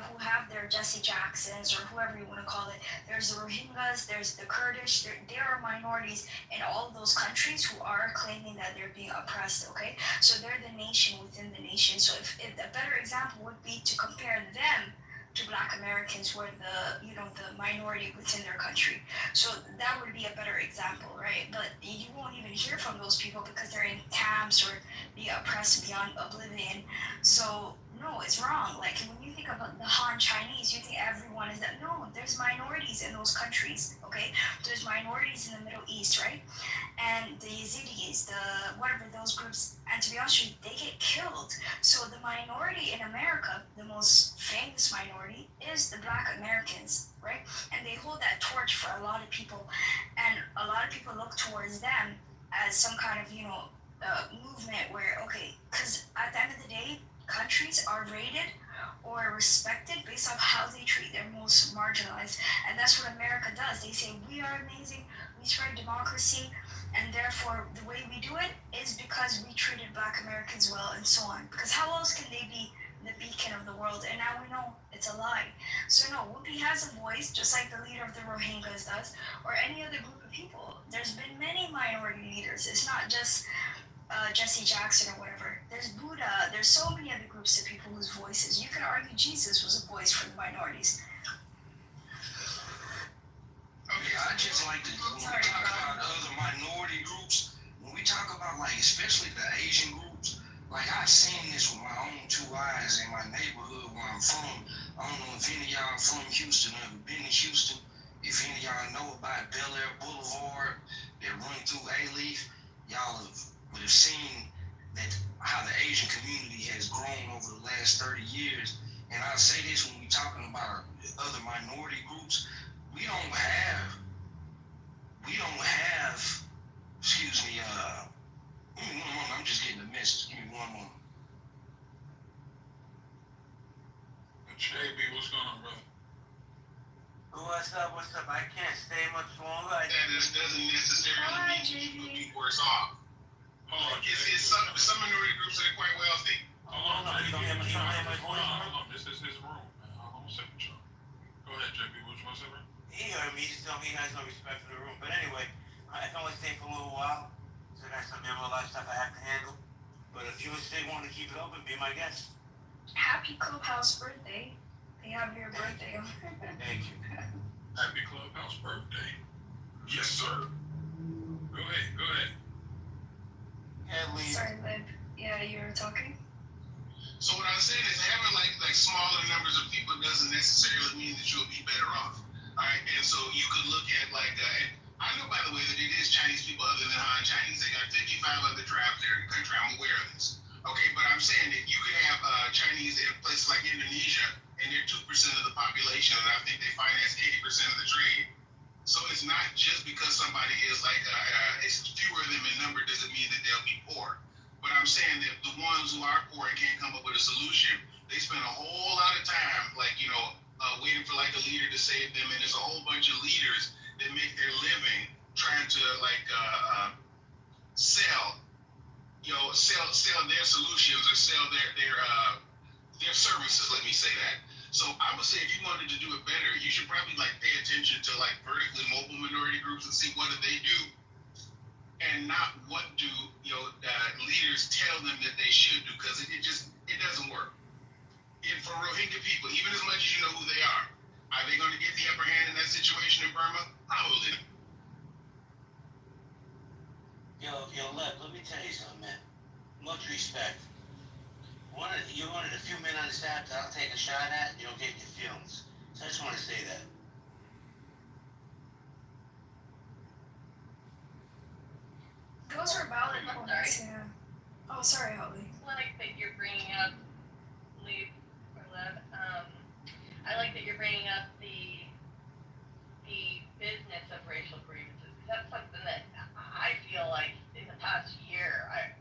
who have their Jesse Jacksons or whoever you want to call it. There's the Rohingyas, there's the Kurdish. There are minorities in all of those countries who are claiming that they're being oppressed, okay? So they're the nation within the nation. So if a better example would be to compare them to Black Americans, who are the, you know, the minority within their country. So that would be a better example, right? But you won't even hear from those people because they're in camps or being oppressed beyond oblivion. So no, it's wrong. Like when you think about the Han Chinese, you think everyone is that. No, there's minorities in those countries, okay? There's minorities in the Middle East, right? And the Yazidis, the whatever those groups, and to be honest with you, they get killed. So the minority in America, the most famous minority, is the Black Americans, right? And they hold that torch for a lot of people, and a lot of people look towards them as some kind of, you know, movement where, okay, because at the end of the day, countries are rated or respected based off how they treat their most marginalized, and that's what America does. They say we are amazing, we spread democracy, and therefore the way we do it is because we treated Black Americans well, and so on. Because how else can they be the beacon of the world? And now we know it's a lie. So no, Whoopi has a voice, just like the leader of the Rohingyas does, or any other group of people. There's been many minority leaders. It's not just Jesse Jackson or whatever. There's Buddha. There's so many other groups of people whose voices. You could argue Jesus was a voice for the minorities. Okay, I just like to, when we talk about other minority groups, when we talk about, like, especially the Asian groups, like, I've seen this with my own two eyes in my neighborhood where I'm from. I don't know if any of y'all from Houston or ever been to Houston. If any of y'all know about Bel Air Boulevard that run through A-Leaf, y'all would have seen that how the Asian community has grown over the last 30 years. And I say this when we're talking about other minority groups, we don't have, excuse me, give me one moment, I'm just getting a message, give me one moment. JB, what's going on, brother? What's up, I can't stay much longer. That doesn't necessarily mean put people worse off. Hold on, It's some minority groups that are quite wealthy. Hold on, this is his room, man. Hold on a second, y'all. Go ahead, JB, what you want to say, bro? He heard me. He just told me he has no respect for the room. But anyway, I can only stay for a little while. So that's some real life stuff I have to handle. But if you and Steve want to keep it open, be my guest. Happy Clubhouse birthday. They have your birthday. Thank you. Happy Clubhouse birthday. Yes, sir. Go ahead. Yeah, Lee. Sorry, Lib. Yeah, you were talking? So what I'm saying is having like smaller numbers of people doesn't necessarily mean that you'll be better off. All right, and so you could look at like, and I know by the way that it is Chinese people other than Han Chinese. They got 55 other tribes there in the country. I'm aware of this. Okay, but I'm saying that you could have Chinese in places like Indonesia, and they're 2% of the population, and I think they finance 80% of the trade. So it's not just because somebody is like, it's fewer of them in number doesn't mean that they'll be poor. But I'm saying that the ones who are poor and can't come up with a solution, they spend a whole lot of time, like, waiting for like a leader to save them. And there's a whole bunch of leaders that make their living trying to sell their solutions or sell their services. Let me say that. So I would say if you wanted to do it better, you should probably pay attention to vertically mobile minority groups and see what do they do, and not what do leaders tell them that they should do, because it doesn't work. And for Rohingya people, even as much as you know who they are they going to get the upper hand in that situation in Burma? Probably. Yo, let me tell you something, man. Much respect. You're one of the few men on this app that I'll take a shot at, you don't get your feelings. So I just want to say that. Those are valid points, yeah. Oh, sorry, Holly. I like that you're bringing up, Lev, I like that you're bringing up the business of racial grievances, because that's something that I feel like in the past year, I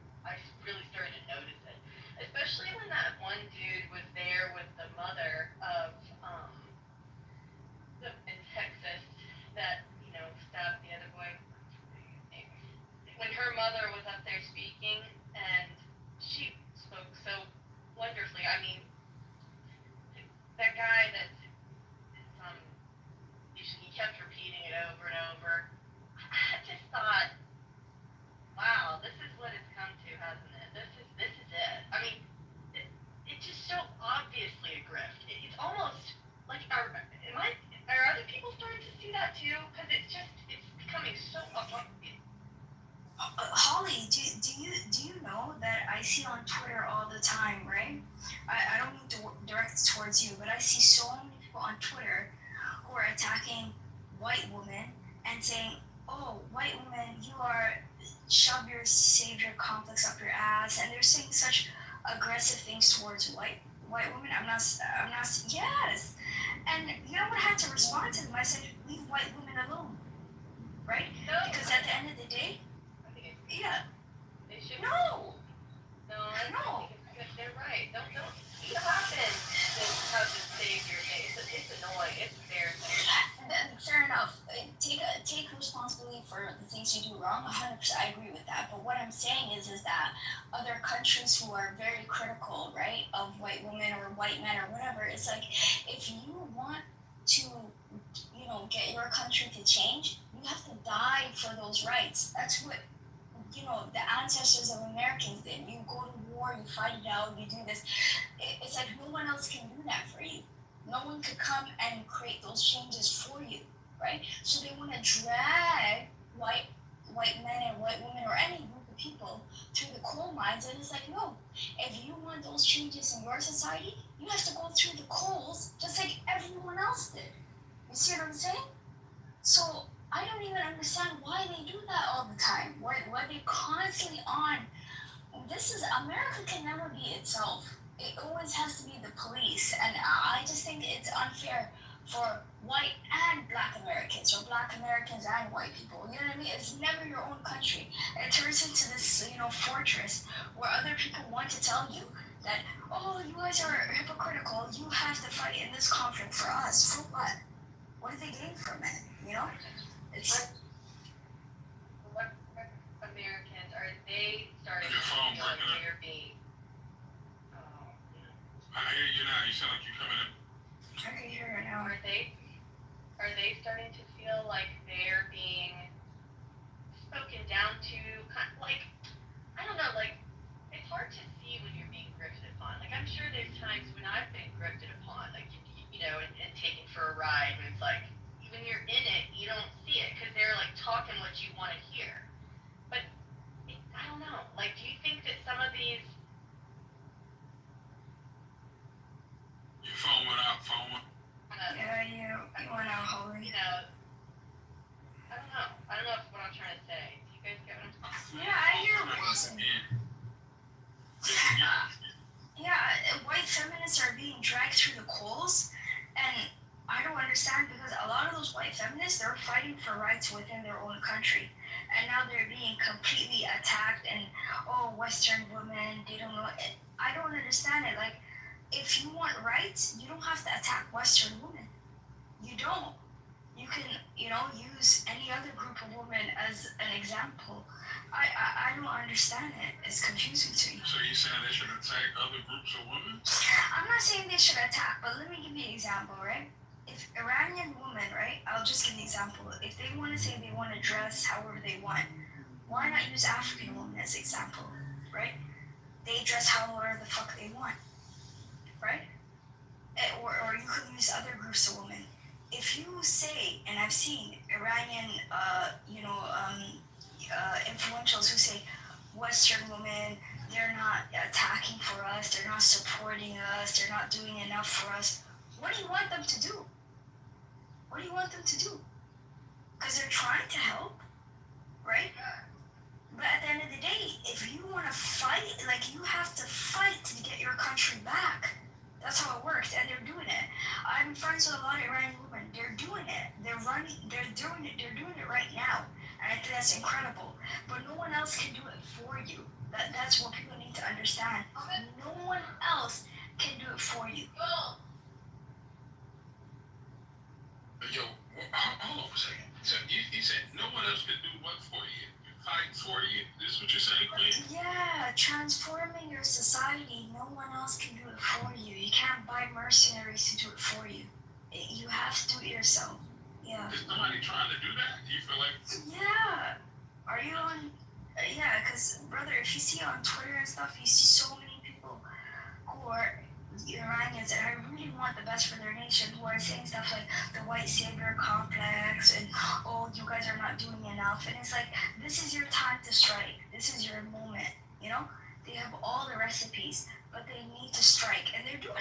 really started to notice it. Especially when that one dude was there with the mother of, in Texas, that, stabbed the other boy. When her mother was up there speaking, and she spoke so wonderfully. I mean, that guy that he kept repeating it over and over. I just thought, wow, this is what it's come to, hasn't it? This is it. I mean, it's just so obviously a grift. It's almost like are other people starting to see that too? Because it's becoming so obvious. Holly, do you know that I see on Twitter all the time, right? I don't mean to direct it towards you, but I see so many people on Twitter who are attacking white women and saying, "Oh, white women, you are shove your savior complex up your ass," and they're saying such aggressive things towards white women. I'm not. Yes, and you know what? I had to respond to them. I said, "Leave white women alone," right? No, because at the end of the day. Yeah. They should. No. No. They're right. Don't. You happen to have to save your day. It's annoying. It's embarrassing. Fair enough. Take responsibility for the things you do wrong. 100%, I agree with that. But what I'm saying is that other countries who are very critical, right, of white women or white men or whatever, it's like if you want to, get your country to change, you have to die for those rights. That's what. The ancestors of Americans did. You go to war, you fight it out, you do this. It's like no one else can do that for you. No one could come and create those changes for you, right? So they want to drag white men and white women or any group of people through the coal mines, and it's like, no. If you want those changes in your society, you have to go through the coals just like everyone else did. You see what I'm saying? So I don't even understand why they do that all the time. Why they constantly on. This is America can never be itself. It always has to be the police, and I just think it's unfair for white and black Americans, or black Americans and white people. You know what I mean? It's never your own country. It turns into this, fortress where other people want to tell you that, oh, you guys are hypocritical. You have to fight in this conflict for us. For what? What do they gain from it? It's what Americans are they starting to feel like they're being? I hear you now. You sound like you're coming in. I can hear you now. Are they starting this, they're fighting for rights within their own country. And now they're being completely attacked and, oh, Western women, they don't know it. I don't understand it. Like, if you want rights, you don't have to attack Western women. You don't. You can, use any other group of women as an example. I don't understand it. It's confusing to me. So you saying they should attack other groups of women? I'm not saying they should attack, but let me give you an example, right? If Iranian women, right, I'll just give an example. If they want to say they want to dress however they want, why not use African women as an example, right? They dress however the fuck they want, right? Or you could use other groups of women. If you say, and I've seen Iranian, influentials who say Western women, they're not attacking for us, they're not supporting us, they're not doing enough for us. What do you want them to do? What do you want them to do? Because they're trying to help, right? But at the end of the day, if you want to fight, like, you have to fight to get your country back. That's how it works, and they're doing it. I'm friends with a lot of Iranian women. They're doing it. They're doing it right now. And I think that's incredible. But no one else can do it for you. That's what people need to understand. No one else can do it for you. Yo, hold on for a second. So you said no one else could do what for you? Fight for you? This is what you're saying, Queen? Yeah, transforming your society, no one else can do it for you. You can't buy mercenaries to do it for you. You have to do it yourself. Yeah. Is somebody trying to do that? Do you feel like... Yeah. Are you on... yeah, because, brother, if you see on Twitter and stuff, you see so many people who are Iranians and I really want the best for their nation, who are saying stuff like the white savior complex and, oh, you guys are not doing enough. And it's like, this is your time to strike. This is your moment, They have all the recipes, but they need to strike. And they're doing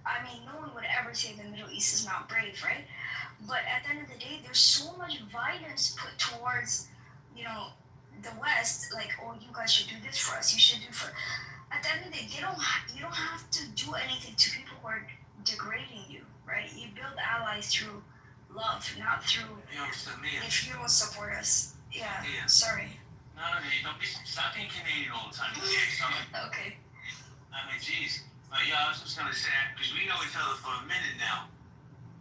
I mean, no one would ever say the Middle East is not brave, right? But at the end of the day, there's so much violence put towards, the West, like, oh, you guys should do this for us, you should do for... At the end of the day, you don't have to do anything to people who are degrading you, right? You build allies through love, not through... If you don't support us. Yeah, sorry. No, you don't stop being Canadian all the time. Okay. I mean, geez. I was just gonna say, because we know each other for a minute now.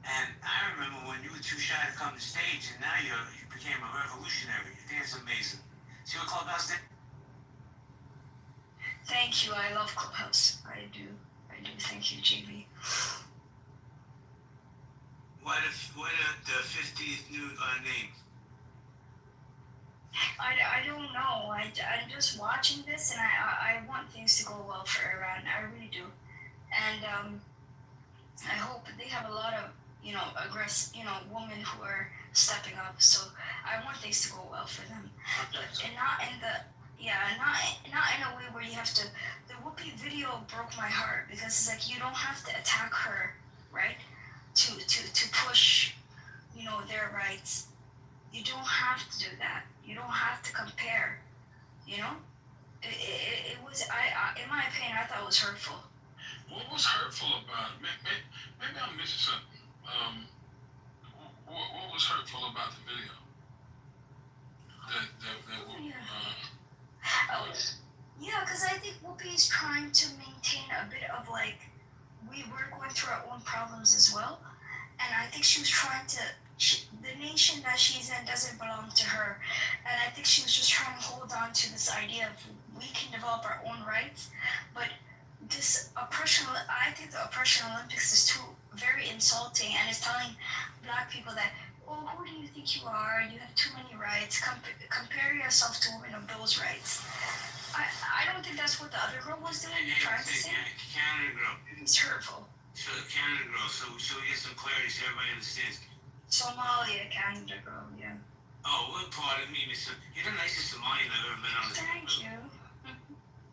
And I remember when you were too shy to come to stage, and now you became a revolutionary. I think it's amazing. See what Clubhouse did? Thank you. I love Clubhouse. I do. Thank you, JB. What the 50th new name? I don't know. I'm just watching this, and I want things to go well for Iran. I really do. And I hope they have a lot of, women who are stepping up. So I want things to go well for them. And not in the... Yeah, not in a way where you have to... The Whoopi video broke my heart because it's like you don't have to attack her, right? To push, their rights. You don't have to do that. You don't have to compare, It was, in my opinion, I thought it was hurtful. What was hurtful about it? Maybe I'm missing something. What was hurtful about the video? Yeah, because I think Whoopi is trying to maintain a bit of we're going through our own problems as well. And I think she was trying to, the nation that she's in doesn't belong to her. And I think she was just trying to hold on to this idea of we can develop our own rights. But this oppression, I think the oppression Olympics is very insulting, and it's telling black people that, oh, who do you think you are? You have too many rights. Compare yourself to women of those rights. I don't think that's what the other girl was doing. Trying to say. Canada girl. It's hurtful. So Canada girl. So we get some clarity so everybody understands. Somalia, Canada girl. Yeah. Oh, well, pardon me, Mister. You're the nicest Somalian I've ever met on the Thank you.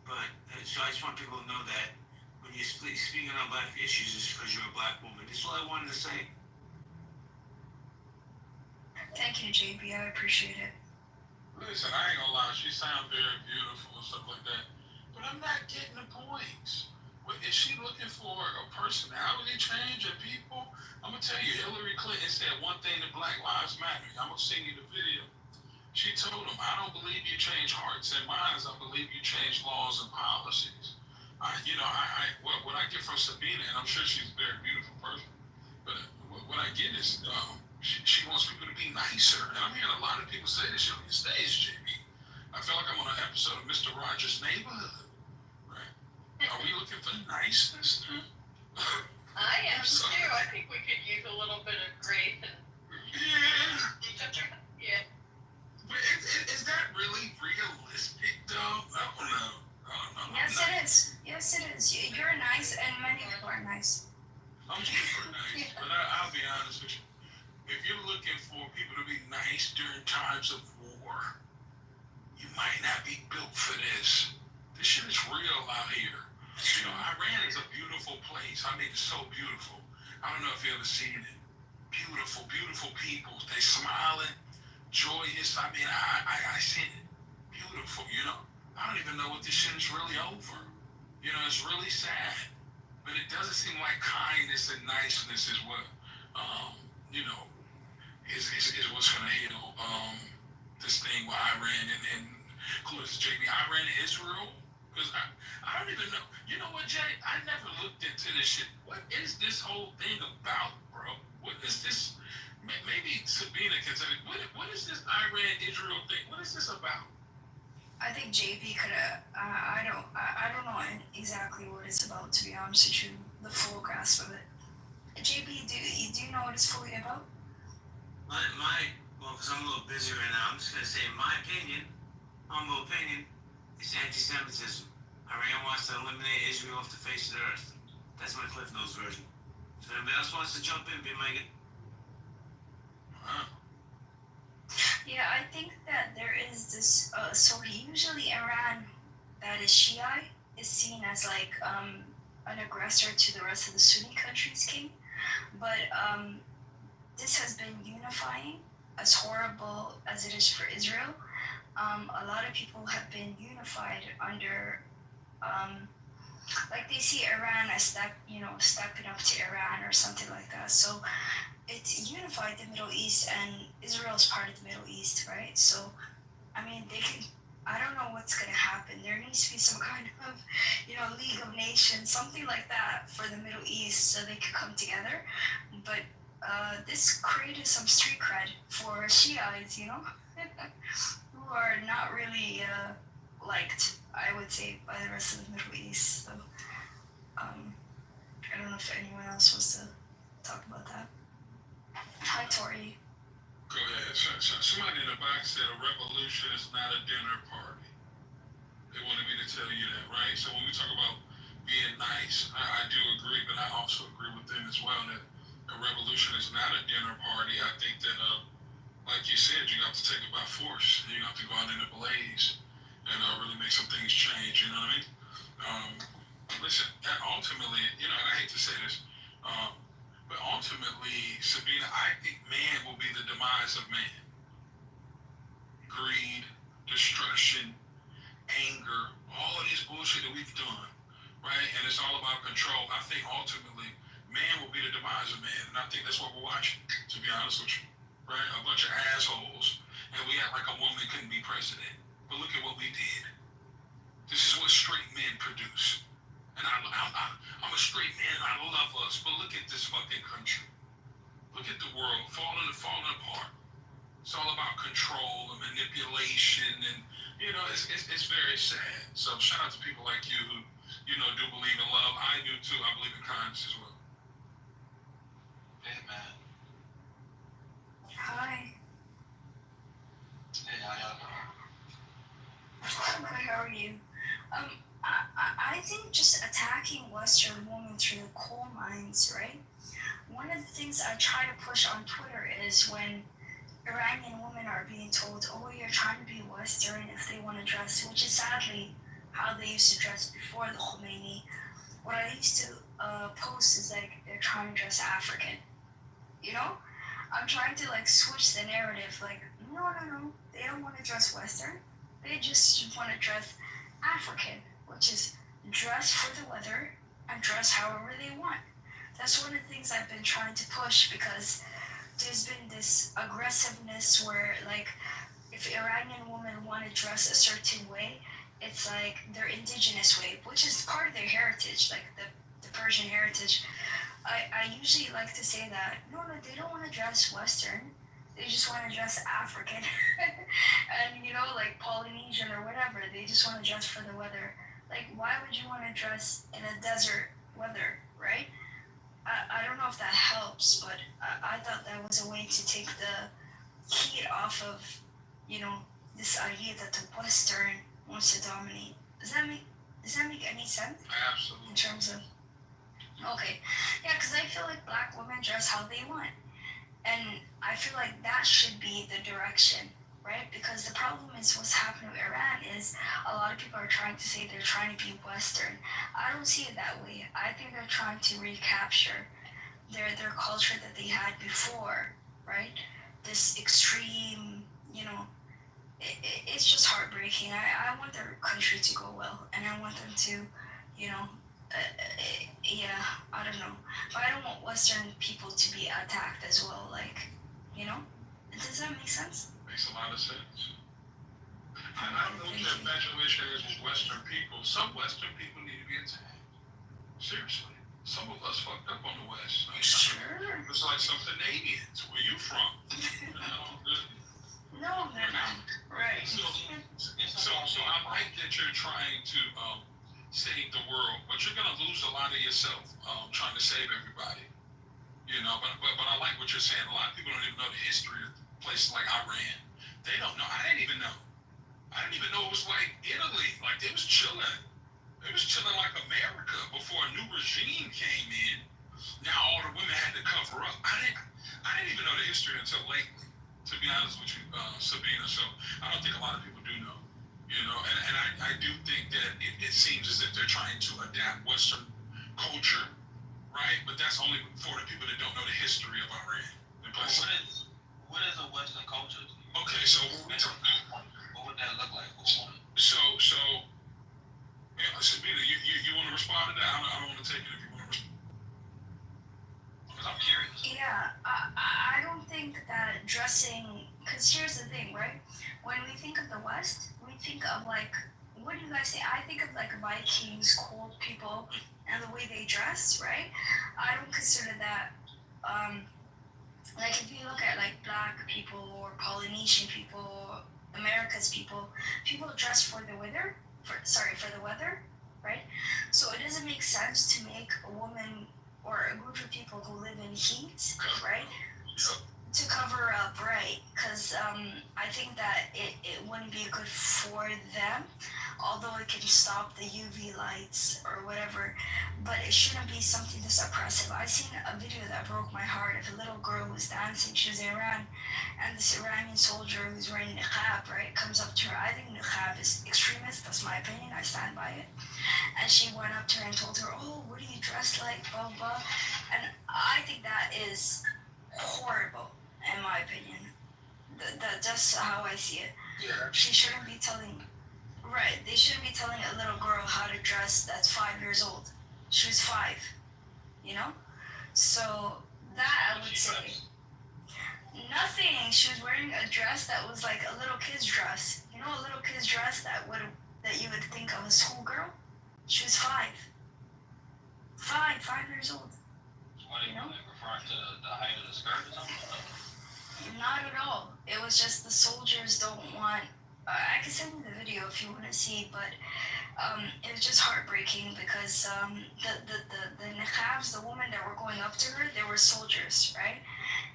But so I just want people to know that when you're speaking on black issues, it's because you're a black woman. That's all I wanted to say. Thank you, JB. I appreciate it. Listen, I ain't gonna lie, she sounds very beautiful and stuff like that. But I'm not getting the points. What, is she looking for a personality change in people? I'm gonna tell you, Hillary Clinton said one thing to Black Lives Matter. I'm gonna send you the video. She told him, I don't believe you change hearts and minds. I believe you change laws and policies. What I get from Sabina, and I'm sure she's a very beautiful person, but what I get is she wants people to be nicer. And I'm hearing a lot of people say this on the stage, JB. I feel like I'm on an episode of Mr. Rogers' Neighborhood, right? Are we looking for niceness? I am too. I think we could use a little bit of grace and yeah. But is that really realistic, though? I don't know. Yes, it is. Yes, it is. You're nice, and many people are nice. I'm super nice, but I'll be honest with you. If you're looking for people to be nice during times of war, you might not be built for this. This shit is real out here. You know, Iran is a beautiful place. I mean, it's so beautiful. I don't know if you ever seen it. Beautiful, beautiful people. They smiling, joyous. I mean, I seen it. Beautiful, you know. I don't even know what this shit is really over. You know, it's really sad. But it doesn't seem like kindness and niceness is what, you know, is what's going to heal this thing with Iran and including JB, Iran and Israel. Because I don't even know. You know what, Jay? I never looked into this shit. What is this whole thing about, bro? What is this? Maybe Sabina can tell me. What is this Iran-Israel thing? What is this about? I think JB could have. I don't know exactly what it's about, to be honest with you. The full grasp of it. JB, do you know what it's fully about? Well, because I'm a little busy right now, I'm just gonna say my opinion, humble opinion, is anti-Semitism. Iran wants to eliminate Israel off the face of the earth. That's my Cliff Notes version. If anybody else wants to jump in, be my guest. Yeah, I think that there is this. So usually Iran, that is Shiite, is seen as like an aggressor to the rest of the Sunni countries, King. But this has been unifying, as horrible as it is for Israel. A lot of people have been unified under, like they see Iran as stepping up to Iran or something like that. So it's unified the Middle East, and Israel is part of the Middle East, right? So, I mean, they can. I don't know what's gonna happen. There needs to be some kind of, League of Nations, something like that for the Middle East, so they could come together. But this created some street cred for Shiites, who are not really liked, I would say, by the rest of the Middle East. So, I don't know if anyone else wants to talk about that. Hi, Tori. Go ahead. Somebody in the box said a revolution is not a dinner party. They wanted me to tell you that, right? So when we talk about being nice, I do agree, but I also agree with them as well that a revolution is not a dinner party. I think that, like you said, you have to take it by force. You have to go out in a blaze and really make some things change. You know what I mean? Listen, that ultimately, and I hate to say this, but ultimately, Sabina, I think man will be the demise of man. Greed, destruction, anger, all of this bullshit that we've done, right? And it's all about control. I think ultimately, man will be the demise of man. And I think that's what we're watching, to be honest with you, right? A bunch of assholes. And we act like a woman couldn't be president. But look at what we did. This is what straight men produce. And I'm a straight man, I love us, but look at this fucking country. Look at the world falling apart. It's all about control and manipulation, and it's very sad. So shout out to people like you who, do believe in love. I do too. I believe in kindness as well. Amen. Hi. Hey, how y'all Good, how are you? I think just attacking Western women through the coal mines, right? One of the things I try to push on Twitter is when Iranian women are being told, oh, you're trying to be Western if they want to dress, which is sadly how they used to dress before the Khomeini. What I used to post is like they're trying to dress African. I'm trying to switch the narrative. No, they don't want to dress Western. They just want to dress African, which is dress for the weather, and dress however they want. That's one of the things I've been trying to push because there's been this aggressiveness where, like, if Iranian women want to dress a certain way, it's like their indigenous way, which is part of their heritage, like the Persian heritage. I usually like to say that no, they don't want to dress Western. They just want to dress African, and like Polynesian or whatever. They just want to dress for the weather. Like, why would you want to dress in a desert weather, right? I don't know if that helps, but I thought that was a way to take the heat off of, this idea that the Western wants to dominate. Does that make any sense? Absolutely. In terms of, okay, yeah, because I feel like black women dress how they want, and I feel like that should be the direction, right? Because the problem is what's happening with Iran is a lot of people are trying to say they're trying to be Western. I don't see it that way. I think they're trying to recapture their culture that they had before, right? This extreme, it's just heartbreaking. I want their country to go well, and I want them to, yeah, I don't know. But I don't want Western people to be attacked as well, like, does that make sense? Makes a lot of sense. And I don't know what your infatuation is with Western people. Some Western people need to be attacked. Seriously. Some of us fucked up on the West. Sure. It's like some Canadians. Where you from? No, they're not. Right. So I like that you're trying to save the world, but you're gonna lose a lot of yourself trying to save everybody. But I like what you're saying. A lot of people don't even know the history of places like Iran. They don't know. I didn't even know. It was like Italy. Like they was chilling. They was chilling like America before a new regime came in. Now all the women had to cover up. I didn't even know the history until lately, to be honest with you, Sabina. So I don't think a lot of people do know. And I do think that it seems as if they're trying to adapt Western culture, right? But that's only for the people that don't know the history of Iran. What is a Western culture? Okay, so what would that look like? So Sabina, you want to respond to that? I don't want to take it if you want to respond. Because I'm curious. Yeah, I don't think that dressing, because here's the thing, right? When we think of the West, we think of like, what do you guys say? I think of like Vikings, cold people, and the way they dress, right? I don't consider that, like if you look at like black people or Polynesian people, America's people dress for the weather, for the weather, right? So it doesn't make sense to make a woman or a group of people who live in heat, right? To cover up, right? Because I think that it wouldn't be good for them, although it can stop the UV lights or whatever, but it shouldn't be something that's oppressive. I seen a video that broke my heart of a little girl who was dancing. She was in Iran, and this Iranian soldier who's wearing niqab, right, comes up to her. I think niqab is extremist. That's my opinion. I stand by it. And she went up to her and told her, "Oh, what do you dress like?" Blah blah. And I think that is horrible, in my opinion. That's how I see it. Yeah. She shouldn't be telling. Right, they shouldn't be telling a little girl how to dress that's 5 years old. She was 5, So that I would say. Nothing. She was wearing a dress that was like a little kid's dress. A little kid's dress that you would think of a schoolgirl. She was 5. 5 years old. What are you referring to the height of the skirt or something? Not at all. It was just the soldiers don't want. I can send you the video if you want to see, but it was just heartbreaking because the niqabs, the women that were going up to her, they were soldiers, right?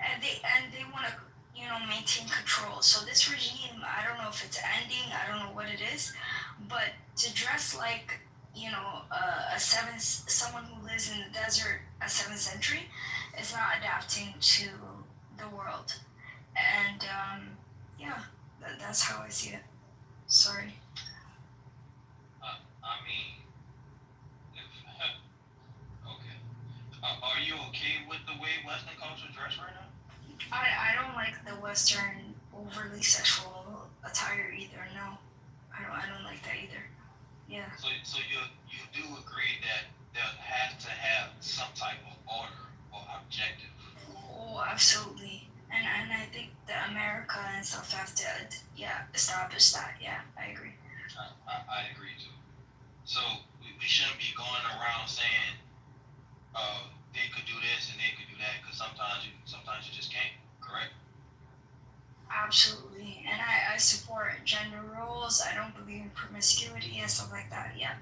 And they want to maintain control. So this regime, I don't know if it's ending, I don't know what it is, but to dress like someone who lives in the desert a 7th century is not adapting to the world. And that's how I see it. Sorry. I mean, okay. Are you okay with the way Western culture dress right now? I don't like the Western overly sexual attire either. No, I don't like that either. Yeah. So you do agree that there has to have some type of order or objective. Oh, absolutely. And I think that America and stuff have to, establish that. Yeah, I agree. I agree too. So we shouldn't be going around saying they could do this and they could do that, because sometimes you just can't. Correct? Absolutely. And I support gender roles. I don't believe in promiscuity and stuff like that. Yeah.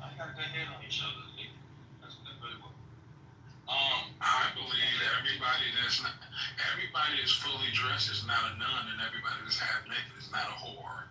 I got a good head on your shoulders, nigga. That's really well. I believe everybody that's fully dressed is not a nun, and everybody that's half naked is not a whore.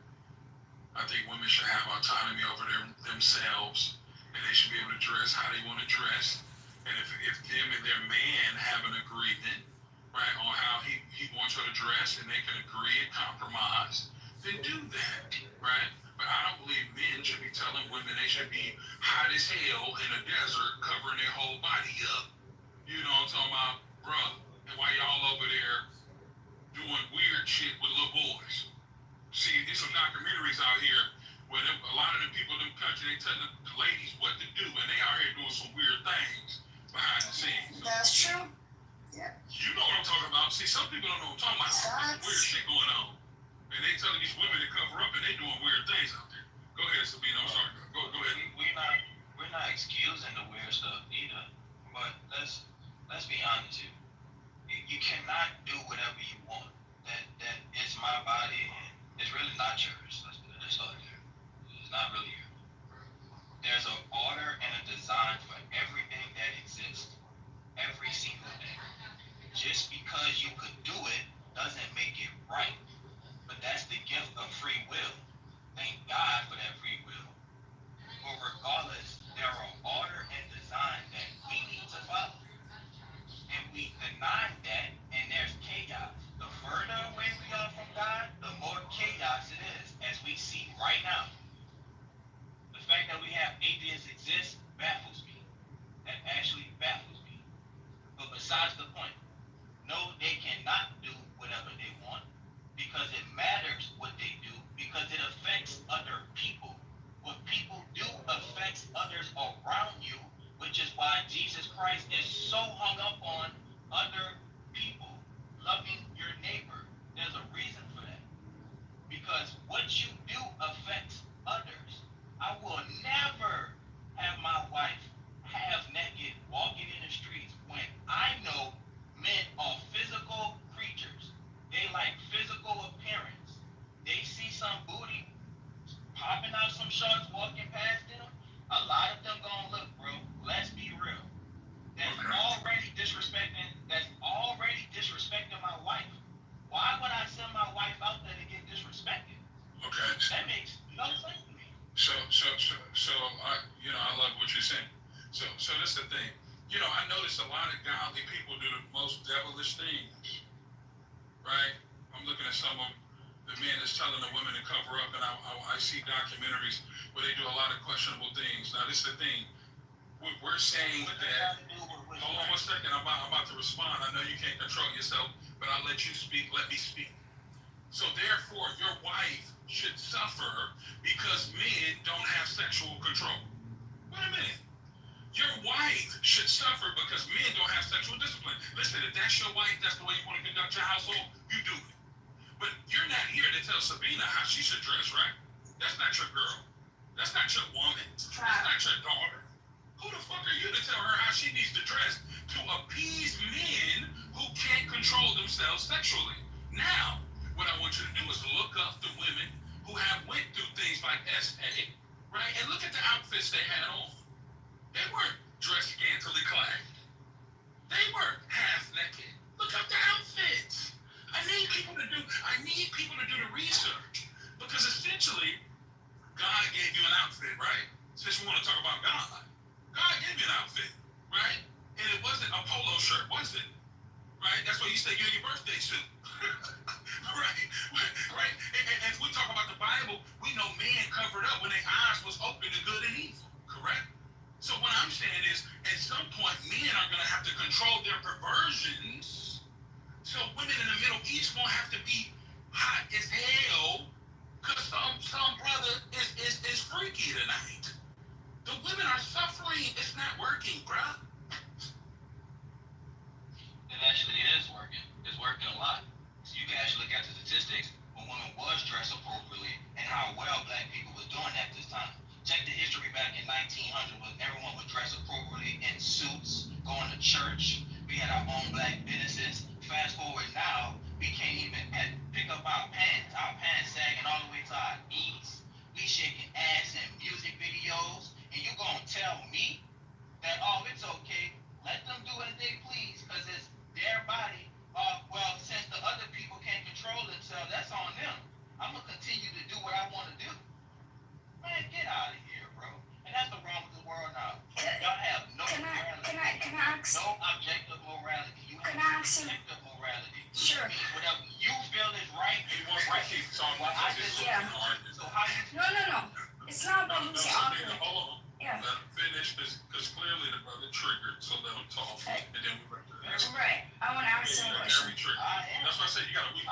I think women should have autonomy over themselves, and they should be able to dress how they want to dress. And if them and their man have an agreement, right, on how he wants her to dress, and they can agree and compromise, then do that, right? But I don't believe men should be telling women they should be hot as hell in a desert, covering their whole body up. You know what I'm talking about, bruh? And while y'all over there doing weird shit with little boys. See, there's some documentaries out here where a lot of the people in the country, they telling the ladies what to do, and they out here doing some weird things behind the scenes. So, That's true. Yeah. you know what I'm talking about. See, some people don't know what I'm talking about. There's some weird shit going on. And they telling these women to cover up, and they doing weird things out there. Go ahead, Sabina. I'm sorry. Go ahead. We're not excusing the weird stuff either, but let's be honest here. You cannot do whatever you want. That it's my body, and it's really not yours. Let's start there. It's not really yours. There's an order and a design for everything that exists. Every single thing. Just because you could do it doesn't make it right. But that's the gift of free will. Thank God for that free will. But regardless, there are order and design that we need to follow. And we deny that, and there's chaos. The further away we are from God, the more chaos it is, as we see right now. The fact that we have atheists exist baffles me. That actually baffles me. But besides the point, no, they cannot do whatever they want, because it matters what they do, because it affects other people. What people do affects others around you, which is why Jesus Christ is so hung up on other people, loving your neighbor. There's a reason for that. Because what you do affects others. I will never have my wife half naked walking in the streets when I know men are physical creatures. They like physical appearance. They see some booty popping out some shorts walking past them. A lot of them gonna look, bro. Let's be real. That's already disrespecting my wife. Why would I send my wife out there to get disrespected? Okay. That makes no sense to me. So, I love what you're saying. So that's the thing. I notice a lot of godly people do the most devilish things, right? I'm looking at some of the men that's telling the women to cover up, and I see documentaries where they do a lot of questionable things. Now, this is the thing. We're saying that. Hold on 1 second. I'm about to respond. I know you can't control yourself, but I'll let you speak. Let me speak. So therefore, your wife should suffer because men don't have sexual control. Wait a minute. Your wife should suffer because men don't have sexual discipline. Listen, if that's your wife, that's the way you want to conduct your household, you do it. But you're not here to tell Sabina how she should dress, right? That's not your girl. That's not your woman. That's not your daughter. Who the fuck are you to tell her how she needs to dress to appease men who can't control themselves sexually? Now, what I want you to do is look up the women who have went through things like SA, right? And look at the outfits they had on. They weren't dressed scantily clad. They weren't half naked. Look up the outfits. I need people to do the research, because essentially, God gave you an outfit, right? Since we want to talk about God gave you an outfit, right? And it wasn't a polo shirt, was it? Right? That's why you say you're your birthday suit. right? And if we talk about the Bible, we know man covered up when their eyes was open to good and evil, correct? So what I'm saying is, at some point, men are going to have to control their perversions. So women in the Middle East won't have to be hot as hell, because some brother is freaky tonight. The women are suffering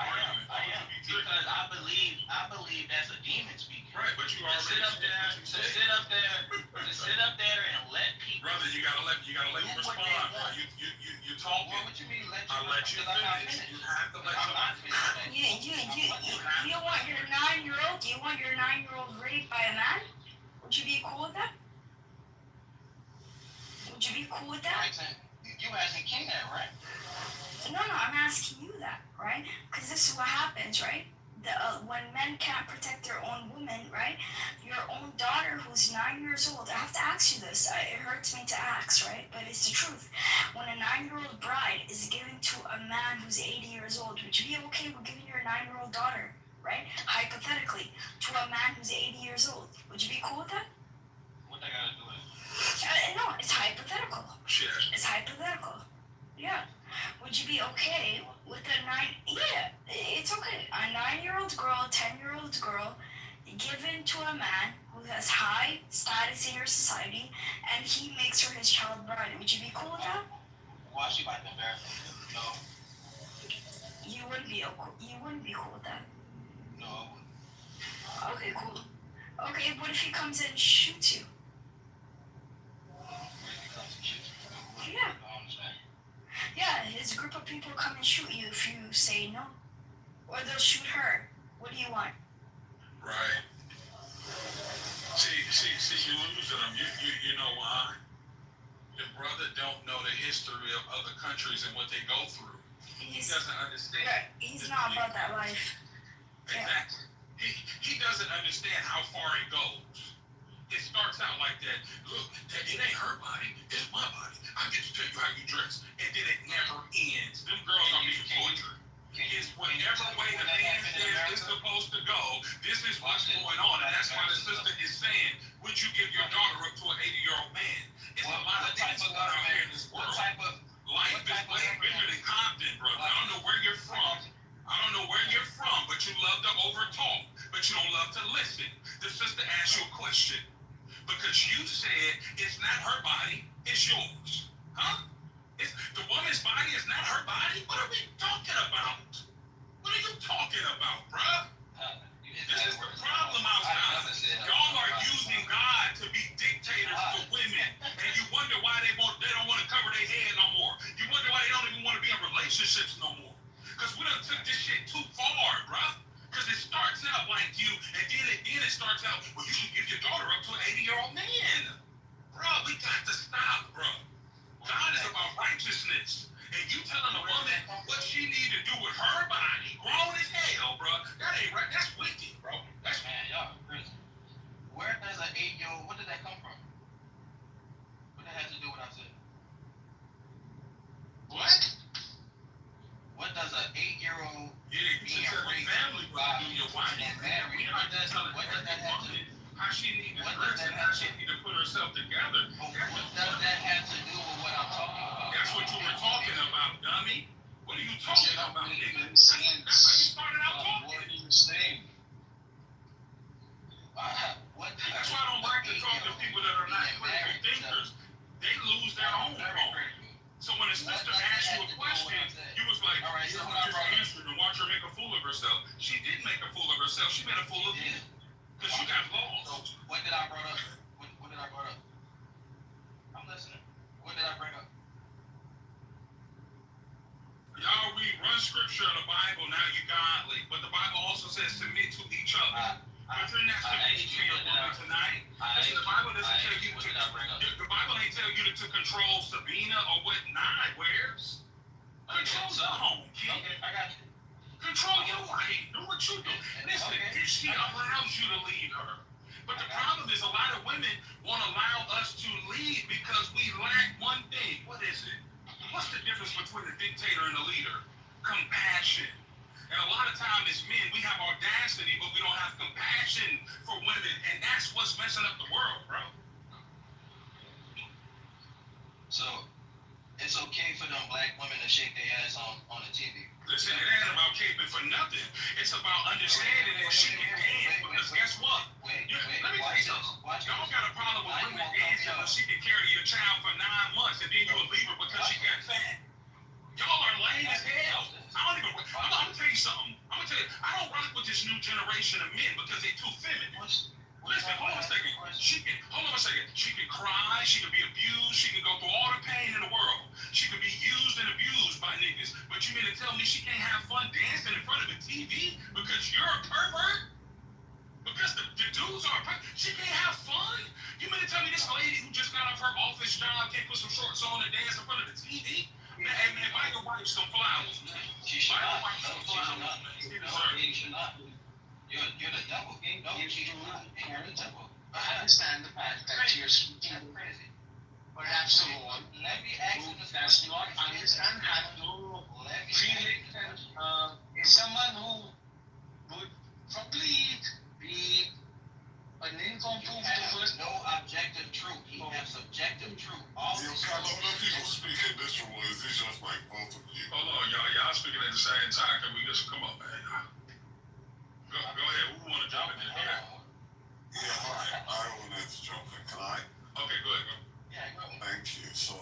argument. Because I believe that's a demon speaking. Right, but you To sit up there and let people. Brother, you gotta let me respond, bro. You talking. What you mean let you? I'll let you finish. You have to let somebody finish. You want your 9-year-old? Do you want your 9-year-old raped by a man? Would you be cool with that? Would you be cool with that? You asking King that, right? No, I'm asking you that, right? Because this is what happens, right? When men can't protect their own women, right? Your own daughter who's 9 years old, I have to ask you this. It hurts me to ask, right? But it's the truth. When a 9-year-old bride is given to a man who's 80 years old, would you be okay with giving your 9-year-old daughter, right? Hypothetically, to a man who's 80 years old. Would you be cool with that? What they gotta do with it? No, it's hypothetical. Shit. It's hypothetical. Yeah. Would you be okay with a 9? Yeah, it's okay. A 9-year-old girl, 10-year-old girl, given to a man who has high status in your society, and he makes her his child bride. Would you be cool with that? Why she might be embarrassed? No. You wouldn't be cool with that. No, I wouldn't. Okay, cool. Okay, what if he comes in and shoots you? Yeah. Yeah, his group of people come and shoot you if you say no. Or they'll shoot her. What do you want? Right. See, you losing them. You know why? The brother don't know the history of other countries and what they go through. He doesn't understand. Yeah, he's not about that life. Exactly. He doesn't understand how far it goes. It starts out like that. Look, it ain't her body, it's my body. I get to tell you how you dress. And then it never ends. Them girls are being tortured. It's whatever way the man says it's supposed to go, this is what's going on. And that's why the sister is saying, would you give your daughter up to an 80-year-old man? It's a lot of things going on here in this world. Life is way bigger than Compton, brother. I don't know where you're from. But you love to overtalk. But you don't love to listen. The sister asked you a question. Because you said it's not her body, it's yours. Huh? The woman's body is not her body? What are we talking about? What are you talking about, bruh? This is the problem outside. Y'all are using God to be dictators to women. And you wonder why they don't want to cover their head no more. You wonder why they don't even want to be in relationships no more. Because we done took this shit too far, bruh. Because it starts out like you, and then it starts out, well, you should give your daughter up to an 80-year-old man. Bro, we got to stop, bro. God is about righteousness. And you telling a woman what she need to do with her body, grown as hell, bro, that ain't right. That's wicked, bro. That's man, y'all crazy. Where does an 8-year-old, what did that come from? What that has to do with what I said? What? What does an 8-year-old being raised by your wife and married? What does that have to do? How she need to dress and how she need to put herself together. What does that have to do with what I'm talking about? That's what you were talking about, dummy. What are you talking about, nigga? That's how you started out talking. What are you saying? That's why I don't like to talk to people that are not critical thinkers. They lose their own phone. So when a sister asked you a question, you was like, you just answered and watch her make a fool of herself. She didn't make a fool of herself. She made a fool of you. Because you got lost. So what did I bring up? What did I bring up? I'm listening. What did I bring up? Y'all read one scripture in the Bible, now you godly. But the Bible also says submit to each other. But you're not submitting to your woman tonight. Listen, the Bible doesn't tell you the Bible ain't tell you to control Sabina or what Nye wears. Control your home, kid. I got you. Control your life. Do what you do. Listen, she allows you to lead her. But the problem is a lot of women won't allow us to lead because we lack one thing. What is it? What's the difference between a dictator and a leader? Compassion. And a lot of times as men, we have audacity, but we don't have compassion for women. And that's what's messing up the world, bro. So, it's okay for them black women to shake their ass on the TV. Listen, it ain't about caping for nothing. It's about understanding that she can dance. Because guess what? Let me tell you something. Y'all got a problem with women dancing because she can carry your child for 9 months and then you'll leave her because she got fat. Y'all are lame as hell. I'm gonna tell you something. this new generation of men because they're too feminine. Listen, hold on a second. She can cry, she can be abused, she can go through all the pain in the world. She can be used and abused by niggas. But you mean to tell me she can't have fun dancing in front of the TV because you're a pervert? Because the dudes are a pervert? She can't have fun? You mean to tell me this lady who just got off her office job can't put some shorts on and dance in front of the TV? Man, hey man, buy your wife some flowers, man. She should Buy your not. wife some flowers, man. She deserves it. She should not. You're the devil, King. No, she should not. You're the devil. I understand the fact that you're speaking Crazy. for absolute. Let me ask you this That's question. not understand, have no Let me feeling, is someone who would probably be an income You to the have first. no objective truth. You have subjective truth. All You this can stuff other people is speak in this room, or is this just like both of you? Hold on, y'all speaking at the same time. Can we just come up, man? Go ahead. Who want to jump in there? Go ahead. Yeah, hi. I wanted to jump in. Can I? Okay, go ahead, go. Yeah, go. Thank you. So,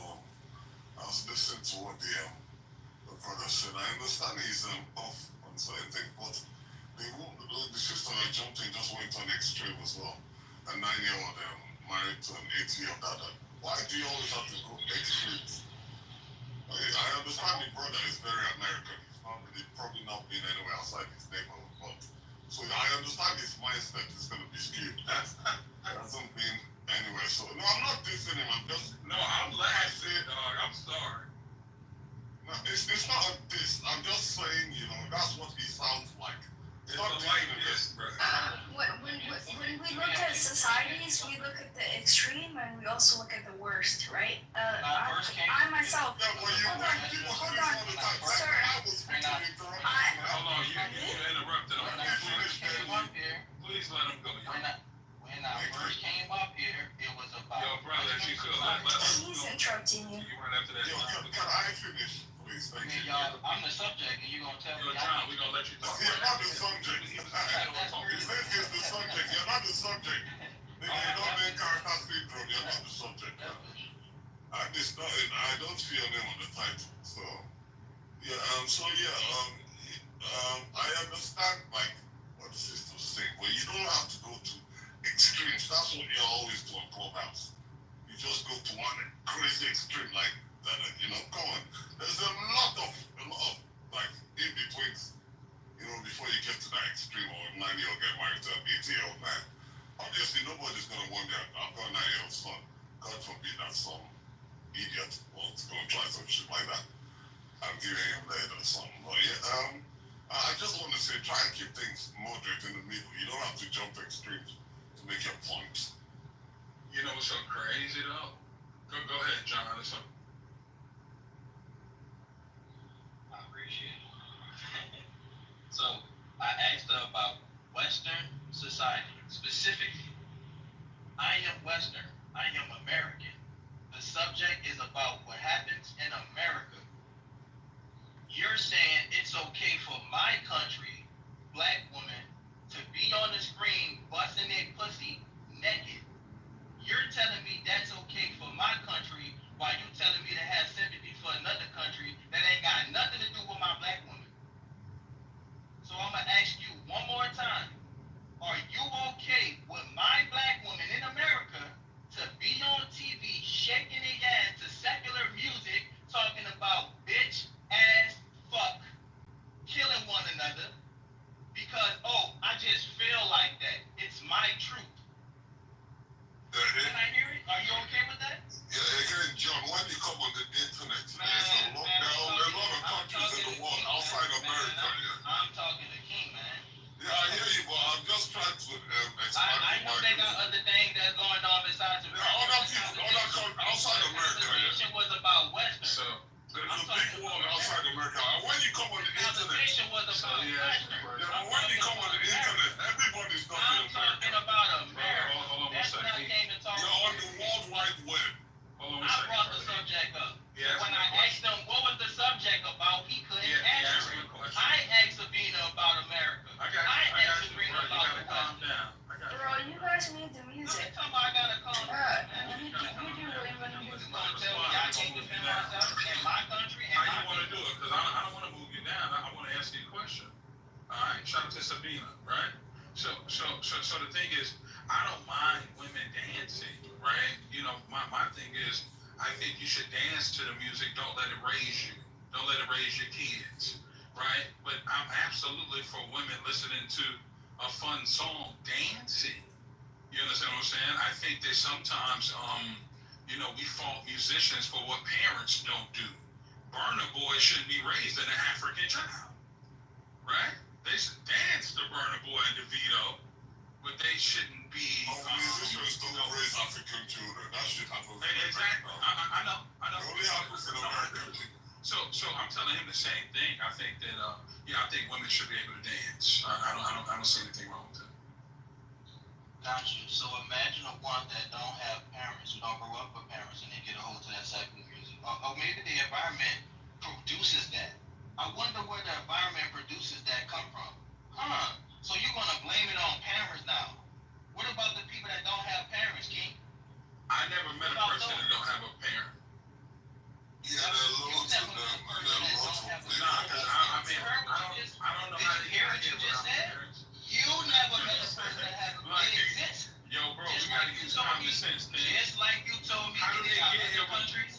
I was listening to what the brother said. I understand he's off on certain things, but the sister that jumped in just went on extreme as well. A 9-year-old married to an 8-year-old dad. Why do you always have to go extremes? I understand the brother is very American. He's probably not been anywhere outside his neighborhood, but so I understand his mindset is going to be skewed. He hasn't been anywhere. So no, I'm not dissing him. I'm just I'm laughing, dog. I'm sorry. no, it's not a diss. I'm just saying, that's what he sounds like. It's It's not like dissing him. this, bro. When we look at societies, we look at the extreme and we also look at the worst, right? I myself, Yeah, but you hold want people on, do this all the time. sir. I was speaking interrupting. Hold on, you interrupted him. When I first came up here, Please let him go. when I first came up here, it was about. Yo, brother, if you could, let He's interrupting you. you run after that. Yo, can I finish, please? Thank you. Y'all, I'm the subject, and you're gonna tell Yo, me. John, we gonna let you talk. You're not the subject. This is the subject. You're not the subject. You don't make character syndrome. You're not the subject. I don't feel name on the title. So, I understand like what the sister's saying, but you don't have to go to extremes. That's what you always do on Clubhouse. You just go to one crazy extreme like that. Come on. There's a lot of like in betweens. Before you get to that extreme, or 9-year-old get married to an 8-year-old man. Obviously, nobody's gonna want that. I've got a 9-year-old son. God forbid that some idiot wants to go and try some shit like that. I'm giving him later or something. But yeah, I just want to say, try and keep things moderate in the middle. You don't have to jump to extremes to make your point. You know what's so crazy though? Go ahead, John. It's so I appreciate it. So I asked her about Western society specifically. I am Western. I am American. The subject is about what happens in America. You're saying it's okay for my country, black women, to be on the screen busting their pussy naked. You're telling me that's okay for my country, while you telling me to have sympathy for another country that ain't got nothing to do with my black woman. So I'm gonna ask you one more time. Are you okay with my black woman in America to be on TV shaking their ass to secular music talking about bitch, ass, fuck, killing one another because, I just feel like that. It's my truth. Can I hear it? Are you okay with that? Yeah, again, John, when you come on the internet, there are a lot of countries in the world outside America. I'm talking to King, man. Yeah, I hear you, but I'm just trying to expand I know they got other things that's going on besides America. Outside America, The conversation was about Western. So, there's a big world outside America. And when you come on the internet, conversation was about Western. when you come on the internet, everybody's talking I'm talking about America. Hold on one That's what I second. came to talk You're about. on the World Wide Web. Hold on one I second. brought the subject up. Yeah, When I asked him what was the subject about, he couldn't answer it. question. I asked Sabina about America. I got asked you, Sabrina bro. You about gotta the calm West. down. I got you. Bro, you guys need the music. Come on, I gotta calm down, man. You do really want to You music. gonna tell me I can't defend myself in my country and How my you want to people? do it? Because I don't want to move you down. I want to ask you a question. shout out to Sabina, right? So the thing is, I don't mind women dancing, right? You know, my thing is, I think you should dance to the music. Don't let it raise you. Don't let it raise your kids, right? But I'm absolutely for women listening to a fun song, dancing. You understand what I'm saying? I think that sometimes, you know, we fault musicians for what parents don't do. Burna Boy shouldn't be raised in an African child, right? They should dance to Burna Boy and DeVito, but they shouldn't be. Musicians don't raise African children. That shit happens. Exactly. I know. It only happens in America. So I'm telling him the same thing. I think that, I think women should be able to dance. I don't see anything wrong with it. Got you. So imagine a one that don't have parents, who don't grow up with parents, and they get a hold to that secular music. Or maybe the environment produces that. I wonder where the environment produces that come from. So you're gonna blame it on parents now. What about the people that don't have parents, King? I never met a person that don't have a parent. Yeah, there are lots of them. Nah, because I don't know how to hear it without parents. You never met a person that has they exist. Yo, bro, we gotta use common sense, man. Just like you told me How do they get here? Countries.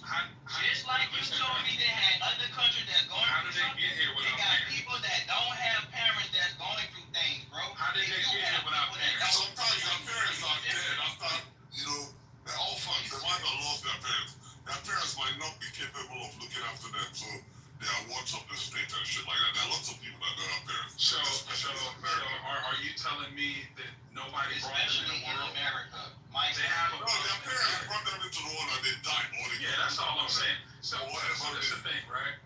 Just like you told me they had other countries that's going How do through they get here something. They without got parents? people that don't have parents that's going through things, bro. How did they get here without parents? Sometimes their parents are dead after, you know, they're orphans. They might have lost their parents. Their parents might not be capable of looking after them, so they are wards of the state and shit like that. There are lots of people that don't have parents. So are you telling me that nobody brought them in the world? America. They have a their parents brought them into the world and they died. That's all I'm saying. So that's the thing, right?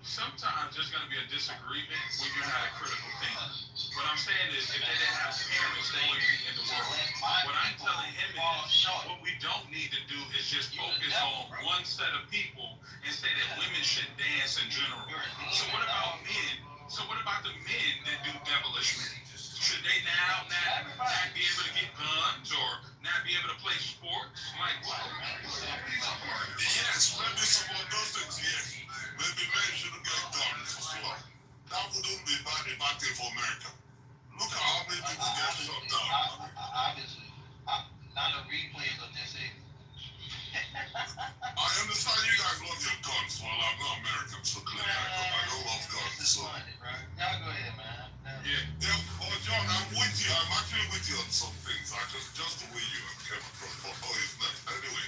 Sometimes there's going to be a disagreement when you're not a critical thinker. What I'm saying is, if they didn't have parents, they wouldn't be in the world. What I'm telling him is, what we don't need to do is just focus on one set of people and say that women shouldn't dance in general. So what about men? So what about the men that do devilish men? Should they now not be able to get guns or not be able to play sports? Like what? Yes, maybe some of those things, yes. Maybe men shouldn't get guns as well. That wouldn't be a bad thing for America. Look at how many people get shot down. Obviously. Not a replay of this. I understand you guys love your guns. Well, I'm not American, so clearly I don't love guns. So. Y'all go ahead, man. Yeah, well, John, I'm with you. I'm actually with you on some things. I just the way you came across. Oh, it's not. Anyway.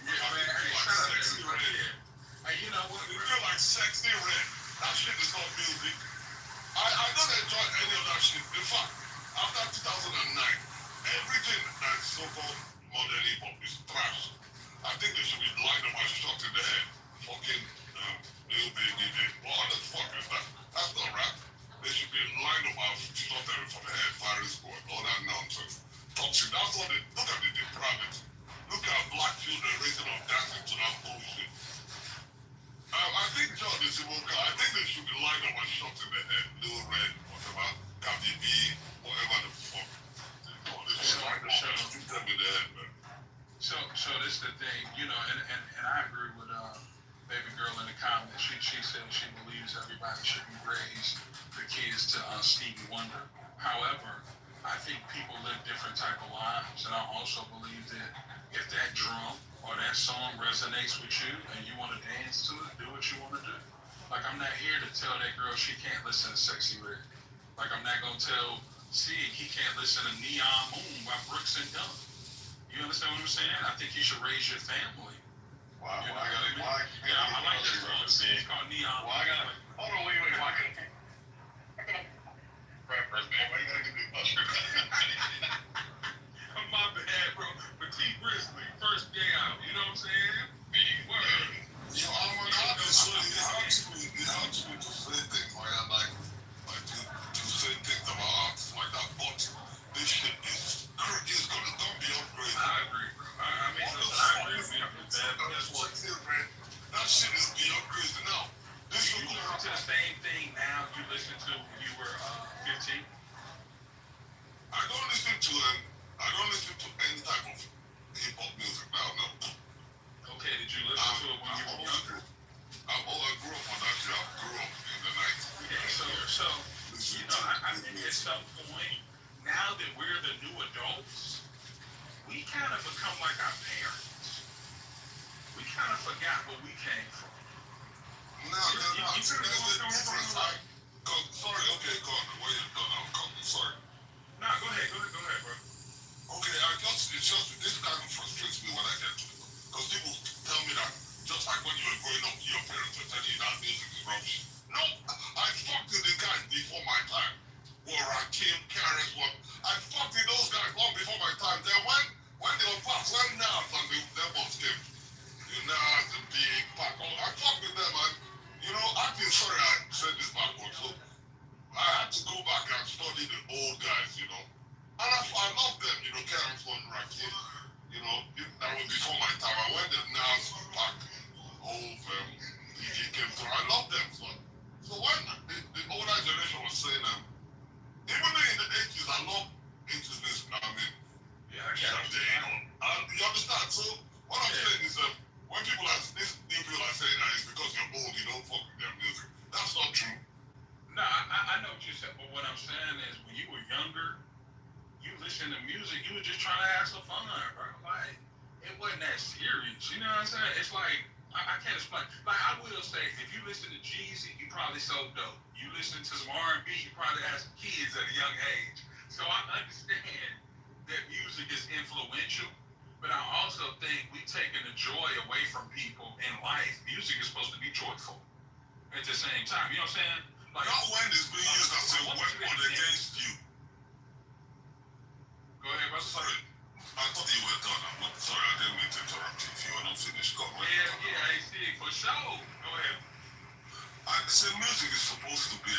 Sexy red. You know what? You feel like sexy red. That shit is not music. I don't enjoy any of that shit. In fact, after 2009, everything that's so-called modern hip-hop is trash. I think they should be lined up and shot in the head. Fucking Lil Baby. What the fuck is that? That's not rap. They should be lined up and shot them from the head, firing squad, all that nonsense. Toxic. That's what they look at the depravity. Look at black children raising up dancing to that bullshit. I think John is a guy. I think they should be lined up and shot in the head. Lil Red, whatever, Gabby B, whatever the fuck. They should line them up and shoot them in the head, man. So this is the thing, you know, and I agree with baby girl in the comments. She said she believes everybody should be raised the kids to Stevie Wonder. However, I think people live different type of lives, and I also believe that if that drum or that song resonates with you and you want to dance to it, do what you want to do. Like, I'm not here to tell that girl she can't listen to Sexy Red. Like, I'm not going to tell Sig he can't listen to Neon Moon by Brooks and Dunn. You understand what I'm saying? I think you should raise your family. Why? You know what I mean? I like that song. It's called Neon Moon. Hold on, wait. Why can't First, man, why you gotta give me a buzzer? My bad, bro. Petite Grizzly, first day out. You know what I'm saying? Big word. Yo, I'm an artist, so it helps me to say things like to say things about artists like that. But this shit is gonna be upgraded. I agree, bro. I mean, I agree with you. That shit is beyond crazy now. This you listen to the same thing now you listened to when you were 15? I don't listen to any type of hip hop music now. No. Okay, did you listen to it when you were younger? I grew up on that shit. I grew up in the 90s. Yeah, so at some point, now that we're the new adults, we kind of become like our parents. We kind of forgot where we came from. No, there's a difference. Sorry, okay, go on. Where you done? I'm coming. Sorry. No, go ahead, bro. Okay, it's just, this kind of frustrates me when I get to it. Because people tell me that, just like when you were growing up, your parents were telling you that music is rubbish. No, I fucked with the guys before my time. Rakim, Karis, what? I fucked with those guys long before my time. Then when they were past, when Nas and them both came, you Nas and Big, Pac, I fucked with them, man. You know, I feel sorry I said this backward, so I had to go back and study the old guys, you know. And I love them, you know, Karis, one, Rakim, you know, that was before my time. I went to Nas, Pac, Hove, DJ came through. I love them, so when the older generation was saying even in the 80s, I love 80s music. I mean, yeah, I got you. You understand? So what I'm saying is when people are, these new people are saying that it's because you're old, you don't fuck with their music. That's not true. No, I know what you said, but what I'm saying is when you were younger, you listened to music, you were just trying to have some fun, bro. Like, it wasn't that serious. You know what I'm saying? It's like, I can't explain. Like, I will say, if you listen to Jeezy, you probably so dope. You listen to some R&B, you probably have some kids at a young age. So I understand that music is influential, but I also think we taking the joy away from people in life. Music is supposed to be joyful at the same time. You know what I'm saying? Like, not when it's being used as a weapon against you. Go ahead, brother. Sorry. I thought you were done. I'm not sorry. I didn't mean to interrupt you. If you were not finished, go ahead. Yeah, I see. For sure. Go ahead. I say music is supposed to be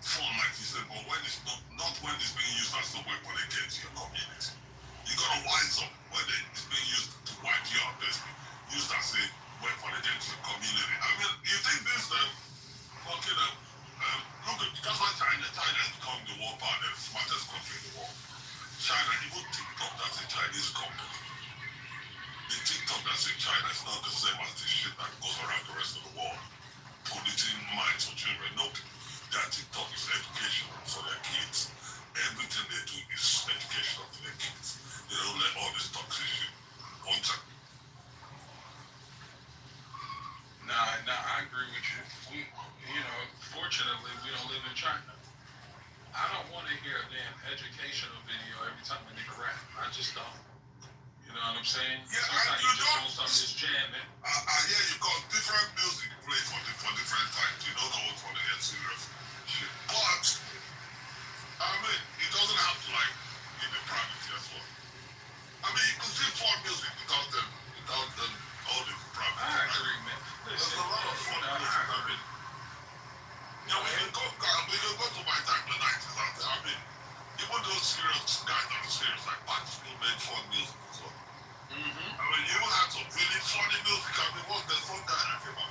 fun, like you said, but when it's not when it's being used as a weapon against your community. You gotta wise up when it's being used to wipe you out, basically. Used as a weapon against your community. I mean, you think this fucking look at that's why China has become the world power, the smartest country in the world. China, even TikTok, that's a Chinese company. The TikTok that's in China is not the same as the shit that goes around the rest of the world. Polluting minds for children. Nope. Their TikTok is education for their kids. Everything they do is education for their kids. They don't let all this toxic shit on time. Nah, I agree with you. Fortunately, we don't live in China. I don't want to hear a damn educational video every time a nigga rap. I just don't. You know what I'm saying? Yeah, sometimes you just want something that's jamming. I hear you call different music play for different times. You don't know what's going to get serious shit. But, I mean, it doesn't have to, like, be depravity as well. I mean, you can still fun music without all the depravity. I agree, man. There's a lot of fun music. I mean, yeah, we can go to my time, the 90s out there. I mean, even those serious guys that are serious, like Pac still made fun music as well. I mean, you even had some really funny music. I mean, there's one guy that came out?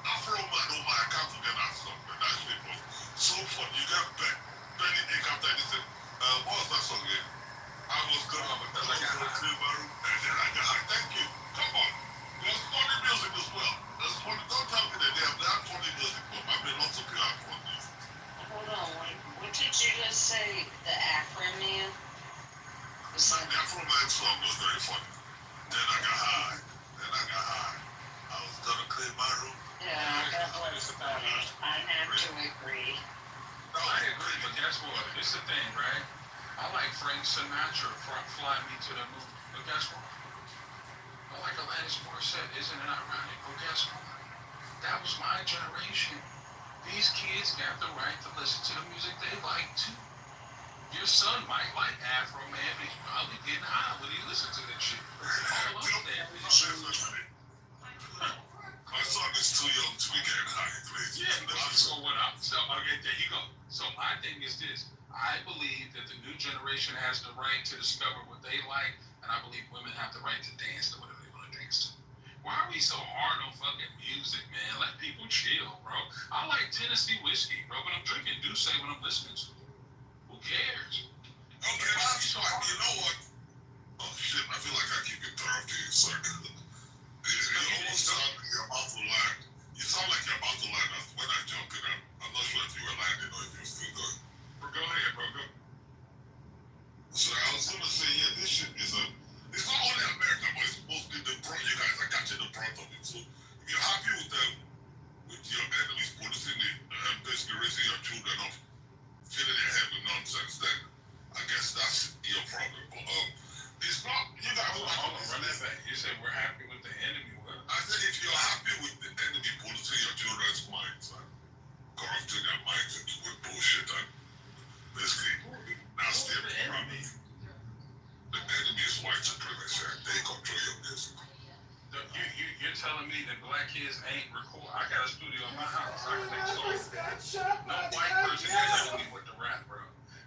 Afro Man, oh my, I can't forget that song, man. That shit was so funny. You get Benny Dick after anything. What was that song again? I was gonna clear my room and then I got high. Thank you. Come on. There's funny music as well. There's funny. Don't tell me that they have funny music, but I mean, lots of people have funny music. Hold on, what did you just say? The Afro Man? The Afro Man song was very funny. Then I got high. I was gonna clean my room. Yeah, that was funny. I have to agree. I agree, but guess what? It's the thing, right? I like Frank Sinatra, Fly Me to the Moon. But guess what? I like Alanis Morissette, isn't it ironic? But guess what? That was my generation. These kids got the right to listen to the music they like too. Your son might like Afro Man, but he's probably getting high when he listens to that shit. All up there. My son is too young to be getting high, please. Yeah, so what up? So, okay, there you go. So my thing is this. I believe that the new generation has the right to discover what they like, and I believe women have the right to dance to whatever they want to dance to. Why are we so hard on fucking music, man? Let people chill, bro. I like Tennessee whiskey, bro, but I'm drinking Douce when I'm listening to it. Who cares? Okay, that's fine. You know what? Oh shit, I feel like I keep interrupting you, sir. You almost sound like you're about to land. You sound like you're about to land when I jump in. I'm not sure if you were landing or if you're still going. We're good. me that black kids ain't record. I got a studio in my house. I can make songs. No white person can tell me what to rap, bro.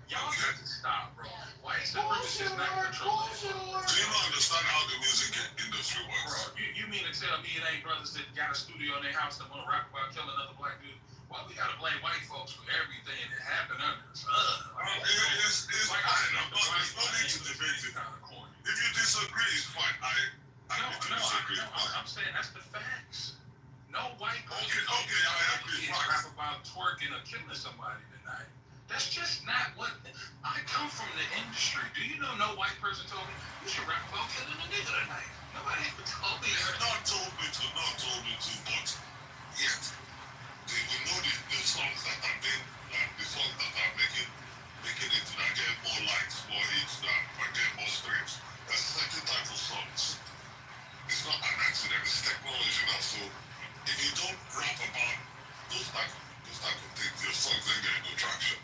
Y'all got to stop, bro. White supremacists not controlling it. Do you not understand how the music industry works? Bro, you mean to tell me it ain't brothers that got a studio in their house that want to rap about killing another black dude? Well, we gotta blame white folks for everything that happened under us. It's like, fine. There's no need to debate it. Kind of corny. If you disagree, it's fine. I'm saying that's the facts. No white person Okay, I agree. rap about twerking or killing somebody tonight. That's just not what. I come from the industry. Do you know no white person told me you should rap about killing a nigga tonight? Nobody ever told me. Not told me to, but yet we know the songs that are being, the songs that are making it that get more likes, more hits, that get more streams. There's certain type of songs. It's not an accident, it's technology now. So if you don't rap about those type of things, your songs ain't getting no traction.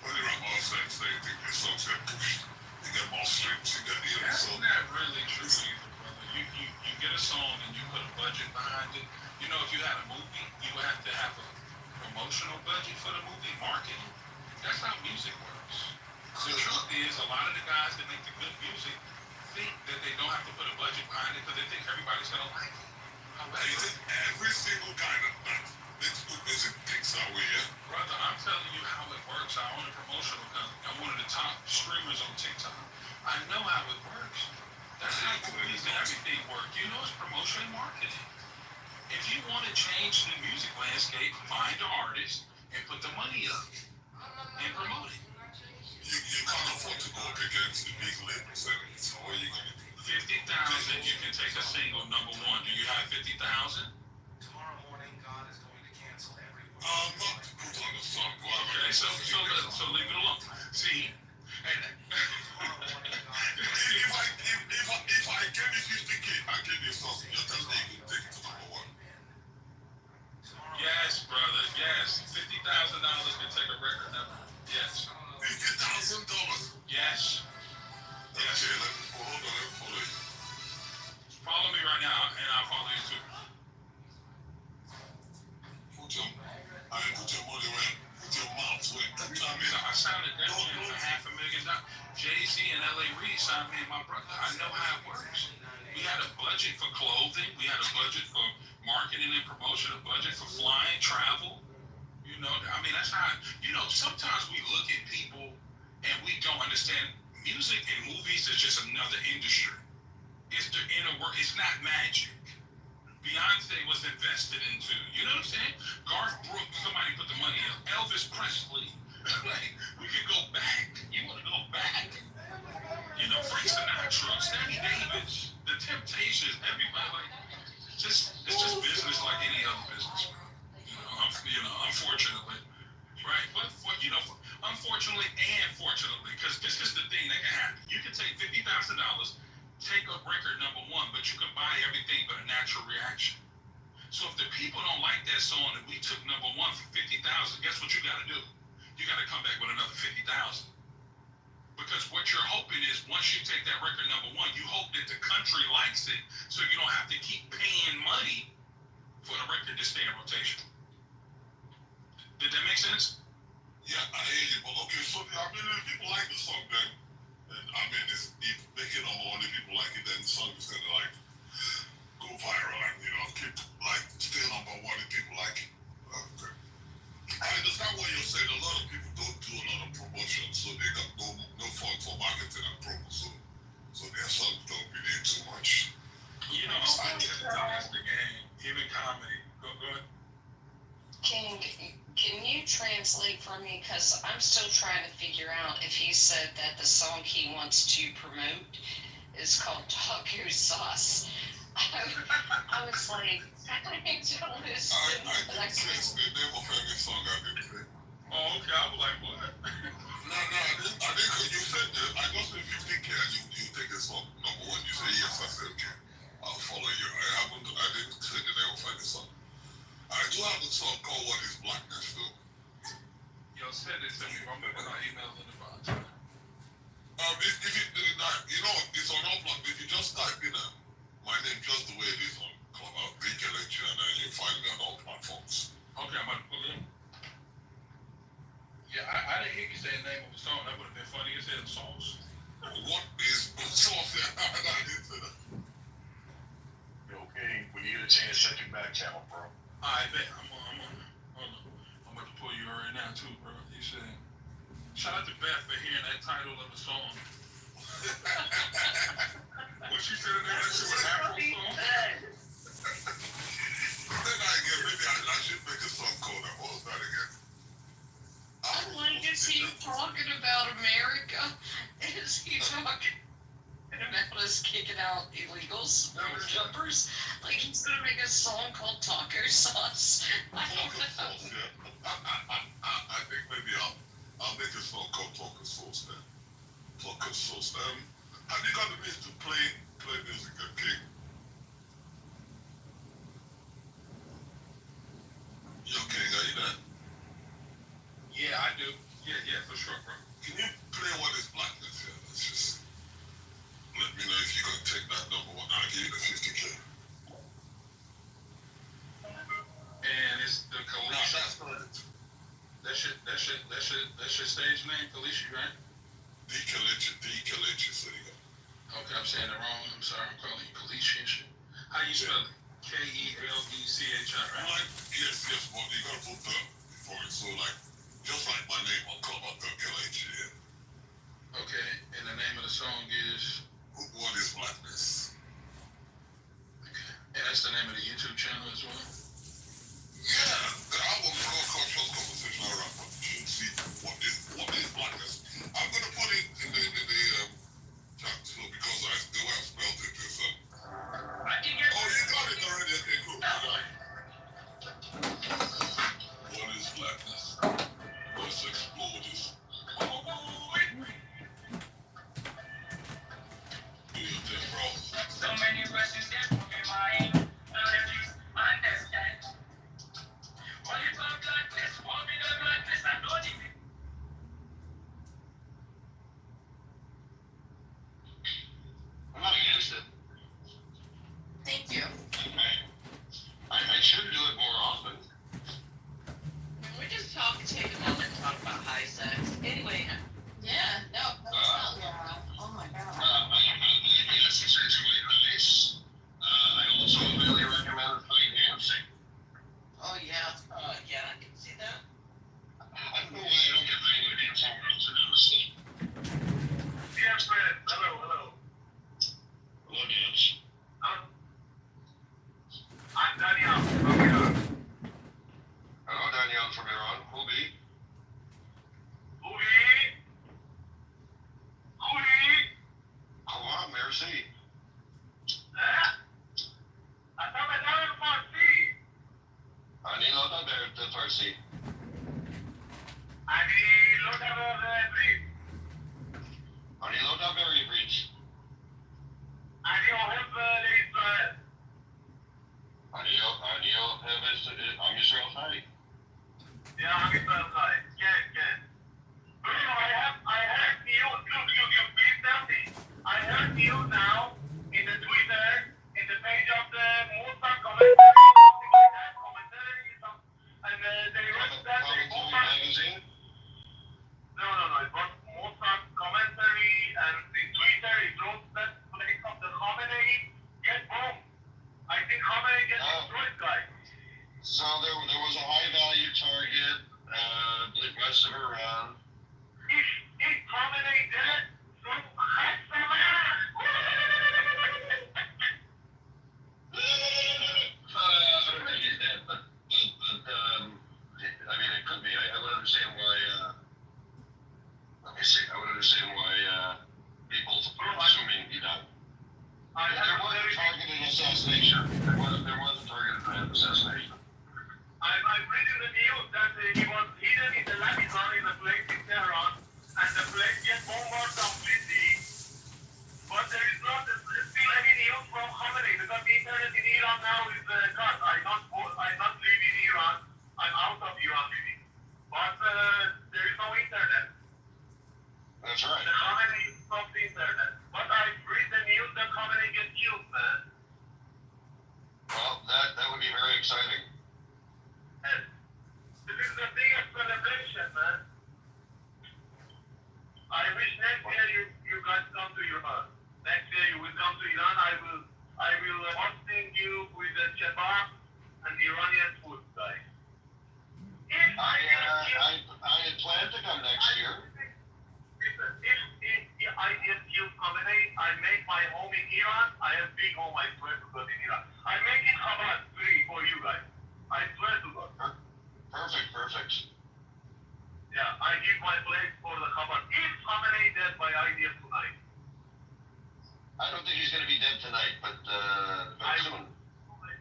When you rap about certain things, your songs get pushed. You get more streams, you get That's not really true either, brother. You get a song and you put a budget behind it. You know, if you had a movie, you would have to have a promotional budget for the movie, marketing. That's how music works. The truth is, a lot of the guys that make the good music think that they don't have to put a budget behind it because they think everybody's gonna like it. However, every single guy that makes good music thinks that way, yeah? Brother, I'm telling you how it works. I own a promotional company. I'm one of the top streamers on TikTok. I know how it works. That's how movies and everything work. You know, it's promotion and marketing. If you want to change the music landscape, find an artist and put the money up and promote it. You can't afford to go up against the big labels. So what are you gonna do? 50,000, you can take a single number one. Do you have 50,000? Tomorrow morning, God is going to cancel everyone. Not to put on the song. Okay, so leave it alone. See, and if I give you 50K, I give you something. You're telling me you can take it to number one. Yes, brother. Yes, $50,000 can take a record number. Yes. $50,000. Yes. Yes. Okay, let me follow you. Follow me right now, and I'll follow you too. Put your money where, put your mouth where. I signed a deal for $500,000. Jay-Z and L.A. Reid signed me and my brother. I know how it works. We had a budget for clothing. We had a budget for marketing and promotion, a budget for flying, travel. You know, I mean, that's how, you know, sometimes we look at people and we don't understand music and movies is just another industry. It's the inner work. It's not magic. Beyonce was invested into. You know what I'm saying? Garth Brooks, somebody put the money up. Elvis Presley. Like, we could go back. You want to go back? You know, Frank Sinatra, Sammy Davis, The Temptations, everybody. Like, it's just business like any other business. Unfortunately, right? But unfortunately and fortunately, because this is the thing that can happen. You can take $50,000, take up record number one, but you can buy everything but a natural reaction. So if the people don't like that song and we took number one for 50,000, guess what you got to do? You got to come back with another 50,000. Because what you're hoping is once you take that record number one, you hope that the country likes it, so you don't have to keep paying money for the record to stay in rotation. Did that make sense? Yeah, I hear you. But okay, so I mean, if people like the song, then I mean, if making number one, if people like it, then the song is gonna like go viral and keep like stay number one if people like it. Okay. I understand what you're saying. A lot of people don't do a lot of promotion, so they got no fund for marketing and promo, so their songs don't really too much. You know, I get it. That's the game. Even comedy. Go ahead. King, can you translate for me? Because I'm still trying to figure out if he said that the song he wants to promote is called Taco Sauce. I was like, I don't listen. I didn't say the name of every song I didn't say. Oh, okay. I was like, what? No, I didn't. You said that. I just said 50K and you take a song number one. You say yes. I said okay. I'll follow you. I didn't say the name of any song. I do have a song called What Is Blackness though. Yo, send it to me. I'm gonna put our email in the box. If it's on Upload. If you just type in my name just the way it is on Clubhouse, say the name of the song. That would have been funny as hell. Sauce. What is sauce? I didn't say that. Yo, King, when you get a chance, check your back channel, bro. I bet. I'm on. Hold on. I'm about to pull you right now too, bro. He said, shout out to Beth for hearing that title of the song. What she said in there, that shit was Afro song. Then maybe I should make a song called that. What was that again? I'm like, is he talking about America? Is he talking about us kicking out illegals, number jumpers? Like he's gonna make a song called Taco Sauce. I don't Taco know. sauce, yeah. I think maybe I'll make a song called Taco Sauce then. Taco Sauce. Have you got the means to play music, King? Yo, King, are you there? Yeah, I do. Yeah, for sure, bro. Can you play What is Blackness here? Let's just let me know if you're gonna take that number one. I'll give you the 50K. And it's the Kalisha. That's your stage name, Kalisha, right? D-Kalicha, so you go. Okay, I'm saying it wrong. I'm sorry. I'm calling you Kalisha and shit. How you spell it? Kelechi, right? Like, yes, but you gotta put the before it. So like, just like my name, I'll call myself Kelechi, yeah. Okay, and the name of the song is What is Blackness? Okay. And that's the name of the YouTube channel as well? Yeah, the album is called Cultural Conversation Around, but you should see what is Blackness. I'm gonna put it in the chat, so because the way I spelled it is oh, you got it already, okay, cool. What is Blackness? Let's explore this. wish next year you guys come to Iran. Next year you will come to Iran. I will hosting you with the kebab and Iranian food, guys. I had planned to come next year. Listen, if I get you Khamenei, I make my home in Iran. I have big home, I swear to God, in Iran. I make it Chabad free for you guys. I swear to God. Perfect. Yeah, I give my place for the Chabad. If Khamenei dead by idea tonight. I don't think he's going to be dead tonight, but soon.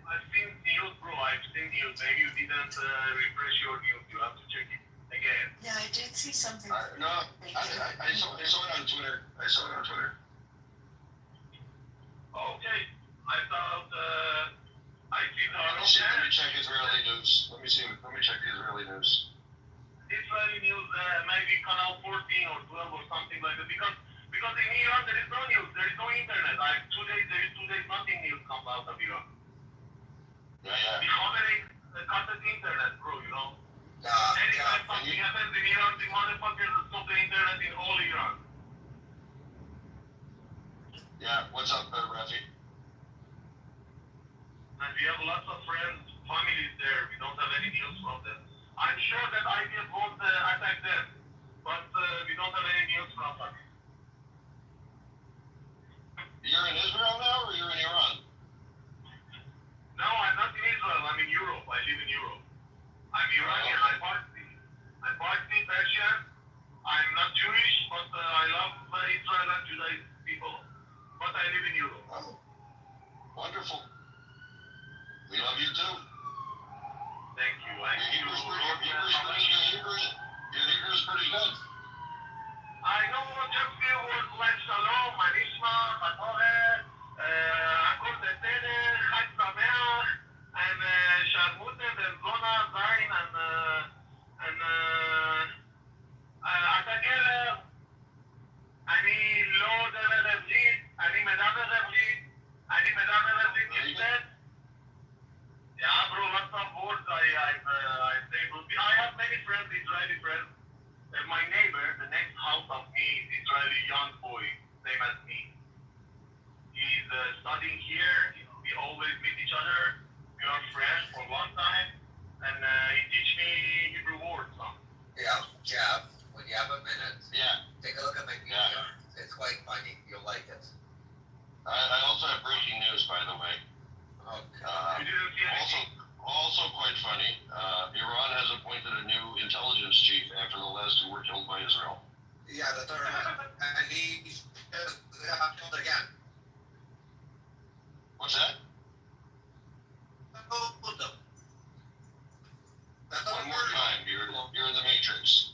I've seen news, bro. I've seen news. Maybe you didn't refresh your news. You have to check it again. Yeah, I did see something. No, I saw it on Twitter. Okay. I thought I see Let me check Israeli news. Let me check the Israeli news. Israeli news, maybe Canal 14 or 12 or something like that. Because in Iran there is no news. There is no internet. There is 2 days nothing news comes out of Iran. Yeah. The Khamenei cut the internet, bro, you know. Anytime something happens in Iran, the motherfuckers stop the internet in all Iran. Yeah, what's up, Rafi? And we have lots of friends, families there. We don't have any news from them. I'm sure that IDF won't attack them, but we don't have any news from them. You're in Israel now, or you're in Iran? No, I'm not in Israel. I'm in Europe. I live in Europe. I'm Iranian. I'm Parsi, Persian. I'm not Jewish, but I love Israel and Judaism people. But I live in Europe. Oh, wonderful. We love you too. Thank you. Your Hebrew's pretty good. I know just few words like Shalom, Manishma, Matore, Akol Tetene, Chag Sameach, and Sharmute, Benzona, Zain, and Atakeler. אני לא דרך עברית, אני מדבר עברית, instead. Yeah, bro, lots of words I say. I have many friends, Israeli friends. My neighbor, the next house of me, is Israeli young boy, same as me. He's studying here. We always meet each other. We are friends for a long time, and he teach me Hebrew words. Yeah, Jeff, when you have a minute, take a look at my video. Yeah. It's quite funny. You'll like it. I also have breaking news, by the way. Also quite funny. Iran has appointed a new intelligence chief after the last 2 were killed by Israel. Yeah, the third one. And he killed again. What's that? One more time. You're in the Matrix.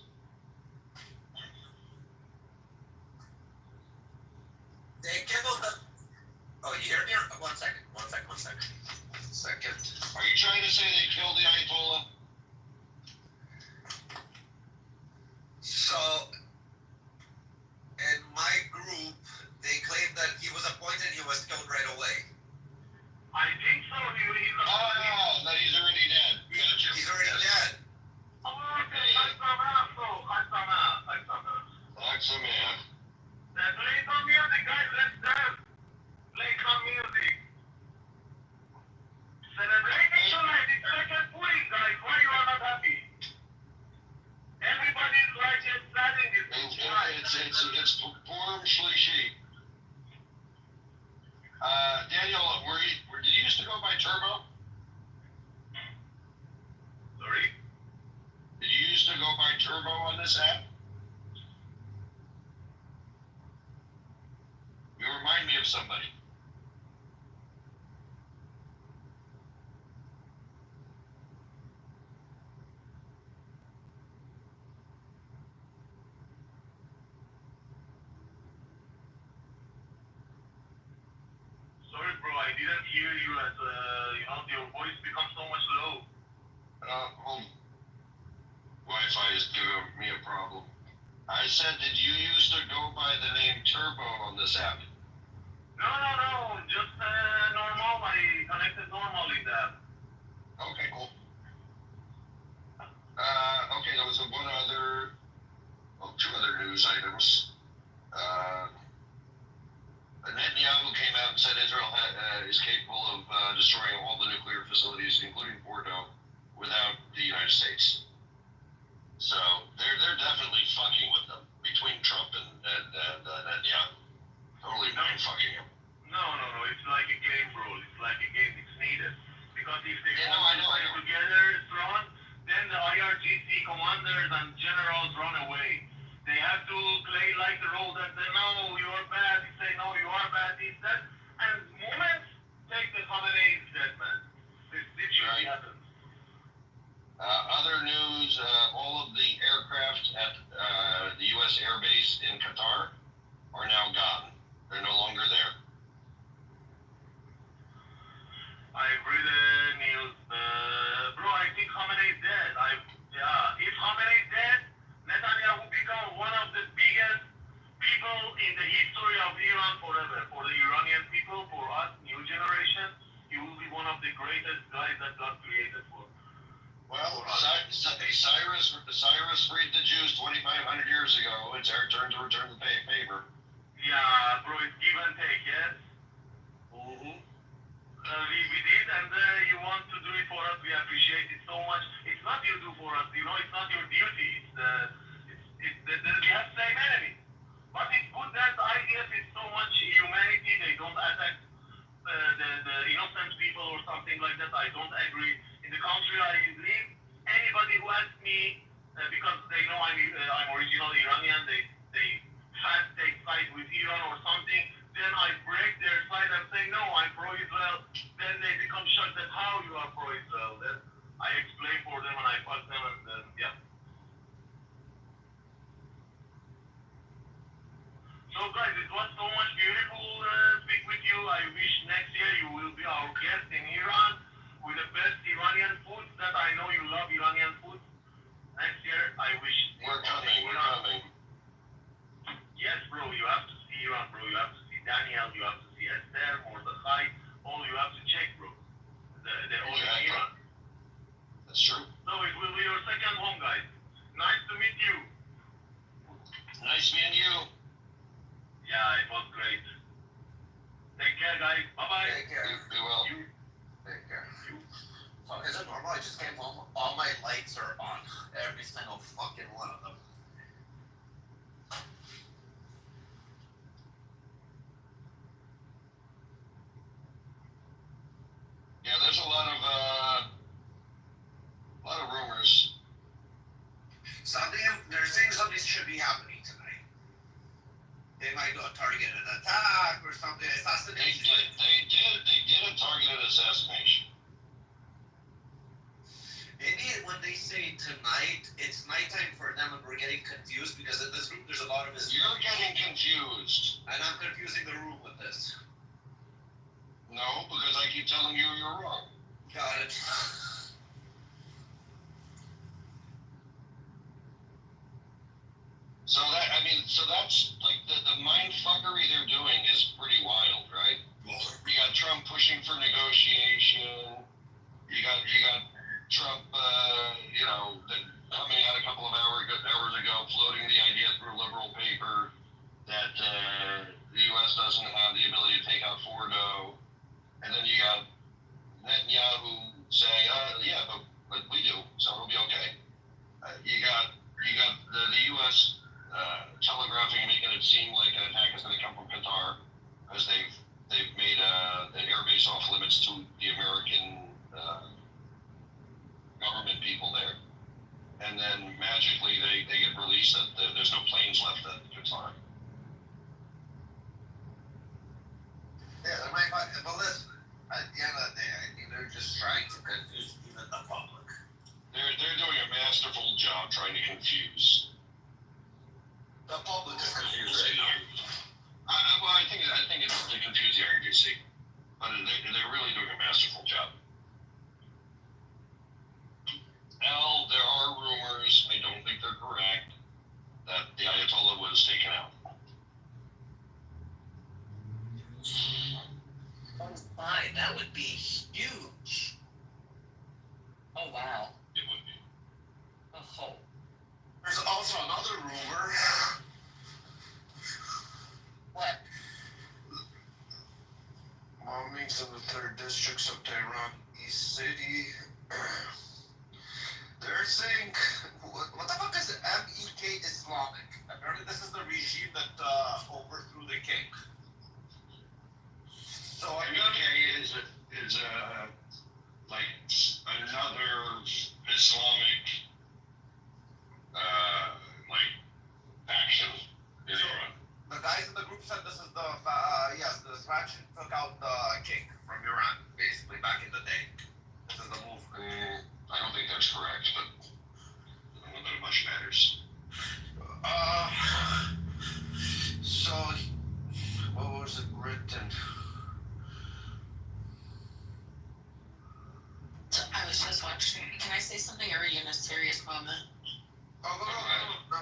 They killed them. Oh, you hear me? One second. Are you trying to say they killed the Ayatollah? So, in my group, they claimed that he was appointed, he was killed right away. I think so. That he's already dead. Gotcha. He's already dead. Oh, okay. Chag Sameach. Play some music, guys. Let's dance. Play some music. Celebrating tonight. It's second pudding, guys. Why you are not happy? Everybody's like excited. It's Purim Shlishi. Daniel, did you used to go by Turbo? Sorry? Did you used to go by Turbo on this app? You remind me of somebody. Sorry, bro. I didn't hear you as, your voice becomes so much low. Wi-Fi is giving me a problem. I said, did you used to go by the name Turbo on this app? No. Just normal. I connected normally there. Okay, cool. Okay, there was 2 other news items. is capable of destroying all the nuclear facilities, including Bordeaux, without the United States. So they're definitely fucking with them between Trump and Netanyahu. Totally mind fucking him. No. It's like a game, bro. It's like a game. It's needed. Because if they I know. together strong, then the IRGC commanders and generals run away. They have to play like the role that they know you are bad. You say no, you are bad. This, that, and moments take the Khamenei's dead man. This usually happens. Other news: all of the aircraft at the U.S. Air Base in Qatar are now gone. They're no longer there. I read the news. Bro, I think Khamenei's dead. If Khamenei's dead, Netanyahu become one of the biggest people in the history of Iran forever. For the Iranian people, for us, new generation, he will be one of the greatest guys that God created for. Well, Cyrus freed the Jews 2,500 years ago. It's our turn to return the favor. Yeah, bro, it's give and take, yes? Mm-hmm. We did, and you want to do it for us. We appreciate it so much. It's not you do for us, it's not your duty. We have same enemy. But it's good that IDF is so much humanity. They don't attack the innocent people or something like that. I don't agree. In the country I live, anybody who asks me, because they know I'm original Iranian, they take side with Iran or something, then I break their side and say, no, I'm pro-Israel. Then they become shocked that how you are pro-Israel. Then I explain for them and I fuck them and then, yeah. So guys, it was so much beautiful speak with you. I wish next year you will be our guest in Iran with the best Iranian food that I know you love Iranian food. Next year, I wish. We're coming. Yes, bro, you have to see Iran, bro. You have to see Daniel, you have to see Esther, Mordechai. All you have to check, bro. The oil in Iran. That's true. So it will be your second home, guys. Nice to meet you. Nice meeting you. Yeah, it was great. Take care, guys. Bye-bye. Take care. Be well. Take care. So is it normal? I just came home. All my lights are on. Every single fucking one of them. Yeah, there's a lot of rumors. They're saying something should be happening tonight. They might do a targeted attack or something. Assassination. They did a targeted assassination. Maybe when they say tonight, it's nighttime for them and we're getting confused because in this group there's a lot of Islam. You're getting confused. And I'm confusing the room with this. No, because I keep telling you you're wrong. Got it. So that's like the mind fuckery they're doing is pretty wild, right? You got Trump pushing for negotiation. You got Trump, coming out a couple of hours ago, floating the idea through a liberal paper that the U.S. doesn't have the ability to take out Fordo. And then you got Netanyahu saying, but we do, so it'll be okay. You got the U.S. Telegraphing, making it seem like an attack is going to come from Qatar, because they've made an airbase off limits to the American government people there. And then magically they get released that there's no planes left at Qatar. Yeah, they might find, but listen, at the end of the day, I think they're just trying to confuse even the public. They're doing a masterful job trying to confuse. The public is confused right now. I think it's to confuse the IRGC, but they're really doing a masterful job. Now, there are rumors, I don't think they're correct, that the Ayatollah was taken out. Oh my, that would be huge. Oh wow. It would be. Oh. There's also another rumor. What? Mom makes an 3rd districts of Tehran, East City. They're saying, what the fuck is MEK Islamic? Apparently, this is the regime that overthrew the king. So MEK is like another Islamic like faction in Iran. The guys in the group said this is this faction took out the king from Iran, basically, back in the day. This is the movement. I don't think that's correct, but I don't know that much matters. So, what was it written? So I was just watching. Can I say something, or are you in a serious moment? Oh, no.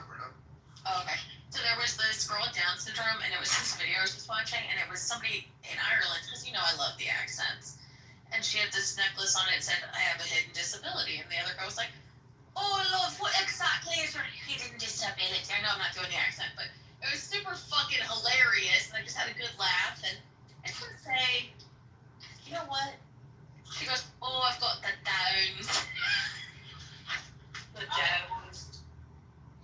Oh, okay. So there was this girl with Down syndrome, and it was this video I was just watching, and it was somebody in Ireland, because I love the accents. And she had this necklace on it that said, I have a hidden disability. And the other girl was like, oh, love, what exactly is your hidden disability? I know I'm not doing the accent, but it was super fucking hilarious, and I just had a good laugh. And I just want to say, you know what? She goes, oh, I've got the Downs. The Downs.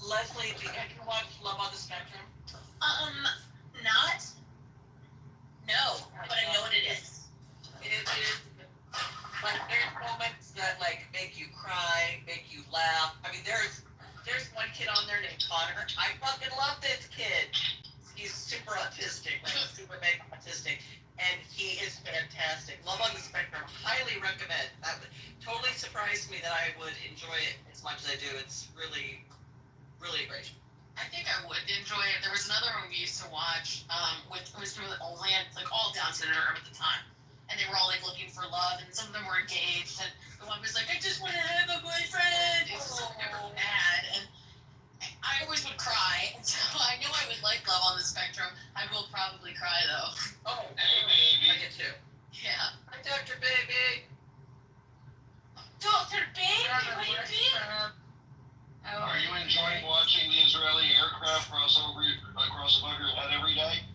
Leslie, do you can watch Love on the Spectrum? Not. No, but I know what it is. It is. Like, there's moments that, like, make you cry, make you laugh. I mean, there's one kid on there named Connor. I fucking love this kid. He's super autistic, like, super mega autistic. And he is fantastic. Love on the Spectrum, highly recommend. That would totally surprised me that I would enjoy it as much as I do. It's really, really great. I think I would enjoy it. There was another one we used to watch, it was really only had like all Down syndrome at the time. And they were all like looking for love, and some of them were engaged, and the one was like, I just want to have a boyfriend. It was just super mad, and I always would cry, and so I knew I would like Love on the Spectrum. I will probably cry though. Oh, hey baby. I get too. Yeah. Hi, Dr. Baby. Dr. Baby, what are you doing? Are you enjoying watching the Israeli aircraft cross above your head every day?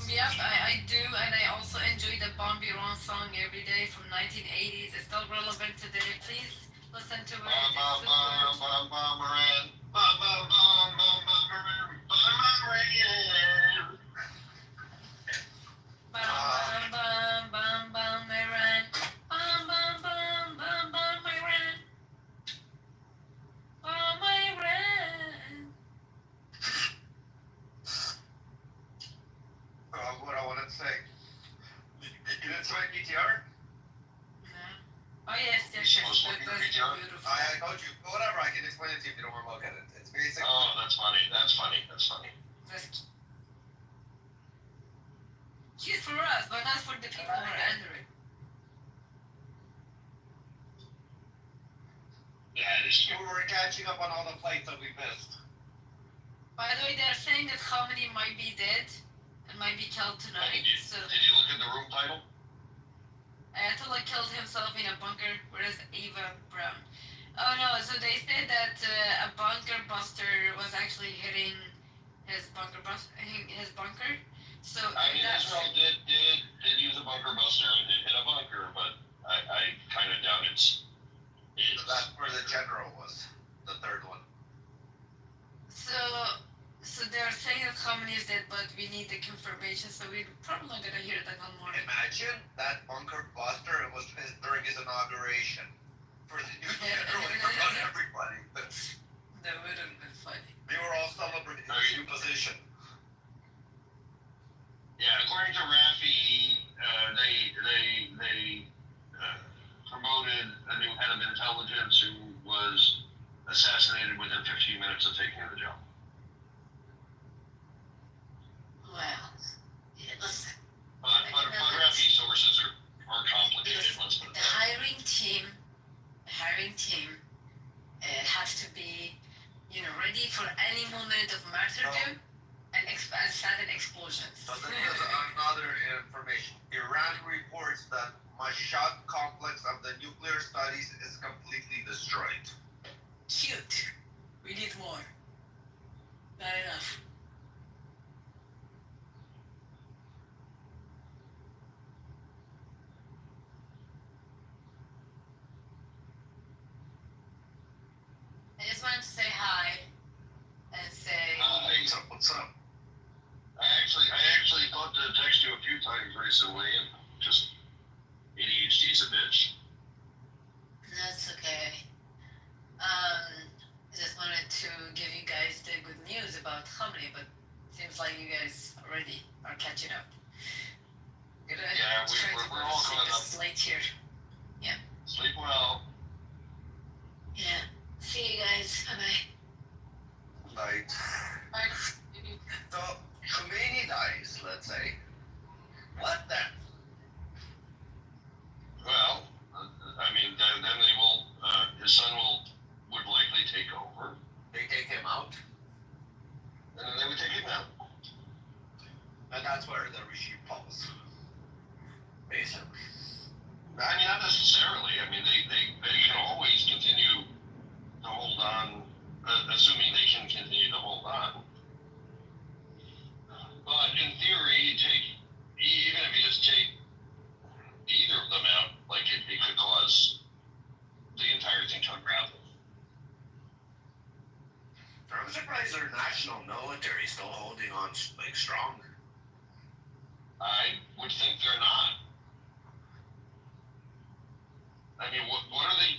Yes, I do, and I also enjoy the Bon Biron song every day from 1980s. It's still relevant today. Please listen to it. What I wanted to say. You didn't see my PTR? Oh yes, that's beautiful. I told you. Whatever, I can explain it to you if you don't want to look at it. It's basically. Oh, that's funny. She's for us, but not for the people who are under it. Yeah, it is true. We were catching up on all the flights that we missed. By the way, they're saying that Khamenei might be dead and might be killed tonight. Did you look at the room title? Ayatollah killed himself in a bunker, whereas Eva Brown. Oh no, so they said that a bunker buster was actually hitting his bunker. So Israel did use a bunker buster and did hit a bunker, but I kind of doubt it's. So that's where the general was, the third one. So they're saying that Khamenei is dead, but we need the confirmation, so we're probably not gonna hear that on morning. Imagine that bunker buster was during his inauguration for the new general in front of everybody. That would have been funny. They were all celebrating his new position. Yeah, according to Rafi, they promoted a new head of intelligence who was assassinated within 15 minutes of taking the job. Well, yeah, listen. But Rafi's sources are complicated. Let's put it The hiring team has to be, ready for any moment of martyrdom and sudden explosions. So this is another information. Iran reports that Mashhad complex of the nuclear studies is completely destroyed. Cute. We need more. Not enough. just wanted to say hi and say. Hi. What's up? I actually thought to text you a few times recently, and just ADHD's a bitch. That's okay. I just wanted to give you guys the good news about Hamley, but seems like you guys already are catching up. Gonna Yeah, try to we're all sleep caught up. late here. Yeah. Sleep well. Yeah. See you guys. Bye bye. Like, so Khomeini dies, let's say. What then? Well, I mean, then they will. His son would likely take over, They take him out, and then they would take him out. and that's where the regime falls. Basically. I mean, not necessarily. I mean, they can always continue to hold on, assuming they can continue to hold on. But in theory, even if you just take either of them out, like it could cause the entire thing to unravel. I'm surprised our national military is still holding on like strong. I would think they're not. I mean, what are they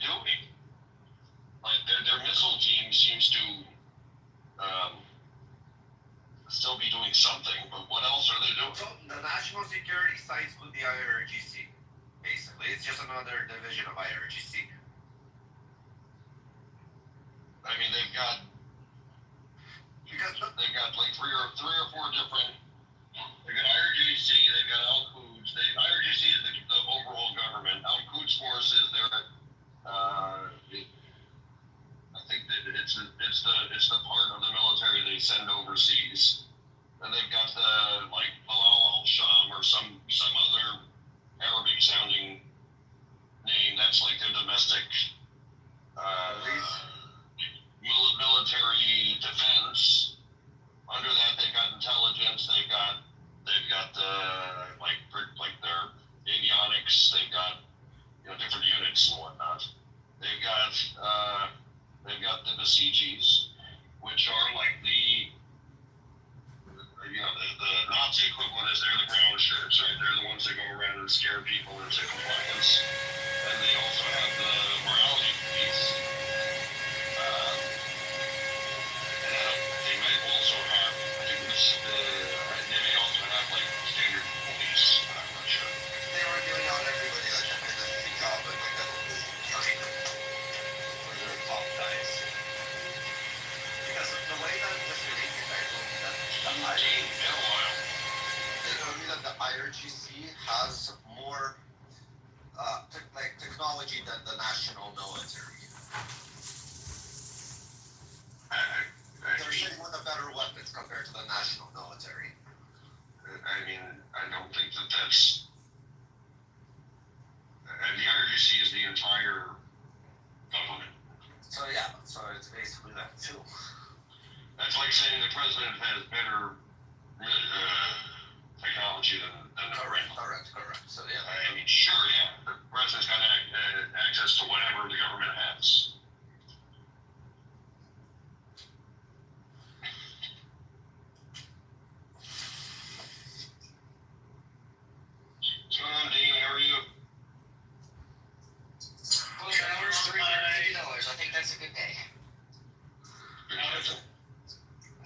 doing? Like their missile team seems to still be doing something, but what else are they doing? So the national security sides with the IRGC. Basically, it's just another division of IRGC. I mean, they've got like three or four different. They've got IRGC, they've got Al Quds. IRGC is the overall government. Al Quds Force is their. I think that it's the part of the military they send overseas, and they've got the like Bilal al-Sham or some other Arabic sounding name. That's like their domestic military defense. Under that, they've got intelligence. They've got like their avionics. They've got different units and whatnot. They've got the Basijis, which are like the Nazi equivalent is they're the ground shirts, right? They're the ones that go around and scare people into compliance. And they also have the morality police. They might also have, they may also have like standard police, but I'm not sure. They were giving out everybody that had been a job, but like that was kind of for their top guys. Because the way that Mr. Lincoln guy told me that they told me that the IRGC has more technology than the national military. They're sitting with the better weapons compared to the national military. I mean, I don't think that's. And the IRGC is the entire government. So yeah, so it's basically that too. That's like saying the president has better technology than the Correct. So yeah. I mean, sure, yeah. The president's got access to whatever the government has. What's going on, Dean? How are you? $350. I think that's a good day.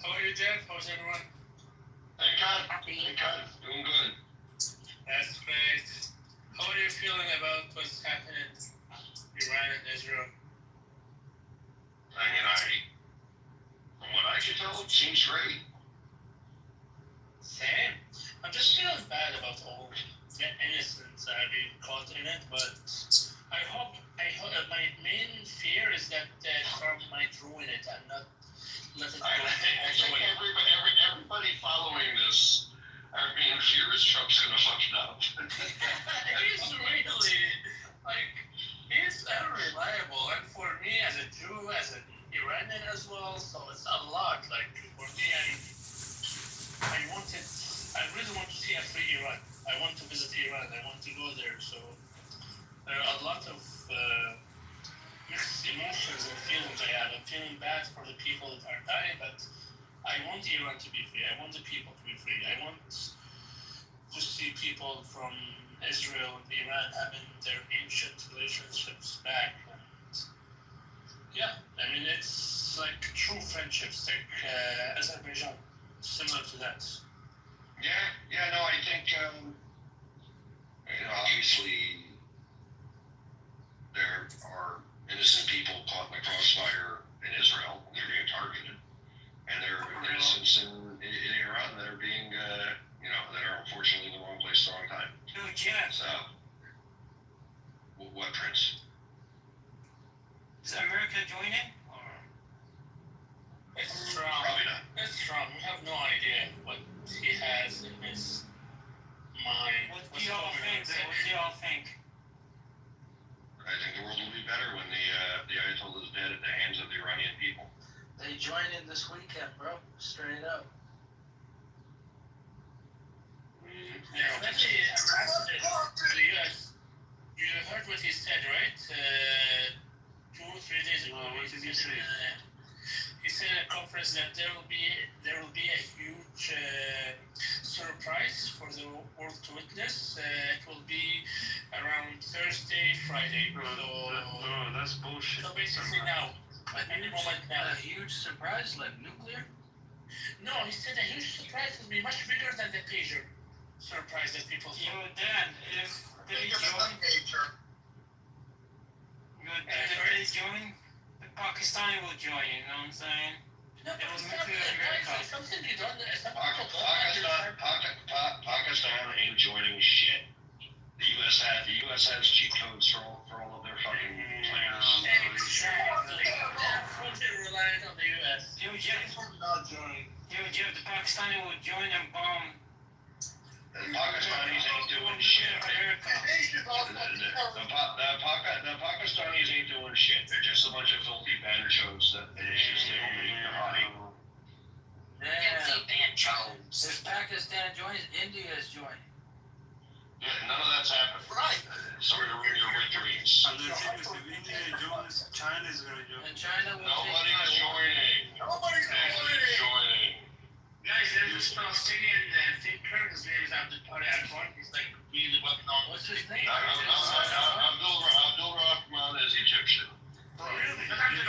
How are you, Jeff? How's everyone? Thank God. Doing good. That's great. How are you feeling about what's happening in Iran and Israel? I mean, from what I can tell, it seems great. Same. I'm just feeling bad about all the innocents that have been caught in it, but I hope my main fear is that Trump might ruin it and not let it go all the way. Everybody following this, our main fear is Trump's gonna fuck it up. He's really, he's unreliable, and for me as a Jew, as an Iranian as well, so it's a lot. For me, I really want to see a free Iran. I want to visit Iran. I want to go there. So there are a lot of mixed emotions and feelings I have. I'm feeling bad for the people that are dying, but I want Iran to be free. I want the people to be free. I want to see people from Israel and Iran having their ancient relationships back. And yeah, I mean, it's like true friendships, like Azerbaijan, similar to that. Yeah, no, I think, obviously, there are innocent people caught in the crossfire in Israel. They're being targeted. And there are innocents in Iran that are being, that are unfortunately in the wrong place at the wrong time. So, what, Prince? Is America joining? It's Trump. Probably not. It's Trump. We have no idea what he has in his mind. What do y'all think? I think the world will be better when the Ayatollah is dead at the hands of the Iranian people. They join in this weekend, bro. Straight up. Yeah, especially the US. You heard what he said, right? 2 or 3 days ago. What did he say? He said at a conference that there will be a huge surprise for the world to witness. It will be around Thursday, Friday. That's bullshit. So basically now, at any moment now. A huge surprise, like nuclear? No, he said a huge surprise will be much bigger than the pager surprise that people Yo, thought. Dan, if they join, the Pakistani will join, you know what I'm saying? No, It was Pakistan, nuclear America. it's something you don't. Some people don't understand. Pakistan ain't joining shit. The U.S. has cheat codes for all of their fucking plans. Exactly. They're fully reliant on the U.S. Yo, Jeff, the Pakistani will join and bomb. The Pakistanis ain't doing shit. America. The Pakistanis ain't doing shit. They're just a bunch of filthy banditos that they just stay home and eat their honey. If Pakistan joins, India is joining. Yeah, none of that's happened. Right. Sorry to ruin your victories. And the thing is, if India joins, China is going to join. And China will Nobody's joining. Nobody's joining. Guys, there's this Palestinian thinker. His name is Abdul Rahman. He's like really well known. What's his name? Abdul Rahman is Egyptian. Really? Abdul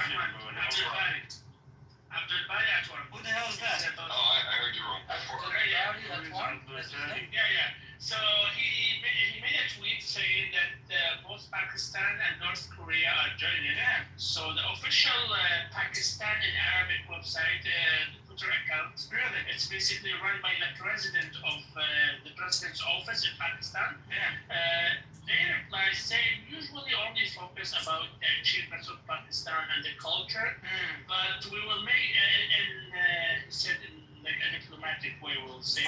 Bari Atwan. Who the hell is that? Oh, I heard you wrong. Yeah. So he made a tweet saying that both Pakistan and North Korea are joining. So the official Pakistan and Arabic website, the Twitter account, it's basically run by the president of the president's office in Pakistan. They reply saying usually only focus about the achievements of Pakistan and the culture, but we will make, he said in like a diplomatic way, we'll say,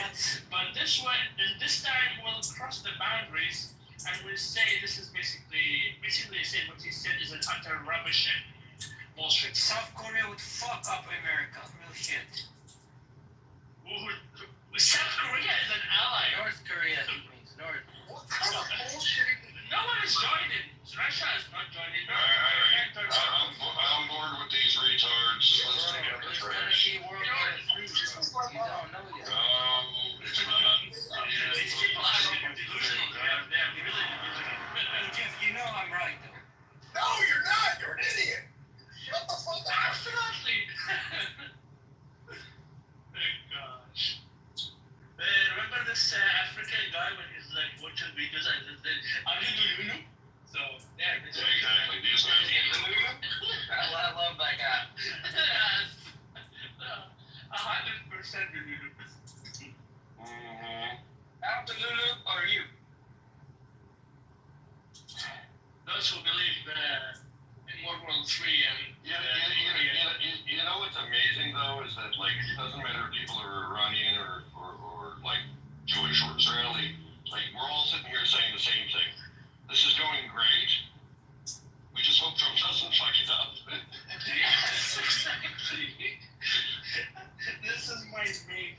but this time we'll cross the boundaries and we'll say this is basically said what he said is an utter rubbish and bullshit. South Korea would fuck up America. Real shit. South Korea is an ally. North Korea means North. What kind of bullshit? No one is joining. Russia is not joining. I'm bored with these retards. Let's take out the trash. You don't know yet. It's not. These people are delusional. They're really delusional. Jeff, you know I'm right though. No, you're not. You're an idiot. Shut the fuck up. Absolutely. Thank gosh. Remember this African guy when he's like watching videos and he said, "Are you doing it?" So yeah, Exactly. These guys. I love that guy. 100% Lulu. Out to Lulu or you? Those who believe in World War III and You know what's amazing though is that like it doesn't matter if people are Iranian or like Jewish or Israeli, like we're all sitting here saying the same thing. This is going great. We just hope Trump doesn't fuck it up. Yes, exactly. This is my main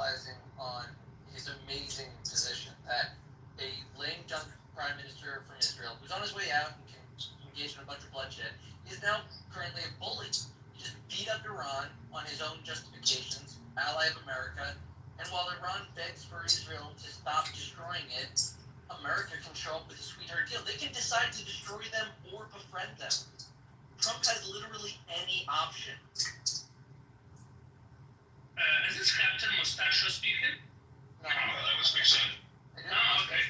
capitalizing on his amazing position that a lame duck prime minister from Israel, who's on his way out and can engage in a bunch of bloodshed, is now currently a bully. He just beat up Iran on his own justifications, ally of America, and while Iran begs for Israel to stop destroying it, America can show up with a sweetheart deal. They can decide to destroy them or befriend them. Trump has literally any option. Is this Captain Mustachio speaking? No, that was me saying. I didn't Oh, okay.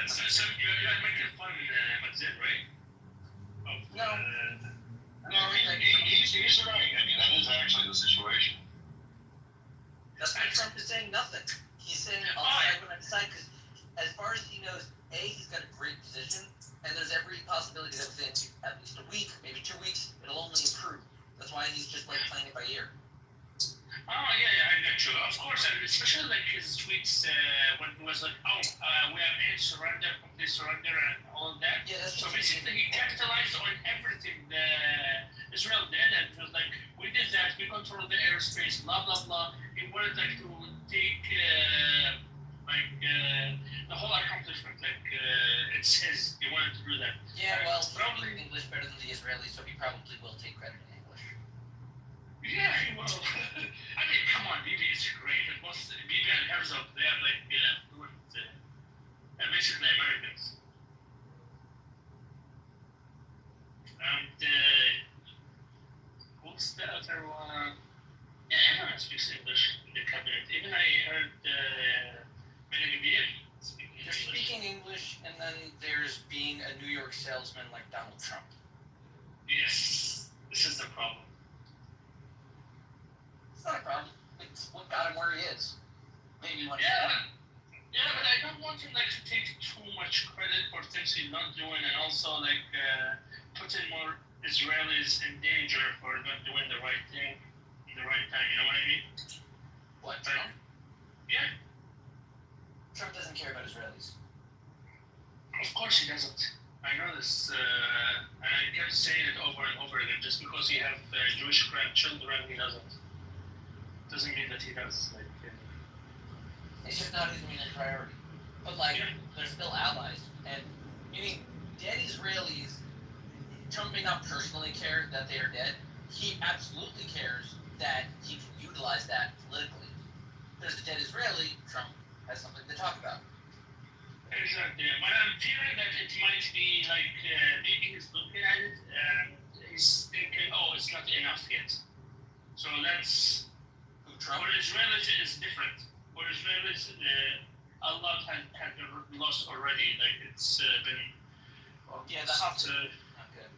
so. So you're making fun, Maxine, right? No. No, he's right. I mean, that is actually the situation. That's why Trump is saying nothing. He's saying, I'll decide when I decide, because as far as he knows, A, he's got a great position, and there's every possibility that within at least a week, maybe 2 weeks, it'll only improve. That's why he's just like playing it by ear. Oh, yeah, I get you. Of course, and especially like his tweets when he was like, we have hit surrender, complete surrender, and all of that. Yeah, that's so basically, he capitalized on everything that Israel did, and it was like, we did that, we controlled the airspace, blah, blah, blah. He wanted like to take the whole accomplishment, it's his. He wanted to do that. Yeah, well, he probably speaks English better than the Israelis, so he probably will take credit in English. Yeah, he will. I mean, come on, Bibi is great. And Bibi and Herzog, they are like fluent, basically Americans. And what's the other one? Yeah, everyone speaks English in the cabinet. Even I heard Benegibir speaking They're English. speaking English, and then there's being a New York salesman like Donald Trump. Yes, this is the problem. It's not a problem. It's what got him where he is. Maybe one Yeah, but I don't want him to take too much credit for things he's not doing, and also putting more Israelis in danger for not doing the right thing in the right time. You know what I mean? What, Trump? Yeah. Trump doesn't care about Israelis. Of course he doesn't. I know this, and I kept saying it over and over again. Just because he has Jewish grandchildren, he doesn't. Doesn't mean that he does. It's just not his main priority. But they're still allies. And meaning dead Israelis, Trump may not personally care that they are dead. He absolutely cares that he can utilize that politically. There's a dead Israeli, Trump has something to talk about. Exactly. But I'm fearing that it might be maybe he's looking at it and he's thinking, it's not enough yet. So that's Trump? For Israelis is different. For Israelis, a lot had been lost already. It's been. Yeah, the hospital. Not good.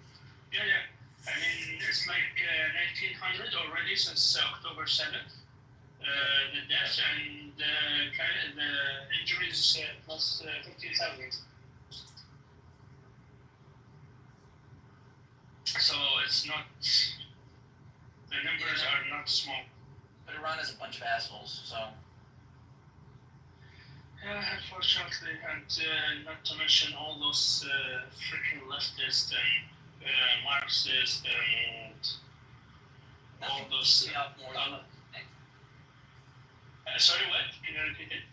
Yeah. I mean, it's 1900 already since October 7th. The deaths and the injuries plus 15,000. So it's not. The numbers are not small. But Iran is a bunch of assholes, so. Yeah, unfortunately, and not to mention all those freaking leftists and Marxists and all those. Sorry, what? Can you repeat it?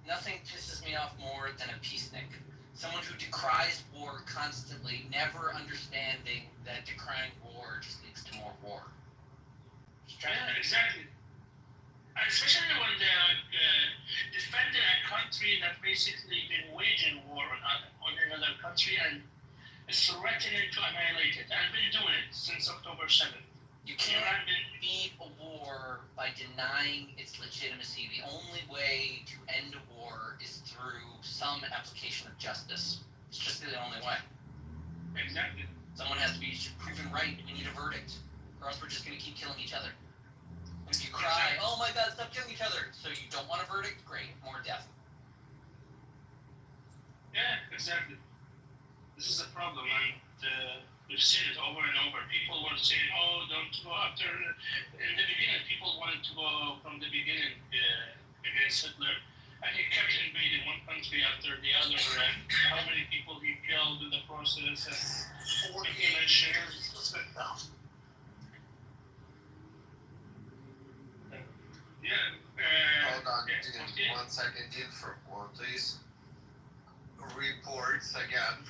Nothing pisses me off more than a peacenik. Someone who decries war constantly, never understanding that decrying war just leads to more war. Yeah, exactly. And especially when they're defending a country that basically been waging war on another country and is threatening to annihilate it, and been doing it since October 7th. You can't beat a war by denying its legitimacy. The only way to end a war is through some application of justice. It's just the only way. Exactly. Someone has to be proven right. We need a verdict, or else we're just going to keep killing each other. If you cry, oh my God, stop killing each other. So you don't want a verdict? Great, more death. Yeah, exactly. This is a problem, and we've seen it over and over. People were saying, don't go after. In the beginning, people wanted to go from the beginning against Hitler, and he kept invading one country after the other, and how many people he killed in the process, and 48 years. One second, in for one, please. Reports again.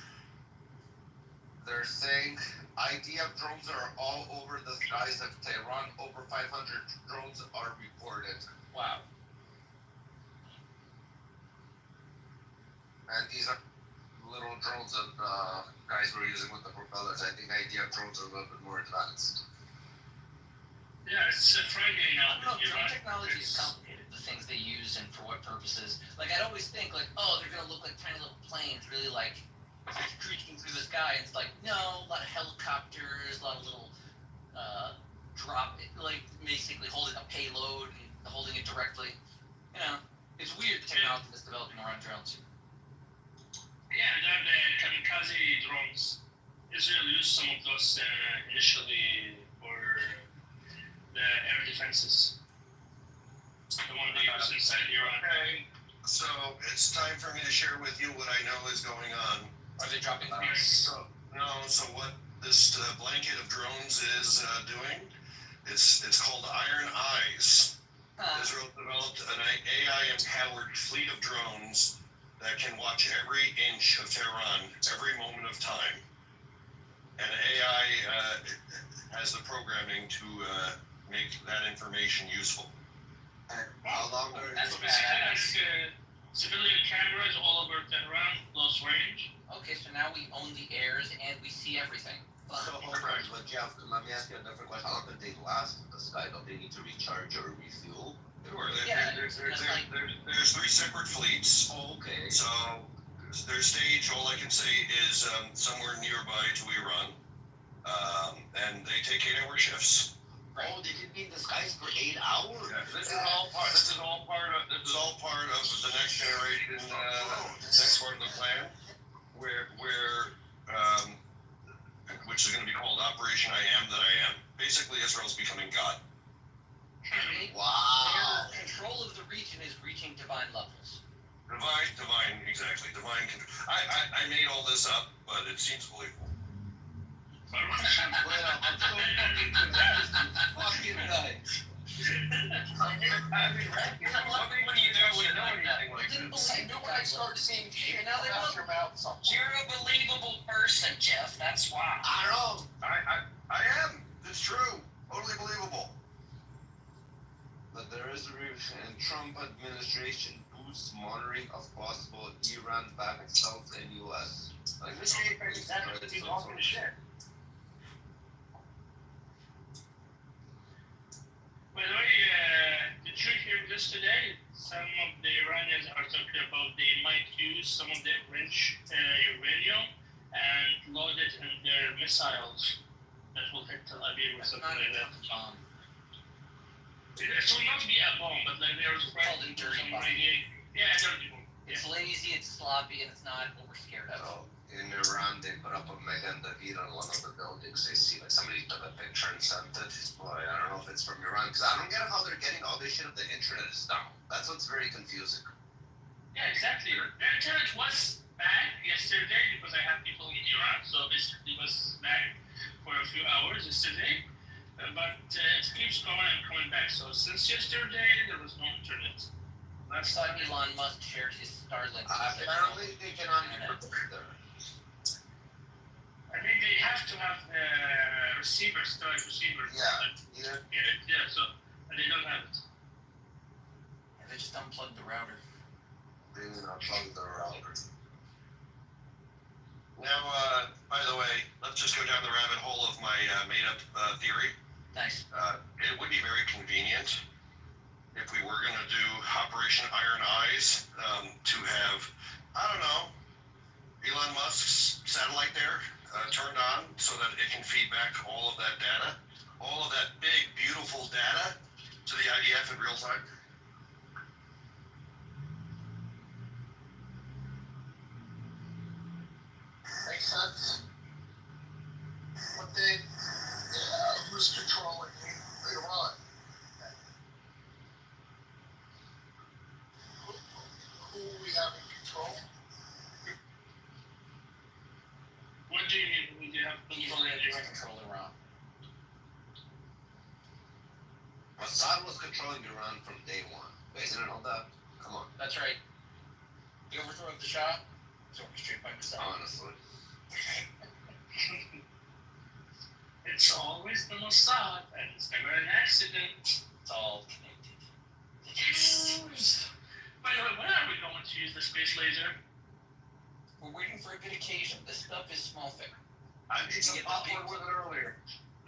They're saying IDF drones are all over the skies of Tehran. Over 500 drones are reported. Wow. And these are little drones that guys were using with the propellers. I think IDF drones are a little bit more advanced. Yeah, it's a Friday now. I don't know, drone technology is complicated, the things they use and for what purposes. Like, I'd always think, like, oh, they're gonna look like tiny little planes, really, like, streaking through the sky. And it's like, no, a lot of helicopters, a lot of little, like, basically holding a payload and holding it directly. You know, it's weird, the technology that's developing around drones. Yeah, they're the kamikaze drones. Israel used some of those initially for the air defenses. The one they use inside Iran. Okay, so it's time for me to share with you what I know is going on. Are they dropping So what this blanket of drones is doing, it's called Iron Eyes. Israel developed an AI-empowered fleet of drones that can watch every inch of Tehran, every moment of time. And AI has the programming to make that information useful. How long are so basically like civilian cameras all over Tehran, close range. Okay, so now we own the airs and we see everything. So hold on, but Jeff, let me ask you a different question. How long did they last in the sky? Don't they need to recharge or refuel? Sure, There's three separate fleets. Oh, okay. So their stage, all I can say, is somewhere nearby to Iran, and they take 8-hour shifts. Right. Oh, they can be in the skies for 8 hours. Yeah, this is all part of the next generation, next part of the plan, where which is going to be called Operation I Am That I Am. Basically, Israel's becoming God. Wow. Their control of the region is reaching divine levels. Divine, exactly. Divine control. I made all this up, but it seems believable. Well, I'm so fucking convinced. Fucking nuts. I mean, what do you know when you know anything like this? I knew when I started seeing shit Now they out your mouth. You're a believable person, Jeff. That's why. I know. I am. It's true. Totally believable. But there is a reason, and Trump administration boosts monitoring of possible Iran-backed South and U.S. Like this game, that's talking shit. By the way, did you hear this today? Some of the Iranians are talking about they might use some of the enriched uranium and load it in their missiles that will hit Tel Aviv or something like that. It will not be a bomb, but like there's called a dirty bomb. Yeah, a dirty bomb. It's lazy, it's sloppy, and it's not overscared at all. In Iran, they put up a Megan David on one of the buildings. They see like somebody took a picture and sent it. Boy, I don't know if it's from Iran because I don't get how they're getting all this shit if the internet is down. That's what's very confusing. Yeah, exactly. The internet was bad yesterday because I have people in Iran, so basically it was bad for a few hours yesterday. But it keeps going and coming back. So since yesterday, there was no internet. Last time Elon Musk shared his Starlink. Apparently, they cannot get there. I mean, they have to have receivers, Starlink receivers. Yeah. Yeah, so and they don't have it. And they just unplugged the router. They didn't unplug the router. Now, by the way, let's just go down the rabbit hole of my made-up theory. Nice. It would be very convenient if we were going to do Operation Iron Eyes to have, I don't know, Elon Musk's satellite there turned on so that it can feed back all of that data, all of that big, beautiful data to the IDF in real time. Makes sense. But then, who's controlling Iran? Who we have in control? What do you mean? We do have He's control of ready to Iran. control Iran. What's Assad was controlling Iran from day one. Isn't it all that? Come on. That's right. The overthrow of the Shah was orchestrated by Mossad. Honestly. It's always the Mossad, and it's never an accident. It's all connected. Yes. By the way, when are we going to use the space laser? We're waiting for a good occasion. This stuff is small thing. I need some popcorn with it earlier.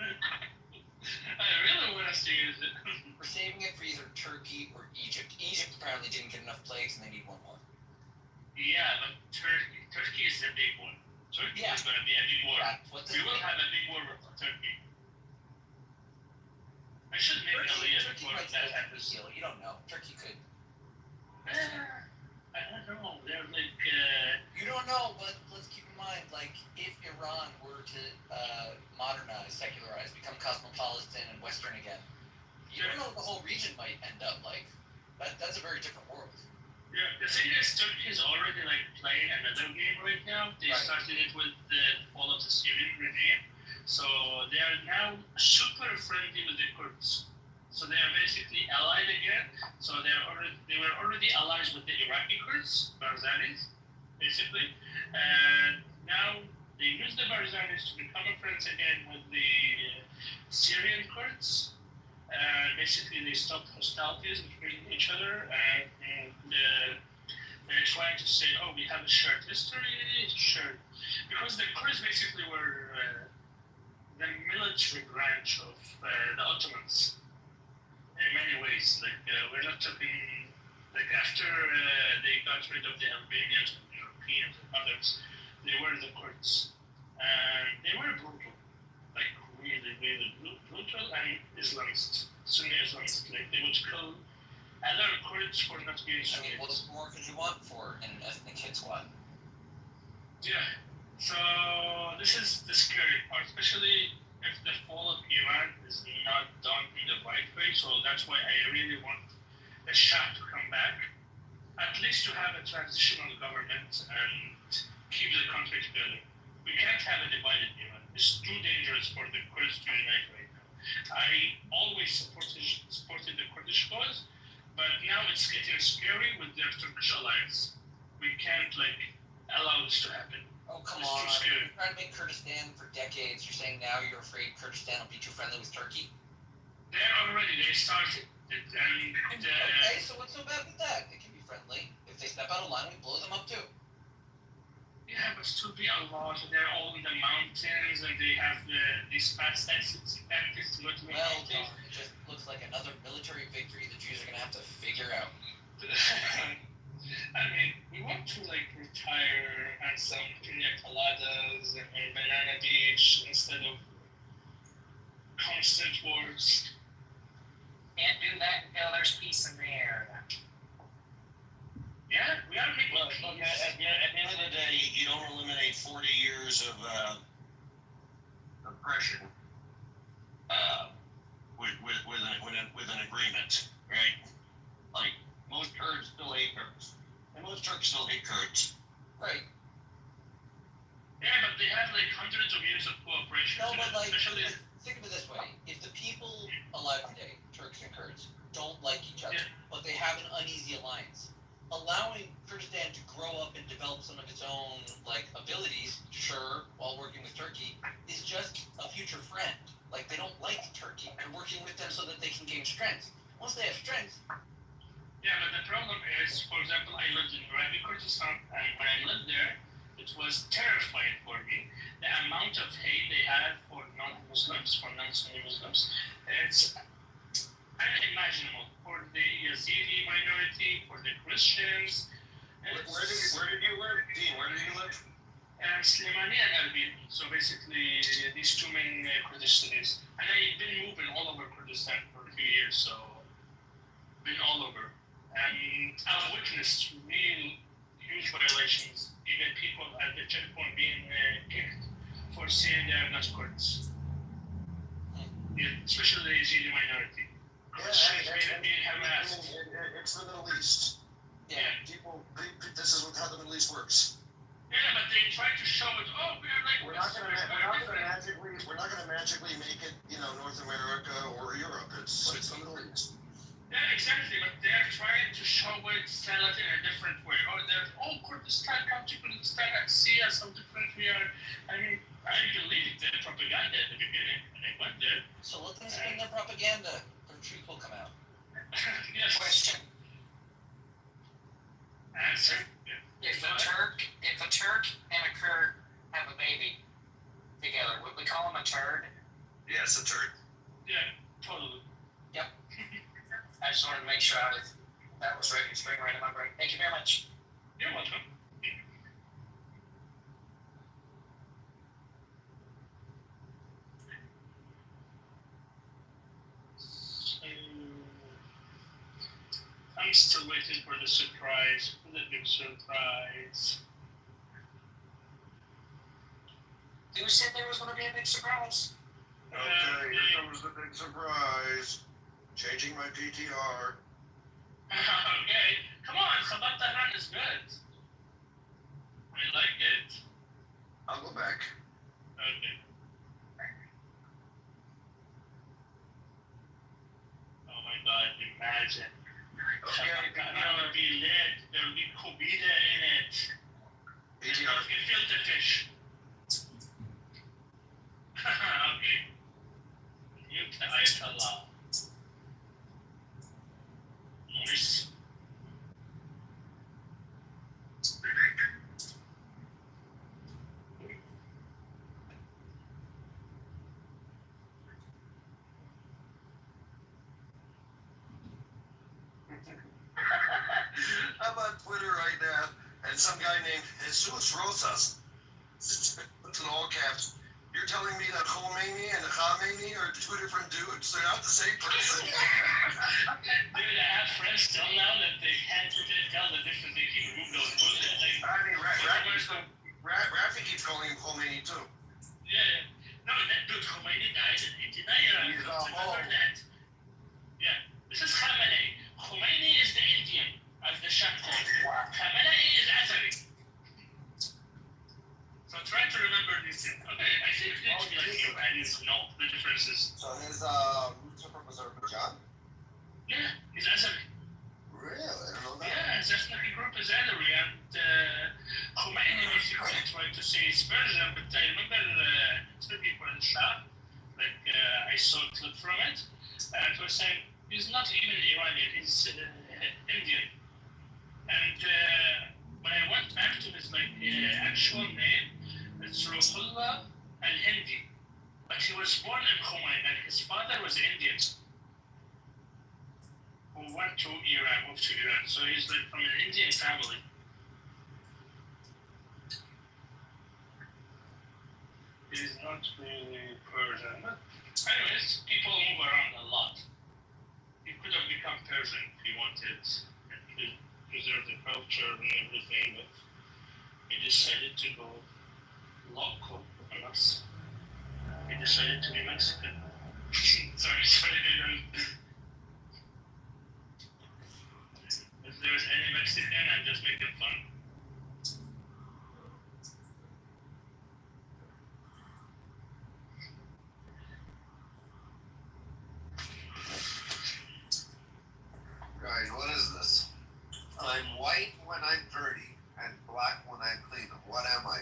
I really want us to use it. We're saving it for either Turkey or Egypt. Egypt apparently didn't get enough plagues and they need one more. Yeah, but Turkey is the big one. Turkey is going to be a big war. We will have a big war with Turkey. I should make a list Turkey before might that still have a happens. deal. You don't know. Turkey could. I don't know. They're like. You don't know, but let's keep in mind, like, if Iran were to modernize, secularize, become cosmopolitan and Western again, you don't know what the whole region might end up like. That's a very different world. Yeah, the thing is, Turkey is already like playing another game right now. They started it with the fall of the Syrian regime, so they are now super friendly with the Kurds. So they are basically allied again. So they were already allies with the Iraqi Kurds, Barzanis, basically, and now they use the Barzanis to become friends again with the Syrian Kurds. Basically, they stopped hostilities between each other, and they're trying to say, "Oh, we have a shared history." Shared, because the Kurds basically were the military branch of the Ottomans. In many ways, like we're not talking like after they got rid of the Albanians and the Europeans and others, they were the Kurds, and they were brutal, like really brutal and Islamist, Sunni Islamist. Like they would kill other Kurds for not being Sunnis. What more could you want for an ethnic hit squad? Yeah. So this is the scary part, especially if the fall of Iran is not done in the right way. So that's why I really want the Shah to come back, at least to have a transitional government and keep the country together. We can't have a divided Iran. It's too dangerous for the Kurds to unite right now. I always supported the Kurdish cause, but now it's getting scary with their Turkish alliance. We can't allow this to happen. Oh, come It's on. too scary. You've tried to make Kurdistan for decades. You're saying now you're afraid Kurdistan will be too friendly with Turkey? They started it, and Okay, so what's so bad with that? It can be friendly. If they step out of line, we blow them up too. yeah, but still be a lot. They're all in the mountains, and they have these fast exits to go to the Well, mountains. it just looks like another military victory the Jews are going to have to figure out. I mean, we want to retire on some pina coladas and banana beach instead of constant wars. Can't do that until there's peace in the air. Yeah, we are making Look, at the end of the day, you don't eliminate 40 years of oppression with an agreement, right? Like, most Kurds still hate Kurds. And most Turks still hate Kurds. Right. Yeah, but they have hundreds of years of cooperation. No, but especially think of it this way. If the people alive today, Turks and Kurds, don't like each other, but they have an uneasy alliance, allowing Kurdistan to grow up and develop some of its own abilities, sure, while working with Turkey, is just a future friend. They don't like Turkey. They're working with them so that they can gain strength. Once they have strength. Yeah, but the problem is, for example, I lived in Iraqi Kurdistan, and when I lived there, it was terrifying for me. The amount of hate they had for non-Muslims, for non-Sunni Muslims, it's unimaginable. For the Yazidi minority, for the Christians. Where did you live? Dean, where did you live? Slimani and Erbil. So basically, these two main Kurdish cities. And I've been moving all over Kurdistan for a few years, so been all over. And I've witnessed real huge violations. Even people at the checkpoint being kicked for saying they are not Kurds. Yeah, especially the Yazidi minority. Christians being harassed. It's the Middle East. Yeah. This is how the Middle East works. Yeah, but they try to show it. Oh, We're not going to magically make it, North America or Europe. It's the Middle East. always tell it in a different way. Oh, there's Kurdistan, come to Kurdistan and see us how different we are. I mean, I believed the propaganda at the beginning, and I went there. So let them spin their propaganda. The truth will come out. Yes. Question. Answer. If a Turk and a Kurd have a baby together, would we call him a turd? Yeah, it's a turd. Yeah, totally. Yep. I just wanted to make sure that was right. It's right in my brain. Thank you very much. You're welcome. I'm still waiting for the surprise, for the big surprise. Who said there was going to be a big surprise? Okay, here comes the big surprise. Changing my PTR. Okay, come on, Sabat Tahran is good. I like it. I'll go back. Okay. Oh my god, imagine. Sabat Tahran will be lit, there will be Kubida in it. PTR. You can feel the fish. Okay. Mute Ayatollah. Nice. I'm on Twitter right now, and some guy named Jesus Rosas, it's in all caps. You're telling me that Khomeini and Khamenei are two different dudes? They're not the same person. Dude, I have friends till now that they can't tell the difference. They keep Googling bullshit. Like, I mean, Rafi keeps calling him Khomeini too. yeah. No, that dude Khomeini died in 89. He's Remember that? Yeah. This is Khamenei. Khomeini is the Indian, as the Shah called it. Khamenei is Azari. So try to remember these things. Okay, I think it needs to be like your values know the differences. So his roots are from Azerbaijan? Yeah, he's Azari. Really? I don't know that. Yeah, his ethnic group is Azari, and Khomeini basically tried to say it's Persian, but I remember speaking for the Shah, like I saw a clip from it, and it was saying he's not even Iranian, he's Indian. And when I went back to his actual name, it's Ruhullah al-Hindi. But he was born in Khomeini, and his father was Indian, who went to Iran, moved to Iran. So he's like from an Indian family. He's not really Persian. But anyways, people move around a lot. He could have become Persian if he wanted to preserve the culture and everything, but he decided to go local on us. He decided to be Mexican. sorry, if there's any Mexican, I'm just making fun. Guys, what is this? I'm white when I'm dirty and black when I'm clean. What am I?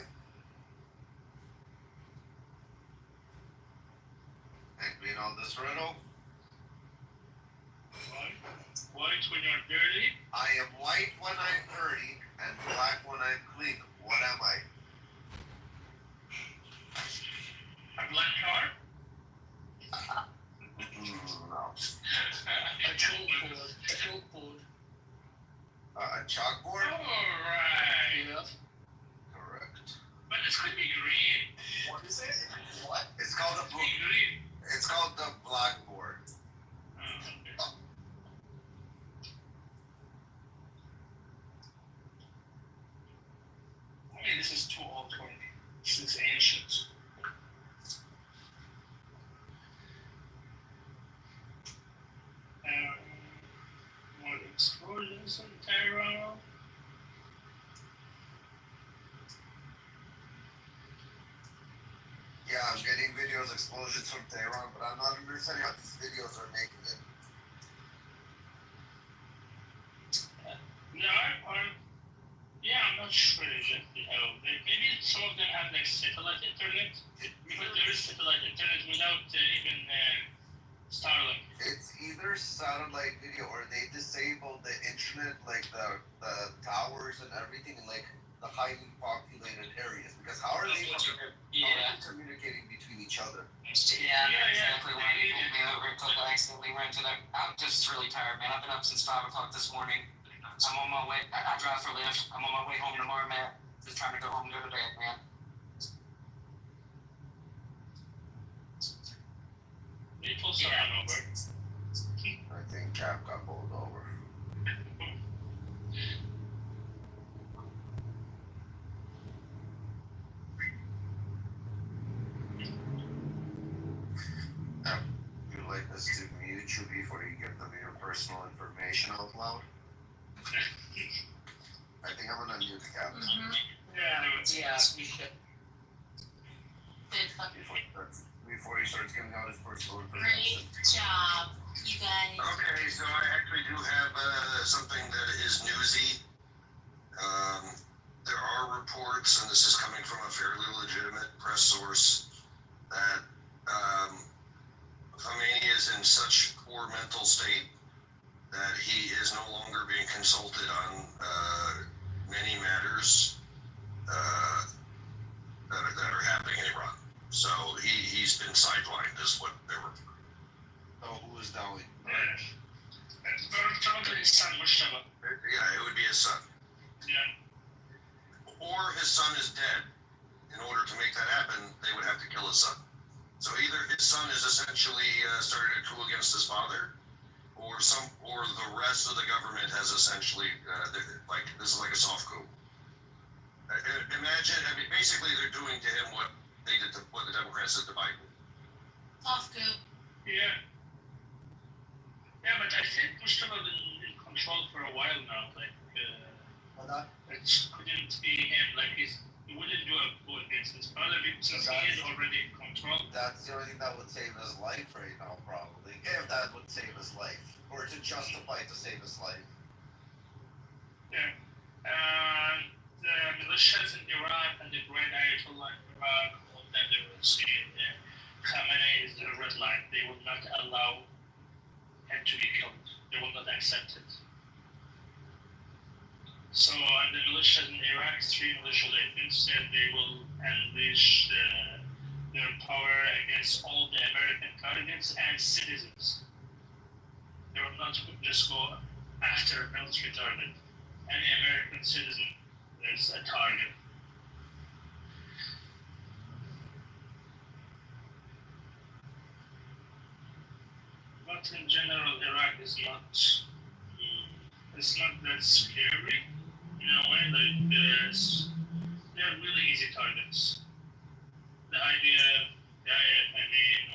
And you know this riddle? White when you're dirty? I am white when I'm dirty and black when I'm clean. What am I? A black car? No. A chalkboard. A chalkboard? Alright. Yep. Correct. But this could be green. What is it? What? It's called a green. It's called the blackboard. Okay. I mean, this is too old for me. This is ancient. More explosions in Tehran. Yeah, I'm getting videos explosions from Tehran, but I'm not understanding how these videos are making it. like satellite internet, but there is satellite internet without even Starlink. It's either satellite video or they disabled the internet, like the towers and everything in like the highly populated areas. Because how are they communicating between each other? Yeah, exactly why they pulled me over until I accidentally ran to that. I'm just really tired, man. I've been up since 5 o'clock this morning. I'm on my way. I drive for Lyft. I'm on my way home tomorrow, man. Just trying to go home and go to bed, man. I think Cap got pulled over. You'd like us to mute you before you give them your personal information out loud? I think I'm gonna mute Cap. Yeah, you should. Before he starts giving out his personal information. Great job, you guys. Okay, so I actually do have something that is newsy. There are reports, and this is coming from a fairly legitimate press source, that Khomeini is in such poor mental state that he is no longer being consulted on many matters that are happening in Iran. So he's been sidelined, is what they were. Oh, who is Dali? His son, Mustafa. Yeah, it would be his son. Yeah. Or his son is dead. In order to make that happen, they would have to kill his son. So either his son is essentially started a coup against his father, or the rest of the government has essentially this is like a soft coup. Imagine, basically they're doing to him what the Democrats did to Biden. Soft coup. Yeah. Yeah, but I think Mustafa been in control for a while now. It couldn't be him. He wouldn't do a coup against his father since he is already in control. That's the only thing that would save his life right now, probably. If that would save his life. Or to justify to save his life. Yeah. The militias in Iraq and the Grand Ayatollah in Iraq, all that they were saying Khamenei is the red line. They will not allow him to be killed. They will not accept it. So, and the militias in Iraq, 3 militias, I think, said they will unleash their power against all the American targets and citizens. They will not just go after a military target. Any American citizen is a target. But in general, Iraq is not that scary. In a way, they're really easy targets. The idea,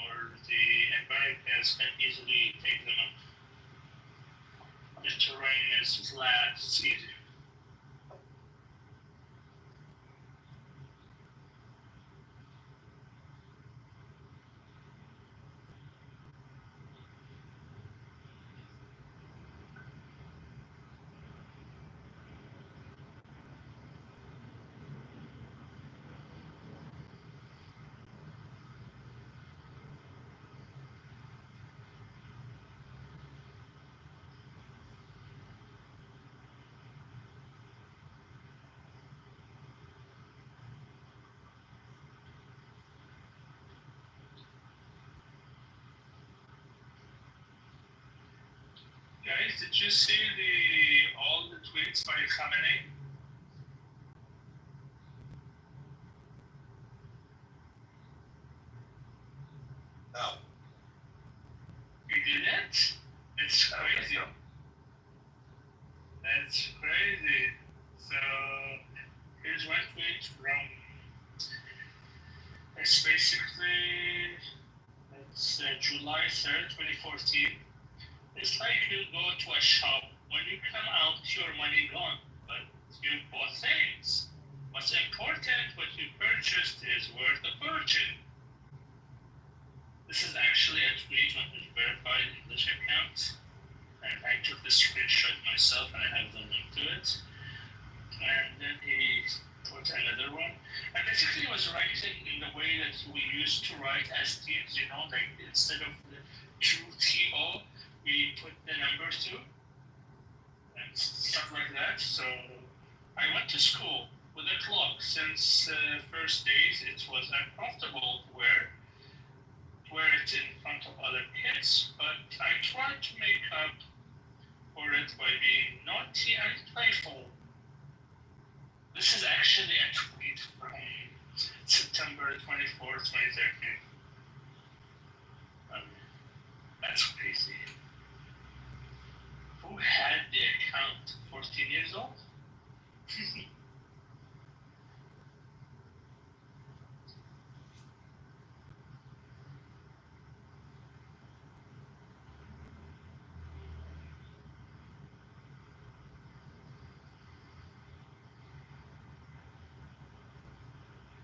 or the Americans can easily take them up. The terrain is flat, it's easy. Guys, did you see all the tweets by Khamenei? No. You didn't? It's crazy. That's crazy. So, here's one tweet from, it's basically, it's July 3rd, 2014. It's like you go to a shop, when you come out, your money gone, but you bought things. What's important, what you purchased is worth a fortune. This is actually a tweet on his verified English account, and I took the screenshot myself and I have the link to it. And then he put another one. I basically was writing in the way that we used to write as teams, like instead of the 2TO, we put the number 2 and stuff like that. So I went to school with a clock since first days. It was uncomfortable to wear it in front of other kids, but I tried to make up for it by being naughty and playful. This is actually a tweet from September 24th, 2013. That's crazy. Who had the account? 14 years old?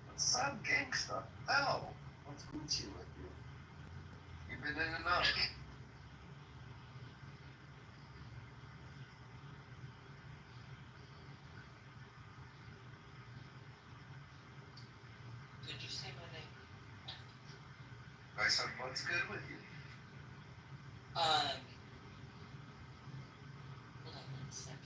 What's up, gangsta? Oh, what's Gucci with you? You've been in and out. Did you say my name? I said, what's good with you? Hold on 1 second.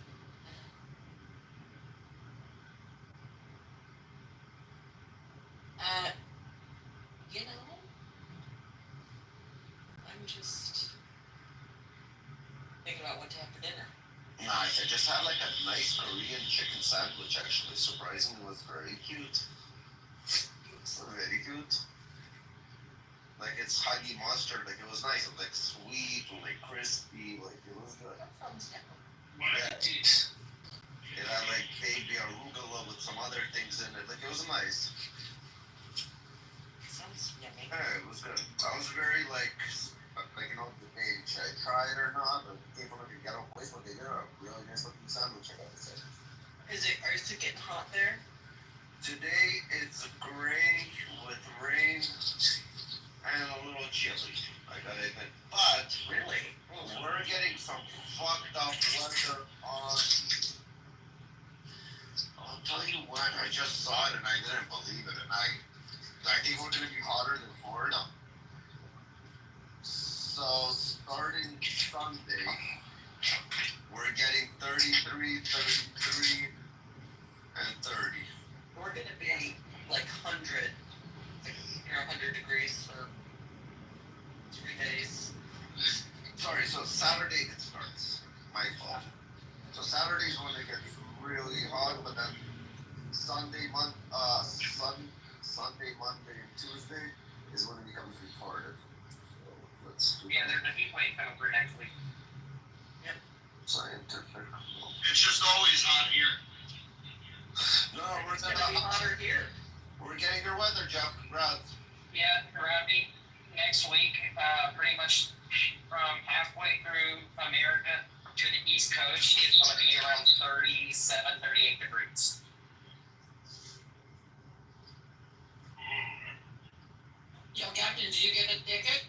You know, I'm just thinking about what to have for dinner. Nice. I just had like a nice Korean chicken sandwich. Actually, surprisingly, it was very cute. Very cute. Like it's honey mustard. Like it was nice. It was like sweet, like crispy. Like it was good. That sounds yummy. Yeah. It had like baby arugula with some other things in it. Like it was nice. Sounds yummy. Yeah, it was good. I was very like debate should I try it or not? But it came from like a ghetto place, but they did a really nice looking sandwich. I gotta say. Is it getting hot there? Today it's gray with rain and a little chilly. I gotta admit, but Really? we're getting some fucked up weather on. I'll tell you what, I just saw it and I didn't believe it, and I think we're gonna be hotter than Florida. So starting Sunday, we're getting 33, 33, and 30. We're gonna be like 100 degrees for 3 days. Sorry, so Saturday it starts. My fault. So Saturday's when it gets really hot, but then Sunday, Monday, and Tuesday is when it becomes retarded. So let's do Yeah, there's a heat wave coming through next week. scientific. It's just always hot here. No, we're It's gonna be hotter here. We're getting your weather, Jeff. Congrats. Yeah, around me next week, pretty much from halfway through America to the East Coast is going to be around 37, 38 degrees. Yo, Captain, did you get a ticket?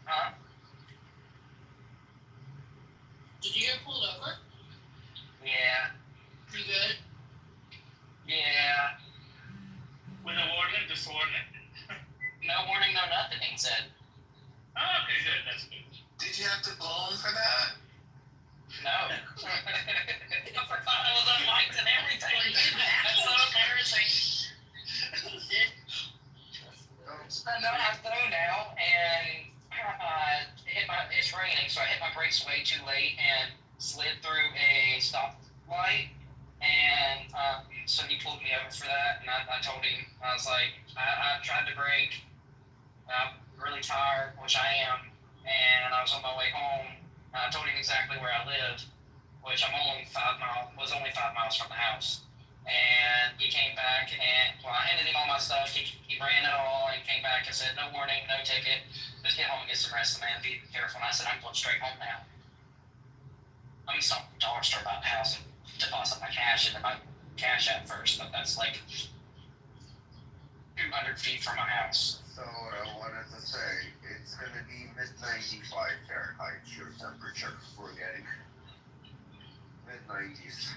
Huh? Did you get pulled over? Yeah. You good? Yeah. With a warning, just warning. No warning, no nothing, he said. Oh, okay, good. That's good. Did you have to blow him for that? No. For fun, I was on lights and everything. That's so embarrassing. No, I'm through now, and it's raining, so I hit my brakes way too late and slid through a stoplight, and so he pulled me over for that, and I told him, I was like, I tried to brake, I'm really tired, which I am, and I was on my way home, I told him exactly where I live, which was only 5 miles from the house. And he came back and, I handed him all my stuff. He ran it all and came back and said, no warning, no ticket. Just get home and get some rest, man. Be careful. And I said, I'm going straight home now. I mean, some dollar store by the house and deposit my cash into my cash app first, but that's like 200 feet from my house. So what I wanted to say, it's going to be mid-95 Fahrenheit, your temperature we're getting. Mid-90s.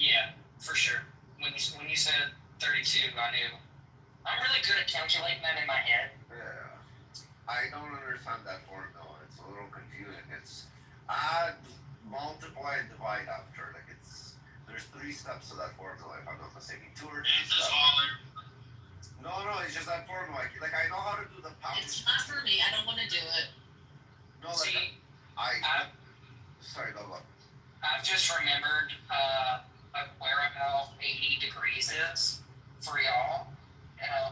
Yeah, for sure. When you said 32, I knew. I'm really good at calculating that in my head. Yeah. I don't understand that formula. It's a little confusing. It's add, multiply, and divide after. Like there's 3 steps to that formula, if I'm not mistaken. 2 or 3 steps. No, it's just that formula. Like I know how to do the pound. It's not for me. I don't want to do it. No, like See, sorry, go. I've just remembered where about 80 degrees is for y'all,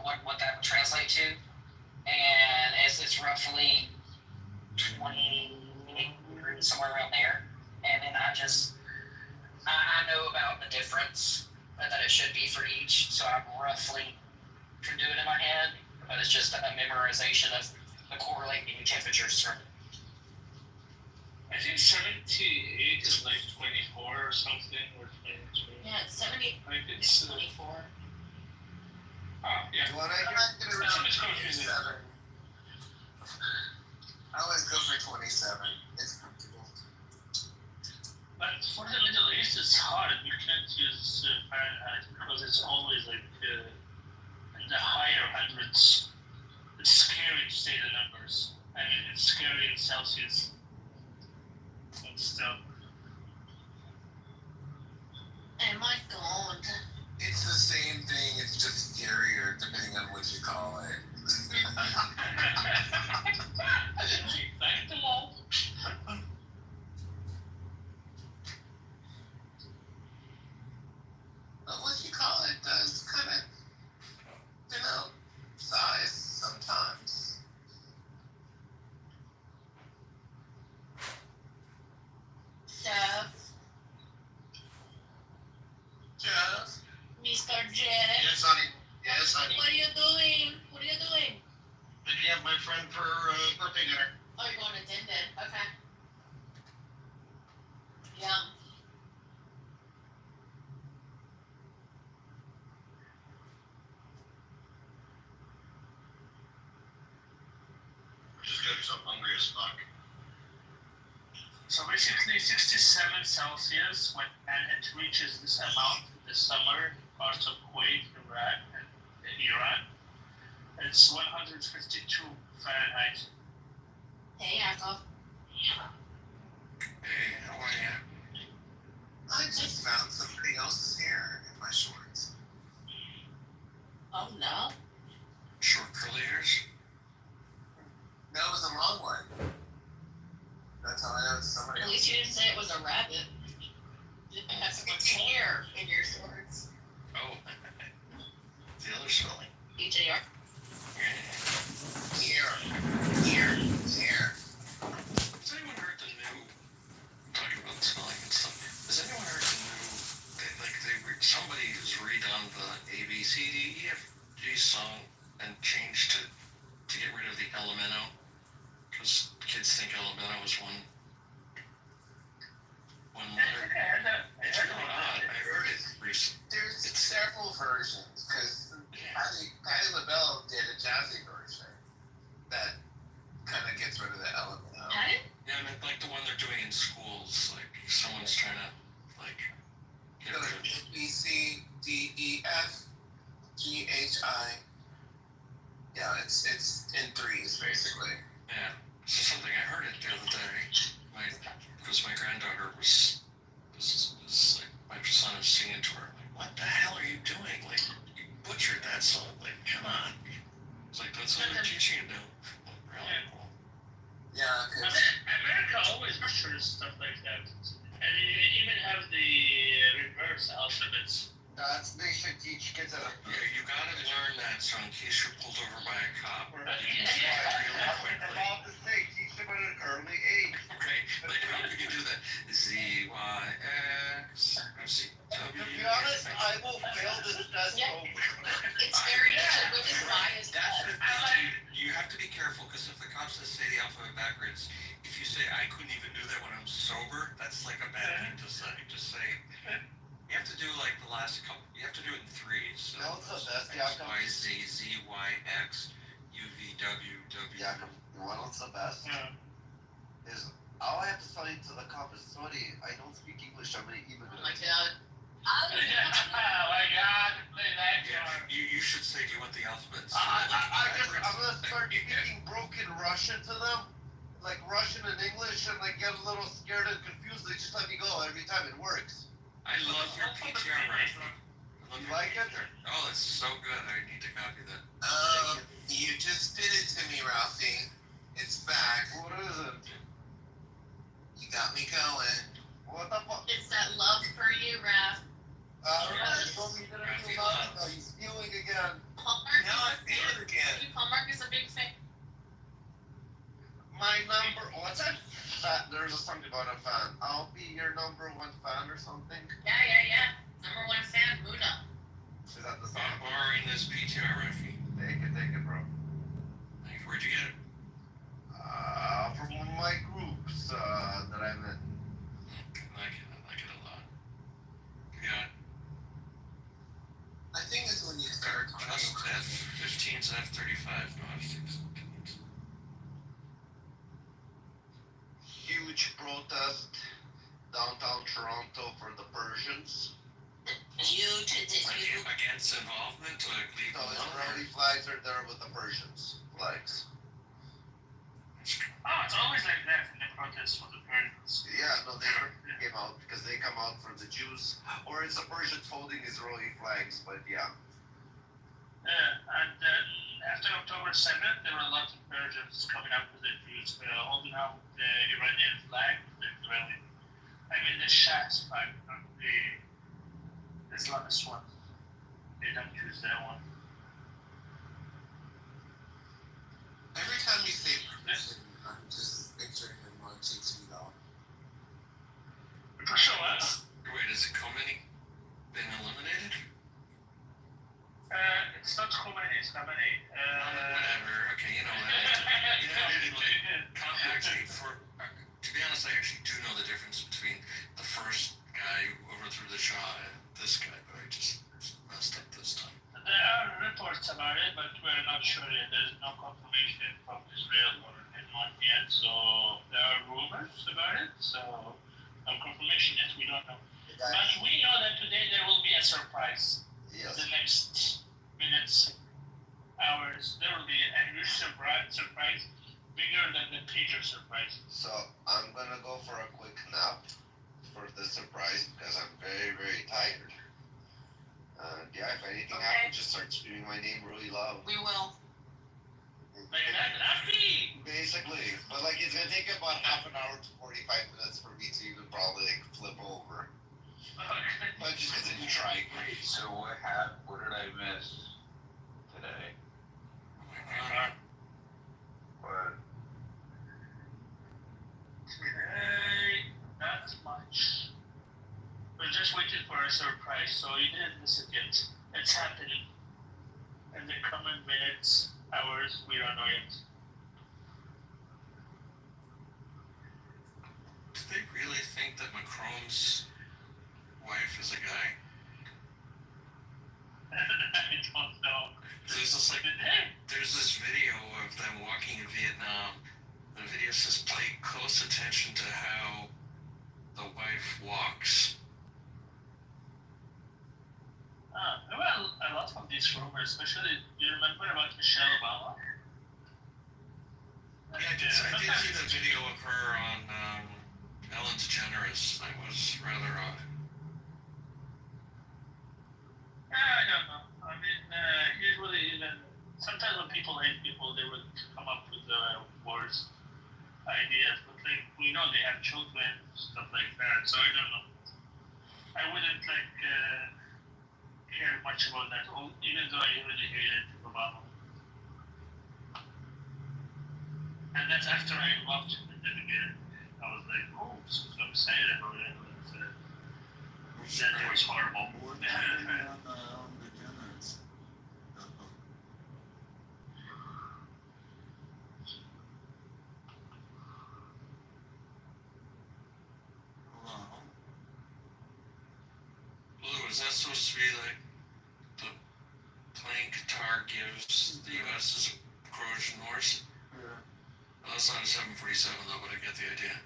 what that would translate to. And it's roughly 28 degrees, somewhere around there. And then I know about the difference that it should be for each, so I'm roughly can do it in my head, but it's just a memorization of the correlating temperatures from. I think 78 is like 24 or something, or 23. Yeah, it's 70. Like it's 24. Oh, yeah. When I get to It's confusing. I always go for 27. It's comfortable. But for the Middle East, it's hard. You can't use Fahrenheit because it's always like in the higher hundreds. It's scary to say the numbers. I mean, it's scary in Celsius. But still. Oh my god. It's the same thing. It's just scarier depending on what you call it. Thank the Lord. But what you call it does kind of, size sometimes. Jeff? Mr. J. Yes, honey. Yes, honey. What are you doing? What are you doing? Picking up my friend for birthday dinner. Oh, you're going to Dindon. Okay. Yum. Which is good because I'm hungry as fuck. So basically 67 Celsius when it reaches this amount in the summer, parts of Kuwait, Iraq, and Iran. It's 152 Fahrenheit. Hey, Yakov. Hey, how are you? I just found somebody else's hair in my shorts. Oh no. Short curly hairs? That was the wrong one. That's how I know it's somebody At else. least you didn't say it was a rabbit. You didn't have so much hair in your shorts. Oh. The other spelling. EJR. Here. Has anyone heard the new, talking about spelling and stuff, has anyone heard the new, somebody has redone the ABCDEFG song and changed it to get rid of the elemento? Because kids think elemento is one letter. It's really odd. I heard it recently. There's several versions, because Patti LaBelle did a jazzy version that kind of gets rid of the elemento. Pardon? Yeah, I mean, like the one they're doing in schools, like someone's trying to, get rid of it. ABCDEFGHI. Yeah, it's in threes, basically. Yeah. So something, I heard it the other day, because my granddaughter was like, my son was singing to her, like, what the hell are you doing? Like, you butchered that song, like, come on. It's like, that's what they're teaching you now. Really cool. Yeah, America always butchers stuff like that. And you even have the reverse alphabets. They should teach kids how to. Yeah, you gotta learn that so in case you're pulled over by a cop. You can say it really quickly. I'm about to say, teach them at an early age. Okay, like how could you do that? ZYX. To be honest, I will fail this test. Yeah. It's very really biased. That's the thing, dude. You have to be careful because if the cops say the alphabet backwards, if you say I couldn't even do that when I'm sober, that's like a bad thing to say. Just say. You have to do like the last couple. You have to do it in threes. So What's the best, X, Jakob? Y, Z, Z, Y, X, U, V, W, W. Jakob, you want what's the best? Yeah. Is all I have to tell you to the cop is, sorry, I don't speak English, I'm gonna even. Oh my god. My God, play that Yeah, card. you should say you want the alphabet. I'm gonna start speaking broken Russian to them, like Russian and English, and like get a little scared and confused. They just let me go every time. It works. I love your PTR, Rafi. You like it? Oh, it's so good. I need to copy that. You just did it to me, Ralphie. It's back. What is it? You got me going. What the fuck? It's that love for you, Raph. You told me that I feel love. No, he's feeling again. Hallmark Now I feel it again. Hallmark is a big fan. My number. What's that? There's a song about a fan. I'll be your number one fan or something. Yeah. Number one fan, Muna. Is that the song? I'm borrowing this PTR, Rafi. Take it, bro. Where'd you get it? From one of my groups that I'm in. I like it a lot. Yeah. I think it's when you start. Just F-15s and F-35, no F-16s. Huge protest downtown Toronto for the Persians. Huge. Against involvement, like So legal. Israeli flags are there with the Persians flags. Oh, it's always like that in the protests for the Persians. Yeah, no, they came out because they come out for the Jews, or it's the Persians holding Israeli flags. But yeah. And then after October 7th, there were a lot of Persians coming up with the Jews holding out the Iranian flag, the Israeli. I mean the Shah's flag, not the Islamist one. They don't use that one. Every time you say permission, I'm just picturing him on 6 feet off. For sure. Wait, is Khomeini been eliminated? It's not Khomeini, it's Khamenei. Whatever. Okay, you know what? Actually, to be honest, I actually do know the difference between the first guy who overthrew the Shah and this guy, but I just messed up this time. There are reports about it, but we're not sure yet. There's no confirmation from Israel or anyone yet, so there are rumors about it, so no confirmation yet, we don't know. But we know that today there will be a surprise. Yes. The next minutes, hours, there will be a huge surprise, bigger than the pager surprise. So I'm gonna go for a quick nap for the surprise because I'm very, very tired. Yeah, if anything happens, just start screaming my name really loud. We will. Like that, Rafi! Basically, but like it's gonna take about half an hour to 45 minutes for me to even probably like flip over. But just continue trying. So what happened? What did I miss today? What? Today, not much. We're just waiting for a surprise, so you didn't miss it yet. It's happening. In the coming minutes, hours, we don't know yet. Do they really think that Macron's wife is a guy? I don't know. There's this video of them walking in Vietnam. The video says pay close attention to how the wife walks. There were a lot of these rumors, especially, you remember about Michelle Obama? Yeah, I did see the video of her on Ellen DeGeneres. That was rather odd. I don't know. I mean, usually even, sometimes when people hate people, they would come up with the worst ideas, but like, we know they have children, stuff like that, so I don't know. I wouldn't care much about that, even though I really hated Obama. And that's after I loved him in the beginning. I was like, oh, so excited about it. Then it was horrible. Blue, is that supposed to be like the plane Qatar gives the U.S. as a Croatian horse? Yeah. Well, that's not a 747 though, but I get the idea.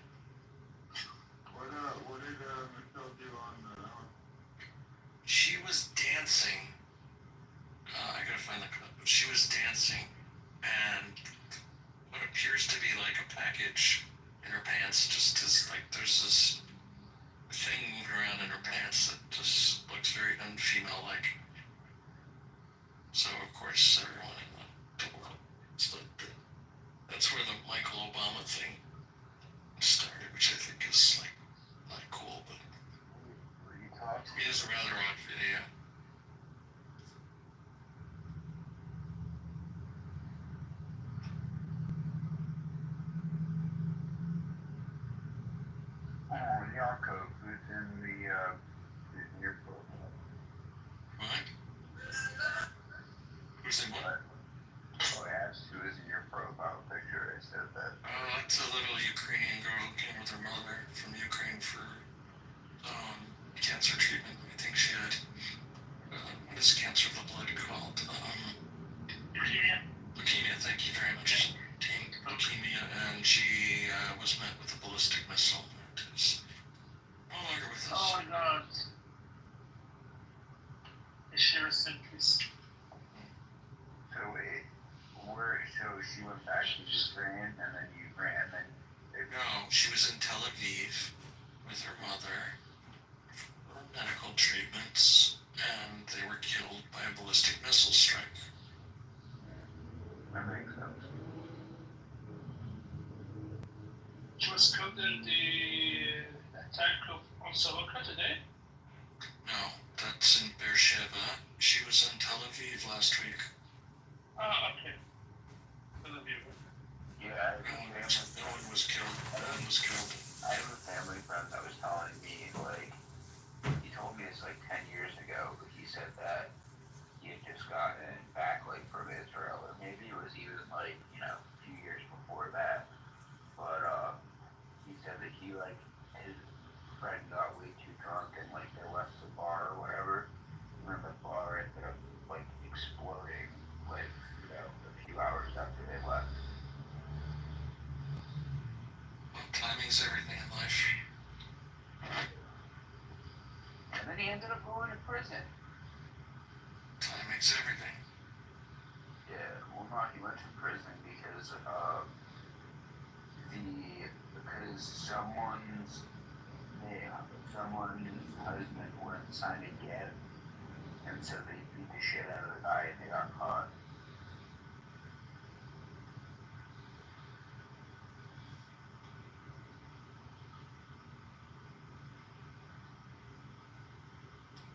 What did Michelle do on she was dancing, and what appears to be like a package in her pants just is like there's this thing moving around in her pants that just looks very unfemale like. So of course everyone in the world that's where the Michael Obama thing started, which I think is like not cool, but it is a rather odd video. Oh, Yaakov, who's in your profile? What? Who's in what? Oh, I asked who is in your profile picture. I said that. That's a little Ukrainian girl who came with her mother from Ukraine for cancer treatment. I think she had what is cancer of the blood called? Leukemia. Leukemia. Thank you very much. Leukemia, and she was met with a ballistic missile. It is no longer with us. Oh my God. She rest in peace. So she went back to Ukraine, and then Ukraine, and then. No, she was in Tel Aviv with her mother for medical treatments, and they were killed by a ballistic missile strike. That makes sense. She was killed in the attack on Soroka today? No, that's in Beersheba. She was in Tel Aviv last week. Ah, okay. Tel Aviv. Yeah, No one was killed. No one was killed. I have a family friend that was telling me, like, he told me this like 10 years ago, but he said that he had just gotten back, like, from Israel, or maybe it was even, like, a few years before that, but, he said that his friend got way too drunk and, like, they left the bar or whatever, and then the bar ended up, like, exploding, like, a few hours after they left. Well, timing's everything in life. And then he ended up going to prison. Timing's everything. Yeah, well, no, he went to prison because someone's husband wouldn't sign again, and so they beat the shit out of the guy and they got caught.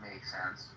Makes sense.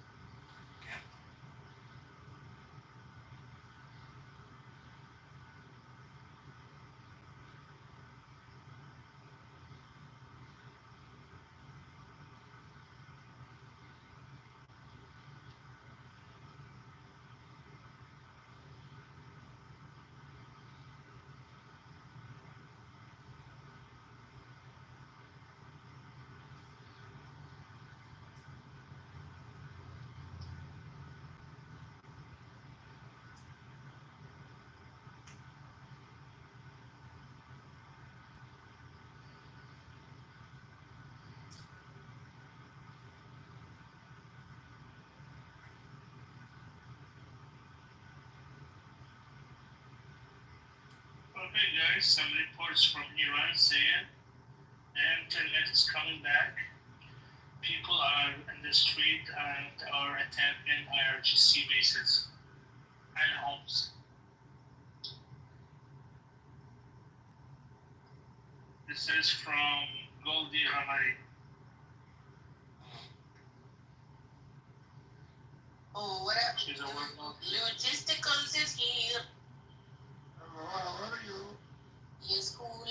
Okay, guys, some reports from Iran saying the internet is coming back. People are in the street and are attacking IRGC bases and homes. This is from Goldie Ramari. Oh, what up? She's a worker. Logisticals is here. How are you? Yes, cool.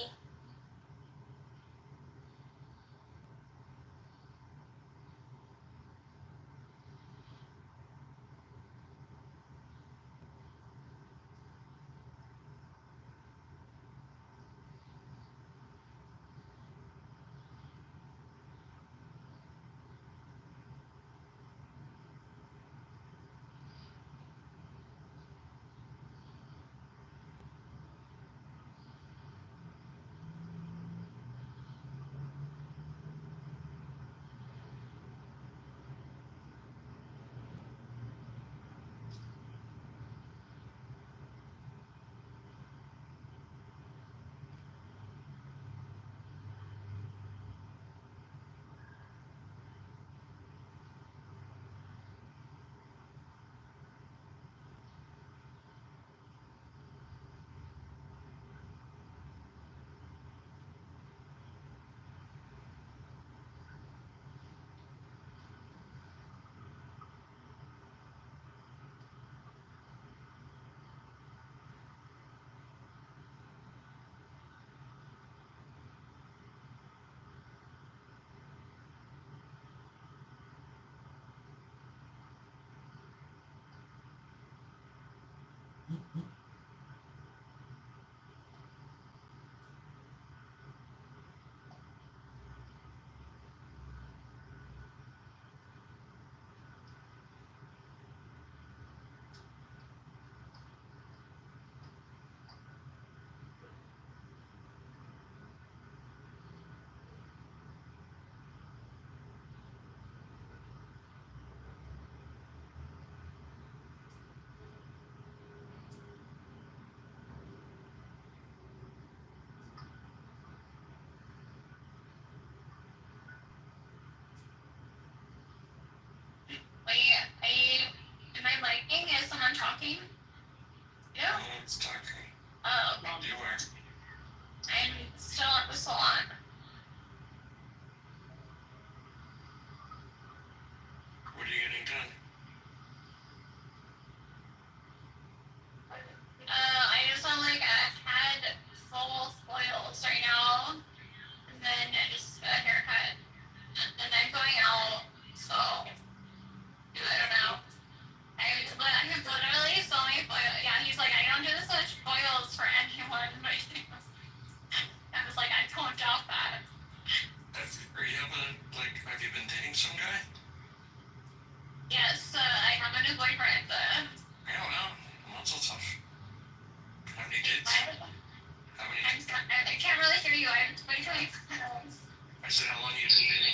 some guy? Yes, I have a new boyfriend. Yeah, well, not so tough. How many kids? How many? I can't really hear you. I'm waiting for you. I said, how long you been dating?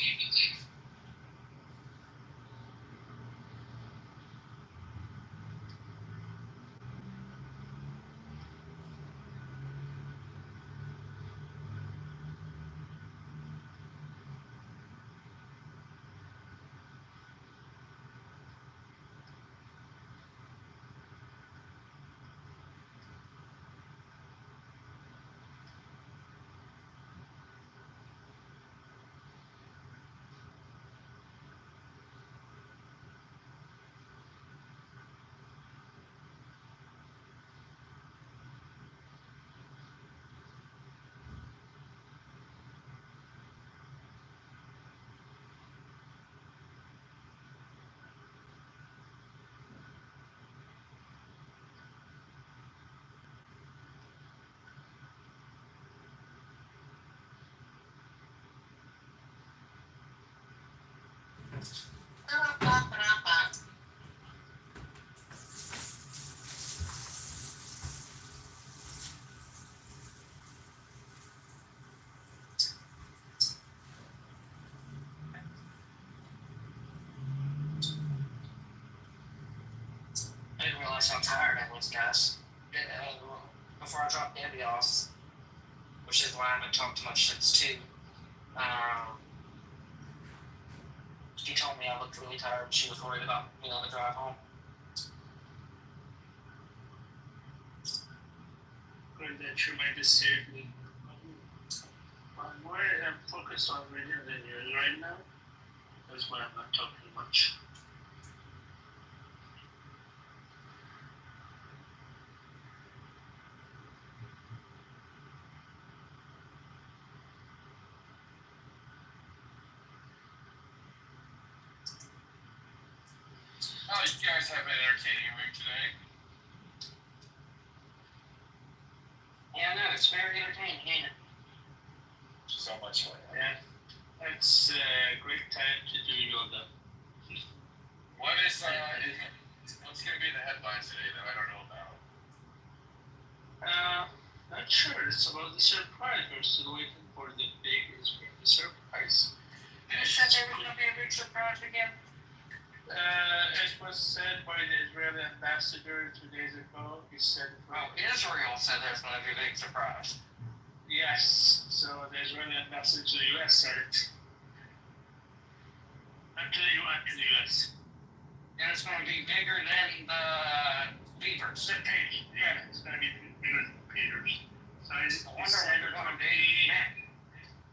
I didn't realize how tired I was, guys. Before I dropped Debbie off, which is why I haven't talked much since 2. She told me I looked really tired. She was worried about me on the drive home. Good that you made this safely. I'm more focused on reading the news right now. That's why I'm not talking much. Oh, you guys have an entertaining week today. Yeah, no, it's very entertaining, ain't it? So much fun. Yeah, it's a great time to do yoga. What is what's going to be in the headlines today that I don't know about? Not sure. It's about the surprise. We're still waiting for the big Israeli surprise. You said there was going to be a big surprise again? It was said by the Israeli ambassador 2 days ago. He said, Well, Israel said there's going to be a big surprise. yes. So the Israeli ambassador to the U.S. said it. Not to the UN, to the U.S. And it's going to be bigger than the Beavers. The page, yeah, it's going to be bigger than Peters. So I wonder when they're going to be next.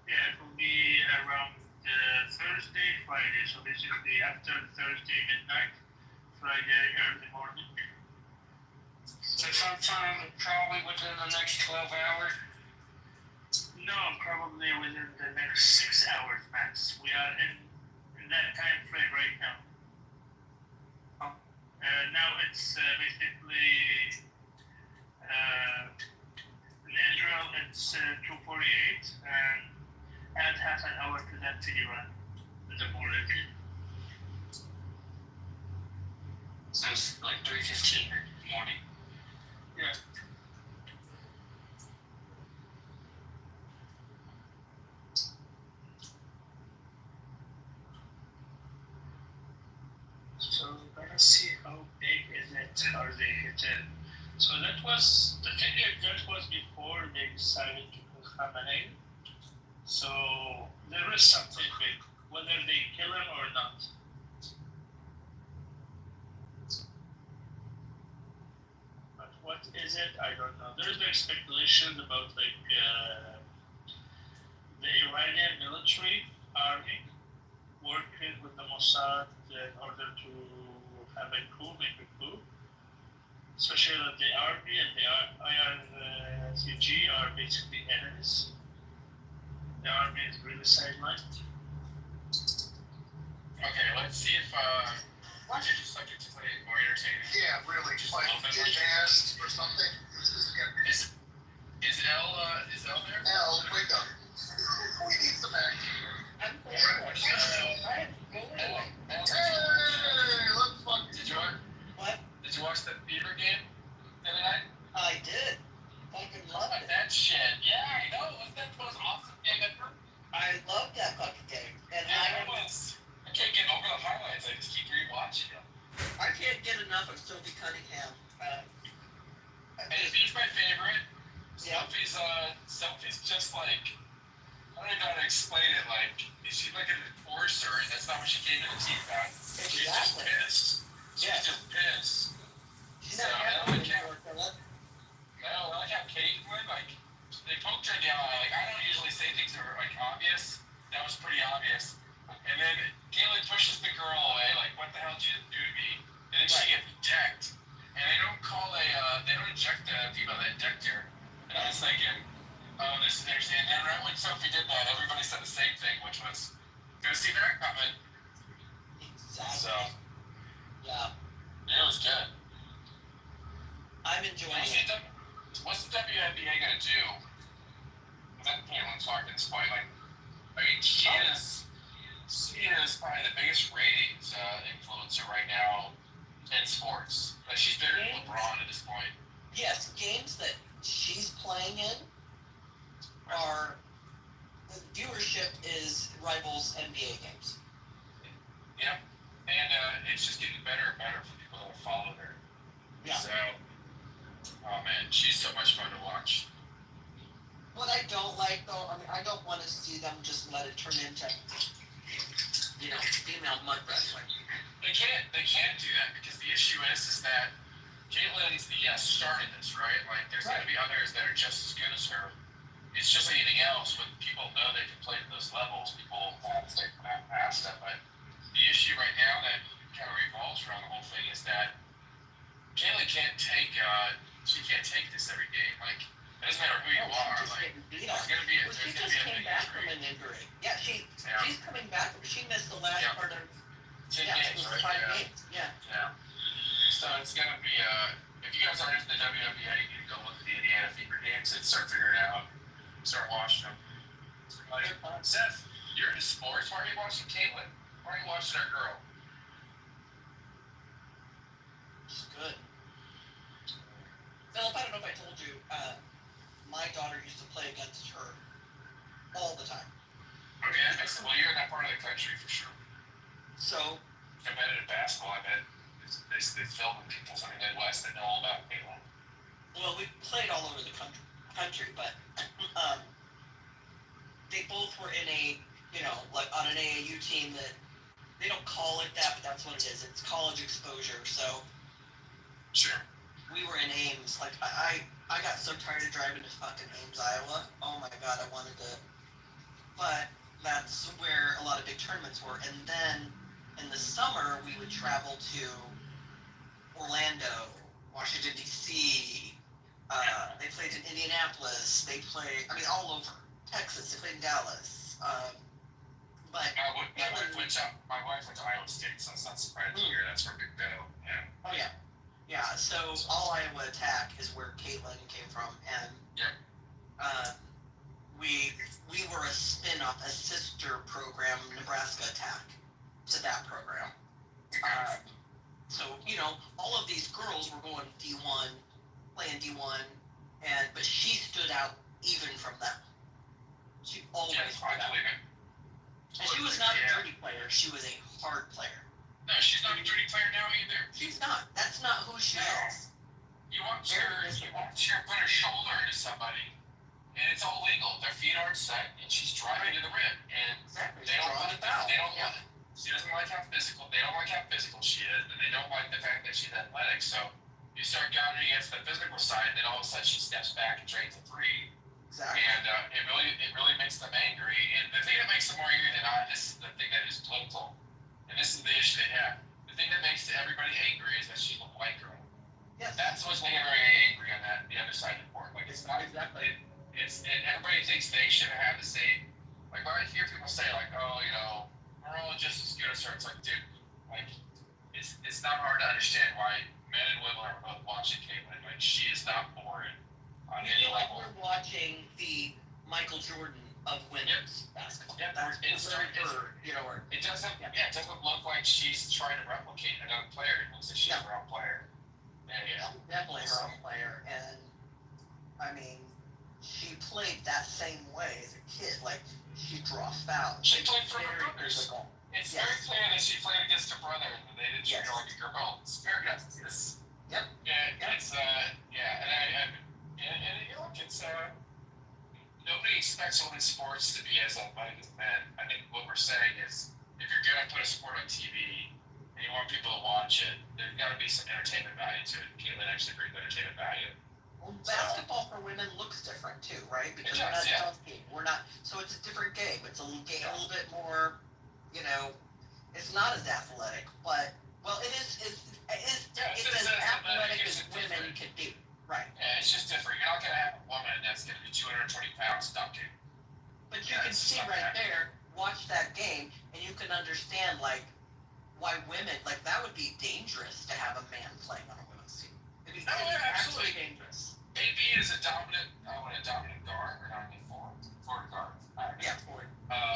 Yeah, it will be around Thursday, Friday. So basically after Thursday midnight, Friday early morning. So sometime probably within the next 12 hours? No, probably within the next 6 hours max. We are in that time frame right now. Now it's basically in Israel it's 2:48 and add half an hour to that to Iran in the morning. So it's like 3:15 in the morning. Yeah. So we're gonna see how big is it, how they hit it. So that was the thing that was before they decided to kill Khamenei. So there is something big, whether they kill him or not. But what is it? I don't know. There's like speculation about like the Iranian military army working with the Mossad in order to have a coup, make a coup. Especially that the army and the IRCG are basically enemies. The army is really sidelined. Okay, let's see if watch it just subject to something more entertaining. Yeah, really, just like get asked or something. Is L there? L, wake up. We need some action. I'm she came to the team back. She's just Exactly. pissed. She's Yeah. just pissed. She's So, not I happy don't like anymore, Philip. No, like how Caitlyn, like, they poked her in the eye. Like, I don't usually say things that are, like, obvious. That was pretty obvious. And then Caitlyn pushes the girl away, like, what the hell did you do to me? And then she gets ejected. And they don't they don't eject the people that eject her. And I was thinking, oh, this is interesting. And then right when Sophie did that, everybody said the same thing, which was, gonna see that coming. Exactly. So, Yeah. it was good. I'm enjoying it. What's the WNBA gonna do? That Caitlyn's talking at this point. Like, I mean, she is probably the biggest ratings influencer right now in sports. Like, she's bigger than LeBron at this point. Yes, games that she's playing in are the viewership is rivals NBA games. Yeah, and it's just getting better and better for people that follow her. Yeah. So, oh man, she's so much fun to watch. What I don't like though, I mean, I don't want to see them just let it turn into, female mud wrestling. They can't do that because the issue is that Caitlyn's the starting this, right? Like, there's going to be others that are just as good as her. It's just anything else when people know they can play at those levels. People have to take past that. But the issue right now that kind of revolves around the whole thing is that Caitlyn can't take this every game. Like, it doesn't matter who you are. Like, there's going to be a She just came back from an injury. Yeah, she's coming back. She missed the last part of 10 games, right? 5 games. Yeah. So it's gonna be if you guys aren't into the WNBA, you can go look at the Indiana Fever games and start figuring it out. Start watching them. Like, Seth, you're into sports. Why are you watching Caitlyn? Why are you watching our girl? She's good. Philip, I don't know if I told you, my daughter used to play against her all the time. Okay, that makes sense. Well, you're in that part of the country for sure. So competitive basketball, I bet. They filled with people from the Midwest that know all about Caitlyn. Well, we played all over the country, but they both were in like on an AAU team that they don't call it that, but that's what it is. It's college exposure. So sure. We were in Ames. Like I got so tired of driving to fucking Ames, Iowa. Oh my god, I wanted to. But that's where a lot of big tournaments were. And then in the summer, we would travel to Orlando, Washington, D.C. They played in Indianapolis. They played, all over. Texas, they played in Dallas. But my wife went to Iowa State, so it's not surprising to hear that's where Big Beto. Yeah. Oh yeah. Yeah, so all Iowa Attack is where Caitlyn came from, and we were a spin-off, a sister program, Nebraska Attack, to that program. So, all of these girls were going D1, playing D1, but she stood out even from them. She always stood out. And she was not a dirty player, she was a hard player. No, she's not a dirty player now either. She's not. That's not who she is. You watch her put her shoulder into somebody, and it's all legal. Their feet aren't set, and she's driving to the rim, and they don't want it. They don't want it. She doesn't like how physical. They don't like how physical she is, and they don't like the fact that she's athletic. So you start going against the physical side, and then all of a sudden she steps back and drains a three. Exactly. And it really makes them angry. And the thing that makes them more angry than not, this is the thing that is political, and this is the issue they have. The thing that makes everybody angry is that she's a white girl. Yes. That's what's making everybody angry on the other side of the court. Like, it's not exactly. And everybody thinks they should have the same. Like, when I hear people say, like, oh, we're all just as good as her. It's like, dude, like, it's not hard to understand why men and women are both watching Caitlyn. Like, she is not boring on any level. We're watching the Michael Jordan of women's basketball. Yeah, it doesn't look like she's trying to replicate another player. It looks like she's her own player. Yeah. She's definitely her own player, and she played that same way as a kid. Like, she draw fouls. She played for her brothers. It's very clear that she played against her brother, and they didn't treat her like a girl. It's very good. Yep. Yeah, it's it's nobody expects women's sports to be as athletic as men. I think what we're saying is, if you're gonna put a sport be some entertainment value to it. Caitlyn actually brings entertainment value. Well, basketball for women looks different too, right? Because It does, we're not yeah. dunking. We're not. So it's a different game. It's a little bit more, you know, it's not as athletic, but well, it is. It's as athletic as women can be, right? Yeah, it's just different. You're not gonna have a woman that's gonna be 220 pounds dunking. But you can see right there, watch that game, and you can understand like why women like that would be dangerous to have a man playing on a women's team. It'd be absolutely dangerous. AB is a dominant guard or dominant forward guard. Yeah, forward.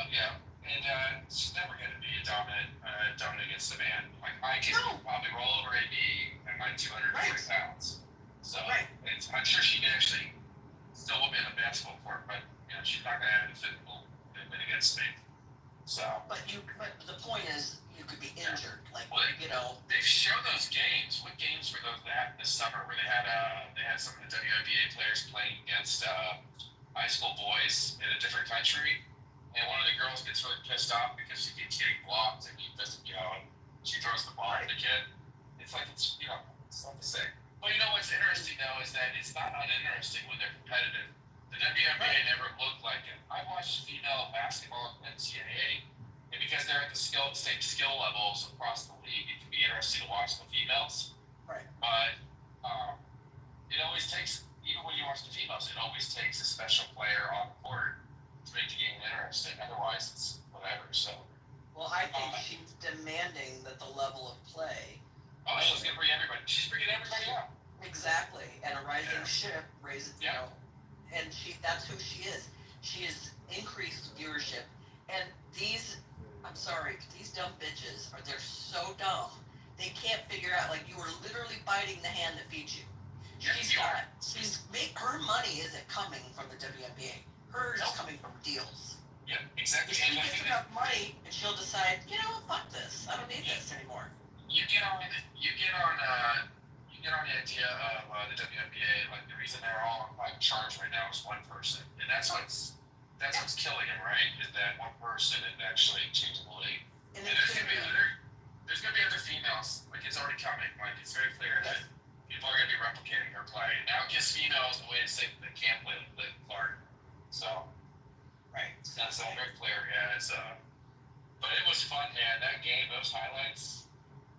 Yeah, and she's never gonna be a dominant against a man. Like I can probably roll over AB at my 240 pounds. So I'm sure she can actually still win a basketball court, but you know she's not gonna have any physical movement against me. So. But the point is, you could be injured. Like you know. They've shown those games. What games were those that happened this summer where they had some of the WNBA players playing against high school boys in a different country, and one of the girls gets really pissed off because she keeps getting blocked and and she throws the ball at the kid. It's like it's not the same. But you know what's interesting though is that it's not uninteresting when they're competitive. The WNBA never looked like it. I watched female basketball in NCAA, and because they're at the same skill levels across the league, it can be interesting to watch the females. Right. But it always takes, even when you watch the females, it always takes a special player on the court to make the game interesting. Otherwise, it's whatever. So. Well, I think she's demanding that the level of play. Oh, she's gonna bring everybody. She's bringing everybody up. Exactly, and a rising ship raises, you know, and that's who she is. She has increased viewership, and these dumb bitches they're so dumb, they can't figure out, like, you are literally biting the hand that feeds you. Her money isn't coming from the WNBA. Hers is coming from deals. Yeah, exactly. If she gets enough money, and she'll decide, you know, fuck this, I don't need this anymore. You get on the idea of the WNBA, like the reason they're all like charged right now is one person, and that's what's killing them, right? Is that one person and actually changing the league. And there's gonna be other females, like it's already coming. Like it's very clear that people are gonna be replicating her play. Now it gives females a way to say that they can't play with Clark. So that's all very clear. Yeah, but it was fun, man. That game, those highlights.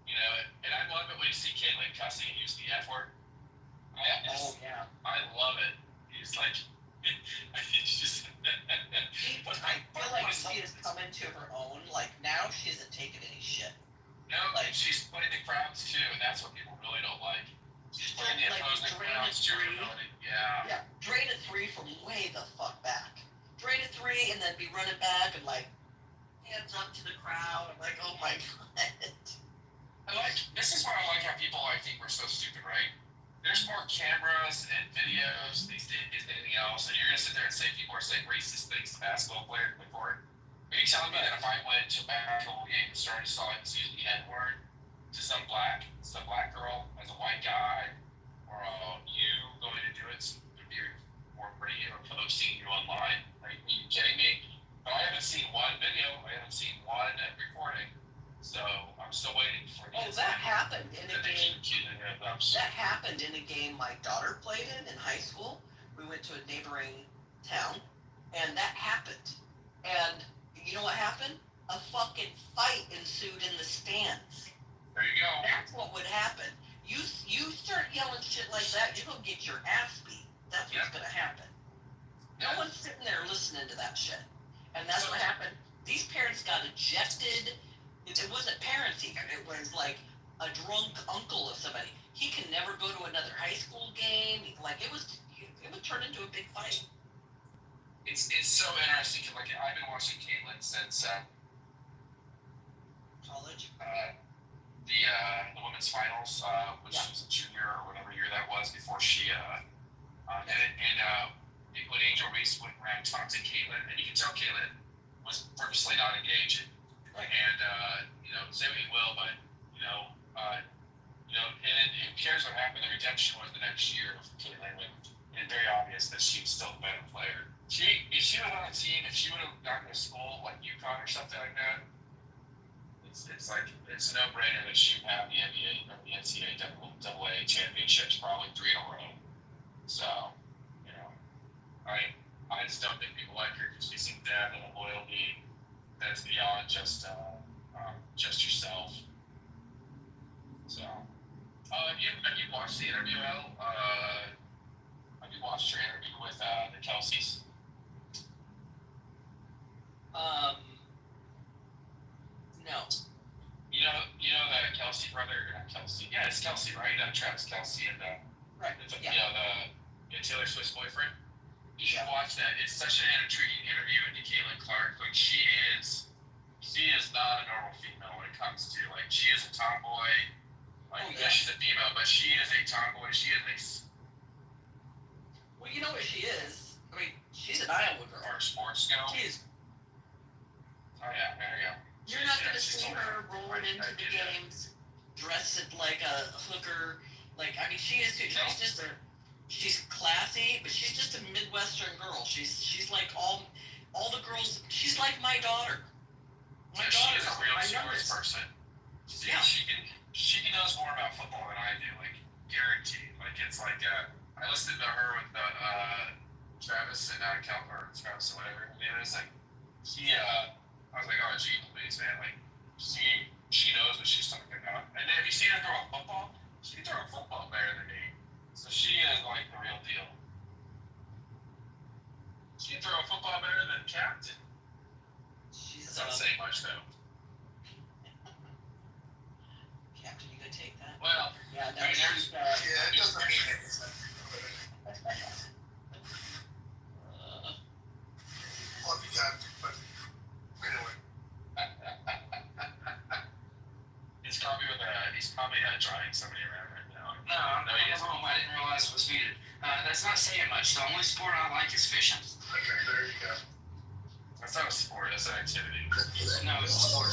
You know, and I love it when you see Caitlyn cussing and use the F word. I love it. It's like, it's just. But I feel like she has come into her own. Like now, she isn't taking any shit. No, like she's playing the crowds too, and that's what people really don't like. She's playing the opposing crowds too. Yeah, drain a three from way the fuck back. Drain a three and then be running back and like hands up to the crowd. I'm like, oh my god. This is why I like how people think we're so stupid, right? There's more cameras and videos these days than anything else, and you're gonna sit there and say people are saying racist things to basketball players before. Are you telling me that if I went to a basketball game and started using the N-word to some black girl as a white guy, or you going to do it to be reporting you or posting you online? Are you kidding me? But I haven't seen one video. I haven't seen one recording. So I'm still waiting for. That happened in a game. That happened in a game my daughter played in high school. We went to a neighboring town, and that happened. And you know what happened? A fucking fight ensued in the stands. There you go. That's what would happen. You start yelling shit like that, you're gonna get your ass beat. That's what's gonna happen. No one's sitting there listening to that shit. And that's what happened. These parents got ejected. It wasn't parents even. It was like a drunk uncle of somebody. He can never go to another high school game. Like it would turn into a big fight. It's so interesting. Like I've been watching Caitlyn since college. The women's finals, which was a junior or whatever year that was before she when Angel Reese went around talking to Caitlyn, and you can tell Caitlyn was purposely not engaging. And say what you will, but and who cares what happened? The redemption was the next year with Caitlyn, and very obvious that she was still a better player. If she was on a team, if she would have gotten to school like UConn or something like that, it's like it's a no-brainer that you have the NBA or the NCAA AA championships probably 3 in a row. So, you know, I just don't think people like her because she seems to have a loyalty that's beyond just yourself. So, have you watched the interview, Al? Have you watched her interview with the Kelseys? No. You know that Kelsey brother, not Kelsey. Yeah, it's Kelsey, right? Travis Kelsey and Right. you know the Taylor Swift's boyfriend. You should watch that. It's such an intriguing interview into Caitlin Clark. Like she is not a normal female when it comes to like she is a tomboy. Like she's a female, but she is a tomboy. She is Well, you know what she is. I mean, she's an Iowa girl. Or sports girl. She is. Oh yeah, there you go. You're not going to see her rolling into the games dressed like a hooker. Like, I mean, she is too. She's classy, but she's just a Midwestern girl. She's like all the girls. She's like my daughter. My daughter is a real sports person. See, she knows more about football than I do. Like, guaranteed. Like, it's like I listened to her with Travis and Travis or whatever his name is. Like, I was like, oh, gee, please, man. Like, she knows what she's talking about. And then have you seen her throw a football? She can throw a football better than me. So she is like the real deal. She can throw a football better than Captain. That's not saying much, though. Captain, you gonna take that? Well, yeah, I mean, there's... Yeah, it doesn't make any sense. Love you, Captain, but anyway. He's probably drawing somebody around right now. No, he isn't. I didn't realize it was muted. That's not saying much. The only sport I like is fishing. Okay, there you go. That's not a sport, that's an activity. No, it's a sport.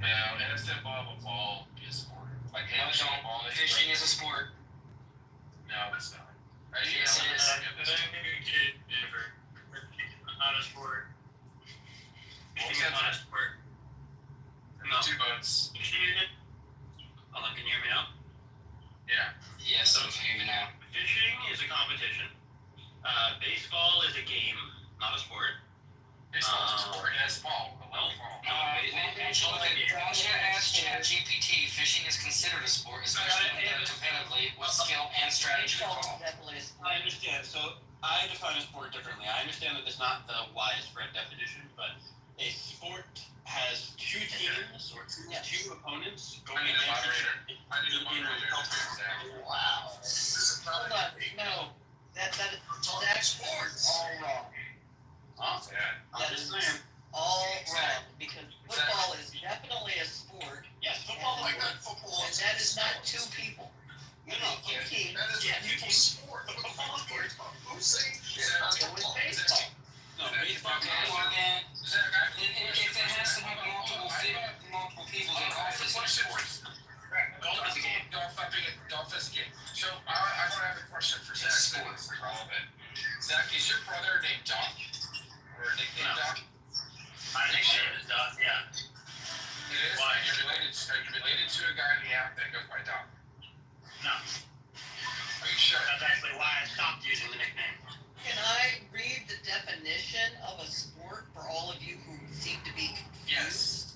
No, and it's the ball of a ball be a sport. Like Fishing is a sport. No, it's not. Yes, it is. Not a sport. Fishing is not a sport. No. 2 boats. Hold on, can you hear me now? Yeah. Yes, I'm hearing you now. Fishing is a competition. Baseball is a game, not a sport. Baseball is a sport, and it's ball. Russia asked ChatGPT, fishing is considered a sport, especially when done competitively with skill and strategy to call. I understand. So I define a sport differently. I understand that it's not the widespread definition, but a sport has 2 teams or two opponents going against each other. Wow. Hold on. No. That's all wrong. Huh? Yeah. I'm just saying. All wrong. Because football is definitely a sport. Yes, football and, like that. Football and that is not 2 people. No, Two teams. That is a people's sport. Who's saying shit about So is football? baseball. No, baseball. If it has to have multiple people in golf is a sport. Golf is a game. Golf is a game. So I want to have a question for Zach. It's relevant. Zach, is your brother named Doc? Or nickname Doc? My nickname is Doc, yeah. It is? Why? Are you related to a guy in the app that goes by Doc? No. Are you sure? That's actually why I stopped using the nickname. Can I read the definition of a sport for all of you who seem to be confused? Yes.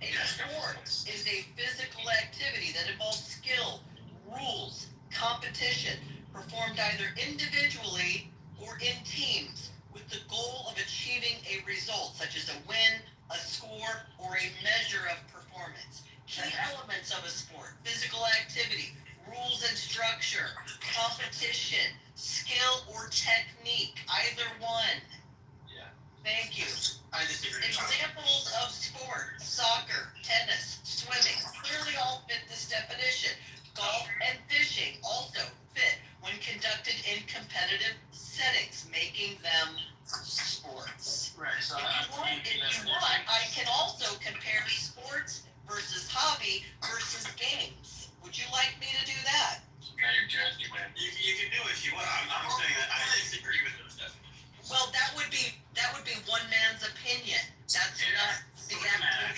A sport is a physical activity that involves skill, rules, competition, performed either individually or in teams, with the goal of achieving a result, such as a win, a score, or a measure of performance. Key elements of a sport: physical activity, rules and structure, competition, skill or technique, either one. Yeah. Thank you. I disagree. Examples of sport: soccer, tennis, swimming, clearly all fit this definition. Golf and fishing also fit when conducted in competitive settings, making them sports. Right, so If you want, I can also compare sports versus hobby versus games. Would you like me to do that? No, you're good. You win. You can do it if you want. I'm saying that I disagree with those definitions. Well, that would be one man's opinion. That's not the actual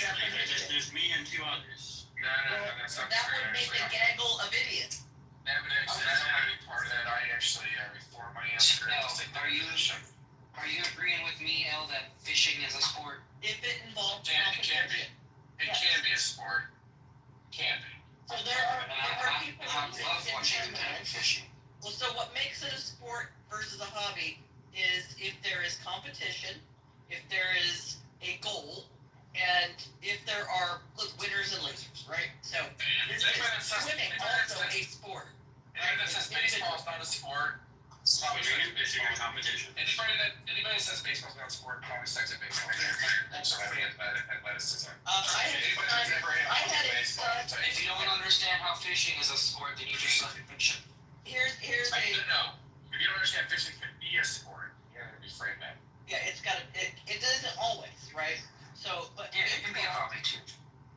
if there are winners and losers, right? So swimming also a sport. Anybody that says baseball is not a sport, probably It's a competition. Anybody that says baseball's not a sport probably sucks at baseball. Also having athleticism. I had a son. If you don't understand how fishing is a sport, then you just suck at fishing. Here's No. If you don't understand fishing can be a sport, you gotta reframe that. Yeah, it doesn't always, right? So, but Yeah, it can be a hobby too.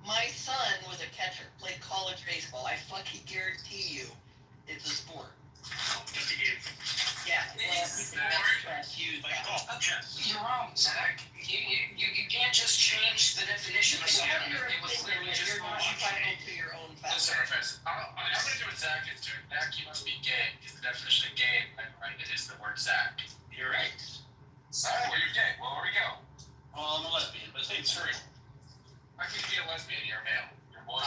my son was a catcher, played college baseball. I fucking guarantee you, it's a sport. Just a game. Yeah, well, You're wrong, Zach. You can't just change the definition of something. It was literally just you're not entitled to your own Listen, fact. Professor, I'm gonna do what Zach is doing. Zach, you must be gay, because the definition of gay, right, it is the word Zach. You're right. Alright, well, you're gay. Well, where we go? Well, I'm a lesbian, but It's true. How can you be a lesbian? You're male. You're more.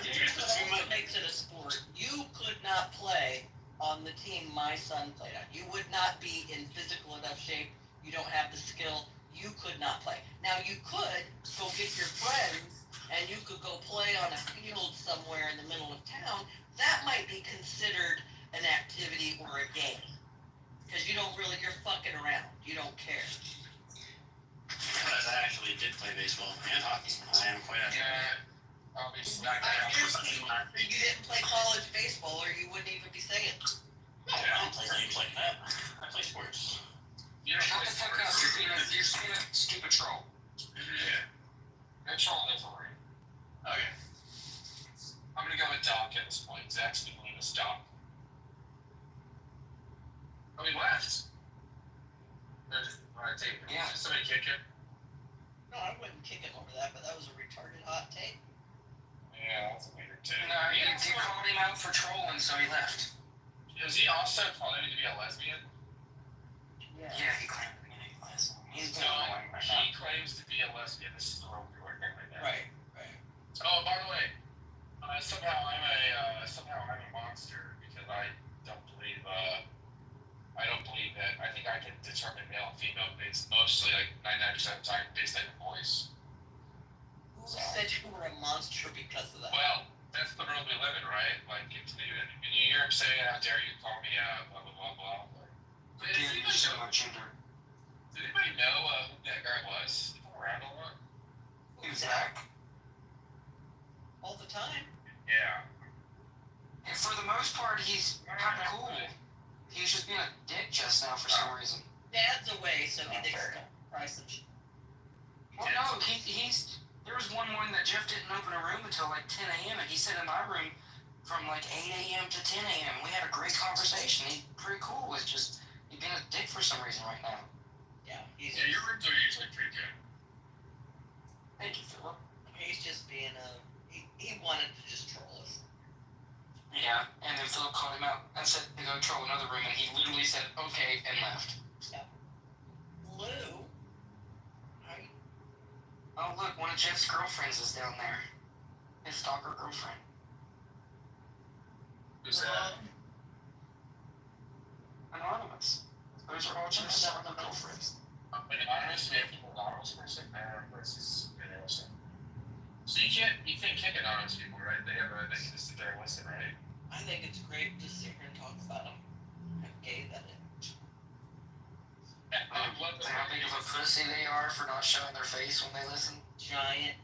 Here's what makes it a sport. You could not play on the team my son played on. You would not be in physical enough shape. You don't have the skill. You could not play. Now you could go get your friends and you could go play on a field somewhere in the middle of town. That might be considered an activity or a game. Because you're fucking around. You don't care. Because I actually did play baseball and hockey. I am quite athletic. I'll be smacked I down. guarantee you didn't play college baseball or you wouldn't even be saying it. No, I don't play games like that. I play sports. You don't Shut play the fuck sports. up. You're being a stupid troll. Yeah. You're trolling for it. Okay. I'm gonna go with Doc at this point. Zach's been leaving us Doc. Oh, he left. Yeah. Somebody kick him. No, I wouldn't kick him over that, but that was a retarded hot take. Yeah, that's a weird too. No, you called him out for trolling, so he left. Is he also claiming to be a lesbian? Yeah, he claimed to be a lesbian. He's No, doing it right now. he claims to be a lesbian. This is where we're going right now. Right. Oh, by the way, somehow I'm a monster because I don't believe that. I think I can determine male and female based mostly like 99% of the time based on your voice. Who said you were a monster because of that? Well, that's the world we live in, right? Like if you hear him say, "How dare you call me blah blah blah blah." Does Didn't anybody show know, my gender. does anybody know who that guy was? Around a lot? Who's Zach? All the time. Yeah. And for the most part, he's kind of cool. He's just being a dick just now for some reason. Dad's away, so he thinks price of shit. Well, no, he's. There was one morning that Jeff didn't open a room until like 10 a.m. and he sat in my room from like 8 a.m. to 10 a.m. We had a great conversation. He's pretty cool. It's just he's being a dick for some reason right now. Yeah, Yeah, your rooms are usually pretty good. Thank you, Philip. he's just being he wanted to just troll us. Yeah, and then Philip called him out and said to go troll another room, and he literally said okay and left. Lou. Right. Oh look, one of Jeff's girlfriends is down there. His stalker girlfriend. Who's that? Anonymous. Those are all Jeff's stalker girlfriends. Anonymous? We have people anonymous person? Versus interesting. So you can't kick anonymous people, right? They can just sit there and listen, right? I think it's great to sit here and talk about them. How gay that is. How big of a pussy they are for not showing their face when they listen. Giant.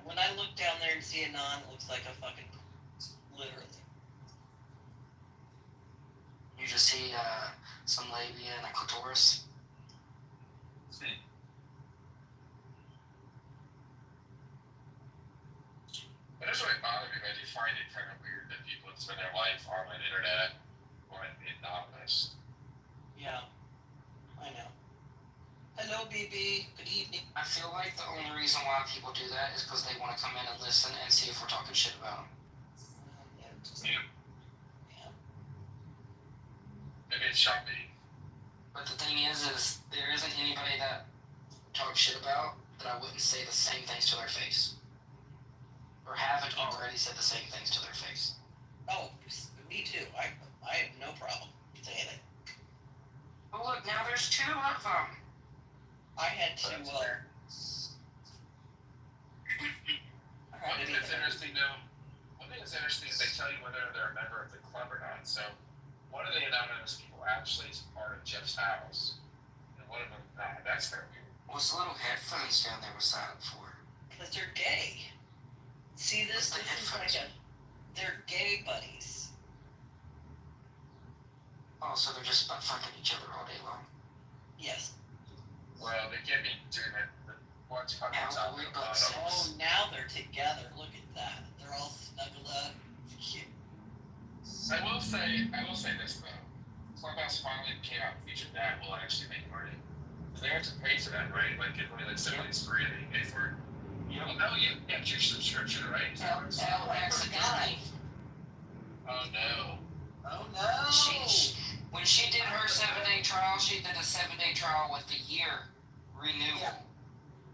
When I look down there and see a non, it looks like a fucking literally. You just see some labia and a clitoris. It doesn't really bother me, but I do find it kind of weird that people spend their life on the internet wanting to be anonymous. Yeah. I know. Hello, BB. Good evening. I feel like the only reason why people do that is because they want to come in and listen and see if we're talking shit about them. Yeah. Yeah. Maybe it's shopping. But the thing is there isn't anybody that talks shit about that I wouldn't say the same things to their face. Or haven't already said the same things to their face. Oh, me too. I have no problem saying it. Oh look, now there's two of them. I had to what's interesting is they tell you whether they're a member of the club or not. So one of the anonymous people actually is part of Jeff's house, and one of them not. That's very weird. What's the little headphones down there? What's that for? Because they're gay. See this? What's the This is like headphones? they're gay buddies. Oh, so they're just butt fucking each other all day long. Yes. Well, they can't be doing that. One's fucking Yeah, top we of the both bottom. Oh, now they're together. Look at that. They're all snuggled up. Cute. I will say this though. Clubhouse finally came out and featured that will actually make money. They have to pay for that, right? Like if only like somebody's free and they pay for it. You know, no, you get your subscription, right? Oh, I forgot. Oh no. Oh no. When she did her 7-day trial, she did a 7-day trial with a year renewal. Yeah.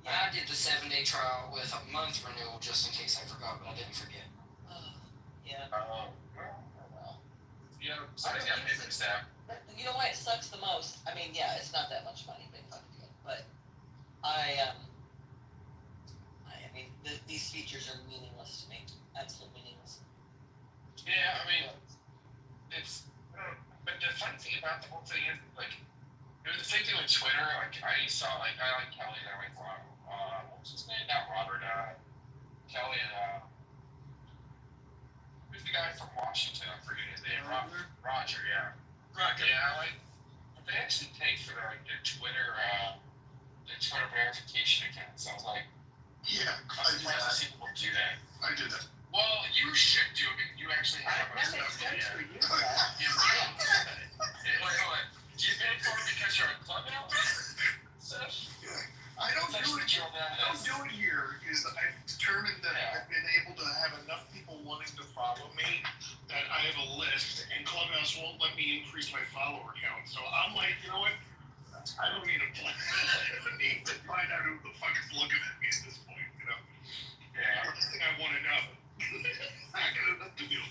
And I did the 7-day trial with a month renewal just in case I forgot, but I didn't forget. Yeah. Oh well. Yeah, somebody's got to pay for the staff. You know why it sucks the most? I mean, yeah, it's not that much money, big fucking deal. But I mean, these features are meaningless to me. Absolutely meaningless. Yeah, I mean, it's. But the fun thing about the whole thing is, like, it was the same thing with Twitter. Like, I saw, like, I like Kelly and I like, what's his name? Not Robert. Kelly and who's the guy from Washington? I'm forgetting his name. Roger, yeah. Roger. Yeah, like, but they actually pay for their Twitter verification accounts. I was like, Yeah, I'm surprised to see people do that. I did that. Well, you should do it. You actually have That a makes sense for you. Yeah, wait, hold on. Do you pay for it because you're a club now? I don't do it. I don't do it here because I've determined that I've been able to have enough people wanting to follow me that I have a list, and Clubhouse won't let me increase my follower count. So I'm like, you know what? I don't need a plan. I don't need to find out who the fuck is looking at me at this point. You know? Yeah. First thing I want to know. I got enough to do.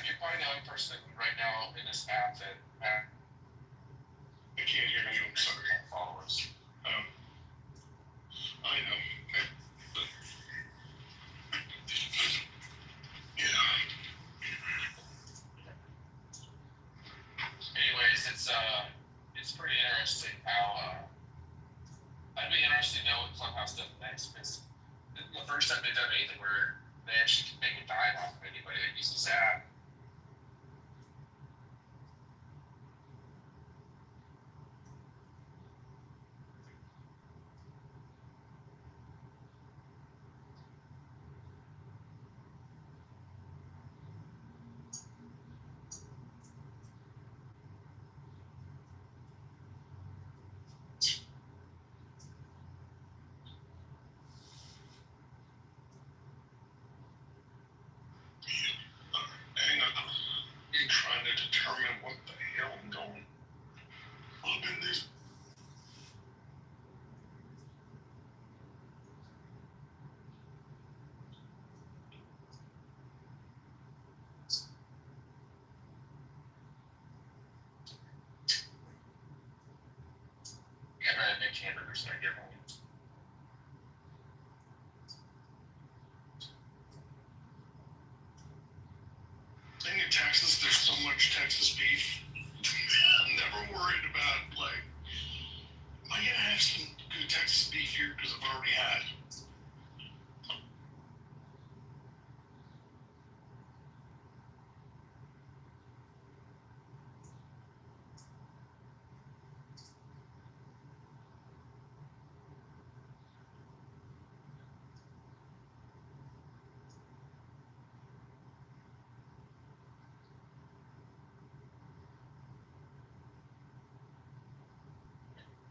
You're probably the only person right now in this app that I can't hear you. I'm sorry. Followers. I know. Yeah. Anyways, it's pretty interesting how I'd be interested to know what Clubhouse does next because the first time they've done anything where they actually can make a dime off of anybody that uses this app. Hang on. I'm trying to determine what the hell I'm going. Up in this. Get ready to make hamburgers when I get home. Thing in Texas, there's so much Texas beef. I'm never worried about, like, am I gonna have some good Texas beef here? Because I've already had.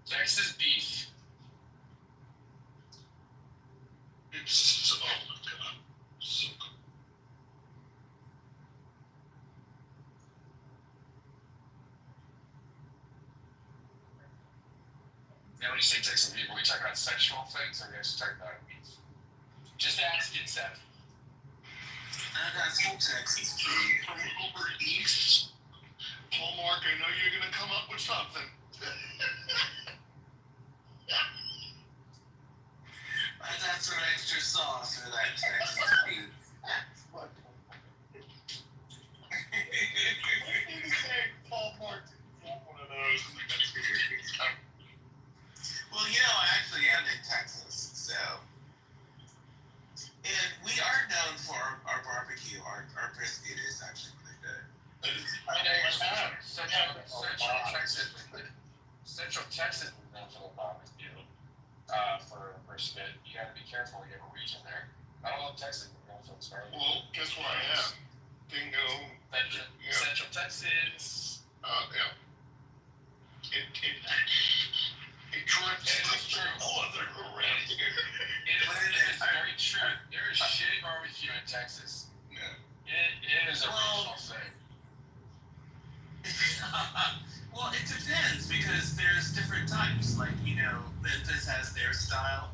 Texas beef. It's, oh my god, so good. Now when you say Texas beef, are we talking about sexual things or are we actually talking about beef? Just ask it, Seth. I got some Texas beef from Uber Eats. Hallmark, I know you're gonna come up with something. I'd ask for extra sauce for that Texas beef. Well, you know, I actually am in Texas, so. And we are known for our barbecue. Our brisket is actually pretty good. Central Texas is known for the barbecue. For brisket, you got to be careful. You have a region there. Not all of Texas is known for its barbecue. Well, guess where I am? Bingo. Central Texas. Yeah. It drips no other around here. It is very true. There is shitty barbecue in Texas. Yeah. It is a regional thing. Well, it depends because there's different types. Like, you know, Memphis has their style.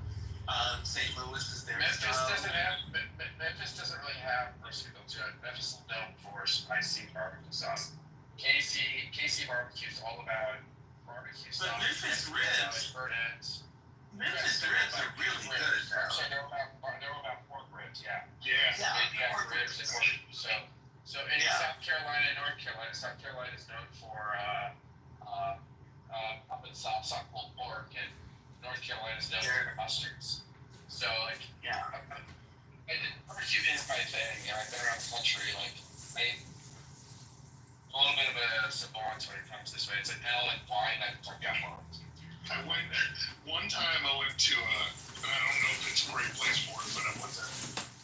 St. Louis is their style. Memphis doesn't really have brisket. Memphis is known for spicy barbecue sauce. KC barbecue is all about barbecue sauce. But Memphis ribs. Burnt ends. Memphis ribs are really good. So they're about pork ribs, yeah. Yeah. Pork ribs and so in South Carolina and North Carolina, South Carolina is known for pumping sauce on pulled pork, and North Carolina is known for mustards. So barbecue is my thing, and I've been around the country. Like I'm a little bit of a savant when it comes this way. It's an L and wine. I got one. I went there. One time I went to, I don't know if it's a great place for it, but I went there.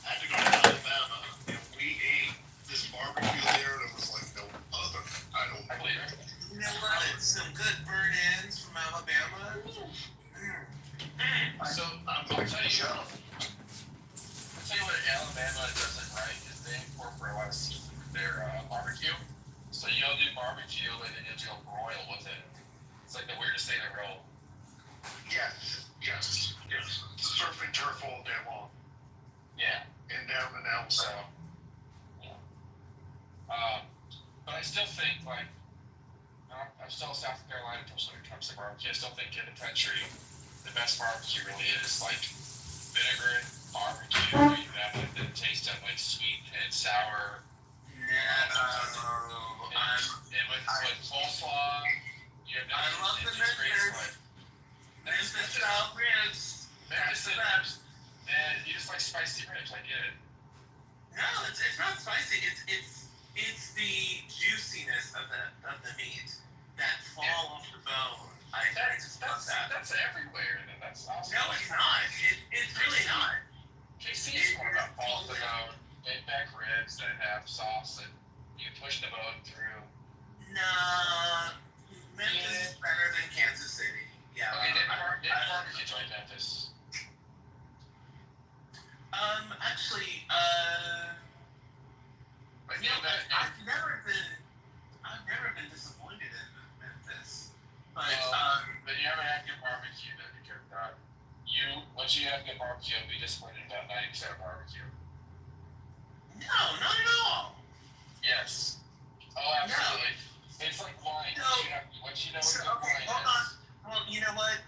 I had to go to Alabama, and we ate this barbecue there that was like no other. I believe it. You know what? Some good burnt ends from Alabama. So I'll tell you what Alabama doesn't right is they incorporate a lot of seafood in their barbecue. So you'll do barbecue and then you'll do a broil with it. It's like the weirdest thing in the world. Yes. Surf and turf all day long. Yeah. And down and out. So, yeah. But I still think, like, I'm still a South Carolina person when it comes to barbecue. I still think in the country, the best barbecue really is, like, vinegar barbecue. You have, like, the taste of, like, sweet and sour. And with coleslaw. I love the Memphis style ribs. Memphis ribs. And you just like spicy ribs. I get it. No, it's not spicy. It's the juiciness of the meat that fall off the bone. I just love that. That's everywhere. And that's awesome. No, it's not. It's really not. KC is more about fall off the bone. Big back ribs that have sauce and you push the bone through. Nah. Memphis is better than Kansas City. Yeah. Okay, did barbecue join Memphis? Actually, But you know that I've never been disappointed in Memphis. But then you haven't had good barbecue then because once you have good barbecue, you'll be disappointed about 90% of barbecue. No, not at all. Yes. Oh, absolutely. No. It's like wine. No. Once you know So, what good wine hold is. on. Well, you know what?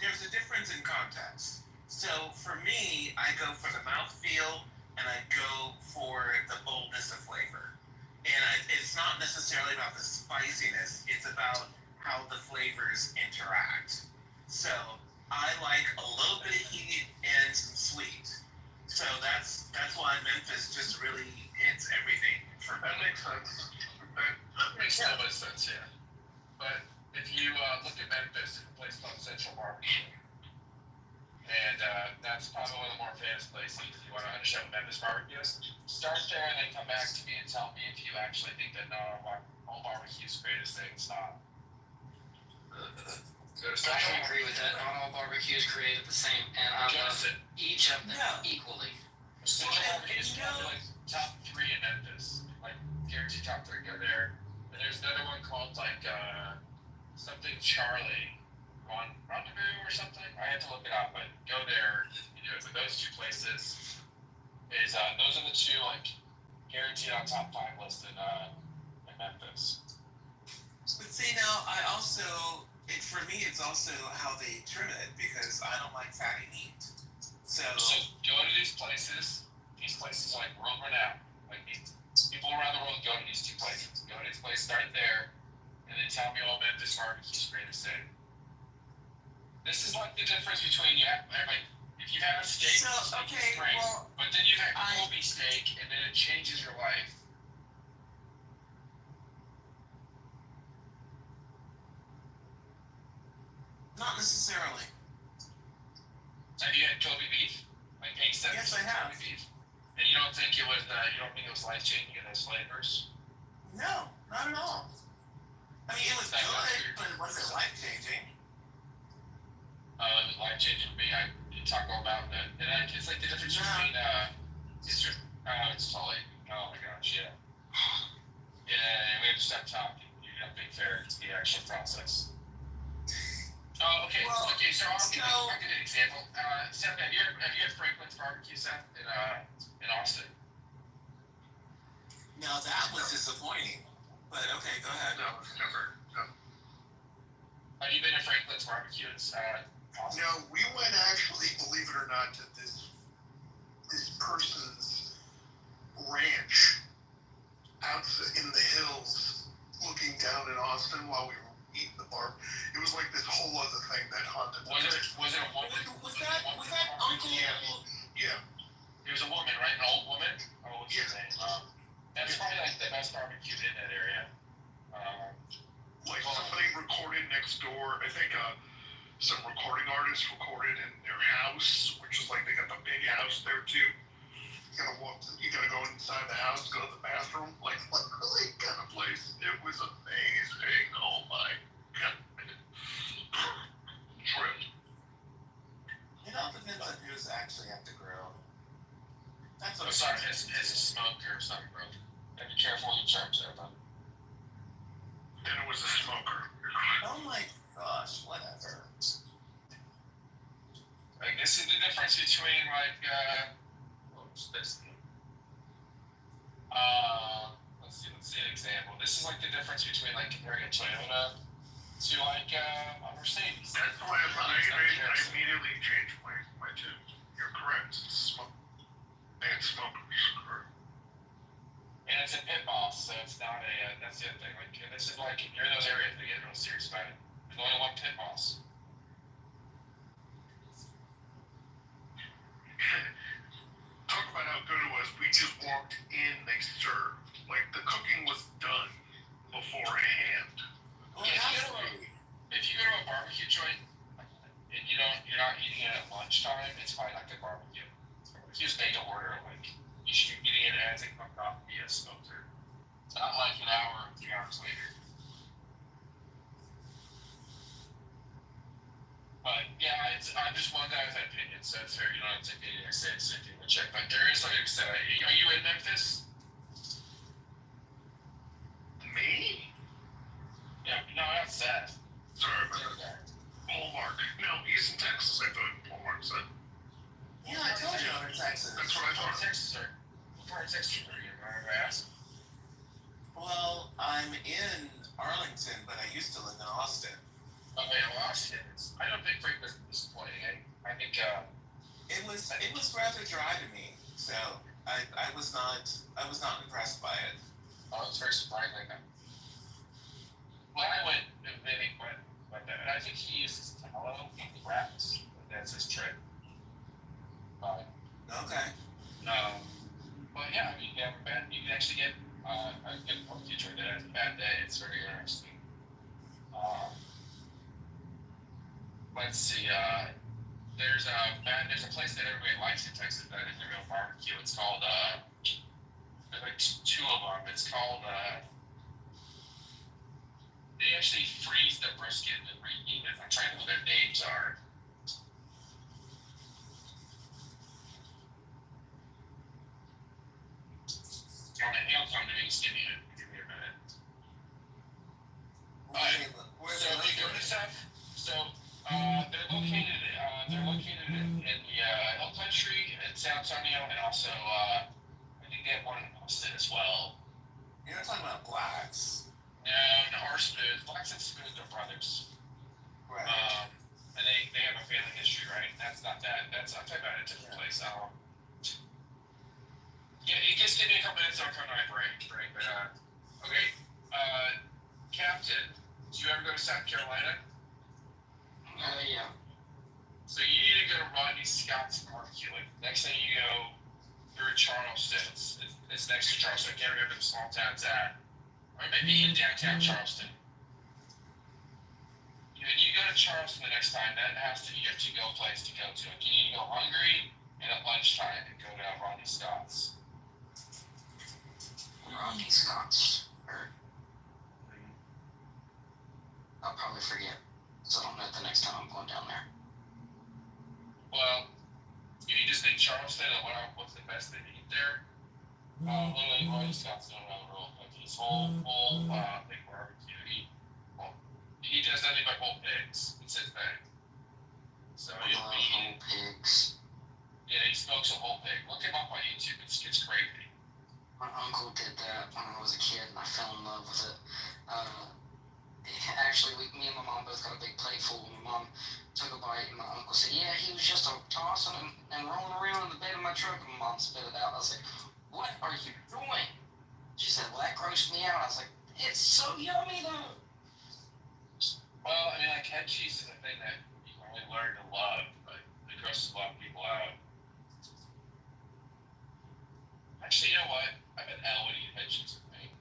There's a difference in context. So for me, I go for the mouthfeel and I go for the boldness of flavor. And it's not necessarily about the spiciness. It's about how the flavors interact. So I like a little bit of heat and some sweet. So that's why Memphis just really hits everything for me. That makes sense. That makes a little bit of sense, yeah. But if you look at Memphis, it's a place called Central Barbecue. And that's probably one of the more famous places if you want to understand what Memphis barbecue is. Start there and then come back to me and tell me if you actually think that home barbecue is the greatest thing. It's not. I agree with that. Not all barbecue is created the same, and I love each of them equally. Central Barbecue is probably like top 3 in Memphis. Like, guarantee top 3 go there. And there's another one called like something Charlie. Rendezvous or something? I have to look it up, but go there. You do it. But those 2 places is those are the 2 like guaranteed on top 5 list in Memphis. But see now, for me, it's also how they trim it because I don't like fatty meat. So go to these places. These places are like world renowned. Like people around the world go to these two places. Go to this place, start there, and then tell me all about this barbecue's great to say. This is like the difference between like if you have a steak, it's great, but then you have Kobe steak, and then it changes your life. not necessarily. Have you had Kobe beef? Like A7? Yes, I have. Kobe beef. And you don't think it was life changing in those flavors? No, not at all. I mean, it was good, but it wasn't life changing. It was life changing for me. I did Taco about that, and it's like the difference between it's totally. Oh my gosh, yeah. Yeah, we have to stop talking. You're not being fair to the actual process. Oh, okay. Well, So I'll give an example. Seth, have you had Franklin's barbecue, Seth, in Austin? Now that was disappointing. But okay, go ahead. No, never. No. Have you been to Franklin's barbecue in Austin? No, we went actually, believe it or not, to this person's ranch out in the hills, looking down in Austin while we were eating the barb. It was like this whole other thing that haunted. Was it a woman? Was that Uncle? Yeah. It was a woman, right? An old woman? Oh, what's her Yeah. name? That's probably like the best barbecue in that area. Like somebody recorded next door. I think some recording artists recorded in their house, which is like they got the big house there too. You gotta go inside the house, go to the bathroom, like really kind of place. It was amazing. Oh my god. Trip. It all depends on who's actually at the grill. That's what Sorry, it's a smoker or something, bro. Gotta be careful with your terms there, bro. And it was a smoker. Oh my gosh, whatever. Like, this is the difference between, like, what's this? Let's see an example. This is, like, the difference between, like, comparing a Toyota to, like, a Mercedes. That's why I immediately changed my tune. You're correct. And smokers. And it's a pit boss, so it's not that's the other thing. Like, this is like, if you're in those areas, they get real serious about it. There's only one pit boss. Talk about how good it was. We just walked in, they served. Like, the cooking was done beforehand. Well, if you go to a barbecue joint and you're not eating it at lunchtime, it's probably not good barbecue. Barbecue's made to order. Like, you should be eating it as it comes off via smoker. It's not like an hour or 3 hours later. But yeah, I'm just one guy with an opinion, so it's fair. You don't have to take anything I say the same thing to check. But there is, like I said, are you in Memphis? Me? Yeah, no, that's Seth. Sorry about that. Hallmark. No, he's in Texas, I thought Hallmark said. Yeah, I told you I'm in Texas. That's what I What thought. part of Texas are you? Remember I asked? Well, I'm in Arlington, but I used to live in Austin. Okay, well, Austin. I don't think Frank was disappointing. I think It was rather dry to me, so I was not impressed by it. I was very surprising. When I went, Vinny went, and I think he uses tallow wraps. That's his trick. Okay. But yeah, I mean, you can actually get a good barbecue joint that has a bad day. It's very interesting. Let's see. There's a place that everybody likes in Texas that is a real barbecue. It's called there's like two of them. It's called they actually freeze the brisket and reheat it. I'm trying to know what their names are. He'll come to me. Just give me a minute. So if you go to South, they're located in the Hill Country in San Antonio, and also I think they have one in Austin as well. You're not talking about Blacks. No, our Smooth. Blacks and Smooth are brothers. Right. and they have a family history, right? That's not that. I'm talking about a different place. Yeah, just give me a couple minutes. I'll come to my break. But okay, Captain, did you ever go to South Carolina? Yeah. So you need to go to Rodney Scott's barbecue. Like next time you go, you're in Charleston. It's next to Charleston. I can't remember the small town it's at, or maybe in downtown Charleston. When you go to Charleston the next time, that has to be your to-go place to go to. If you need to go hungry and at lunchtime, and go to Rodney Scott's. Rodney Scott's. I'll probably forget, so I don't know the next time I'm going down there. Well, if you just think Charleston and what's the best thing to eat there, literally Rodney Scott's doing another roll. Like his whole big barbecue. He does nothing but whole pigs. It's his thing. So whole pigs. Yeah, he smokes a whole pig. Look him up on YouTube. It's crazy. My uncle did that when I was a kid, and I fell in love with it. Actually, me and my mom both got a big plate full. My mom took a bite, and my uncle said, "Yeah, he was just tossing and rolling around in the bed of my truck." And my mom spit it out. I was like, "What are you doing?" She said, "Well, that grossed me out." I was like, "It's so yummy, though." Well, I mean, like head cheese is a thing that you can only learn to love, but it grosses a lot of people out. Actually, you know what? I bet Elle would eat head cheese with me.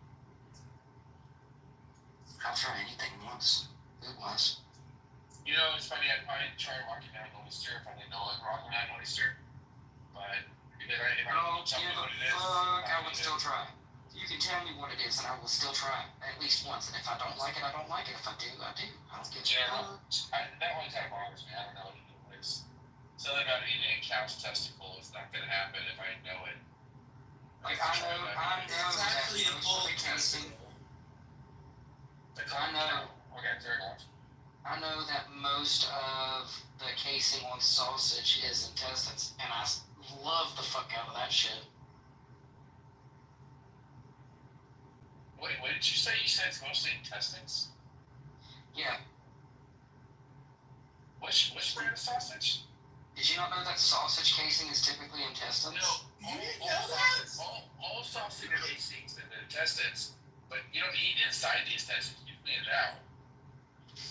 I'll try anything once. It was. You know, it's funny. I tried Rocky Mountain oyster if I didn't know like Rocky Mountain oyster, but if I don't tell me what it is, I would still try. You can tell me what it is, and I will still try at least once. And if I don't like it, I don't like it. If I do, I do. I don't give a that one kind of bothers me. I don't know what it is. Something about eating a cow's testicle is not going to happen if I know it. Like I know It's actually a full casing. Okay, fair enough. I know that most of the casing on sausage is intestines, and I love the fuck out of that shit. Wait, what did you say? You said it's mostly intestines? Yeah. Which brand of sausage? Did you not know that sausage casing is typically intestines? No, all sausage casings and the intestines, but you don't eat inside the intestines. You clean it out.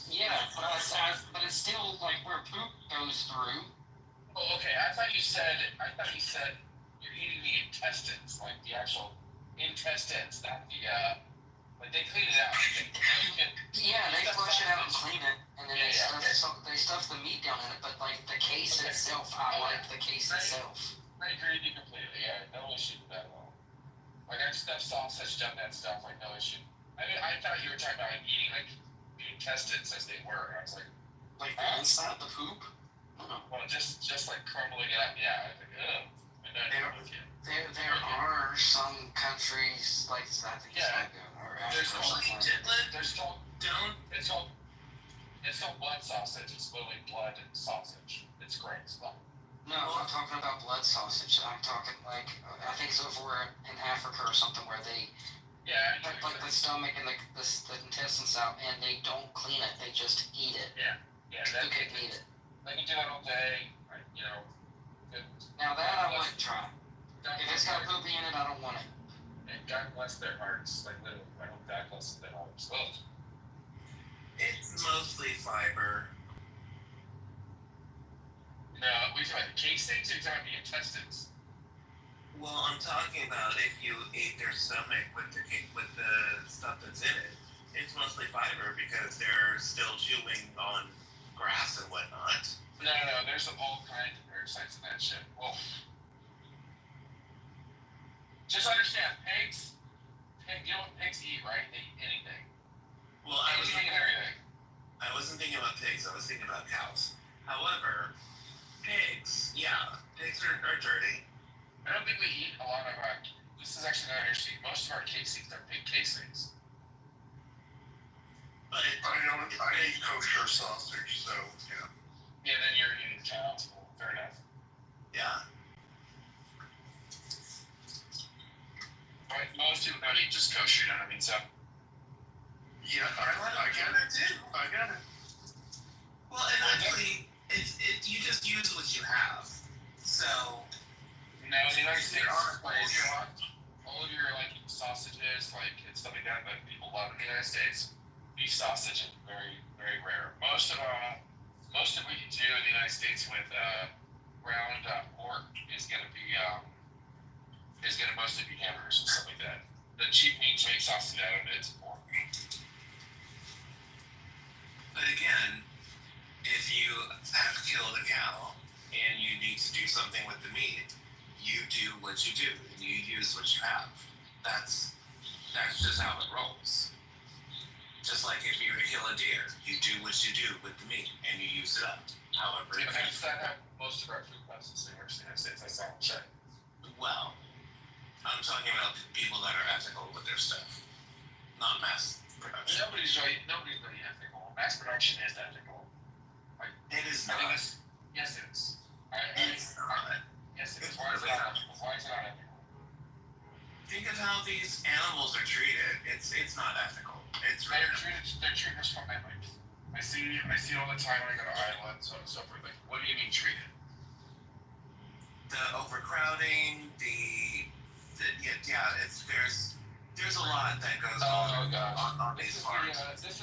Yeah, but it's still like where poop goes through. Oh, okay. I thought you said you're eating the intestines, like the actual intestines, not the like they clean it out. They flush it out and clean it, and then they stuff the meat down in it. But like the case itself, I like the case itself. I agree with you completely. Yeah, no issue with that at all. Like I've stuffed sausage, done that stuff, like no issue. I mean, I thought you were talking about like, eating like the intestines as they were. I was like the inside the poop. Well, just like crumbling it up. Yeah, I was like, ugh. There are some countries like I think it's called blood sausage. It's literally blood and sausage. It's great stuff. No, I'm not talking about blood sausage. I'm talking like I think it's over in Africa or something where they like the stomach and the intestines out, and they don't clean it. They just eat it. Yeah. They could eat it. They can do that all day. You know. Now that I wouldn't try. If it's got poopy in it, I don't want it. And God bless their hearts. Like literally, I hope God bless their hearts. Well, it's mostly fiber. No, we talking about the casings or you talking about the intestines? Well, I'm talking about if you ate their stomach with the stuff that's in it. It's mostly fiber because they're still chewing on grass and whatnot. No, there's all kinds of parasites in that shit. Well, just understand, pigs, you know what pigs eat, right? They eat anything. Well, I wasn't thinking about pigs. I was thinking about cows. However, pigs are dirty. I don't think we eat a lot of this is actually not interesting. Most of our casings are pig casings. But I eat kosher sausage, so yeah. Yeah, then you're eating child's food. Fair enough. Yeah. But most people don't eat just kosher, you know what I mean? So. Yeah, I get it. I get it. Well, and actually, United States, there are ways. all of your like sausages, like and stuff like that people love in the United States. Beef sausage is very, very rare. Most of what you do in the United States with ground pork is gonna mostly be hamburgers and stuff like that. The cheap meat to make sausage out of it is pork. But again, if you have killed a cow and you need to do something with the meat, you do what you do and you use what you have. That's just how it rolls. Just like if you were to kill a deer, you do what you do with the meat and you use it up. However, Most of our food processing works in the United States. That's all I'm saying. well, I'm talking about people that are ethical with their stuff, not mass production. Nobody's really ethical. Mass production is ethical. Like, It is I think not. yes, it is. It's not. Yes, it is. It's Why is it really not not. ethical? Why is it not ethical? Think of how these animals are treated. It's not ethical. It's They're really treated just fine. Like, I see it all the time when I go to Iowa and so on and so forth. Like, what do you mean treated? the overcrowding, there's a lot that goes on these farms. It's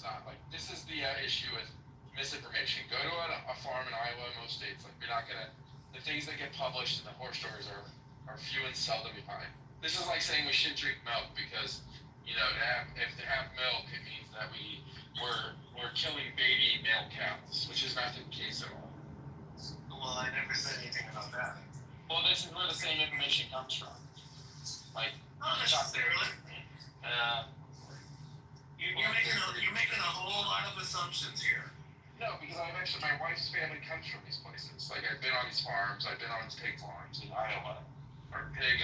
not. Like, this is the issue with misinformation. Go to a farm in Iowa, most states. Like, you're not gonna. The things that get published in the horror stories are few and seldom behind. This is like saying we shouldn't drink milk because, if they have milk, it means that we're killing baby male cows, which is not the case at all. Well, I never said anything about that. Well, this is where the same information comes from. Like, Not necessarily. You're making a whole lot of assumptions here. no, because my wife's family comes from these places. Like, I've been on these farms, I've been on pig farms in Iowa, or pig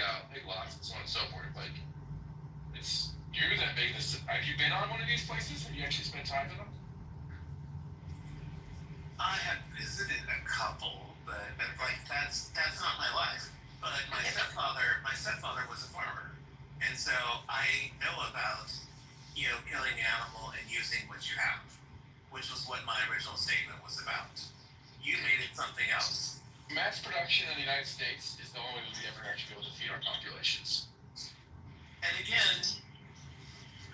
lots, and so on and so forth. Like, you're that big. Have you been on one of these places? Have you actually spent time in them? I have visited a couple, but like that's not my life. But my stepfather was a farmer, and so I know about killing an animal and using what you have, which was what my original statement was about. You made it something else. Mass production in the United States is the only way we ever actually be able to feed our populations. And again,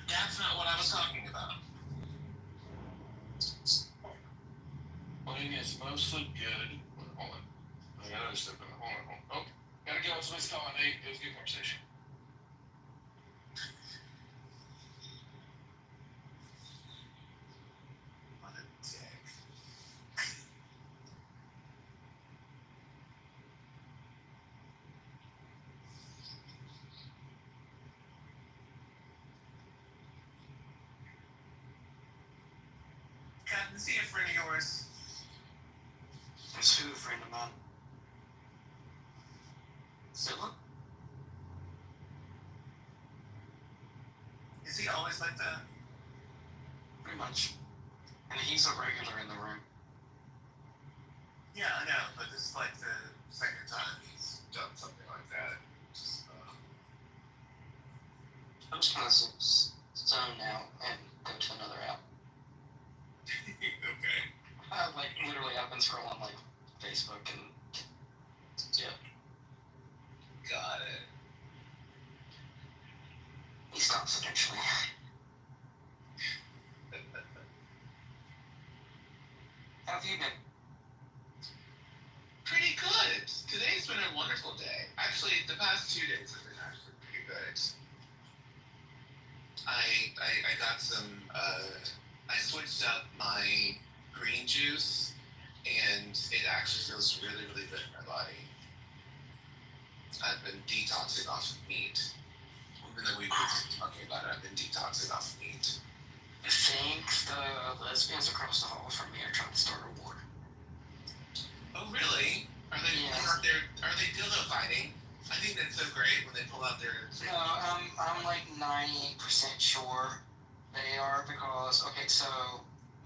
that's not what I was talking about. Pudding is mostly good. Hold on. I gotta step in. Hold on. Oh, gotta go. Somebody's calling me. It was a good conversation. What a dick. Captain, see a friend of yours. It's who, a friend of mine? Philip? Is he always like that? Pretty much. And he's a regular in the room. Yeah, I know, but this is like the second time he's done something like that. I'm just gonna zone out and go to another app. Okay. Literally, I've been scrolling like Facebook and yeah. Got it. He stops eventually. How have you been? Pretty good. Today's been a wonderful day. Actually, the past 2 days have been actually pretty good. I got some. I switched up my green juice, and it actually feels really, really good in my body. I've been detoxing off of meat. Even though we've been talking about it, I've been detoxing off of meat. I think the lesbians across the hall from me are trying to start a war. Oh, really? Are they dildo fighting? I think that's so great when they pull out their. No, I'm like 98% sure they are because, okay, so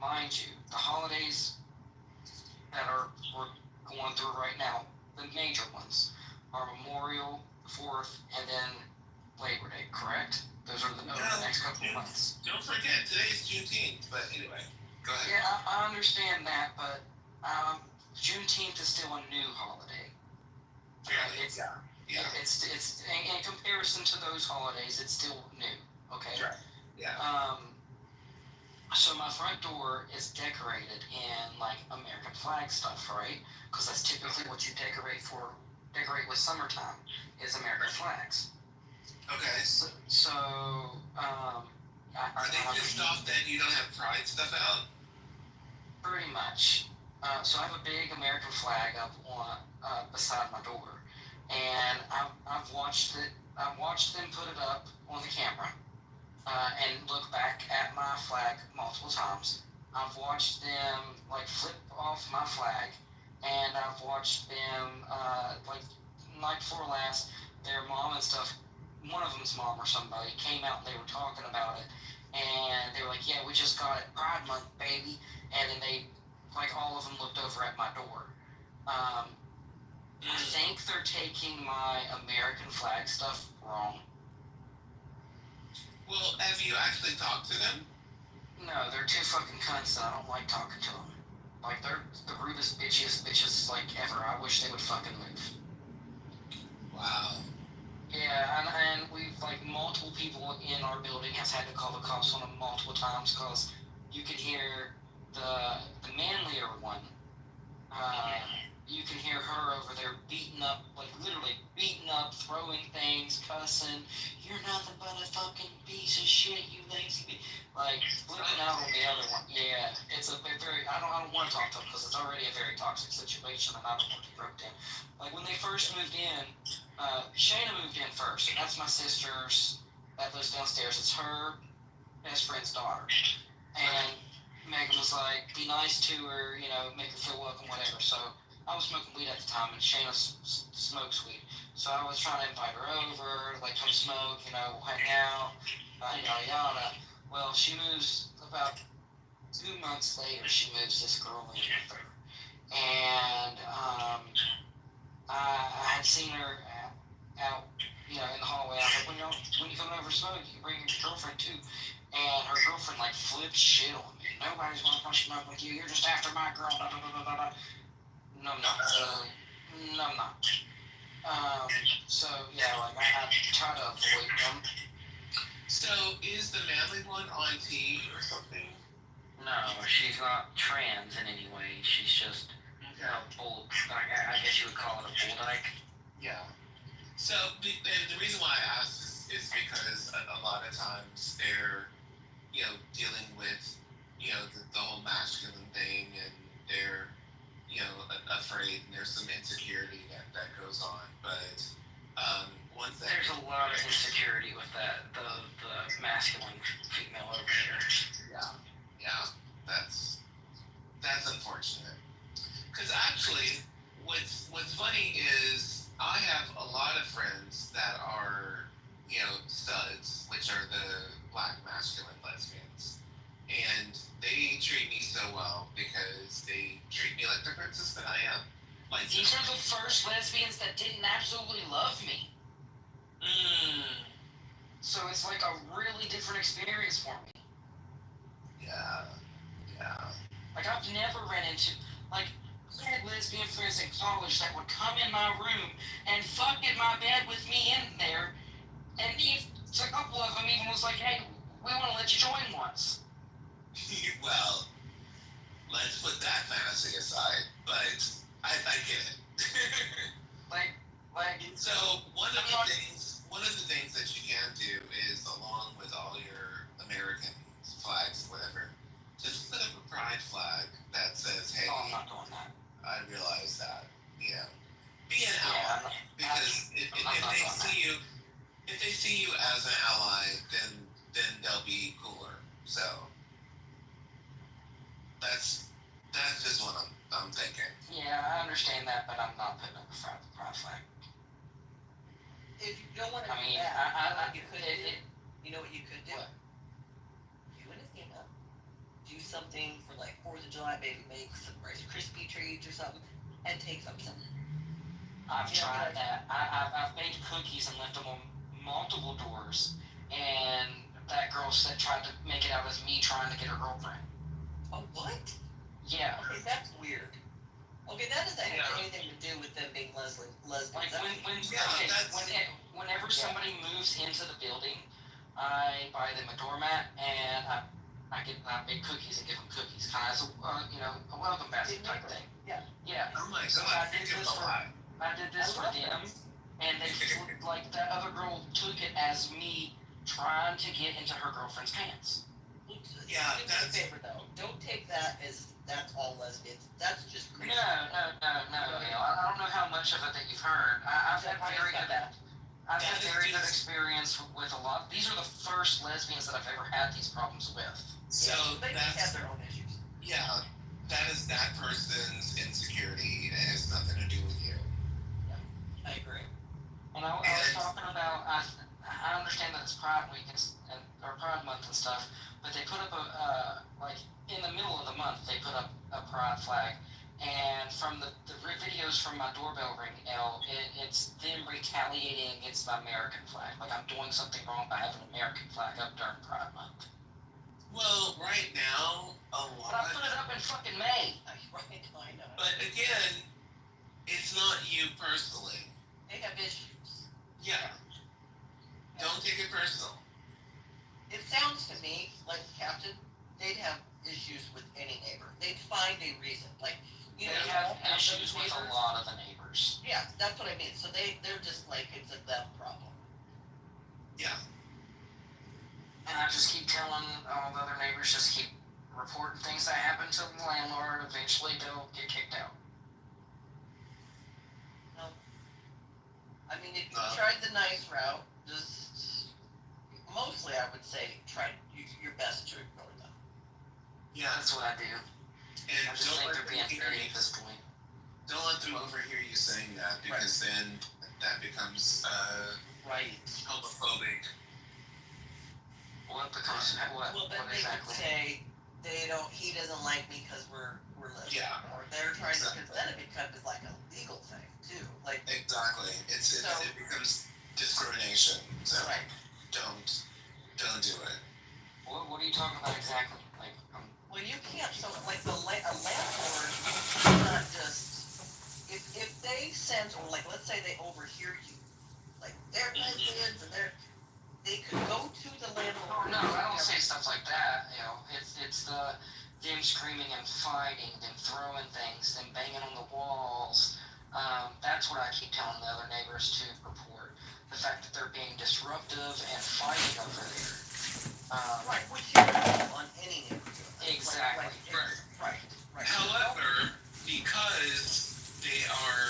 mind you, the holidays that we're going through right now, the major ones, are Memorial, 4th, and then Labor Day, correct? Those are the next couple of months. Don't forget, today's Juneteenth, but anyway, go ahead. Yeah, I understand that, but Juneteenth is still a new holiday. Fairly. Yeah. It's in comparison to those holidays, it's still new. Okay. Right. Yeah. So my front door is decorated in like American flag stuff, right? Because that's typically what you decorate with summertime is American flags. Okay. So are they pissed off that you don't have Pride stuff out? Pretty much. So I have a big American flag up on beside my door, and I've watched it. I've watched them put it up on the camera, and look back at my flag multiple times. I've watched them like flip off my flag, and I've watched them like night before last, their mom and stuff. One of them's mom or somebody came out and they were talking about it, and they were like, "Yeah, we just got it, Pride Month, baby." And then they, like, all of them looked over at my door. I think they're taking my American flag stuff wrong. Well, have you actually talked to them? No, they're two fucking cunts and I don't like talking to them. Like, they're the rudest, bitches, like, ever. I wish they would fucking move. Wow. Yeah, and we've, like, multiple people in our building has had to call the cops on them multiple times because you can hear the manlier one, you can hear her over there beating up, like literally beating up, throwing things, cussing. "You're nothing but a fucking piece of shit, you lazy bitch." Like flipping out on the other one. Yeah, it's a very. I don't want to talk to them because it's already a very toxic situation, and I don't want to be roped in. Like when they first moved in, Shayna moved in first, and that's my sister's that lives downstairs. It's her best friend's daughter, and Megan was like, "Be nice to her, you know, make her feel welcome, whatever." So I was smoking weed at the time, and Shayna smokes weed. So I was trying to invite her over, like, come smoke, you know, hang out, yada yada. Well, she moves about 2 months later. She moves this girl in with her, and I had seen her out, you know, in the hallway. I was like, when you come over to smoke, you bring your girlfriend too. And her girlfriend like flipped shit on me. "Nobody's gonna come smoke with you. You're just after my girl." Da, da, da, da, da. No, I'm not. No, I'm not. So yeah, like I try to avoid them. So is the manly one on T or something? No, she's not trans in any way. She's just I guess you would call it a bull dyke. Yeah. So the reason why I asked is because a lot of times they're, you know, dealing with, you know, the whole masculine thing, and they're, you know, afraid, and there's some insecurity that goes on. But one thing, there's a lot of insecurity with that the masculine female over here. Yeah, that's unfortunate. Because actually, what's funny is I have a lot of friends that are, you know, studs, which are the black masculine lesbians, and they treat me so well because they treat me like the princess that I am. Like these are the first lesbians that didn't absolutely love me. So it's like a really different experience for me. Yeah. Like I've never ran into like. I had lesbian friends in college that would come in my room and fuck in my bed with me in there, and a couple of them even was like, "Hey, we want to let you join once." Well, let's put that fantasy aside, but I get it. like. So one of the things that you can do is, along with all your American flags, whatever, just put up a pride flag that says, "Hey." Oh, I'm not doing that. I realize that, you know, be an ally, because if they see you as an ally, then they'll be cooler. So that's just what I'm thinking. Yeah, I understand that, but I'm not putting up a pride flag. If you don't want to I mean, you know what you could do? What? You and Athena do something for like 4th of July, maybe make some Rice Krispie treats or something, and take something. I've tried that. I've made cookies and left them on multiple doors, and that girl tried to make it out as me trying to get her girlfriend. Oh, what? Yeah. Okay, that's weird. Okay, that doesn't have Yeah. anything to do with them being lesbians. Like Yeah, that's- whenever somebody moves into the building, I buy them a doormat and I make cookies and give them cookies, kind of as a welcome basket type thing. Yeah. Yeah. Oh my So god, I did you're this giving a for lot. them, and they like that other girl took it as me trying to get into her girlfriend's pants. Yeah, Do me a that's- favor though. Don't take that as that's all lesbians. That's just crazy. No. I don't know how much of it that you've heard. I've had very good experience with a lot. These are the first lesbians that I've ever had these problems with. So They just that's have their own issues. yeah, that is that person's insecurity. It has nothing to do with you. I agree. And I was talking about, I understand that it's Pride Week or Pride Month and stuff, but they put up like in the middle of the month, they put up a Pride flag. And from the videos from my doorbell ring, it's them retaliating against my American flag. Like I'm doing something wrong by having an American flag up during Pride Month. Well, right now, a lot. But I put it up in fucking May. Right, I know. But again, it's not you personally. They have issues. Yeah. Don't take it personal. It sounds to me like Captain, they'd have issues with any neighbor. They'd find a reason. Like, you know, They have issues with a lot of the neighbors. Yeah, that's what I mean. So they're just like, it's a them problem. Yeah. And I just keep telling all the other neighbors, just keep reporting things that happen to the landlord. Eventually they'll get kicked out. No. I mean, if you tried the nice route, just mostly I would say try your best to ignore them. Yeah. That's what I do. And I just don't think let they're being them petty at this point. Don't let them overhear you saying that, because then that becomes Right. homophobic. What becomes what? Well, then What they exactly? could say he doesn't like me because we're lesbian. Yeah. Or they're trying Exactly. to, because then it becomes like a legal thing too. Like, Exactly. It becomes discrimination. So right. don't do it. What are you talking about exactly? Like, Well, you can't. So, like a landlord cannot just if they sense, or like let's say they overhear you, like they're lesbians and they could go to the landlord. no, I don't say stuff like that. You know, it's them screaming and fighting, them throwing things, them banging on the walls. That's what I keep telling the other neighbors to report. The fact that they're being disruptive and fighting over there. Right, which you do on any neighborhood. Exactly. Right. However, because they are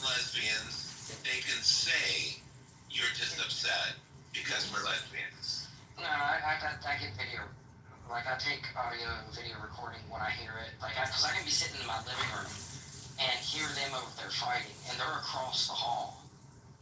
lesbians, they can say you're just upset because we're lesbians. No, I get video. Like, I take audio and video recording when I hear it. Like, because I can be sitting in my living room and hear them over there fighting, and they're across the hall.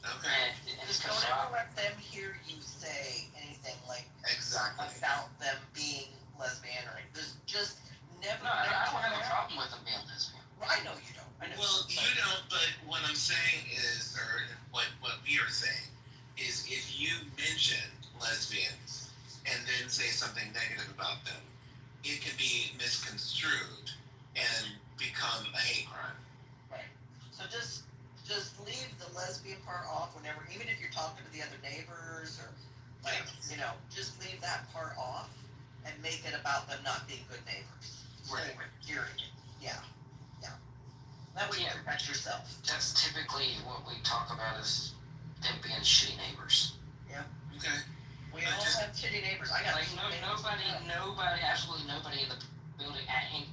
Okay. And Just don't ever let them hear you say anything like Exactly. about them being lesbian or just never. No, I don't have a problem with them being lesbian. Well, I know you don't. I know. Well, you don't, but what I'm saying is, or what we are saying, is if you mention lesbians and then say something negative about them, it can be misconstrued and become a hate crime. Right. So just leave the lesbian part off whenever, even if you're talking to the other neighbors or like, just leave that part off and make it about them not being good neighbors. Right. Hearing it. Yeah. That way you protect yourself. That's typically what we talk about is them being shitty neighbors. Yeah. Okay. We all have shitty neighbors. I got Like, nobody, absolutely nobody in the building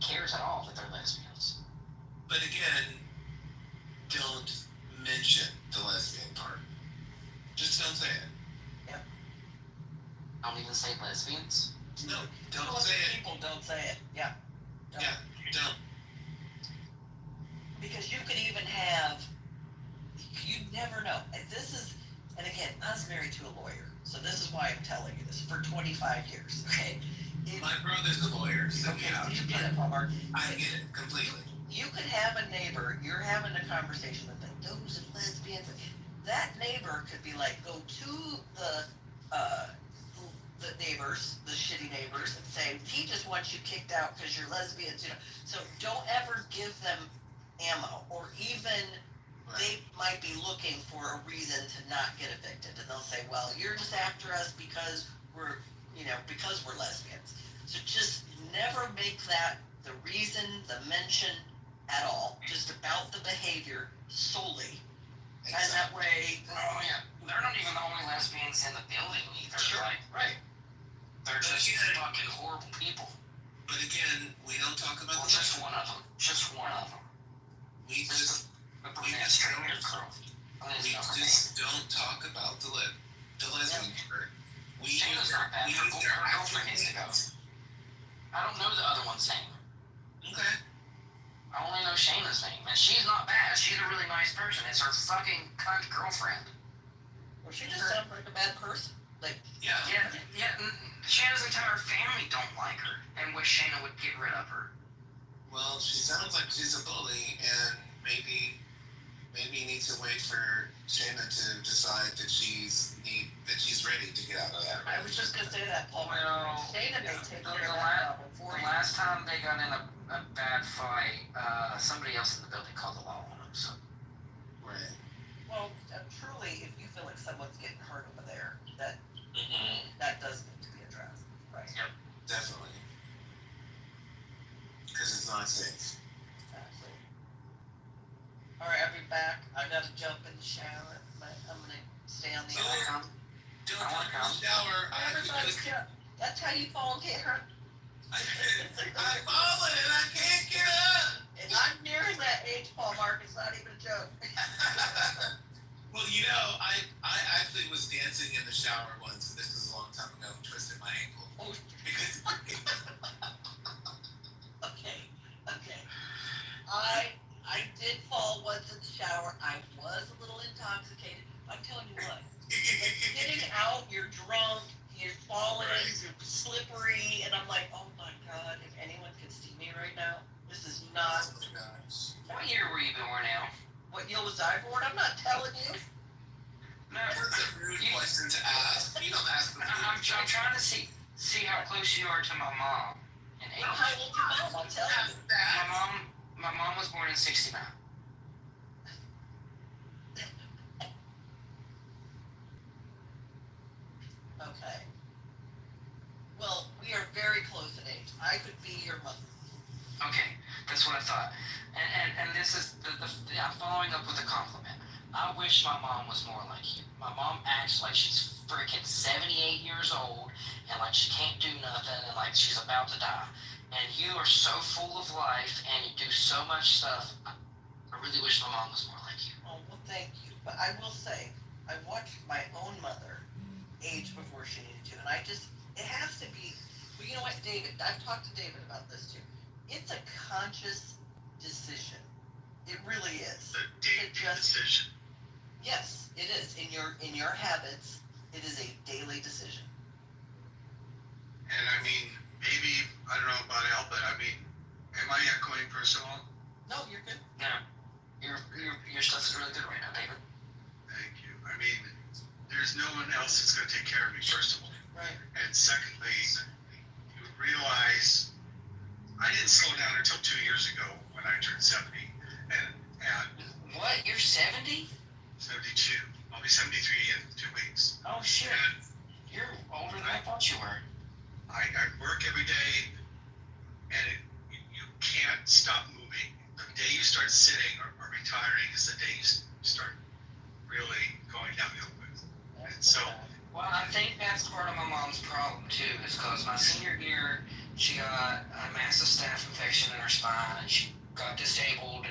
cares at all that they're lesbians. But again, don't mention the lesbian part. Just don't say it. Yep. Don't even say lesbians? No, don't say it. People don't say it. Yeah. Don't. Yeah, don't. Because you could even have, you never know. And again, I was married to a lawyer, so this is why I'm telling you this, for 25 years, okay? My brother's a lawyer, so Okay, yeah. so you get it, Palmer. I get it completely. You could have a neighbor, you're having a conversation with them, those are lesbians. That neighbor could be like, go to the the neighbors, the shitty neighbors, and say, he just wants you kicked out because you're lesbians, you know. So don't ever give them ammo, or even they might be looking for a reason to not get evicted, and they'll say, well, you're just after us because we're, you know, because we're lesbians. So just never make that the reason, the mention at all, just about the behavior solely. And that way, Oh yeah, they're not even the only lesbians in the building either. Sure, Like, right. they're just fucking horrible people. But again, we don't talk about Well, just one of them. Just one of them. We just The brunette trainer girl. don't talk about the lesbian part. Shayna's not bad. Her girlfriend needs to go. I don't know the other one's name. Okay. I only know Shayna's name, and she's not bad. She's a really nice person. It's her fucking cunt girlfriend. Well, she just sounds like a bad person. Like, Yeah. Shayna's entire family don't like her, and wish Shayna would get rid of her. Well, she sounds like she's a bully, and maybe need to wait for Shayna to decide that she's ready to get out of that. I was just gonna say that, Paul. Well, Shayna may take care of the that before The you. last time they got in a bad fight, somebody else in the building called the law on them. So Right. Well, truly, if you feel like someone's getting hurt over there, that does need to be addressed, right? Yep. Definitely. Because it's not safe. Exactly. All right, I'll be back. I gotta jump in the shower, but I'm gonna stay on the. Don't jump in the shower. That's how you fall, Karen. I'm falling and I can't get up. And I'm nearing that age, Paul Mark. It's not even a joke. Well, you know, I actually was dancing in the shower once, and this was a long time ago, and twisted my ankle. Oh, Because okay. I did fall once in the shower. I was a little intoxicated. I'm telling you what. Getting out, you're drunk, you're falling, you're slippery, and I'm like, oh my god, if anyone could see me right now, this is not. oh my gosh. what year were you born now? What year was I born? I'm not telling you. No, That's a rude question to ask. You don't ask the I'm trying to see how close you are to my mom. In age. Well, how old your mom? I'll tell you. My mom was born in '69. Okay. Well, we are very close in age. I could be your mother. Okay, that's what I thought. And this is I'm following up with a compliment. I wish my mom was more like you. My mom acts like she's freaking 78 years old and like she can't do nothing and like she's about to die. And you are so full of life and you do so much stuff. I really wish my mom was more like you. Oh, well, thank you. But I will say, I watched my own mother age before she needed to. And it has to be, well, you know what, David, I've talked to David about this too. It's a conscious decision. It really is. A daily decision. Yes, it is. In your habits, it is a daily decision. And I mean, maybe, I don't know about Al, but I mean, am I echoing personal? No, you're good. No, your stuff is really good right now, David. Thank you. I mean, there's no one else that's going to take care of me, first of all. Right. And secondly, you realize I didn't slow down until 2 years ago when I turned 70. And What? You're 70? 72. I'll be 73 in 2 weeks. Oh shit. You're older than I thought you were. I work every day, and you can't stop moving. The day you start sitting or retiring is the day you start really going downhill with. And so, Well, I think that's part of my mom's problem too, is because my senior year, she got a massive staph infection in her spine, and she got disabled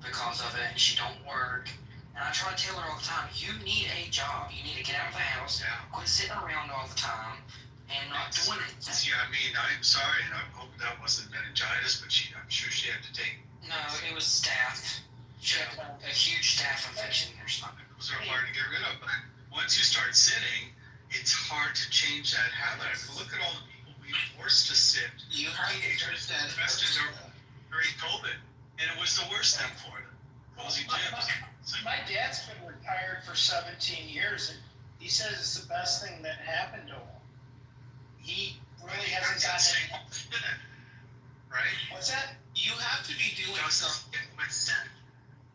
because of it, and she don't work. And I try to tell her all the time, you need a job. You need to get out of the house, quit sitting around all the time, and not doing anything. yeah, I mean, I'm sorry, and I hope that wasn't meningitis, but I'm sure she had to take. No, it was staph. She had a huge staph infection in her stomach. Those are hard to get rid of, but once you start sitting, it's hard to change that habit. I mean, look at all the people we forced to sit. You have Teenagers that invested during COVID, and it was the worst thing for them. Closing gyms. My dad's been retired for 17 years, and he says it's the best thing that happened to him. he really hasn't gotten it. Right? What's that? You have to be doing something.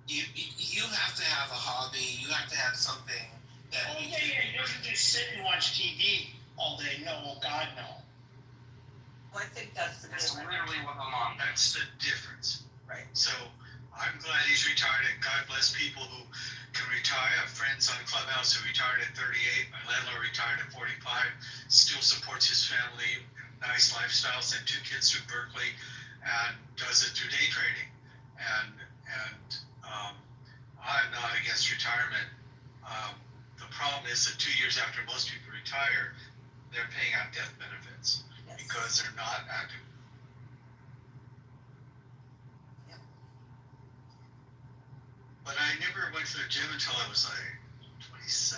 You have to have a hobby. You have to have something that. Oh yeah, he doesn't just sit and watch TV all day. No, God, no. Well, I think that's literally what my mom does. That's the difference. Right. So I'm glad he's retired, and God bless people who can retire. I have friends on Clubhouse who retired at 38. My landlord retired at 45. Still supports his family, nice lifestyle. Sent 2 kids through Berkeley, and does it through day trading. And I'm not against retirement. The problem is that 2 years after most people retire, they're paying out death benefits because they're not active. But I never went to the gym until I was like 27.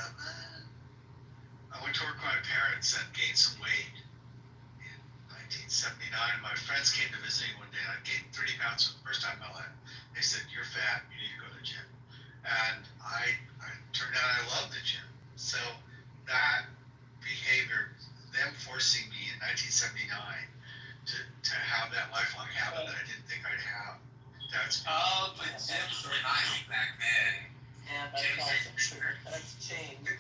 I went to work with my parents and gained some weight in 1979. My friends came to visit me one day, and I gained 30 pounds for the first time in my life. They said, "You're fat, you need to go to the gym." And I turned out I love the gym. So that behavior, them forcing me in 1979 to have that lifelong habit that I didn't think I'd have, that's But gyms were nice back then. Yeah, that's awesome. That's changed.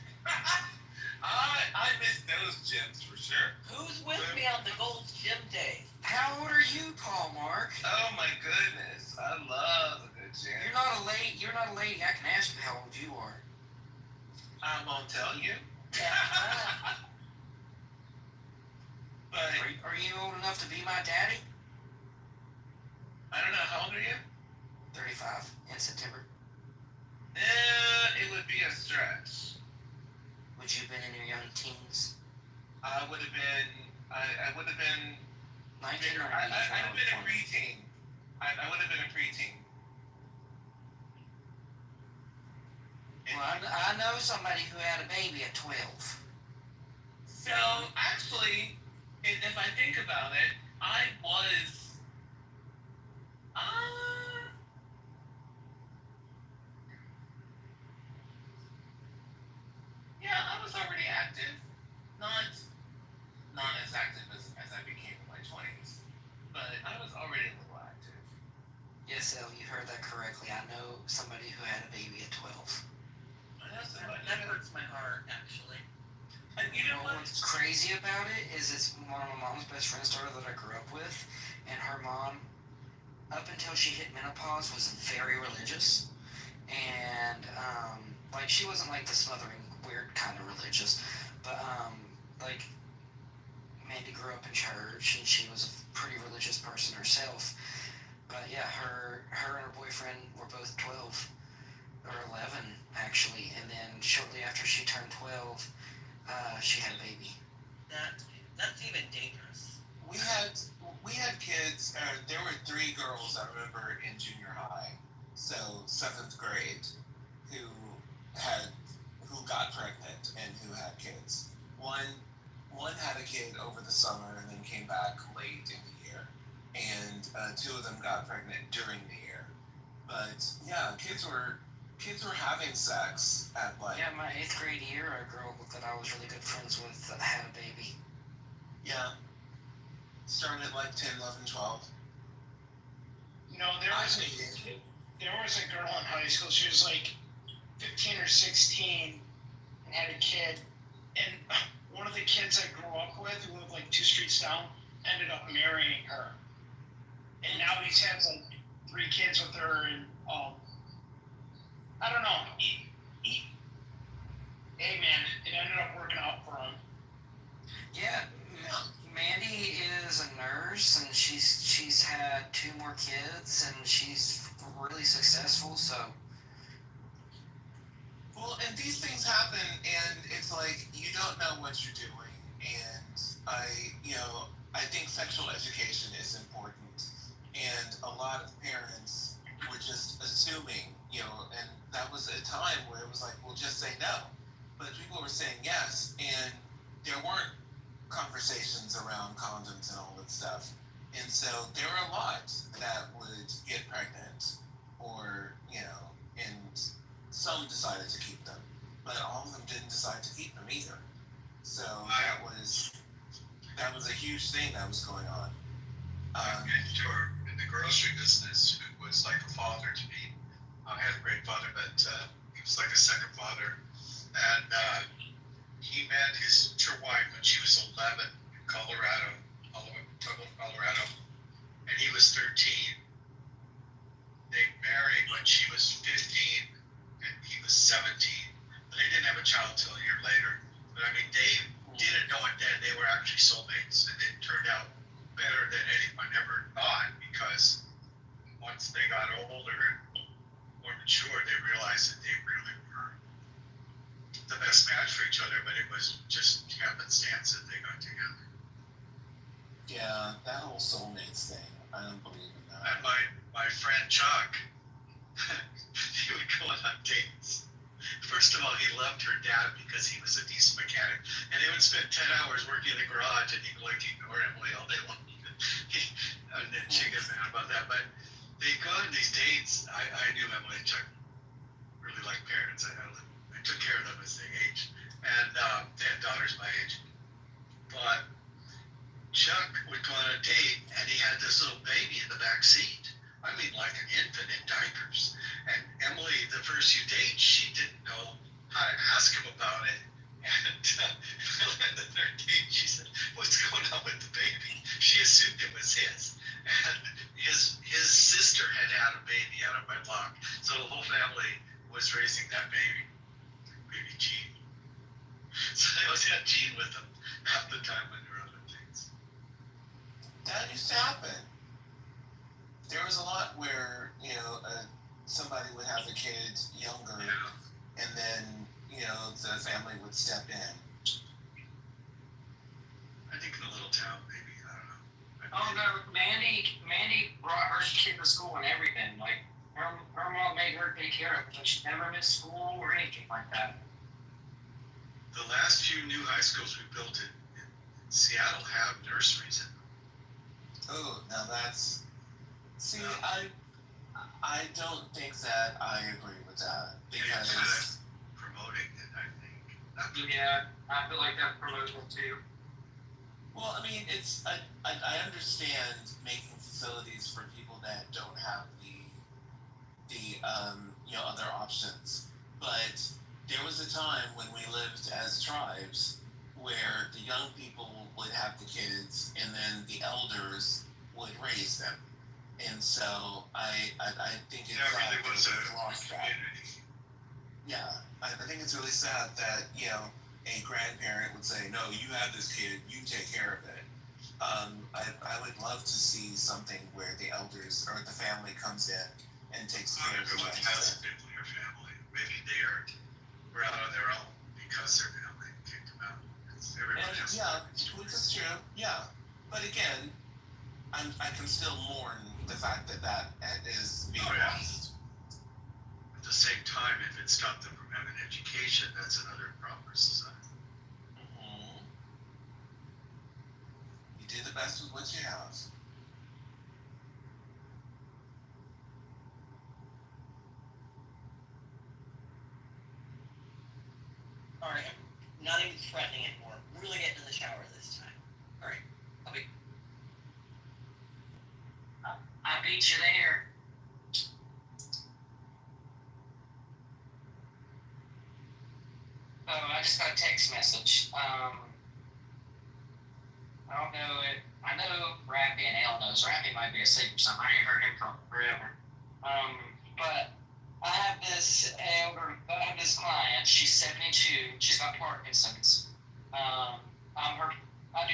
I miss those gyms for sure. Who's with me on the Gold's Gym Day? How old are you, Paul Mark? Oh my goodness, I love a good gym. You're not a lady. I can ask you how old you are. I won't tell you. Yeah. But Are you old enough to be my daddy? I don't know, how old are you? 35 in September. It would be a stretch. Would you have been in your young teens? I would have been 19 or I'd have been a preteen. I would have been a preteen. Well, I know somebody who had a baby at 12. So actually, if I think about it, I was. Yeah, I was already active. Not as active as I became in my 20s, but I was already a little active. Yes, El, you heard that correctly. I know somebody who had a baby at 12. That hurts my heart, actually. And you know what? What's crazy about it is it's one of my mom's best friends' daughter that I grew up with, and her mom, up until she hit menopause, was very religious, and like she wasn't like the smothering weird kind of religious, but like Mandy grew up in church and she was a pretty religious person herself. But yeah, her and her boyfriend were both 12 or 11 actually, and then shortly after she turned 12, she had a baby. That's even dangerous. We had kids. There were 3 girls I remember in junior high, so 7th grade, who got pregnant and who had kids. One had a kid over the summer and then came back late in the year, and 2 of them got pregnant during the year. But yeah, kids were having sex at like. Yeah, my 8th grade year, a girl that I was really good friends with had a baby. Yeah. Started at like 10, 11, 12. You know, there was a girl in high school. She was like 15 or 16 and had a kid. And one of the kids I grew up with, who lived like 2 streets down, ended up marrying her. And now he's had like 3 kids with her. And I don't know. Hey man, it ended up working out for him. Yeah, Mandy is a nurse, and she's had 2 more kids, and she's really successful. So. Well, and these things happen, and it's like you don't know what you're doing, and I think sexual education is important, and a lot of parents were just assuming, and that was a time where it was like, well, just say no, but people were saying yes, and there weren't conversations around condoms and all that stuff, and so there were a lot that would get pregnant, or and some decided to keep them, but all of them didn't decide to keep them either. So that was. that was a huge thing that was going on. My mentor in the grocery business, who was like a father to me, I had a great father, but he was like a second father. And he met his future wife when she was 11 in Colorado, Colorado, and he was 13. They married when she was 15 and he was 17. But they didn't have a child till a year later. But I mean, they didn't know it then. They were actually soulmates, and it turned out better than anyone ever thought, because once they got older and more mature, they realized that they really were the best match for each other, but it was just happenstance that they got together. Yeah, that whole soulmates thing, I don't believe in that. And my friend Chuck, he would go on dates. First of all, he loved her dad because he was a decent mechanic, and they would spend 10 hours working in the garage, and he'd like ignore Emily all day long. And then she'd get mad about that. But they go on these dates. I knew Emily and Chuck really like parents. I took care of them as they aged, and they had daughters my age. But Chuck would go on a date, and he had this little baby in the back seat. I mean, like an infant in diapers. And Emily, the first few dates, she didn't know how to ask him about it. And on the third date, she said, "What's going on with the baby?" She assumed it was his. And his sister had a baby out of wedlock, so the whole family was raising that baby Gene. So they always had Gene with them half the time when they were on the dates. That used to happen. There was a lot where, somebody would have a kid younger, and then, the family would step in. I think in a little town, maybe, I don't know. Oh no, Mandy brought her kid to school and everything. Like her mom made her take care of it, but she never missed school or anything like that. The last few new high schools we built in Seattle have nurseries in them. Oh, now that's... See, I don't think that I agree with that, because... Kind of promoting it, I think. Yeah, I feel like that's promotional too. Well, I mean, I understand making facilities for people that don't have the other options, but there was a time when we lived as tribes where the young people would have the kids, and then the elders would raise them, and so I think it's Yeah, it really was a lost community. Yeah, I think it's really sad that a grandparent would say, "No, you have this kid, you take care of it." I would love to see something where the elders or the family comes in and takes care of the Everyone has a nuclear family. Maybe were out on their own because their family kicked them out. Which is true. Yeah, but again, I can still mourn the fact that is being lost. At the same time, if it stopped them from having education, that's another problem for society. Mm-hmm. You do the best with what you have. Alright, I'm not even threatening anymore. Really getting in the shower this time. Alright, I beat you there. Oh, I just got a text message. I don't know it. I know Rappy and Al knows. Rappy might be asleep or something. I ain't heard him talk forever. But I have this client. She's 72. She's got Parkinson's. I do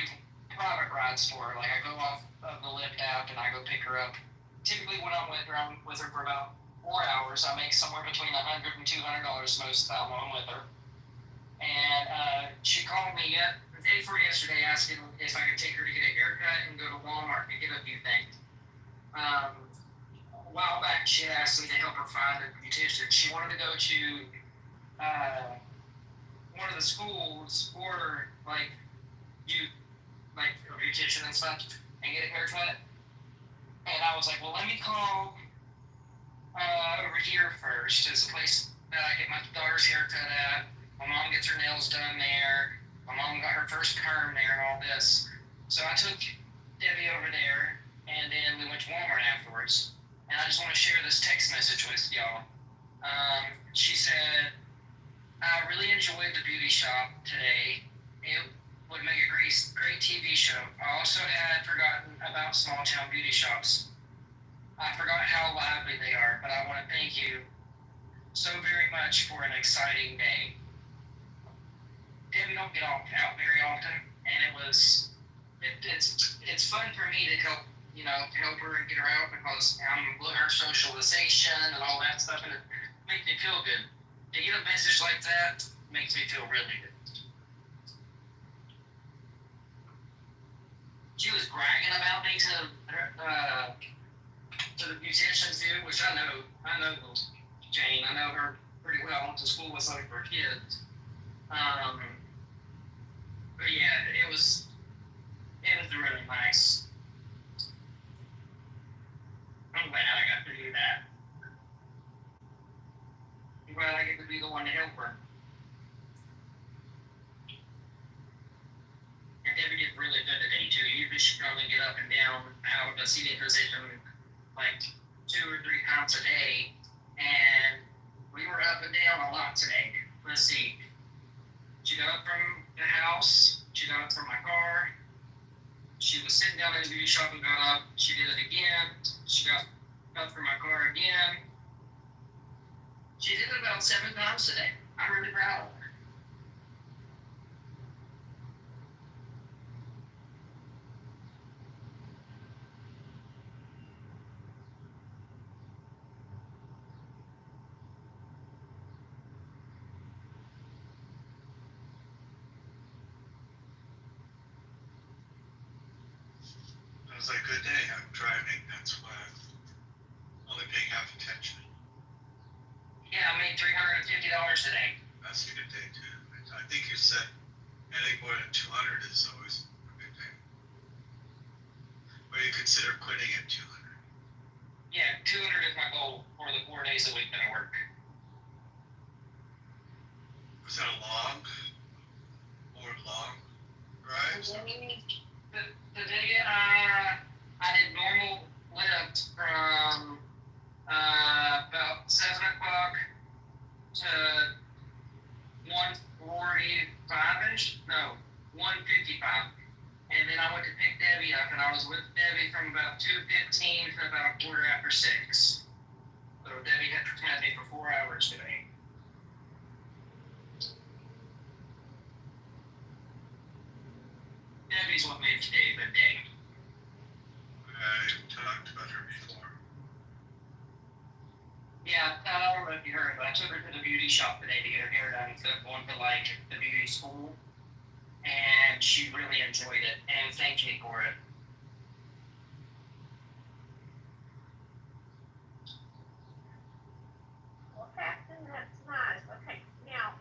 private rides for her. Like I go off of the Lyft app and I go pick her up. Typically when I'm with her for about 4 hours. I make somewhere between $100 and $200 most of the time I'm with her. And she called me the day before yesterday asking if I could take her to get a haircut and go to Walmart and get a few things. A while back, she had asked me to help her find a beautician. She wanted to go to one of the schools for like a beautician and stuff and get a haircut. And I was like, well, let me call over here first. There's a place that I get my daughter's haircut at. My mom gets her nails done there. My mom got her first perm there and all this. So I took Debbie over there, and then we went to Walmart afterwards. And I just want to share this text message with y'all. She said, I really enjoyed the beauty shop today. It would make a great TV show. I also had forgotten about small town beauty shops. I forgot how lively they are, but I want to thank you so very much for an exciting day. Debbie don't get out very often, and it's fun for me to help her and get her out because I'm with her socialization and all that stuff, and it makes me feel good. To get a message like that makes me feel really good. She was bragging about me to the musicians too, which I know Jane. I know her pretty well. I went to school with some of her kids. But yeah, it was really nice. I'm glad I got to do that. I'm glad I get to be the one to help her. And Debbie did really good today too. Usually she probably get up and down out of the seating position like 2 or 3 times a day, and we were up and down a lot today. Let's see. She got up from the house. She got up from my car. She was sitting down in the beauty shop and got up. She did it again. She got up from my car again. She did it about 7 times today. I'm really proud of her. It was a good day. I'm driving. That's why I'm only paying half attention. Yeah, I made $350 today. That's a good day too. I think you said anything more than 200 is always a good day. Or you consider quitting at 200. Yeah, 200 is my goal for the 4 days a week that I work. Was that a long drive? Today, I did normal lift from about 7 o'clock to 1:45-ish. No, 1:55. And then I went to pick Debbie up, and I was with Debbie from about 2:15 to about 6:15. So Debbie had me for 4 hours today. Debbie's what made today a good day. I talked about her before. Yeah, I don't know if you heard, but I took her to the beauty shop today to get her hair done instead of going to like the beauty school. And she really enjoyed it and thanked me for it. Well, Captain, that's nice. Okay, now,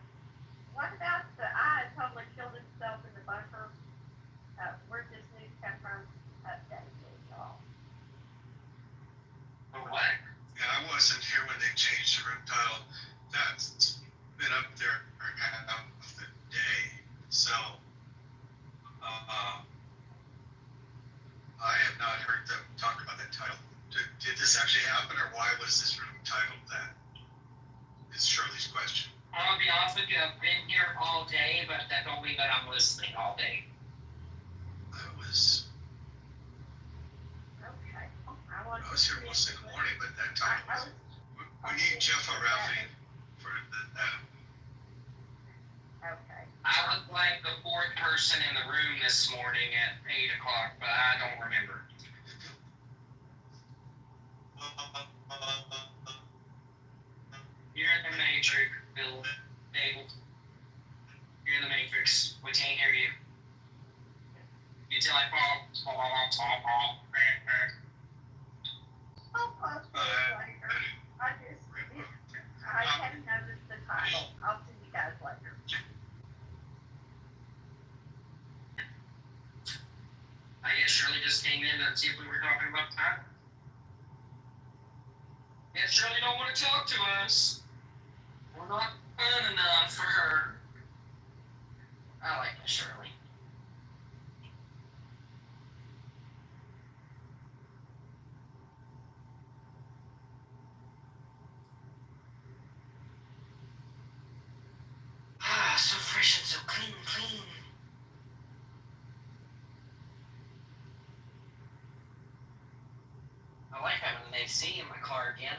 what about the I totally killed himself in the bunker? Where'd this news come from? Update me, y'all. What? Yeah, I wasn't here when they changed the room title. That's been up there for half the day. So, I have not heard them talk about that title. Did this actually happen, or why was this room titled that? Is Shirley's question. I'll be honest with you, I've been here all day, but that don't mean that I'm listening all day. I was here most of the morning, but that time we need Jeff around for that. Okay. I was like the 4th person in the room this morning at 8 o'clock, but I don't remember. You're in the Matrix, Bill. Dave. You're in the Matrix. We can't hear you. You tell like I hadn't noticed the title. I'll see you guys later. I guess Shirley just came in to see if we were talking about that. Guess Shirley don't want to talk to us. We're not fun enough for her. I like Shirley. car again.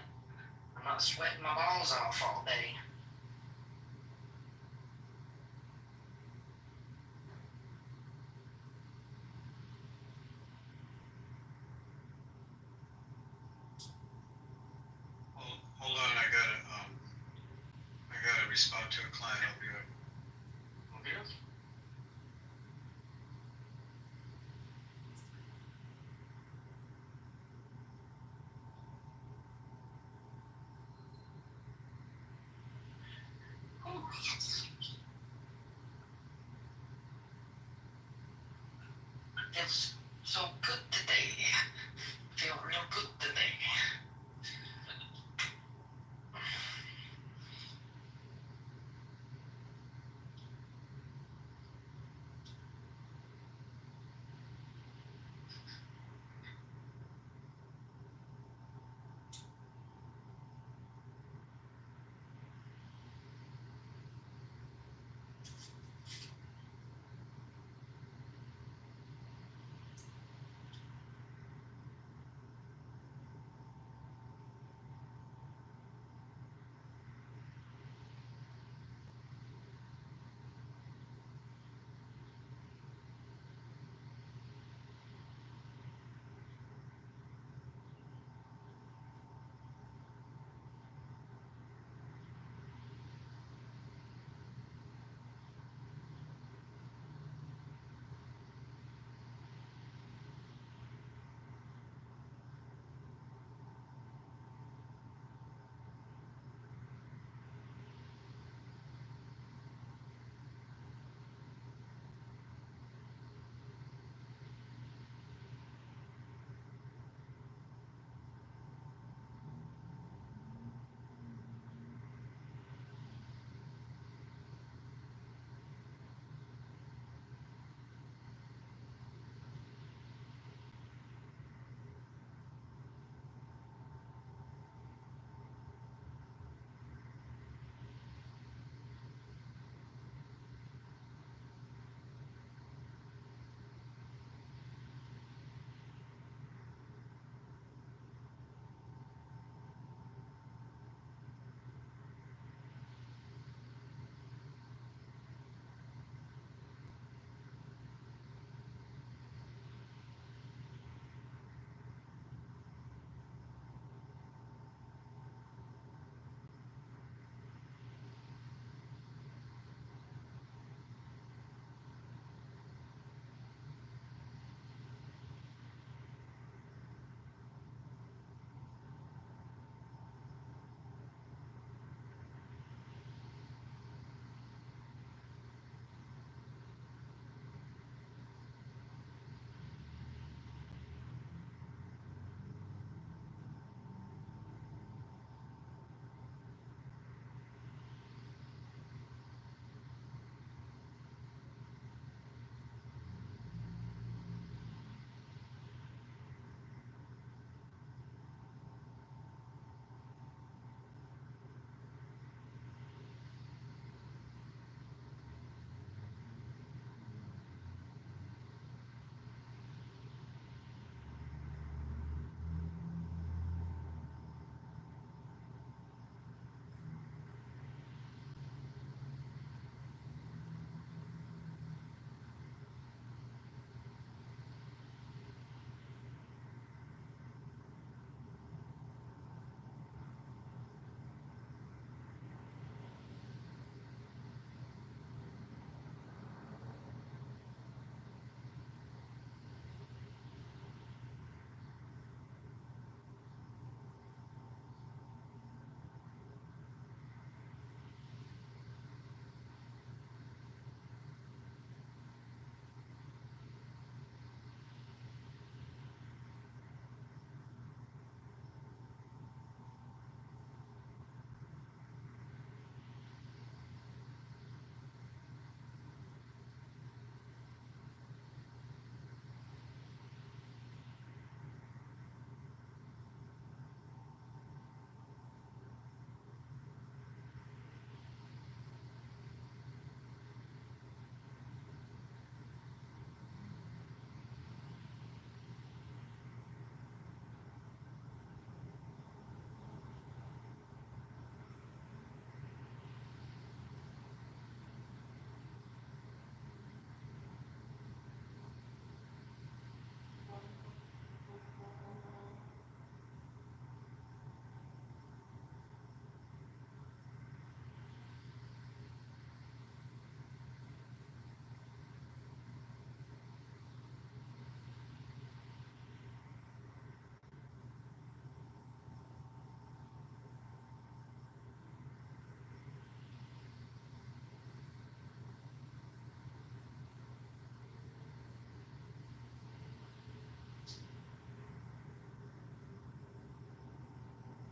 I'm not sweating my balls off all day. Hold on, I gotta respond to a client. I'll be right. Okay. Feels so good today. Feel real good today.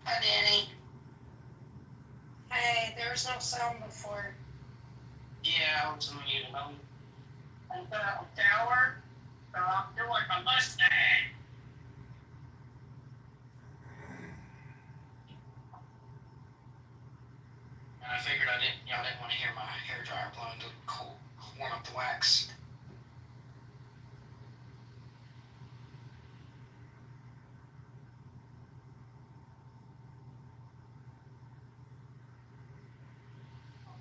Hi, Danny. Hey, there was no sound before. Yeah, I was muted. I'm gonna shower, so I'm doing my Mustang. And I figured y'all didn't want to hear my hair dryer blowing to warm up the wax.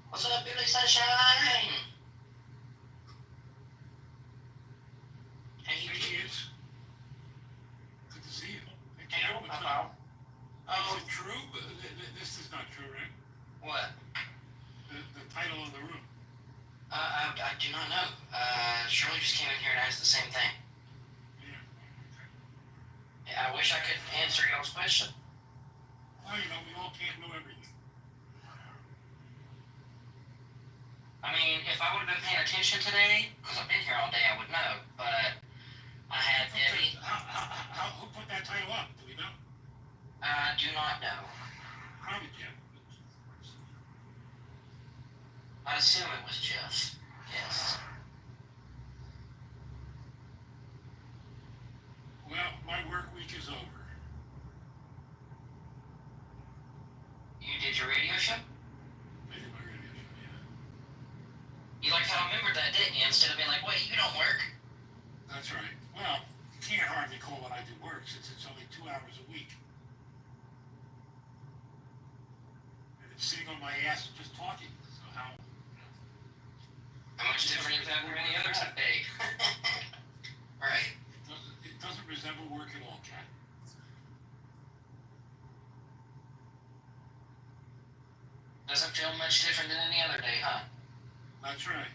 What's up, Billy Sunshine? Hey, you kids. Good to see you. Hey, Papa. Is it true? This is not true, right? What? The title of the room. I do not know. Shirley just came in here and asked the same thing. Yeah, I wish I could answer y'all's question. Well, we all can't know everything. I mean, if I would have been paying attention today, because I've been here all day, I would know. But I had Debbie. Who put that title up? Do we know? I do not know. Probably Jeff. I assume it was Jeff. Yes. Well, my work week is over. You did your radio show? I did my radio show, yeah. You liked how I remembered that, didn't you? Instead of being like, wait, you don't work. That's right. Well, you can't hardly call what I do work since it's only 2 hours a week. And it's sitting on my ass and just talking. So how much different is that from any other day? Right. It doesn't resemble work at all, Kat. Doesn't feel much different than any other day, huh? That's right.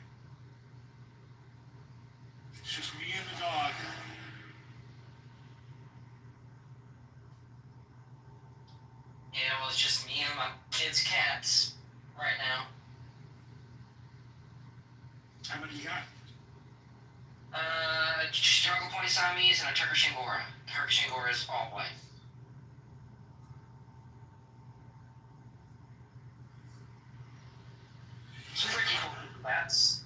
It's just me and the dog. Yeah, well, it's just me and my kids' cats right now. How many you got? Struggle Point Siamese and a Turkish Angora. Turkish Angora is all white. Some pretty cool bats.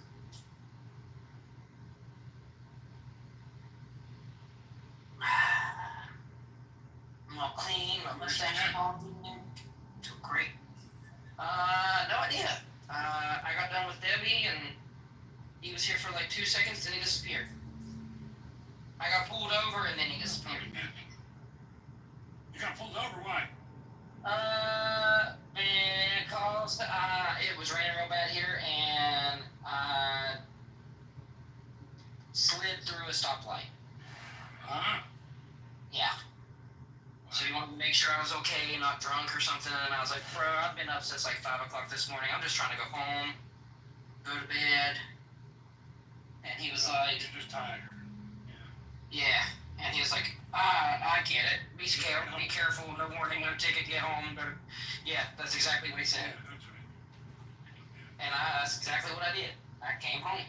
I'm all clean, my mustache is all clean. Feel great. No idea. I got done with Debbie and he was here for like 2 seconds, then he disappeared. I got pulled over and then he disappeared. You got pulled over? Why? Because it was raining real bad here and I slid through a stoplight. Yeah. So he wanted to make sure I was okay, not drunk or something, and I was like, bro, I've been up since like 5 o'clock this morning. I'm just trying to go home, go to bed. And he was like, you're just tired. Yeah. And he was like, I get it. Be careful, no warning, no ticket, get home. Yeah, that's exactly what he said. Yeah, that's right. And that's exactly what I did. I came home.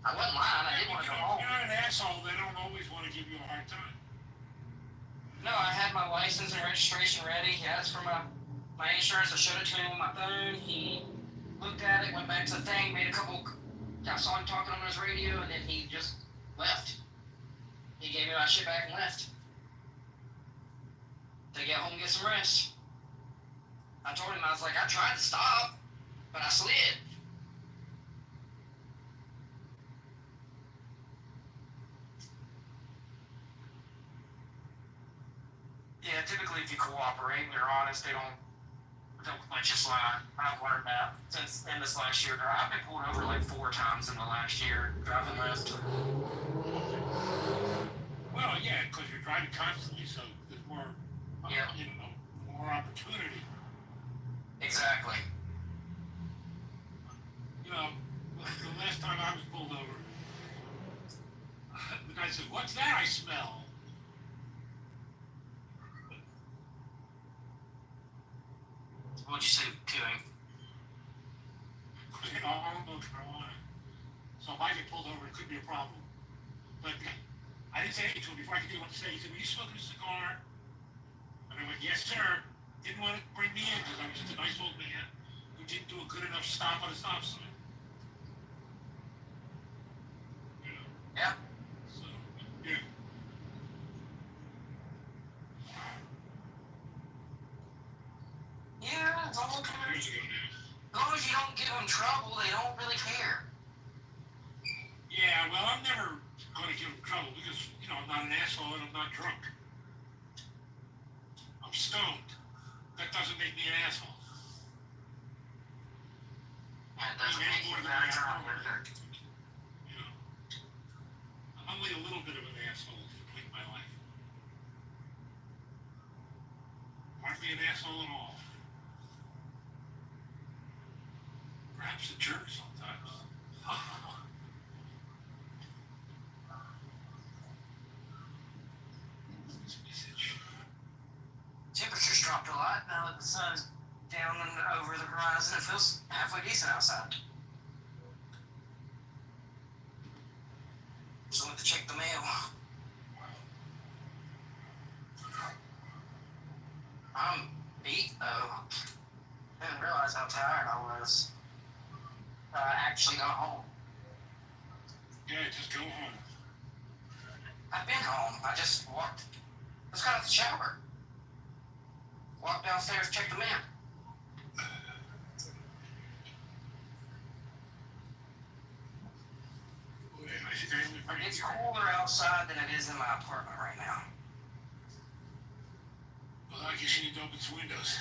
I wasn't lying, I didn't want to go home. You're an asshole, they don't always want to give you a hard time. No, I had my license and registration ready. He asked for my insurance. I showed it to him on my phone. He looked at it, went back to the thing, made a couple. I saw him talking on his radio, and then he just left. He gave me my shit back and left. To get home and get some rest. I told him, I was like, I tried to stop, but I slid. Yeah, typically if you cooperate and you're honest, they don't let you slide. I've learned that since in this last year. I've been pulled over like 4 times in the last year driving left. Well, yeah, because you're driving constantly, so there's more, Yeah. More opportunity. Exactly. The last time I was pulled over, the guy said, "What's that I smell?" What'd you say to him? I'm in North Carolina. So if I get pulled over, it could be a problem. But I didn't say anything to him before I could do what to say. He said, "Were you smoking a cigar?" And And I went, yes, sir. Didn't want to bring me in because I was just a nice old man who didn't do a good enough stop on a stop sign. Yeah. So, yeah. Yeah, as long Years ago now. as you don't give them trouble, they don't really care. Yeah, well, I'm never going to give them trouble because, you know, I'm not an asshole and I'm not drunk. I'm stoned. That doesn't make me an asshole. That doesn't make you a bad driver. You know, I'm only a little bit of an asshole to the point in my life. Hardly an asshole at all. Perhaps a jerk sometimes. Temperature's dropped a lot now that the sun's down and over the horizon. It feels halfway decent outside. Just wanted to check the mail. I'm beat though. Didn't realize how tired I was. I actually got home. Yeah, just go home. I've been home. I just walked. Just got out the shower. Walked downstairs, checked the mail. It's cooler outside than it is in my apartment right now. Well, I guess you need to open some windows.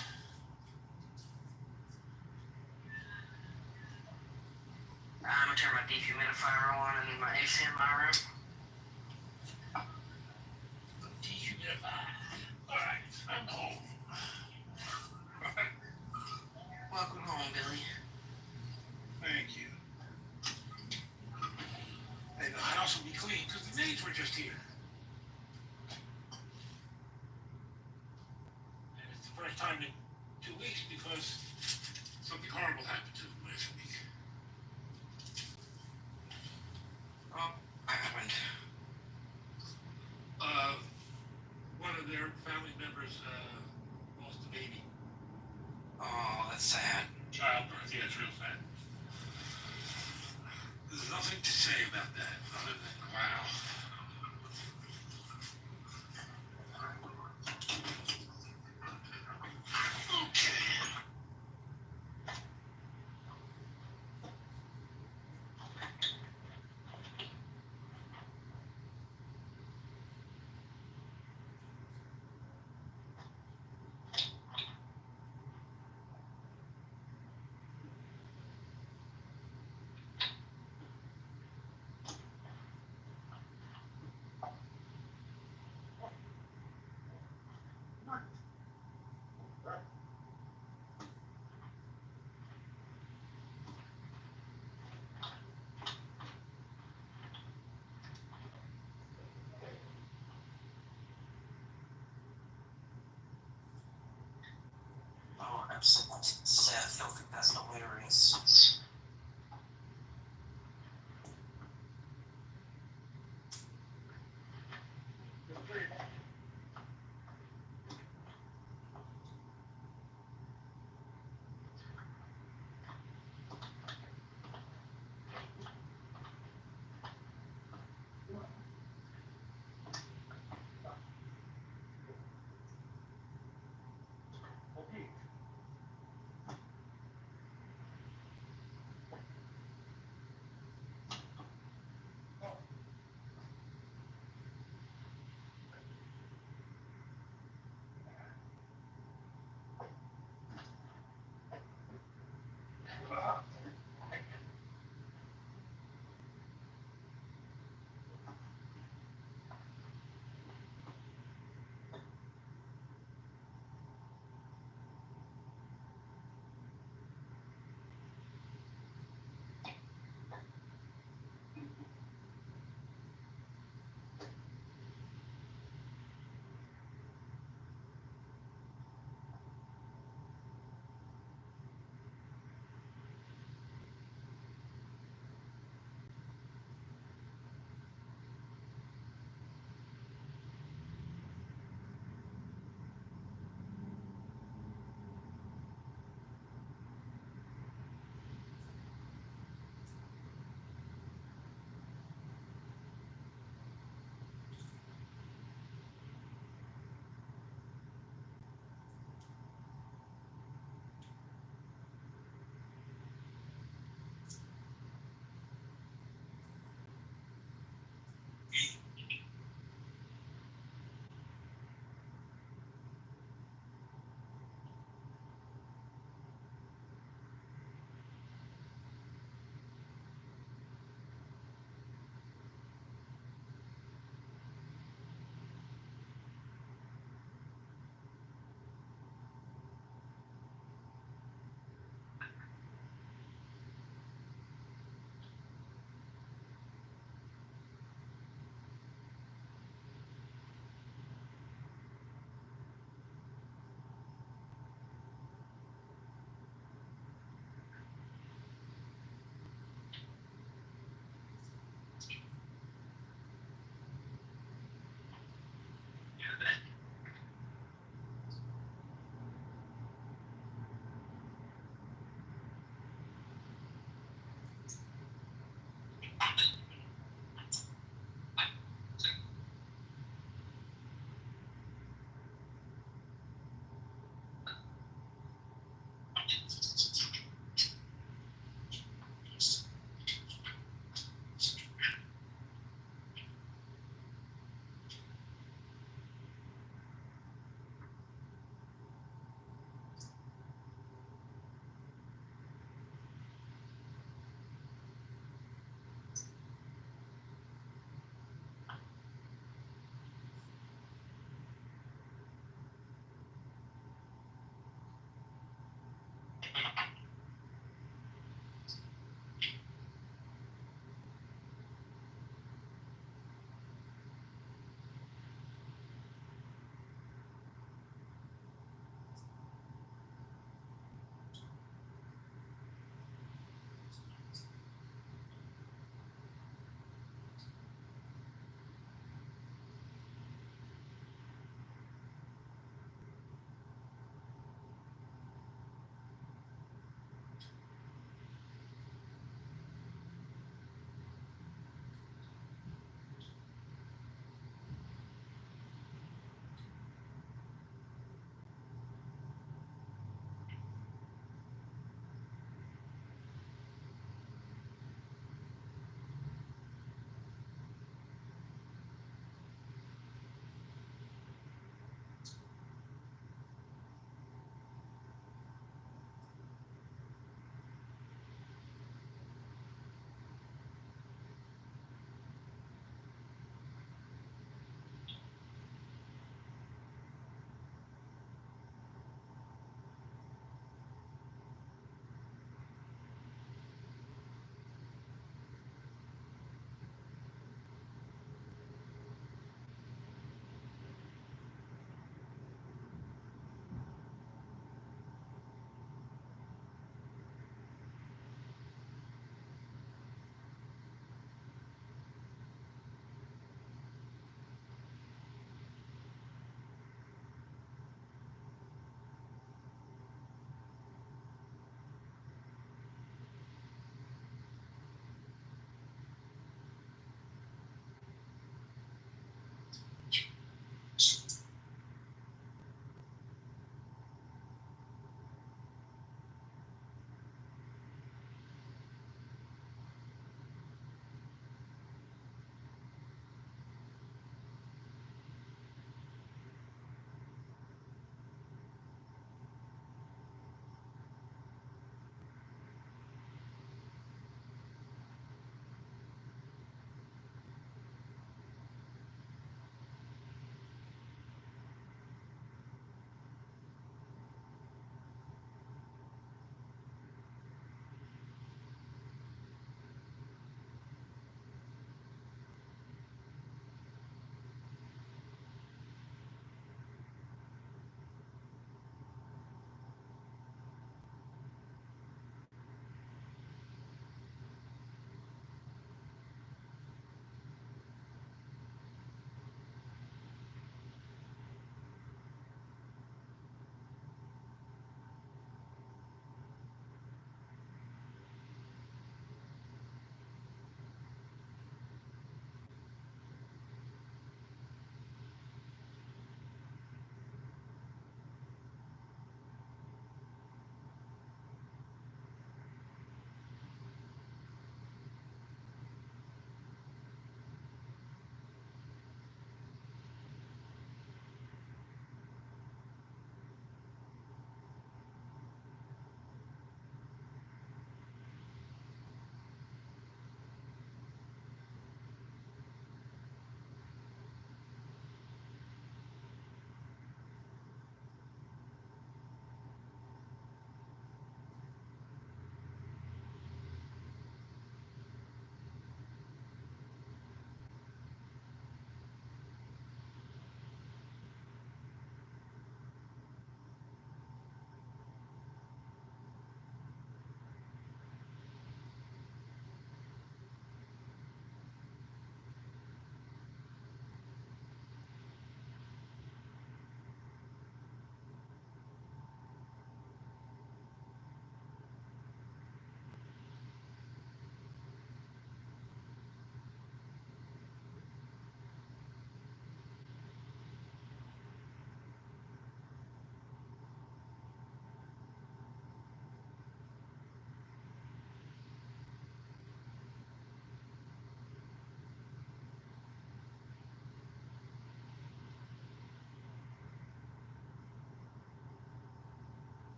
I'm gonna turn my dehumidifier on and my AC in my room. Dehumidifier. All right, I'm home. Welcome home, Billy. Thank you. And the house will be clean because the maids were just here. And it's the first time in 2 weeks because something horrible happened to them last week. Oh, what happened? One of their family members lost a baby. Oh, that's sad. Childbirth, yeah, it's real sad. There's nothing to say about that other than wow. Okay. Oh, absolutely. Seth, don't think that's no winners.